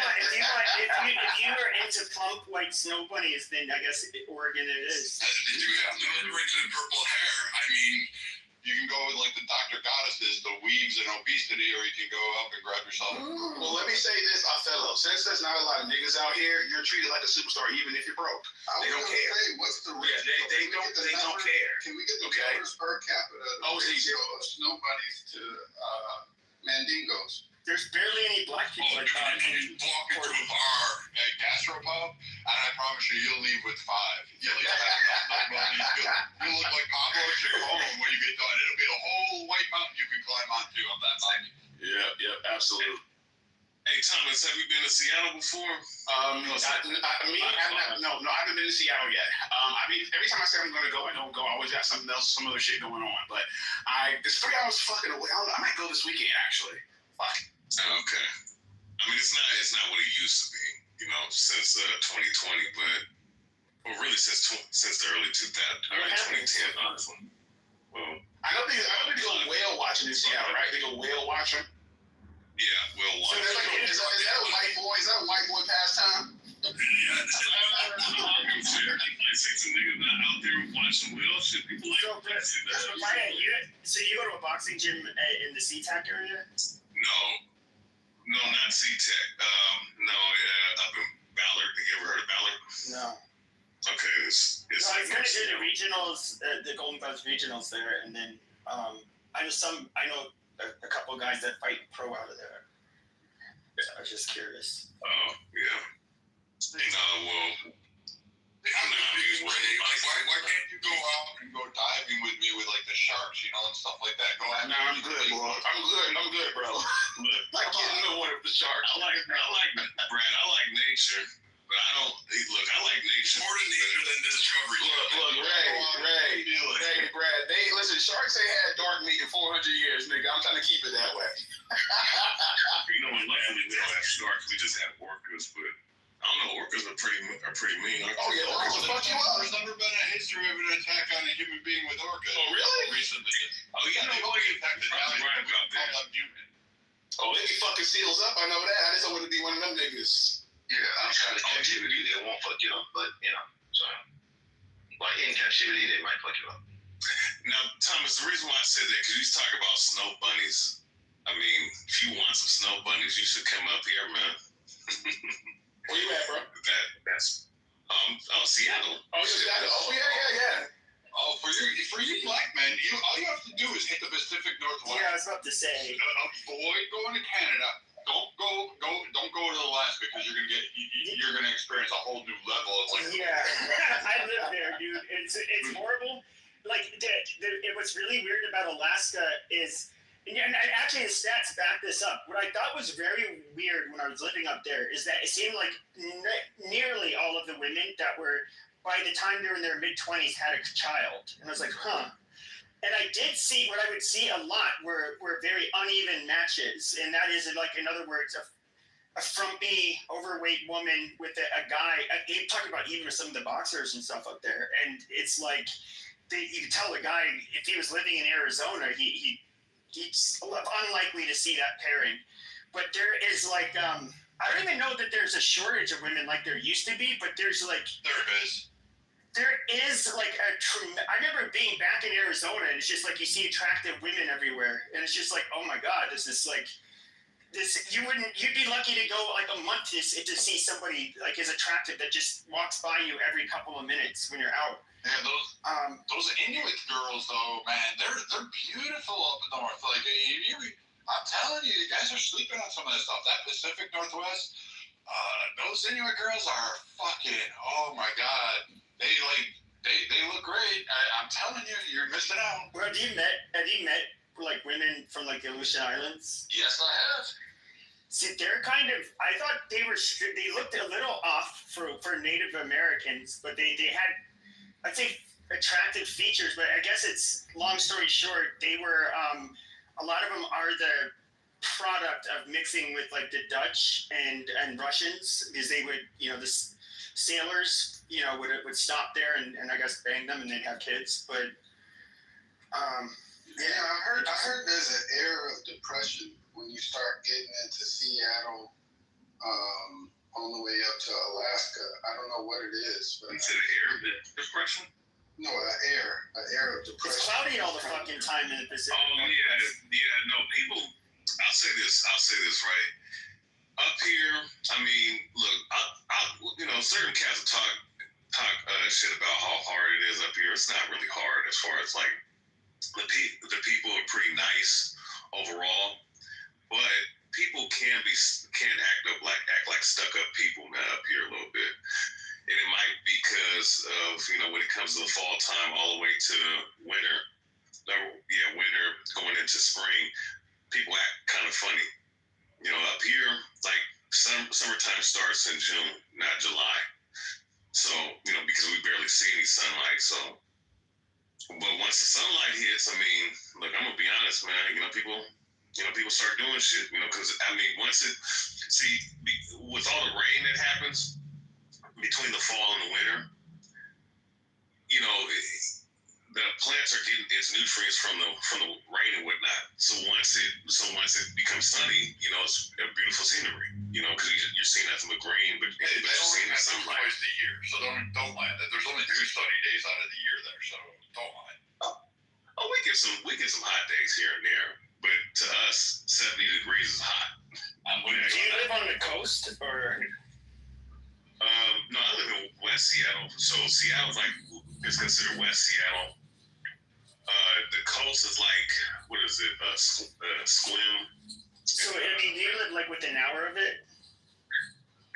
are into plump white snow bunnies, then I guess Oregon it is. If you have the original purple hair, I mean, you can go with like the Dr. Goddesses, the weaves and obesity, or you can go up and grab yourself. Well, let me say this, Othello. Since there's not a lot of niggas out here, you're treated like a superstar even if you're broke. They don't care. What's the they don't care. Can we get the numbers per capita? Oh, it's easy. Of snow bunnies to mandingos. There's barely any black people like that. You walk into a bar, a gastropub, and I promise you'll leave with 5. You'll leave you'll look like Pablo Chacon when you get done. It'll be a whole white mountain you can climb onto on that side. Yeah, absolutely. Hey, Thomas, have you been to Seattle before? I haven't been to Seattle yet. I mean, every time I say I'm going to go, I don't go. I always got something else, some other shit going on. But it's 3 hours fucking away. I might go this weekend, actually. Fuck. Okay. I mean, it's not what it used to be, you know, since 2020, but really since the early 2010, honestly. Well, I know they go whale watching in Seattle, right? They go whale watching. Yeah, whale watching. So is that a white boy? Is that a white boy pastime? Yeah, I see some niggas out there watching whale shit. People like that. So you go to a boxing gym in the SeaTac area? No, not SeaTac. Up in Ballard. Have you ever heard of Ballard? No. Okay, it's I was gonna do the regionals, the Golden Gloves regionals there, and then I know a couple of guys that fight pro out of there. So I was just curious. Oh yeah. Why can't you go out and go diving with me with like the sharks, you know, and stuff like that? Go out. Nah, I'm good, boy. I'm good, bro. Like getting in the water with the sharks. I like Brad. I like nature, but I don't. Look, I like nature. More to nature than Discovery. Look, Ray, Brad. Listen, sharks ain't had dark meat in 400 years, nigga. I'm trying to keep it that way. You know, and luckily we don't have sharks. We just have orcas, but. I don't know, orcas are pretty mean. Oh yeah, orcas will fuck you up. There's never been a history of an attack on a human being with orcas. Oh really? Recently. Oh yeah, They've only attacked the Italians. We call them human. Oh, they be fucking seals up. I know that. I just don't want to be one of them niggas. Yeah, outside of captivity, they won't fuck you up, but you know, so like in captivity, they might fuck you up. Now, Thomas, the reason why I said that because you talk about snow bunnies. I mean, if you want some snow bunnies, you should come up here, man. Where you at, bro? That's Seattle. Oh, Seattle. Oh yeah. Oh, for you black men, all you have to do is hit the Pacific Northwest. Yeah, I was about to say. Avoid going to Canada. Don't go to Alaska because you're gonna experience a whole new level of like. Yeah, I live there, dude. It's horrible. Like what's really weird about Alaska is. And actually, the stats back this up. What I thought was very weird when I was living up there is that it seemed like nearly all of the women that were, by the time they were in their mid-20s, had a child. And I was like, huh. And I did see, what I would see a lot were very uneven matches. And that is, like, in other words, a frumpy, overweight woman with a guy. You're talking about even some of the boxers and stuff up there. And it's like, you could tell the guy, if he was living in Arizona, he's unlikely to see that pairing. But there is like, I don't even know that there's a shortage of women like there used to be, but there's like... There is like I remember being back in Arizona and it's just like you see attractive women everywhere. And it's just like, oh my God, this is like... you'd be lucky to go like a month to see somebody like as attractive that just walks by you every couple of minutes when you're out. Yeah, those Inuit girls though, man, they're beautiful up north. Like I'm telling you, you guys are sleeping on some of that stuff. That Pacific Northwest, those Inuit girls are fucking. Oh my god, they look great. I'm telling you, you're missing out. Well, have you met like women from like the Aleutian Islands? Yes, I have. See, they're kind of. I thought they looked a little off for Native Americans, but they had, I'd say, attractive features. But I guess it's long story short, they were. A lot of them are the product of mixing with like the Dutch and Russians, because they would, the sailors, would stop there and I guess bang them and they'd have kids. But yeah, I heard there's an era of depression when you start getting into Seattle, on the way up to Alaska. I don't know what it is, but it's an air depression. No, an air of depression. It's cloudy all the fucking time in the Pacific. Oh yeah. No, people. I'll say this right. Up here, I mean, look, I certain cats will talk shit about how hard it is up here. It's not really hard as far as like the people are pretty nice overall, but people can act like stuck up people, man, up here a little bit. And it might be because of, when it comes to the fall time all the way to winter going into spring, people act kind of funny. Up here, like summertime starts in June, not July. So, because we barely see any sunlight. So, but once the sunlight hits, I mean, look, I'm gonna be honest, man. People start doing shit. Because with all the rain that happens between the fall and the winter, the plants are getting its nutrients from the rain and whatnot. So once it becomes sunny, it's a beautiful scenery. Because you're seeing nothing but green, but you're seeing the sunlight twice a year. So don't mind that. There's only 2 sunny days out of the year there, so don't mind. Oh, we get some hot days here and there, but to us, 70 degrees is hot. Do you live on the coast or? No, I live in West Seattle. So Seattle's is considered West Seattle. The coast is like, what is it? Squim. So I mean, do you live like within an hour of it?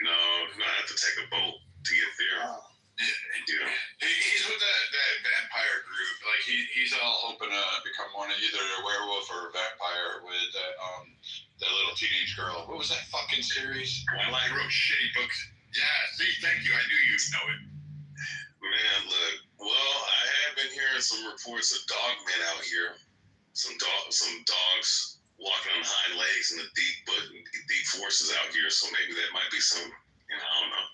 No, I have to take a boat to get there. Oh. Yeah. He's with that vampire group. Like he's all hoping to become one of either a werewolf or a vampire with that little teenage girl. What was that fucking series? Twilight. He wrote shitty books. Yeah, see, thank you. I knew you'd know it. Man, look. Well, I have been hearing some reports of dogmen out here. Some dogs walking on hind legs in the deep forests out here. So maybe that might be some. I don't know.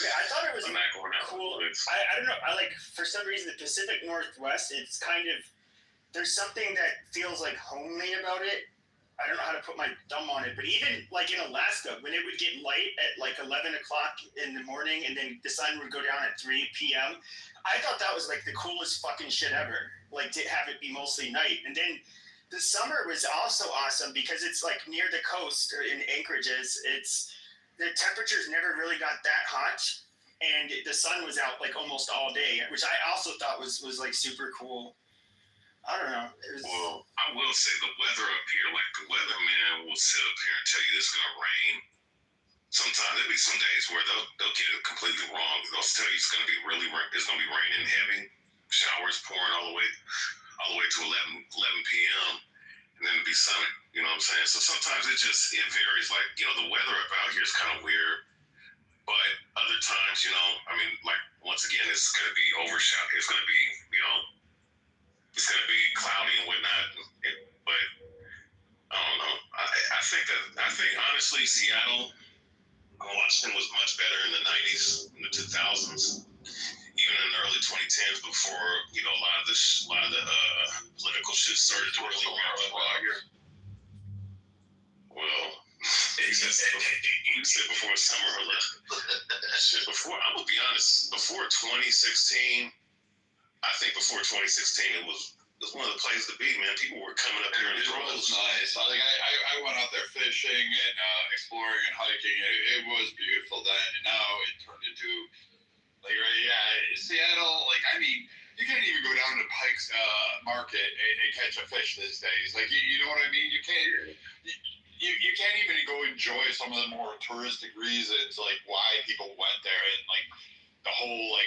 Yeah, I thought it was I'm not going out. cool. I don't know. I like, for some reason, the Pacific Northwest, it's kind of, there's something that feels like homely about it. I don't know how to put my thumb on it, but even like in Alaska, when it would get light at like 11 o'clock in the morning and then the sun would go down at 3 p.m., I thought that was like the coolest fucking shit ever. Like to have it be mostly night. And then the summer was also awesome because it's like near the coast or in Anchorages. The temperatures never really got that hot, and the sun was out like almost all day, which I also thought was like super cool. I don't know. Well, I will say the weather up here, like the weatherman will sit up here and tell you it's gonna rain. Sometimes there'll be some days where they'll get it completely wrong. They'll tell you it's gonna be raining heavy, showers pouring all the way to 11 p.m. and then it'll be sunny. You know what I'm saying? So sometimes it varies. Like, the weather up out here is kind of weird. But other times, like once again, it's going to be overshot. It's going to be, it's going to be cloudy and whatnot. But I don't know. I think honestly, Seattle, Washington was much better in the 90s, in the 2000s, even in the early 2010s before, a lot of the political shit started to really ramp up out here. Well, you said before summer. Shit, I'm gonna be honest, before 2016, I think before 2016 it was was one of the places to be, man. People were coming up here in It droves. was nice. I went out there fishing and exploring and hiking. It was beautiful then, and now it turned into Seattle. You can't even go down to Pike's Market and catch a fish these days. You know what I mean? You can't. You can't even go enjoy some of the more touristic reasons, why people went there, and the whole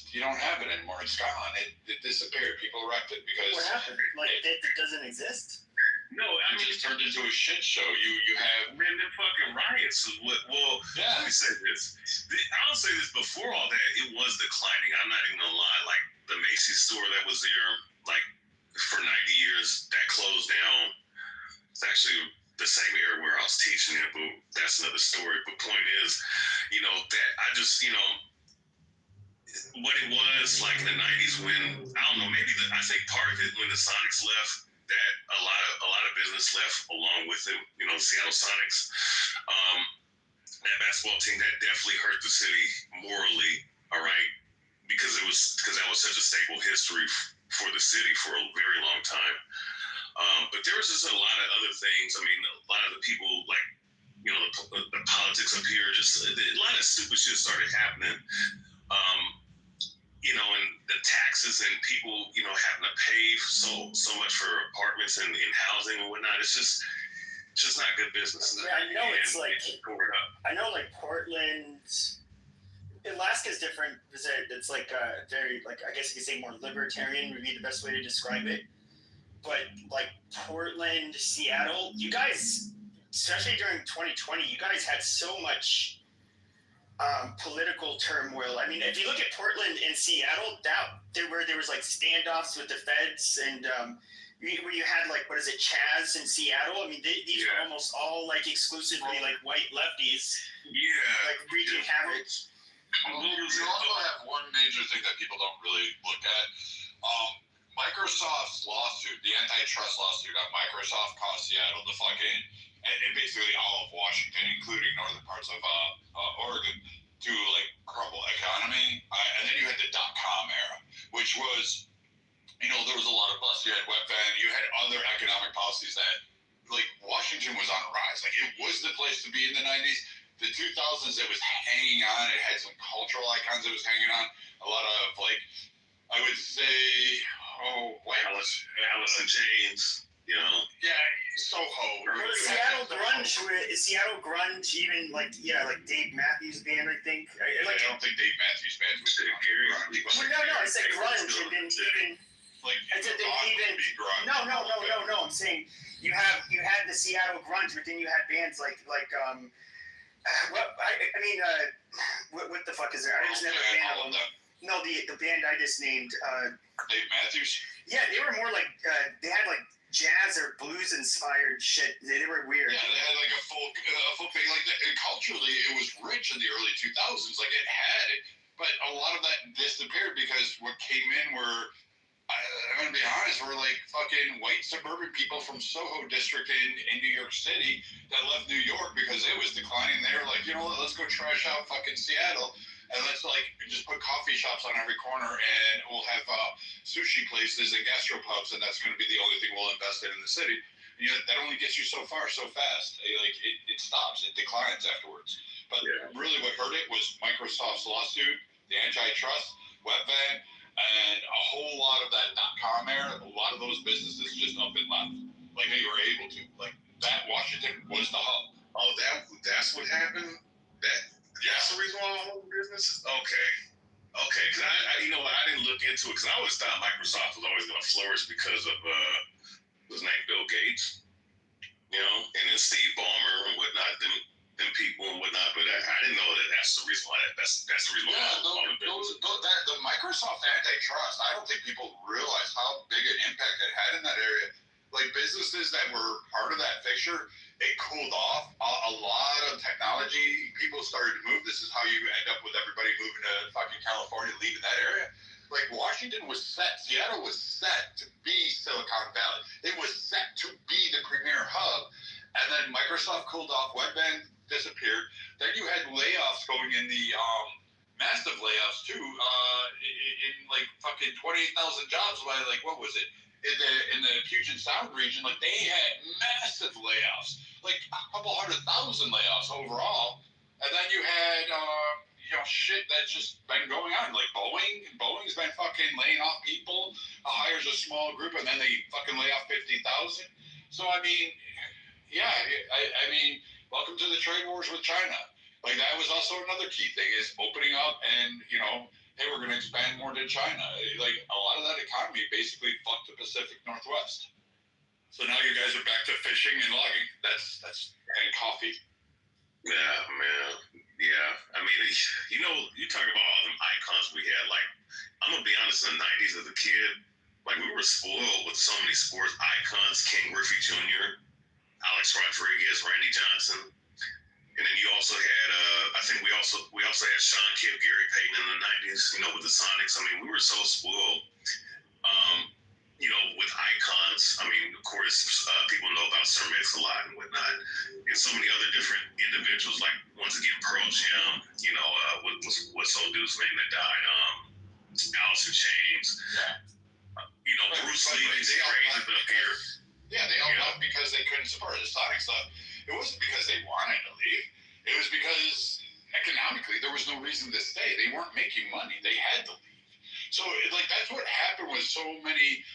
you don't have it anymore. It's gone. It disappeared. People wrecked it because what happened? It doesn't exist? No, it just turned into a shit show. You have the fucking riots. Well, let me say this. I'll say this, before all that, it was declining. I'm not even gonna lie. Like the Macy's store that was there, for 90 years, that closed down. It's actually the same area where I was teaching it, but that's another story. But point is, that I just, what it was like in the 90s when, I don't know, maybe I think part of it when the Sonics left, that a lot of business left along with it, Seattle Sonics. That basketball team, that definitely hurt the city morally, all right? Because that was such a staple history for the city for a very long time. But there was just a lot of other things. I mean, a lot of the people, the politics up here, just a lot of stupid shit started happening. And the taxes and people, having to pay so much for apartments and in housing and whatnot. It's just not good business. Yeah, I know I know Portland, Alaska's different. It's very I guess you could say more libertarian would be the best way to describe it. But Portland, Seattle, you guys, especially during 2020, you guys had so much political turmoil. I mean, if you look at Portland and Seattle, there was standoffs with the feds, and where you had Chaz in Seattle. I mean, these were almost all exclusively white lefties. Yeah. Wreaking havoc. You also have one major thing that people don't really look at. Microsoft's lawsuit, the antitrust lawsuit on Microsoft, caused Seattle to and basically all of Washington, including northern parts of Oregon, to crumble economy. And then you had the .com era, which was, there was a lot of bust. You had WebVan, you had other economic policies that, Washington was on a rise. It was the place to be in the 90s. The 2000s, it was hanging on. It had some cultural icons it was hanging on. A lot of, I would say, Alice in Chains, Yeah, Soho. Seattle grunge, even Dave Matthews Band, I think. I don't think Dave Matthews Band was grunge. No, I said grunge, and then even No. I'm saying you had the Seattle grunge, but then you had bands what the fuck is there? I just never band of them. No, the band I just named. Dave Matthews. Yeah, they were more they had jazz or blues inspired shit. They were weird. Yeah, they had a folk thing. Culturally, it was rich in the early 2000s. It had it, but a lot of that disappeared because what came in were, I'm gonna be honest, were fucking white suburban people from Soho district in New York City that left New York because it was declining. They were let's go trash out fucking Seattle. And let's just put coffee shops on every corner, and we'll have sushi places and gastropubs, and that's going to be the only thing we'll invest in the city. That only gets you so far, so fast. It stops, it declines afterwards. But really, what hurt it was Microsoft's lawsuit, the antitrust, WebVan, and a whole lot of that .com era. A lot of those businesses just up and left, they were able to. That Washington was the hub. Oh, that's what happened. That's the reason why all the businesses. Okay, because I didn't look into it because I always thought Microsoft was always going to flourish because of his name, Bill Gates, and then Steve Ballmer and whatnot, them people and whatnot. But I didn't know that's the reason why. That's the reason why. The Microsoft antitrust. I don't think people realize how big an impact it had in that area. Businesses that were part of that fixture, it cooled off. A lot of technology people started to move. This is how you end up with everybody moving to fucking California, leaving that area. Washington was set. Seattle was set to be Silicon Valley. It was set to be the premier hub. And then Microsoft cooled off. WebVan disappeared. Then you had layoffs going in the massive layoffs too. In like fucking 28,000 jobs by like what was it in the Puget Sound region? Like they had massive layoffs, like a couple 100,000 layoffs overall. And then you had shit that's just been going on. Like Boeing's been fucking laying off people. Hires a small group and then they fucking lay off 50,000. So I mean, yeah, I mean, welcome to the trade wars with China. Like that was also another key thing is opening up and, hey, we're going to expand more to China. Like a lot of that economy basically fucked the Pacific Northwest. So now you guys are back to fishing and logging. That's and coffee. Yeah, man. Yeah. I mean, you talk about all them icons we had. Like, I'm going to be honest, in the 90s as a kid, like we were spoiled with so many sports icons. Ken Griffey Jr., Alex Rodriguez, Randy Johnson. And then you also had, I think we also had Sean Kidd, Gary Payton in the 90s, with the Sonics. I mean, we were so spoiled, with icons. I mean, of course, people know about Sir Mix-a-Lot and whatnot, and so many other different individuals, like, once again, Pearl Jam, what's old dude's name that died? Alice in Chains. Bruce Lee, they all left up here. Yeah, they all left because they couldn't support the Sonics. It wasn't because they wanted to leave. It was because economically there was no reason to stay. They weren't making money. They had to leave. So that's what happened with so many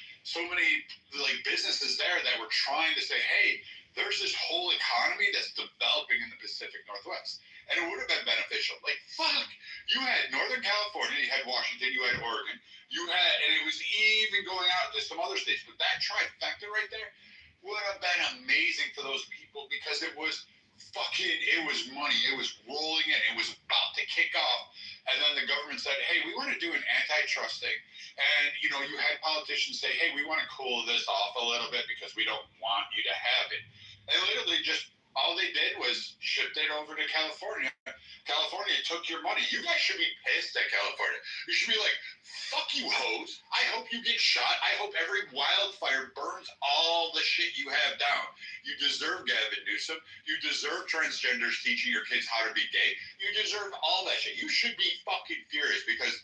like businesses there that were trying to say, hey, there's this whole economy that's developing in the Pacific Northwest. And it would have been beneficial. Like, fuck, you had Northern California, you had Washington, you had Oregon, and it was even going out to some other states. But that trifecta right there would have been amazing for those people because it was money. It was rolling in. It was about to kick off. And then the government said, hey, we want to do an antitrust thing. And, you had politicians say, hey, we want to cool this off a little bit because we don't want you to have it. And literally all they did was shipped it over to California. California took your money. You guys should be pissed at California. You should be like, fuck you hoes. I hope you get shot. I hope every wildfire burns all the shit you have down. You deserve Gavin Newsom. You deserve transgenders teaching your kids how to be gay. You deserve all that shit. You should be fucking furious because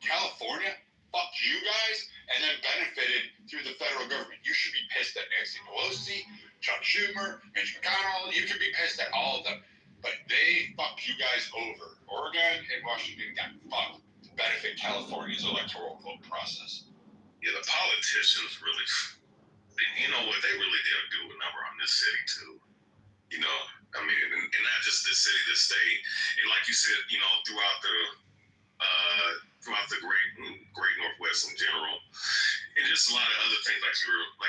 California fucked you guys and then benefited through the federal government. You should be pissed at Nancy Pelosi, Chuck Schumer, Mitch McConnell. You can be pissed at all of them. But they fucked you guys over. Oregon and Washington got fucked to benefit California's electoral vote process. Yeah, the politicians really, they really did do a number on this city too. I mean, and not just this city, this state. And like you said, throughout the great Northwest in general, and just a lot of other things like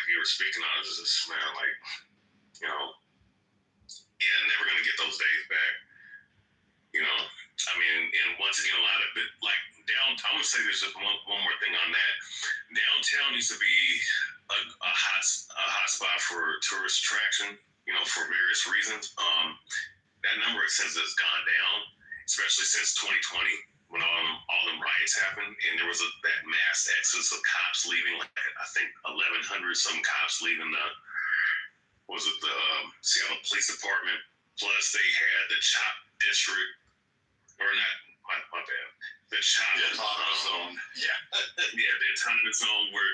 you were speaking on. It's just, man, like, never gonna get those days back. I mean, and once again, a lot of it, like downtown. I'm gonna say there's just one more thing on that. Downtown used to be a hot spot for tourist attraction, for various reasons. That number since has gone down, especially since 2020 when all them riots happened, and there was that mass exodus of cops leaving. Like I think 1,100 some cops leaving the Seattle Police Department. Plus they had the CHOP district, or not, my bad. The CHOP zone. Yeah. Yeah, the autonomous zone where,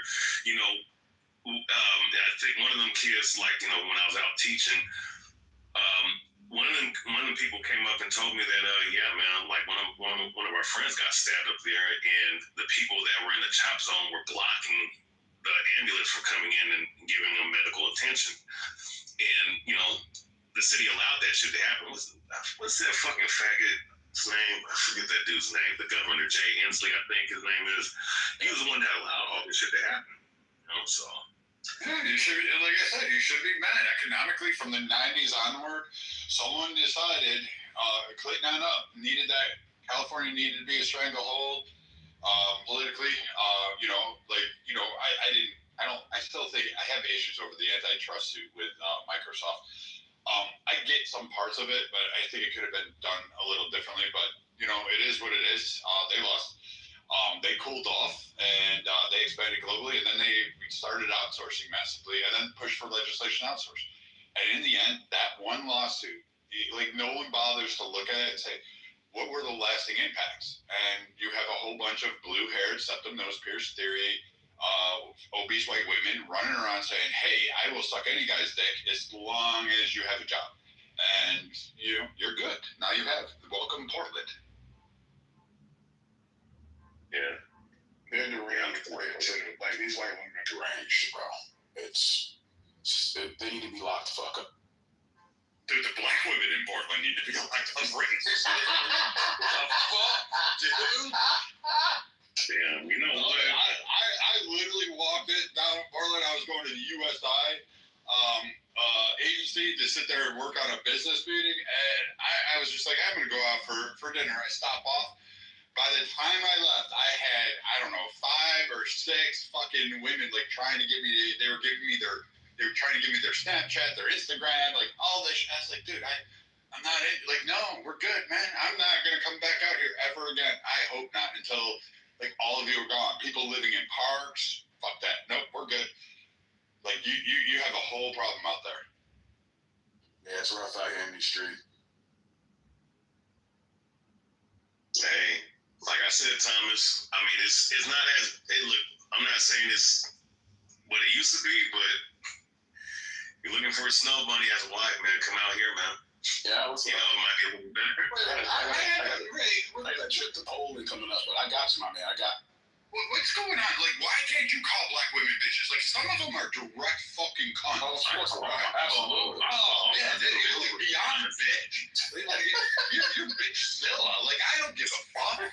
I think one of them kids, like, when I was out teaching, one of them people came up and told me that, yeah, man, like one of our friends got stabbed up there, and the people that were in the CHOP zone were blocking the ambulance from coming in and giving them medical attention. And, the city allowed that shit to happen. What's that fucking faggot's name? I forget that dude's name. The governor, Jay Inslee, I think his name is. He was the one that allowed all this shit to happen. So. Yeah, you should, like I said, you should be mad. Economically, from the 90s onward, someone decided, Clayton on up, California needed to be a stranglehold politically. I still think I have issues over the antitrust suit with Microsoft. I get some parts of it, but I think it could have been done a little differently. But, it is what it is. They lost. They cooled off, and they expanded globally, and then they started outsourcing massively, and then pushed for legislation to outsource. And in the end, that one lawsuit, no one bothers to look at it and say, what were the lasting impacts? And you have a whole bunch of blue-haired, septum nose pierced theory, obese white women running around saying, "Hey, I will suck any guy's dick as long as you have a job." And you're good. Now you have. Welcome, Portland. Yeah. They're deranged way too. Like these white women are deranged, bro. They need to be locked the fuck up. Dude, the black women in Portland need to be locked up. Racist. What the fuck, dude? Damn, you know what? I literally walked it down Portland. I was going to the USI agency to sit there and work on a business meeting, and I was just like, I'm gonna go out for dinner. I stop off. By the time I left, I had, I don't know, 5 or 6 fucking women like trying to give me. They were trying to give me their Snapchat, their Instagram, like all this shit. I was like, dude, I'm not in. Like, no, we're good, man. I'm not gonna come back out here ever again. I hope not until like all of you are gone. People living in parks, fuck that. Nope, we're good. Like you have a whole problem out there. Yeah, it's rough out here in the street. Hey, like I said, Thomas, I mean, it's not as, look, I'm not saying it's what it used to be, but you're looking for a snow bunny as a wife, man, come out here, man. Yeah, it might be a little better. I got a trip to Poland coming up, but I got you, my man. What's going on? Like, why can't you call black women bitches? Like, some of them are direct fucking cunts. Oh, of course, absolutely. Oh, man, they're like beyond a bitch. Like, you're bitchzilla. Like, I don't give a fuck.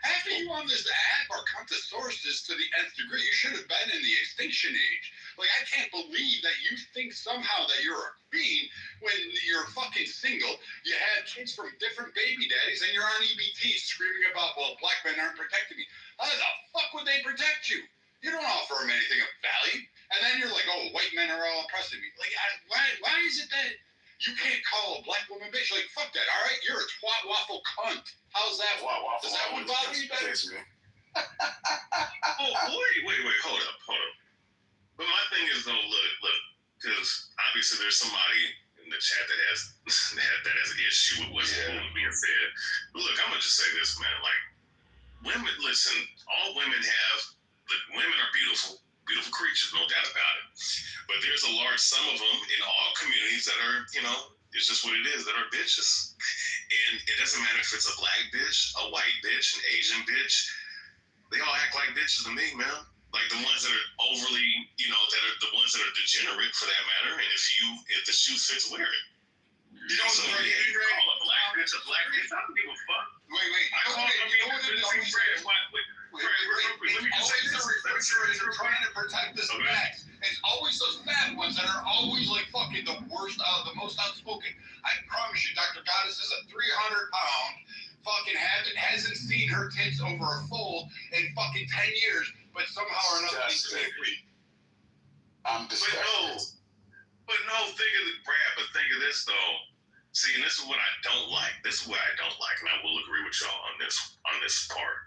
Half of you on this app are cuntosauruses to the nth degree. You should have been in the extinction age. Like, I can't believe that you think somehow that you're a queen when you're fucking single. You had kids from different baby daddies, and you're on EBT screaming about, well, black men aren't protecting me. How the fuck would they protect you? You don't offer them anything of value. And then you're like, oh, white men are all oppressing me. Like, why is it that you can't call a black woman bitch? Like, fuck that, all right? You're a twat waffle cunt. How's that? Does that one bother you better? Oh, wait, hold up. But my thing is, though, look, because obviously there's somebody in the chat that has an issue with what's being said. But look, I'm gonna just say this, man. Like, women, listen, all women women are beautiful creatures, no doubt about it. But there's a large sum of them in all communities that are, it's just what it is, that are bitches. And it doesn't matter if it's a black bitch, a white bitch, an Asian bitch. They all act like bitches to me, man. Like the ones that are overly, that are the ones that are degenerate for that matter. And if the shoe fits, wear it. You know what's right? You call a black bitch, I don't give a fuck. Wait. Let me just say this. They're trying to protect this facts. It's always those fat ones that are always like fucking the worst, the most outspoken. I promise you, Dr. Goddess is a 300-pound fucking hasn't seen her tits over a fold in fucking 10 years, but somehow or another she's free. I'm disgusted. But think of this though. See, and this is what I don't like. This is what I don't like, and I will agree with y'all on this part.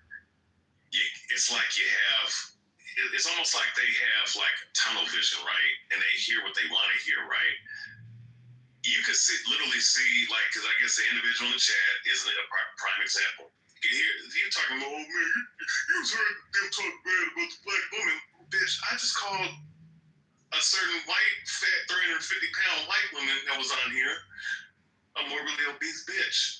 It's like it's almost like they have like tunnel vision, right? And they hear what they want to hear, right? You could literally see, like, because I guess the individual in the chat is a prime example. You're talking about, oh man, you heard them talk bad about the black woman. Bitch, I just called a certain white, fat, 350-pound white woman that was on here a morbidly obese bitch.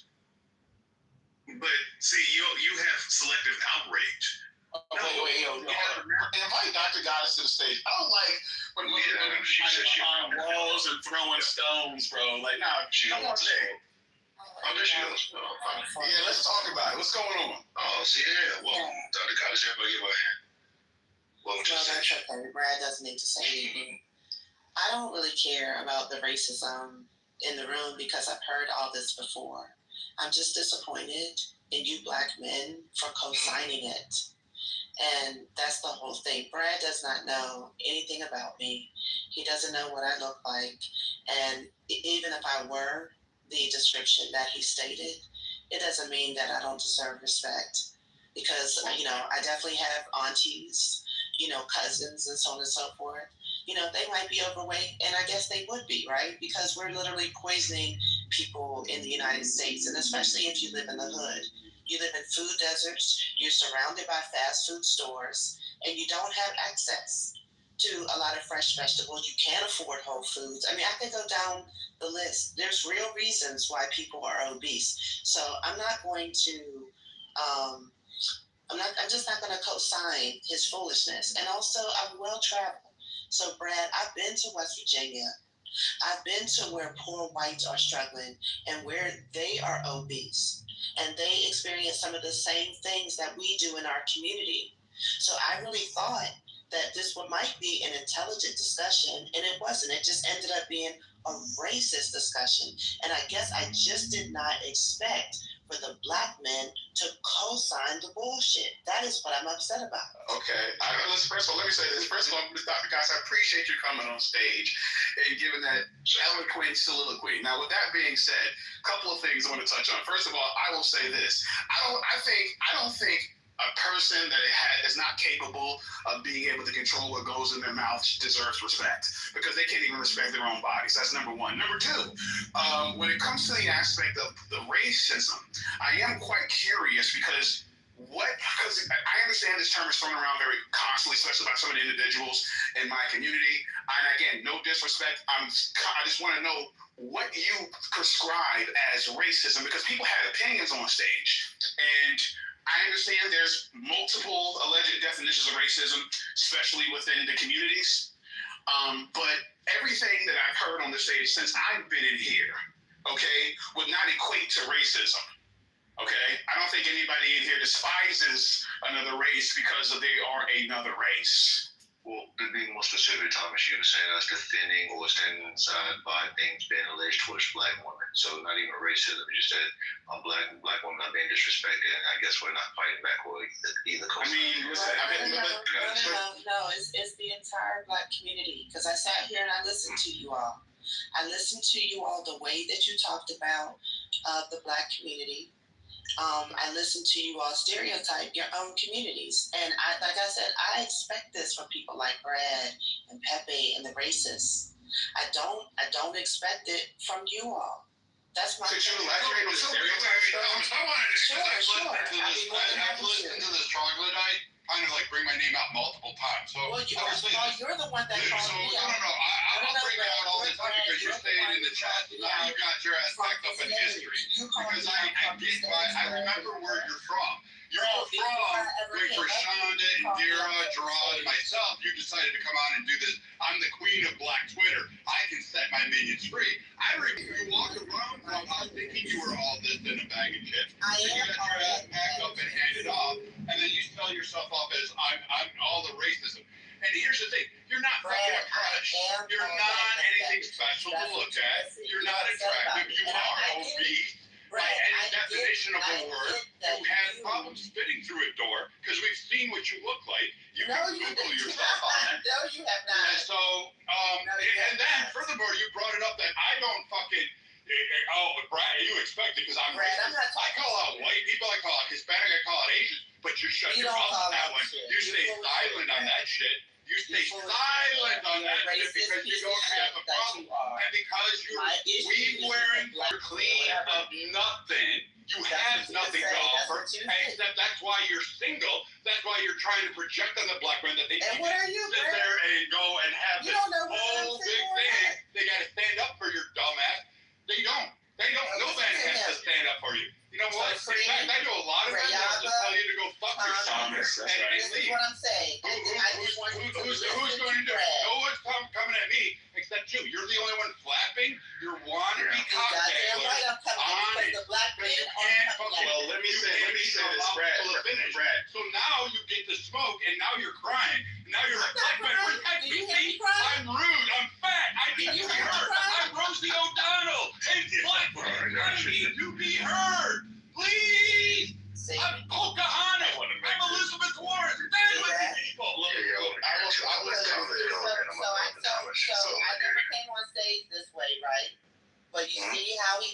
But see, you have selective outrage. Invite Dr. Goddess to the stage. I don't like when women on walls and throwing stones, bro. Like, nah, come on, stage. Yeah, let's talk about it. What's going on? Oh, see, yeah. Well, Dr. Goddess, everybody give a hand. Welcome to the stage. That's okay. Brad doesn't need to say anything. I don't really care about the racism in the room because I've heard all this before. I'm just disappointed in you black men for co-signing it. And that's the whole thing. Brad does not know anything about me. He doesn't know what I look like. And even if I were the description that he stated, it doesn't mean that I don't deserve respect. Because, I definitely have aunties, cousins and so on and so forth they might be overweight, and I guess they would be, right? Because we're literally poisoning people in the United States, and especially if you live in the hood. You live in food deserts, you're surrounded by fast food stores, and you don't have access to a lot of fresh vegetables. You can't afford Whole Foods. I mean, I could go down the list. There's real reasons why people are obese. So I'm not going to, I'm just not going to co-sign his foolishness. And also, I'm well traveled. So Brad, I've been to West Virginia. I've been to where poor whites are struggling and where they are obese. And they experience some of the same things that we do in our community. So I really thought that this might be an intelligent discussion, and it wasn't. It just ended up being a racist discussion. And I guess I just did not expect for the black men to co-sign the bullshit. That is what I'm upset about. Okay. First of all, let me say this. First of all, Dr. Goss, I appreciate you coming on stage and giving that eloquent soliloquy. Now, with that being said, a couple of things I want to touch on. First of all, I will say this. I don't think a person that is not capable of being able to control what goes in their mouth deserves respect, because they can't even respect their own bodies. That's number one. Number two, when it comes to the aspect of the racism, I am quite curious because I understand this term is thrown around very constantly, especially by some of the individuals in my community. And again, no disrespect. I just want to know what you prescribe as racism, because people have opinions on stage, and I understand there's multiple alleged definitions of racism, especially within the communities. But everything that I've heard on the stage since I've been in here, okay, would not equate to racism. Okay? I don't think anybody in here despises another race because they are another race. Well, to be more specific, Thomas, you were saying us defending or standing inside by things being alleged towards black women. So not even racism. You said black women are being disrespected, and I guess we're not fighting back or either. No, it's the entire black community. Because I sat here and I listened to you all. I listened to you all the way that you talked about the black community. I listened to you all stereotype your own communities. And like I said, I expect this from people like Brad and Pepe and the racists. I don't expect it from you all. That's my Could you elaborate on the stereotypes? I wanted to Sure. I've listened to this troglodyte kind of like bring my name out multiple times. So well, you're the one that called me out. I'll bring it out all the time because you're saying in the chat now you got your ass backed up in history. Because I remember where you're from. You're from when Rashonda, Indira, Gerard, and myself, you decided to come on and do this. I'm the queen of Black Twitter. I can set my minions free. I remember you walked around Clubhouse thinking you were all this in a bag of chips. You got your ass packed up and handed off, and then you sell yourself up as I'm all the racism. And here's the thing, you're not fucking a crush. You're not anything special to look at. You're not attractive. You are obese. By any definition of a word, you had problems fitting through a door because we've seen what you look like. You can Google yourself on it. No, you have not. And so, and then furthermore, you brought it up that I don't fucking. Brad, you expect it because I'm racist. I call out white people, I call out Hispanic, I call out Asians, but you shut your mouth on that one. You stay silent on that shit. You stay silent on that shit because you don't have a problem. And because you're weave-wearing, you're clean of nothing. You have nothing to offer, except that's why you're single. That's why you're trying to project on the black men that they can sit there and go and have this whole big thing. They got to stand up for your dumb ass. They don't. No man has to stand up for you. You know what? In fact, I know a lot of men that just tell you to go fuck yourself and leave. This is what I'm saying. Who's going to do it? No one's coming at me except you. You're the only one flapping. You're wannabe cocktail. Well, let me say this, Brad. So now you get to smoke, and now you're crying. Now you're like, black man, protect me. I'm rude. I'm fat. I need to be heard. I'm Rosie O'Donnell. And black man, I need to be heard. Please. I'm Pocahontas. I'm Elizabeth Warren. Stand with me, people. So I never came on stage this way, right? But you see how he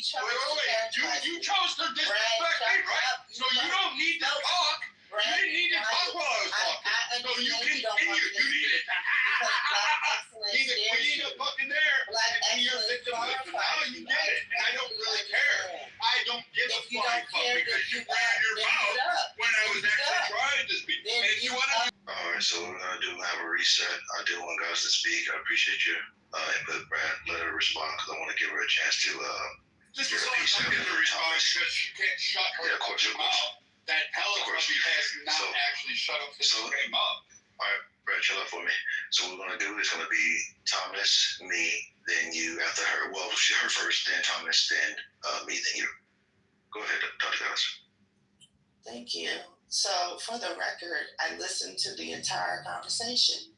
chose Wait. You chose to disrespect me, right? So you don't need to talk. You didn't need to talk while I was talking. So you continue. You needed to Excellent. He's a queen of fucking there. Black And you're a victim of it. Now you get it. And I don't really care. I don't give a flying fuck because you ran your mouth when I was actually trying to speak. And if you want to. Alright, so we're gonna do have a reset. I do want guys to speak. I appreciate you. Input, Brad. Let her respond because I want to give her a chance to This give is her all a piece I'm of getting to respond because she can't shut her fucking mouth. That Pelicans has not actually shut up this game up. Alright, Brad, chill out for me. So what we're gonna do is gonna be Thomas, me, then you after her. Well, her first, then Thomas, then me, then you. Go ahead, talk to us. Thank you. So, for the record, I listened to the entire conversation.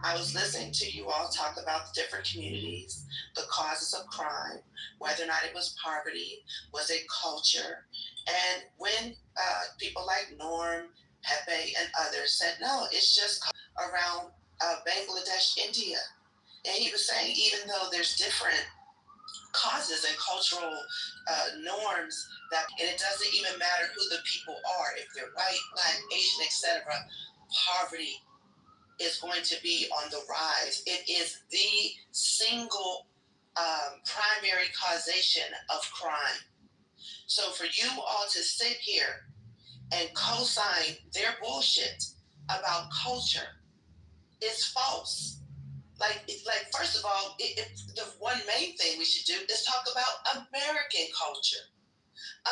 I was listening to you all talk about the different communities, the causes of crime, whether or not it was poverty, was it culture, and when people like Norm, Pepe, and others said, no, it's just around Bangladesh, India. And he was saying, even though there's different causes and cultural norms, that, and it doesn't even matter who the people are, if they're white, black, Asian, etc., poverty is going to be on the rise. It is the single primary causation of crime. So for you all to sit here and co-sign their bullshit about culture is false. Like first of all, the one main thing we should do is talk about American culture.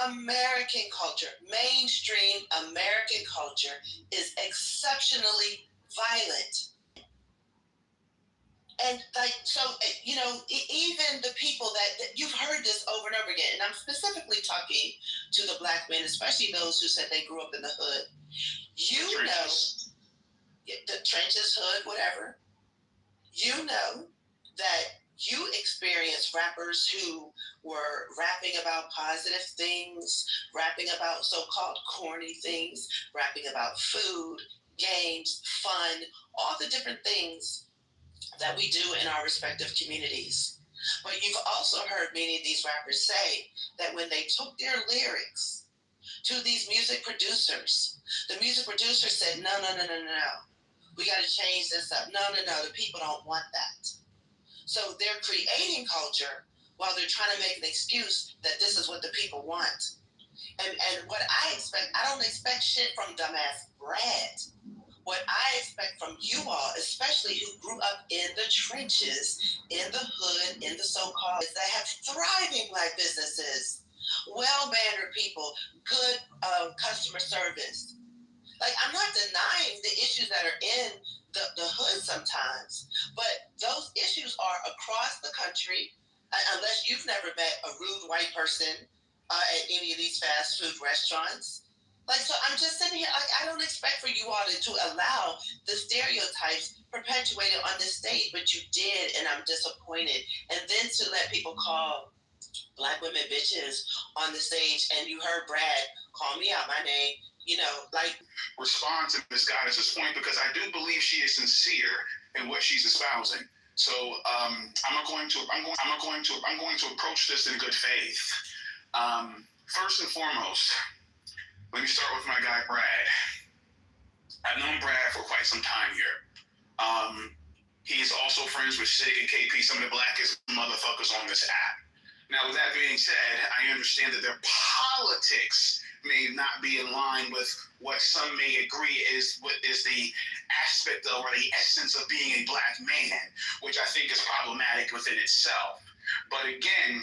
American culture, mainstream American culture is exceptionally violent. And even the people that you've heard this over and over again, and I'm specifically talking to the black men, especially those who said they grew up in the hood. You know, the trenches, hood, whatever. You know that you experienced rappers who were rapping about positive things, rapping about so-called corny things, rapping about food, games, fun, all the different things that we do in our respective communities. But you've also heard many of these rappers say that when they took their lyrics to these music producers, the music producer said, no. We got to change this up. No. The people don't want that. So they're creating culture while they're trying to make an excuse that this is what the people want. And what I expect, I don't expect shit from dumbass Brad. What I expect from you all, especially who grew up in the trenches, in the hood, in the so-called, that have thriving black businesses, well-mannered people, good customer service. Like, I'm not denying the issues that are in the hood sometimes, but those issues are across the country, unless you've never met a rude white person at any of these fast food restaurants. Like, so I'm just sitting here, like, I don't expect for you all to allow the stereotypes perpetuated on this stage, but you did, and I'm disappointed. And then to let people call black women bitches on the stage, and you heard Brad call me out my name, respond to Ms. Goddess's point, because I do believe she is sincere in what she's espousing. So I'm going to approach this in good faith. First and foremost, let me start with my guy Brad. I've known Brad for quite some time here. He's also friends with Sig and KP, some of the blackest motherfuckers on this app. Now, with that being said, I understand that their politics may not be in line with what some may agree is the aspect of, or the essence of being a black man, which I think is problematic within itself. But again,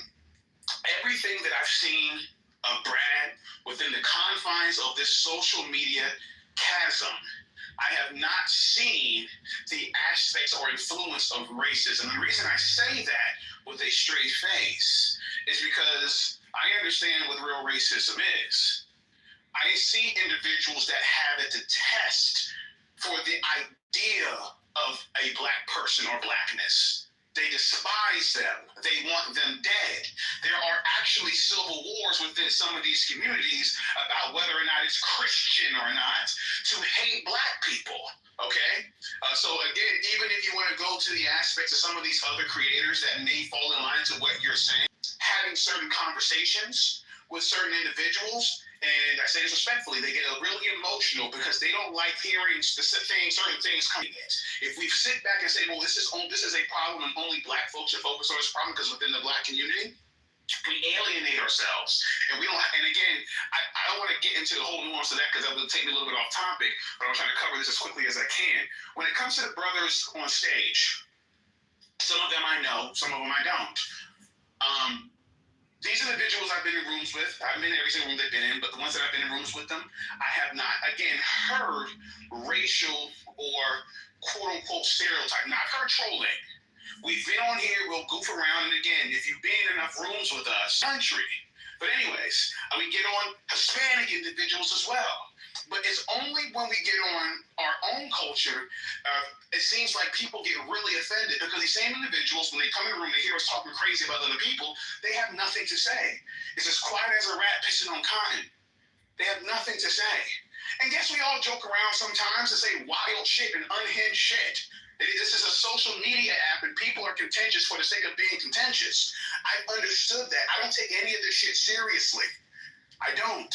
everything that I've seen of Brad within the confines of this social media chasm, I have not seen the aspects or influence of racism. And the reason I say that with a straight face is because I understand what real racism is. I see individuals that have it to test for the idea of a black person or blackness. They despise them. They want them dead. There are actually civil wars within some of these communities about whether or not it's Christian or not to hate black people. Okay? So again, even if you want to go to the aspects of some of these other creators that may fall in line to what you're saying, having certain conversations with certain individuals and I say this respectfully, they get really emotional because they don't like hearing certain things coming in. If we sit back and say, well, this is a problem and only black folks should focus on this problem because within the black community, we alienate ourselves. And we don't, and again, I don't want to get into the whole nuance of that because that will take me a little bit off topic, but I'm trying to cover this as quickly as I can. When it comes to the brothers on stage, some of them I know, some of them I don't. These individuals I've been in rooms with, I haven't been in every single room they've been in, but the ones that I've been in rooms with them, I have not, again, heard racial or quote-unquote stereotype, not heard trolling. We've been on here, we'll goof around, and again, if you've been in enough rooms with us, country. But anyways, we get on Hispanic individuals as well. But it's only when we get on our own culture, it seems like people get really offended because these same individuals, when they come in the room, they hear us talking crazy about other people, they have nothing to say. It's as quiet as a rat pissing on cotton. They have nothing to say. And guess we all joke around sometimes and say wild shit and unhinged shit. This is a social media app and people are contentious for the sake of being contentious. I've understood that. I don't take any of this shit seriously. I don't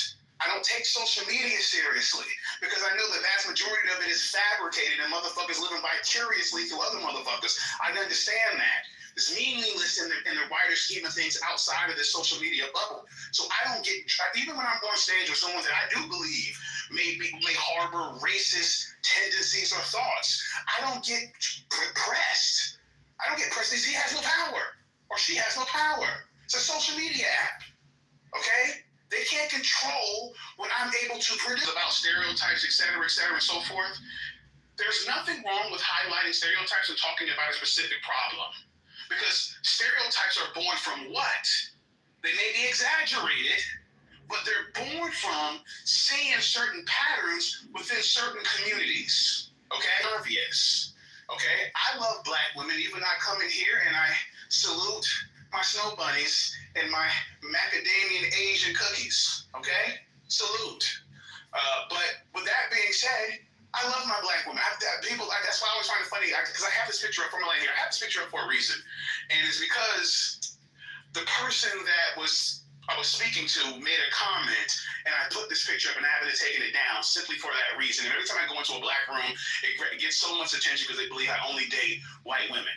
take social media seriously because I know the vast majority of it is fabricated and motherfuckers living vicariously through other motherfuckers. I understand that. It's meaningless in the wider scheme of things outside of this social media bubble. So I don't get, even when I'm on stage with someone that I do believe may harbor racist tendencies or thoughts, I don't get pressed. I don't get pressed. He has no power or she has no power. It's a social media app. Okay? They can't control what I'm able to produce about stereotypes, et cetera, and so forth. There's nothing wrong with highlighting stereotypes and talking about a specific problem. Because stereotypes are born from what? They may be exaggerated, but they're born from seeing certain patterns within certain communities. Okay? Obvious. Okay? I love black women, even I come in here and I salute my snow bunnies and my macadamia Asian cookies, okay? Salute. But with that being said, I love my black women. That's why I always find it funny, because I have this picture up from my here. I have this picture up for a reason, and it's because the person that I was speaking to made a comment, and I put this picture up and I haven't taken it down simply for that reason. And every time I go into a black room, it gets so much attention because they believe I only date white women.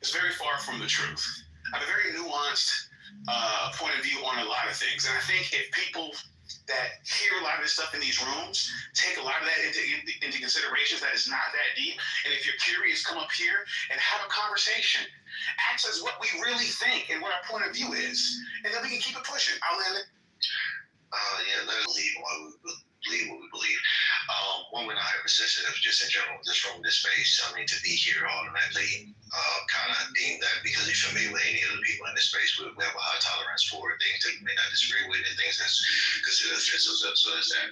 It's very far from the truth. I have a very nuanced point of view on a lot of things. And I think if people that hear a lot of this stuff in these rooms take a lot of that into consideration, that it's not that deep. And if you're curious, come up here and have a conversation. Ask us what we really think and what our point of view is. And then we can keep it pushing. I'll end it. Yeah, let us believe what we believe. One, we're not hypersensitive, just in general, this room, this space. I mean, to be here automatically kind of deem that because you're familiar with any of the people in this space, we have a high tolerance for things that we may not disagree with and things that's considered offensive. So that's that.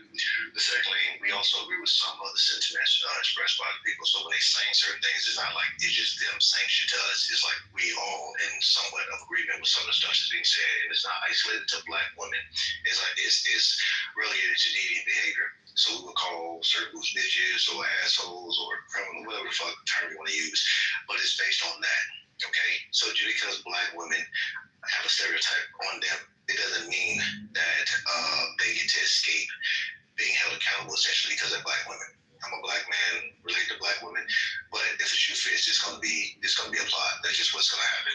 Secondly, we also agree with some of the sentiments expressed by the people. So when they saying certain things, it's not like it's just them saying shit to us. It's like we all in somewhat of agreement with some of the stuff that's being said, and it's not isolated to black women. It's like it's related to deviant behavior. So we would call certain groups bitches or assholes or criminal, whatever the fuck term you want to use. But it's based on that, okay? So just because black women have a stereotype on them, it doesn't mean that they get to escape being held accountable essentially because they're black women. I'm a black man related to black women, but if the shoe fits, it's gonna be applied. That's just what's gonna happen.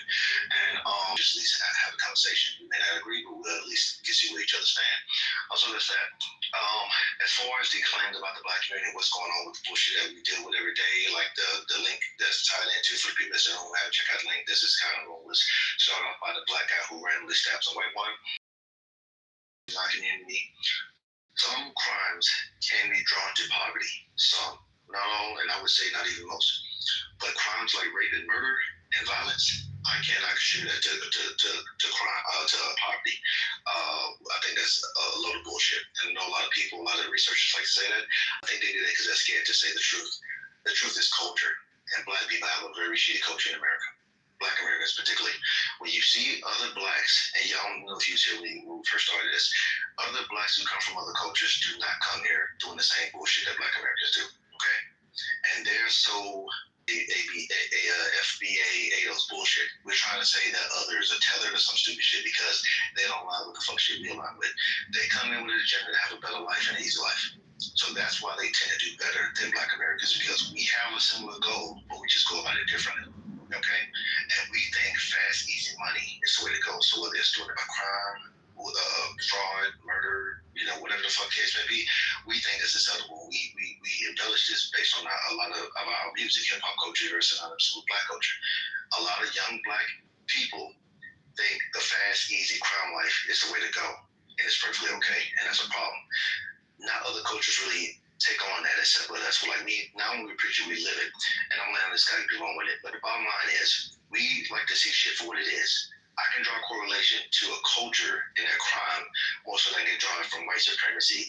And just at least have a conversation. We may not agree, but we'll at least get to see where each other stand. Also, there's that. As far as the claims about the black community, what's going on with the bullshit that we deal with every day, like the link that's tied into for the people that don't have check out the link. This is kind of was started off by the black guy who randomly stabs a white woman in our community. Some crimes can be drawn to poverty. Some, not all, and I would say not even most. But crimes like rape and murder and violence, I cannot attribute that to crime, to poverty. I think that's a load of bullshit. And I know a lot of people, a lot of researchers like to say that. I think they do that because they're scared to say the truth. The truth is culture, and black people have a very shitty culture in America. Black Americans particularly. When you see other blacks, and y'all don't know if you was here when we first started this, other blacks who come from other cultures do not come here doing the same bullshit that black Americans do, okay? And they're so FBA, those bullshit. We're trying to say that others are tethered to some stupid shit because they don't align with the fuck shit we align with. They come in with an agenda to have a better life and an easy life. So that's why they tend to do better than Black Americans, because we have a similar goal, but we just go about it differently. Okay? And we think fast, easy money is the way to go. So whether it's doing it by crime, fraud, murder, whatever the fuck case may be, we think it's acceptable. We embellish this based on a lot of our music, hip hop culture versus absolute Black culture. A lot of young Black people think the fast, easy crime life is the way to go, and it's perfectly okay, and that's a problem. Not other cultures really take on that, except with us. Like me, not only we preach it, we live it, and I'm letting this guy be wrong with it. But the bottom line is, we like to see shit for what it is. I can draw a correlation to a culture in that crime more so than I can draw it from white supremacy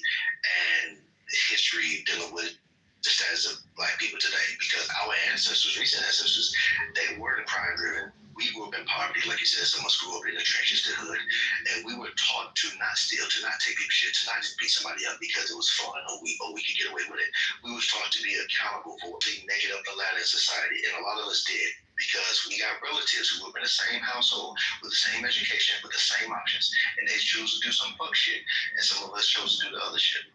and history dealing with the status of Black people today. Because our ancestors, recent ancestors, they weren't crime driven. We grew up in poverty, like you said, some of us grew up in the trenches, the hood, and we were taught to not steal, to not take people's shit, to not just beat somebody up because it was fun or we could get away with it. We was taught to be accountable for what they make it up the ladder in society, and a lot of us did. Because we got relatives who grew up in the same household with the same education, with the same options, and they choose to do some fuck shit, and some of us chose to do the other shit.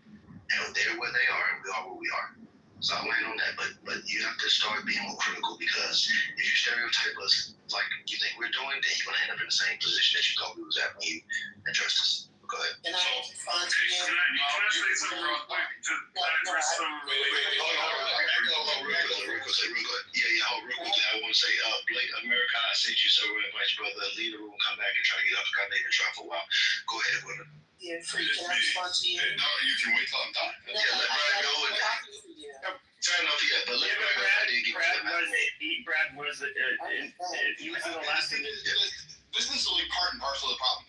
And they're where they are, and we are where we are. So I'll land on that, but you have to start being more critical, because if you stereotype us like you think we're doing, then you're gonna end up in the same position that you thought we was at when you addressed us. Go ahead. And I respond to you. Can I say something real quick? Real quickly, I want to say, Blake, America, I sent you several invites, brother. Leave the room, come back and try to get up. I've been trying for a while. Go ahead, brother. Yeah, free. Can I respond to you? No, you can wait till I'm done. Yeah, let Brad go. Fair enough, yeah, but let Brad go. Brad was he was in the last thing. This is like part and parcel of the problem.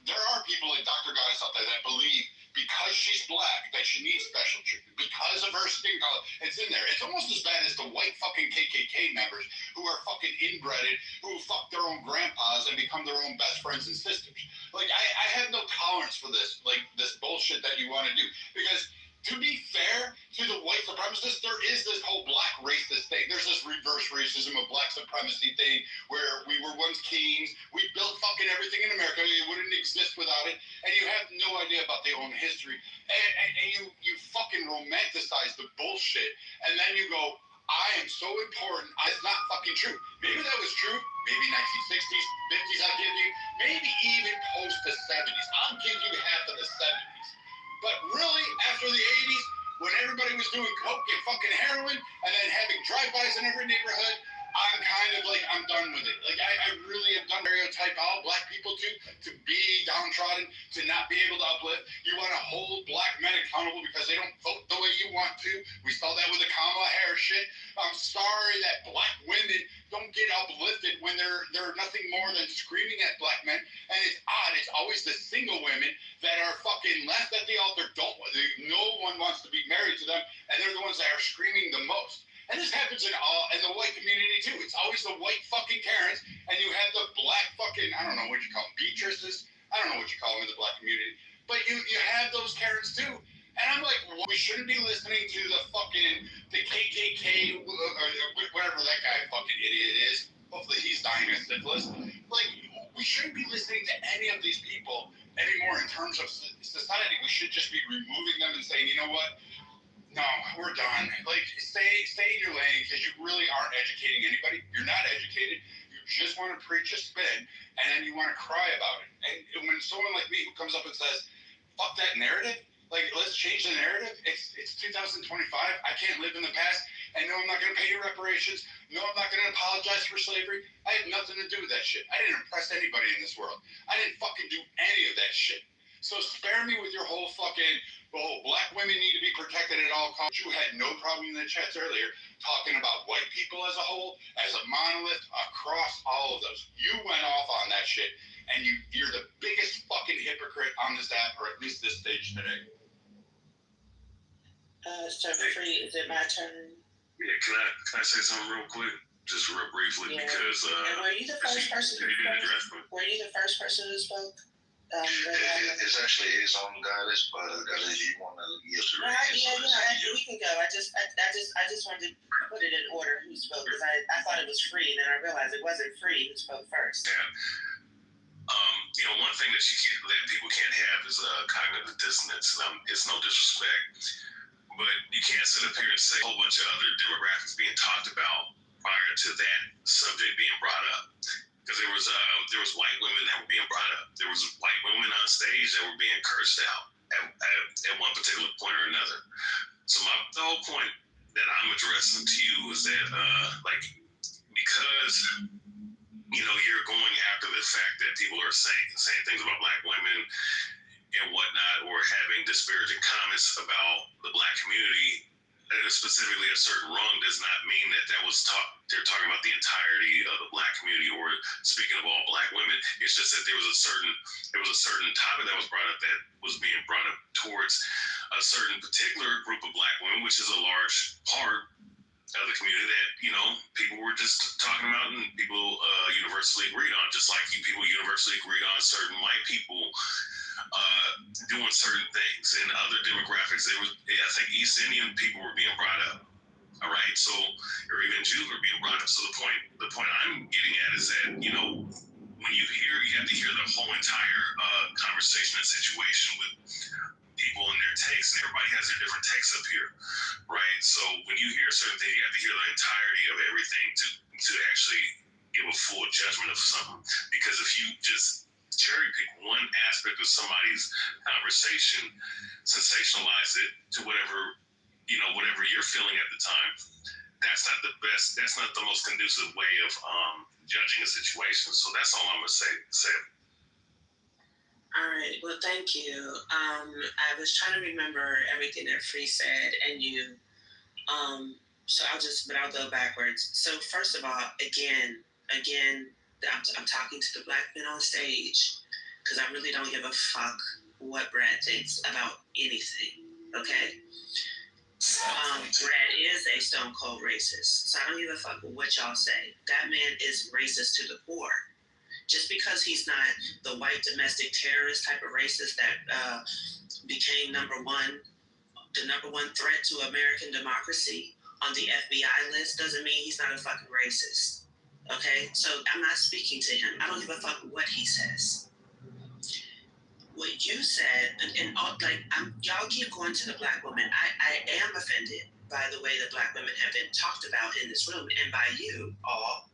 There are people like Dr. Goddess out there that believe because she's Black that she needs special treatment because of her skin color. It's in there. It's almost as bad as the white fucking KKK members who are fucking inbreded, who fuck their own grandpas and become their own best friends and sisters. Like, I have no tolerance for this, like this bullshit that you want to do, because to be fair to the white supremacists, there is this whole Black racist thing. There's this reverse racism of Black supremacy thing where we were once kings. We built fucking everything in America. It wouldn't exist without it. And you have no idea about their own history. And you fucking romanticize the bullshit. And then you go, I am so important. It's not fucking true. Maybe that was true. Maybe 1960s, 50s, I'll give you. Maybe even post the 70s. I'll give you half of the 70s. But really, after the 80s, when everybody was doing coke and fucking heroin and then having drive-bys in every neighborhood, I'm kind of like, I'm done with it. Like, I really am done stereotype all Black people to be downtrodden, to not be able to uplift. You want to hold Black men accountable because they don't vote the way you want to. We saw that with the Kamala Harris shit. I'm sorry that Black women don't get uplifted when they're nothing more than screaming at Black men. And it's odd. It's always the single women that are fucking left at the altar. No one wants to be married to them, and they're the ones that are screaming the most. And this happens in the white community too. It's always the white fucking Karens, and you have the Black fucking, I don't know what you call them, Beatrices. I don't know what you call them in the Black community, but you have those Karens too. And I'm like, well, we shouldn't be listening to the KKK or whatever that guy fucking idiot is. Hopefully he's dying of syphilis. Like, we shouldn't be listening to any of these people anymore in terms of society. We should just be removing them and saying, you know what? No, we're done. Like, stay in your lane, because you really aren't educating anybody. You're not educated. You just want to preach a spin, and then you want to cry about it. And when someone like me who comes up and says, fuck that narrative, like, let's change the narrative. It's 2025. I can't live in the past. And no, I'm not going to pay you reparations. No, I'm not going to apologize for slavery. I had nothing to do with that shit. I didn't oppress anybody in this world. I didn't fucking do any of that shit. So spare me with your whole fucking, well, Black women need to be protected at all costs. You had no problem in the chats earlier talking about white people as a whole, as a monolith, across all of those. You went off on that shit, and you're the biggest fucking hypocrite on this app, or at least this stage today. So free, is it my turn? Yeah, can I say something real quick? Just real briefly, because and were you the first person who spoke? Were you the first person who spoke? It's actually his own goddess, but if you want to yield to Yeah, we can go. I just wanted to put it in order who spoke because I thought it was free, and then I realized it wasn't free. Who spoke first? Yeah. One thing that people can't have is cognitive dissonance. It's no disrespect, but you can't sit up here and say a whole bunch of other demographics being talked about prior to that subject being brought up. Because there was white women that were being brought up. There was white women on stage that were being cursed out at one particular point or another. So the whole point that I'm addressing to you is that because you're going after the fact that people are saying things about black women and whatnot, or having disparaging comments about the black community, specifically a certain wrong, does not mean that they're talking about the entirety of the black community or speaking of all black women. It's just that there was a certain topic that was brought up that was being brought up towards a certain particular group of black women, which is a large part of the community that people were just talking about and people universally agreed on, just like people universally agreed on certain white people doing certain things. And other demographics, I think East Indian people were being brought up. All right, so or even Jews were being brought up. So the point I'm getting at is that when you have to hear the whole entire conversation and situation with people and their takes, and everybody has their different takes up here, right? So when you hear certain things, you have to hear the entirety of everything to actually give a full judgment of something. Because if you just cherry pick one aspect of somebody's conversation, sensationalize it to whatever you're feeling at the time, that's not the best. That's not the most conducive way of judging a situation. So that's all I'm gonna say. All right. Well, thank you. I was trying to remember everything that Free said, and you. But I'll go backwards. So first of all, again, I'm talking to the black men on stage because I really don't give a fuck what Brad thinks about anything. Okay. Brad is a stone cold racist, so I don't give a fuck what y'all say. That man is racist to the core. Just because he's not the white domestic terrorist type of racist that became the number one threat to American democracy on the FBI list doesn't mean he's not a fucking racist. Okay? So I'm not speaking to him. I don't give a fuck what he says. What you said, y'all keep going to the black woman. I am offended by the way that black women have been talked about in this room and by you all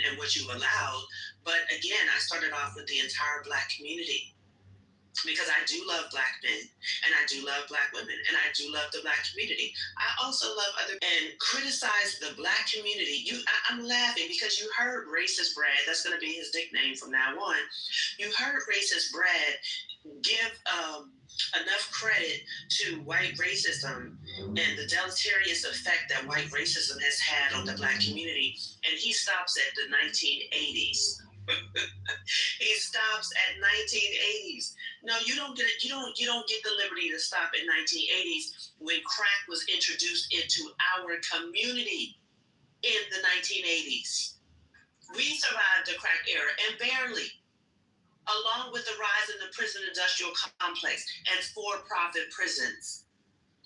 and what you allowed. But again, I started off with the entire black community because I do love black men and I do love black women and I do love the black community. I also love and criticize the black community. I'm laughing because you heard racist Brad. That's going to be his nickname from now on. You heard racist Brad give enough credit to white racism and the deleterious effect that white racism has had on the black community, and he stops at the 1980s. He stops at 1980s. No, you don't get it. You don't get the liberty to stop at 1980s when crack was introduced into our community in the 1980s. We survived the crack era and barely, along with the rise of the prison industrial complex and for-profit prisons.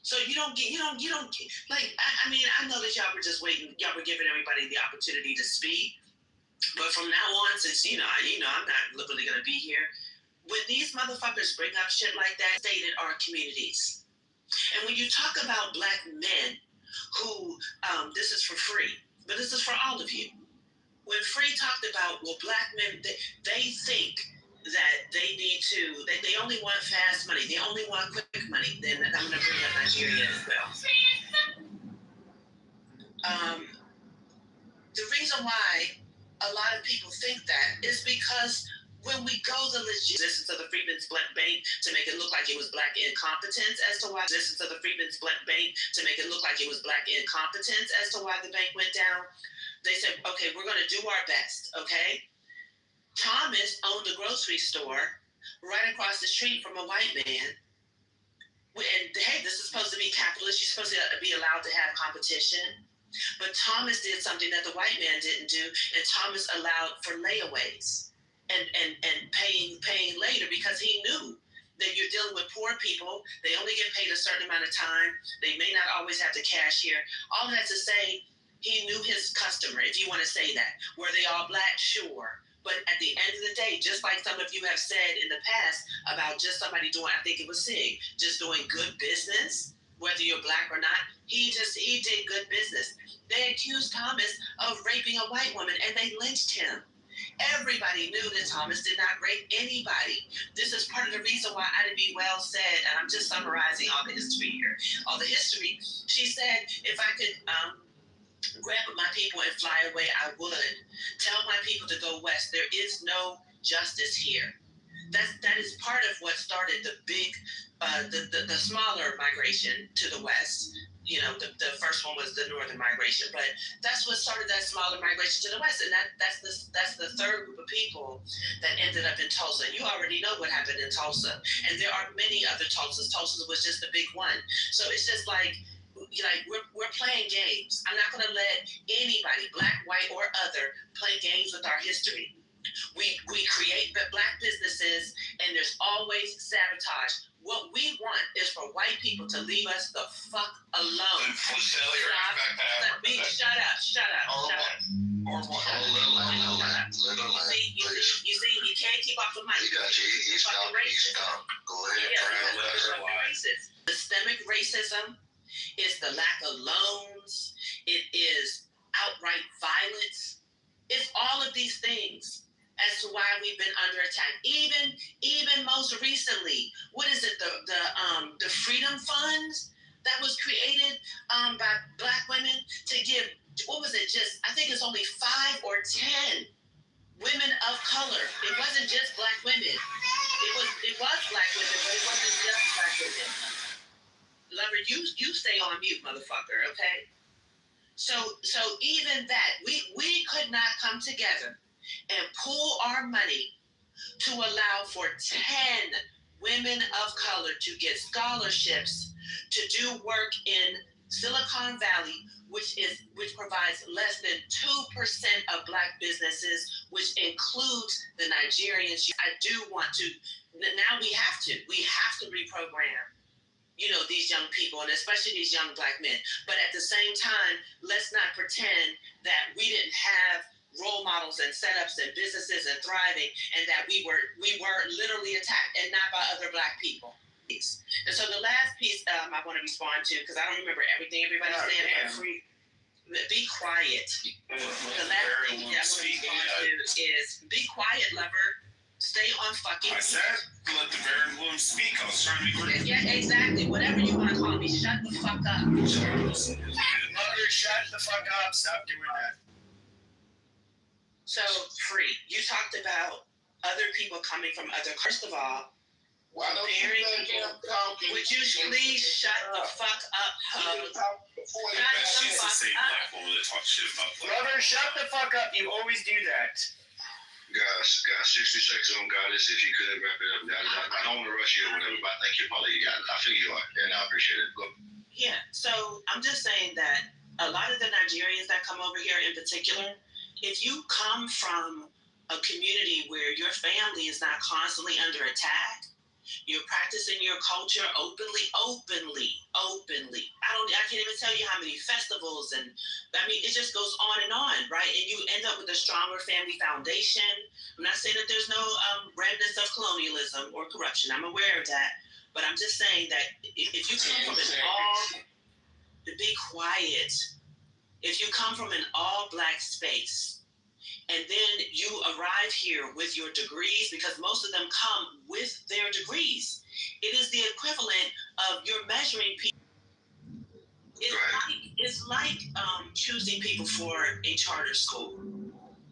So you don't get I mean, I know that y'all were just waiting. Y'all were giving everybody the opportunity to speak. But from now on, since I'm not really gonna be here, when these motherfuckers bring up shit like that, stated our communities. And when you talk about black men who, this is for Free, but this is for all of you. When Free talked about, well, black men, they think that they only want fast money, they only want quick money, then I'm gonna bring up Nigeria as well. The reason why a lot of people think that is because when we go the existence of the Freedmen's Bank to make it look like it was black incompetence as to why existence of the Freedmen's Bank to make it look like it was black incompetence as to why the bank went down, they said, okay, we're going to do our best, okay? Thomas owned a grocery store right across the street from a white man. And hey, this is supposed to be capitalist. You're supposed to be allowed to have competition. But Thomas did something that the white man didn't do, and Thomas allowed for layaways and paying later because he knew that you're dealing with poor people. They only get paid a certain amount of time. They may not always have the cashier. All that to say, he knew his customer, if you want to say that. Were they all black? Sure. But at the end of the day, just like some of you have said in the past about just somebody doing, I think it was Sig, just doing good business, whether you're black or not, he did good business. They accused Thomas of raping a white woman and they lynched him. Everybody knew that Thomas did not rape anybody. This is part of the reason why Ida B. Wells said, and I'm just summarizing all the history here, all the history. She said, if I could grab my people and fly away, I would. Tell my people to go west. There is no justice here. That is part of what started the big, the smaller migration to the west. You know, the first one was the northern migration, but that's what started that smaller migration to the west, and that's the third group of people that ended up in Tulsa. You already know what happened in Tulsa, and there are many other Tulsas. Tulsa was just the big one. So it's just like we're playing games. I'm not going to let anybody, black, white, or other, play games with our history. We create black businesses, and there's always sabotage. What we want is for white people to leave us the fuck alone. Shut up. You see, you can't keep off the mic. He stopped. Go ahead. Racist. Systemic racism is the lack of loans. It is outright violence. It's all of these things as to why we've been under attack. Even most recently, what is it? The Freedom Fund that was created by black women to give, what was it? Just, I think it's only 5 or 10 women of color. It wasn't just black women. It was black women, but it wasn't just black women. Lover, you stay on mute, motherfucker. Okay. So even that, we could not come together and pool our money to allow for 10 women of color to get scholarships to do work in Silicon Valley, which provides less than 2% of black businesses, which includes the Nigerians. I do want to, now we have to reprogram, these young people, and especially these young black men. But at the same time, let's not pretend that we didn't have role models and setups and businesses and thriving, and that we were literally attacked, and not by other black people. And so the last piece I want to respond to, because I don't remember everything everybody's saying. Be quiet. The last thing I want to respond to is be quiet, lover. Stay on fucking. I said let the Baron Bloom speak. I was trying to be quick. Yeah, exactly. Whatever you want to call me. Shut the fuck up. Mother, shut the fuck up. Stop doing that. So, Free, you talked about other people coming from other. First of all, why don't you let him talk? Would you please shut the fuck up, Hub? She's the same black woman that talks shit about black. Brother, shut the fuck up. You always do that. Guys, 60 seconds on Goddess. If you could wrap it up, guys. I don't want to rush you or whatever, but I think you probably got it. I feel you are, and I appreciate it. Go. Yeah, so I'm just saying that a lot of the Nigerians that come over here in particular, if you come from a community where your family is not constantly under attack, you're practicing your culture openly. I can't even tell you how many festivals, and I mean, it just goes on and on, right? And you end up with a stronger family foundation. I'm not saying that there's no remnants of colonialism or corruption. I'm aware of that, but I'm just saying that if you come from be quiet. If you come from an all-black space, and then you arrive here with your degrees, because most of them come with their degrees. It is the equivalent of you're measuring people. It's like choosing people for a charter school.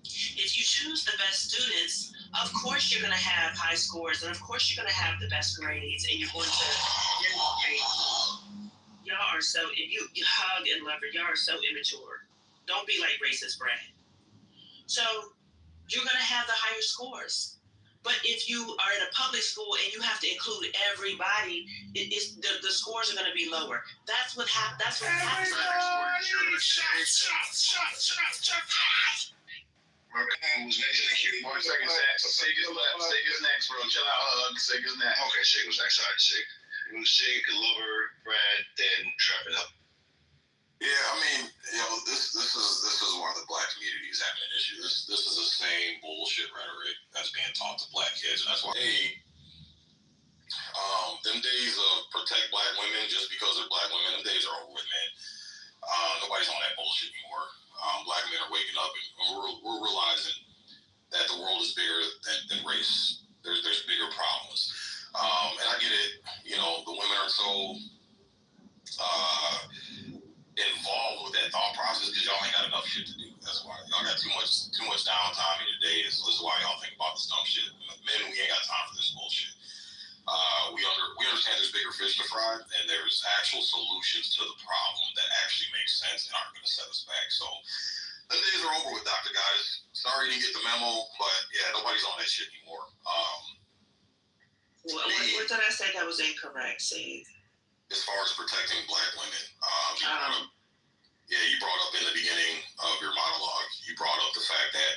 If you choose the best students, of course you're going to have high scores, and of course you're going to have the best grades, and you're going to demonstrate. Y'all are so, if you hug and love her, y'all are so immature. Don't be like racist Brad. So you're going to have the higher scores. But if you are in a public school and you have to include everybody, the scores are going to be lower. That's what happens. That's what happens. Okay, who's next? Thank you. 1 second, Sig is left. Sig is next, bro. Chill out, Hug. Sig is next. Okay, Shig was next. All right, Shig. It was Shig, Kitover, Brad, then Trap It Up. Yeah, I mean, this is why the black community is having an issue. This is the same bullshit rhetoric that's being taught to black kids, and that's why them days of protect black women just because they're black women, them days are over with, man. Nobody's on that bullshit anymore. Black men are waking up, and we're realizing that the world is bigger than race. There's bigger problems, and I get it. The women are so involved with that thought process because y'all ain't got enough shit to do. That's why y'all got too much downtime in your day. This is why y'all think about this dumb shit. Men, we ain't got time for this bullshit. We understand there's bigger fish to fry, and there's actual solutions to the problem that actually make sense and aren't going to set us back. So the days are over with, Dr. Guys. Sorry you didn't get the memo, but yeah, nobody's on that shit anymore. What did I say that was incorrect, Sig? As far as protecting black women, you brought up in the beginning of your monologue, you brought up the fact that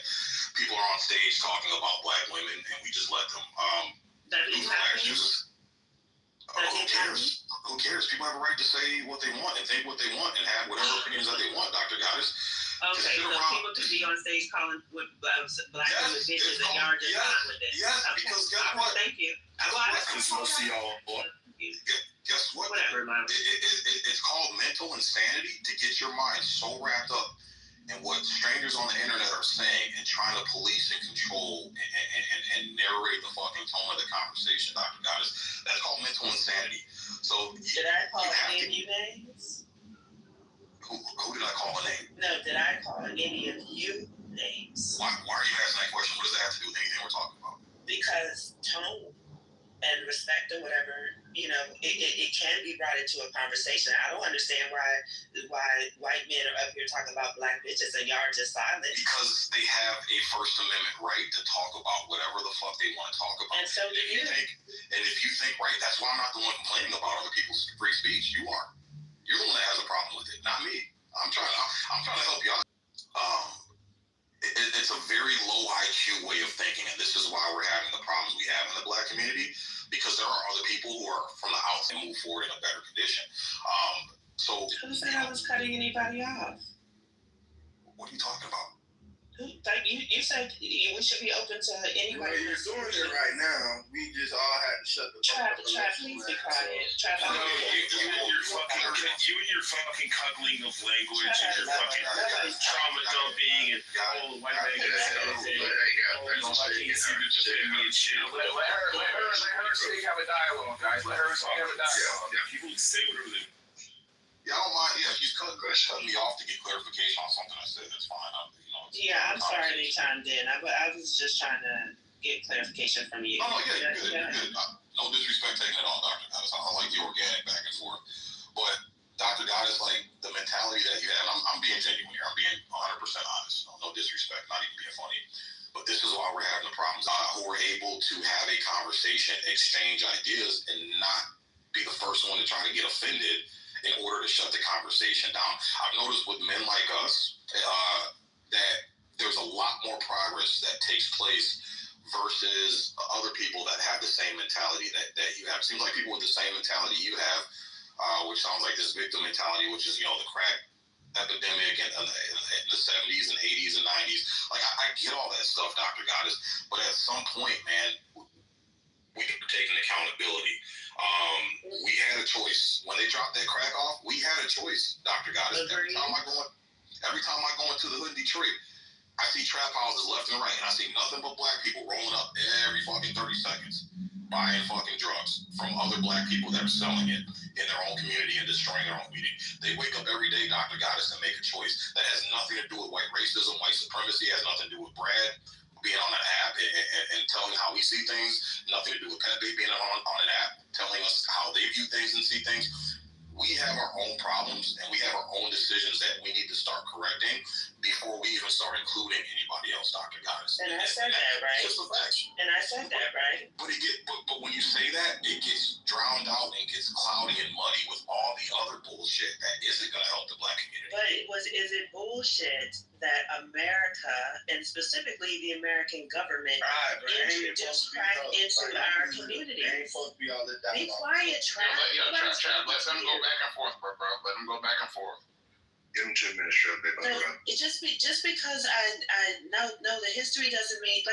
people are on stage talking about black women, and we just let them. That didn't happen. Who cares? People have a right to say what they want and think what they want and have whatever opinions that they want, Dr. Goddess. Okay, so people could be on stage calling with black women bitches and y'all just fine with it. Yes, because guess what? Thank you. Guess what? Whatever, it's called mental insanity to get your mind so wrapped up in what strangers on the internet are saying and trying to police and control and narrate the fucking tone of the conversation, Dr. Goddess. That's called mental insanity. So did I call any names? Who did I call a name? No, did I call any of you names? Why are you asking that question? What does that have to do with anything we're talking about? Because tone and respect or whatever, it can be brought into a conversation. I don't understand why white men are up here talking about black bitches and y'all are just silent. Because they have a First Amendment right to talk about whatever the fuck they want to talk about. And so do you. If you think right, that's why I'm not the one complaining about other people's free speech. You are. You're the one that has a problem with it, not me. I'm trying to help y'all. It's a very low IQ way of thinking, and this is why we're having the problems we have in the black community, because there are other people who are from the outside and move forward in a better condition. Who said I was cutting anybody off? What are you talking about? You said we should be open to anybody. Well, you're doing it right now. We just all had to shut the fuck up. Please be quiet. You and your fucking cuddling of language and your fucking trauma dumping and white man gonna say just hit me and shit. Let her speak, have a dialogue, guys. Let her speak, have a dialogue. People say whatever they. Yeah, I don't mind. Yeah, if he's cutting me off to get clarification on something I said, that's fine. I'm sorry they chimed in. I was just trying to get clarification from you. Oh, yeah, you're good. No disrespect taken at all, Dr. Goddess. I like the organic back and forth. But Dr. Goddess, like the mentality that you have, I'm being genuine here. I'm being 100% honest. No disrespect, not even being funny. But this is why we're having the problems. Who are able to have a conversation, exchange ideas, and not be the first one to try to get offended in order to shut the conversation down. I've noticed with men like us that there's a lot more progress that takes place versus other people that have the same mentality that you have. It seems like people with the same mentality you have, which sounds like this victim mentality, which is, the crack epidemic in the 70s and 80s and 90s. Like, I get all that stuff, Dr. Goddess, but at some point, man, we can take an accountability. We had a choice. When they dropped that crack off, we had a choice, Dr. Goddess. Every time I go into the hood in Detroit, I see trap houses left and right, and I see nothing but black people rolling up every fucking 30 seconds, buying fucking drugs from other black people that are selling it in their own community and destroying their own community. They wake up every day, Dr. Goddess, and make a choice. That has nothing to do with white racism, white supremacy. It has nothing to do with Brad being on an app and telling how we see things. Nothing to do with Pepe being on an app telling us how they view things and see things. we have our own problems and we have our own decisions that we need to start correcting before we even start including anybody else, Dr. Goddess. And I said that, right? Just the facts. And I said that, right? But when you say that, it gets drowned out and gets cloudy and muddy with all the other bullshit that isn't going to help the Black community. But is it bullshit that America, and specifically the American government, introduced crack into our community? Ain't supposed to be all that. Be quiet, Trav. Let them go back and forth, bro. Let them go back and forth. Give him 2 minutes, Shug. They about to go. It just because I know the history doesn't mean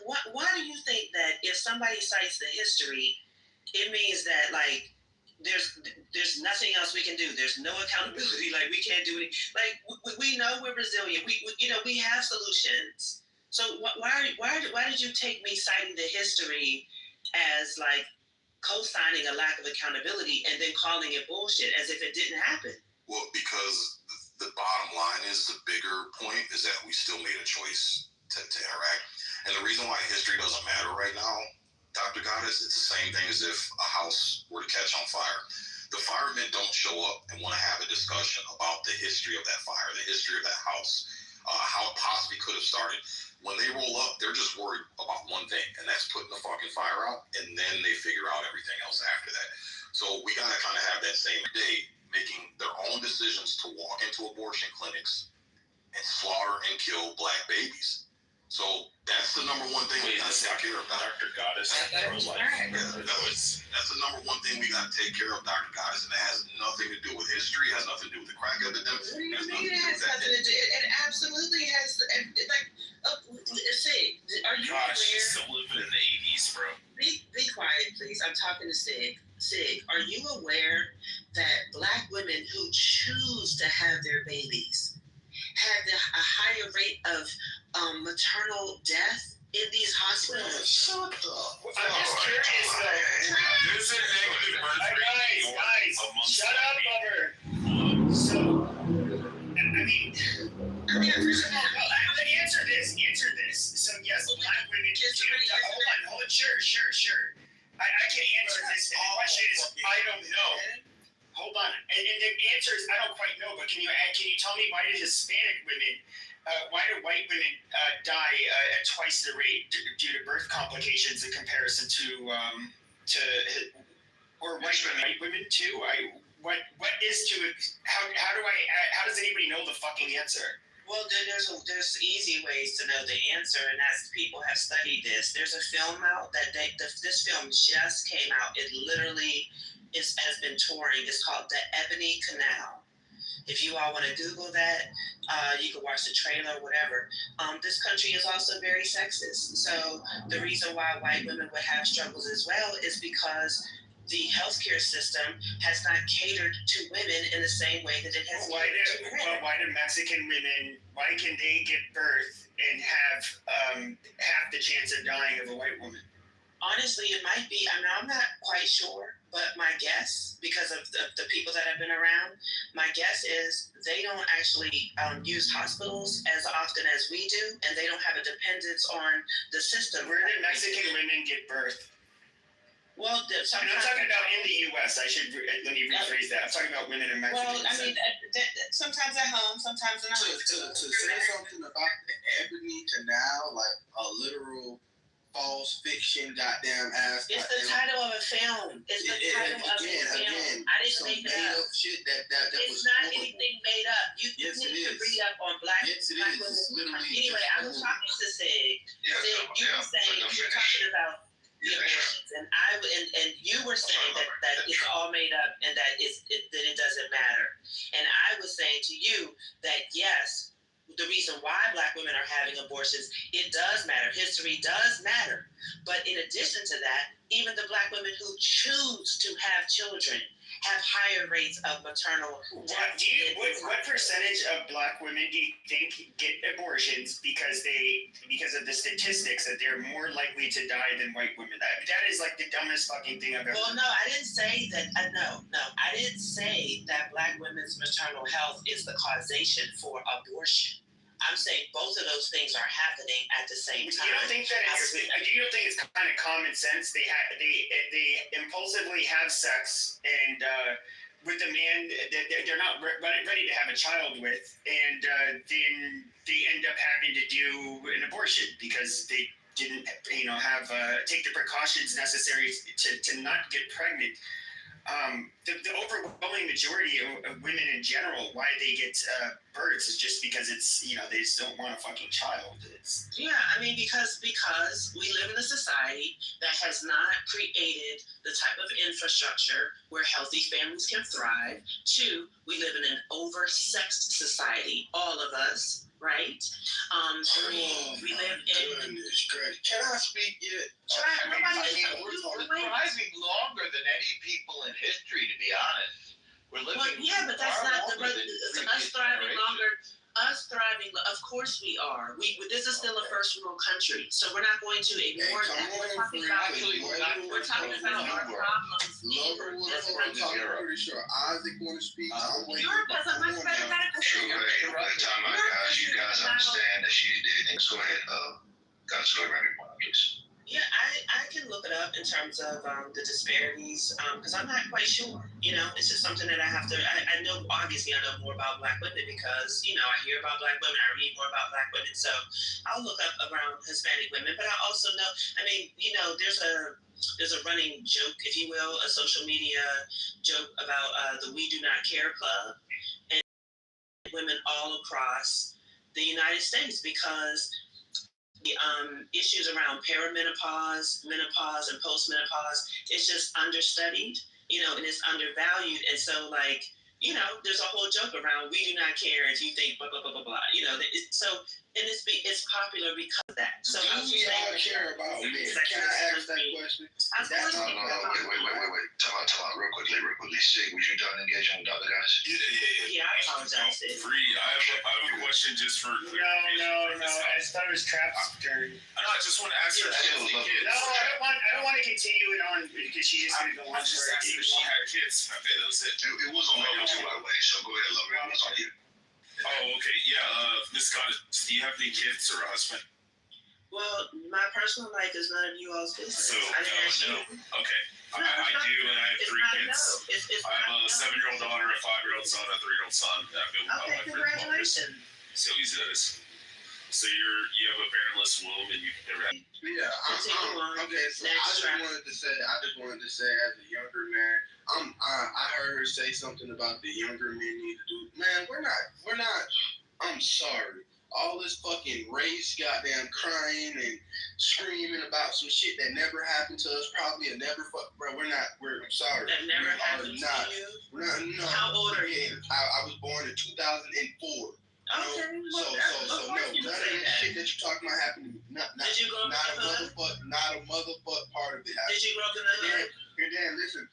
why do you think that if somebody cites the history, it means that like there's nothing else we can do. There's no accountability. Like we can't do it. Like we know we're resilient. We have solutions. So why did you take me citing the history as like co-signing a lack of accountability and then calling it bullshit as if it didn't happen? Well, because the bottom line is, the bigger point is that we still made a choice to interact. And the reason why history doesn't matter right now, Dr. Goddess, it's the same thing as if a house were to catch on fire. The firemen don't show up and want to have a discussion about the history of that fire, the history of that house, how it possibly could have started. When they roll up, they're just worried about one thing, and that's putting the fucking fire out, and then they figure out everything else after that. So we got to kind of have that same day, making their own decisions to walk into abortion clinics and slaughter and kill Black babies. So that's the number one thing we got to take care of, Dr. Goddess. That's the number one thing we got to take care of, Dr. Goddess, and it has nothing to do with history. It has nothing to do with the crack epidemic. What do you mean it has nothing to do? It absolutely has. Are you aware? She's still living in the 80s, bro. Be quiet, please. I'm talking to Sig. Sig, are you aware that Black women who choose to have their babies have a higher rate of maternal death in these hospitals? Shut up. I'm just curious, though. There's a negative birth rate. Guys, shut up, lover. So, I mean, first of all, answer this. So, yes, Black women do. Hold on. Sure. I can answer this. And the question is, I don't know. Hold on. And the answer is, I don't quite know. But can you tell me why do Hispanic women, why do white women die at twice the rate due to birth complications in comparison to white women too? What is to how does anybody know the fucking answer? Well, there's easy ways to know the answer, and that's people have studied this. There's a film out that this film just came out. It literally has been touring. It's called The Ebony Canal. If you all want to Google that, you can watch the trailer, whatever. This country is also very sexist. So the reason why white women would have struggles as well is because the healthcare system has not catered to women in the same way that it has catered to men. Why do Mexican women, why can they give birth and have half the chance of dying of a white woman? Honestly, it might be. I mean, I'm not quite sure, but my guess, because of the people that have been around, my guess is they don't actually use hospitals as often as we do, and they don't have a dependence on the system. Where did Mexican women give birth? Well, I'm not talking about in the U.S. Let me rephrase that. I'm talking about women in Mexico. Well, I mean, sometimes at home, sometimes in a hospital. To say something about the Ebony Canal, like a literal false fiction, goddamn ass. It's the title of a film. It's the title of a film. I didn't make it up. Shit that it's not anything made up. You need to read up on black women. Anyway, I was talking to Sig. Sig, you were saying you were talking about the abortions, and you were saying that it's all made up and that it doesn't matter. And I was saying to you that yes, the reason why Black women are having abortions, it does matter. History does matter. But in addition to that, even the Black women who choose to have children have higher rates of maternal death. What percentage of Black women do you think get abortions because of the statistics that they're more likely to die than white women? That is like the dumbest fucking thing I've ever. Well, no, I didn't say that. No, I didn't say that Black women's maternal health is the causation for abortion. I'm saying both of those things are happening at the same time. Do you don't think it's kind of common sense? They impulsively have sex and with a man that they're not ready to have a child with, and then they end up having to do an abortion because they didn't, have take the precautions necessary to not get pregnant. The overwhelming majority of women in general, why they get births is just because it's, they just don't want a fucking child. Because we live in a society that has not created the type of infrastructure where healthy families can thrive. 2, we live in an over-sexed society, all of us, right? 3, we live in... Goodness, can I speak yet? We're thriving longer than any people in history, to be honest. We're living but that's not longer than us thriving longer. Us thriving, of course we are. This is still a first world country, so we're not going to ignore that. We're talking about our problems. I'm pretty sure Isaac want to speak. Europe has a much better medical True, but by the time you guys understand that she did, go ahead, guys, go ahead, please. Yeah, I can look it up in terms of the disparities, because I'm not quite sure. It's just something that I have to. I know, obviously, I know more about Black women because I hear about Black women, I read more about Black women, so I'll look up around Hispanic women. But I also know, there's a running joke, if you will, a social media joke about the We Do Not Care Club and women all across the United States because the issues around perimenopause, menopause, and postmenopause is just understudied, and it's undervalued. And so, there's a whole joke around we do not care if you think blah, blah, blah, blah, blah. It's popular because of that. So do we all care about men? Can I ask that question? Wait. Tell out real quickly. Sig, was you done engaging with other guys? Yeah, I apologize. Free. I have a question just for No. I thought it was trap dirty. I just want to ask her. No, I don't want to continue it on because she's just going to go on. I just asked her if she had kids. Okay, that was it. It was on level 2, by the way. So go ahead, Lovely. What's on you? Oh, okay. Yeah. Miss Scott, do you have any kids or a husband? Well, my personal life is none of you all's business. So, no. Okay. I do, and I have 3 kids. I have a 7-year-old daughter, a 5-year-old son, a 3-year-old son. I've been with my wife for 12 years. So he's this. So you have a barrenless womb, and you can never have. Yeah, okay. So I just wanted to say, as a younger man, I heard her say something about the younger men need to do. Man, we're not. I'm sorry. All this fucking race, goddamn crying and screaming about some shit that never happened to us, probably a never fuck, bro. I'm sorry. That never happened to you? We're not, no. How old are you? I was born in 2004. Okay, so no, none of the shit that you're talking about happened to me. Did you grow up in the hood? Not a motherfucker part of it happened. Did you grow up in the hood? Dan, listen.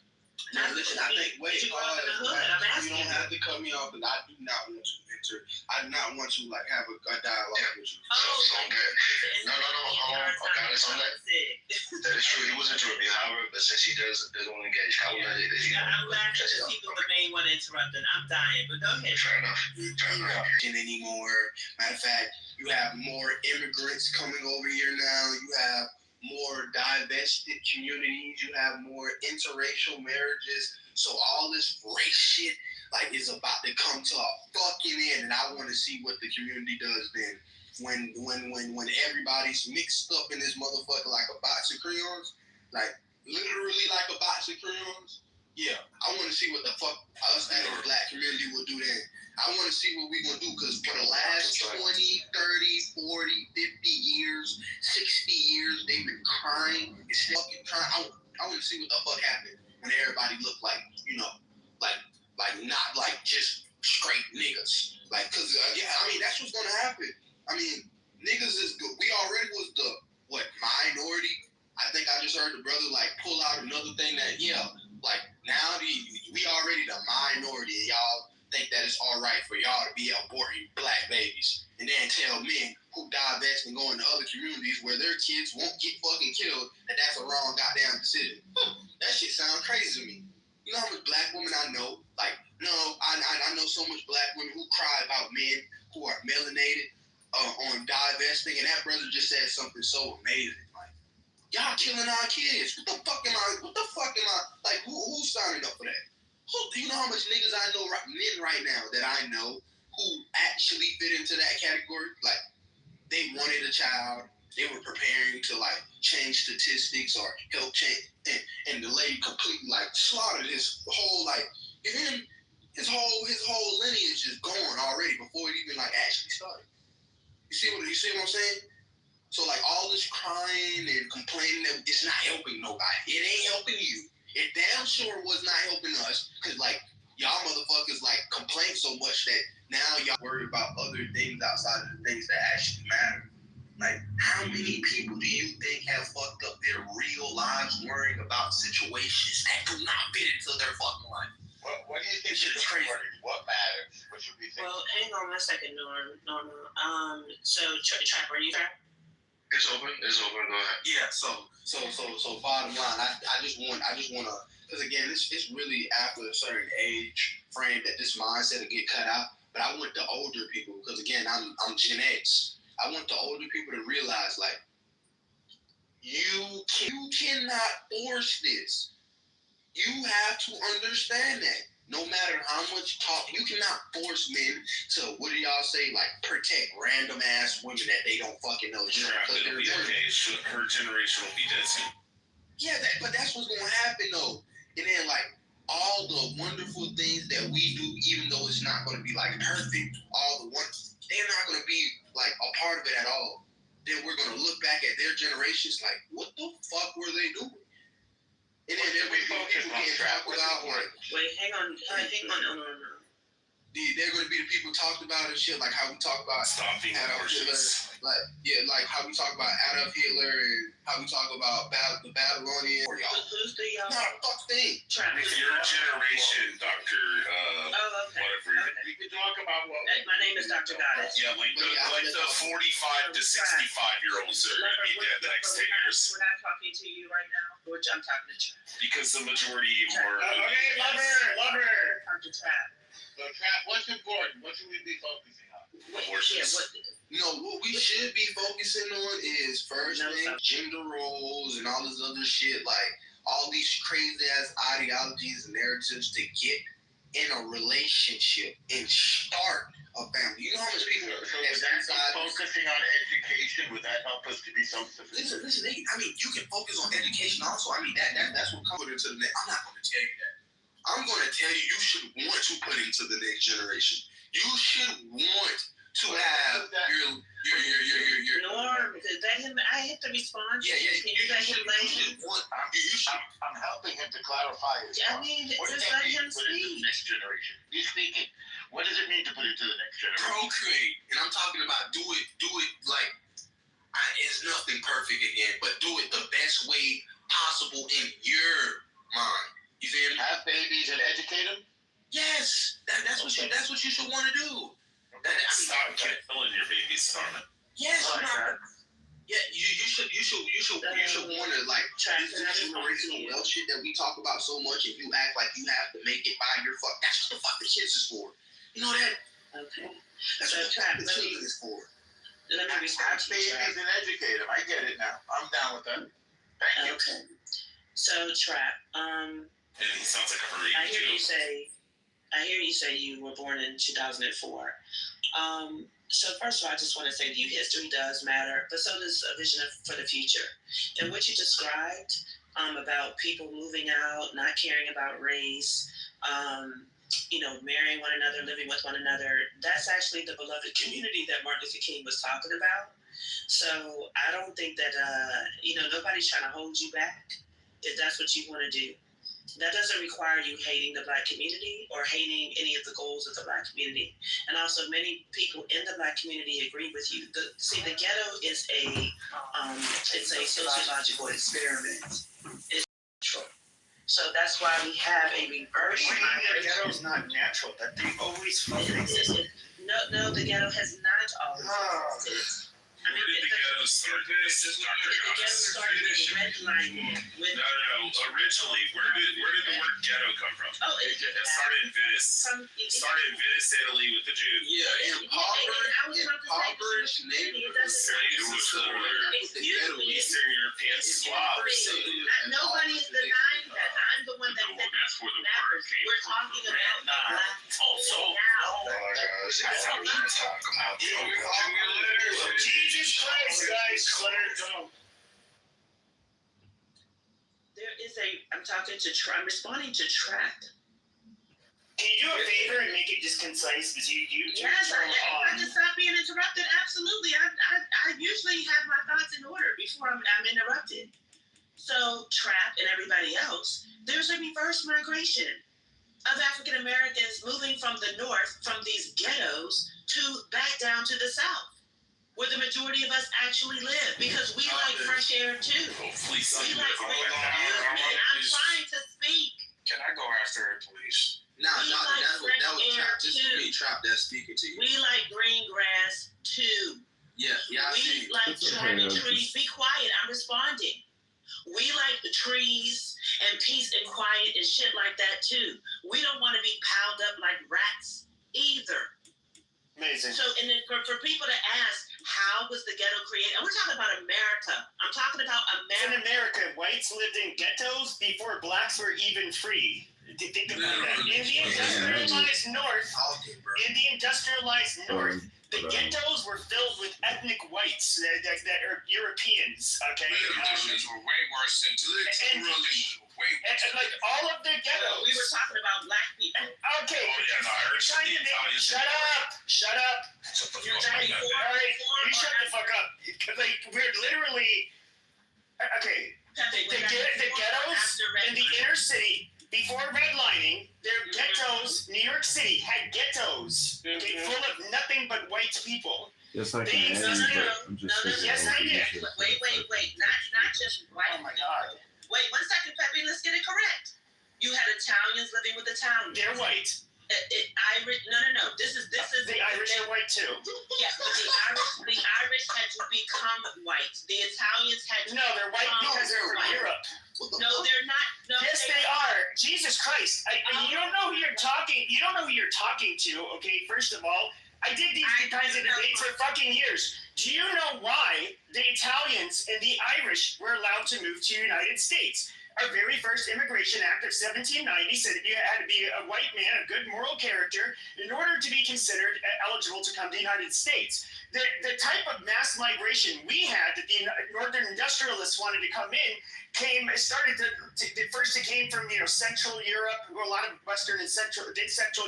I think way hard. You don't have to cut me off, but I do not want to enter. I do not want to have a dialogue with you. No. Hold on. Okay, that's on that. That is true. He was interrupting, however, but since he doesn't engage, how will I? I'm laughing at people that may want to interrupt, and I'm dying. But go ahead. Fair enough. Anymore. Matter of fact, you have more immigrants coming over here now. You have more divested communities, you have more interracial marriages. So all this race shit is about to come to a fucking end, and I want to see what the community does then. When everybody's mixed up in this motherfucker like a box of crayons, literally like a box of crayons. Yeah, I want to see what the fuck us as a Black community will do then. I want to see what we're going to do, because for the last 20, 30, 40, 50 years, 60 years, they've been crying. It's fucking crying. I want to see what the fuck happened when everybody looked not just straight niggas. Because, that's what's going to happen. Niggas is good. We already was the, minority? I think I just heard the brother, pull out another thing that, now we already the minority, and y'all think that it's all right for y'all to be aborting Black babies, and then tell men who divest and go into other communities where their kids won't get fucking killed that that's a wrong goddamn decision. That shit sound crazy to me. You know how much Black women I know? I know so much Black women who cry about men who are melanated on divesting, and that brother just said something so amazing. Y'all killing our kids. What the fuck am I? Who's signing up for that? You know how much niggas I know, men right now that I know who actually fit into that category? Like, they wanted a child, they were preparing to like change statistics or help change, and the lady completely like slaughtered his whole like his whole lineage is gone already before it even like actually started. You see what I'm saying? So like all this crying and complaining that it's not helping nobody. It ain't helping you. It damn sure was not helping us, because like y'all motherfuckers like complain so much that now y'all worried about other things outside of the things that actually matter. Like, how many people do you think have fucked up their real lives worrying about situations that do not fit into their fucking life? What do you think is crazy? What matters? What should we think? Well, hang on one second, Norma. So Trap, are you there? It's open. Go ahead. Yeah. So bottom line, I just want to, because again, it's really after a certain age frame that this mindset will get cut out. But I want the older people, because again, I'm Gen X. I want the older people to realize, like, you cannot force this. You have to understand that. No matter how much talk, you cannot force men to, what do y'all say, like, protect random ass women that they don't fucking know. Just because they're women. Her generation will be dead soon. Yeah, but that's what's gonna happen though. And then like all the wonderful things that we do, even though it's not gonna be like perfect, they're not gonna be like a part of it at all. Then we're gonna look back at their generations like, what the fuck were they doing? And then there will be people getting talked about like, wait, hang on. They're gonna be the people talked about and shit, like how we talk about stopping abortions. Like how we talk about Adolf Hitler and how we talk about the Babylonian. Or y'all. Who's the not a fuck thing. If your generation, Dr. okay. Whatever. Okay. We can talk about what. My name is Dr. Goddess. Yeah, like the 45 to 65-year-olds are going to be dead the next 10 years. We're not talking to you right now. I'm talking to Trap. Because the majority were. Okay, lover. Talk to Trap. So Trap, what's important? What should we be focusing on? Abortions. What we should be focusing on is first thing, gender roles and all this other shit, like all these crazy ass ideologies and narratives to get in a relationship and start a family. You know how much people focusing on education, would that help us to be self-sufficient? Listen, I mean, you can focus on education also. I mean, that's what comes into the next. I'm not going to tell you that. I'm going to tell you, you should want to put into the next generation. You should want to have your Norm, let him. I have to respond. Yeah. Can you let him land? I'm helping him to clarify his I mean, just let him speak. Next generation. He's speaking. What does it mean to put it to the next generation? Procreate, and I'm talking about do it like it's nothing perfect again, but do it the best way possible in your mind. You feel me? Have babies and educate them. Yes, that's what you should want to do. Stop killing your babies, Starman. Yes, you should want to like this generational wealth shit that we talk about so much, and you act like you have to make it by your fuck. That's what the fuck the kids is for. You know that? Okay. That's what the children is for. Let me respond to babies and educate them. I get it now. I'm down with that. Thank you. Okay. So Trap. And he sounds like a hurry. I hear you say you were born in 2004. So first of all, I just want to say to you, history does matter, but so does a vision for the future. And what you described about people moving out, not caring about race, marrying one another, living with one another, that's actually the beloved community that Martin Luther King was talking about. So I don't think that, nobody's trying to hold you back if that's what you want to do. That doesn't require you hating the Black community or hating any of the goals of the Black community. And also, many people in the Black community agree with you. The ghetto is it's a sociological experiment. It's natural. So that's why we have a reverse. The ghetto is not natural. That they always fucking existed. No, the ghetto has not always existed. Where did the ghetto start? This is Dr. Goddess. Started with redlining. No. Originally, where did the word ghetto come from? It started in Venice. Started in Venice, Italy, with the Jews. Yeah, impoverished neighborhoods. Eastern European Slavs. Nobody is denying that. I'm the one that said that's where the word came from. talking about black Also, now. Oh my gosh, that's how we talk about Jesus Christ, guys, let her go. There is I'm responding to Track. Can you do a favor and make it just concise? Because you Yes, I can stop being interrupted. Absolutely. I usually have my thoughts in order before I'm interrupted. So, Trap and everybody else, there's a reverse migration of African Americans moving from the north, from these ghettos, to back down to the south, where the majority of us actually live, because we like fresh air too. I'm trying to speak. Can I go after her, please? No, that was Trap. This is me, Trap, that's speaking to you. We like green grass too. Yeah, We like charming trees. Be quiet. I'm responding. We like the trees and peace and quiet and shit like that too. We don't want to be piled up like rats either. Amazing. So, and then for people to ask, how was the ghetto created? And we're talking about America. I'm talking about America. In America, whites lived in ghettos before blacks were even free. Think about that. In the industrialized north, the ghettos were filled with ethnic whites that are Europeans. Okay. Conditions were way worse than and like all of the ghettos. We were talking about black people. Okay. Shut up. You're trying to all right, you shut the fuck up. Like we're literally okay. The ghettos in the inner city. Before redlining, their ghettos, New York City had ghettos, okay, full of nothing but white people. Yes, I can. Yes, they did. Wait. Not just white. Oh my God. Wait 1 second, Pepe. Let's get it correct. You had Italians living with Italians. They're white. Irish. No. This is. The Irish are white too. Yeah, but the Irish had to become white. The Italians had to. No, they're white because they're from Europe. No, they're not. No, yes, they are. Jesus Christ! You don't know who you're talking. You don't know who you're talking to. Okay, first of all, I did these kinds of debates for fucking years. Do you know why the Italians and the Irish were allowed to move to the United States? Our very first Immigration Act of 1790 said that you had to be a white man of good moral character in order to be considered eligible to come to the United States. The type of mass migration we had that the northern industrialists wanted to come in first it came from Central Europe, a lot of Western and Central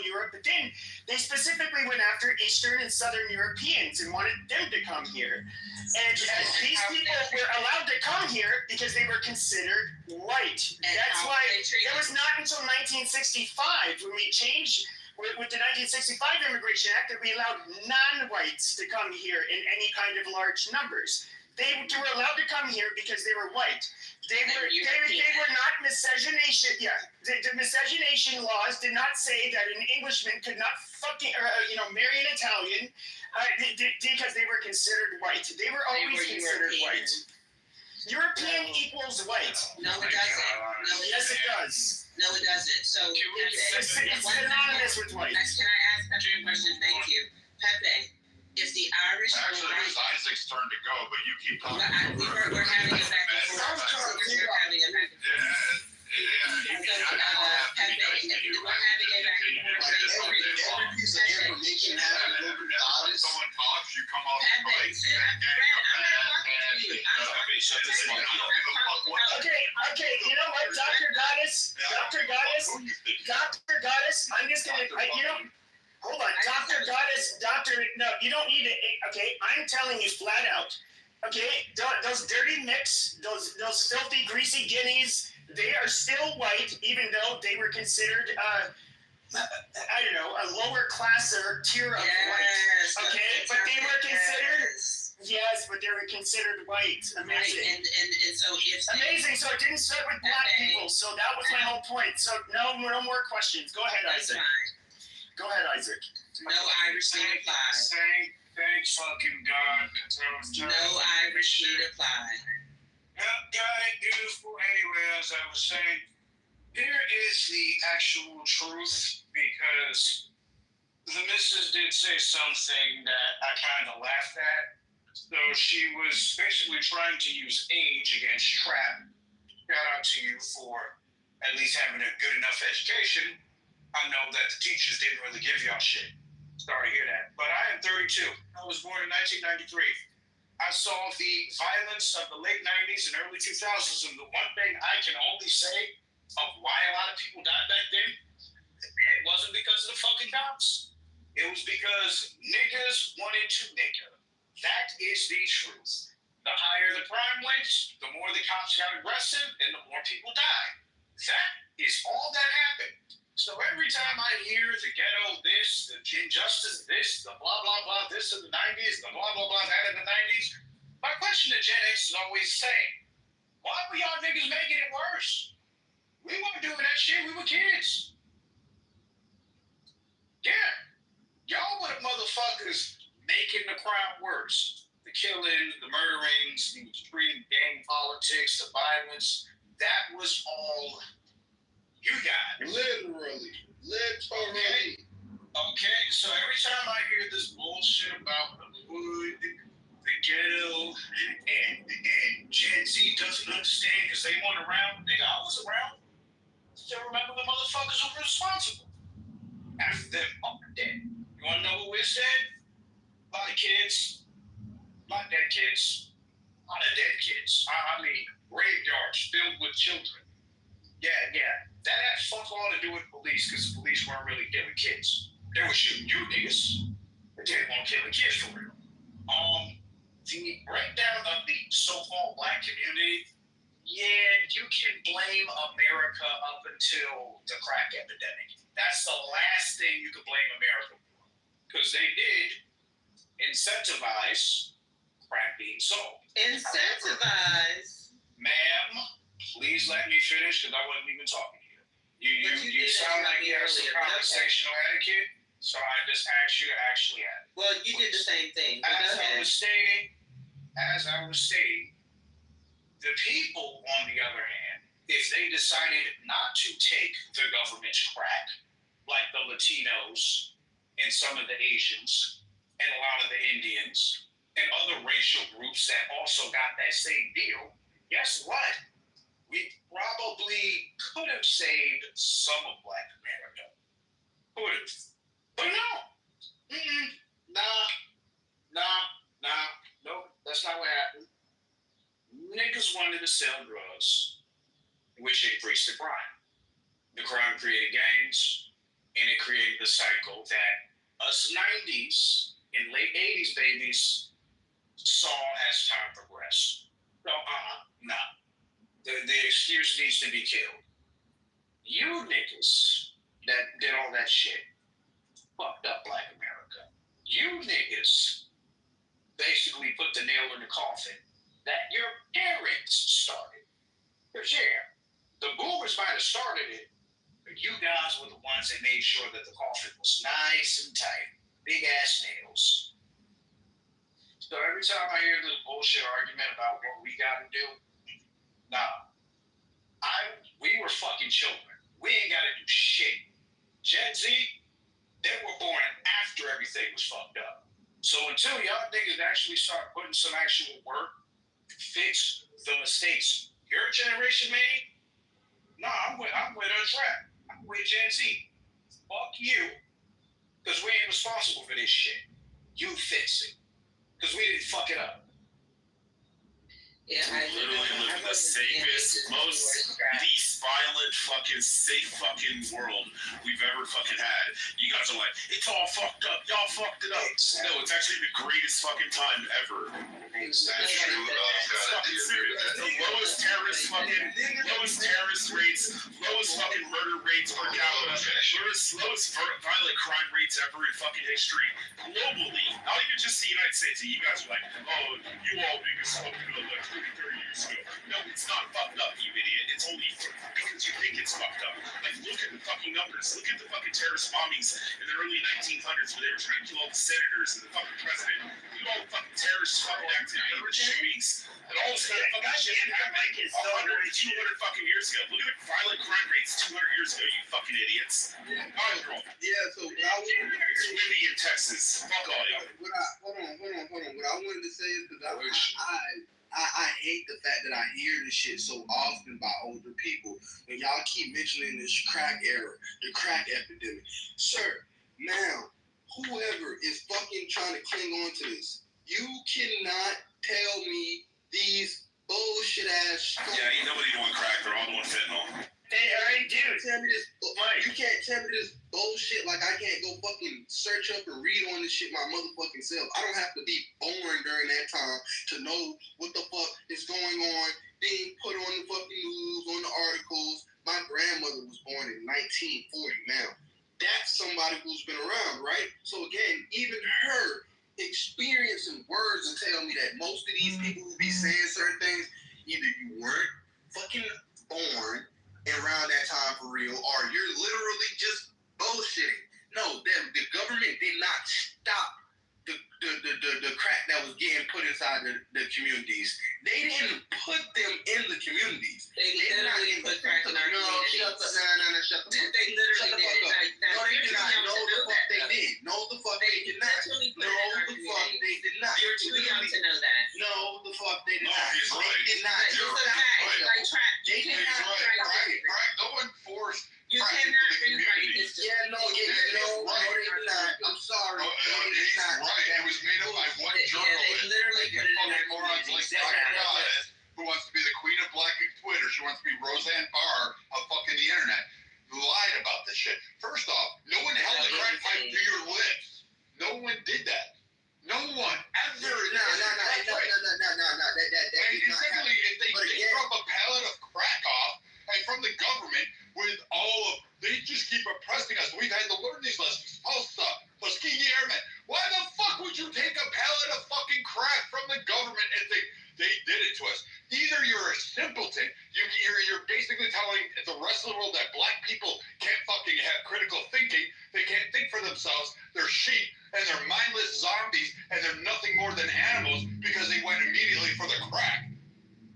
Europe, but then they specifically went after Eastern and Southern Europeans and wanted them to come here. And these people were allowed to come here because they were considered white. That's why it was not until 1965 when we changed with the 1965 Immigration Act that we allowed non-whites to come here in any kind of large numbers. They were allowed to come here because they were white. They were not miscegenation. Yeah, the miscegenation laws did not say that an Englishman could not marry an Italian because they were considered white. They were always considered white. European equals white. No, it doesn't. Yes, it does. No, it doesn't. So, it's synonymous with white. Can I ask Pepe a question? Thank you. Pepe, is the Irish... Actually, it was Isaac's turn to go, but you keep talking. We're having a back and forth. We're having a back and forth. Pepe, we're having a back and forth. Someone talks, you come off the mic. Okay, you know what, Dr. Goddess, I'm just gonna, hold on, Dr. Goddess, no, you don't need it, okay, I'm telling you flat out, okay, those dirty nicks, those filthy, greasy guineas, they are still white, even though they were considered, a lower class or tier of white, okay, but they were considered... Yes, but they were considered white. Amazing. Right, and so if amazing. So it didn't start with black people. So that was my whole point. So no more questions. Go ahead, Isaac. Go ahead, Isaac. No Irish need apply. Thank fucking God. No Irish need apply. Got it, beautiful. Anyway, as I was saying, here is the actual truth, because the missus did say something that I kind of laughed at. So she was basically trying to use age against Trap. Shout out to you for at least having a good enough education I know that the teachers didn't really give y'all shit. Sorry to hear that. But I am 32. I was born in 1993. I saw the violence of the late 90s and early 2000s, and the one thing I can only say of why a lot of people died back then, it wasn't because of the fucking cops. It was because niggas wanted to nigga. That is the truth. The higher the crime went, the more the cops got aggressive, and the more people died. That is all that happened. So every time I hear the ghetto this, the injustice this, the blah, blah, blah, this in the 90s, the blah, blah, blah, that in the 90s, my question to Gen X is always the same. Why were y'all niggas making it worse? We weren't doing that shit. We were kids. Yeah. Y'all were the motherfuckers making the crime worse. The killing, the murderings, the extreme gang politics, the violence. That was all you guys. Literally. Okay, so every time I hear this bullshit about the hood, the ghetto, and Gen Z doesn't understand because they weren't around, nigga, I was around. Still remember the motherfuckers who were responsible. After them, all dead. You wanna know who is dead? A lot of kids. A lot of dead kids. A lot of dead kids. I mean, graveyards filled with children. Yeah. That had fuck all to do with police because the police weren't really killing kids. They were shooting you niggas. They didn't want to kill the kids for real. The breakdown of the so-called black community, yeah, you can blame America up until the crack epidemic. That's the last thing you could blame America for. Because they did incentivize crack being sold. Incentivize? Ma'am, please let me finish because I wasn't even talking to you. You sound like you have some conversational etiquette, so I just asked you to actually add it. Well, you did the same thing. As I was stating, the people, on the other hand, if they decided not to take the government's crack, like the Latinos and some of the Asians and a lot of the Indians and other racial groups that also got that same deal, guess what? We probably could have saved some of Black America. Could have. But no. Nope. That's not what happened. Niggas wanted to sell drugs, which increased the crime. The crime created gangs, and it created the cycle that us 90s and late 80s babies saw as time progressed. So, nah. The excuse needs to be killed. You niggas that did all that shit fucked up Black America. You niggas basically put the nail in the coffin that your parents started. Because yeah, the boomers might have started it, but you guys were the ones that made sure that the coffin was nice and tight. Big ass nails. So every time I hear this bullshit argument about what we gotta do, nah. We were fucking children. We ain't gotta do shit. Gen Z, they were born after everything was fucked up. So until y'all niggas actually start putting some actual work to fix the mistakes your generation made, nah, I'm with a trap. I'm with Gen Z. Fuck you. Because we ain't responsible for this shit. You fix it. Because we didn't fuck it up. Yeah, literally live in the safest, least violent, safe world we've ever fucking had. You guys are like, it's all fucked up. Y'all fucked it up. No, it's actually the greatest fucking time ever. That's true. The lowest terrorist rates, lowest fucking murder rates per capita, lowest violent crime rates ever in fucking history globally. Not even just the United States. You guys are like, oh, you all niggas fucked it up like 30 years ago. No, it's not fucked up, you idiot. It's only because you think it's fucked up. Like, look at the fucking numbers. Look at the fucking terrorist bombings in the early 1900s where they were trying to kill all the senators and the fucking president. Look at all the fucking terrorist fucking activity, the shootings, and all this kind of fucking shit that happened 100 to 200 fucking years ago. Look at the violent crime rates 200 years ago, you fucking idiots. So it's windy in Texas. Fuck all y'all. Hold on. What I wanted to say is because I hate the fact that I hear this shit so often by older people. When y'all keep mentioning this crack era, the crack epidemic. Sir, now, whoever is fucking trying to cling on to this, you cannot tell me these bullshit ass. Yeah, ain't nobody doing crack. They're all doing fentanyl. They already do. Tell me this. You can't tell me this bullshit like I can't go fucking search up and read on this shit my motherfucking self. I don't have to be born during that time to know what the fuck is going on, being put on the fucking news, on the articles. My grandmother was born in 1940 now. That's somebody who's been around, right? So again, even her experience and words will tell me that most of these people who be saying certain things, either you weren't fucking born around that time for real, or you're literally just bullshitting. No, the government did not stop the crack that was getting put inside the communities. They didn't put them in the communities. They literally put crack in our communities. Shut the fuck up. They literally did. No, they did not. No, the fuck they did. No, the fuck they did not. No, the fuck they did not. You're too young to know that. No, the fuck they did not. He's right. They did not. It's a fact. Like track. They did not. Crack, no one forced You crack cannot into the rewrite community. this. Yeah, no, they did not. I'm sorry. He's right. It was made up by one They journalist. literally put it in Fucking their morons like communities. Dr. Goddess, who wants to be the queen of black Twitter. She wants to be Roseanne Barr of fucking the internet. Lied about this shit. First off, no one held a crack pipe to your lips. No one did that. No one ever. No. Essentially, if they drop a pallet of crack off, and from the government with all of, they just keep oppressing us. We've had to learn these lessons. Tulsa, Tuskegee Airmen. Why the fuck would you take a pallet of fucking crack from the government and they did it to us? Either you're a simpleton, you're basically telling the rest of the world that black people can't fucking have critical thinking, they can't think for themselves, they're sheep, and they're mindless zombies, and they're nothing more than animals because they went immediately for the crack.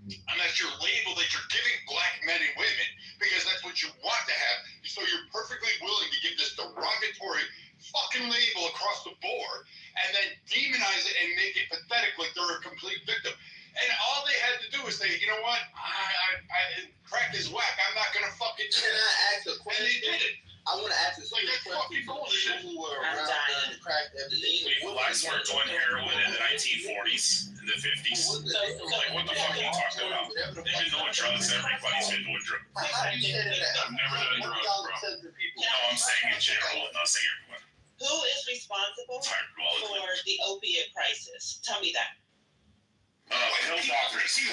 And that's your label that you're giving black men and women because that's what you want to have. So you're perfectly willing to give this derogatory fucking label across the board and then demonize it and make it pathetic like they're a complete victim. And all they had to do was say, you know what, crack is whack. I'm not going to fucking do it. Can I ask a question? And they did it. I want to ask a question. Bullshit. Who were around the crack epidemic? Blacks weren't doing heroin in the 1940s, in the 50s. Like, what the fuck are you talking about? They've been doing drugs. Everybody's been doing drugs. How do you say that? I've never done drugs, bro. No, I'm saying in general, I'm not saying everyone. Who is responsible for the opiate crisis? Tell me that. Pill doctors. The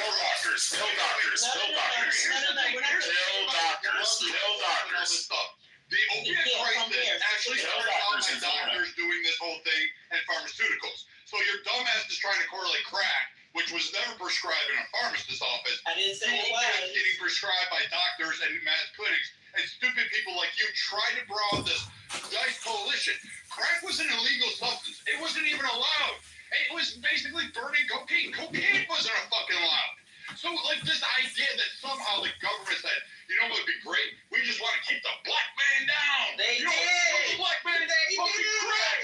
opiate crisis actually started out by doctors doing this whole thing and pharmaceuticals. So your dumbass is trying to correlate crack, which was never prescribed in a pharmacist's office. I didn't say it was. Getting prescribed by doctors and mass clinics, and stupid people like you try to draw this nice coalition. Crack was an illegal substance. It wasn't even allowed. It was basically burning cocaine. Cocaine wasn't fucking allowed. So, like, this idea that somehow the government said, you know what would be great? We just want to keep the black man down. They you know, did. The black man is fucking crack.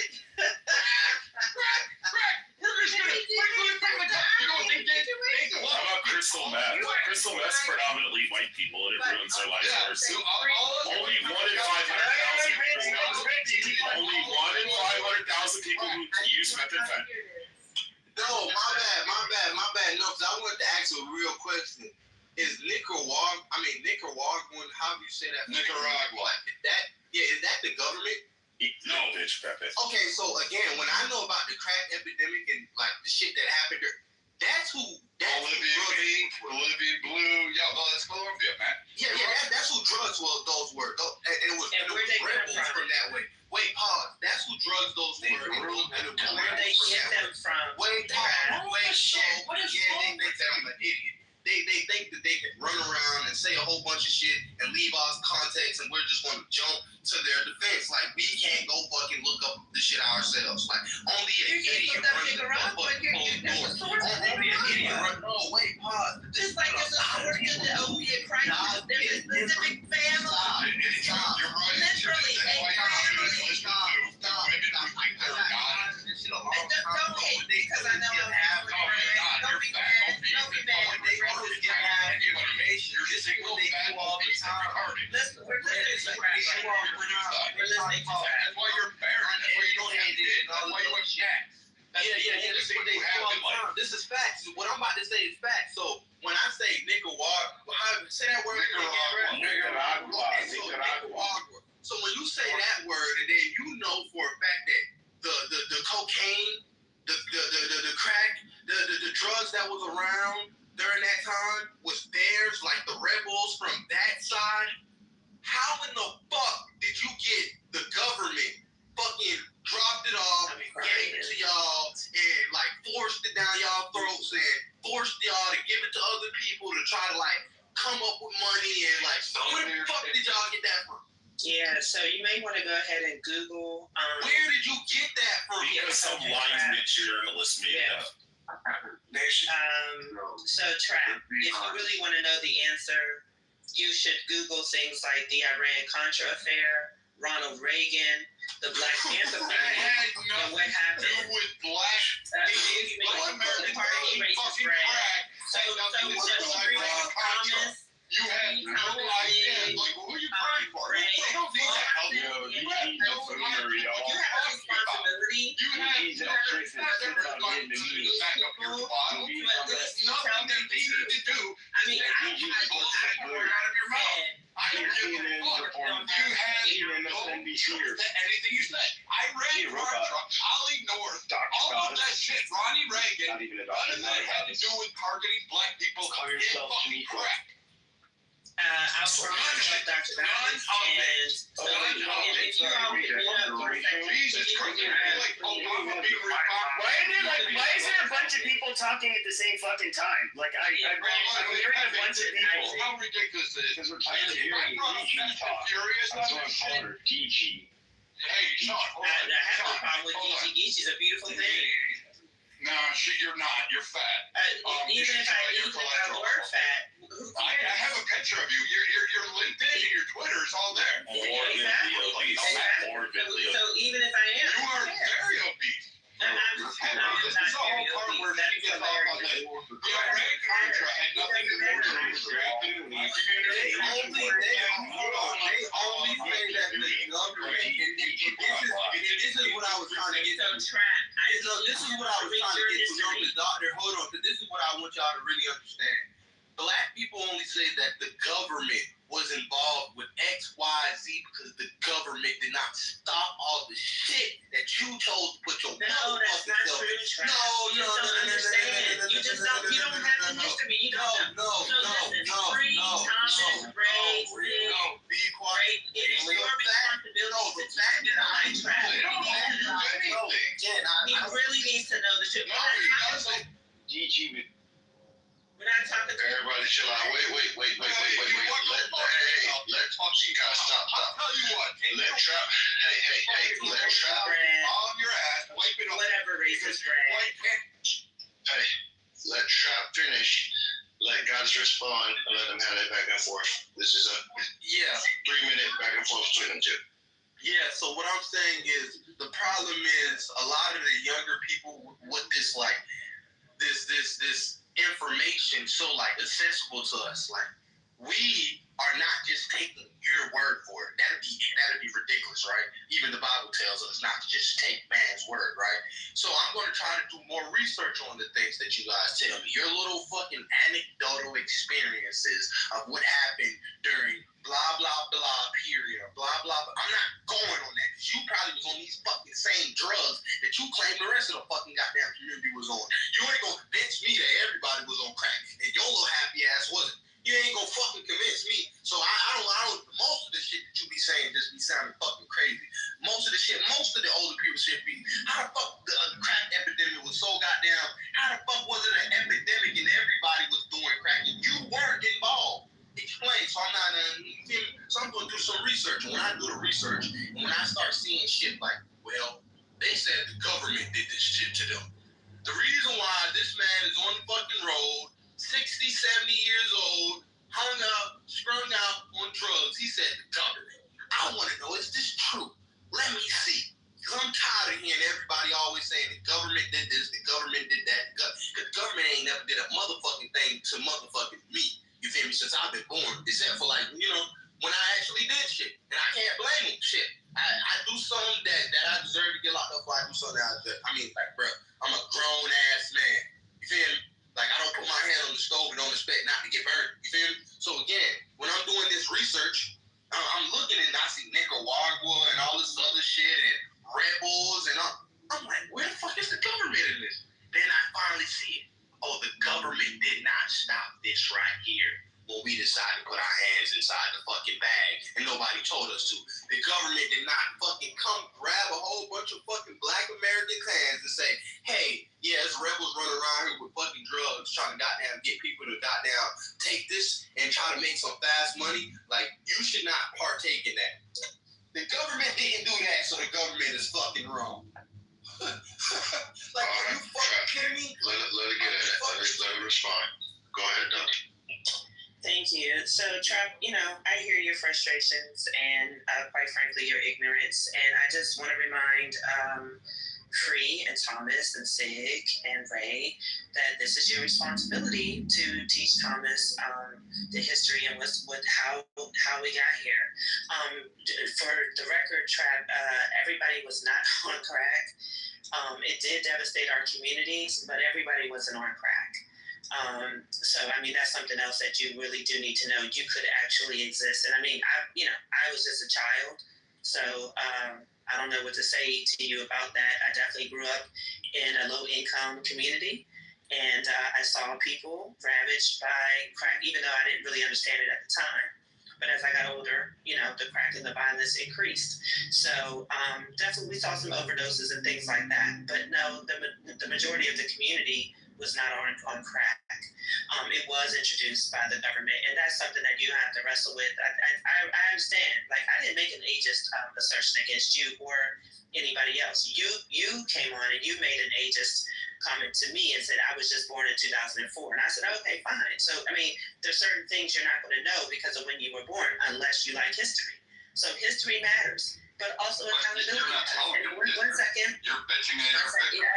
Crack. We're just going to bring the you know what they did? How about crystal meth? Crystal meth's predominantly white people, and it ruins their lives. Only 1 in 500,000 people who use methamphetamine. No, my bad. No, because I wanted to ask a real question. Is Nicaragua, how do you say that? Nicaragua. Is that the government? No, bitch, Pepe. Okay, so again, when I know about the crack epidemic and like the shit that happened there, that's who. Olivia Pink, Olivia Blue. Yo, that's Colombia, man. Yeah, that's who drugs those were. And it was rebels from that way. Wait, pause. That's who drugs those were. And where they get them from. Wait, pause. Wait, shit. What is wrong with them? I'm an idiot. They think that they can run around and say a whole bunch of shit and leave us context, and we're just going to jump to their defense. Like, we can't go fucking look up the shit ourselves. Like, only an idiot runs the fucking only an idiot runs. No, wait, pause. Just like there's a story in the opiate crisis, there's a specific family. Literally, don't hate because I know I'm had all these retarded. We're listening to crap right now. We're listening to crap. That's why you're barren. That's why you don't have kids. That's why you have cats. Yeah. This is what they do all the time. This is facts. What I'm about to say is facts. So when I say Nicaragua, say that word again. Nicaragua. So when you say that word, and then you know for a fact that the cocaine, the crack, the drugs that was around during that time was theirs, like the rebels from that side. How in the fuck did you get the government fucking dropped it off, gave it to y'all, and like forced it down y'all throats and forced y'all to give it to other people to try to like come up with money and like, where the fuck did y'all get that from? Yeah, so you may want to go ahead and Google. Where did you get that from? Because some lines mixed journalists made it up. So Trap, if you really want to know the answer, you should Google things like the Iran-Contra affair, Ronald Reagan, the Black Panther Party, and what happened. With black American fucking crack. So Thomas. You had no idea. Like, who are you praying for? You don't need to help you. You have no responsibility. You have no responsibility to back up your bottle. There's nothing that they need to do. I mean, I out of your mouth. I don't give a fuck. You had no truth to anything you said. I read Ollie North, all of that shit, Ronnie Reagan, none of that had to do with targeting black people in fucking crack. I'll promise Dr. Dobbins, and so if you all pick me up for a second, Jesus Christ, why is there a bunch of people talking at the same fucking time? Like I'm hearing a bunch of people. How ridiculous is this? Because we're trying to hear furious. That's why I'm calling her DG. Hey, Sean, I have no problem with DG. She's a beautiful thing. No, shit, you're not. You're fat. Even if I were fat. I have a picture of you. Your LinkedIn and your Twitter is all there. Exactly. So even if I am, you are very obese. This is the whole part where she gets off on that. The Iran Contra had nothing to do with the They only say that the government, and this is what I was trying to get to. This is what I was trying to get to know the doctor. Hold on, this is what I want y'all to really understand. Black people only say that the government was involved with X, Y, Z because the government did not stop all the shit that you chose to put your that's not true. You just don't have the history. You don't know. Free Thomas, Ray, be quiet. It is your responsibility to track it. I track. They don't do anything. He really needs to know the shit. DG. We're not talking to everybody chill out. Wait. You guys stop. I'll tell you what. Let Trap. Hey. Let Trap on your ass. Wipe it off. Whatever racist brand. Hey. Let Trap finish. Let guys respond and let them have that back and forth. This is a 3-minute back and forth between them two. Yeah, so what I'm saying is the problem is a lot of the younger people with this like this information so like accessible to us. Like we are not just taking your word for it. That'd be ridiculous, right? Even the Bible tells us not to just take man's word, right? So I'm going to try to do more research on the things that you guys tell me. Your little fucking anecdotal experiences of what happened during blah, blah, blah period or blah, blah, blah. I'm not going on that. You probably was on these fucking same drugs that you claim the rest of the fucking goddamn community was on. You ain't going to convince me that everybody was on crack and your little happy ass wasn't. You ain't gonna fucking convince me. So I don't. Most of the shit that you be saying just be sounding fucking crazy. Most of the older people shit be. How the fuck the crack epidemic was so goddamn? How the fuck was it an epidemic and everybody was doing crack and you weren't involved? Explain. So I'm not. So I'm gonna do some research. When I do the research and when I start seeing shit like, well, they said the government did this shit to them. The reason why this man is on the fucking road. 60, 70 years old, hung up, strung out on drugs. He said, the government. I want to know, is this true? Let me see. Because I'm tired of hearing everybody always saying the government did this, the government did that. Because the government ain't never did a motherfucking thing to motherfucking me. You feel me? Since I've been born, except for like research. I'm looking and I see Nicaragua and all this other shit and rebels and I'm like, where the fuck is the government in this? Then I finally see it. Oh, the government did not stop this right here when we decided to put our hands inside the fucking bag and nobody told us to. The government did not fucking come grab a whole bunch of fucking black Americans' hands and say, hey, yeah, it's rebels running around here with fucking drugs trying to goddamn get people to goddamn take this and try to make some fast money. Like, you should not partake in that. The government didn't do that, so the government is fucking wrong. Like, are you fucking kidding me? Let it get at it. Let it respond. Go ahead, Doug. Thank you. So, Trap, I hear your frustrations and, quite frankly, your ignorance. And I just want to remind Free and Thomas and Sig and Ray that this is your responsibility to teach Thomas the history and how we got here. For the record, Trap, everybody was not on crack. It did devastate our communities, but everybody wasn't on crack. So that's something else that you really do need to know. You could actually exist. And I was just a child, so I don't know what to say to you about that. I definitely grew up in a low income community, and I saw people ravaged by crack, even though I didn't really understand it at the time. But as I got older, the crack and the violence increased. So definitely we saw some overdoses and things like that. But no, the majority of the community was not on crack. It was introduced by the government, and that's something that you have to wrestle with. I understand. Like, I didn't make an ageist assertion against you or anybody else. You came on and you made an ageist comment to me and said I was just born in 2004, and I said, okay, fine. So there's certain things you're not going to know because of when you were born, unless you like history. So history matters, but also accountability. One second. You're bitching at your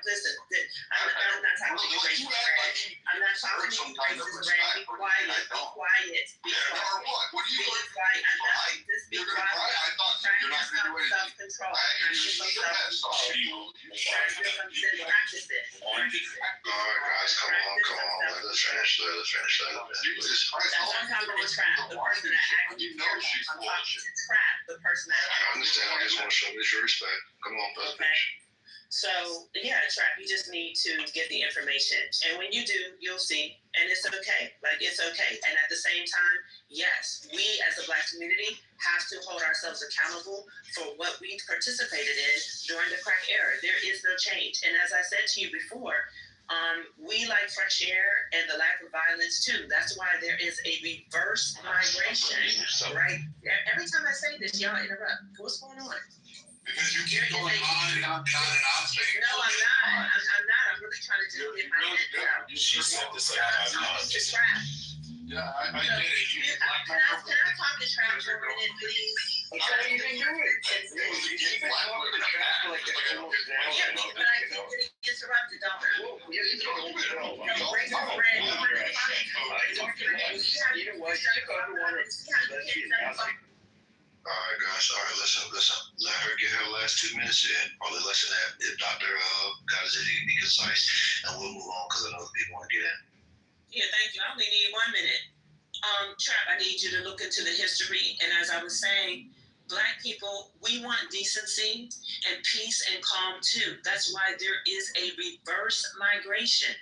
Listen, I'm not talking to you, racist, Brad. I'm not talking to you, racist, Brad. Be quiet. Be quiet. Be quiet. What are you Be going quiet. I'm not. Just be You're quiet. going to cry? I thought you're not going to do anything. Self-control. Practice it. All right, guys, come on. Let's finish that. Jesus Christ. That's what I'm talking about. Trap. The person that actually cares. I'm talking to Trap. The person that I understand. I just want to show you your respect. Come on, bud. Okay. So, yeah, Trap, you just need to get the information. And when you do, you'll see. And it's okay. Like, it's okay. And at the same time, yes, we as a Black community have to hold ourselves accountable for what we participated in during the crack era. There is no change. And as I said to you before, we like fresh air and the lack of violence too. That's why there is a reverse migration, right? Every time I say this, y'all interrupt. What's going on? Because you keep going on and on and on saying. No, I'm not. I'm not. I'm really trying to just get my head down. She said this like It's Trap. Yeah, I get it. Can I talk to Trap for a minute, please? I can't even do it. Yeah, but I keep getting interrupted, don't I? Break the bread. All right, guys. All right, listen. Let her get her last 2 minutes in. Probably less than that. If Dr. got his be concise, and we'll move on because I know people want to get in. Yeah, thank you. I only need 1 minute. Trap, I need you to look into the history. And as I was saying, Black people, we want decency and peace and calm too. That's why there is a reverse migration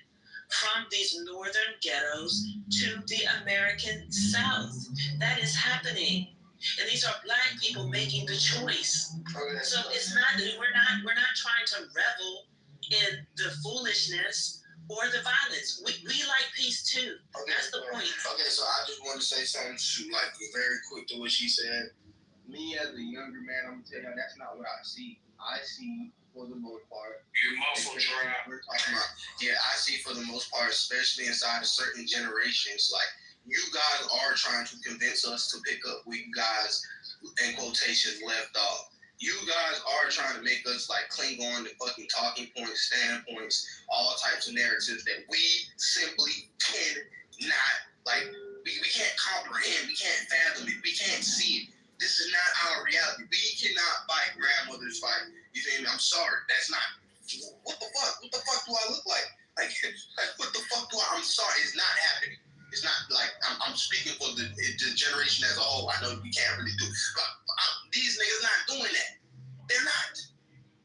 from these northern ghettos to the American South. That is happening. And these are Black people making the choice. So it's not, we're not trying to revel in the foolishness or the violence. We like peace too. Okay, that's the point. Okay, so I just want to say something very quick to what she said. Me as a younger man, I'm gonna tell you that's not what I see. I see for the most part. Your muscle trap. We're talking about. Yeah, I see for the most part, especially inside of certain generations, like you guys are trying to convince us to pick up where you guys, in quotations, left off. You guys are trying to make us like cling on to fucking talking points, standpoints, all types of narratives that we simply cannot, like, we can't comprehend, we can't fathom it, we can't see it. This is not our reality. We cannot fight grandmother's fight. You feel me? I'm sorry. That's not. What the fuck? What the fuck do I look like? Like what the fuck do I? I'm sorry. It's not happening. It's not like I'm speaking for the generation as a whole. I know we can't really do it. But these niggas not doing that. They're not.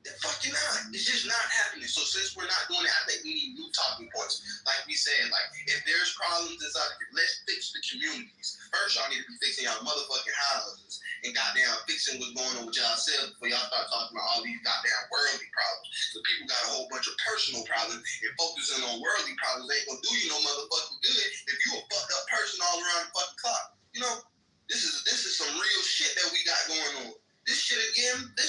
They're fucking not. It's just not happening. So since we're not doing it, I think we need new talking points. Like we said, like if there's problems inside, let's fix the communities. First, y'all need to be fixing y'all motherfucking houses and goddamn fixing what's going on with y'all selves before y'all start talking about all these goddamn worldly problems. So people got a whole bunch of personal problems, and focusing on worldly problems ain't gonna do you no motherfucking good if you a fucked up person all around the fucking clock. You know, this is some real shit that we got going on. This shit is getting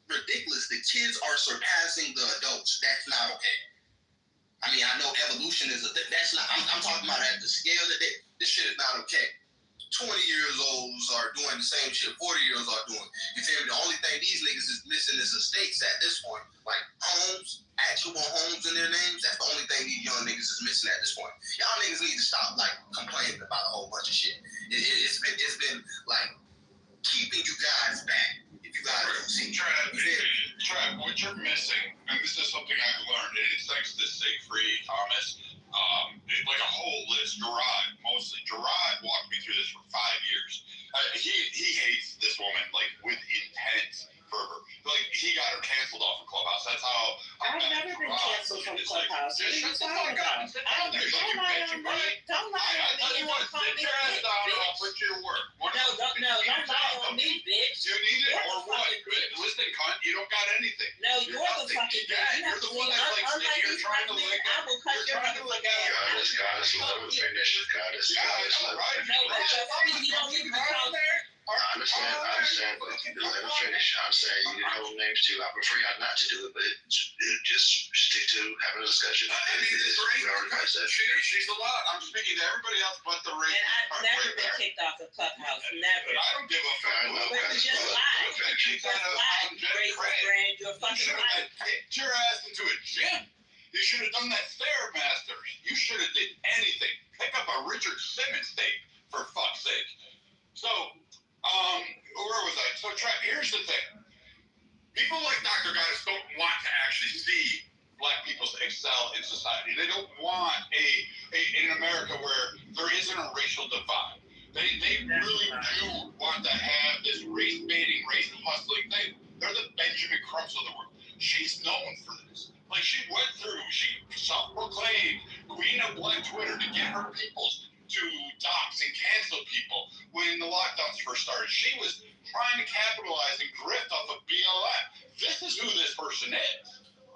ridiculous. The kids are surpassing the adults. That's not okay. I mean, I know evolution is that's not. I'm talking about at the scale that this shit is not okay. 20 years olds are doing the same shit 40 years old are doing. You feel me? The only thing these niggas is missing is estates at this point. Like homes, actual homes in their names. That's the only thing these young niggas is missing at this point. Y'all niggas need to stop like complaining about a whole bunch of shit. It's been like keeping you guys back. If you guys don't see Trav, what you're missing, and this is something I've learned, and it's thanks to Siegfried Thomas, like a whole list. Gerard walked me through this for 5 years. He hates this woman like with intense fervor. Like he got her canceled off of Clubhouse. That's how. I've never been canceled from Clubhouse. Just shut the fuck up and sit down there. Don't lie on me. Don't lie on me. I tell you what, sit your ass down and I'll put you to work. Don't lie on me, bitch. You need it or what? Listen, cunt, you don't got anything. No, you're the fucking bitch. Yeah, you're the one that's like sitting here trying to lick I will cut your motherfucking ass. Goddess, let him finish. Goddess, No, that's you don't need to be called there. I understand, but if you can let him finish, I'm saying you can hold names too. I prefer y'all not to do it, but just stick to having a discussion. I mean, this race, she's allowed. I'm speaking to everybody else but the race. And I've never been kicked off of Clubhouse. Never. I don't give a fuck. But you just lied. You just lied. You racist brand. You're a fucking liar. Kicked your ass into a gym. You should have done that Stairmaster. You should have did anything. Pick up a Richard Simmons tape, for fuck's sake. So, where was I? So, Trap, here's the thing. People like Dr. Goddess don't want to actually see black people excel in society. They don't want in America where there isn't a racial divide. They really do want to have this race baiting, race hustling thing. They're the Benjamin Crumps of the world. She's known for this. Like she self-proclaimed queen of black Twitter to get her peoples to dox and cancel people when the lockdowns first started. She was trying to capitalize and grift off of BLM. This is who this person is.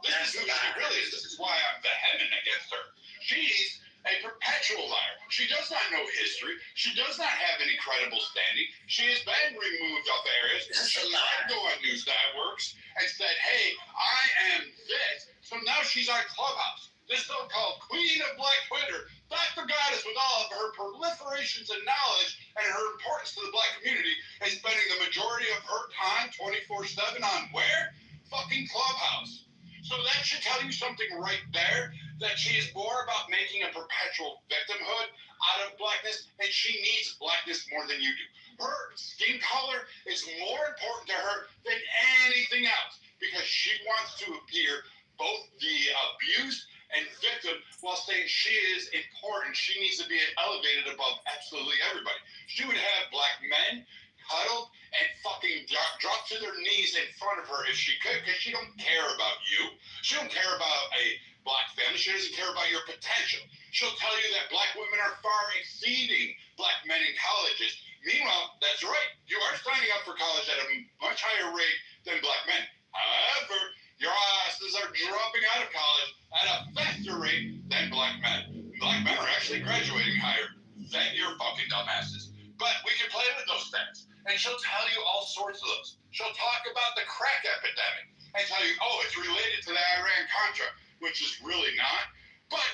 This is who she really is. This is why I'm vehement against her. She's a perpetual liar. She does not know history. She does not have any credible standing. She has been removed off areas. She tried to go on News Networks and said, hey, I am this. So now she's on Clubhouse. This so-called queen of black Twitter, Dr. Goddess, with all of her proliferations and knowledge and her importance to the black community, is spending the majority of her time 24/7 on where? Fucking Clubhouse. So that should tell you something right there, that she is more about making a perpetual victimhood out of blackness, and she needs blackness more than you do. Her skin color is more important to her than anything else, because she wants to appear both the abused and victim while saying she is important. She needs to be elevated above absolutely everybody. She would have black men huddled and fucking drop to their knees in front of her if she could, because she don't care about you. She don't care about a black family. She doesn't care about your potential. She'll tell you that black women are far exceeding black men in colleges. Meanwhile, that's right. You are signing up for college at a much higher rate than black men. However, your asses are dropping out of college at a faster rate than black men. Black men are actually graduating higher than your fucking dumbasses. But we can play with those stats. And she'll tell you all sorts of those. She'll talk about the crack epidemic and tell you, oh, it's related to the Iran-Contra, which is really not. But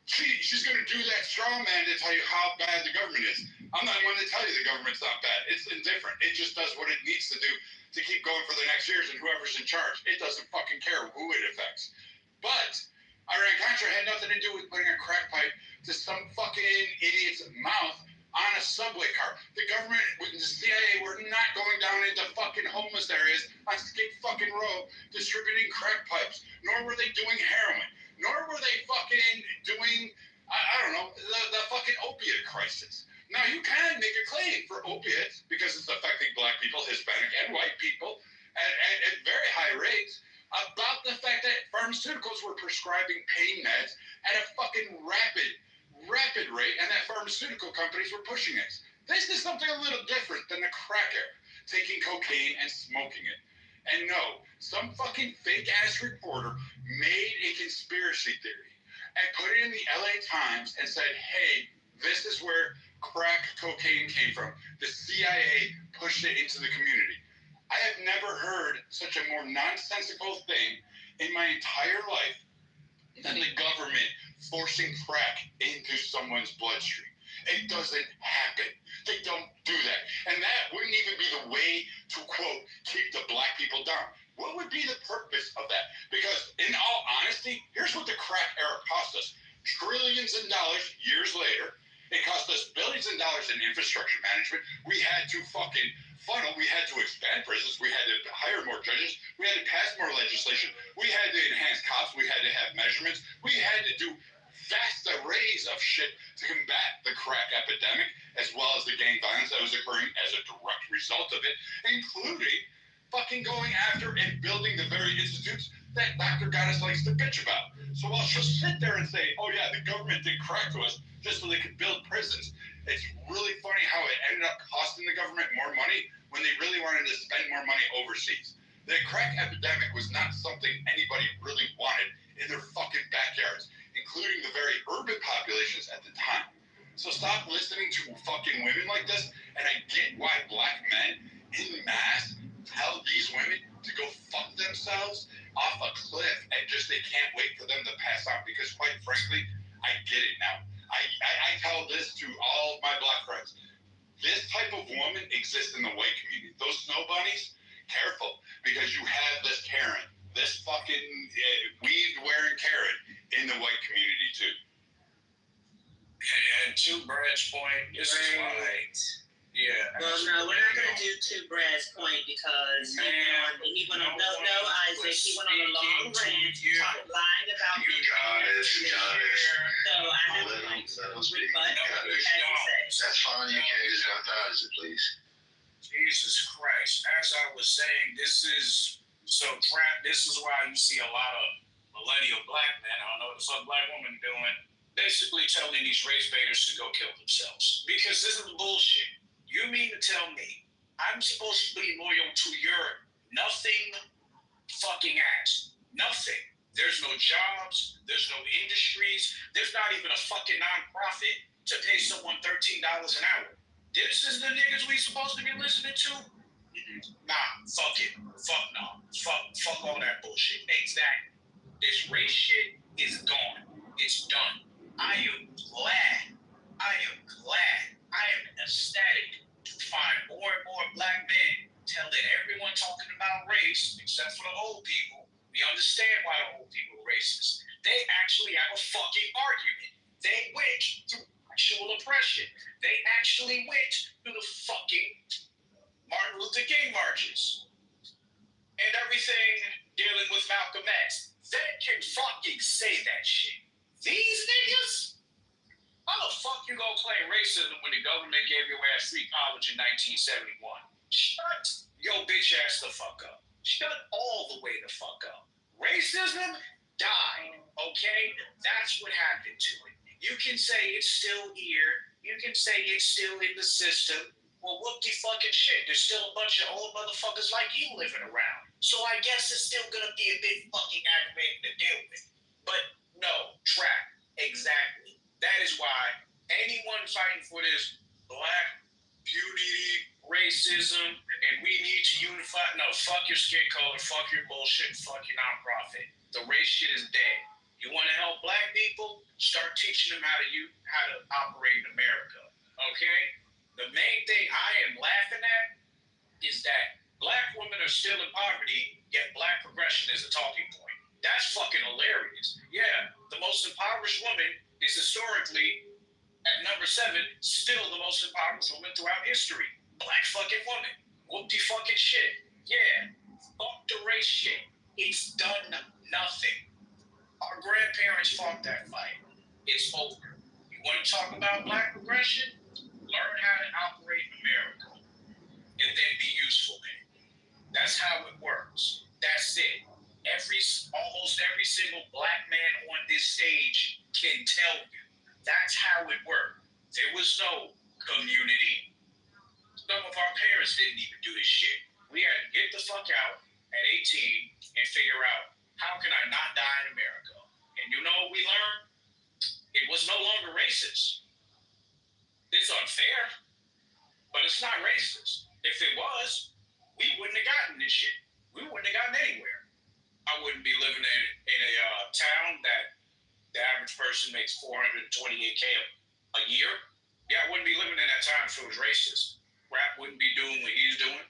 she's going to do that straw man to tell you how bad the government is. I'm not one to tell you the government's not bad. It's indifferent. It just does what it needs to do to keep going for the next years, and whoever's in charge, it doesn't fucking care who it affects. But Iran-Contra had nothing to do with putting a crack pipe to some fucking idiot's mouth on a subway car. The government, with the CIA, were not going down into fucking homeless areas on Skid fucking Row distributing crack pipes, nor were they doing heroin, nor were they fucking doing, I don't know, the fucking opiate crisis. Now, you can make a claim for opiates because it's affecting black people, Hispanic, and white people at very high rates about the fact that pharmaceuticals were prescribing pain meds at a fucking rapid rate, and that pharmaceutical companies were pushing it. This is something a little different than the crack era, taking cocaine and smoking it. And no, some fucking fake-ass reporter made a conspiracy theory and put it in the LA Times and said, hey, this is where crack cocaine came from. The CIA pushed it into the community. I have never heard such a more nonsensical thing in my entire life than the government forcing crack into someone's bloodstream. It doesn't happen. They don't do that. And that wouldn't even be the way to, quote, keep the black people down. What would be the purpose of that? Because in all honesty, here's what the crack era cost us. Trillions of dollars years later. It cost us billions of dollars in infrastructure management. We had to fucking funnel. We had to expand prisons. We had to hire more judges. We had to pass more legislation. We had to enhance cops. We had to have measurements. We had to do vast arrays of shit to combat the crack epidemic, as well as the gang violence that was occurring as a direct result of it, including fucking going after and building the very institutes that Dr. Goddess likes to bitch about. So while she'll sit there and say, oh yeah, the government did crack to us just so they could build prisons, it's really funny how it ended up costing the government more money when they really wanted to spend more money overseas. The crack epidemic was not something anybody really wanted in their fucking backyards, including the very urban populations at the time. So stop listening to fucking women like this, and I get why black men in mass tell these women to go fuck themselves off a cliff and just they can't wait for them to pass out, because quite frankly, I get it now. I tell this to all of my black friends. This type of woman exists in the white community. Those snow bunnies, careful, because you have this Karen, this fucking weed-wearing Karen in the white community too. And to Brad's point, this is why. Yeah. Well, no, we're not going to do to Brad's point because he went on, no, Isaac, he went on a long rant, lying about you guys. So I have to rebut what he had to say. That's fine. You can't just go to Isaac, please. Jesus Christ. As I was saying, this is why you see a lot of millennial black men, I don't know what the fuck black women doing, basically telling these race baiters to go kill themselves. Because this is bullshit. You mean to tell me I'm supposed to be loyal to your nothing fucking ass? Nothing. There's no jobs. There's no industries. There's not even a fucking nonprofit to pay someone $13 an hour. This is the niggas we supposed to be listening to? Nah, fuck it. Fuck no. Fuck all that bullshit. Exactly. This race shit is gone. It's done. I am glad. I am ecstatic to find more and more black men telling everyone talking about race, except for the old people. We understand why the old people are racist. They actually have a fucking argument. They went through actual oppression. They actually went through the fucking Martin Luther King marches and everything dealing with Malcolm X. They can fucking say that shit. These niggas? How the fuck you gonna claim racism when the government gave your ass free college in 1971? Shut your bitch ass the fuck up. Shut all the way the fuck up. Racism died, okay? That's what happened to it. You can say it's still here. You can say it's still in the system. Well, whoop-de fucking shit. There's still a bunch of old motherfuckers like you living around. So I guess it's still gonna be a bit fucking aggravating to deal with. But no, trap. Exactly. That is why anyone fighting for this black beauty, racism, and we need to unify. No, fuck your skin color, fuck your bullshit, fuck your nonprofit. The race shit is dead. You want to help black people? Start teaching them how to operate in America. Okay? The main thing I am laughing at is that black women are still in poverty, yet black progression is a talking point. That's fucking hilarious. Yeah, the most impoverished woman is historically, at number 7, still the most impoverished woman throughout history. Black fucking woman. Whoop-de fucking shit. Yeah. Fuck the race shit. It's done nothing. Our grandparents fought that fight. It's over. You want to talk about black progression? learn how to operate in America, and then be useful in it. That's how it works. That's it. Almost every single black man on this stage can tell you. That's how it worked. There was no community. Some of our parents didn't even do this shit. We had to get the fuck out at 18 and figure out, how can I not die in America? And you know what we learned? It was no longer racist. It's unfair, but it's not racist. If it was, we wouldn't have gotten this shit. We wouldn't have gotten anywhere. I wouldn't be living in a town that the average person makes $428K a year. Yeah, I wouldn't be living in that town if it was racist. Rap wouldn't be doing what he's doing.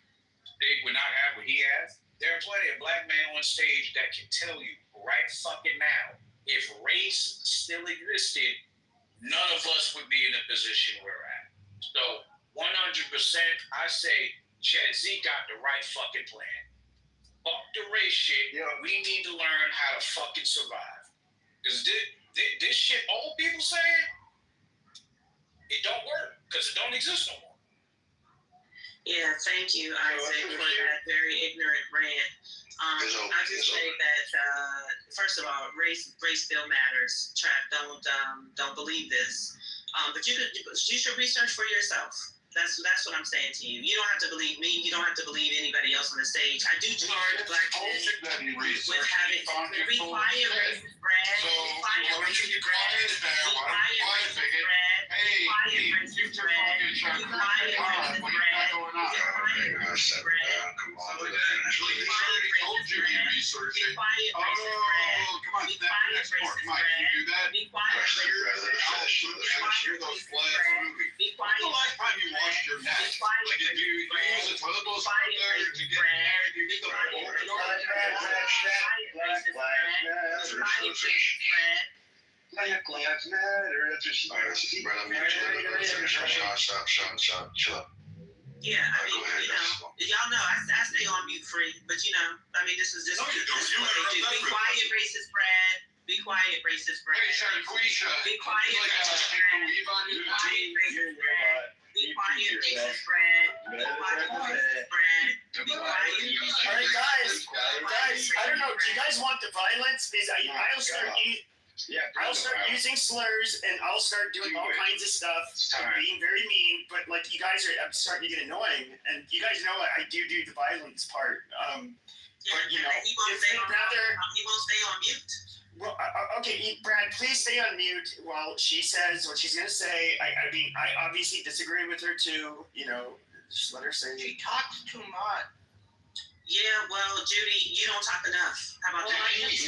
Big would not have what he has. There are plenty of black men on stage that can tell you right fucking now, if race still existed, none of us would be in the position we're at. So 100%, I say Gen Z got the right fucking plan. Fuck the race shit. Yeah. We need to learn how to fucking survive. Because this shit old people saying, it don't work because it don't exist no more. Yeah, thank you, Isaac, for that very ignorant rant. I just say that first of all, race still matters. Trap, don't believe this. But you should research for yourself. That's what I'm saying to you. You don't have to believe me. You don't have to believe anybody else on the stage. I do charge black men with having be quiet, racist Brad. Be quiet, racist Brad. Be quiet, racist Brad. Be quiet, racist Brad. Be quiet, racist Brad. Be quiet, racist Brad. Be quiet, your neck. Like, if you use a toilet bowl there to get married, you get the Black Lives Matter. That's what she Stop. Chill up. Yeah, I mean, y'all know I stay on mute free, but this is just what they do. Be quiet, racist Brad. Be quiet, racist Brad. Be quiet, racist Brad. Be quiet, racist Brad. Be quiet, racist Brad. Be quiet, racist Brad. Be quiet. All right, guys, I don't know. Do you guys want the violence? Because I'll start using slurs and I'll start doing all kinds of stuff, being very mean. But like you guys I'm starting to get annoying, and you guys know I do the violence part. But he won't stay on mute. Well, okay, Brad, please stay on mute while she says what she's gonna say. I mean, I obviously disagree with her too. Just let her say. She talks too much. Yeah, well, Judy, you don't talk enough. How about that? It's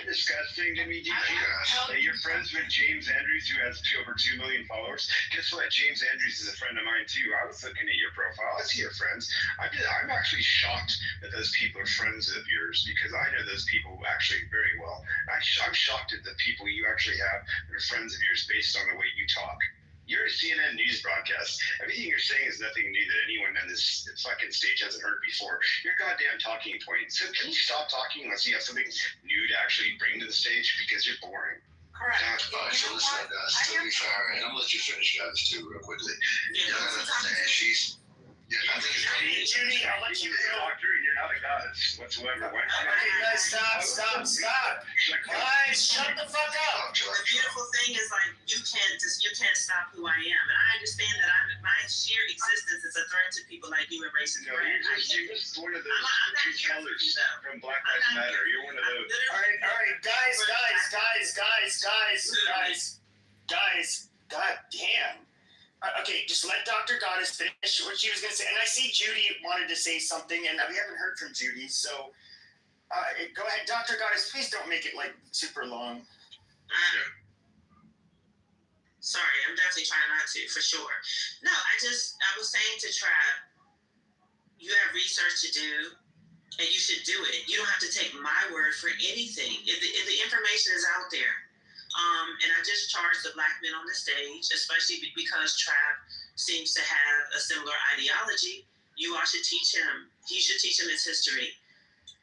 disgusting to me, you're friends with James Andrews, who has over 2 million followers. Guess what? James Andrews is a friend of mine, too. I was looking at your profile. I see your friends. I'm actually shocked that those people are friends of yours, because I know those people actually very well. I'm shocked at the people you actually have that are friends of yours based on the way you talk. You're a CNN news broadcast. Everything you're saying is nothing new that anyone on this fucking stage hasn't heard before. Your goddamn talking points. So can you stop talking unless you have something new to actually bring to the stage? Because you're boring. Correct. Alright, so listen, guys. To be fair, and I'm gonna let you finish, guys, too, real quickly. I think it's Judy, I'll let you go. Doctor, and you're not a god whatsoever. Okay, guys, stop. Guys, shut the fuck up. The beautiful thing is, like, you can't stop who I am, and I understand that my sheer existence is a threat to people like you and racist Brad. You're just one of those two colors from Black Lives Matter. You're one of those. All right, guys. God damn. Okay, just let Dr. Goddess finish what she was going to say. And I see Judy wanted to say something, and we haven't heard from Judy. So go ahead, Dr. Goddess. Please don't make it, like, super long. Sorry, I'm definitely trying not to, for sure. No, I was saying to Trap, you have research to do, and you should do it. You don't have to take my word for anything. If the information is out there. And I just charged the black men on the stage, especially because Trap seems to have a similar ideology. You all should teach him. He should teach him his history,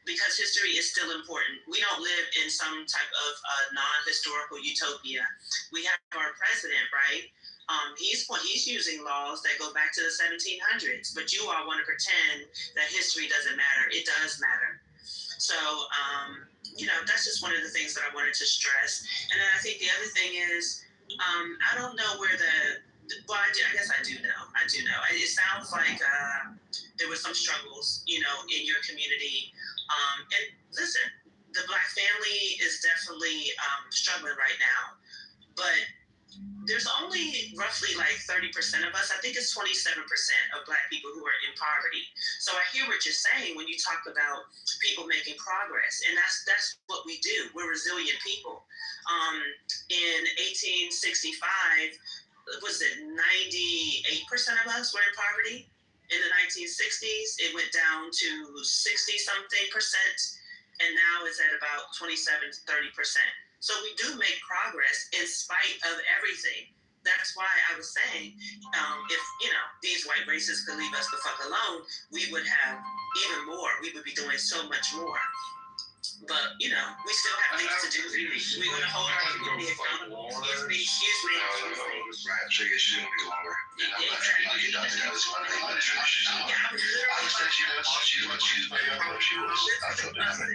because history is still important. We don't live in some type of non-historical utopia. We have our president, right? He's using laws that go back to the 1700s, but you all want to pretend that history doesn't matter. It does matter. So, that's just one of the things that I wanted to stress. And then I think the other thing is, I don't know where I guess I do know. It sounds like there were some struggles, in your community. And listen, the Black family is definitely struggling right now, but there's only roughly like 30% of us. I think it's 27% of Black people who are in poverty. So I hear what you're saying when you talk about people making progress, and that's what we do. We're resilient people. In 1865, was it 98% of us were in poverty? In the 1960s, it went down to 60-something%, and now it's at about 27 to 30%. So we do make progress in spite of everything. That's why I was saying, if, these white racists could leave us the fuck alone, we would have even more. We would be doing so much more. But, we still have things to do. We want to hold our community accountable. Excuse me. Right, so she's going to be longer. And I'm not trying to get out there. I was going to make my finish. I was saying she's very up. She was. I felt that. Can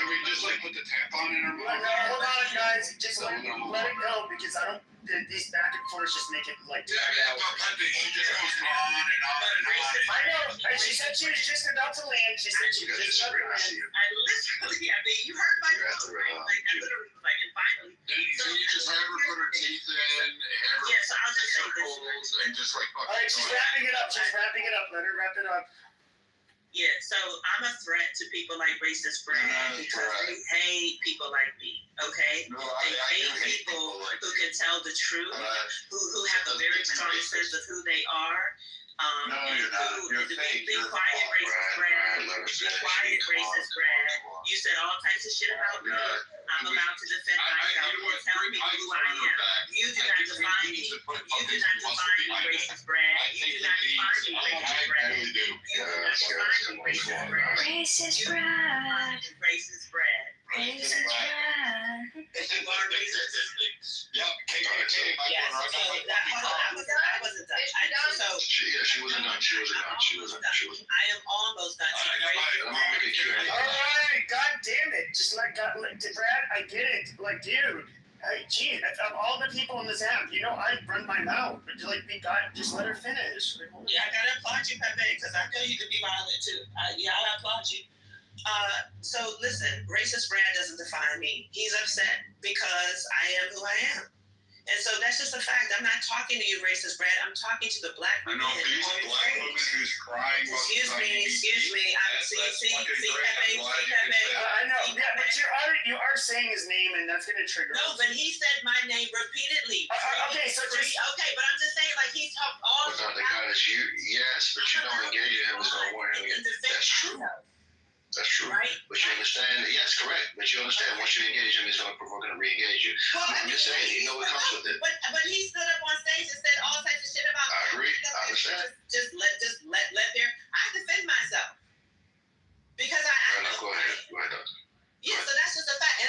we just put the tampon in her mouth? Hold on, guys. Just let it go, because I don't. These back and forth just make it like. Yeah, she just goes on and on and on. I know. And she said she was just about to land. She said she was just about to land. You heard my voice, right? I literally was like, and finally. So you just have her put her teeth in, so I'll just say this. and just All right, she's wrapping it up. Let her wrap it up. Yeah, so I'm a threat to people like Racist Brad because they hate people like me, okay? No, they hate people who can tell the truth, who have a very strong sense of who they are. No, you're not. You're fake. Be quiet, Racist Brad. Be quiet, Racist Brad. You said all types of shit about me. I'm allowed to defend myself and tell people who I am. You do not define me. You do not define me, Racist Brad. You do not define me, Racist Brad. You do not define me, Racist Brad. Racist Brad. Racist Brad. Racist Brad. You are racist. Yep, Yeah, so I wasn't done. She wasn't done. I am almost done. I'm gonna make a Q&A. All right, God damn it! Just Brad, I get it. Dude, gee, of all the people in this app, I run my mouth, but just let her finish. Yeah, I gotta applaud you, Pepe, because I know you can be violent too. I applaud you. So listen, Racist Brad doesn't define me. He's upset because I am who I am. And so that's just a fact. I'm not talking to you, Racist Brad. I'm talking to the Black women. I know, these Black women who's crying. Excuse me. See, Pepe. I know, yeah, but you are saying his name, and that's gonna trigger. No, but he said my name repeatedly. Okay, so okay, but I'm just saying, he talked all But not the guys, yes, but you don't engage him. It's gonna warn him. That's true. That's true. Right? But you understand, yes, correct. But you understand, once you engage him, he's going to provoke him to re-engage you. I'm just saying, you know what comes with it. But he stood up on stage and said all types of shit about me. I agree. I understand. Just let there. I defend myself. Because Go ahead, Doctor. Yeah, so that's just a fact.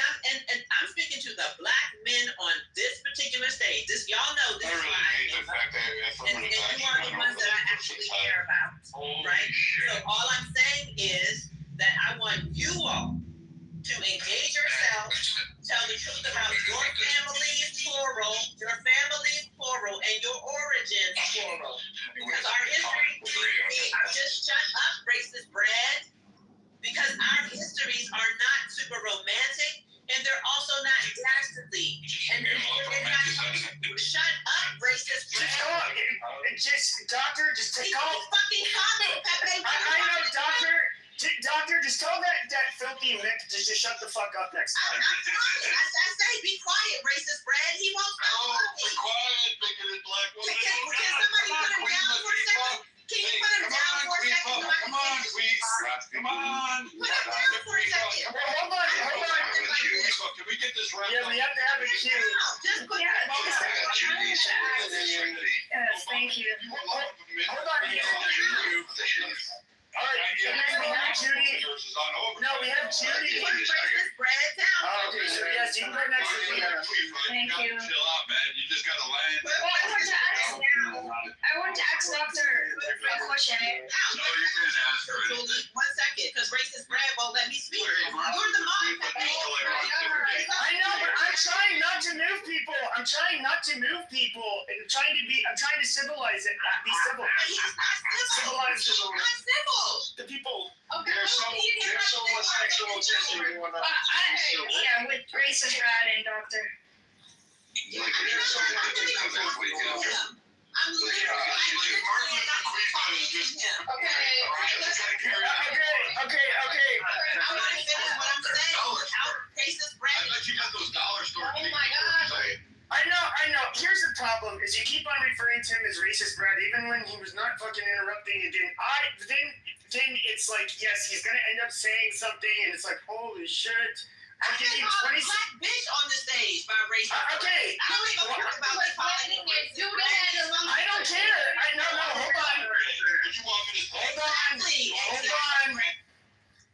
And I'm speaking to the Black men on this particular stage. Y'all know this is why I am. And you are the ones that I actually care about. Right? So all I'm saying is that I want you all to engage yourselves, tell the truth about your family's plural, and your origins plural. Because our history, just shut up, Racist Brad. Because our histories are not super romantic, and they're also not dastardly. And shut up, Racist Brad. Doctor, just take off. Fucking comment, Pepe. I know, Doctor, just tell that filthy Mick to just shut the fuck up next time. I say be quiet, Racist Brad. He won't stop talking. Be quiet, bigoted Black woman. Can somebody put him down for a second? Can you put him down for a second? Come on, Queef. Come on. Put him down for a second. Hold on. Can we get this wrapped Yeah, we have to have a cue. Just put him down. Yes, thank you. Hold on. All right, we have Judy. No, we have Judy. Racist Brad down. Okay, so yes, you can go next to me. Thank you. Chill out, man. You just gotta land. question. No, you didn't ask her anything. 1 second, because racist Brad won't let me speak. Hey, Mark, You're the mom. I know, but I'm trying not to move people. I'm trying to civilize it, not be civil. Civilize the people. Okay. There's so much sexual tension going on. Yeah, with racist Brad and Doctor. I know. Here's the problem: is you keep on referring to him as racist Brad, even when he was not fucking interrupting you. Then it's like, yes, he's gonna end up saying something, and it's like, holy shit. I'll give you 20 black bitch on the stage by racist. Okay. I don't even care about me calling it racist. I don't care.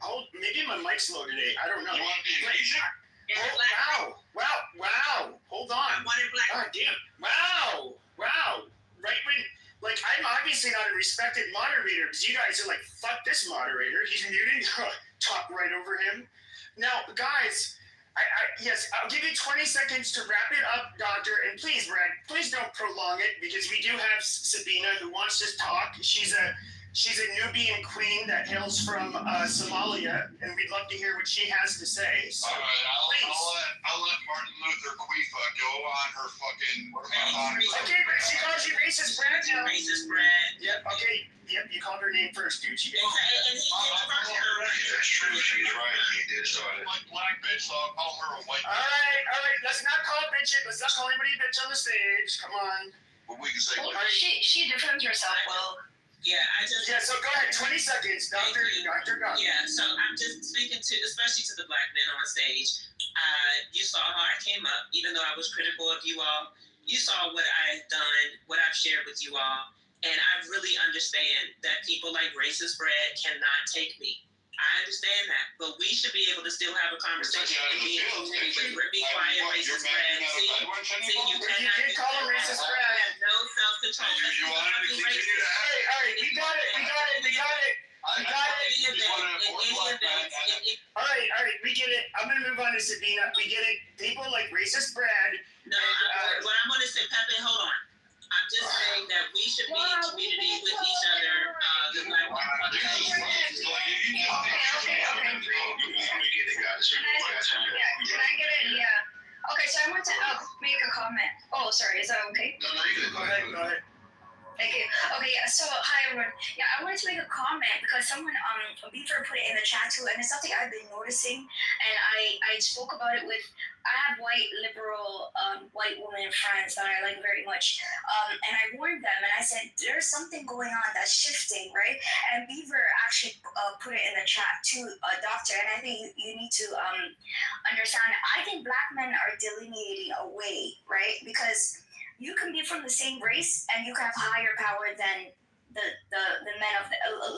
Hold on. Maybe my mic's low today. I don't know. You want to be an Asian? Wow. Hold on. God damn. Wow. Right when, like, I'm obviously not a respected moderator because you guys are like, fuck this moderator. He's muted. Talk right over him. Now, guys, yes, I'll give you 20 seconds to wrap it up, Doctor. And please, Brad, please don't prolong it because we do have Sabina who wants to talk. She's a Nubian queen that hails from Somalia, and we'd love to hear what she has to say. So, all right, I'll let Martin Luther Quifa go on her fucking marathon. Okay, but she calls you racist Brad now. Racist Brad. Yep, okay. Yep, you called her name first, dude. She did. And he That's true, she's right. He did start it. Like black bitch, so I'll call her a white bitch. All right. Let's not call bitch it. Let's not call anybody bitch on the stage. Come on. But we can say Well, she defends herself well. Yeah, Yeah, so go ahead. 20 seconds, Doctor. Yeah, so I'm just speaking to, especially to the black men on stage. You saw how I came up, even though I was critical of you all. You saw what I've done, what I've shared with you all, and I really understand that people like racist Brad cannot take me. I understand that, but we should be able to still have a conversation and be in community with be quiet, racist Brad. See, you cannot. You did call him racist Brad. No self-control. You wanted to continue to have it. All right, we got it. All right, we get it. I'm gonna move on to Sabina. We get it. People like racist Brad. No, what I'm gonna say, Pepe, hold on. I'm just saying that we should be in community with each other. The black Can I get it? Yeah. Okay, so I want to make a comment. Oh, sorry. Is that okay? No, you can go ahead. Thank you. Okay, yeah, so hi everyone. Yeah, I wanted to make a comment because someone Beaver put it in the chat too, and it's something I've been noticing, and I spoke about it with. I have white liberal white women friends that I like very much, and I warned them and I said there's something going on that's shifting, right? And Beaver actually put it in the chat to Doctor, and I think you need to understand. I think black men are delineating a way, right? Because you can be from the same race and you can have higher power than the men of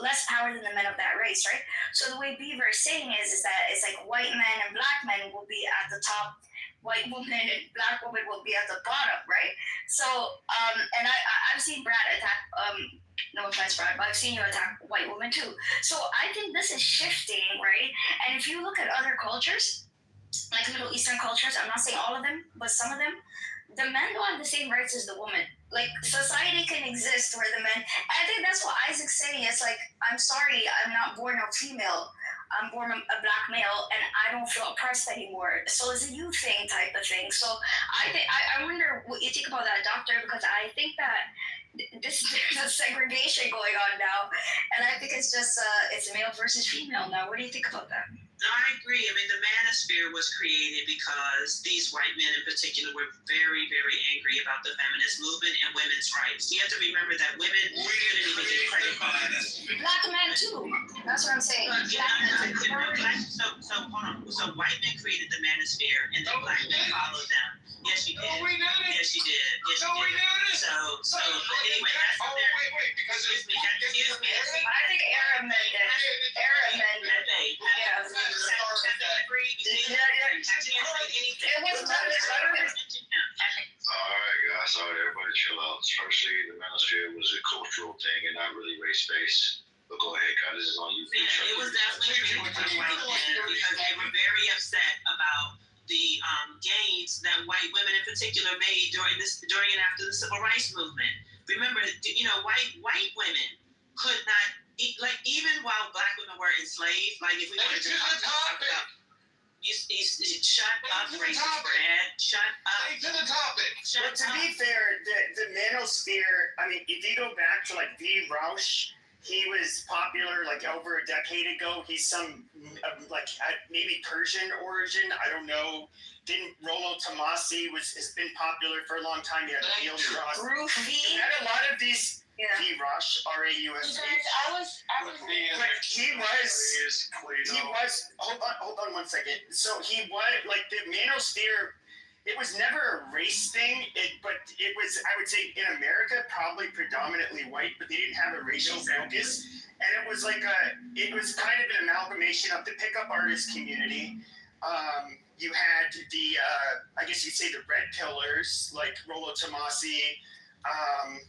less power than the men of that race, right? So the way Beaver is saying is that it's like white men and black men will be at the top, white woman and black woman will be at the bottom, right? So and I've seen Brad attack no offense, Brad, but I've seen you attack white women too. So I think this is shifting, right? And if you look at other cultures, like Middle Eastern cultures, I'm not saying all of them, but some of them, the men don't have the same rights as the woman. Like, society can exist where the men, I think that's what Isaac's saying. It's like, I'm sorry, I'm not born a female. I'm born a black male, and I don't feel oppressed anymore. So it's a you thing type of thing. So I wonder what you think about that, Doctor, because I think that there's a segregation going on now, and I think it's just it's male versus female now. What do you think about that? I agree. I mean, the manosphere was created because these white men in particular were very, very angry about the feminist movement and women's rights. You have to remember that women couldn't even get credit for it. Black men too. That's what I'm saying. So hold on. So white men created the manosphere, and then black men followed them. Yes, you did. Yes, you did. Yes, you did. So anyway, that's what they're. Wait, because excuse me. I think Arab men did. Arab men did. Yeah. Alright guys, everybody chill out. Firstly, the manosphere was a cultural thing and not really space. But go ahead, God, this is on you. Yeah, it was definitely a thing right then because they were very upset about the gains that white women in particular made during and after the civil rights movement. Remember, white women could not eat, like, even while black women were enslaved. Like, if we wanted to talk about, shut up, racist Brad. Shut up. Stay to the topic. But to be fair, the manosphere, I mean, if you go back to like V. Roush, he was popular like over a decade ago. He's some like maybe Persian origin. I don't know. Didn't Rollo Tomasi has been popular for a long time. He had Neil Strauss. He had a lot of these. Yeah. V. Roush, R-A-U-S-H. I was. He was. Hold on 1 second. So he was like the manosphere. It was never a race thing, but it was, I would say, in America, probably predominantly white, but they didn't have a racial focus. And it was like it was kind of an amalgamation of the pickup artist community. You had the, I guess you'd say the red pillars, like Rollo Tomasi,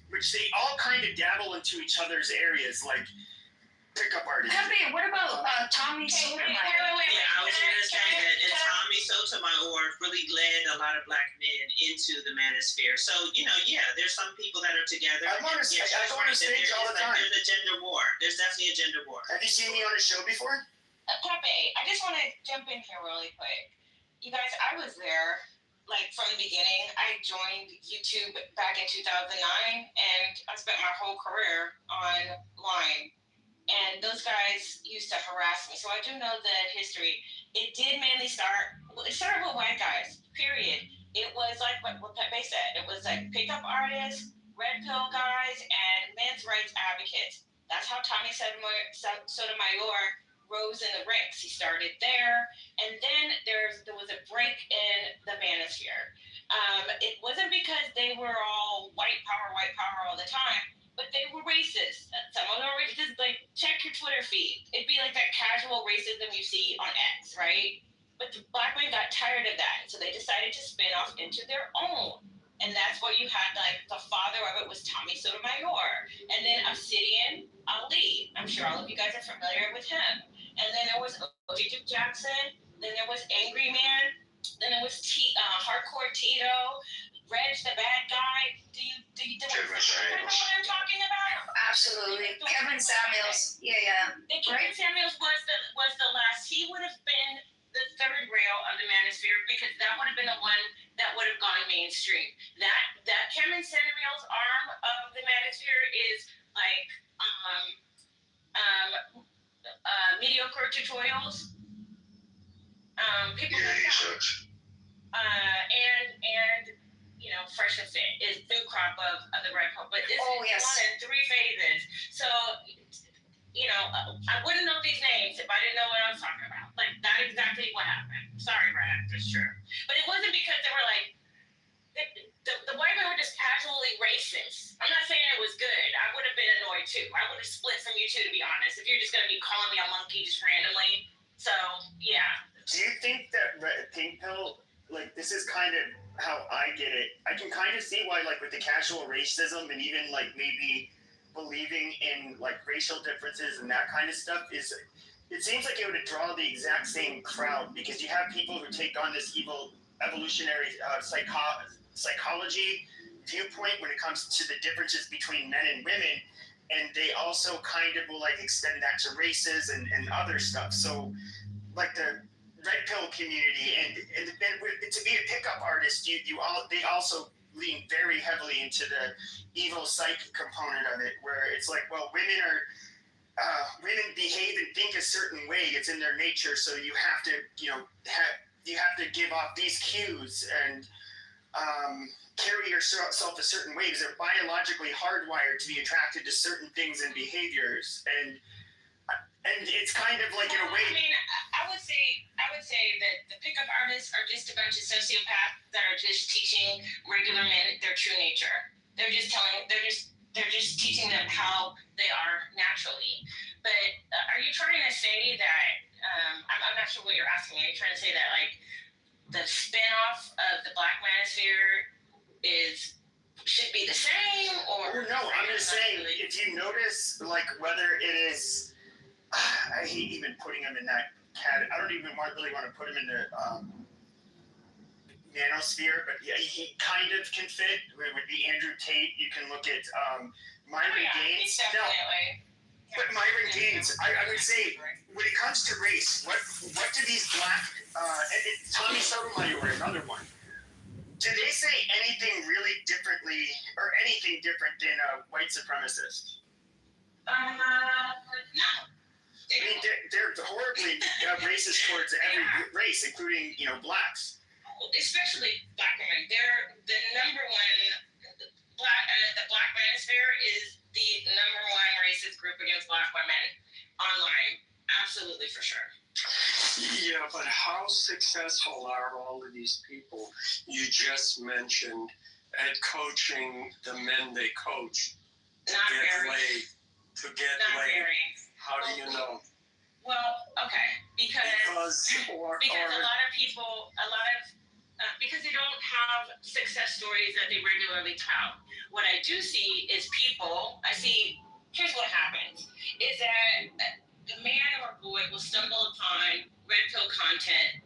which they all kind of dabble into each other's areas, like pickup artists. Pepe, what about Tommy Sotomayor? Yeah, I was going to say that, and Tommy Sotomayor really led a lot of black men into the manosphere. So, there's some people that are together. I go on stage all the time. There's a gender war. There's definitely a gender war. Have you seen me on a show before? Pepe, I just want to jump in here really quick. You guys, I was there, like, from the beginning. I joined YouTube back in 2009, and I spent my whole career online. And those guys used to harass me. So I do know the history. It did mainly start with white guys, period. It was like what Pepe said. It was like pickup artists, red pill guys, and men's rights advocates. That's how Tommy Sotomayor rose in the ranks. He started there. And then there was a break in the manosphere. It wasn't because they were all white power all the time. But they were racist. Some of them were just like, check your Twitter feed. It'd be like that casual racism you see on X, right? But the black men got tired of that. So they decided to spin off into their own. And that's what you had, like, the father of it was Tommy Sotomayor. And then Obsidian Ali. I'm sure all of you guys are familiar with him. And then there was O.J. Jackson. Then there was Angry Man. Then there was Hardcore Tito. Reg, the bad guy. Do you know what I'm talking about? Absolutely. Kevin Samuels. Yeah. Kevin Samuels was the last. He would have been the third rail of the manosphere because that would have been the one that would have gone mainstream. That Kevin Samuels arm of the manosphere is like mediocre tutorials. People like that. And Fresh and Fit is new crop of the red pill, but this is one in 3 phases. So, I wouldn't know these names if I didn't know what I was talking about. Like, that's exactly what happened. Sorry, Brad, for sure. But it wasn't because they were like, the white men were just casually racist. I'm not saying it was good. I would have been annoyed too. I would have split from you two, to be honest, if you're just going to be calling me a monkey just randomly. So, yeah. Do you think that pink pill, like, this is kind of how I get it? I can kind of see why, like, with the casual racism and even, like, maybe believing in, like, racial differences and that kind of stuff is, it seems like it would draw the exact same crowd because you have people who take on this evil evolutionary psychology viewpoint when it comes to the differences between men and women, and they also kind of will, like, extend that to races and other stuff. So, like, the red pill community and to be a pickup artist, they also lean very heavily into the evil psych component of it, where it's like, well, women behave and think a certain way. It's in their nature, so you have to, you have to give off these cues and carry yourself a certain way because they're biologically hardwired to be attracted to certain things and behaviors, and it's kind of like in a way. I mean, I would say that the pickup artists are just a bunch of sociopaths that are just teaching regular men their true nature. They're just teaching them how they are naturally. But are you trying to say that? I'm not sure what you're asking. Are you trying to say that, like, the spinoff of the Black Manosphere should be the same, or no? I'm just saying, if you notice, like, is, I hate even putting him in that category. I don't even really want to put him in the manosphere, but yeah, he kind of can fit. It would be Andrew Tate. You can look at Myron Gaines. But Myron Gaines, I would say, when it comes to race, what do these black, Tommy Sotomayor, another one, do they say anything really differently, or anything different than a white supremacist? No. I mean, they're horribly racist towards every race, including, blacks. Especially black women. They're the number one. The black manosphere is the number one racist group against black women online. Absolutely, for sure. Yeah, but how successful are all of these people you just mentioned at coaching the men they coach to get laid? How do you know? Well, okay, because a lot of people, because they don't have success stories that they regularly tell. What I do see is here's what happens, is that a man or boy will stumble upon red pill content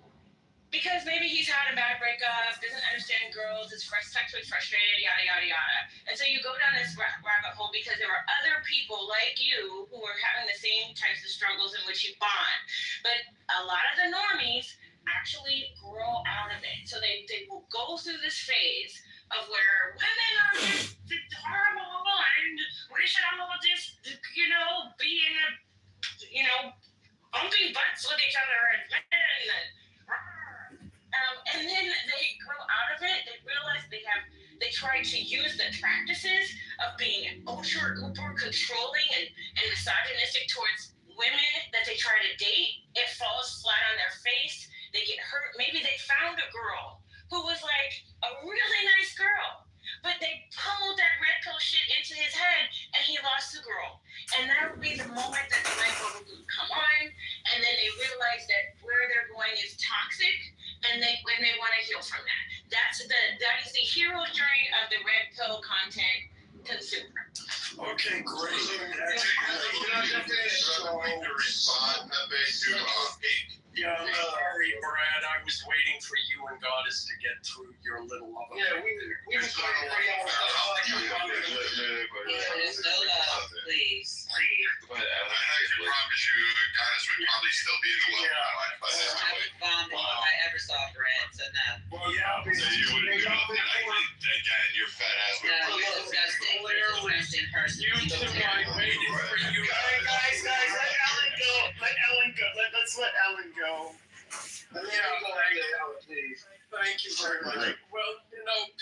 because maybe he's had a bad breakup, doesn't understand girls, is sexually frustrated, yada, yada, yada. And so you go down this rabbit hole because there are other people like you who are having the same types of struggles in which you bond. But a lot of the normies actually grow out of it. So they will go through this phase of where women are just horrible and we should all just, be in bumping butts with each other and men and then they grow out of it. They realize they try to use the practices of being ultra uber controlling and misogynistic towards women that they try to date. It falls flat on their face. They get hurt. Maybe they found a girl who was like a really nice girl, but they pummeled that red pill shit into his head and he lost the girl. And that would be the moment that the light bulb would come on, and then they realize that where they're going is toxic, and they want to heal from that. That is the hero journey of the red pill content consumer. Okay, great. Yeah, I'm sorry, Brad. I was waiting for you and Goddess to get through your little love. Yeah, we were Please. But I can promise you, Goddess would probably still be in the well of my life by this point. If I ever saw Brad, so no. Well, yeah, So you wouldn't do nothing. Again, your fat ass would probably. Disgusting person. You two, I waited for you. Guys, let Ellen go. Let's let Ellen go. Thank you very much. Well,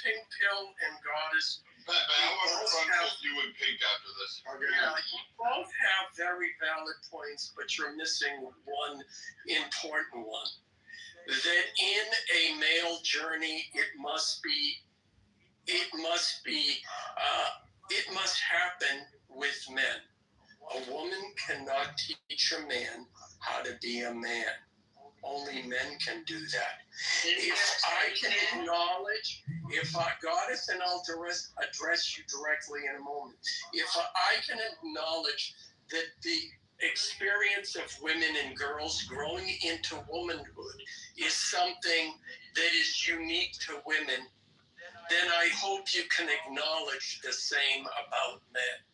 Pink Pill and Goddess. I want to front you and Pink after this. Yeah, you both have very valid points, but you're missing one important one. That in a male journey, it must happen with men. A woman cannot teach a man how to be a man. Only men can do that. If I can acknowledge, Goddess, and I'll address you directly in a moment. If I can acknowledge that the experience of women and girls growing into womanhood is something that is unique to women, then I hope you can acknowledge the same about men.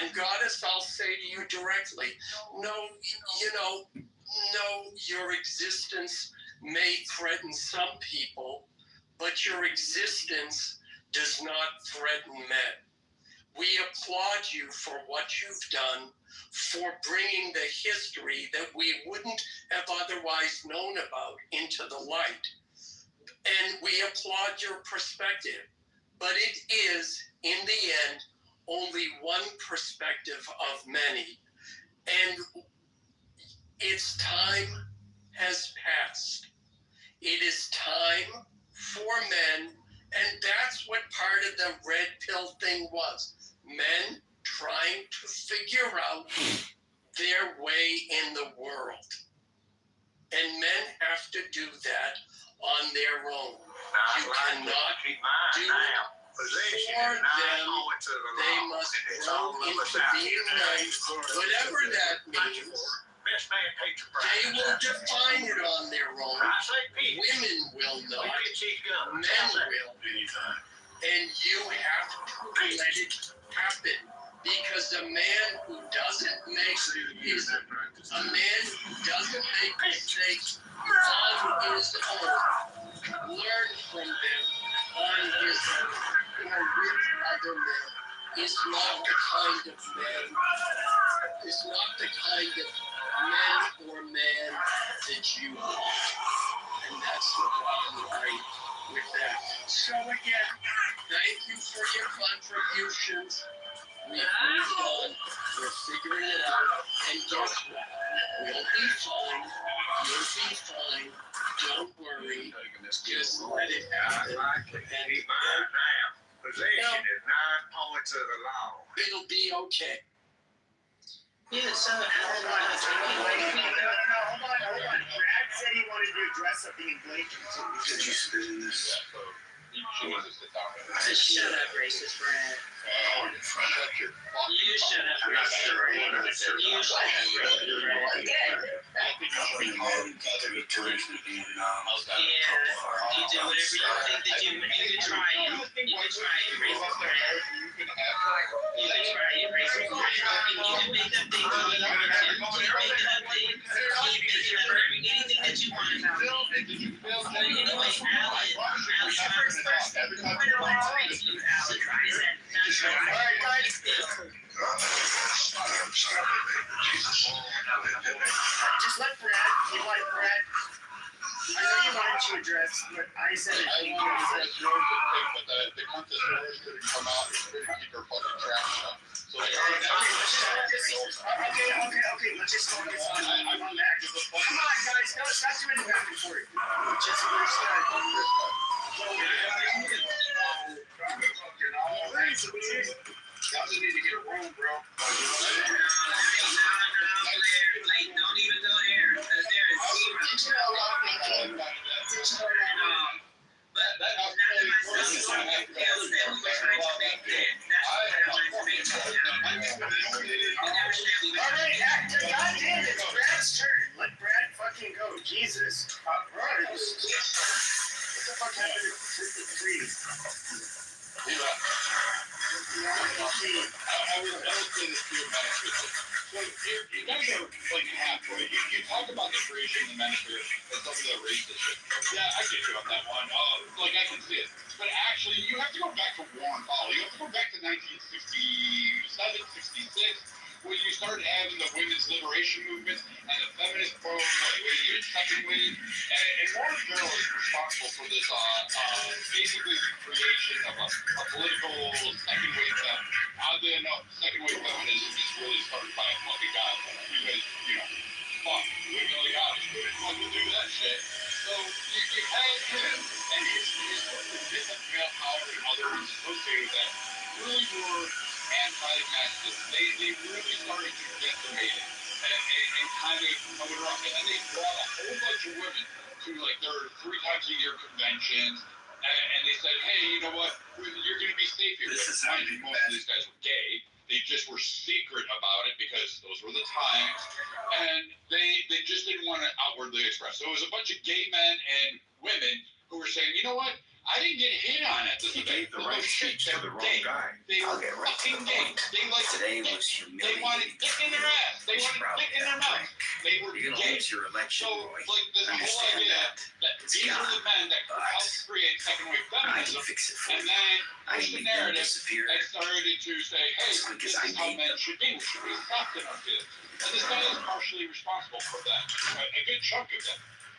And Goddess, I'll say to you directly, no, your existence may threaten some people, but your existence does not threaten men. We applaud you for what you've done, for bringing the history that we wouldn't have otherwise known about into the light. And we applaud your perspective, but it is, in the end, only one perspective of many. And its time has passed. It is time for men, and that's what part of the red pill thing was. Men trying to figure out their way in the world. And men have to do that on their own. You cannot do it for them. They must grow into being men, whatever that means. Best man picture. They will define it on their own. I say peace. Women will not. Men will. And you have to let it happen. Because a man who doesn't make mistakes on his own, learn from them on his own, or with other men, is not the kind of man, or man that you want. And that's the bottom line with that. So again, thank you for your contributions. We've moved on, we're figuring it out, and guess what? We'll be fine, you'll be fine, don't worry, just let it happen. Possession is 9 points of the law. It'll be okay. Yeah, so Hold on. Brad said he wanted to address something in Blake. Did you spin this? Just shut up, racist Brad. You shut up, racist Brad. You shut up, you do whatever you think that you can try it. You can try it, racist Brad. You can try it, racist Brad. You can make up things all you want to. You can make up things. You can make up anything that you want about me. So anyway, Alan, Just let Brad. You want Brad? I know you wanted to address, but I said it. I want to address yours, but the Compass Wars couldn't come out and couldn't keep their fucking trash up. So Okay, let's just focus on that. Come on, guys, no, stop doing the back and forth. Just restart. Y'all just need to get a room, bro. Don't even go there, because there is zero. But none of my sons feels that we were trying to make that. That's what I wanted to make that now. We never said we were All trying right, to make that. goddamn, it's Brad's turn. Let Brad fucking go. Jesus. What the fuck happened to Freeze? I would say this to your ministry. So you guys are like halfway. You talk about the creation of the ministry and some of the racist shit. Yeah, I get you on that one. Like I can see it. But actually, you have to go back to War and Paul. You have to go back to 1967, 66. When you started having the women's liberation movement and the feminist wave, second wave, and Warren Farrell is responsible for this, basically the creation of a political second wave feminist. Oddly enough, second wave feminism is really started by a fucking guy, because, fuck, women like guys couldn't fucking do that shit. So you had him and his different male power and others associated with that really were anti-masculine. They really started to decimate it and kind of come around. And then they brought a whole bunch of women to like their 3 times a year conventions, and they said, hey, you know what? You're going to be safe here. Most of these guys were gay. They just were secret about it because those were the times, and they just didn't want to outwardly express. So it was a bunch of gay men and women who were saying, you know what? I didn't get hit on at this event. The right speech to the wrong guy. They were fucking gay. Today was They wanted dick in their ass. They wanted dick in their mouth. They were You're gonna gay. lose your election, So, boy. like, this whole idea that these are the men that helped create second wave I can feminism, fix it for and you. then I push the need them to narrative disappear. and started to say, hey, this is how men should be. We should be soft enough to it. And this guy is partially responsible for that. A good chunk of that.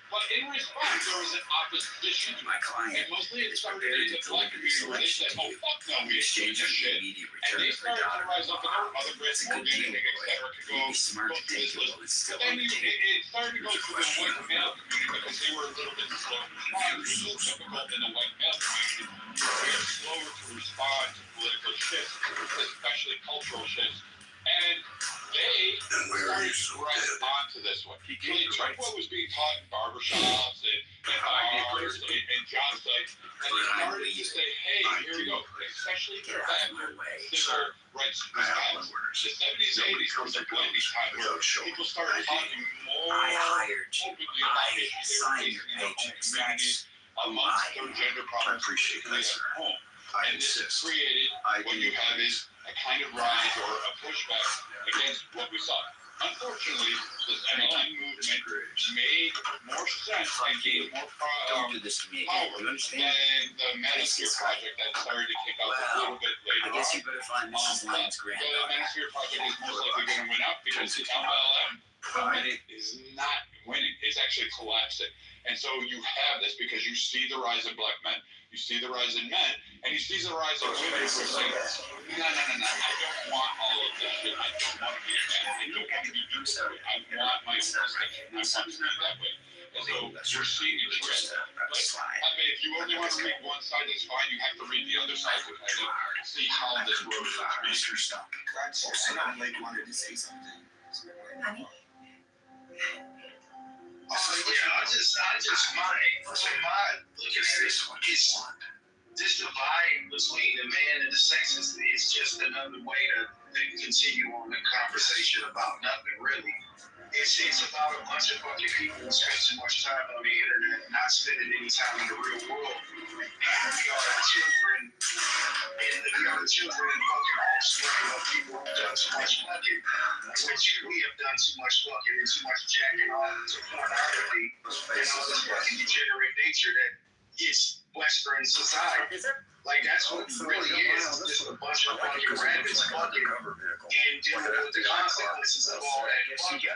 But in response, there was an opposition. My client And mostly it is started prepared in to the black deliver this community where they election said, to oh, you. fuck no, In we ain't doing exchange this for the shit. immediate And return they of their started to daughter. rise up, and there were other Brits, It's a good deal, organic, et boy. cetera, could You'd go be smart to through take this it list. while it's still But on then the table. it started to go to the white male community because they were a little bit slow to respond. It was so typical in the white male community. They are slower to respond to political shifts, especially cultural shifts. And they started to grasp onto this one. So they took what was being taught in barbershops and bars and job sites, and they started to say, hey, here we go, especially for that civil rights discussion. The 70s, 80s was a blending time where people started talking more openly about issues they were facing in their own communities amongst their gender problems, particularly at home. And this created what you have is a kind of rise or a pushback against what we saw. Unfortunately, this MLM movement made more sense and gained more power than the Manosphere Project that started to kick off a little bit later on. The Manosphere Project is most likely going to win out because the MLM movement is not winning. It's actually collapsing. And so you have this because you see the rise of black men, you see the rise in men, and you see the rise of women who are saying, no, I don't want all of this shit. I don't want to be a man. I don't want to be equal. I want my own section. I want to be that way. And so you're seeing a trend. But if you only want to read one side, that's fine. You have to read the other side to kind of see how this road is being. I know Blake wanted to say something. I just my look at this one is this divide between the man and the sexes is just another way to continue on the conversation about nothing really. It's about a bunch of fucking people who spend too much time on the internet and not spending any time in the real world. And we are the children and fucking offspring of people who've done too much fucking, which we have done too much fucking and too much jacking off to pornography and all this fucking degenerate nature that is Western society. Like, that's what it really is. It's just a bunch of fucking rabbits fucking and dealing with the consequences of all that fucking.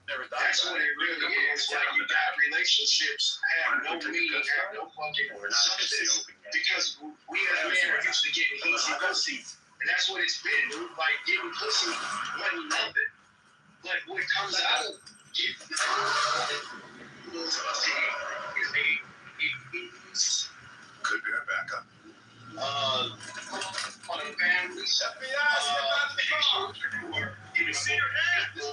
That's what it really is. Like, you got relationships have no meaning, have no fucking substance, because we as men are used to getting easy pussy. And that's what it's been. Like, getting pussy when we love it. Like, what comes out of getting Could be our backup. On a family, even see your hand. Too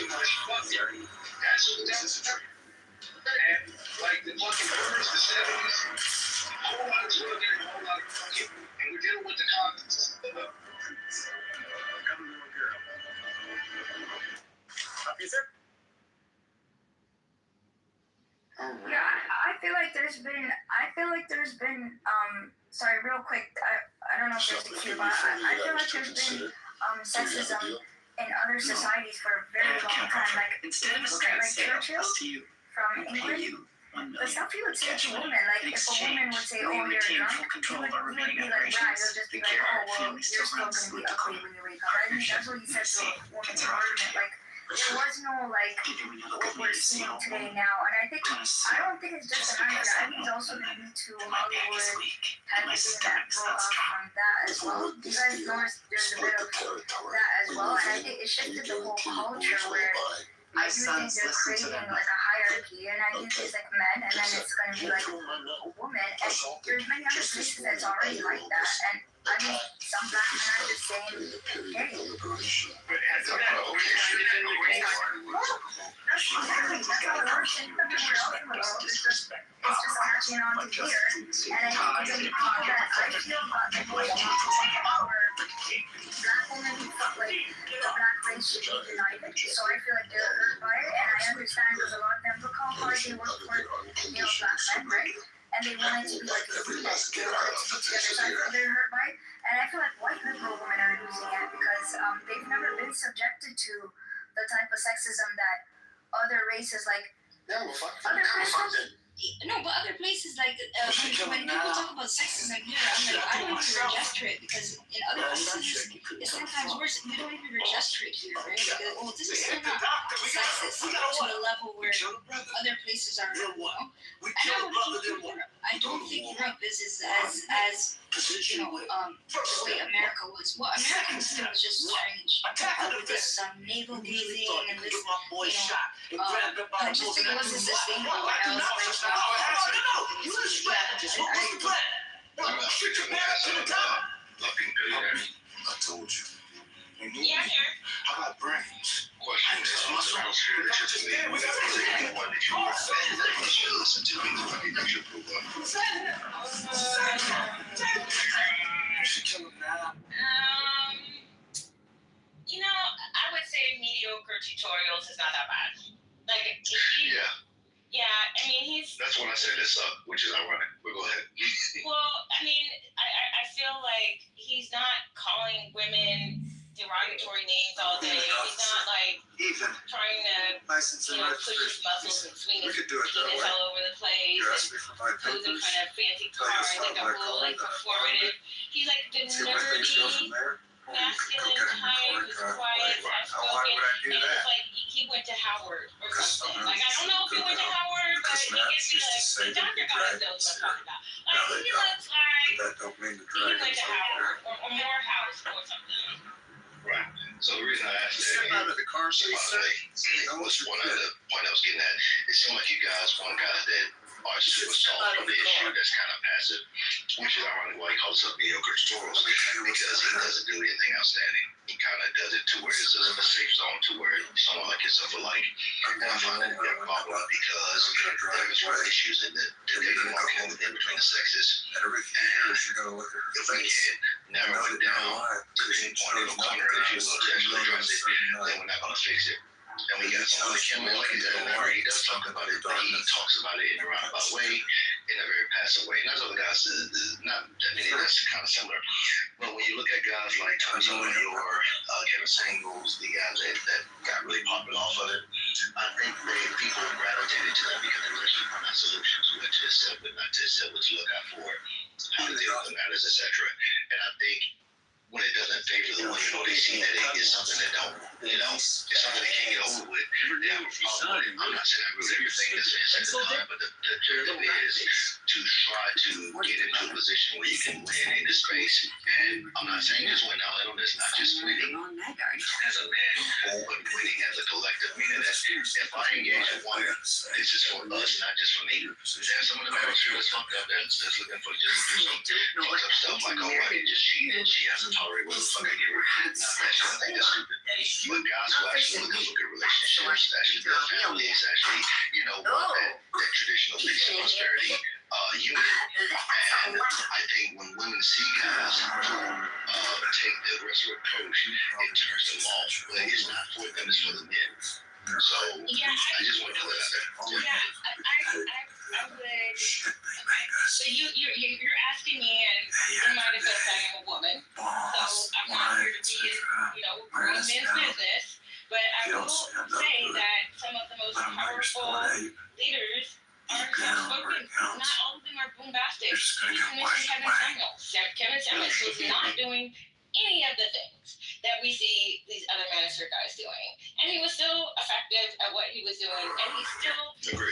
much fucking. That's like the fucking boomers, the 70s. A whole lot of drugging and a whole lot of fucking, and we're dealing with the consequences of it. Yeah, I feel like there's been sorry, real quick, I don't know if there's a cue, but I feel like there's been sexism in other societies for a very long time. Like, look at like Churchill from England. The stuff he would say to women, like if a woman would say, "Oh, you're drunk," he would be like, "Right," he'll just be like, "Oh, well, you're still gonna be ugly when you wake up." I think that's what he said to a woman's argument. Like, there was no like what we're seeing today now, and I don't think it's just an actor. I think it's also the Me Too Hollywood kind of thing that brought off from that as well. You guys notice there's a bit of that as well, and I think it shifted the whole culture where I do think they're creating like a hierarchy, and I do think it's like men, and then it's going to be like a woman, and there's many other places that's already like that, and I mean, some black men are just saying, hey. That's how it works in everywhere else in the world. It's just catching on to here, and I think the people that I feel about the whole power, black women who felt like the black race should be united, so I feel like they're hurt by it, and I understand because a lot of them look how hard they work for, black men, right? And they wanted to be like a unit, they wanted to be together, so I feel they're hurt by it, and I feel like white liberal women are using it because they've never been subjected to the type of sexism that other races like. Other places. No, but other places like when people talk about sexism here, I'm like, I don't even register it because in other places it's sometimes worse. You don't even register it here, right? Because, well, this is still not sexist to the level where other places are. And I don't think Europe is as the way America was. Well, America was just strange with this navel gazing and this, just think it was sustainable. And I was like, Lucky billionaire. I told you. Yeah, I'm here. How about brains? Question is, what's the most fear that you're to me? Is there anyone that you recommend that you should listen to? Anybody that you approve of? You should kill him now. You know, I would say mediocre tutorials is not that bad. Like, yeah, I mean, That's when I said this up, which is ironic. But go ahead. well, I mean, I feel like he's not calling women derogatory names all day. He's not like Even trying to, push his muscles and swing his penis all over the place. You asked me for my Pose in papers. front of fancy cars, like a whole like performative. He's like the See where things go from nerdy, there. masculine type, who's quiet, Why would I do and that? it's like he went to Howard or Because something. some Like I don't know if he went to Howard, but he gives me like the Dr. God knows what I'm talking about. Like he looks like That don't mean the he went to Howard or Morehouse or something. Right. So the reason I asked that out of the car, was one of the point I was getting at. It seemed like you guys want guys that are super soft on the issue that's kind of passive, which is ironically why he calls himself mediocre tutorials, because he doesn't do anything outstanding. He kind of does it to where it's a safe zone to where someone like yourself will like. And I find that a big problem because there's real issues in the dating market within between the sexes. And if we can narrow it down to the point of no corner, if you will, to actually address it, then we're not going to fix it. And we got someone like him, like he does he does talk about it, but he talks about it in a roundabout way, in a very passive way. And there's other guys, not that many, that's kind of similar. But when you look at guys like Tom Sawyer or Kevin Samuels, the guys that got really popular off of it, I think people gravitated to them because they were actually finding solutions, what to accept, what not to accept, what to look out for, how to deal with the matters, etc. And I think when it doesn't favor the women or they see that it is something that don't, it's something they can't get over with, they have a problem with it. I'm not saying I agree with everything that's said at the time, but the objective is to try to get into a position where you can win in this space. And I'm not saying just win now, it's not just winning as a man, but winning as a collective. Meaning that if I engage in one, this is for us, not just for me. There's some of the manosphere that's fucked up that's looking for just to do some fucked up stuff like, oh, I can just cheat and she has to tolerate what the fuck I give her. Not that shit, I think that's stupid. But guys who actually looking for good relationships, actually build families, actually, want that traditional peace and prosperity unit. And I think when women see guys take the aggressive approach, it turns them off. But it's not for them, it's for the men. So I just want to put that out there. I would. So you're asking me, and in my defense, I am a woman, so I'm not here to be in, grown men's business. But I will say that some of the most powerful leaders are soft-spoken. Not all of them are bombastic. You mentioned Kevin Samuels was not doing any of the things that we see these other minister guys doing. And he was still effective at what he was doing. And he still,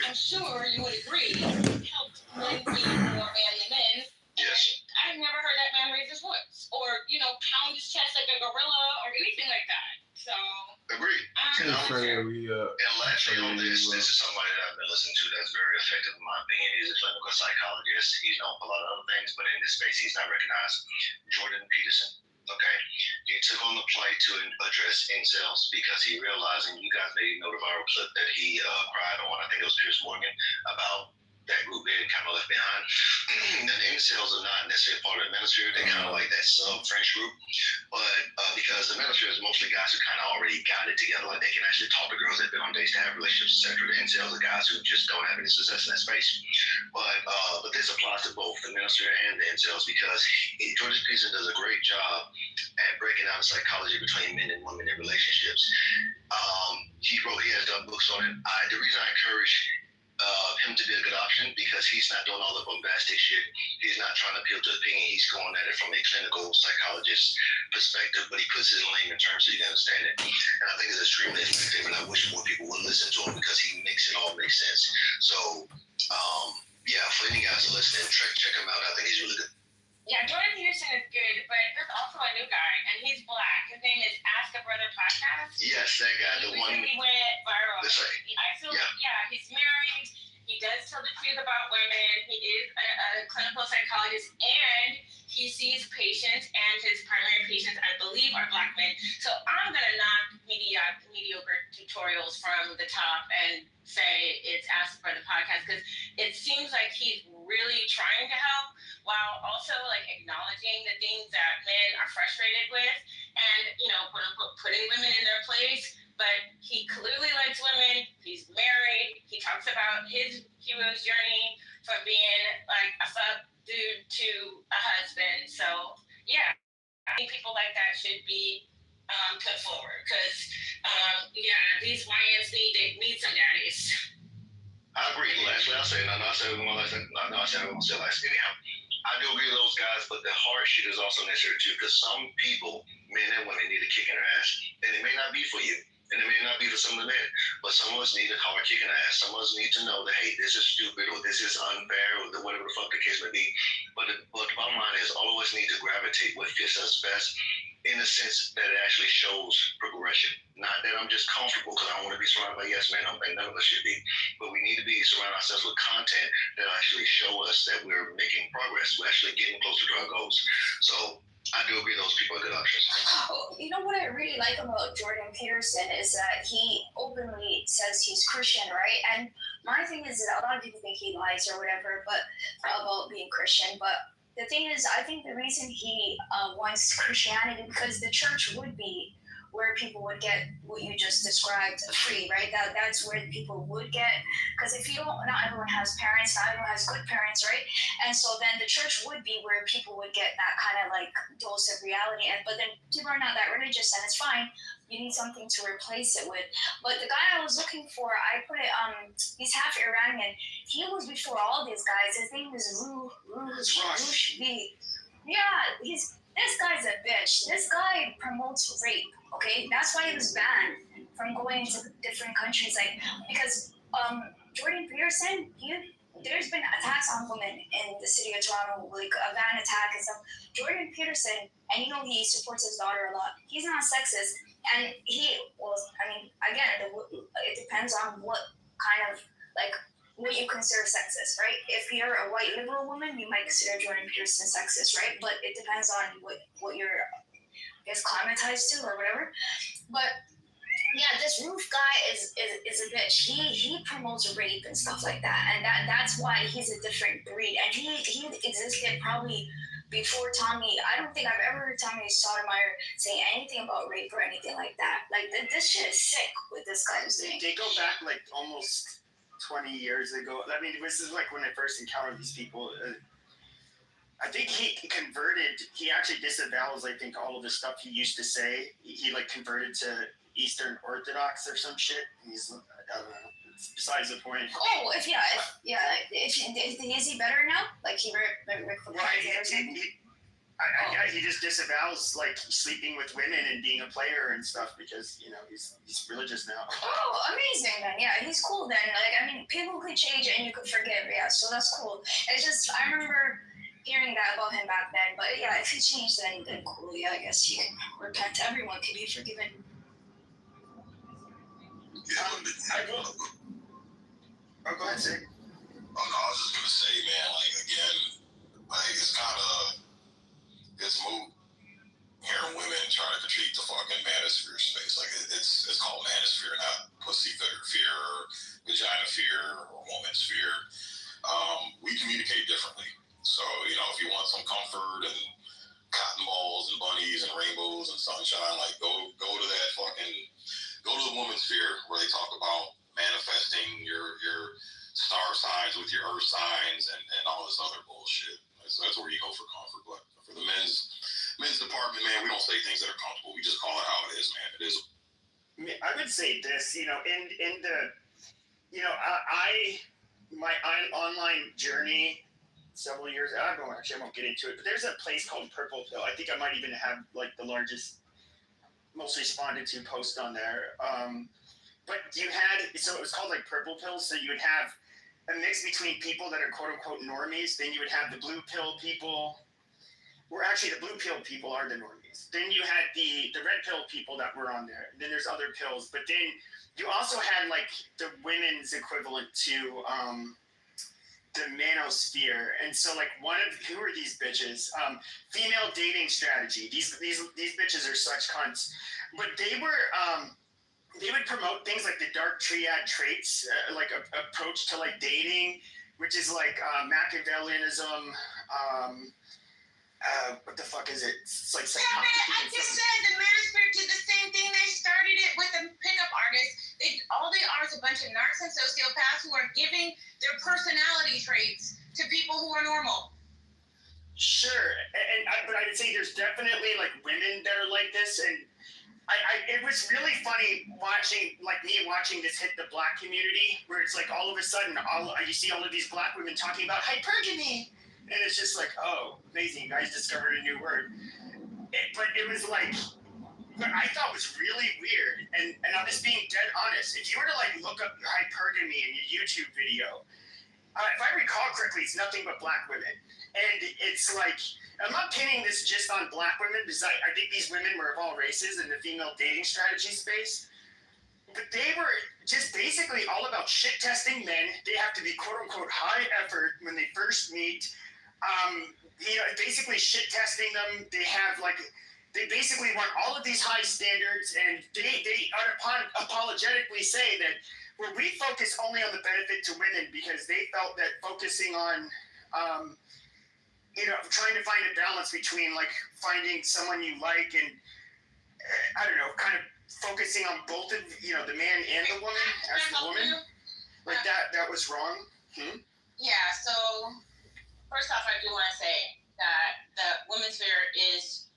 I'm sure you would agree, helped men be more manly men. Yes. I've never heard that man raise his voice or, pound his chest like a gorilla or anything like that. So. Agreed. And lastly on this is somebody that I've been listening to that's very effective in my opinion. He's a clinical psychologist. He's known for a lot of other things, but in this space he's not recognized. Jordan Peterson. Okay, he took on the plight to address incels because he realized, and you guys may know the viral clip that he cried on, I think it was Piers Morgan, about that group being kind of left behind. And the incels are not necessarily part of the manosphere, they're kind of like that sub-French group. But because the manosphere is mostly guys who kind of already got it together, like they can actually talk to girls that have been on dates to have relationships, etc. The incels are guys who just don't have any success in that space. But this applies to both the manosphere and the incels because Jordan Peterson does a great job at breaking down the psychology between men and women in relationships. He has done books on it. The reason I encourage him to be a good option because he's not doing all the bombastic shit. He's not trying to appeal to opinion. He's going at it from a clinical psychologist perspective, but he puts it in layman terms so you can understand it. And I think it's extremely effective, and I wish more people would listen to him because he makes it all make sense. So, for any guys listening, check him out. I think he's really good. Yeah, Jordan Peterson is good, but there's also a new guy, and he's black. His name is Ask a Brother Podcast. Yes, that guy, the one. He went viral. That's right. He's married. He does tell the truth about women. He is a clinical psychologist, and he sees patients, and his primary patients, I believe, are Black men. So I'm gonna knock mediocre tutorials from the top and say it's Ask for the podcast, because it seems like he's really trying to help while also like acknowledging the things that men are frustrated with, and quote unquote putting women in their place. But he clearly likes women. He's married. He talks about his hero's journey from being like a fuck dude to a husband. So yeah, I think people like that should be put forward, because these YNs need some daddies. I agree. Lastly, I'll say, I do agree with those guys, but the hard shit is also necessary too, because some people, men and women, need a kick in their ass, and it may not be for you. And it may not be for some of the men, but some of us need a hard kick in the ass. Some of us need to know that, hey, this is stupid, or this is unfair, or whatever the fuck the case may be. But the bottom line is, all of us need to gravitate what fits us best, in the sense that it actually shows progression. Not that I'm just comfortable because I want to be surrounded by yes men. I don't think none of us should be. But we need to be surround ourselves with content that actually show us that we're making progress. We're actually getting closer to our goals. So I do agree those people are good options. You know what I really like about Jordan Peterson is that he openly says he's Christian, right? And my thing is that a lot of people think he lies or whatever, but about being Christian. But the thing is, I think the reason he wants Christianity, because the church would be where people would get what you just described free, right? That's where people would get, because if you don't, not everyone has parents, not everyone has good parents, right? And so then the church would be where people would get that kind of like dose of reality. But then people are not that religious, and it's fine. You need something to replace it with. But the guy I was looking for, I put it, he's half Iranian. He was before all these guys. His name is Rushdi. Yeah, this guy's a bitch. This guy promotes rape. Okay, that's why he was banned from going to different countries. Like, because Jordan Peterson, there's been attacks on women in the city of Toronto, like a van attack and stuff. Jordan Peterson, and he supports his daughter a lot. He's not sexist, and again, it depends on what kind of like what you consider sexist, right? If you're a white liberal woman, you might consider Jordan Peterson sexist, right? But it depends on what you're climatized to or whatever. But yeah, this roof guy is a bitch. He promotes rape and stuff like that, and that's why he's a different breed. And he existed probably before Tommy. I don't think I've ever heard Tommy Sotomayor say anything about rape or anything like that. Like this shit is sick with this guy saying. They go back like almost 20 years ago. I mean, this is like when I first encountered these people. I think he converted. He actually disavows, I think, all of the stuff he used to say. He like converted to Eastern Orthodox or some shit. He's, I don't know. It's besides the point. Oh, is he better now? Like he he just disavows like sleeping with women and being a player and stuff because he's religious now. Oh, amazing then. Yeah, he's cool then. Like I mean, people could change and you could forgive. Yeah, so that's cool. It's just I remember hearing that about him back then. But yeah, if he changed, then cool. Yeah, I guess he can repent. Everyone can be forgiven. Go ahead, Sig. Oh no, I was just gonna say, man, like again, like it's moot hearing women trying to treat the fucking manosphere space. Like it's called manosphere, not pussy fear or vagina fear or woman's fear. We communicate differently. So, if you want some comfort and cotton balls and bunnies and rainbows and sunshine, like go to that go to the woman's sphere where they talk about manifesting your star signs with your earth signs and all this other bullshit. That's where you go for comfort. But for the men's department, man, we don't say things that are comfortable. We just call it how it is, man. It is. I would say this, in the, my online journey several years. I won't get into it, but there's a place called Purple Pill. I think I might even have like the largest, most responded to post on there. But so it was called like Purple Pill. So you would have a mix between people that are quote unquote normies. Then you would have the blue pill people, where actually the blue pill people are the normies. Then you had the red pill people that were on there. Then there's other pills, but then you also had like the women's equivalent to the manosphere. And so like who are these bitches? Female dating strategy. These bitches are such cunts. But they would promote things like the dark triad traits, like a approach to like dating, which is like Machiavellianism. What the fuck is it? It's like I just said the manosphere did the same thing. They started it with the pickup artists. All they are is a bunch of narcs and sociopaths who are giving their personality traits to people who are normal. Sure, but I'd say there's definitely like women that are like this, and it was really funny watching this hit the Black community, where it's like all of a sudden you see all of these Black women talking about hypergamy. And it's just like, oh, amazing, you guys discovered a new word. But it was like, what I thought was really weird, and I'm just being dead honest, if you were to like look up hypergamy in your YouTube video, if I recall correctly, it's nothing but Black women. And it's like, I'm not pinning this just on Black women, because I think these women were of all races in the female dating strategy space. But they were just basically all about shit testing men. They have to be quote unquote high effort when they first meet. Basically shit testing them. They basically want all of these high standards, and they unapologetically say that, well, we focus only on the benefit to women, because they felt that focusing on, trying to find a balance between like finding someone you like and kind of focusing on both of the man and the woman as the woman, like that was wrong. Yeah. So. First off, I do want to say that the women's sphere is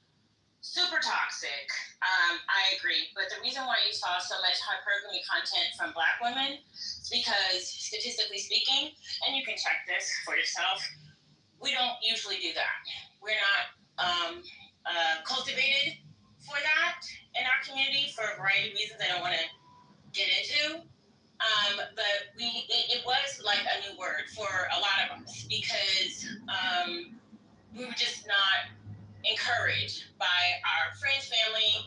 super toxic. I agree. But the reason why you saw so much hypergamy content from Black women is because, statistically speaking, and you can check this for yourself, we don't usually do that. We're not cultivated for that in our community for a variety of reasons I don't want to get into. But it was like a new word for a lot of us, because we were just not encouraged by our friends, family.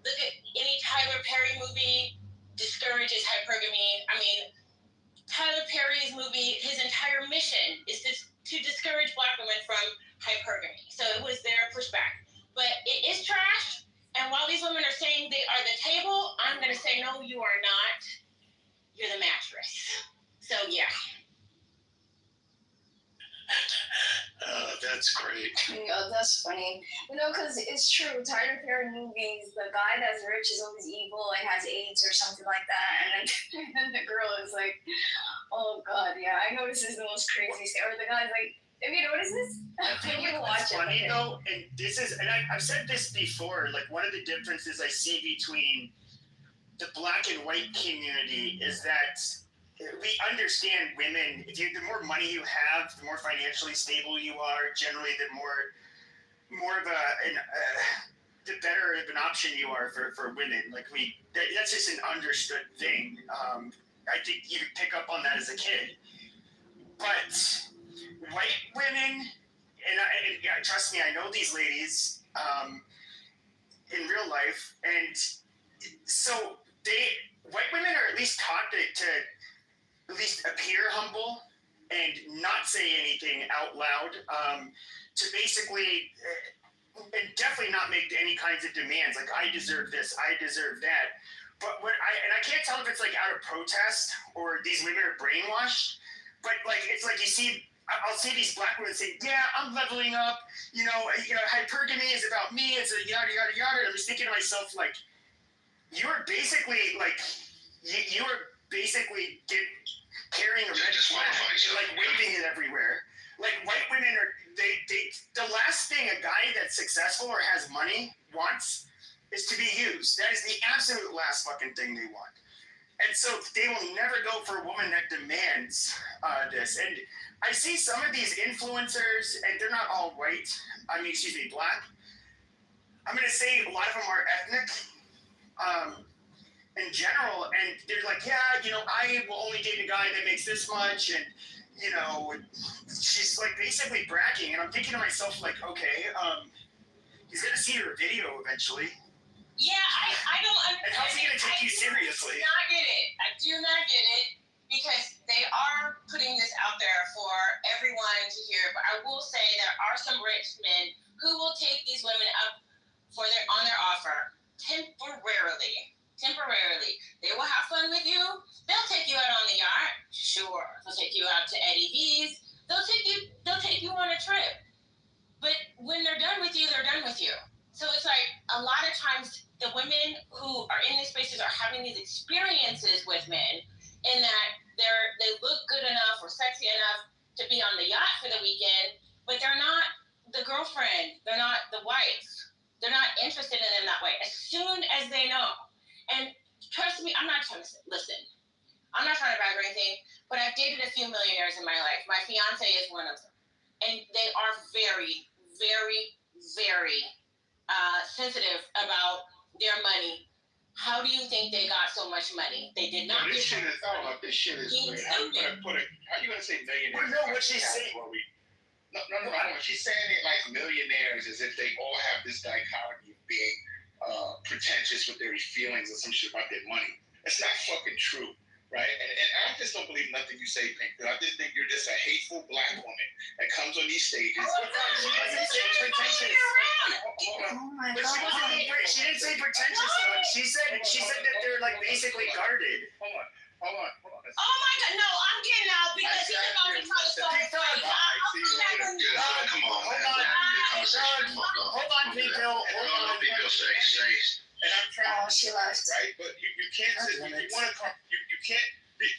Look at any Tyler Perry movie, discourages hypergamy. I mean, Tyler Perry's movie, his entire mission is to discourage Black women from hypergamy. So it was their pushback. But it is trash. And while these women are saying they are the table, I'm going to say, no, you are not. You're the mattress. So, yeah. That's great. That's funny. Because it's true. Tyler Perry movies, the guy that's rich is always evil and has AIDS or something like that. And then the girl is like, oh, God, yeah, I know this is the most crazy thing. Or the guy's like, have you noticed this? Can you watch it? Funny, though, and I've said this before, like one of the differences I see between the Black and white community is that we understand women. The more money you have, the more financially stable you are. Generally, the more of the better of an option you are for women. Like that's just an understood thing. I think you pick up on that as a kid. But white women, and trust me, I know these ladies in real life, and so white women are at least taught to at least appear humble and not say anything out loud, to basically, and definitely not make any kinds of demands like I deserve this, I deserve that. But I can't tell if it's like out of protest or these women are brainwashed, but like it's like I'll see these Black women say, yeah, I'm leveling up, hypergamy is about me, it's a yada yada yada. And I'm just thinking to myself, like, you are basically carrying a red flag and like waving it everywhere. Like white women are the last thing a guy that's successful or has money wants is to be used. That is the absolute last fucking thing they want. And so they will never go for a woman that demands this. And I see some of these influencers, and they're not all white. Black. I'm going to say a lot of them are ethnic. In general, and they're like, yeah, I will only date a guy that makes this much, and she's like basically bragging, and I'm thinking to myself, like, okay, he's gonna see her video eventually. Yeah, I don't understand. And how's he gonna take you seriously? I do not get it. because they are putting this out there for everyone to hear. But I will say there are some rich men who will take these women up on their offer temporarily. They will have fun with you. They'll take you out on the yacht. Sure. They'll take you out to Eddie V's. They'll take you on a trip. But when they're done with you, they're done with you. So it's like a lot of times the women who are in these spaces are having these experiences with men in that they look good enough or sexy enough to be on the yacht for the weekend, but they're not the girlfriend. They're not the wife. They're not interested in them that way. As soon as they know. And trust me, I'm not trying to listen. I'm not trying to brag or anything, but I've dated a few millionaires in my life. My fiance is one of them. And they are very, very, very sensitive about their money. How do you think they got so much money? They did not. This shit is weird. How you gonna say millionaires? Well, no, what she's saying. No. She's saying it like millionaires as if they all have this dichotomy of being pretentious with their feelings and some shit about their money. It's not fucking true, right? And I just don't believe nothing you say, Pink. I just think you're just a hateful black woman that comes on these stages. She doesn't say pretentious. Oh my But she didn't say pretentious. She said that they're like basically guarded. Hold on. Oh my God, no, I'm getting out because he's about to tell us Hold on, Pinko. And I'm trying. Oh, she left. Right, but you can't. You want to come. You can't.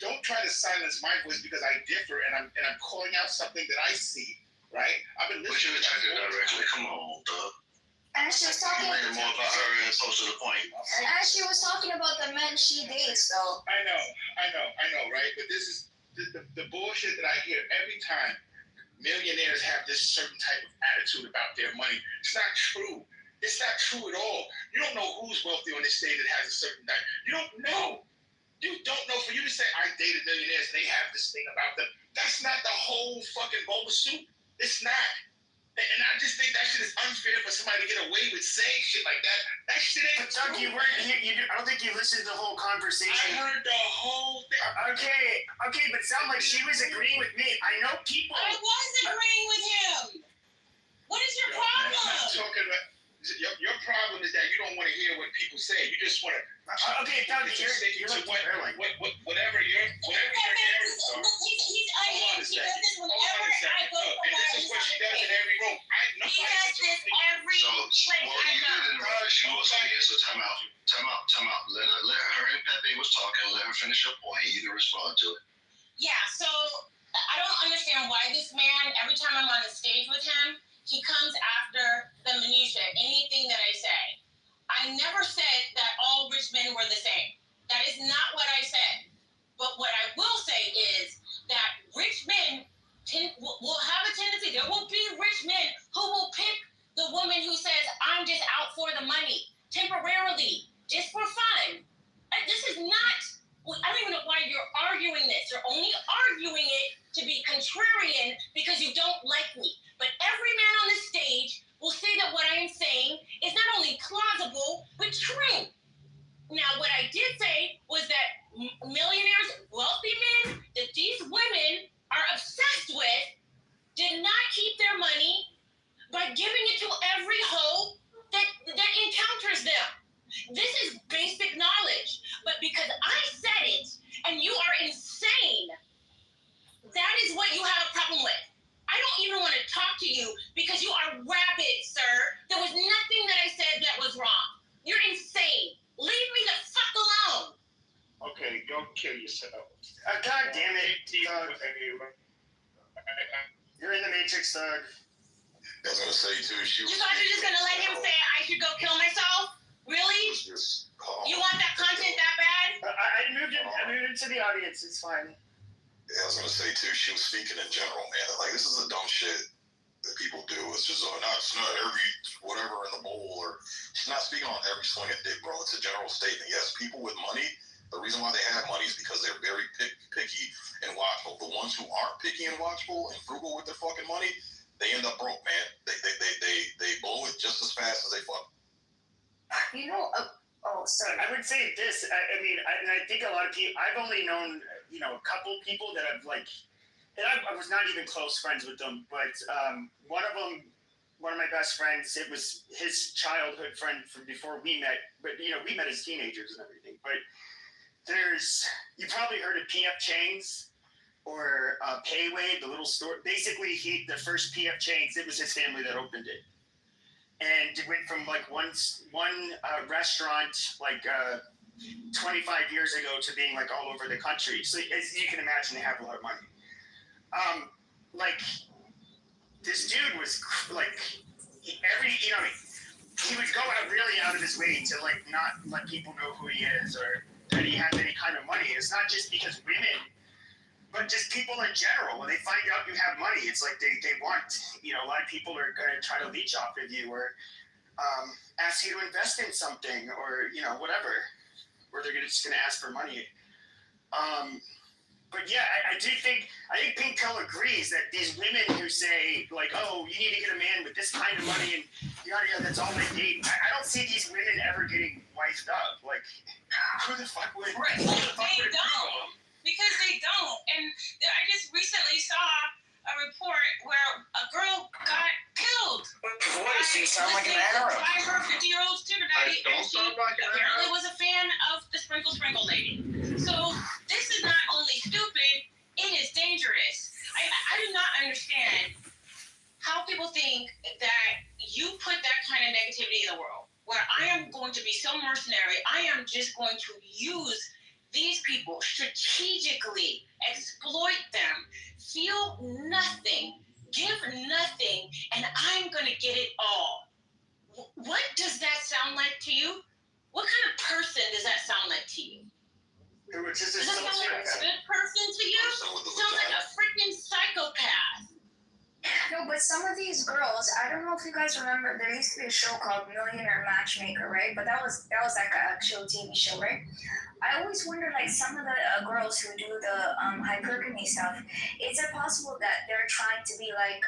Don't try to silence my voice because I differ and I'm calling out something that I see. Right. I've been listening. But you attacked her directly. Come on, Doug. And she was talking. You made more about her and so to the point. And she was talking about the men she dates, though. I know, right? But this is the bullshit that I hear every time. Millionaires have this certain type of attitude about their money. It's not true. It's not true at all. You don't know who's wealthy on this stage that has a certain type. You don't know. You don't know. For you to say I dated millionaires, they have this thing about them. That's not the whole fucking bowl of soup. It's not. And I just think that shit is unfair for somebody to get away with saying shit like that. That shit ain't Doug, you weren't. I don't think you listened to the whole conversation. I heard the whole thing. Okay, but it sounded like she was agreeing with me. I know people. I was agreeing with him. What is your problem? I'm not talking about. Your problem is that you don't want to hear what people say. You just want to. Okay, Doug, you're whatever your narratives are. He's unhinged. He does this whenever I go and this is what she does in every room. He does this every place I go. She was like, so time out. Let her and Pepe was talking. Let her finish her point. You can respond to it. Yeah, so I don't understand why this man, every time I'm on the stage with him, he comes after the minutia, anything that I say. I never said that all rich men were the same. That is not what I said. But what I will say is that rich men will have a tendency, there will be rich men who will pick the woman who says, I'm just out for the money, temporarily, just for fun. This is not, I don't even know why you're arguing this. You're only arguing it to be contrarian because you don't like me. But every man on the stage will say that what I am saying is not only plausible, but true. Now, what I did say was that millionaires, wealthy men, that these women are obsessed with, did not keep their money by giving it to every hoe that encounters them. This is basic knowledge. But because I said it, and you are insane, that is what you have a problem with. I don't even want to talk to you because you are rabid, sir. There was nothing that I said that was wrong. You're insane. Leave me the fuck alone. Okay, go kill yourself. God damn it, Doug. You're in the Matrix, Doug. I was gonna say too. You guys are just gonna let him say I should go kill myself? Really? You want that content that bad? I moved it to the audience. It's fine. Yeah, I was gonna say too. She was speaking in general, man. Like this is the dumb shit that people do. It's just it's not every whatever in the bowl, or she's not speaking on every swing of dick, bro. It's a general statement. Yes, people with money. The reason why they have money is because they're very picky and watchful. The ones who aren't picky and watchful and frugal with their fucking money, they end up broke, man. They blow it just as fast as they fuck. You know, sorry. I would say this. I mean, I think a lot of people. I've only known a couple people that I've like, and I was not even close friends with them, but one of my best friends, it was his childhood friend from before we met, but we met as teenagers and everything. But you probably heard of PF Chang's or Payway, the little store. Basically, the first PF Chang's, it was his family that opened it. And it went from like one restaurant like 25 years ago to being like all over the country. So as you can imagine, they have a lot of money. Like this dude was like he would go out really out of his way to like not let people know who he is or that he has any kind of money. It's not just because women, but just people in general. When they find out you have money, it's like they want, a lot of people are going to try to leech off of you or ask you to invest in something or, whatever. Or they're just going to ask for money. But yeah, I think Pink Pill agrees that these women who say like, oh, you need to get a man with this kind of money and that's all they need. I don't see these women ever getting wifed up. Like, who the fuck would? Right. They don't. Because they don't. And I just recently saw a report where a girl got killed. Voice, you sound like an Arab. By her 50-year-old sugar daddy. And she apparently was a fan of the Sprinkle Lady. So this is not only stupid, it is dangerous. I do not understand how people think that you put that kind of negativity in the world, where I am going to be so mercenary, I am just going to use these people strategically, exploit them, feel nothing, give nothing, and I'm going to get it all. What does that sound like to you? What kind of person does that sound like to you? Does that sound like a good person to you? Sounds like a freaking psychopath. No, but some of these girls, I don't know if you guys remember, there used to be a show called Millionaire Matchmaker, right? But that was like an actual TV show, right? I always wonder, like, some of the girls who do the hypergamy stuff, is it possible that they're trying to be like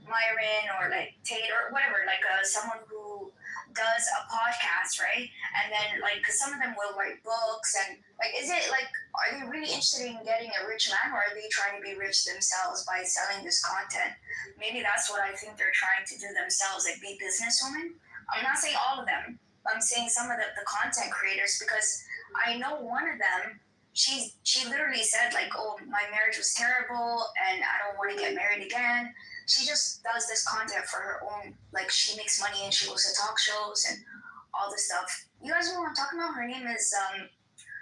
Myron or like Tate or whatever, like someone who does a podcast, right? And then like, cause some of them will write books and like, is it like, are they really interested in getting a rich man or are they trying to be rich themselves by selling this content? Maybe that's what I think they're trying to do themselves, like be businesswomen. I'm not saying all of them. I'm saying some of the content creators, because I know one of them, she literally said like, oh, my marriage was terrible and I don't want to get married again. She just does this content for her own, like she makes money and she goes to talk shows and all this stuff. You guys know what I'm talking about? Her name is,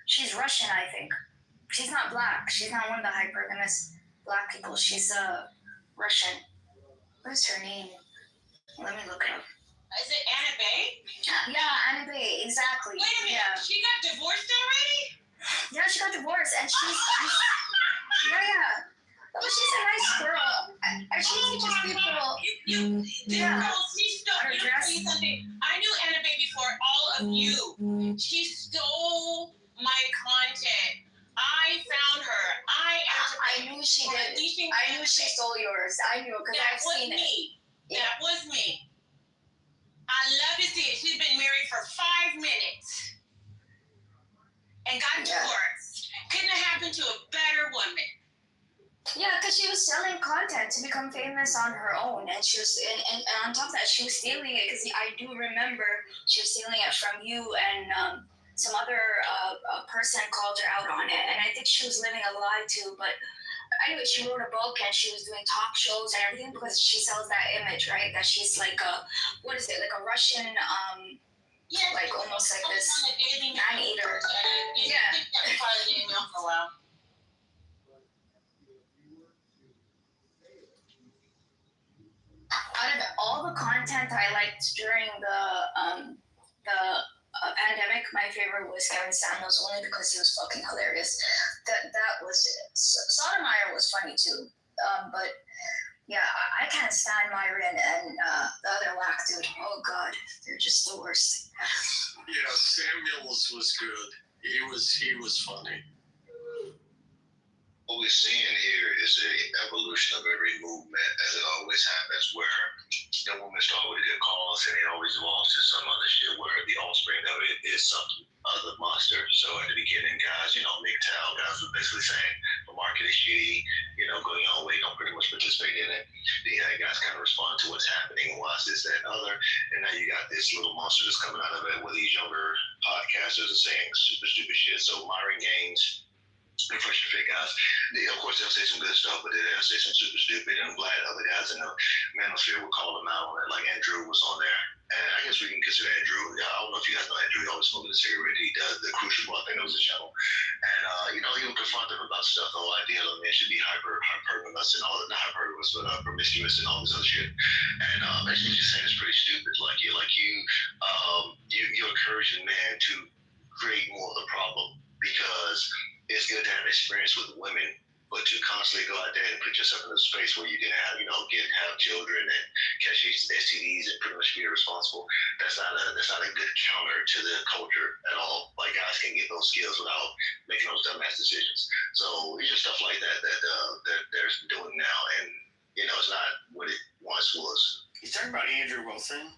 she's Russian, I think. She's not black. She's not one of the hypergamous black people. She's Russian. What is her name? Let me look it up. Is it Anna Bay? Yeah, Anna Bay, exactly. Wait a minute, yeah. She got divorced already? Yeah, she got divorced and she's yeah. Well, she's a nice girl. And she teaches people. Girl, she stole. Let me tell you something. I knew Anna Bay before all of you. She stole my content. I found her. I knew she did. I knew she stole yours. I knew because I've seen it. That was me. I love to see it. She's been married for 5 minutes and got divorced. Couldn't have happened to a better woman. Yeah, because she was selling content to become famous on her own, and she was, and on top of that, she was stealing it. Because I do remember she was stealing it from you, and some other person called her out on it, and I think she was living a lie too. But anyway, she wrote a book and she was doing talk shows and everything because she sells that image, right? That she's like a, what is it, like a Russian, like almost like this man-eater. Yeah. For a while. Out of all the content I liked during the pandemic, my favorite was Kevin Samuels, only because he was fucking hilarious. That was Sotomayor was funny too, but yeah, I can't stand Myron and the other whack dude. Oh god, they're just the worst. Yeah, Samuels was good. He was funny. What we're seeing here is an evolution of every movement, as it always happens, where the women start with their cause and it always evolves to some other shit where the offspring of it is some other monster. So at the beginning, guys, MGTOW guys were basically saying, market is shitty, go your own way, don't pretty much participate in it. Then guys kind of respond to what's happening, watch this, that, and other. And now you got this little monster that's coming out of it where these younger podcasters are saying super stupid shit. So Myron Gaines, the Fresh and Fit guys, of course they'll say some good stuff, but they'll say some super stupid. And I'm glad other guys in the manosphere will call them out on it. Like Andrew was on there. And I guess we can consider Andrew. I don't know if you guys know Andrew. He always smoking a cigarette. He does the Crucible. I think that was his channel. And he will confront them about stuff. The whole idea of men should be hypergamous and all that, not hypergamous, but promiscuous and all this other shit. And basically, just saying it's pretty stupid. You're encouraging men to create more of the problem because it's good to have experience with women. But to constantly go out there and put yourself in a space where you can have, have children and catch STDs and pretty much be responsible, that's not a good counter to the culture at all. Like guys can get those skills without making those dumbass decisions. So it's just stuff like that they're doing now, and it's not what it once was. He's talking about Andrew Wilson.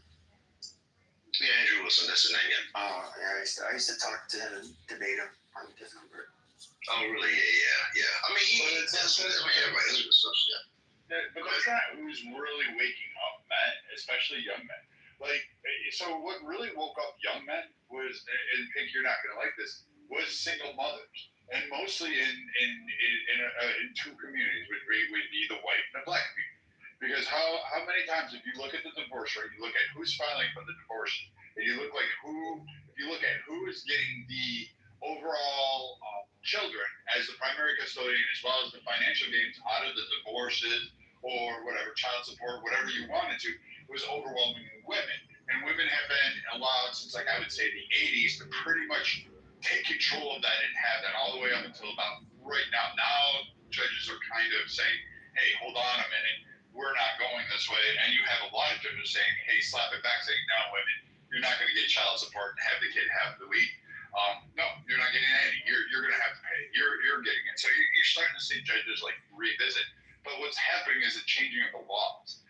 Yeah, Andrew Wilson, that's his name. Yeah. Oh, yeah. I used to talk to him and debate him on his number. Oh, really? Yeah. I mean, everybody has good stuff, yeah. But that's not who's really waking up men, especially young men. So what really woke up young men was, and Pink, you're not going to like this, was single mothers. And mostly in two communities, would be the white and the black community. Because how many times, if you look at the divorce rate, you look at who's filing for the divorce, and you look at who is getting the overall children as the primary custodian, as well as the financial gains out of the divorces or whatever, child support, whatever you wanted to, it was overwhelmingly women. And women have been allowed since, I would say, the 80s to pretty much take control of that and have that all the way up until about right now. Now judges are kind of saying, hey, hold on a minute, we're not going this way. And you have a lot of judges saying, hey, slap it back, saying, no, women, you're not going to get child support and have the kid have the week. No, you're not getting any. You're going to have to pay. You're getting it. So you're starting to see judges revisit. But what's happening is a changing of the laws.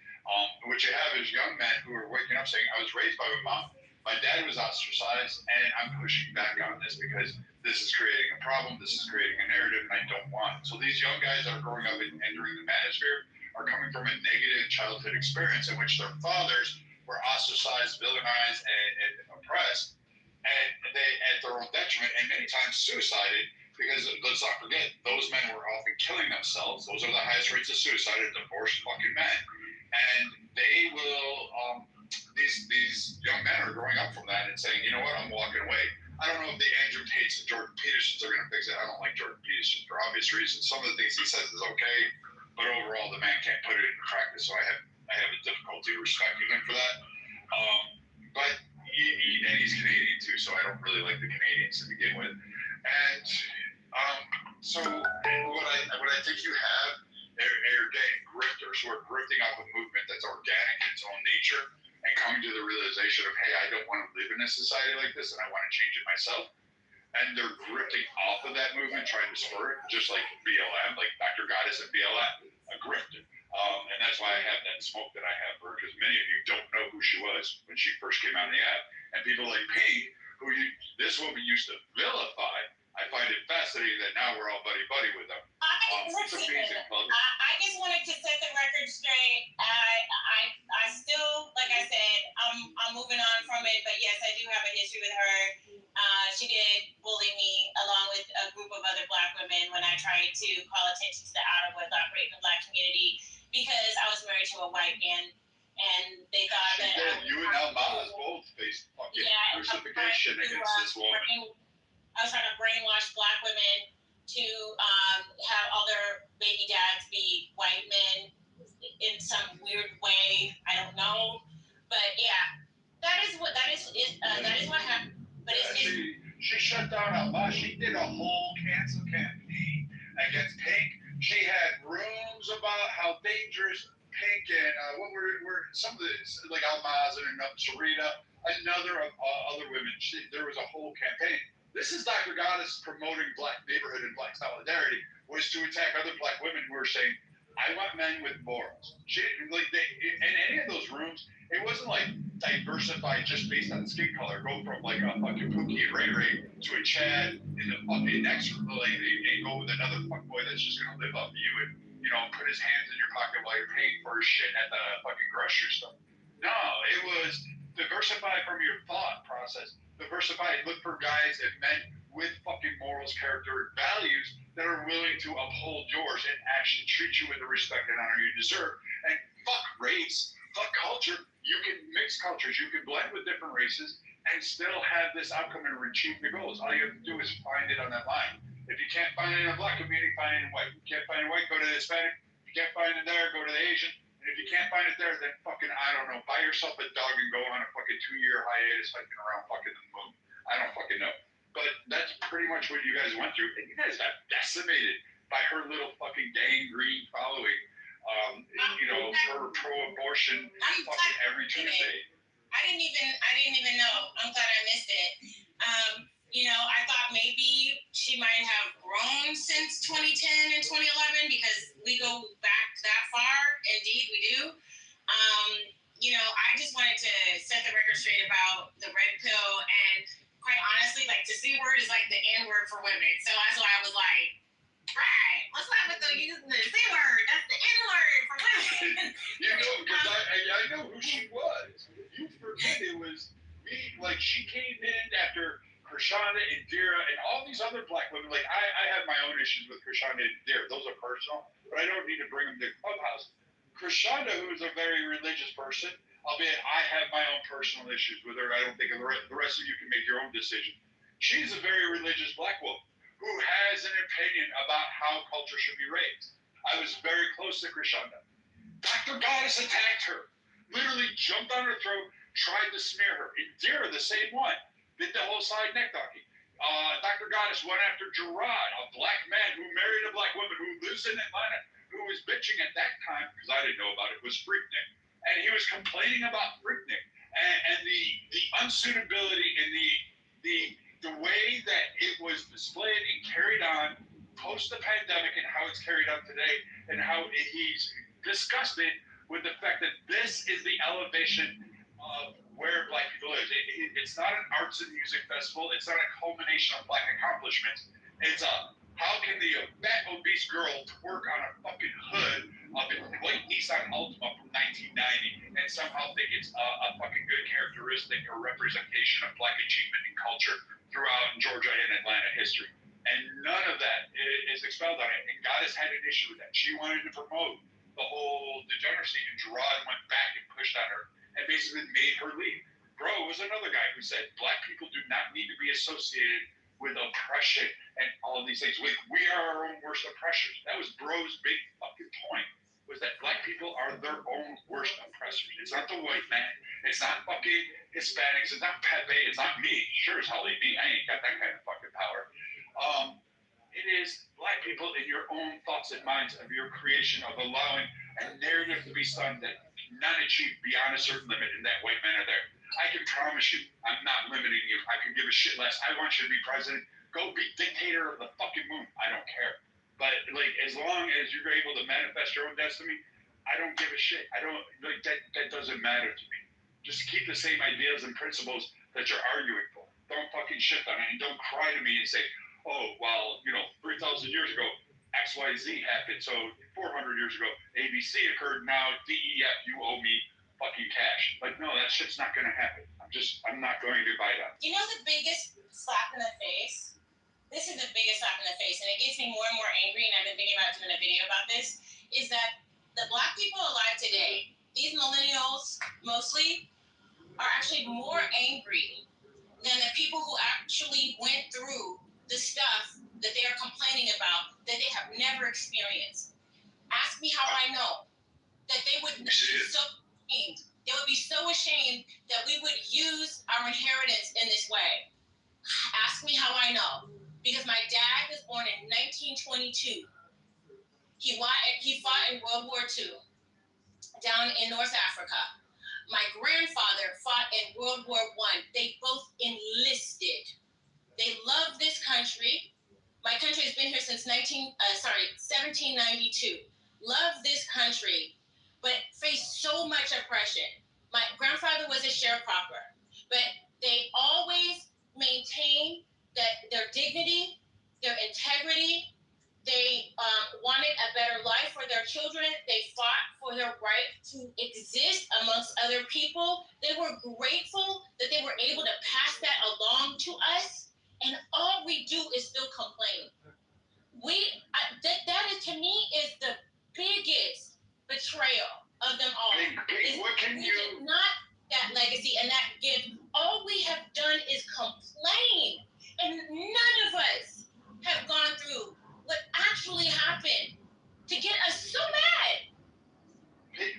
What you have is young men who are waking up saying, I was raised by my mom. My dad was ostracized, and I'm pushing back on this because this is creating a problem. This is creating a narrative, and I don't want it. So these young guys that are growing up and entering the manosphere are coming from a negative childhood experience in which their fathers were ostracized, villainized, and oppressed. And they, at their own detriment, and many times suicided, because let's not forget, those men were often killing themselves. Those are the highest rates of suicide are divorced fucking men. And they will, these young men are growing up from that and saying, you know what, I'm walking away. I don't know if the Andrew Tates and Jordan Petersons are going to fix it. I don't like Jordan Peterson for obvious reasons. Some of the things he says is okay, but overall the man can't put it into practice, so I have a difficulty respecting him for that. But he's Canadian too, so I don't really like the Canadians to begin with. And so what I think you have are getting grifters who are grifting off a movement that's organic in its own nature and coming to the realization of, hey, I don't want to live in a society like this and I want to change it myself. And they're grifting off of that movement, trying to spur it, just like BLM, like Dr. Goddess and BLM, a grifter. And that's why I have that smoke that I have for her, because many of you don't know who she was when she first came out in the app. And people like Pink, who this woman used to vilify, I find it fascinating that now we're all buddy-buddy with them. It's amazing, I just wanted to set the record straight. I still, like I said, I'm moving on from it, but yes, I do have a history with her. She did bully me along with a group of other Black women when I tried to call attention to the out-of-wedlock rape in the Black community because I was married to a white man, and they thought that you and Almaz both faced fucking crucifixion against this woman. I was trying to brainwash Black women to have all their baby dads be white men in some weird way. I don't know, but yeah, that is what happened. But she shut down Almaz. She did a whole cancel campaign against Pink. She had rooms about how dangerous Pink and what were some of the, like Almaz and Sarita, another of other women. There was a whole campaign. This is Dr. Goddess promoting Black neighborhood and Black solidarity, was to attack other Black women who are saying, I want men with morals. In any of those rooms, it wasn't like diversified just based on skin color. Go from like a fucking Pookie and Ray Ray to a Chad in the fucking next room. Like they go with another fuckboy that's just gonna live off you and put his hands in your pocket while you're paying for his shit at the fucking grocery store. No, it was diversify from your thought process. Diversify and look for guys and men with fucking morals, character, and values that are willing to uphold yours and actually treat you with the respect and honor you deserve. And fuck race, fuck culture. You can mix cultures. You can blend with different races and still have this outcome and achieve the goals. All you have to do is find it on that line. If you can't find it in a black community, find it in white. If you can't find it in white, go to the Hispanic. If you can't find it there, go to the Asian. And if you can't find it there, then fucking, I don't know, buy yourself a dog and go on a fucking 2-year hiatus hiking around fucking the moon. I don't fucking know. But that's pretty much what you guys went through. And you guys got decimated by her little fucking gangrene following. For pro-abortion fucking every Tuesday. I didn't even know. I'm glad I missed it. I thought maybe she might have grown since 2010 and 2011 because we go back that far. Indeed, we do. I just wanted to set the record straight about the red pill, and quite honestly, like the C word is like the N word for women. So that's why I was like, right, what's up with the using the C word? That's the N word for women. Because I know who she was. You forget it was me. Like, she came in after Krishanda and Dira and all these other black women. Like, I have my own issues with Krishanda and Dira. Those are personal, but I don't need to bring them to Clubhouse. Krishanda, who is a very religious person, albeit I have my own personal issues with her. I don't think the rest of you can make your own decision. She's a very religious black woman who has an opinion about how culture should be raised. I was very close to Krishanda. Dr. Goddess attacked her, literally jumped on her throat, tried to smear her. Indira, the same one, did the whole side neck docking. Dr. Goddess went after Gerard, a black man who married a black woman who lives in Atlanta, who was bitching at that time, because I didn't know about it, was Freaknik. And he was complaining about Freaknik and the unsuitability and the way that it was displayed and carried on post the pandemic and how it's carried on today, and how he's disgusted with the fact that this is the elevation of where black people live. It's not an arts and music festival. It's not a culmination of black accomplishments. It's how can the fat obese girl twerk on a fucking hood of a white Nissan Altima from 1990 and somehow think it's a fucking good characteristic or representation of black achievement and culture throughout Georgia and Atlanta history. And none of that is expelled on it. And Goddess had an issue with that. She wanted to promote the whole degeneracy, and Gerard went back and pushed on her and basically made her leave. Bro was another guy who said black people do not need to be associated with oppression and all of these things. We are our own worst oppressors. That was Bro's big fucking point, was that black people are their own worst oppressors. It's not the white man. It's not fucking Hispanics. It's not Pepe. It's not me. Sure as hell ain't me. I ain't got that kind of fucking power. It is black people in your own thoughts and minds of your creation of allowing a narrative to be spun that cannot achieve beyond a certain limit, and that white men are there. I can promise you, I'm not limiting you. I can give a shit less. I want you to be president. Go be dictator of the fucking moon. I don't care. But as long as you're able to manifest your own destiny, I don't give a shit. I don't that doesn't matter to me. Just keep the same ideas and principles that you're arguing for. Don't fucking shit on it, and don't cry to me and say, oh, well, 3,000 years ago, XYZ happened. So 400 years ago, ABC occurred. Now DEF, you owe me fucking cash. Like, no, that shit's not going to happen. I'm not going to buy that. The biggest slap in the face? This is the biggest slap in the face, and it gets me more and more angry, and I've been thinking about doing a video about this, is that the black people alive today, these millennials mostly, are actually more angry than the people who actually went through the stuff that they are complaining about that they have never experienced. Ask me how I know that they would be so ashamed. They would be so ashamed that we would use our inheritance in this way. Ask me how I know. Because my dad was born in 1922. He fought in World War II down in North Africa. My grandfather fought in World War I. They both enlisted. They love this country. My country has been here since 1792. love this country, but face so much oppression. My grandfather was a sharecropper, but they always maintained that their dignity, their integrity. They wanted a better life for their children. They fought for their right to exist amongst other people. They were grateful that they were able to pass that along to us. And all we do is still complain. That is, to me, is the biggest betrayal of them all. What can you did not that legacy and that gift. All we have done is complain, and none of us have gone through what actually happened to get us so mad.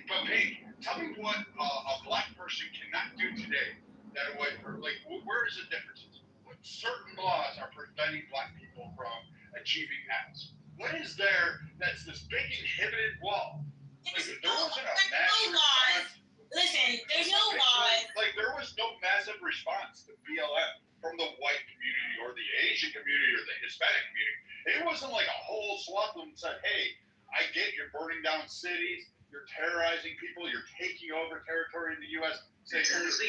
But Pink, tell me what a black person cannot do today that a white person, like, where is the difference? What certain laws are preventing black people from achieving that? What is there that's this big inhibited wall? Like, there wasn't a massive response. Listen, there's no laws. Like, there was no massive response to BLM from the white community or the Asian community or the Hispanic community. It wasn't like a whole swath of them said, hey, I get you're burning down cities, you're terrorizing people, you're taking over territory in the U.S. We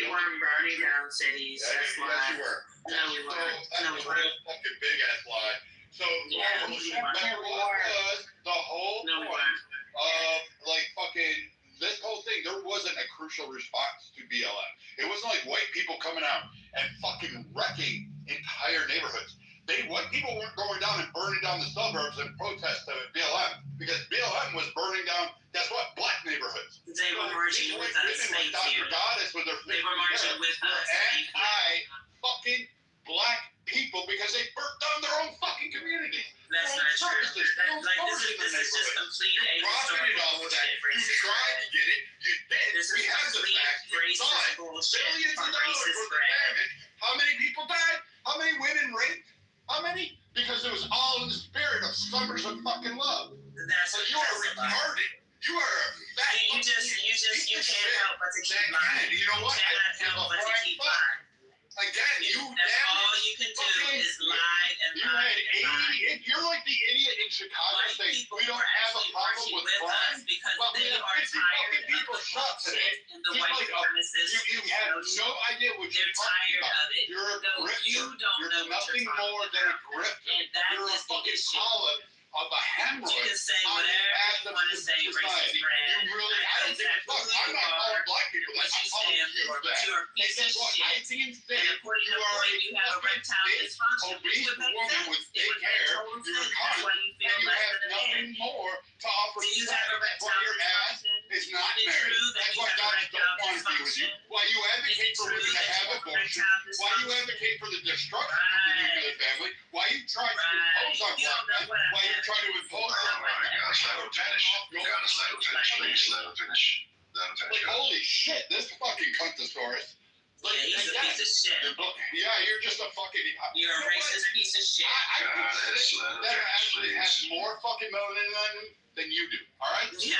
weren't burning down cities. Yes, you were. No, we weren't. No, we weren't. Fucking big ass lie. So yeah, what was the whole point of like fucking this whole thing? There wasn't a crucial response to BLM. It wasn't like white people coming out and fucking wrecking entire neighborhoods. White people weren't going down and burning down the suburbs in protest of BLM because BLM was burning down, guess what, black neighborhoods. They were marching with us. Thank you. Goddess with their they were marching with us. Anti-fucking black people because they burnt down their own fucking communities. That's not true. This is just complete historical bullshit. You tried to get it. You did. This is complete racist bullshit from racist brand. How many people died? How many women raped? How many? Because it was all in the spirit of summers of fucking love. That's so you are retarded. You are a fat. You can't help but to keep lying. You know what? You cannot help but to keep lying. Again, that's all you can do is lie and lie. You're like the idiot in Chicago saying we don't have a problem with crime because but they we have are 50 tired people of the shot today. in the white supremacist. You have no idea what you're talking tired about. of it. You're a grifter. You don't you're know what nothing you're more than a grifter. And that you're is a fucking polyp of a hemorrhoid. You can say whatever you want to say, racist brand. You really, I don't give a fuck. I'm not calling black people that. I'm calling you that. But you're a piece of shit. And according to point, you have erectile dysfunction. Obese woman with big hair. You're a cunt. And you have nothing more to offer you have erectile your ass is not married. That's why doctors don't want to be with you. Why you advocate for women to have abortion. Why you advocate for the destruction of the nuclear family. Why you try to impose on black men. Why you try to impose on black men. You gotta let him finish, please. Let him finish. Like, holy shit, this fucking cuntosaurus. Like, yeah, he's a piece of shit. Yeah, you're just a fucking. You're a racist piece of shit. I that actually has more fucking melanin than you do. All right? Yeah.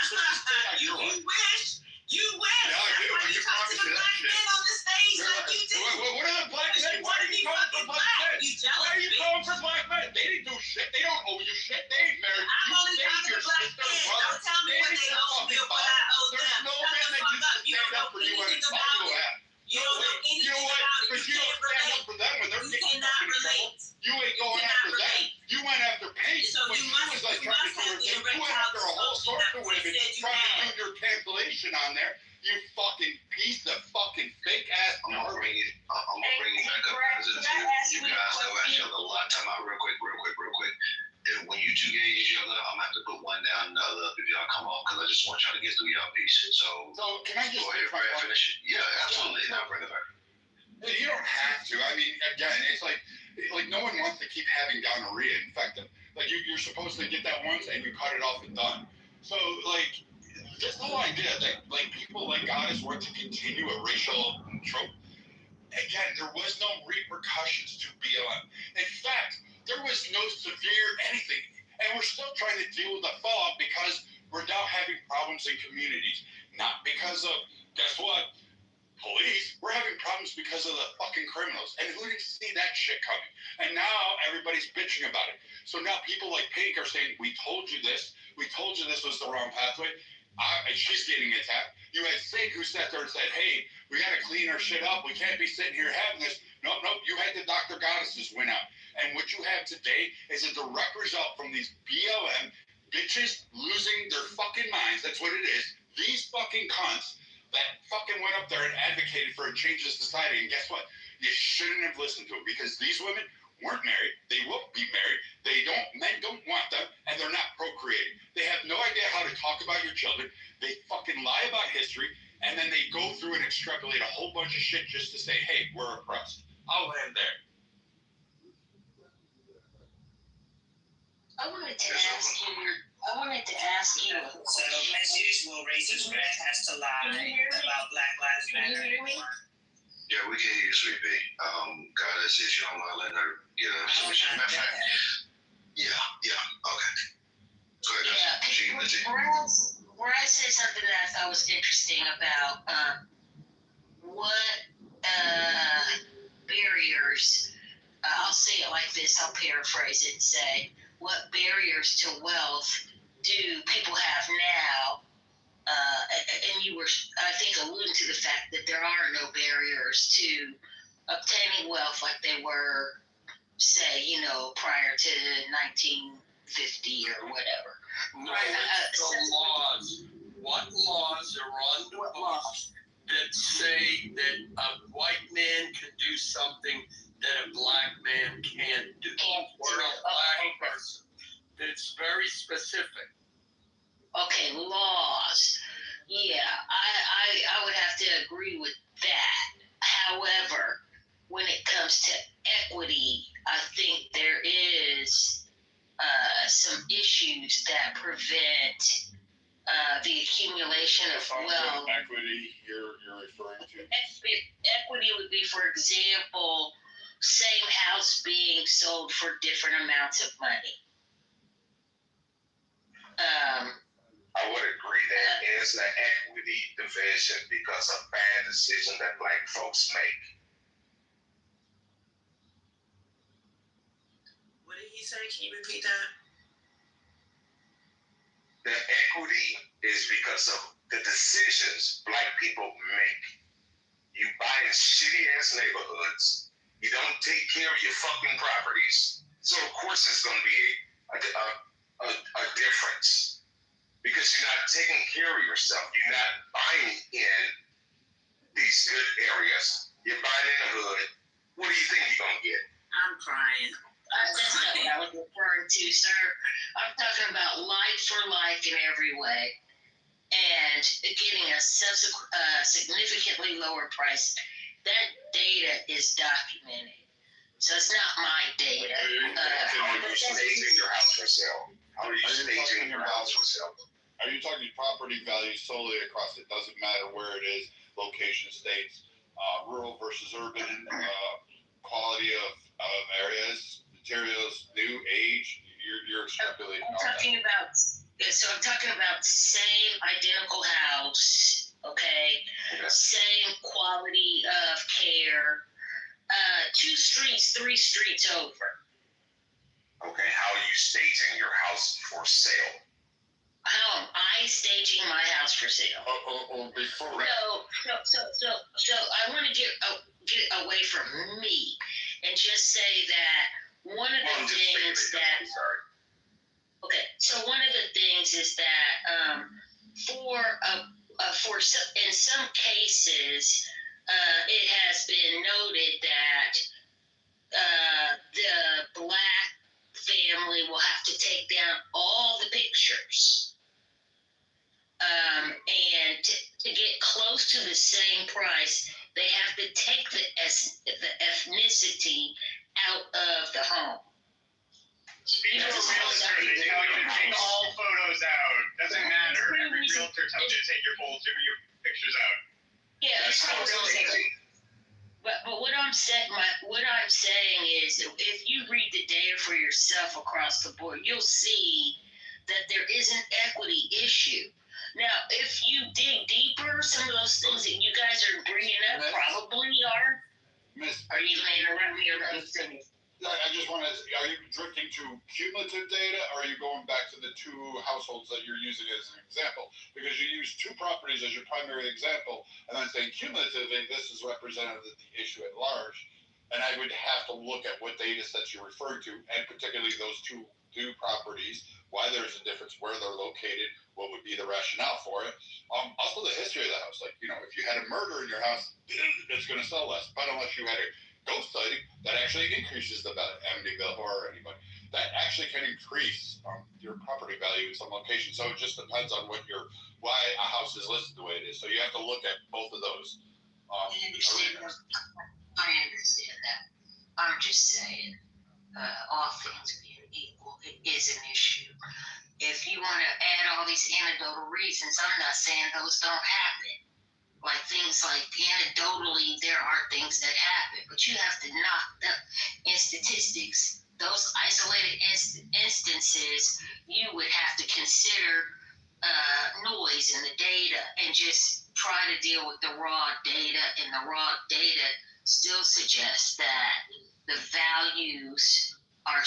You wish. You wish. Yeah, I do. When you talk to the black men on the stage like you do. What are the black men? Why are you calling for black men? You jealous? Why are you calling for black men? They didn't do shit. They don't owe you shit. They ain't married. I'm only talking to black men. Don't tell me what they owe me or what I owe them. There's no man that can stand up for you when it's about it. You don't know anything about it. But you don't stand up for them when they're getting cannot relate. You ain't going after them. You went after Pink. So you must have you went after a whole sort of women trying to do your cancellation on there. You fucking piece of fucking fake ass. I'm gonna bring it back up because you guys have actually a lot of time out real quick. And when you two gauge each other, I'm gonna have to put one down the other if y'all come off because I just want y'all to get through y'all piece. So can I just go ahead, finish it? Yeah, absolutely. Now bring it back. You don't have to. I mean, again, it's like no one wants to keep having gonorrhea infected. Like you're supposed to get that once and you cut it off and done. So like this whole idea that like people like Goddess want to continue a racial trope. Again, there was no repercussions to BLM. In fact, there was no severe anything, and we're still trying to deal with the fallout because we're now having problems in communities. Not because of, guess what, police. We're having problems because of the fucking criminals. And who didn't see that shit coming? And now everybody's bitching about it. So now people like Pink are saying, we told you this. We told you this was the wrong pathway. She's getting attacked. You had Sig who sat there and said, hey, we got to clean our shit up. We can't be sitting here having this. No, you had the Dr. Goddesses win out. And what you have today is a direct result from these BLM bitches losing their fucking minds. That's what it is. These fucking cunts that fucking went up there and advocated for a change in society. And guess what? You shouldn't have listened to them because these women weren't married. They won't be married. Men don't want them, and they're not procreating. They have no idea how to talk about your children. They fucking lie about history, and then they go through and extrapolate a whole bunch of shit just to say, hey, we're oppressed. I'll land there. I wanted to ask you. So, as usual, racist Red has to lie about Black Lives Matter. Yeah, we can hear you, Sweet Pea. Goddess, if you don't mind letting her get a submission. Matter of fact, okay. Go ahead, Brad said something that I thought was interesting about what barriers, I'll say it like this, I'll paraphrase it and say, what barriers to wealth do people have now? And you were, I think, alluding to the fact that there are no barriers to obtaining wealth like they were, say, prior to 1950 or whatever. No, it's the laws. What laws are on the books that say that a white man can do something that a black man can't do? Or a black person. It's very specific. Okay, laws. Yeah, I would have to agree with that. However, when it comes to equity, I think there is some issues that prevent the accumulation of wealth. Equity you're referring to? Equity would be, for example, same house being sold for different amounts of money. I would agree that is an equity division because of bad decisions that black folks make. What did he say? Can you repeat that? The equity is because of the decisions black people make. You buy in shitty ass neighborhoods. You don't take care of your fucking properties. So of course it's going to be a difference. Because you're not taking care of yourself. You're not buying in these good areas. You're buying in the hood. What do you think you're going to get? I'm crying. That's not what I was referring to, sir. I'm talking about like for like in every way. And getting a significantly lower price. That data is documented. So it's not my data. How are you staging your house for sale? How are you staging your house for sale? Are you talking property value solely across? It doesn't matter where it is, location, states, rural versus urban, quality of areas, materials, new age. You're extrapolating. I'm talking about same identical house, okay, same quality of care, 2 streets, 3 streets over. Okay, how are you staging your house for sale? How am I staging my house for sale? Before. So I want to get away from me and just say that one of the things that. Okay, so one of the things is that in some cases, it has been noted that the black family will have to take down all the pictures. And to get close to the same price, they have to take the ethnicity out of the home. Speaking of realtor, they tell you to take all photos out. Doesn't matter. Every realtor tells you to take your pictures out. Yeah, that's how real estate. But what I'm saying is, if you read the data for yourself across the board, you'll see that there is an equity issue. Now, if you dig deeper, some of those things that you guys are bringing up probably are. Are you going to interrupt me or let me finish? I just want to, are you drifting to cumulative data, or are you going back to the two households that you're using as an example? Because you use two properties as your primary example, and then saying cumulatively, this is representative of the issue at large. And I would have to look at what data sets you're referring to, and particularly those two properties, why there's a difference, where they're located, what would be the rationale for it. Also the history of the house. Like, if you had a murder in your house, it's going to sell less. But unless you had a ghost sighting, that actually increases the value. Amityville Horror, anybody, that actually can increase your property value in some locations. So it just depends on why a house is listed the way it is. So you have to look at both of those. I understand that. I'm just saying, all things being equal, it is an issue. If you want to add all these anecdotal reasons, I'm not saying those don't happen. Like things like anecdotally, there are things that happen, but you have to knock them in statistics. Those isolated instances, you would have to consider noise in the data and just try to deal with the raw data. And the raw data still suggests that the values are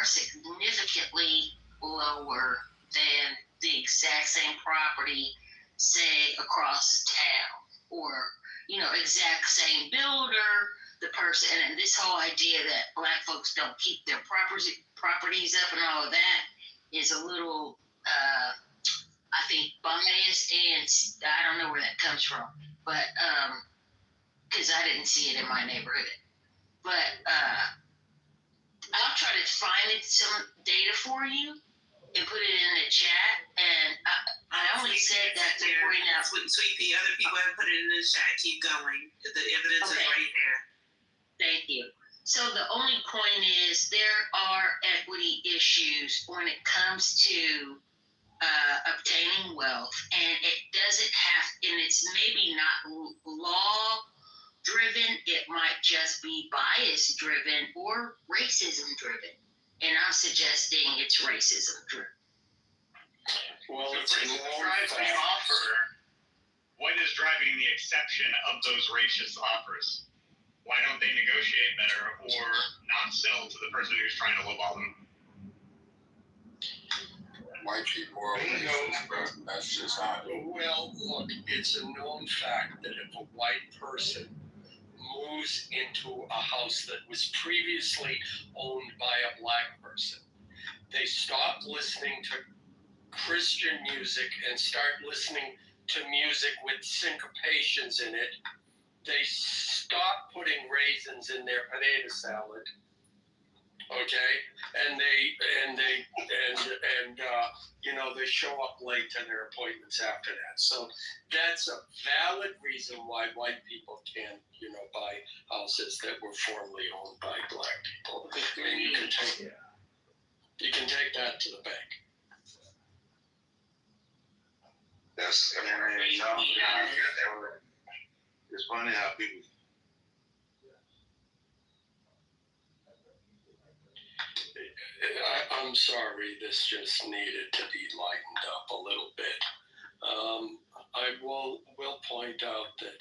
significantly lower than the exact same property, say across town, or exact same builder, the person, and this whole idea that Black folks don't keep their properties up and all of that is a little, I think, biased, and I don't know where that comes from, but because I didn't see it in my neighborhood, but I'll try to find some data for you and put it in the chat. And I only said that to point out. Sweet Pea, other people have put it in the chat. Keep going. The evidence is right there. Thank you. So the only point is there are equity issues when it comes to obtaining wealth, and it doesn't have, and it's maybe not law driven, it might just be bias driven or racism driven. And I'm suggesting it's racism driven. Well, it's a drives the offer. What is driving the exception of those racist offers? Why don't they negotiate better or not sell to the person who's trying to lowball them? White people are racist, but that's just not. Well, look, it's a known fact that if a white person moves into a house that was previously owned by a black person, they stop listening to Christian music and start listening to music with syncopations in it. They stop putting raisins in their potato salad. Okay, and they show up late to their appointments after that. So that's a valid reason why white people can't, buy houses that were formerly owned by black people. And you can take that to the bank. That's, it's funny how people. I'm sorry, this just needed to be lightened up a little bit. I will point out that,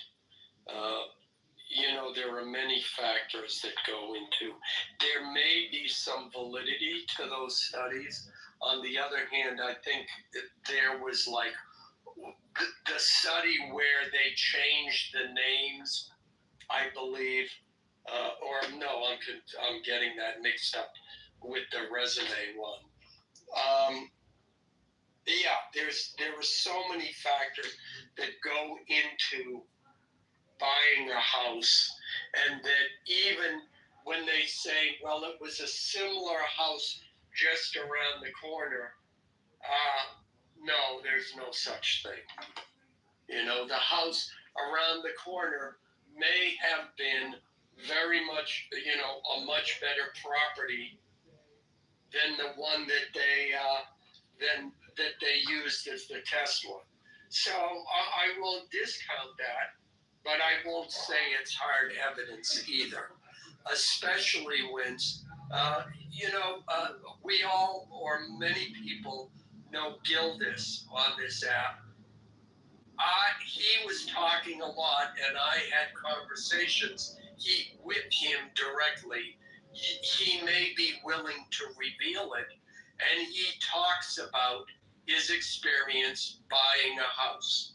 there are many factors that go into. There may be some validity to those studies. On the other hand, I think that there was like the study where they changed the names, I believe, or no, I'm getting that mixed up with the resume one. There were so many factors that go into buying a house, and that even when they say, well, it was a similar house just around the corner, no, there's no such thing. The house around the corner may have been very much, a much better property than the one that they used as the test one. So I won't discount that, but I won't say it's hard evidence either, especially when, we all, or many people, know Gildas on this app. He was talking a lot, and I had conversations, with him directly, he may be willing to reveal it. And he talks about his experience buying a house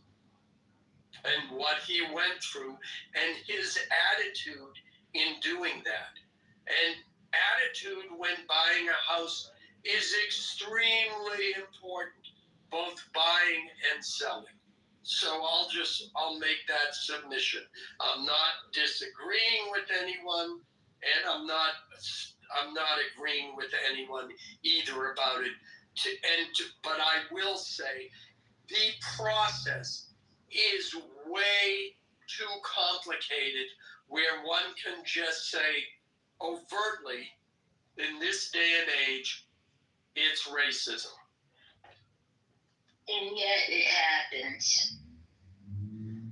and what he went through and his attitude in doing that. And attitude when buying a house is extremely important, both buying and selling. So I'll make that submission. I'm not disagreeing with anyone, and I'm not agreeing with anyone either about it. But I will say the process is way too complicated where one can just say overtly, in this day and age, it's racism. And yet it happens.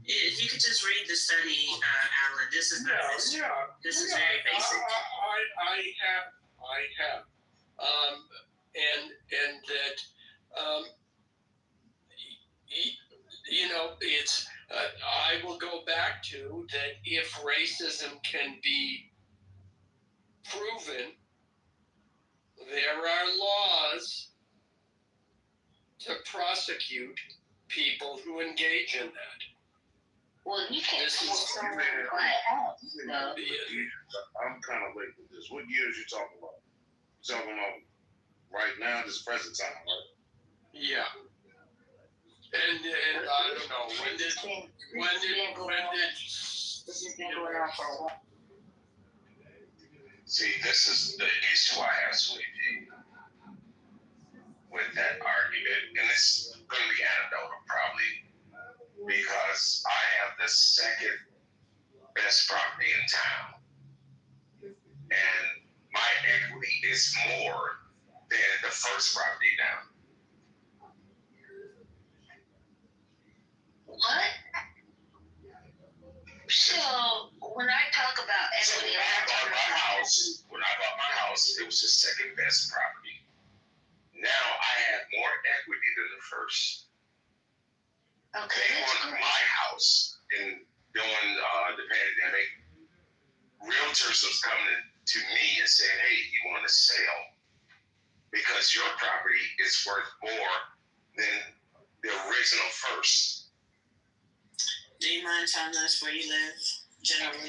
If you could just read the study, Alan. This is not history. This is very basic. I have. And that, it's, I will go back to that if racism can be proven, there are laws to prosecute people who engage in that. Well, you can't force someone to buy a house. No. I'm kind of late with this. What years you talking about? You talking about right now, this present time, right? Yeah. And I don't know, when did This has been going on for a while. See, this is the issue I have with that argument, and it's going to be anecdotal probably, because I have the second best property in town, and my equity is more than the first property down. What? So when I talk about equity, when I bought my house, it was the second best property. Now I have more equity than the first. Okay, they wanted my house, and during the pandemic, realtors was coming to me and saying, "Hey, you want to sell because your property is worth more than the original first." Do you mind telling us where you live, generally?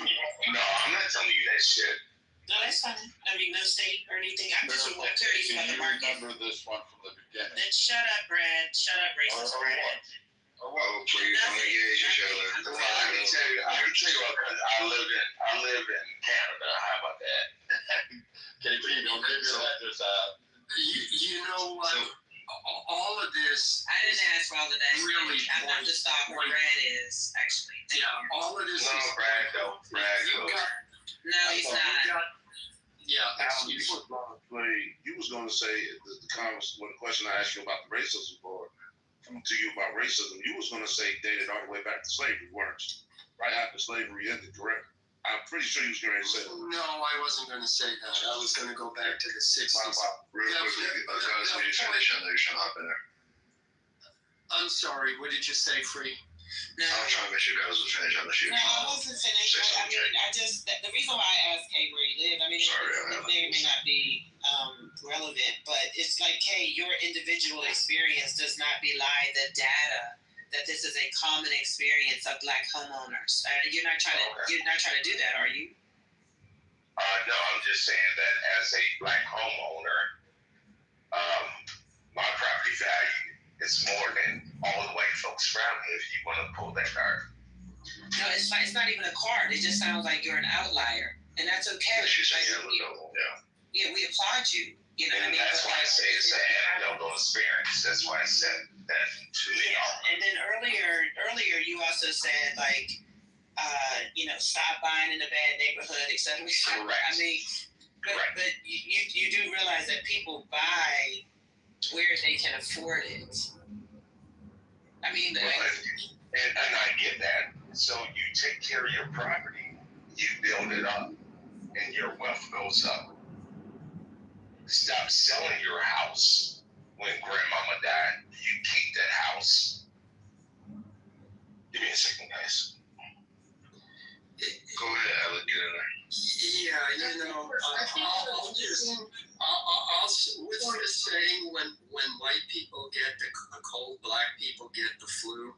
No, I'm not telling you that shit. No, that's fine. I mean, no state or anything. I'm just curious about the market. Remember this one from the beginning. Then shut up, Brad. Shut up, racist Brad. Oh, please, I'm engaged each other. I can tell you what, I live in Canada. How about that? KP, don't give your letters out. You know what? All of this. I didn't ask for all of that. Really, I'm not the stop where Brad is, actually. All of this no, is. Brad, though. No, he's not. You was going to say the question I asked you about the racism board, to you about racism, you was going to say dated all the way back to slavery, weren't you? Right after slavery ended, correct? I'm pretty sure you was going to say that. No, I wasn't going to say that. I was going to go back to the 60s. Real quickly, because when you finish, I know you should hop in there. I'm sorry, what did you say, Free? No. I'm trying to make sure you guys was finished. I'm not sure. No, I wasn't finished. I mean, the reason why I asked Kay where he lived, I mean, it may or may not be relevant, but it's like, Kay, your individual experience does not belie the data that this is a common experience of Black homeowners. You're not trying to do that, are you? No, I'm just saying that as a Black homeowner, my property value is more than all the white folks around me, if you want to pull that card. No, it's not even a card. It just sounds like you're an outlier, and that's okay. Yeah, we applaud you. You know what I mean? That's why I say it's an anecdotal experience. That's why I said that to you. And then earlier you also said stop buying in a bad neighborhood, etc. Correct. I mean, but you do realize that people buy where they can afford it. I mean, and I get that. So you take care of your property, you build it up, and your wealth goes up. Stop selling your house when grandmama died. You keep that house. Give me a second, guys. Go ahead, Alec, get in there. Yeah, I'll what's the saying when white people get the cold, black people get the flu?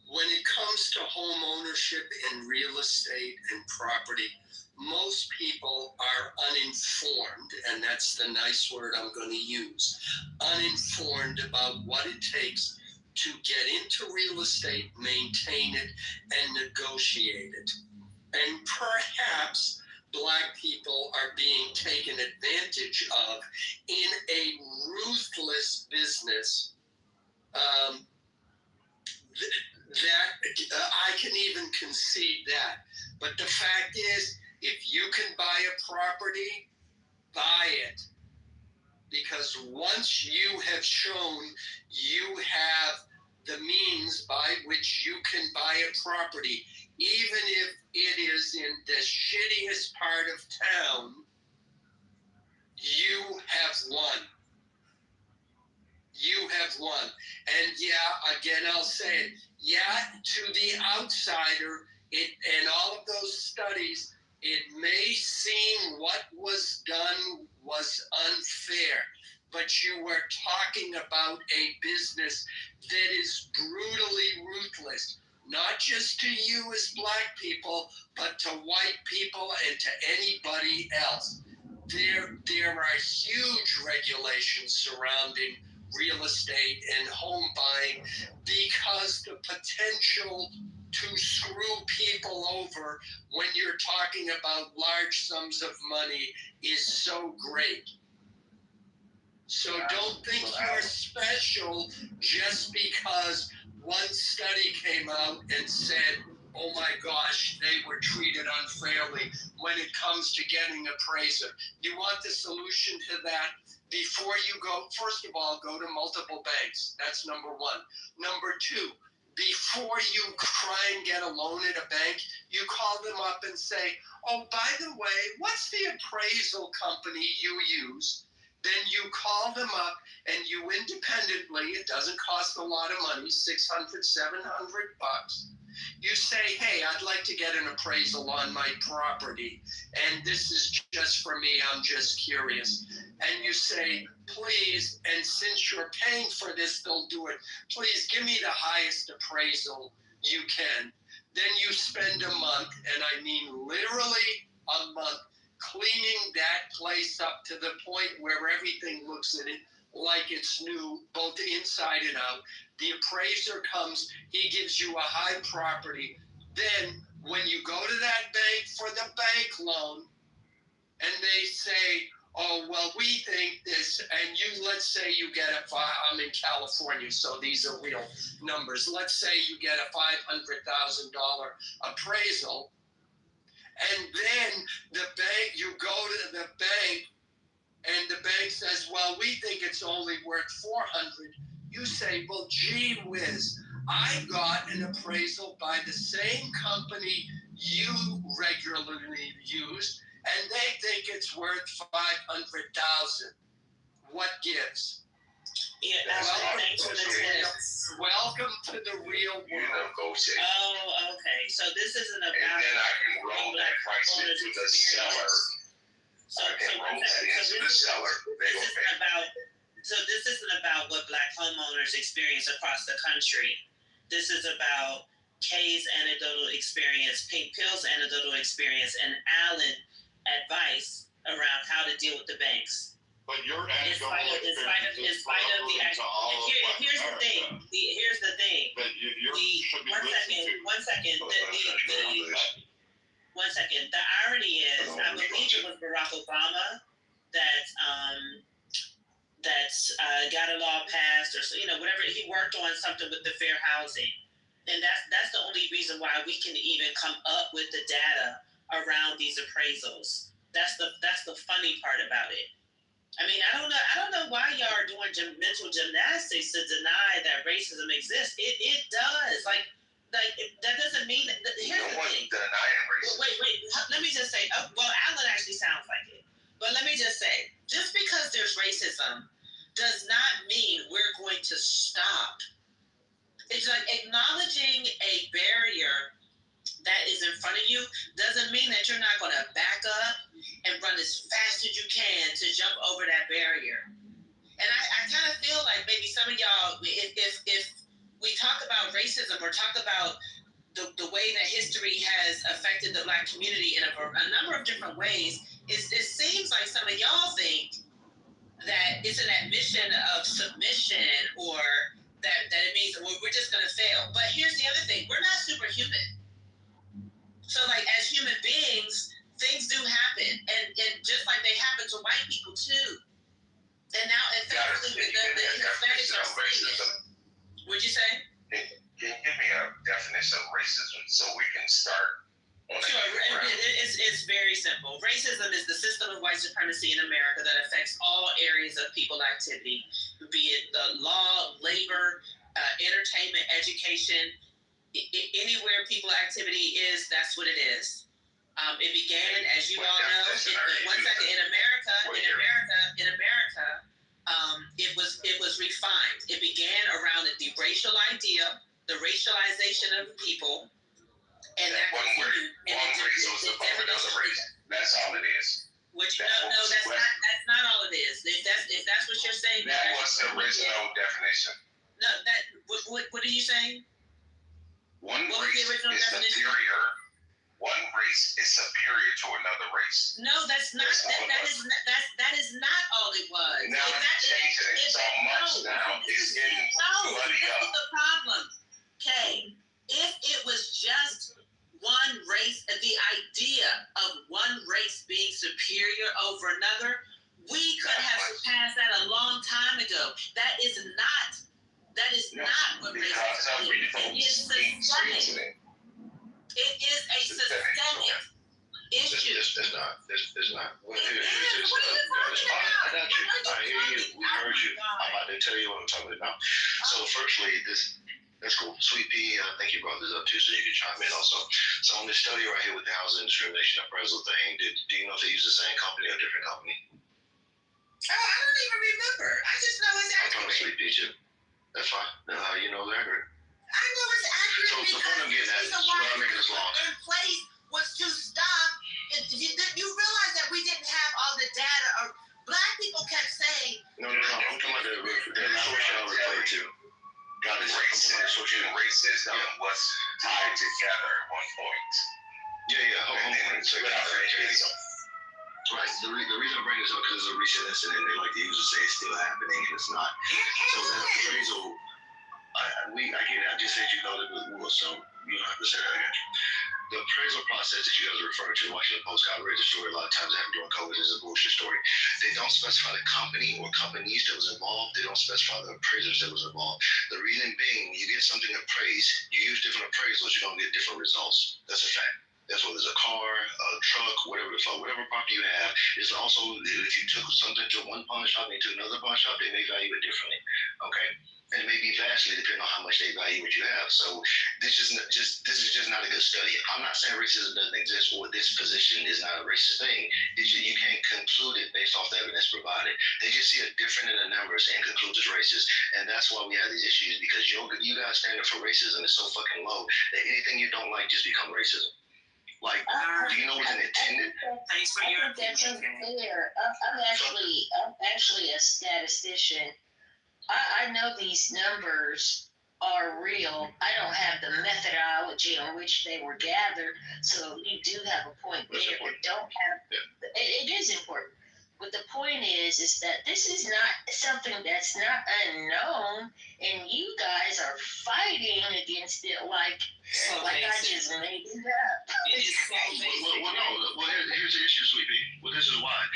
When it comes to home ownership and real estate and property, most people are uninformed, and that's the nice word I'm going to use, uninformed about what it takes to get into real estate, maintain it, and negotiate it. And perhaps black people are being taken advantage of in a ruthless business that I can even concede that. But the fact is, if you can buy a property, buy it. Because once you have shown you have the means by which you can buy a property, even if it is in the shittiest part of town, you have won. You have won. And yeah, again, I'll say it. Yeah, to the outsider, and all of those studies, it may seem what was done was unfair, but you were talking about a business that is brutally ruthless, not just to you as black people, but to white people and to anybody else. There are huge regulations surrounding real estate and home buying because the potential to screw people over when you're talking about large sums of money is so great. So don't think you're special just because one study came out and said, oh my gosh, they were treated unfairly when it comes to getting appraiser. You want the solution to that? Before you go, first of all, go to multiple banks. That's number one. Number two, before you try and get a loan at a bank, you call them up and say, oh, by the way, what's the appraisal company you use? Then you call them up and you independently, it doesn't cost a lot of money, $600, $700. You say, hey, I'd like to get an appraisal on my property, and this is just for me, I'm just curious. And you say, please, and since you're paying for this, they'll do it, please give me the highest appraisal you can. Then you spend a month, and I mean literally a month, cleaning that place up to the point where everything looks at it like it's new, both inside and out. The appraiser comes, he gives you a high property. Then when you go to that bank for the bank loan and they say, oh, well, we think this, and you, let's say you get I'm in California, so these are real numbers. Let's say you get a $500,000 appraisal. And then the bank, you go to the bank, and the bank says, well, we think it's only worth $400,000. You say, well, gee whiz, I got an appraisal by the same company you regularly use, and they think it's worth $500,000. What gives? Yeah, welcome to the real world. Oh, okay. So this isn't about. And then I can roll that price into the seller. So this isn't about what black homeowners experience across the country. This is about Kay's anecdotal experience, Pink Pill's anecdotal experience, and Alan advice around how to deal with the banks. But your anecdotal Here's the thing. Here's the thing. One second. One second. The irony is, I believe it was Barack Obama that got a law passed, or whatever. He worked on something with the fair housing, and that's the only reason why we can even come up with the data around these appraisals. That's the funny part about it. I mean, I don't know why y'all are doing mental gymnastics to deny that racism exists. It does. Like that doesn't mean that. Here's the thing. Wait. Let me just say. Well, Alan actually sounds like it. But let me just say, just because there's racism does not mean we're going to stop. It's like acknowledging a barrier that is in as you can to jump over that barrier. And I kind of feel like maybe some of y'all, if we talk about racism or talk about the way that history has affected the Black community in a number of different ways, it seems like some of y'all think that it's an admission of submission or that it means we're just going to fail. But here's the other thing. We're not superhuman. So, like, as human beings, things do happen. And just like they happen to white people, too. And now, and thankfully, the Hispanics are seeing it. What'd you say? Can you give me a definition of racism so we can start? Sure, it's very simple. Racism is the system of white supremacy in America that affects all areas of people activity, be it the law, labor, entertainment, education, anywhere people activity is, that's what it is. It began, as you all know, in America, it was refined. It began around the racial idea, the racialization of the people. And that one race was above another race. That's all it is. Which that's not all it is. If that's what you're saying, that was the original definition. No, what are you saying? One race is superior. One race is superior to another race. No, that's not. That is not all it was. Now it's changing it so much now. It's getting bloody up. This is the problem. Okay, if it was just one race, the idea of one race being superior over another, we could have surpassed that a long time ago. That is not what racism is. It is systemic. It is a systemic issue. It's not. What are you talking about? I hear you. We heard you. I'm about to tell you what I'm talking about. So firstly, that's cool. Sweet Pea, I think you brought this up too, so you can chime in also. So on this study right here with the housing discrimination appraisal thing, do you know if they use the same company or a different company? Oh, I don't even remember. I just know it's accurate. I'm talking Sweet Pea too. That's fine. That's how you know they're accurate. I know it's accurate. So the point I'm getting at is why I'm making this long. In place was to stop. You realize that we didn't have all the data, or Black people kept saying. No. I'm talking about the social referred to. Racism was tied together at one point. Right. The reason I bring this up because it's a recent incident. They like to use it, say it's still happening, and it's not. So that appraisal, I get it. I just said you know it was, so you don't have to say that again. The appraisal process that you guys are referring to, Washington Post got raised a story a lot of times that happened during COVID is a bullshit story. They don't specify the company or companies that was involved. They don't specify the appraisers that was involved. The reason being, when you get something appraised, you use different appraisals, you're going to get different results. That's a fact. That's whether it's a car, a truck, whatever property you have. It's also, if you took something to one pawn shop and you took another pawn shop, they may value it differently. Okay? And it may be vastly depending on how much they value what you have. So this is just not a good study. I'm not saying racism doesn't exist or this position is not a racist thing. You can't conclude it based off the evidence provided. They just see a different in the numbers and conclude it's racist. And that's why we have these issues, because you guys' standard for racism is so fucking low that anything you don't like just become racism. Like, do you know what's intended? Thanks for your opinion. I'm actually a statistician. I know these numbers are real. I don't have the methodology on which they were gathered, so you do have a point there. It is important. But the point is that this is not something that's not unknown, and you guys are fighting against it like I just made it up. Well, here's the issue, Sweetie. Well, this is why.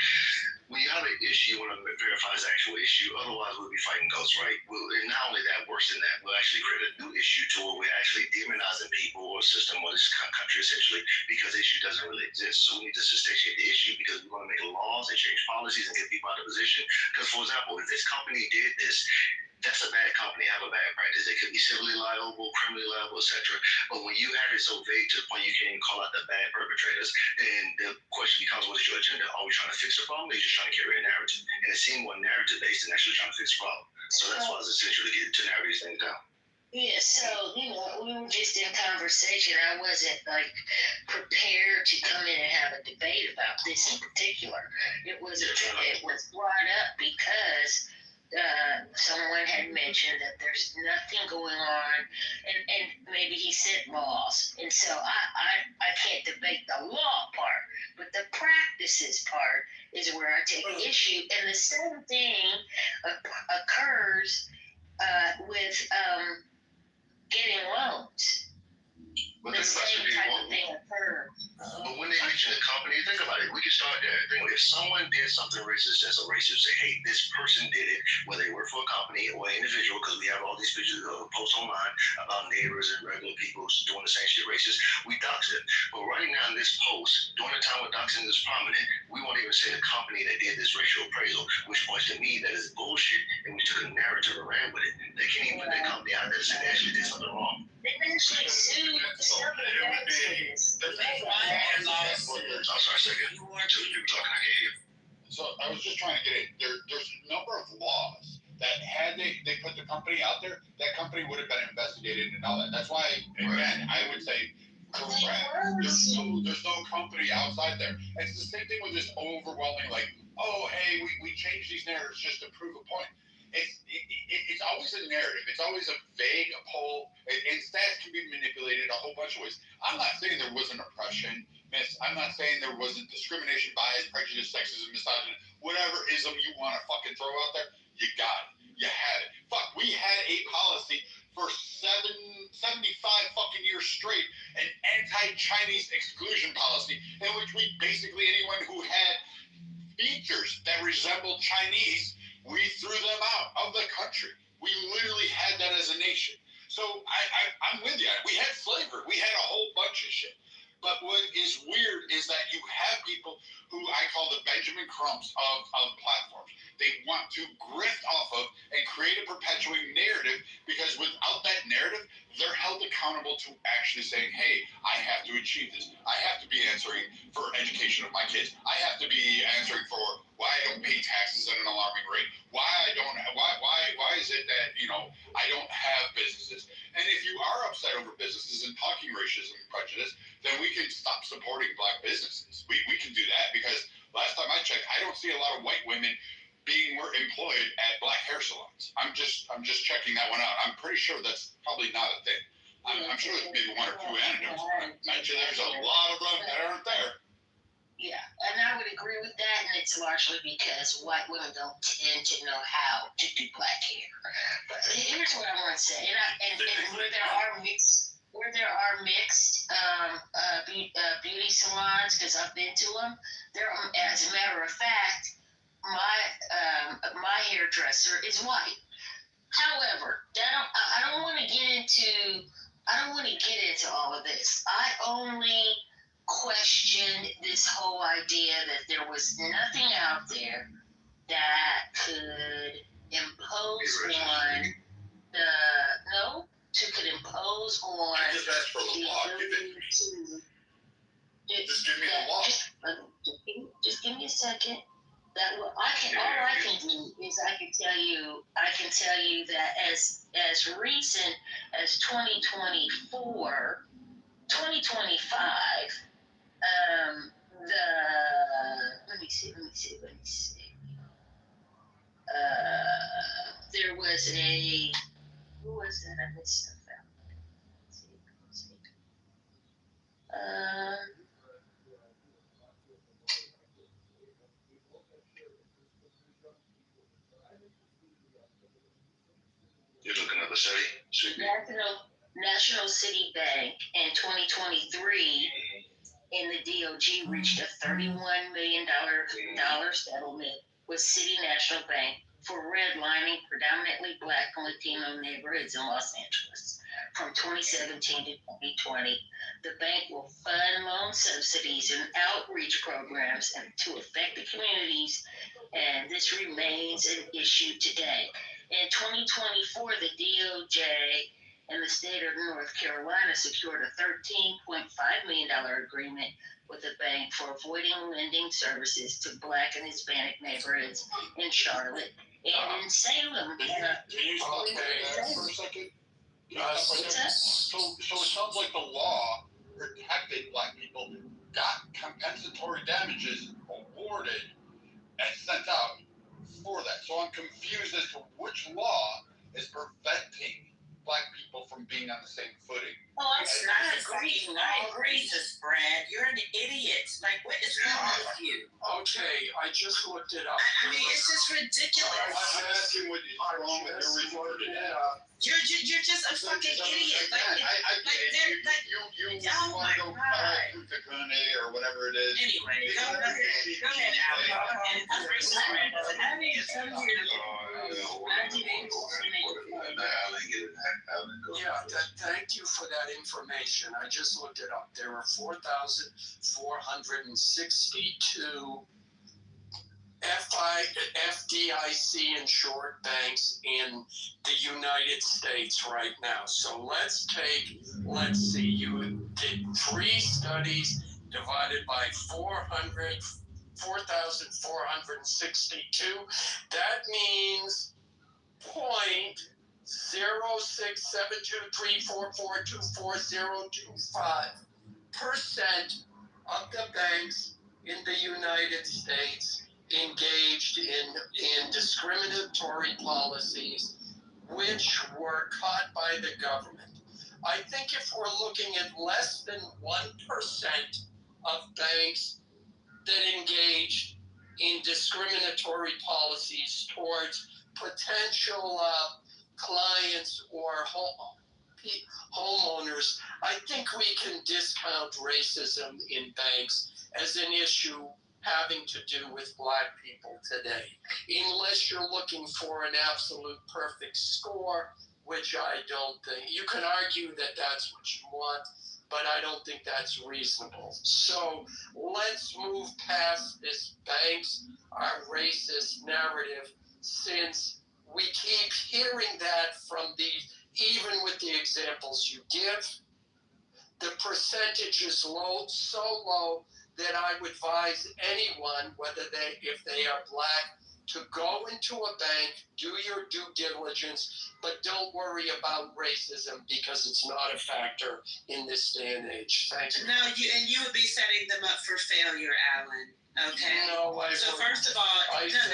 When you have an issue, you want to verify the actual issue. Otherwise, we'll be fighting ghosts, right? And not only that, worse than that, we'll actually create a new issue to where we're actually demonizing people or system or this country, essentially, because the issue doesn't really exist. So we need to substantiate the issue because we want to make laws and change policies and get people out of position. Because, for example, if this company did this, that's a bad company, have a bad practice. They could be civilly liable, criminally liable, etc. But when you have it so vague to the point you can't even call out the bad perpetrators, then the question becomes, what is your agenda? Are we trying to fix the problem, or are you just trying to carry a narrative? And it seems more narrative-based than actually trying to fix the problem. So that's why it's essential to narrow these things down. Yeah, so, we were just in conversation. I wasn't prepared to come in and have a debate about this in particular. It was brought up because someone had mentioned that there's nothing going on, and maybe he said laws. And so I can't debate the law part, but the practices part is where I take issue. And the same thing occurs with getting loans. But The same type of thing occurred. But when they mention a company, think about it. We can start there. Think if someone did something racist as a racist, say, hey, this person did it, whether they work for a company or an individual, because we have all these pictures of posts online about neighbors and regular people doing the same shit racist. We dox it. But right now in this post, during the time when doxing is prominent, we won't even say the company that did this racial appraisal, which points to me that is bullshit, and we took a narrative and ran with it. They can't even put their company out there and say they actually did something wrong. They actually sued several banks for this. I'm sorry, say again. Two people talking, I can't hear. So I was just trying to get it. There's a number of laws that had they put the company out there, that company would have been investigated and all that. That's why, again, I would say correct. There's no company outside there. It's the same thing with this overwhelming, oh, hey, we changed these narratives just to prove a point. It's always a narrative. It's always a vague poll. And stats can be manipulated a whole bunch of ways. I'm not saying there wasn't oppression, miss. I'm not saying there wasn't discrimination, bias, prejudice, sexism, misogyny, whatever ism you want to fucking throw out there. You got it. You had it. Fuck, we had a policy for 75 fucking years straight, an anti-Chinese exclusion policy in which we basically anyone who had features that resembled Chinese, we threw them out of the country. We literally had that as a nation. So I'm with you. We had slavery. We had a whole bunch of shit. But what is weird is that you have people who I call the Benjamin Crumps of platforms. They want to grift off of and create a perpetuating narrative because without that narrative, they're held accountable to actually saying, hey, I have to achieve this. I have to be answering for education of my kids. I have to be answering for why I don't pay taxes at an alarming rate. Why is it that, I don't have businesses? And if you are upset over businesses and talking racism and prejudice, then we can stop supporting black businesses. We can do that because last time I checked, I don't see a lot of white women being employed at black hair salons. I'm just checking that one out. I'm pretty sure that's probably not a thing. I'm sure there's maybe one or two anecdotes. Actually, there's a lot of them that aren't there. Yeah, and I would agree with that, and it's largely because white women don't tend to know how to do black hair. But here's what I want to say, and where there are mixed beauty salons, because I've been to them, as a matter of fact, my hairdresser is white. However, I don't want to get into all of this. I only questioned this whole idea that there was nothing out there that could impose on Just ask for the law. Just give me the law. Just give me a second. All I can do is I can tell you that as recent as 2024, 2025, let me see. There was who was that? I missed stuff out. Let's see. You're looking at the city? National City Bank in 2023 in the DOJ reached a $31 million settlement with City National Bank for redlining predominantly Black and Latino neighborhoods in Los Angeles from 2017 to 2020. The bank will fund loan subsidies and outreach programs to affect the communities, and this remains an issue today. In 2024, the DOJ and the state of North Carolina secured a $13.5 million agreement with the bank for avoiding lending services to Black and Hispanic neighborhoods in Charlotte and in Salem. Can you stop that for a second? So it sounds like the law protecting black people got compensatory damages awarded and sent out for that. So I'm confused as to which law is preventing black people from being on the same footing. Oh, I'm racist, Brad. You're an idiot. Like, what is wrong with you? Okay, I just looked it up. I mean, it's just ridiculous. I'm asking what is wrong with your reason for it. You're just a fucking idiot. I get it. You want to go Kakune or whatever it is. Anyway, go ahead, Alan. And racist Brad doesn't have any thank you for that information. I just looked it up. There are 4,462 FDIC insured banks in the United States right now. So let's see, you did 3 studies divided by 4,462. That means 0.0672344242025% of the banks in the United States engaged in discriminatory policies which were caught by the government. I think if we're looking at less than 1% of banks that engaged in discriminatory policies towards potential clients or homeowners, I think we can discount racism in banks as an issue having to do with black people today. Unless you're looking for an absolute perfect score, which I don't think. You can argue that that's what you want, but I don't think that's reasonable. So let's move past this banks are racist narrative, since we keep hearing that from these, even with the examples you give. The percentage is low, so low that I would advise anyone, if they are black, to go into a bank, do your due diligence, but don't worry about racism because it's not a factor in this day and age. Thank you. No, you would be setting them up for failure, Alan. Okay. No, so first of all, just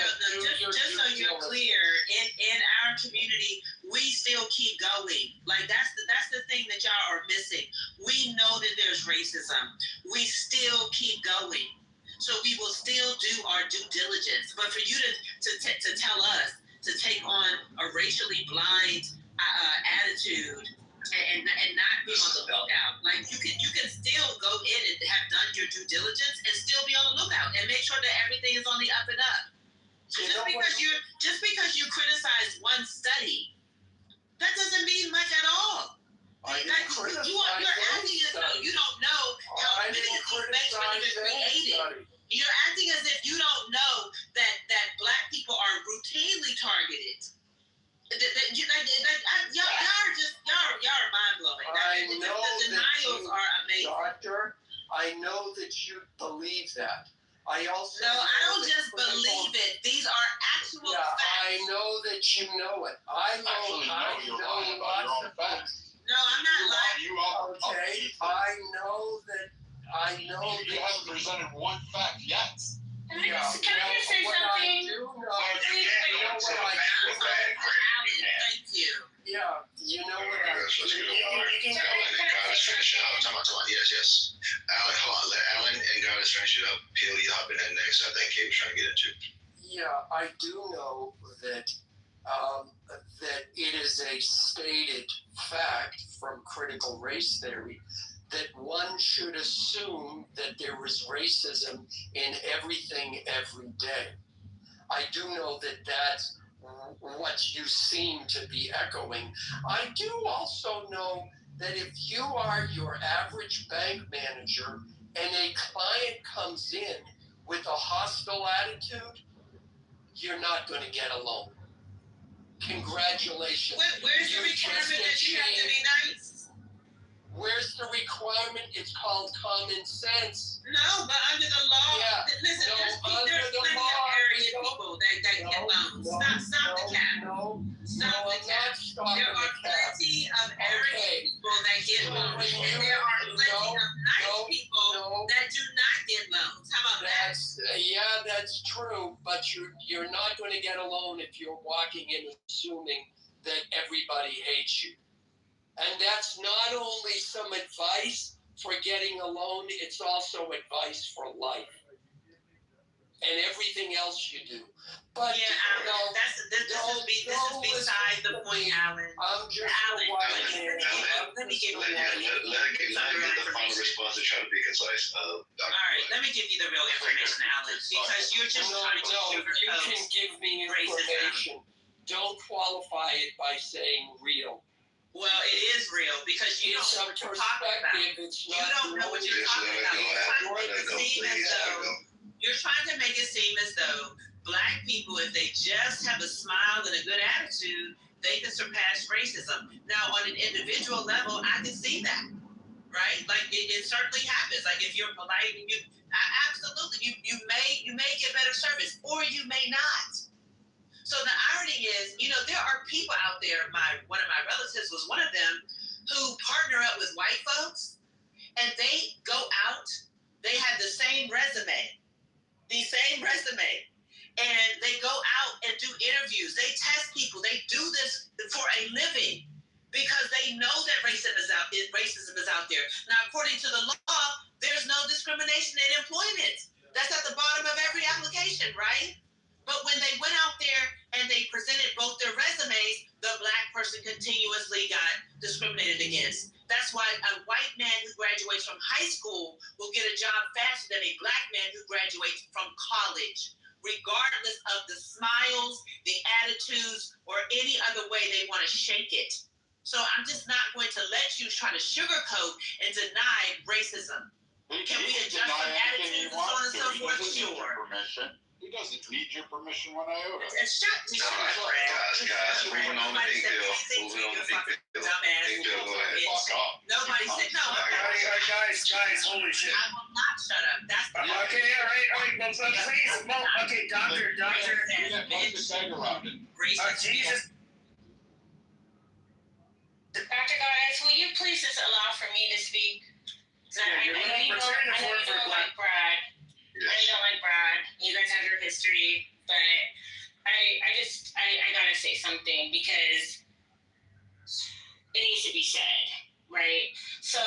so you're clear, in our community, we still keep going. Like that's the thing that y'all are missing. We know that there's racism. We still keep going. So we will still do our due diligence. But for you to tell us to take on a racially blind attitude and not be on the lookout, like you can still go in and have done your due diligence and still be on the lookout and make sure that everything is on the up and up. Just because you criticize one study, that doesn't mean much at all. You're acting as though you don't know how many of these banks were even created. You're acting as if you don't know that black people are routinely targeted. Y'all are mind blowing. The denials are amazing. Doctor, I know that you believe that. I also I don't just believe it. These are actual facts. I know that you know it. I know lots of facts. No, I'm not lying. Okay, I know that you haven't presented one fact yet. Can I just say something? Thank you. Yeah, you know what I Yes. Alan, hold on. Let Alan and Goddess finish it up. He'll hop in that next. I think he was trying to get into. Yeah, I do know that that it is a stated fact from critical race theory that one should assume that there is racism in everything every day. I do know that that's what you seem to be echoing. I do also know that if you are your average bank manager and a client comes in with a hostile attitude, you're not going to get a loan. Congratulations. Where's the requirement that you have to be nice? Where's the requirement? It's called common sense. No, but under the law, listen, there's plenty of area people that get loans. Stop the cap. Stop the cap. There are plenty of that's true, but you're not going to get a loan if you're walking in assuming that everybody hates you. And that's not only some advice for getting a loan, it's also advice for life and everything else you do. But yeah, Alan, this is beside the point, Alan. I'm just Alan, let me give you let her get the final response and try to be concise. All right, let me give you the real information, Alan, because you're just trying to sugarcoat. You can give me information. Don't qualify it by saying real. Well, it is real because you don't know what you're talking about. You don't know what you're talking about. You're trying to make it seem as though Black people, if they just have a smile and a good attitude, they can surpass racism. Now, on an individual level, I can see that, right? Like it certainly happens. Like if you're polite, and absolutely, you may get better service, or you may not. So the irony is, there are people out there. One of my relatives was one of them who partner up with white folks, and they go out. They have the same resume. And they go out and do interviews. They test people. They do this for a living because they know that racism is out there. Now, according to the law, there's no discrimination in employment. That's at the bottom of every application, right? But when they went out there and they presented both their resumes, the Black person continuously got discriminated against. That's why a white man who graduates from high school will get a job faster than a Black man who graduates from college, regardless of the smiles, the attitudes, or any other way they want to shake it. So I'm just not going to let you try to sugarcoat and deny racism. Can we adjust some attitudes and so on and so forth? Sure. He doesn't need your permission one iota. Shut up, Guys, moving on to big deal. Dumbass. Go ahead. Fuck off. Nobody said no. Guys, holy shit. I will not shut up. That's the Okay, all right. Well, please, okay, doctor. Jesus. Dr. Goddess, will you please just allow for me to speak? I know you don't like Brad. I don't like Brad. You guys have your history, but I gotta say something because it needs to be said, right? So,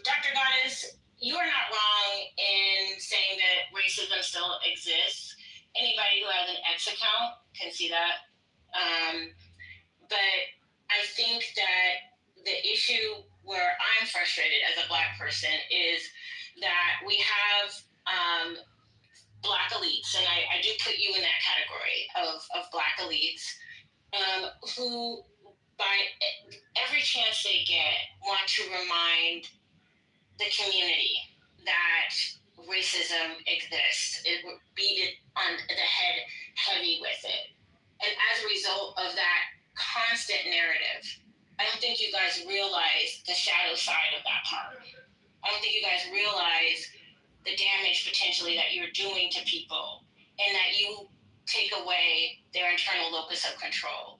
Dr. Goddess, you are not wrong in saying that racism still exists. Anybody who has an X account can see that. But I think that the issue where I'm frustrated as a Black person is that we have Black elites, and I do put you in that category of Black elites, who by every chance they get want to remind the community that racism exists. It would beat it on the head heavy with it. And as a result of that constant narrative, I don't think you guys realize the shadow side of that part. I don't think you guys realize the damage potentially that you're doing to people and that you take away their internal locus of control.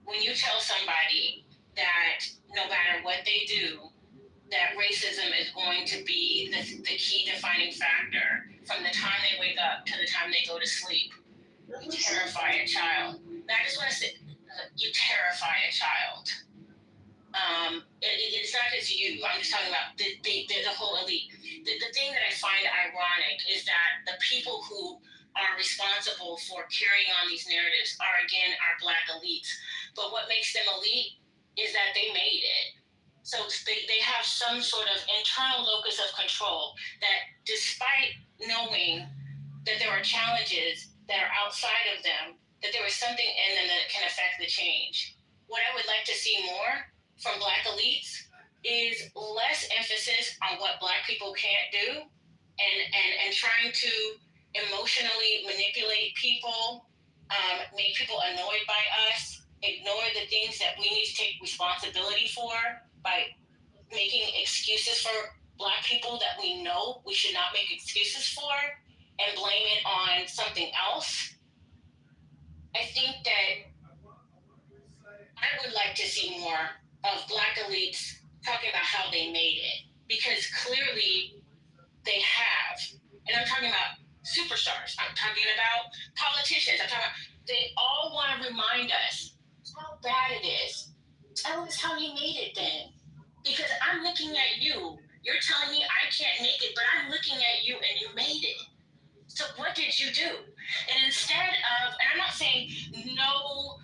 When you tell somebody that no matter what they do, that racism is going to be the key defining factor from the time they wake up to the time they go to sleep, you terrify a child. Now, I just want to say, you terrify a child. It's not just you. I'm just talking about the whole elite. The thing that I find ironic is that the people who are responsible for carrying on these narratives are, again, our Black elites. But what makes them elite is that they made it. So they have some sort of internal locus of control that, despite knowing that there are challenges that are outside of them, that there is something in them that can affect the change. What I would like to see more from Black elites is less emphasis on what Black people can't do and trying to emotionally manipulate people, make people annoyed by us, ignore the things that we need to take responsibility for by making excuses for Black people that we know we should not make excuses for and blame it on something else. I think that I would like to see more of Black elites talking about how they made it, because clearly they have. And I'm talking about superstars. I'm talking about politicians. They all want to remind us how bad it is. Tell us how you made it then. Because I'm looking at you. You're telling me I can't make it, but I'm looking at you and you made it. So what did you do? And instead of, and I'm not saying no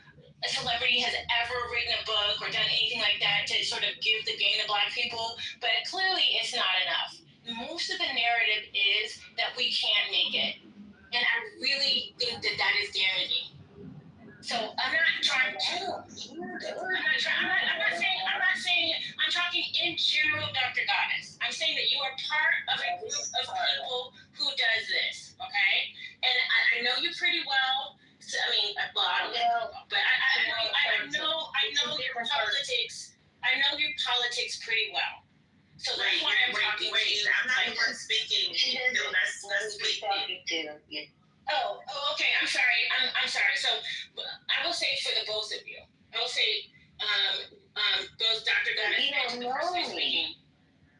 celebrity has ever written a book or done anything like that to sort of give the gain to Black people, but clearly it's not enough. Most of the narrative is that we can't make it. And I really think that that is damaging. So I'm not trying to. I'm talking in general, Dr. Goddess. I'm saying that you are part of a group of people who does this, okay? And I know you pretty well. So, I mean, well, I don't know, but I know your politics. I know your politics pretty well. So that's why I'm talking to you. I'm not the one speaking. Let's speak. Oh, okay. I'm sorry. I'm sorry. So I will say for the both of you. I will say, both Dr. Goddess and the person speaking.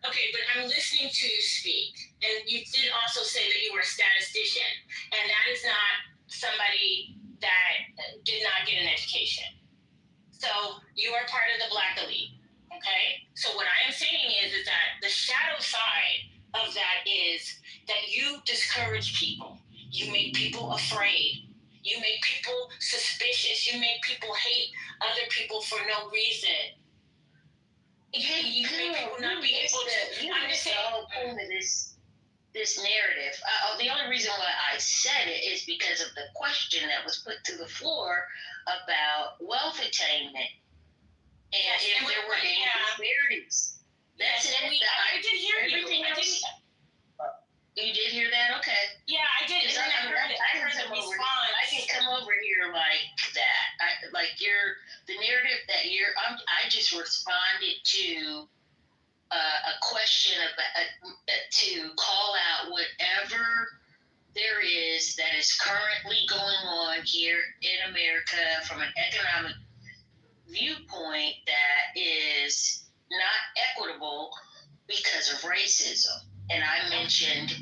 Okay, but I'm listening to you speak, and you did also say that you were a statistician, and that is not somebody that did not get an education. So you are part of the Black elite. Okay. So what I am saying is that the shadow side of that is that you discourage people. You make people afraid. You make people suspicious. You make people hate other people for no reason. You make people not be able to. I'm just saying. The whole point of this narrative. The only reason why I said it is because of the question that was put to the floor about wealth attainment and if there were any disparities. That's it. I did hear you. Everything else. You did hear that? Okay. Yeah, I did. And I heard the response. I can come over here like that. The narrative that I just responded to a question about to call out whatever there is that is currently going on here in America from an economic viewpoint that is not equitable because of racism. And I mentioned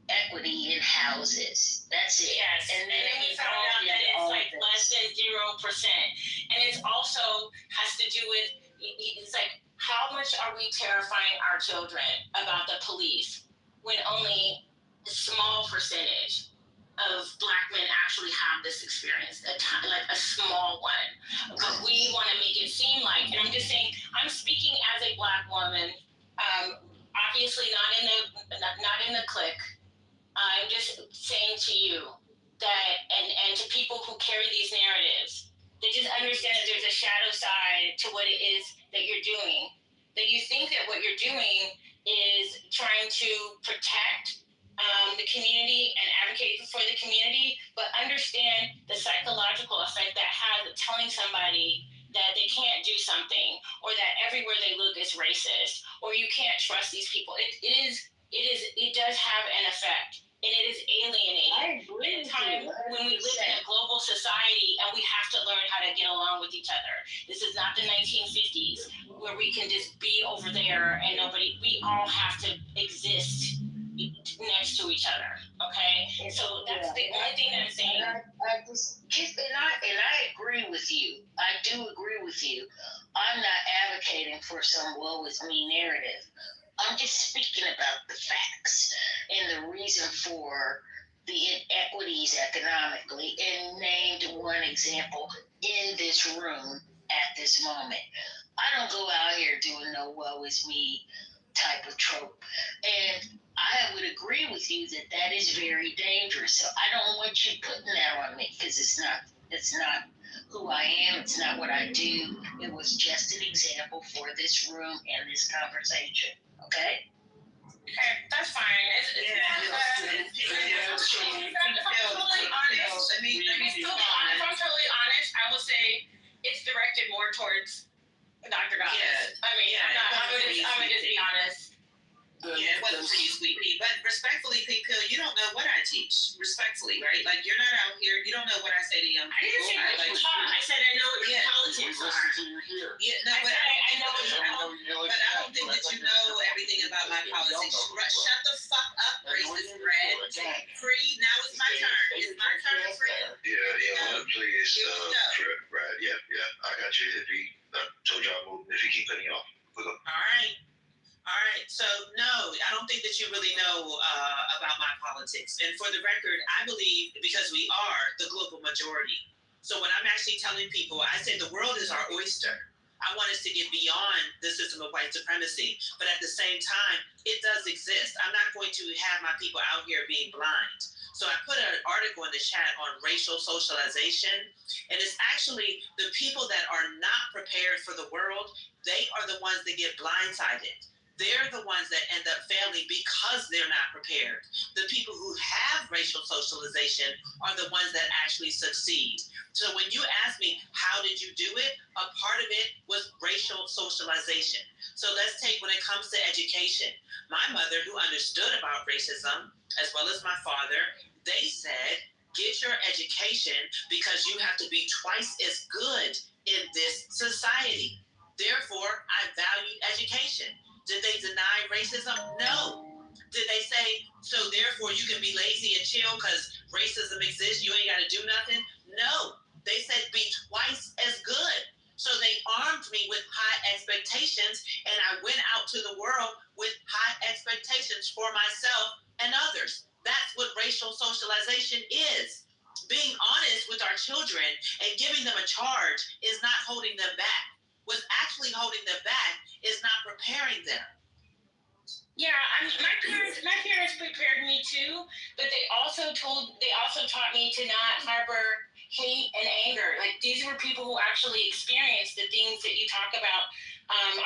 equity in houses. That's it. Yes, and then we found out that it's like less than 0%. And it's also has to do with, it's like, how much are we terrifying our children about the police when only a small percentage of Black men actually have this experience, like a small one. But we want to make it seem like, and I'm just saying, I'm speaking as a Black woman, obviously not in the clique. I'm just saying to you that, and to people who carry these narratives, they just understand that there's a shadow side to what it is that you're doing. That you think that what you're doing is trying to protect the community and advocate for the community, but understand the psychological effect that has of telling somebody that they can't do something, or that everywhere they look is racist, or you can't trust these people. It does have an effect, and it is alienating. In a time when we live in a global society and we have to learn how to get along with each other. This is not the 1950s where we can just be over there and we all have to exist next to each other. Okay? So that's the only thing that I'm saying. And I agree with you. I do agree with you. I'm not advocating for some woe is me narrative. I'm just speaking about the facts and the reason for the inequities economically, and named one example in this room at this moment. I don't go out here doing no woe is me type of trope. And I would agree with you that is very dangerous. So I don't want you putting that on me, because it's not who I am. It's not what I do. It was just an example for this room and this conversation. Okay? Okay, that's fine. If I'm totally honest, I will say it's directed more towards Dr. Goddess. Yeah. I mean, I'm gonna just be honest. Yeah, it wasn't for you, sweet pea. But respectfully, Pink Pill, you don't know what I teach. Respectfully, right? Like, you're not out here. You don't know what I say to young people. I didn't say what you taught. I said I know what your politics are. Yeah, no, I know what you know. But I don't think that you know everything about my politics. Shut the fuck fuck up, racist Brad. Free. Now it's my turn. It's my turn, free. Please, Brad. Yeah, I got you. I told you I'll move if you keep cutting off. All right. So no, I don't think that you really know about my politics. And for the record, I believe because we are the global majority. So when I'm actually telling people, I say the world is our oyster. I want us to get beyond the system of white supremacy, but at the same time, it does exist. I'm not going to have my people out here being blind. So I put an article in the chat on racial socialization, and it's actually the people that are not prepared for the world, they are the ones that get blindsided. They're the ones that end up failing because they're not prepared. The people who have racial socialization are the ones that actually succeed. So when you ask me, how did you do it? A part of it was racial socialization. So let's take when it comes to education. My mother, who understood about racism, as well as my father, they said, get your education because you have to be twice as good in this society. Therefore, I value education. Did they deny racism? No. Did they say, so therefore you can be lazy and chill because racism exists, you ain't got to do nothing? No. They said be twice as good. So they armed me with high expectations, and I went out to the world with high expectations for myself and others. That's what racial socialization is. Being honest with our children and giving them a charge is not holding them back. What's actually holding them back is not preparing them. Yeah, my parents prepared me too, but they also taught me to not harbor hate and anger. Like, these were people who actually experienced the things that you talk about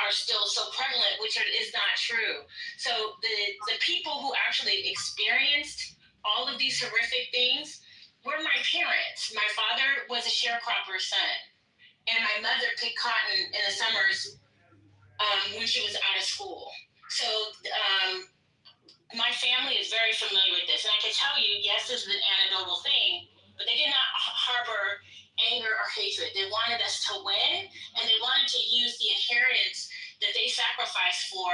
are still so prevalent, which is not true. So the people who actually experienced all of these horrific things were my parents. My father was a sharecropper's son, and my mother picked cotton in the summers when she was out of school. So my family is very familiar with this. And I can tell you, yes, this is an anecdotal thing, but they did not harbor anger or hatred. They wanted us to win, and they wanted to use the inheritance that they sacrificed for,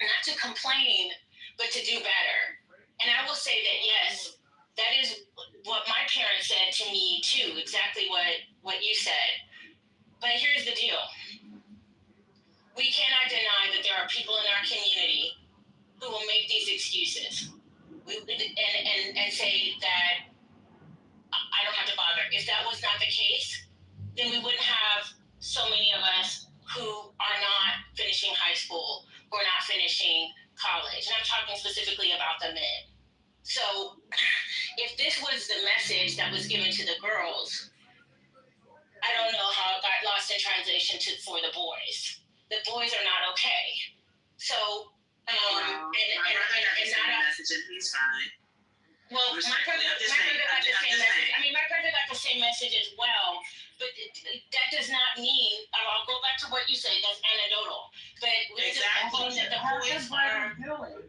not to complain, but to do better. And I will say that, yes, that is what my parents said to me too, exactly what you said. But here's the deal. We cannot deny that there are people in our community who will make these excuses and say that I don't have to bother. If that was not the case, then we wouldn't have so many of us who are not finishing high school, who are not finishing college. And I'm talking specifically about the men. So if this was the message that was given to the girls, I don't know how it got lost in translation for the boys. The boys are not okay. So, my brother got the same message and he's fine. Well, my brother got the same message. I mean, my brother got the same message as well. But that does not mean, I'll go back to what you say, that's anecdotal. But exactly. That the boys are doing.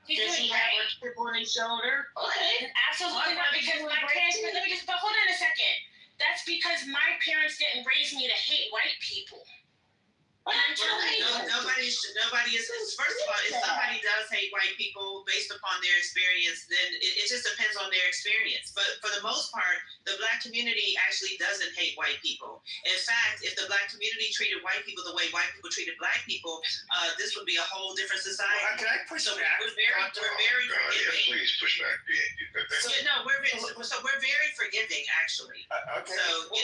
Does he have a chip on his shoulder? Okay. Absolutely not, because my parents, but hold on a second. That's because my parents didn't raise me to hate white people. Nobody is. First of all, if somebody does hate white people based upon their experience, then it just depends on their experience. But for the most part, the Black community actually doesn't hate white people. In fact, if the Black community treated white people the way white people treated Black people, this would be a whole different society. Well, can I push back? We're very forgiving. Yeah, please push back. We're very forgiving, actually. Okay. So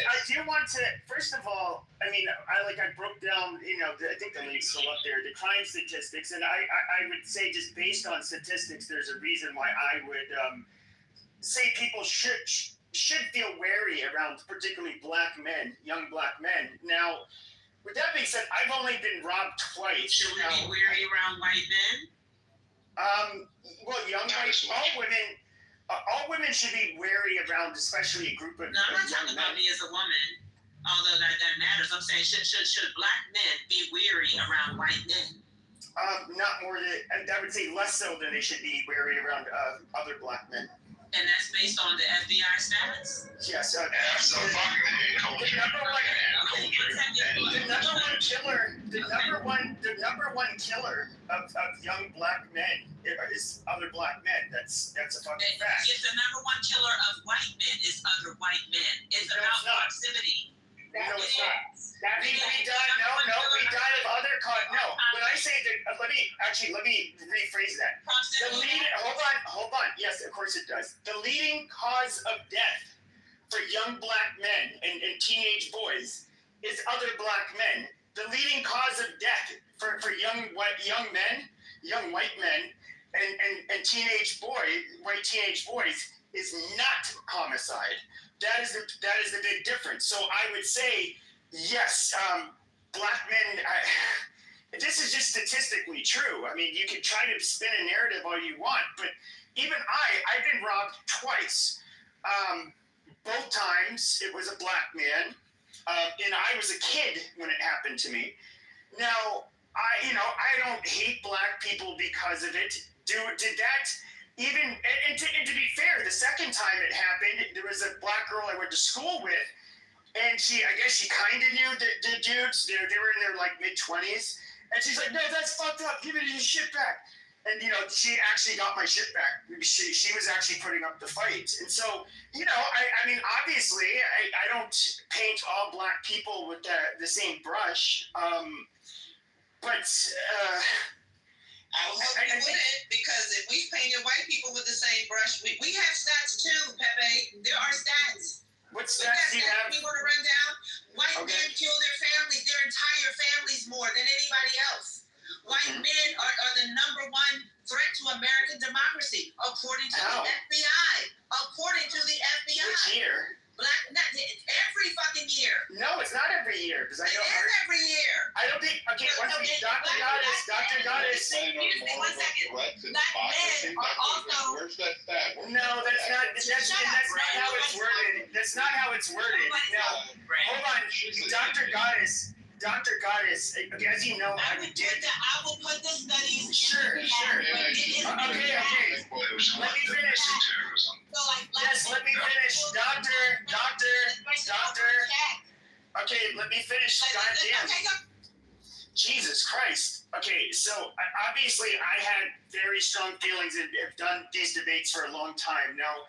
I do want to. First of all, I mean, I broke down, I think the link's still up there, the crime statistics, and I would say just based on statistics, there's a reason why I would say people should feel wary around particularly Black men, young Black men. Now, with that being said, I've only been robbed twice. Should we be wary around white men? Well, all women should be wary around, especially a group of. No, I'm not talking about me as a woman. Although that matters, I'm saying should Black men be wary around white men? Not more than, I would say less so than they should be wary around other Black men. And that's based on the FBI stats? Yes. Culture. The number one killer of young black men is other black men. That's a fucking fact. If the number one killer of white men is other white men, it's about proximity. No, it's not. We died of other no. When I say that, let me rephrase that. Hold on. Yes, of course it does. The leading cause of death for young black men and teenage boys is other black men. The leading cause of death for young white men and white teenage boys is not homicide. That is the big difference. So I would say, yes, black men. This is just statistically true. I mean, you can try to spin a narrative all you want, but even I've been robbed twice. Both times it was a black man, and I was a kid when it happened to me. Now, I don't hate black people because of it. Did that even, and to be fair, the second time it happened, there was a black girl I went to school with, and I guess she kind of knew the dudes. They were in their like mid-20s, and she's like, "No, that's fucked up. Give me your shit back." And she actually got my shit back. She was actually putting up the fight, and so I mean, obviously, I don't paint all black people with the same brush, but. I hope you wouldn't, because if we painted white people with the same brush, we have stats too, Pepe. There are stats. What stats do you have? We want to run down. White men kill their families, their entire families, more than anybody else. White men are the number one threat to American democracy, according to the FBI. According to the FBI. Which year? Every fucking year. No, it's not every year. Because I know it is every year. I don't think. Okay, Dr. Goddess. Excuse me, 1 second. Black men are also. Where's that stat? No, that's not. That's not how it's worded. That's not how it's worded. No, hold on, Dr. Goddess. Dr. Goddess, as you know, I will put the studies. Sure. Okay. Let me finish. Yes, let me finish. Doctor. Okay, let me finish. Goddamn. Jesus Christ. Okay, so obviously I had very strong feelings and have done these debates for a long time. Now,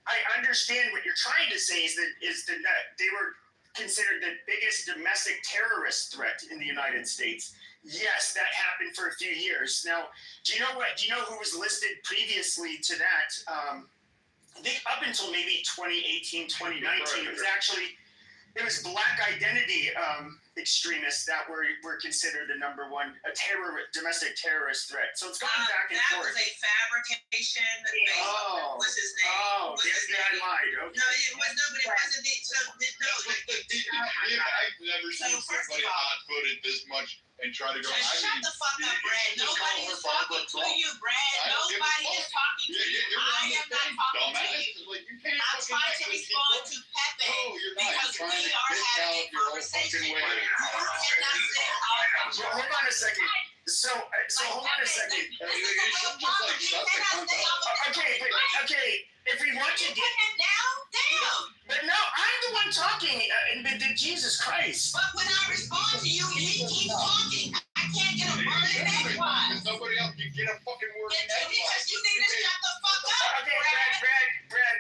I understand what you're trying to say is that they were considered the biggest domestic terrorist threat in the United States. Yes, that happened for a few years. Now, do you know who was listed previously to that? I think up until maybe 2018, 2019, it was black identity extremists that were considered the number one domestic terrorist threat. So it's gone back and forth. That was a fabrication. What's his name? Oh, I lied. Okay. No, it was but it wasn't. I've never seen somebody hot-footed this much and try to go. Shut the fuck up, Brad. Nobody is talking to you, Brad. Nobody is talking to you. I am not talking to you. I'm trying to respond to Pepe because we are having a conversation. Hold on a second. So hold on a second. Okay. If we want to get down. But no, I'm the one talking. Jesus Christ. But when I respond to you, he keeps talking. I can't get a word in edgewise. Nobody else can get a fucking word in edgewise. Because you need to shut the fuck up. Okay, Brad,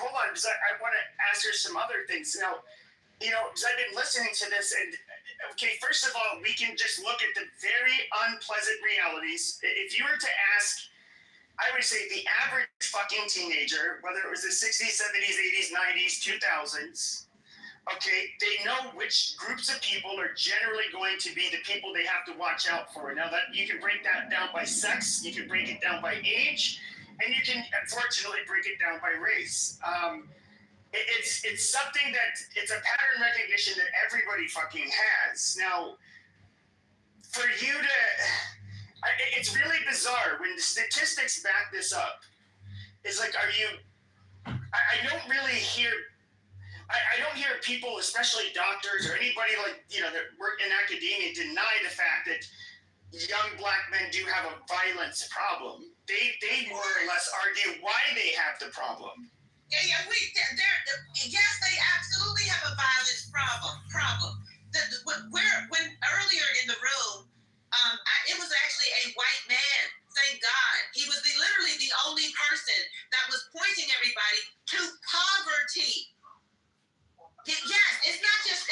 hold on, because I want to ask her some other things. Now, because I've been listening to this, and okay, first of all, we can just look at the very unpleasant realities. If you were to ask, I would say the average fucking teenager, whether it was the 60s, 70s, 80s, 90s, 2000s, okay, they know which groups of people are generally going to be the people they have to watch out for. Now, that you can break that down by sex, you can break it down by age, and you can unfortunately break it down by race. It's something that it's a pattern recognition that everybody fucking has. Now, for you to, it's really bizarre when the statistics back this up. It's like, I don't really hear. I don't hear people, especially doctors or anybody like that work in academia, deny the fact that young black men do have a violence problem. They more or less us argue why they have the problem. Yes, they absolutely have a violence problem. When earlier in the room, it was actually a white man. Thank God, he was literally the only person that was pointing everybody to poverty. Yes, it's not just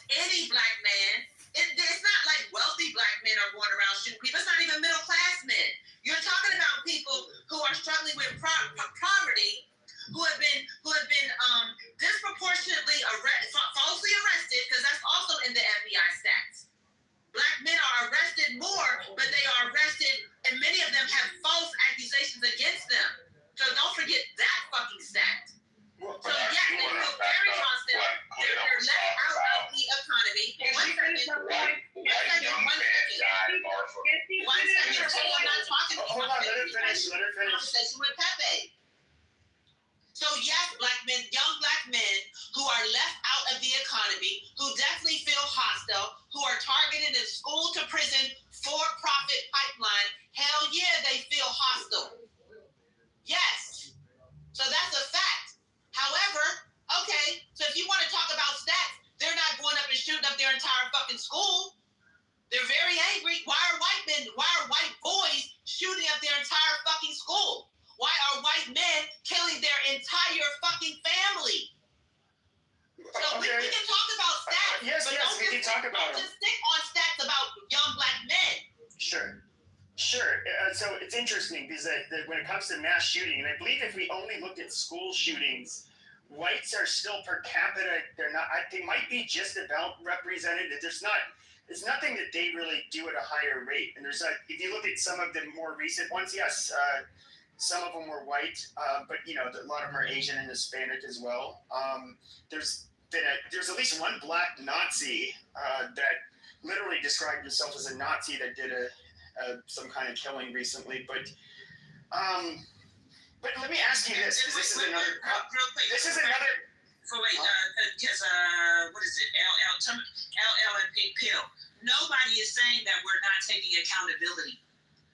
any black man. It's not like wealthy black men are going around shooting people. It's not even middle class men. You're talking about people who are struggling with poverty, who have been disproportionately falsely arrested, because that's also in the FBI stats. Black men are arrested more, but they are arrested, and many of them have false accusations against them. So don't forget that fucking stat. So yes, they feel very hostile. They're left out of the economy. One second. I'm not talking. Hold on, let her finish. Conversation with Pepe. So yes, young black men who are left out of the economy, who definitely feel hostile, who are targeted in school to prison for-profit pipeline, hell yeah, they feel hostile. Yes. So that's a fact. However, okay, so if you want to talk about stats, they're not going up and shooting up their entire fucking school. They're very angry. Why are white boys shooting up their entire fucking school? Why are white men killing their entire fucking family? So we can talk about stats. Yes, we can talk about them. Don't just stick on stats about young black men. Sure. So it's interesting because that when it comes to mass shooting, and I believe if we only looked at school shootings, whites are still per capita. They're not. They might be just about represented. It's nothing that they really do at a higher rate. And if you look at some of the more recent ones, yes. Some of them were white, but a lot of them are Asian and Hispanic as well. There's at least one black Nazi that literally described himself as a Nazi that did some kind of killing recently. But let me ask you this, because this is another. So wait, because what is it? LL and Pink Pill. Nobody is saying that we're not taking accountability.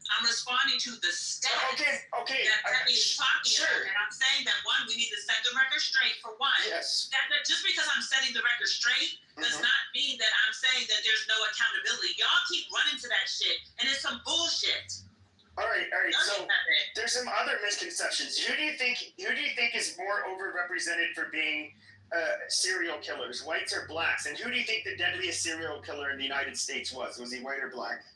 I'm responding to the stats that Pepe is talking about. And I'm saying that, one, we need to set the record straight for one. Yes. That just because I'm setting the record straight does not mean that I'm saying that there's no accountability. Y'all keep running to that shit, and it's some bullshit. All right. So there's some other misconceptions. Who do you think is more overrepresented for being serial killers, whites or blacks? And who do you think the deadliest serial killer in the United States was? Was he white or black?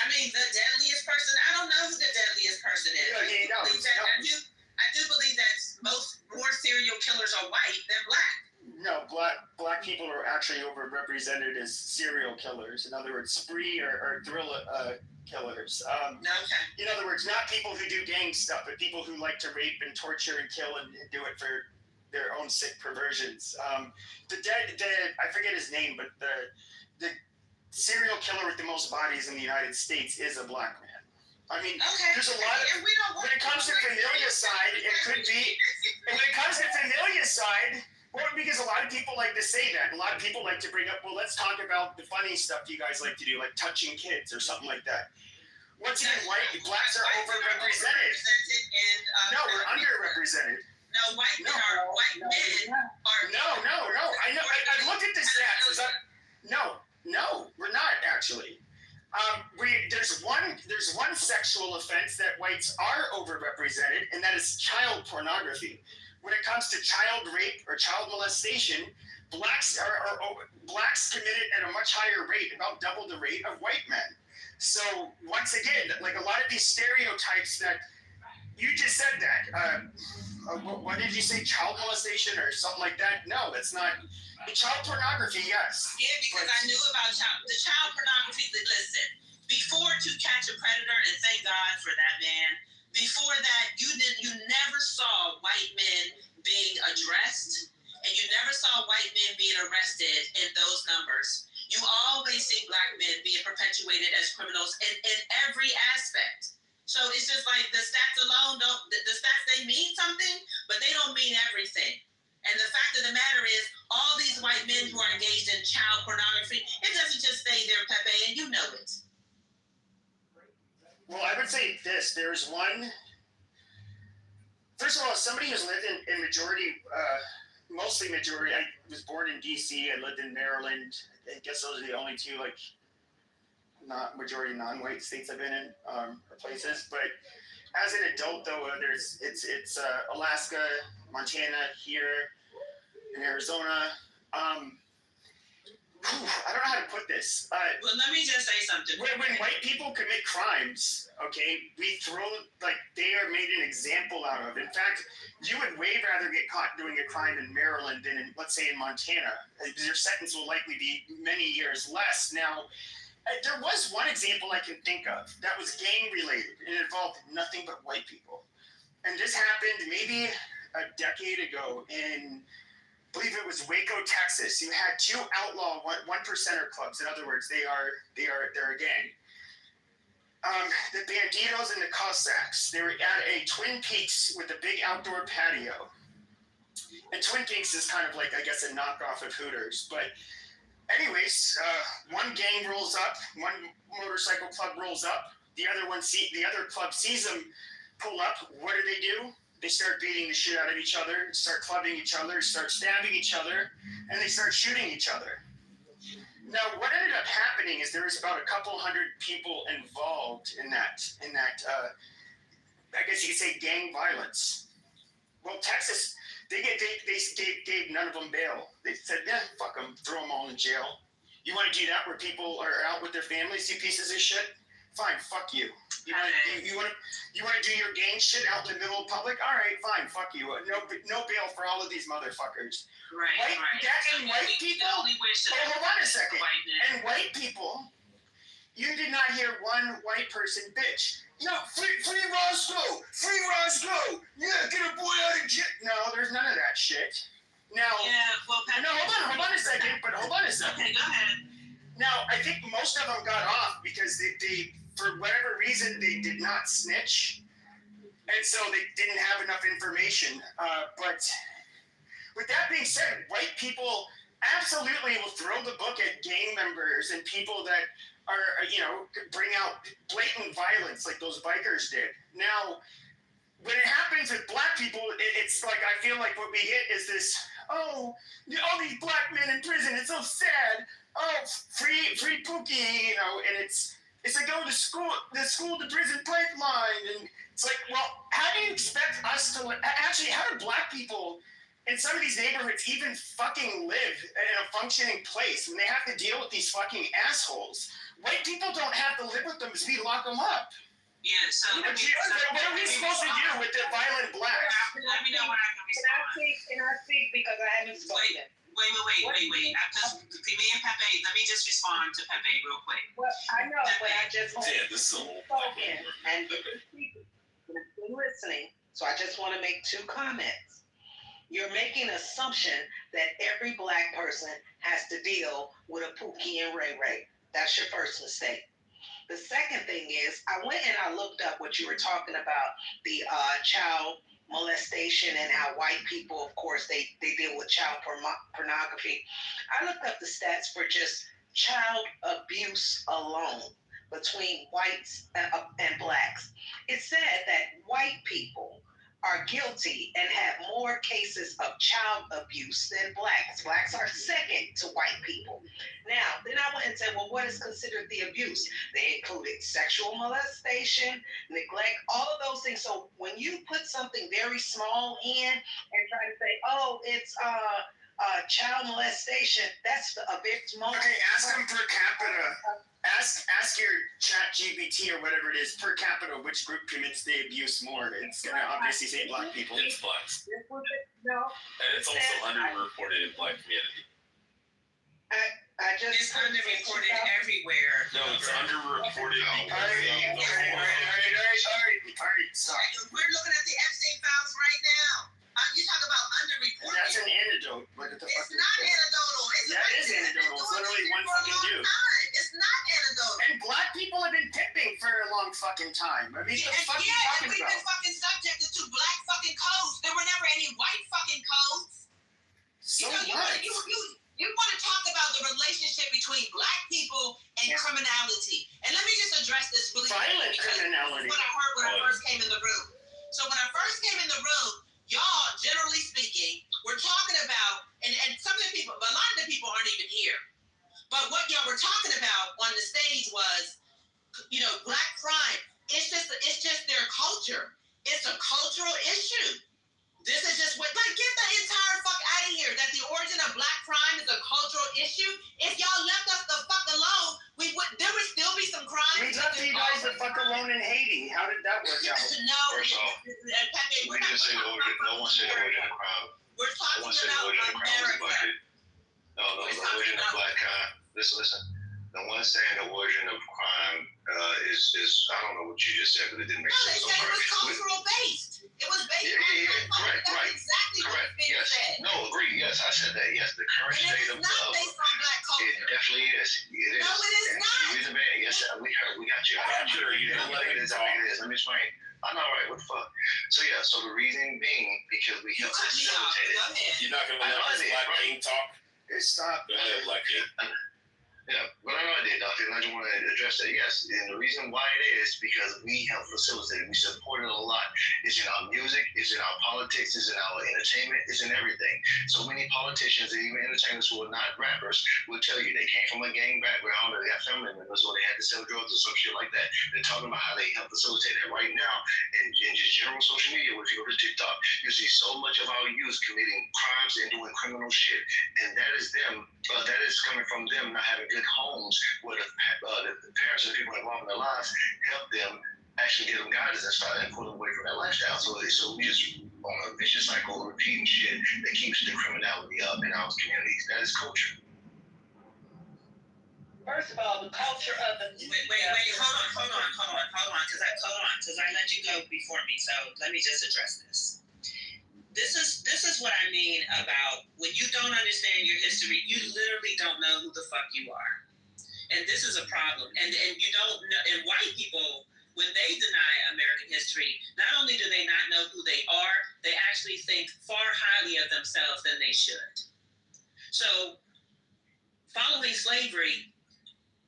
I mean, the deadliest person, I don't know who the deadliest person is. I do believe that more serial killers are white than black. No, black people are actually overrepresented as serial killers. In other words, spree or thrill killers. In other words, not people who do gang stuff, but people who like to rape and torture and kill and do it for their own sick perversions. I forget his name, but the serial killer with the most bodies in the United States is a black man. I mean, there's a lot of. When it comes to familicide, it could be. And when it comes to familicide, well, because a lot of people like to say that. A lot of people like to bring up, well, let's talk about the funny stuff you guys like to do, like touching kids or something like that. Once again, blacks are overrepresented. No, we're underrepresented. No, white men are. No. I know. I've looked at the stats. No, we're not actually. There's one sexual offense that whites are overrepresented, and that is child pornography. When it comes to child rape or child molestation, blacks commit it at a much higher rate, about double the rate of white men. So once again, like a lot of these stereotypes that you just said that. What did you say? Child molestation or something like that? No, that's not. Child pornography, yes. Yeah, because I knew about the child pornography. Listen, before To Catch a Predator, and thank God for that, man. Before that, you never saw white men being addressed, and you never saw white men being arrested in those numbers. You always see black men being perpetuated as criminals in every aspect. So it's just like the stats alone the stats, they mean something, but they don't mean everything. And the fact of the matter is, all these white men who are engaged in child pornography, it doesn't just stay there, Pepe, and you know it. Well, I would say this. There's one First of all, as somebody who's lived in majority, mostly majority, I was born in D.C., I lived in Maryland. I guess those are the only two, like, not majority non-white states I've been in, or places. But as an adult, though, it's Alaska, Montana, here, in Arizona. I don't know how to put this. Well, let me just say something. When white people commit crimes, okay, we throw, like, they are made an example out of. In fact, you would way rather get caught doing a crime in Maryland than in, let's say, in Montana. Your sentence will likely be many years less. Now, there was one example I can think of that was gang-related. It involved nothing but white people. And this happened maybe a decade ago in, I believe it was Waco, Texas. You had two outlaw one percenter clubs. In other words, they're a gang. The Banditos and the Cossacks. They were at a Twin Peaks with a big outdoor patio. And Twin Peaks is kind of like, I guess, a knockoff of Hooters. But anyways, one gang rolls up, one motorcycle club rolls up. The other club sees them pull up. What do? They start beating the shit out of each other, start clubbing each other, start stabbing each other, and they start shooting each other. Now, what ended up happening is there was about a couple hundred people involved in that. I guess you could say gang violence. Well, Texas, they gave none of them bail. They said, yeah, fuck them, throw them all in jail. You want to do that where people are out with their families, you pieces of shit? Fine, fuck you. You want to do your gang shit out in the middle of public? All right, fine, fuck you. No bail for all of these motherfuckers. Right. And white people. Hold on a second. And white people, you did not hear one white person bitch. Free Roscoe! Free Roscoe! Yeah, get a boy out of jail. No, there's none of that shit. Now. Yeah. Well, no, hold on a second. Okay, go ahead. Now, I think most of them got off because they for whatever reason, they did not snitch. And so they didn't have enough information. But with that being said, white people absolutely will throw the book at gang members and people that are, bring out blatant violence like those bikers did. Now, when it happens with black people, it's like, I feel like what we get is this, all these black men in prison, it's so sad. Oh, free Pookie, and it's like, the school to prison pipeline, and it's like, well, how do you expect us to, actually, how do black people in some of these neighborhoods even fucking live in a functioning place when they have to deal with these fucking assholes? White people don't have to live with them as we lock them up. Yeah, so what are we supposed to do with the violent blacks? Let me know when I can respond. Can I speak because I haven't spoken? Wait. Because me and Pepe, let me just respond to Pepe real quick. Well, I know, but I just this is a little spoken and been listening, so I just want to make two comments. You're making an assumption that every black person has to deal with a Pookie and Ray Ray. That's your first mistake. The second thing is, I went and I looked up what you were talking about, the child molestation and how white people, of course, they deal with child pornography. I looked up the stats for just child abuse alone between whites and blacks. It said that white people are guilty and have more cases of child abuse than blacks. Blacks are second to white people. Now, then I went and said, well, what is considered the abuse? They included sexual molestation, neglect, all of those things. So when you put something very small in and try to say, it's child molestation, that's a bit small. Okay, ask them per capita. Ask your chat GBT or whatever it is per capita which group commits the abuse more. It's going to obviously say black people. It's blacks. No. And it's also underreported in black community. It's underreported everywhere. No, it's underreported because sorry. We're looking at the Epstein files right now. You talk about underreported. That's an antidote. What the fuck? It's not anecdotal. It is anecdotal. It's literally one fucking dude. It's not anecdotal. And black people have been pimping for a long fucking time. I mean, what the fuck are you talking we've about? been fucking subjected to black fucking codes. There were never any white fucking codes. So You want to talk about the relationship between black people and criminality. And let me just address this really violent quickly, criminality. what I heard when I first came in the room. So when I first came in the room, y'all, generally speaking, we're talking about, and some of the people, but a lot of the people aren't even here. But what y'all were talking about on the stage was, black crime. It's just their culture. It's a cultural issue. This is just what, get the entire fuck out of here. That the origin of black crime is a cultural issue. If y'all left us the fuck alone, there would still be some crime. We left you guys the fuck alone in Haiti. How did that work out? No. First off, Pepe, we didn't say the origin. No one said the origin of crime. We're talking about America. No, the origin of black crime. Listen. The one saying the origin of crime is I don't know what you just said, but it didn't make sense. No, they said it was cultural based. It was based on correct. Exactly what correct. Yes. Said. No, agree. Yes, I said that. Yes, the current state of not based on black culture. It definitely is. It is. No, it is not. Yes, we got you. I'm sure you didn't let it is. Let me explain. I'm all right. What the fuck? So the reason being because we help facilitate it. You're not gonna let this black king talk? Stop. Go ahead, black king. Yeah, well, I know I did, Doctor, and I just want to address that. Yes, and the reason why it is because we help facilitate it. We support it a lot. It's in our music, it's in our politics, it's in our entertainment, it's in everything. So many politicians and even entertainers who are not rappers will tell you they came from a gang background or they got family members or they had to sell drugs or some shit like that. They're talking about how they help facilitate it. Right now, in just general social media, if you go to TikTok, you see so much of our youth committing crimes and doing criminal shit. And that is them. That is coming from them not having good homes where the parents and people involved in their lives help them actually give them guidance and start and pull them away from that lifestyle. So we just on a vicious cycle of repeating shit that keeps the criminality up in our communities. That is culture. First of all, the culture of the wait, hold on, because I let you go before me. So let me just address this. This is what I mean about when you don't understand your history, you literally don't know who the fuck you are. And this is a problem. And you don't know, and white people, when they deny American history, not only do they not know who they are, they actually think far highly of themselves than they should. So following slavery,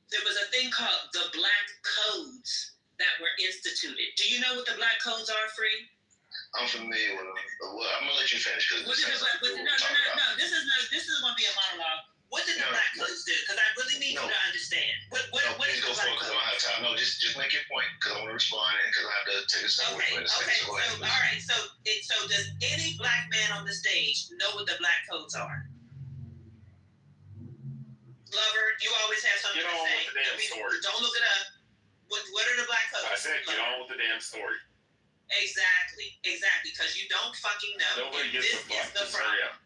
there was a thing called the Black Codes that were instituted. Do you know what the Black Codes are, Free? I'm familiar with them. Well, I'm gonna let you finish because no. This is gonna be a monologue. What did the Black Codes do? Because I really need you to understand. What is the Black Codes? Because I don't have time. No, just make your point because I want to respond and because I have to take a step away in a second. So, all right. So does any black man on the stage know what the Black Codes are? Lover, you always have something to say. Get on with the damn story. Don't look it up. What are the Black Codes? I said get on with the damn story. Exactly, because you don't fucking know. Nobody gives a fuck. This is the problem.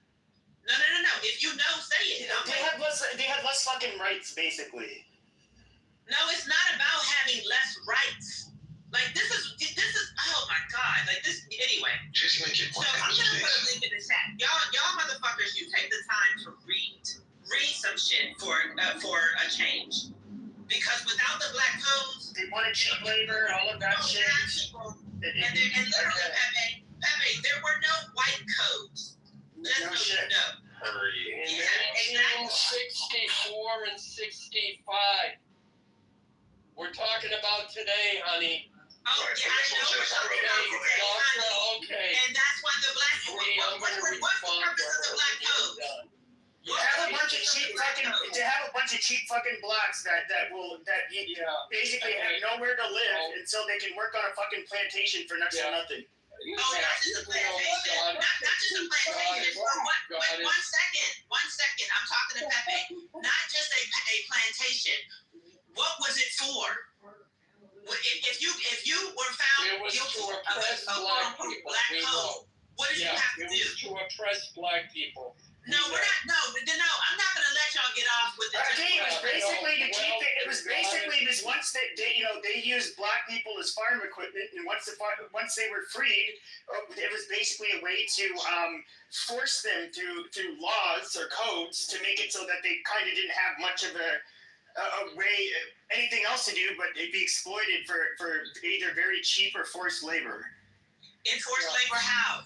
No. If you know, say it. They had less fucking rights, basically. No, it's not about having less rights. This is. Oh my god. Anyway. Just make it. So I'm gonna put a link in the chat. Y'all motherfuckers, you take the time to read some shit for a change. Because without the Black Codes, they wanted cheap labor, all of that shit. And literally, Pepe, there were no white codes. Just no shit. No. In 1964 and 65. We're talking about today, honey. Oh, yeah, I know we're talking about today, honey. Okay. And that's why the Black Code. What's the purpose of the Black Code? To have a bunch of cheap fucking blacks that basically have nowhere to live until they can work on a fucking plantation for next to nothing. Oh, not just a plantation. Not just a plantation. One second. I'm talking to Pepe. Not just a plantation. What was it for? If you were found guilty of a black code, what did you have to do? It was to oppress black people. No, we're not. No, I'm not going to let y'all get off with the. Okay, it was basically to keep it. It was basically this once they used black people as farm equipment, and once they were freed, it was basically a way to force them through laws or codes to make it so that they kind of didn't have much of a way anything else to do, but they'd be exploited for either very cheap or forced labor. Enforced labor how?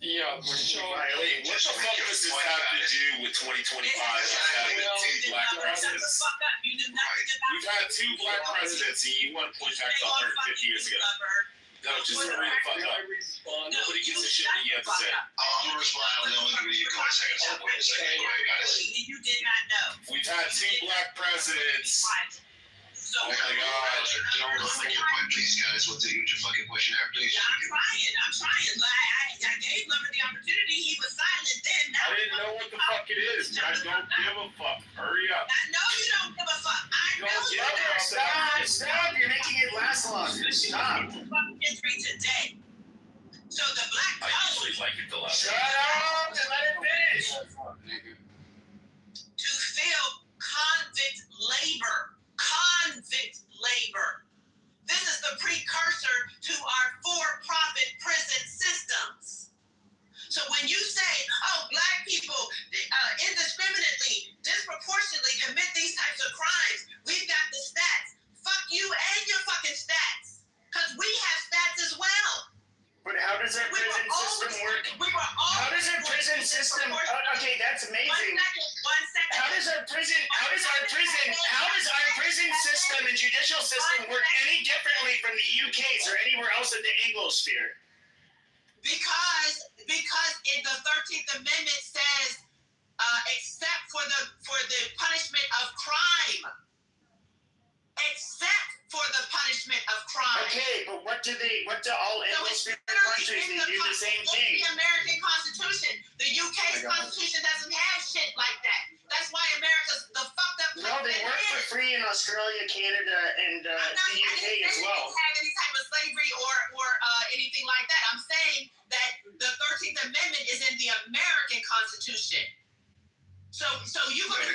Yeah, what the fuck does this have to do with 2025 having two black presidents? We've had two black presidents, and you want to point back to 150 years ago. No, just hurry the fuck up. Nobody gives a shit what you have to say. I'm gonna respond. I'm gonna give you a couple seconds. Wait a second. Go ahead, guys. You did not know. We've had 2 black presidents. So, Oh my God! Don't make your point, please, guys. What's your fucking question there, please? I'm trying. Like, I gave Lumber the opportunity. He was silent then. I didn't know what the fuck it is. I don't give a fuck. Hurry up. I know you don't give a fuck. I know you don't. Stop! You're making it last longer. Stop. History today. So the black I usually like it the last. Shut up and let it finish. to fill convict labor. This is the precursor to our for-profit prison systems. So when you say, oh, black people indiscriminately, disproportionately commit these types of crimes, we've got the stats. Fuck you and your fucking stats. Because we have stats as well. But how does our prison system work? How does our prison system? Okay, that's amazing. One second. How does our prison system and judicial system work any differently from the UK's or anywhere else in the Anglosphere? Because in the 13th Amendment says, except for the punishment of crime. Except for the punishment of crime. Okay, but what do all Anglosphere countries do the same thing? It's the American Constitution. The UK's Constitution doesn't have shit like that. That's why America's the fucked up. No, they work for free in Australia, Canada, and the UK as well. They have any type of slavery or anything like that. I'm saying that the 13th Amendment is in the American Constitution. So you're gonna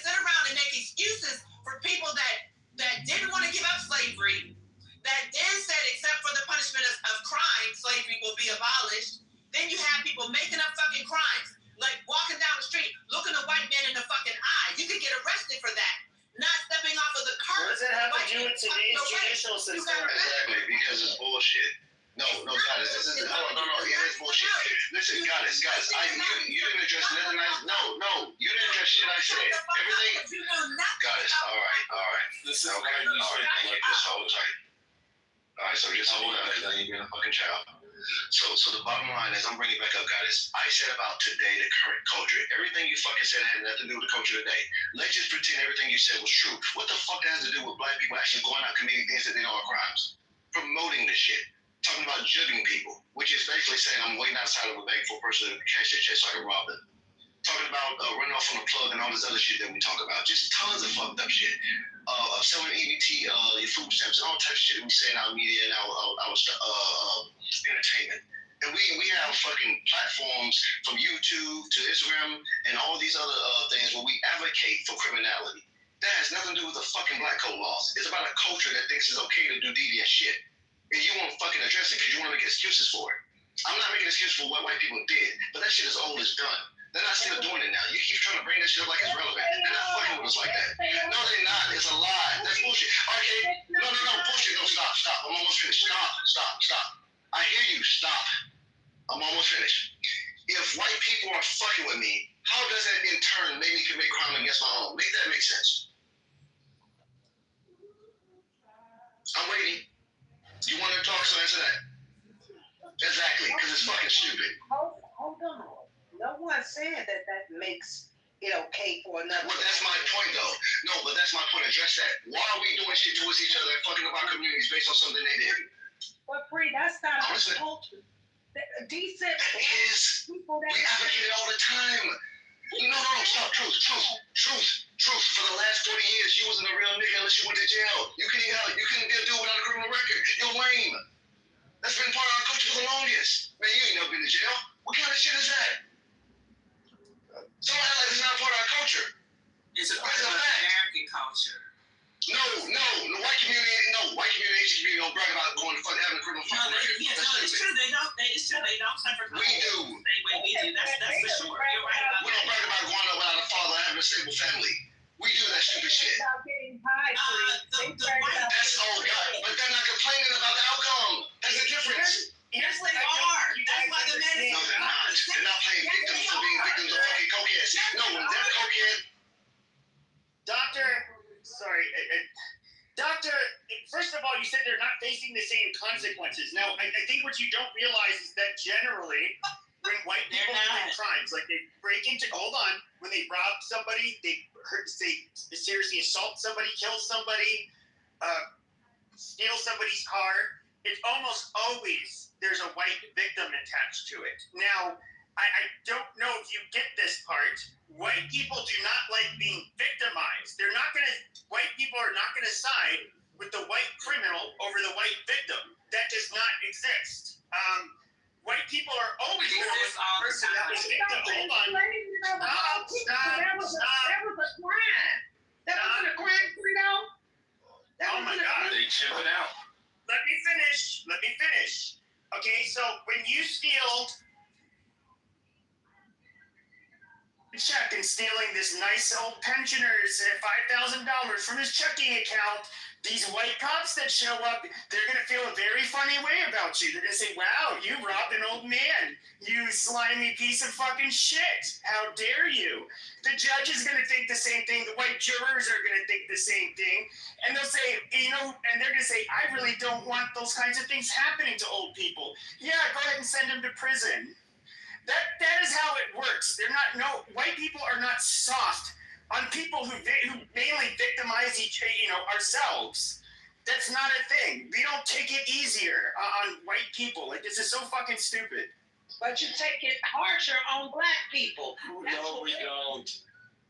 sit around and make excuses for people that didn't want to give up slavery, that then said except for the punishment of crime, slavery will be abolished. Then you have people making up fucking crimes, like walking down the street, looking a white man in the fucking eye. You could get arrested for that. Not stepping off of the curb. What does that have to do with today's judicial system? Exactly, because it's bullshit. No, guys, this is it is bullshit. Listen, guys, you didn't address nothing. You didn't address shit I said. Everything, guys. All right. This is okay. All right, just hold tight. All right, so just hold on, because I ain't being a fucking child. So the bottom line is, I'm bringing it back up, guys. I said about today, the current culture. Everything you fucking said had nothing to do with the culture today. Let's just pretend everything you said was true. What the fuck that has to do with black people actually going out committing things that they know are crimes? Promoting the shit. Talking about jugging people, which is basically saying I'm waiting outside of a bank for a person to cash their check so I can rob them. Talking about running off on a plug and all this other shit that we talk about. Just tons of fucked up shit. Of selling EBT, your food stamps, and all types of shit that we say in our media and our entertainment. And we have fucking platforms from YouTube to Instagram and all these other things where we advocate for criminality. That has nothing to do with the fucking black code laws. It's about a culture that thinks it's okay to do deviant shit. And you won't fucking address it because you want to make excuses for it. I'm not making excuses for what white people did, but that shit is old as done. They're not still doing it now. You keep trying to bring that shit up like it's relevant. They're not fucking with us like that. No, they're not. It's a lie. That's bullshit. Okay. No, bullshit. No, stop. I'm almost finished. Stop. I hear you. Stop. I'm almost finished. If white people are fucking with me, how does that in turn make me commit crime against my own? Make that make sense. I'm waiting. You want to talk, so answer that. Exactly, because it's fucking stupid. Hold on. No one said that makes it okay for another. Well, that's my point, though. No, but that's my point. Address that. Why are we doing shit towards each other and fucking up our communities based on something they did? But Free, that's not our culture. Decent people that we advocate it all the time. No, stop. Truth. For the last 40 years, you wasn't a real nigga unless you went to jail. You couldn't be a dude without a criminal record. You're lame. That's been part of our culture for the longest. Man, you ain't never been to jail. What kind of shit is that? Somebody like this is not part of our culture. It's a part of American culture. No, white community, Asian community don't brag about going to fucking having a criminal record. It's true. They don't suffer. We do. The same way we do. That's for sure. You're right about that. We don't brag about going up without a father having a stable family. We do that stupid shit. about getting high, That's all God. But they're not complaining about the outcome. That's the difference. Yes, they are. That's why the medicine. No, they're not. They're not playing victims for being victims of fucking cokeheads. No, when they're cokehead. Doctor, first of all, you said they're not facing the same consequences consequences. Now, I think what you don't realize is that generally, when white people commit crimes, like they break into, when they rob somebody, they seriously assault somebody, kill somebody, steal somebody's car, it's almost always there's a white victim attached to it. Now, I don't know if you get this part. White people do not like being victimized. White people are not going to side with the white criminal over the white victim. That does not exist. White people are always going to the person that was victim. Hold on. Stop. That was a crime. That wasn't a crime, Frito. Oh my God. They chip it out. Let me finish. Okay, so when you steal check and stealing this nice old pensioner's $5,000 from his checking account, these white cops that show up, they're going to feel a very funny way about you. They're going to say, wow, you robbed an old man. You slimy piece of fucking shit. How dare you? The judge is going to think the same thing. The white jurors are going to think the same thing. And they'll say, and they're going to say, I really don't want those kinds of things happening to old people. Yeah, go ahead and send them to prison. That is how it works. White people are not soft on people who mainly victimize ourselves. That's not a thing. We don't take it easier on white people. Like, this is so fucking stupid. But you take it harsher on black people. No, we don't.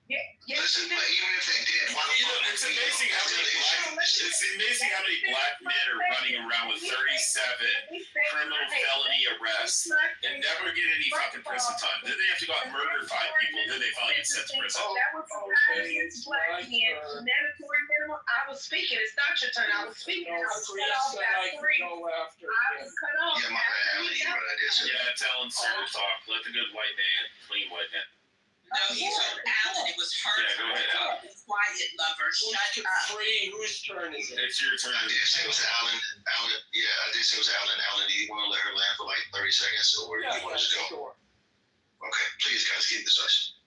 Yes, Listen, but even if they did, why the fuck? It's amazing how many black men are running around with 37 criminal felony arrests and never get any fucking prison time. Then they have to go out and murder 5 people. Then they finally get sent to prison. That was against black men. Mandatory minimum. I was speaking. It's not your turn. I was speaking. I was cut off at 3. I was cut off. Yeah, my bad. Yeah, tell him so talk. Let the good white man, clean white man. No, he told Alan it was her Yeah, go ahead, Alan. Quiet lover. Shut up. Whose turn is it? It's your turn. I did say it was Alan. Yeah, I did say it was Alan. Alan, do you want to let her land for like 30 seconds, or do you want to go? Sure. Okay, please, guys, keep this us.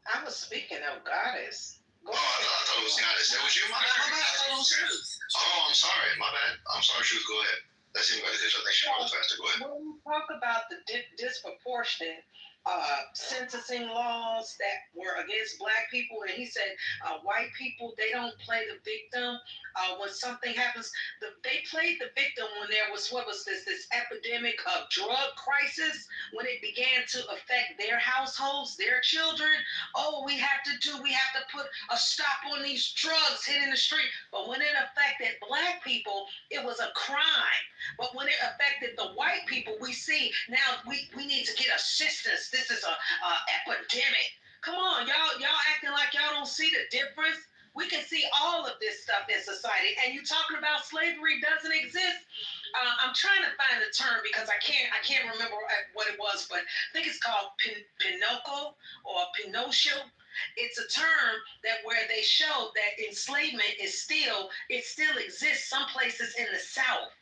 I was speaking of goddess. I thought it was goddess. That was you? My bad. Oh, I'm sorry. My bad. I'm sorry, Truth. Go ahead. That's anybody because I think she was faster. Go ahead. When we talk about the disproportionate sentencing laws that were against black people, and he said white people, they don't play the victim when something happens. They played the victim when there was this epidemic of drug crisis, when it began to affect their households, their children. We have to put a stop on these drugs hitting the street. But when it affected black people, it was a crime. But when it affected the white people, we see now we need to get assistance. This is a epidemic. Come on, y'all acting like y'all don't see the difference. We can see all of this stuff in society. And you talking about slavery doesn't exist. I'm trying to find the term because I can't remember what it was, but I think it's called Pinocchio or Pinocchio. It's a term that where they show that enslavement still exists some places in the South.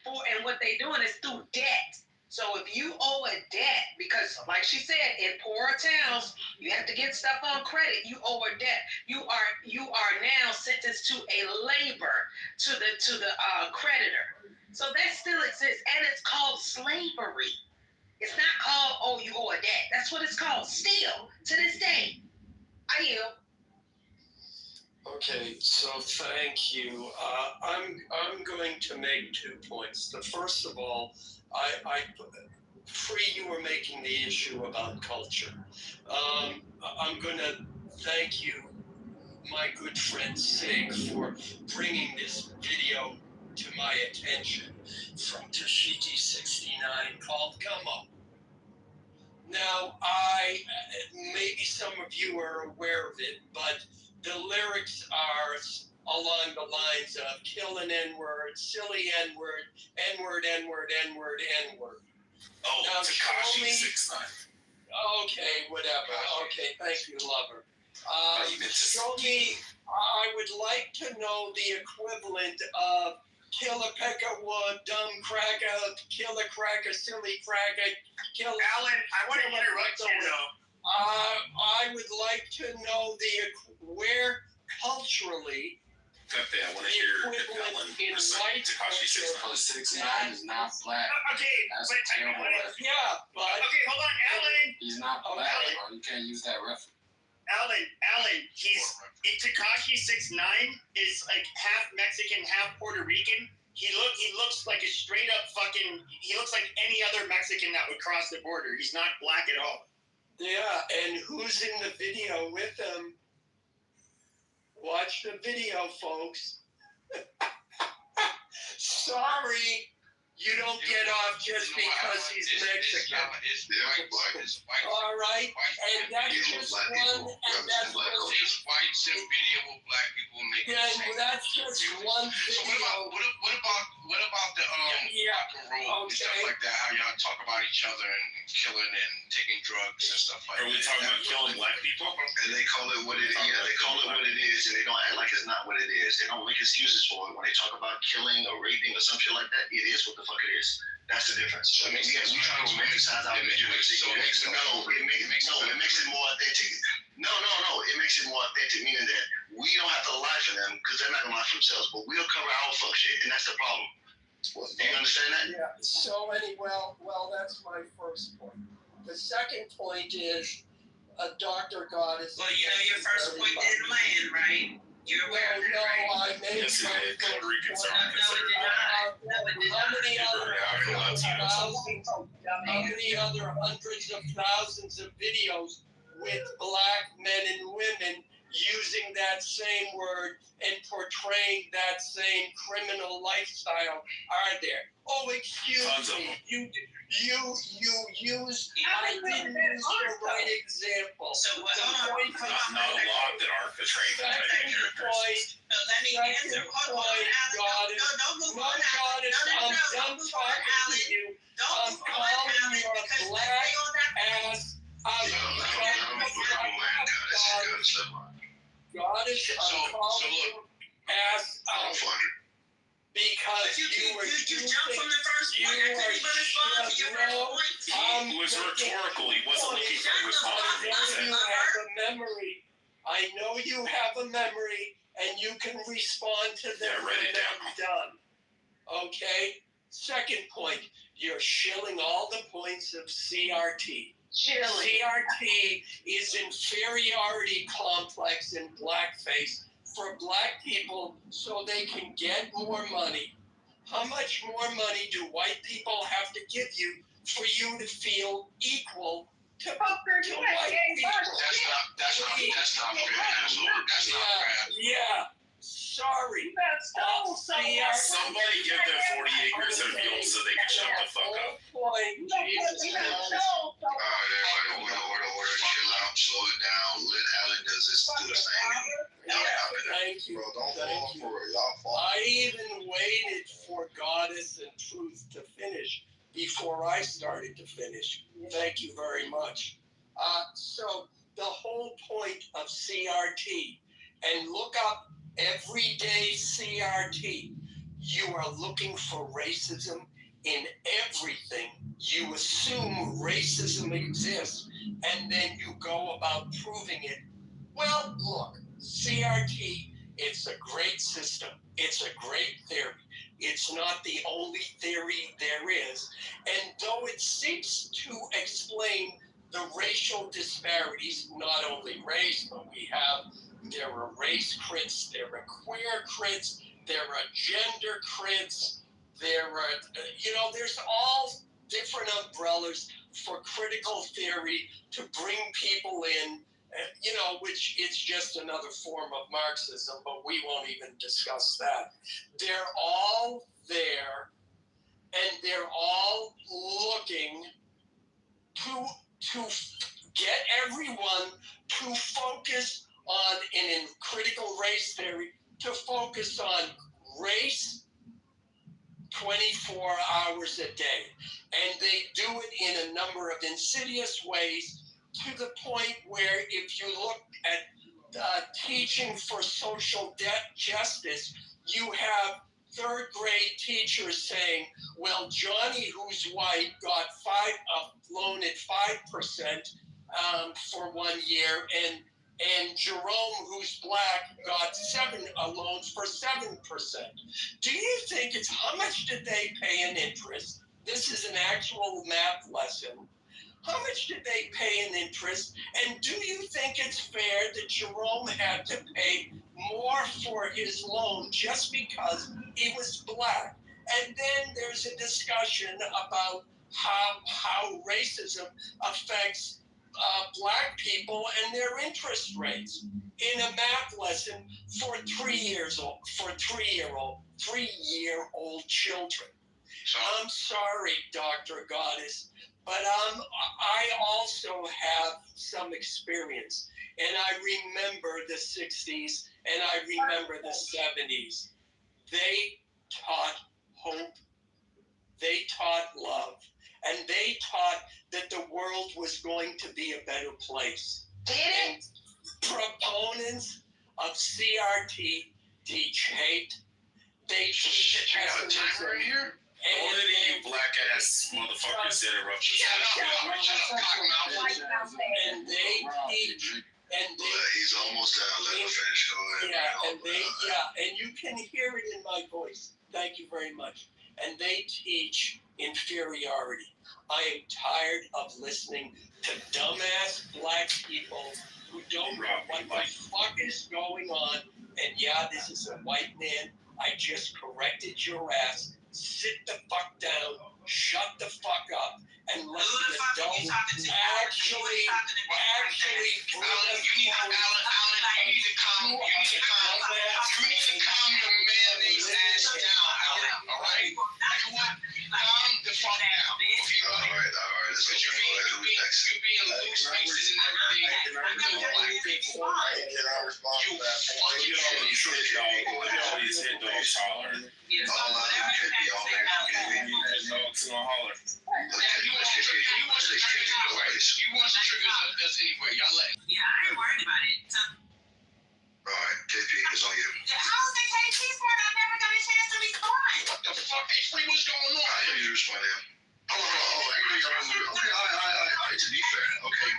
And what they're doing is through debt. So if you owe a debt, because like she said, in poorer towns, you have to get stuff on credit. You owe a debt. You are now sentenced to a labor to the creditor. So that still exists, and it's called slavery. It's not called you owe a debt. That's what it's called still to this day. I yield. Okay, so thank you. I'm going to make 2 points. The first of all, you were making the issue about culture. I'm going to thank you, my good friend Sig, for bringing this video to my attention from Tashiti 69 called Come Up. Now, maybe some of you are aware of it, but the lyrics are along the lines of kill an N-word, silly N-word, N-word, N-word, N-word, N-word. Oh, now, Takashi 69. Okay, whatever. Okay, thank you, lover. You meant to Show me, I would like to know the equivalent of kill a peck of wood, dumb cracker, kill a cracker, silly cracker, kill... Alan, I want to interrupt you, though. I would like to know where culturally Pepe, I want to hear Ellen recite Tekashi 6ix9ine is not black. Okay, That's but a terrible reference. Yeah, but okay, hold on, Alan. He's not black, bro. You can't use that reference. Alan, he's Tekashi 6ix9ine is like half Mexican, half Puerto Rican. He looks like a straight up fucking. He looks like any other Mexican that would cross the border. He's not black at all. yeah, and who's in the video with him? Watch the video, folks. Sorry, you don't get off just because he's Mexican. All right, and that's just one, and that's This white sim video with black people making that's just one So video. what about the rock and roll and stuff like that? How y'all talk about each other and killing and taking drugs and stuff like that? Are we talking about killing black people? And they call it what it is. Yeah, they call it what it is, and they don't act like it's not what it is. They don't make excuses for it when they talk about killing or raping or some shit like that. It is what the fuck it is. That's the difference. So we try to romanticize our legitimacy. It makes it more authentic. No. It makes it more authentic, meaning that we don't have to lie for them because they're not gonna lie for themselves. But we'll cover our fuck shit, and that's the problem. Do you understand that? Yeah. So well, that's my first point. The second point is a Dr. Goddess. Well, you know your first point didn't land, right? You're aware of it, right? I made Yes, it did. Puerto Ricans are How many other hundreds of thousands of videos with black men and women using that same word and portraying that same criminal lifestyle are there? Oh, excuse me. You use. I didn't use the right example. So what? Not a lot that aren't portraying that type of characters. Let me answer. Hold on, Alan. Don't move on, Alan. I'm done talking to you. I'm calling your black ass out. Goddess, I'm calling your ass out. Because you jumped from the first point. I couldn't even respond to your first point. It was rhetorical. He wasn't looking for a response. I know you have a memory, and you can respond to them when they're done. Okay? Second point, you're shilling all the points of CRT. CRT is inferiority complex in blackface for black people so they can get more money. How much more money do white people have to give you for you to feel equal to white people? That's not fair. That's not fair. Yeah. Sorry. Somebody give them 40 acres of field so they can shut the fuck up. Jesus Christ. Order. Chill out. Slow it down. Let Alan do this thing. Thank you. Bro, don't fall for it. Y'all fall. I even waited for Goddess and Truth to finish before I started to finish. Thank you very much. So the whole point of CRT, and look up everyday CRT, you are looking for racism in everything. You assume racism exists, and then you go about proving it. Well, look, CRT, it's a great system. It's a great theory. It's not the only theory there is. And though it seeks to explain the racial disparities, not only race, but there are race crits, there are queer crits, there are gender crits, there are, there's all different umbrellas for critical theory to bring people in, which it's just another form of Marxism, but we won't even discuss that. They're all there, and they're all looking to get everyone to focus on, in critical race theory, to focus on race 24 hours a day. And they do it in a number of insidious ways, to the point where if you look at teaching for social justice, you have third grade teachers saying, well, Johnny, who's white, got loan at 5% for 1 year, and and Jerome, who's black, got 7 loans for 7%. Do you think it's how much did they pay in interest? This is an actual math lesson. How much did they pay in interest? And do you think it's fair that Jerome had to pay more for his loan just because he was black? And then there's a discussion about how racism affects black people and their interest rates in a math lesson for 3-year-old children. I'm sorry, Dr. Goddess, but I also have some experience, and I remember the 60s and I remember the 70s. They taught hope, they taught love, and they taught that the world was going to be a better place. Did it? Proponents of CRT teach hate. They teach pessimism. Right here? Only you black ass motherfuckers interrupt us. And they teach. He's almost done. Let him finish. Go ahead. And you can hear it in my voice. Thank you very much. And they teach inferiority. I am tired of listening to dumbass black people who don't know what the fuck is going on. And yeah, this is a white man. I just corrected your ass. Sit the fuck down, shut the fuck up, and let the adults actually Alan, you need to calm the mayonnaise ass down, Alan. All right? You know what? Calm the fuck down. All right. Let's go. You're being loose faces and everything. Black people. You fucking shit. All these hit dogs hollering. He wants to trigger us anyway. Y'all let him. Yeah, I ain't worried about it. So, All right, KP, it's on you. how is it KP's part? I never got a chance to respond. What the fuck? Hey, Free, what's going on? I didn't respond to him. Okay, to be fair, okay.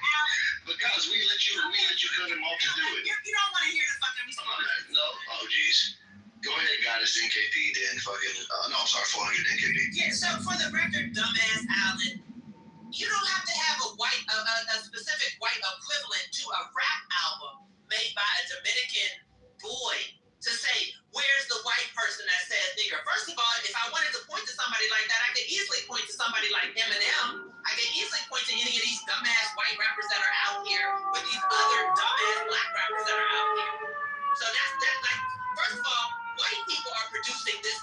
But guys, we let you cut him off to do it. You don't want to hear the fucking response. No. Oh, jeez. Go ahead, Goddess, then KP, then fucking. No, I'm sorry, 400, then KP. Yeah, so for the record, dumbass Allen, you don't have to have a specific white equivalent to a rap album made by a Dominican boy to say, where's the white person that says nigger? First of all, if I wanted to point to somebody like that, I could easily point to somebody like Eminem. I could easily point to any of these dumbass white rappers that are out here with these other dumbass black rappers that are out here. So that's like, first of all, white people are producing this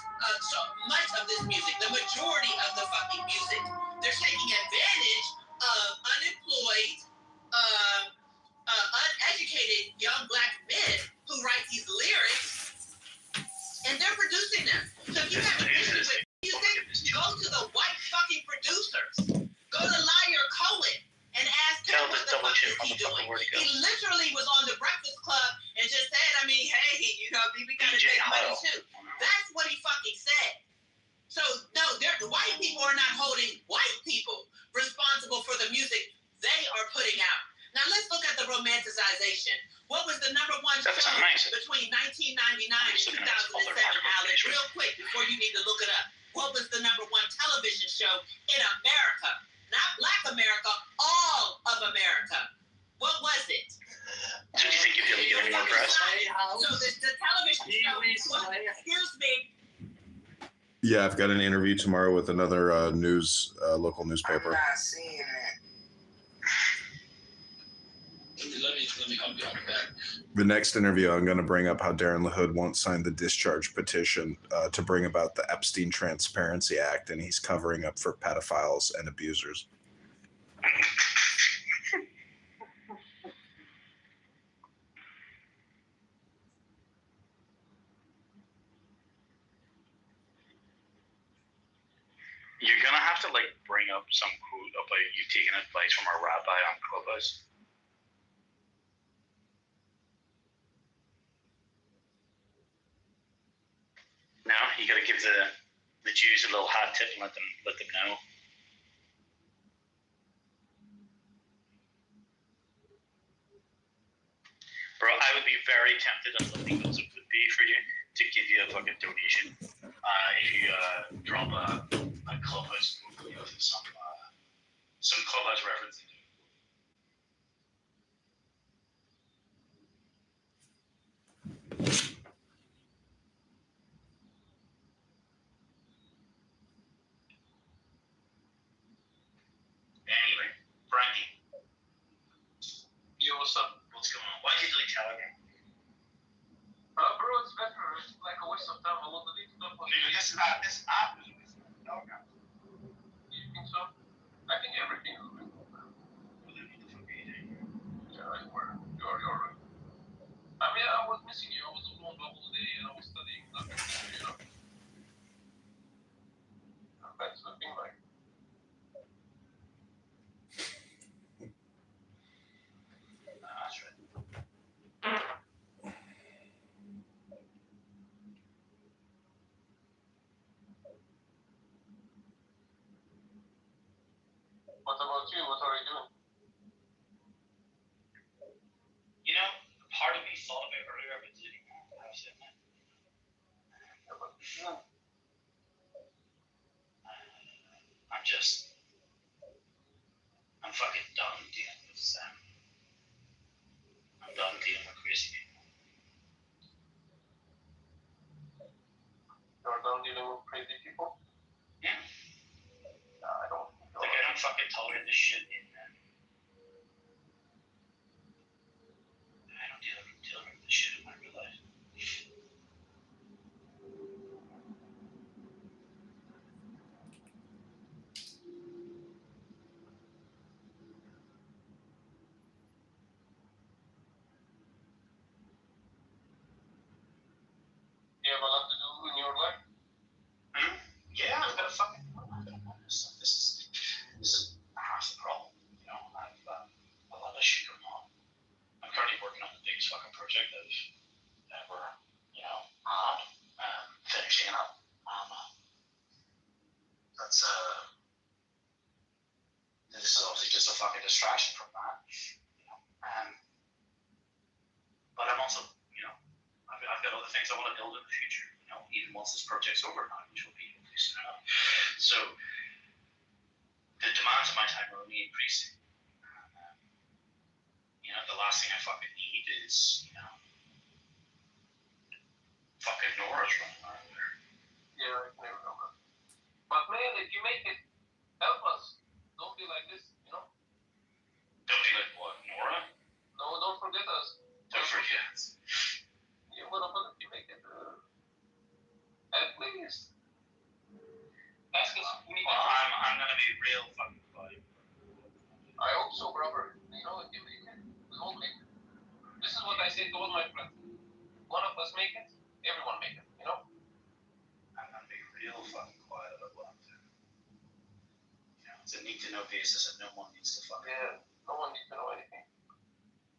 so much of this music, the majority of the fucking music. They're taking advantage of unemployed, uneducated young black men who write these lyrics, and they're producing them. So if you have an issue with music, go to the white fucking producers. Go to Liar Cohen and ask him what the fuck is he doing. He literally was on the Breakfast Club and just said, hey, we gotta make money too. That's what he fucking said. So no, the white people are not holding white people responsible for the music they are putting out. Now let's look at the romanticization. What was the number one show between 1999 and 2007, Alex? Real quick, before you need to look it up. What was the number one television show in America? Not Black America, all of America. What was it? So do you think you'd be able to get any more press? So the television show was, excuse me. Yeah, I've got an interview tomorrow with another local newspaper. I'm not seeing it. Let me help you out with that. The next interview, I'm going to bring up how Darren LaHood won't sign the discharge petition to bring about the Epstein Transparency Act, and he's covering up for pedophiles and abusers. You're gonna have to bring up some quote about you taking advice from a rabbi on Clubhouse. No, you gotta give the Jews a little hat tip and let them know. very tempted, as illegal as it would be for you, to give you a fucking donation. If you drop a clubhouse, some clubhouse reference. Anyway, Frankie. Yo, what's up? What's going on? Why did you delete Telegram? Bro, it's better. It's like a waste of time. I will delete stuff. This app. Telegram. You think so? I think everything is good. Yeah, you were. You're right. I mean, I was missing you. I was alone the whole day and I was studying nothing, you know. That's looking like. That's right. What about you? What are you doing? You know, part of me thought of it earlier, but didn't have to admit. I'm fucking done dealing with I'm done dealing with crazy people. You're done dealing with crazy people? Yeah. No, I don't. Like, I don't fucking tolerate the shit in them. I don't deal with the shit in my real life. You have a lot to do in your life? Yeah, I've got a fucking. This is half the problem. You know, I've a lot of shit going on. I'm currently working on the biggest fucking project I've ever, had. Finishing it up. That's this is obviously just a fucking distraction from that. But I'm also, I've got other things I want to build in the future. Even once this project's over now, which will be soon enough. So the demands of my time are only increasing. The last thing I fucking need is, fucking Nora's running around there. Yeah, I can remember. But man, if you make it, help us. Don't be like this, Don't be like what, Nora? No, don't forget us. Don't forget us. Yeah, what about if you make it? At least. Ask us. I'm gonna be real fucking funny. I hope so, brother. If you make it, we all make it. This is what I say to all my friends. One of us make it, everyone make it, I'm gonna be real fucking quiet about what I'm doing. It's a need to know basis and no one needs to fucking. Yeah, no one needs to know anything.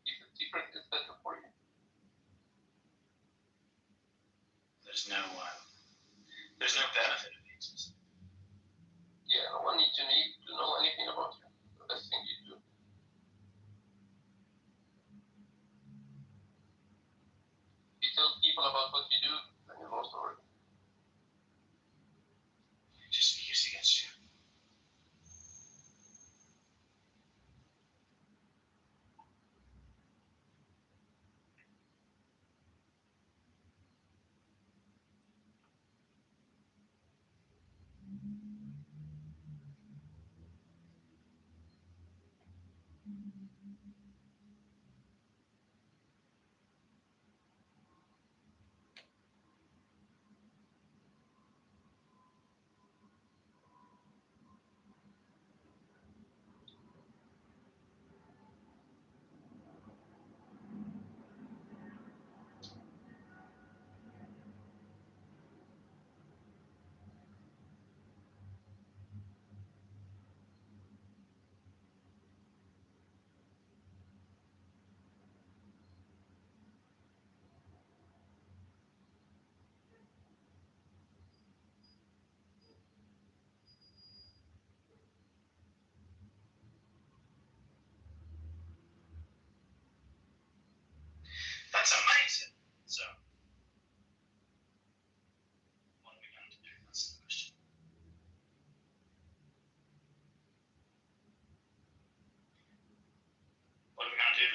Keep it secret, it's better for you. There's no benefit of being specific. Yeah, no one needs to know anything about you. The best thing you do. If you tell people about what you do, then you lost already. Just be used against you.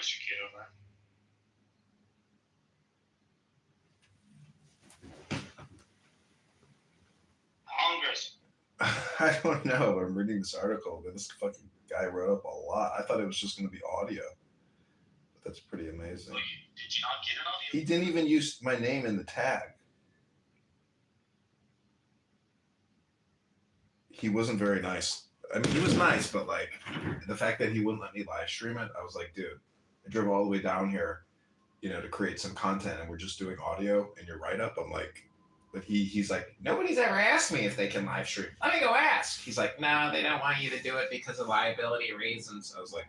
Mr. Kitover. Congressman. I don't know. I'm reading this article, but this fucking guy wrote up a lot. I thought it was just going to be audio, but that's pretty amazing. Well, did you not get an audio? He didn't even use my name in the tag. He wasn't very nice. I mean, he was nice, but like the fact that he wouldn't let me live stream it, I was like, dude, I drove all the way down here, to create some content, and we're just doing audio in your write up. I'm like, but he's like, nobody's ever asked me if they can live stream. Let me go ask. He's like, no, they don't want you to do it because of liability reasons. I was like,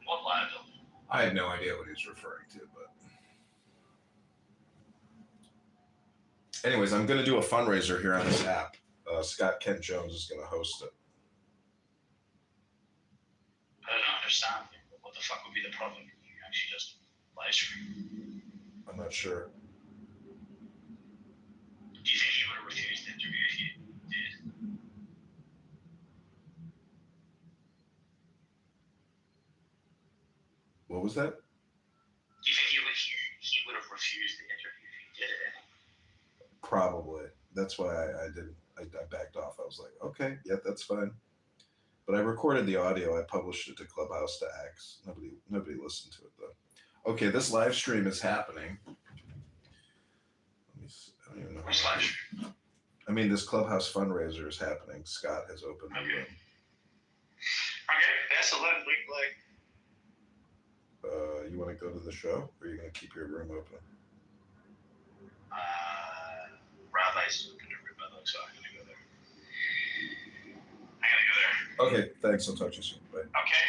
What liability? I had no idea what he was referring to, but anyways, I'm gonna do a fundraiser here on this app. Scott Kent Jones is gonna host it. I don't understand. What the fuck would be the problem? You actually just live stream. I'm not sure. Do you think he would have refused the interview if you did? What was that? Do you think he would have refused the interview if you did it? Probably. That's why I didn't. I backed off. I was like, okay, yeah, that's fine. But I recorded the audio. I published it to Clubhouse to X. Nobody listened to it though. Okay, this live stream is happening. Let me see. I don't even know. Where's live stream? I mean, this Clubhouse fundraiser is happening. Scott has opened the room. Okay, that's a left week leg. You want to go to the show, or are you going to keep your room open? Rabbi's open to room, so I'm gonna go there. Okay, thanks. I'll talk to you soon. Bye. Okay.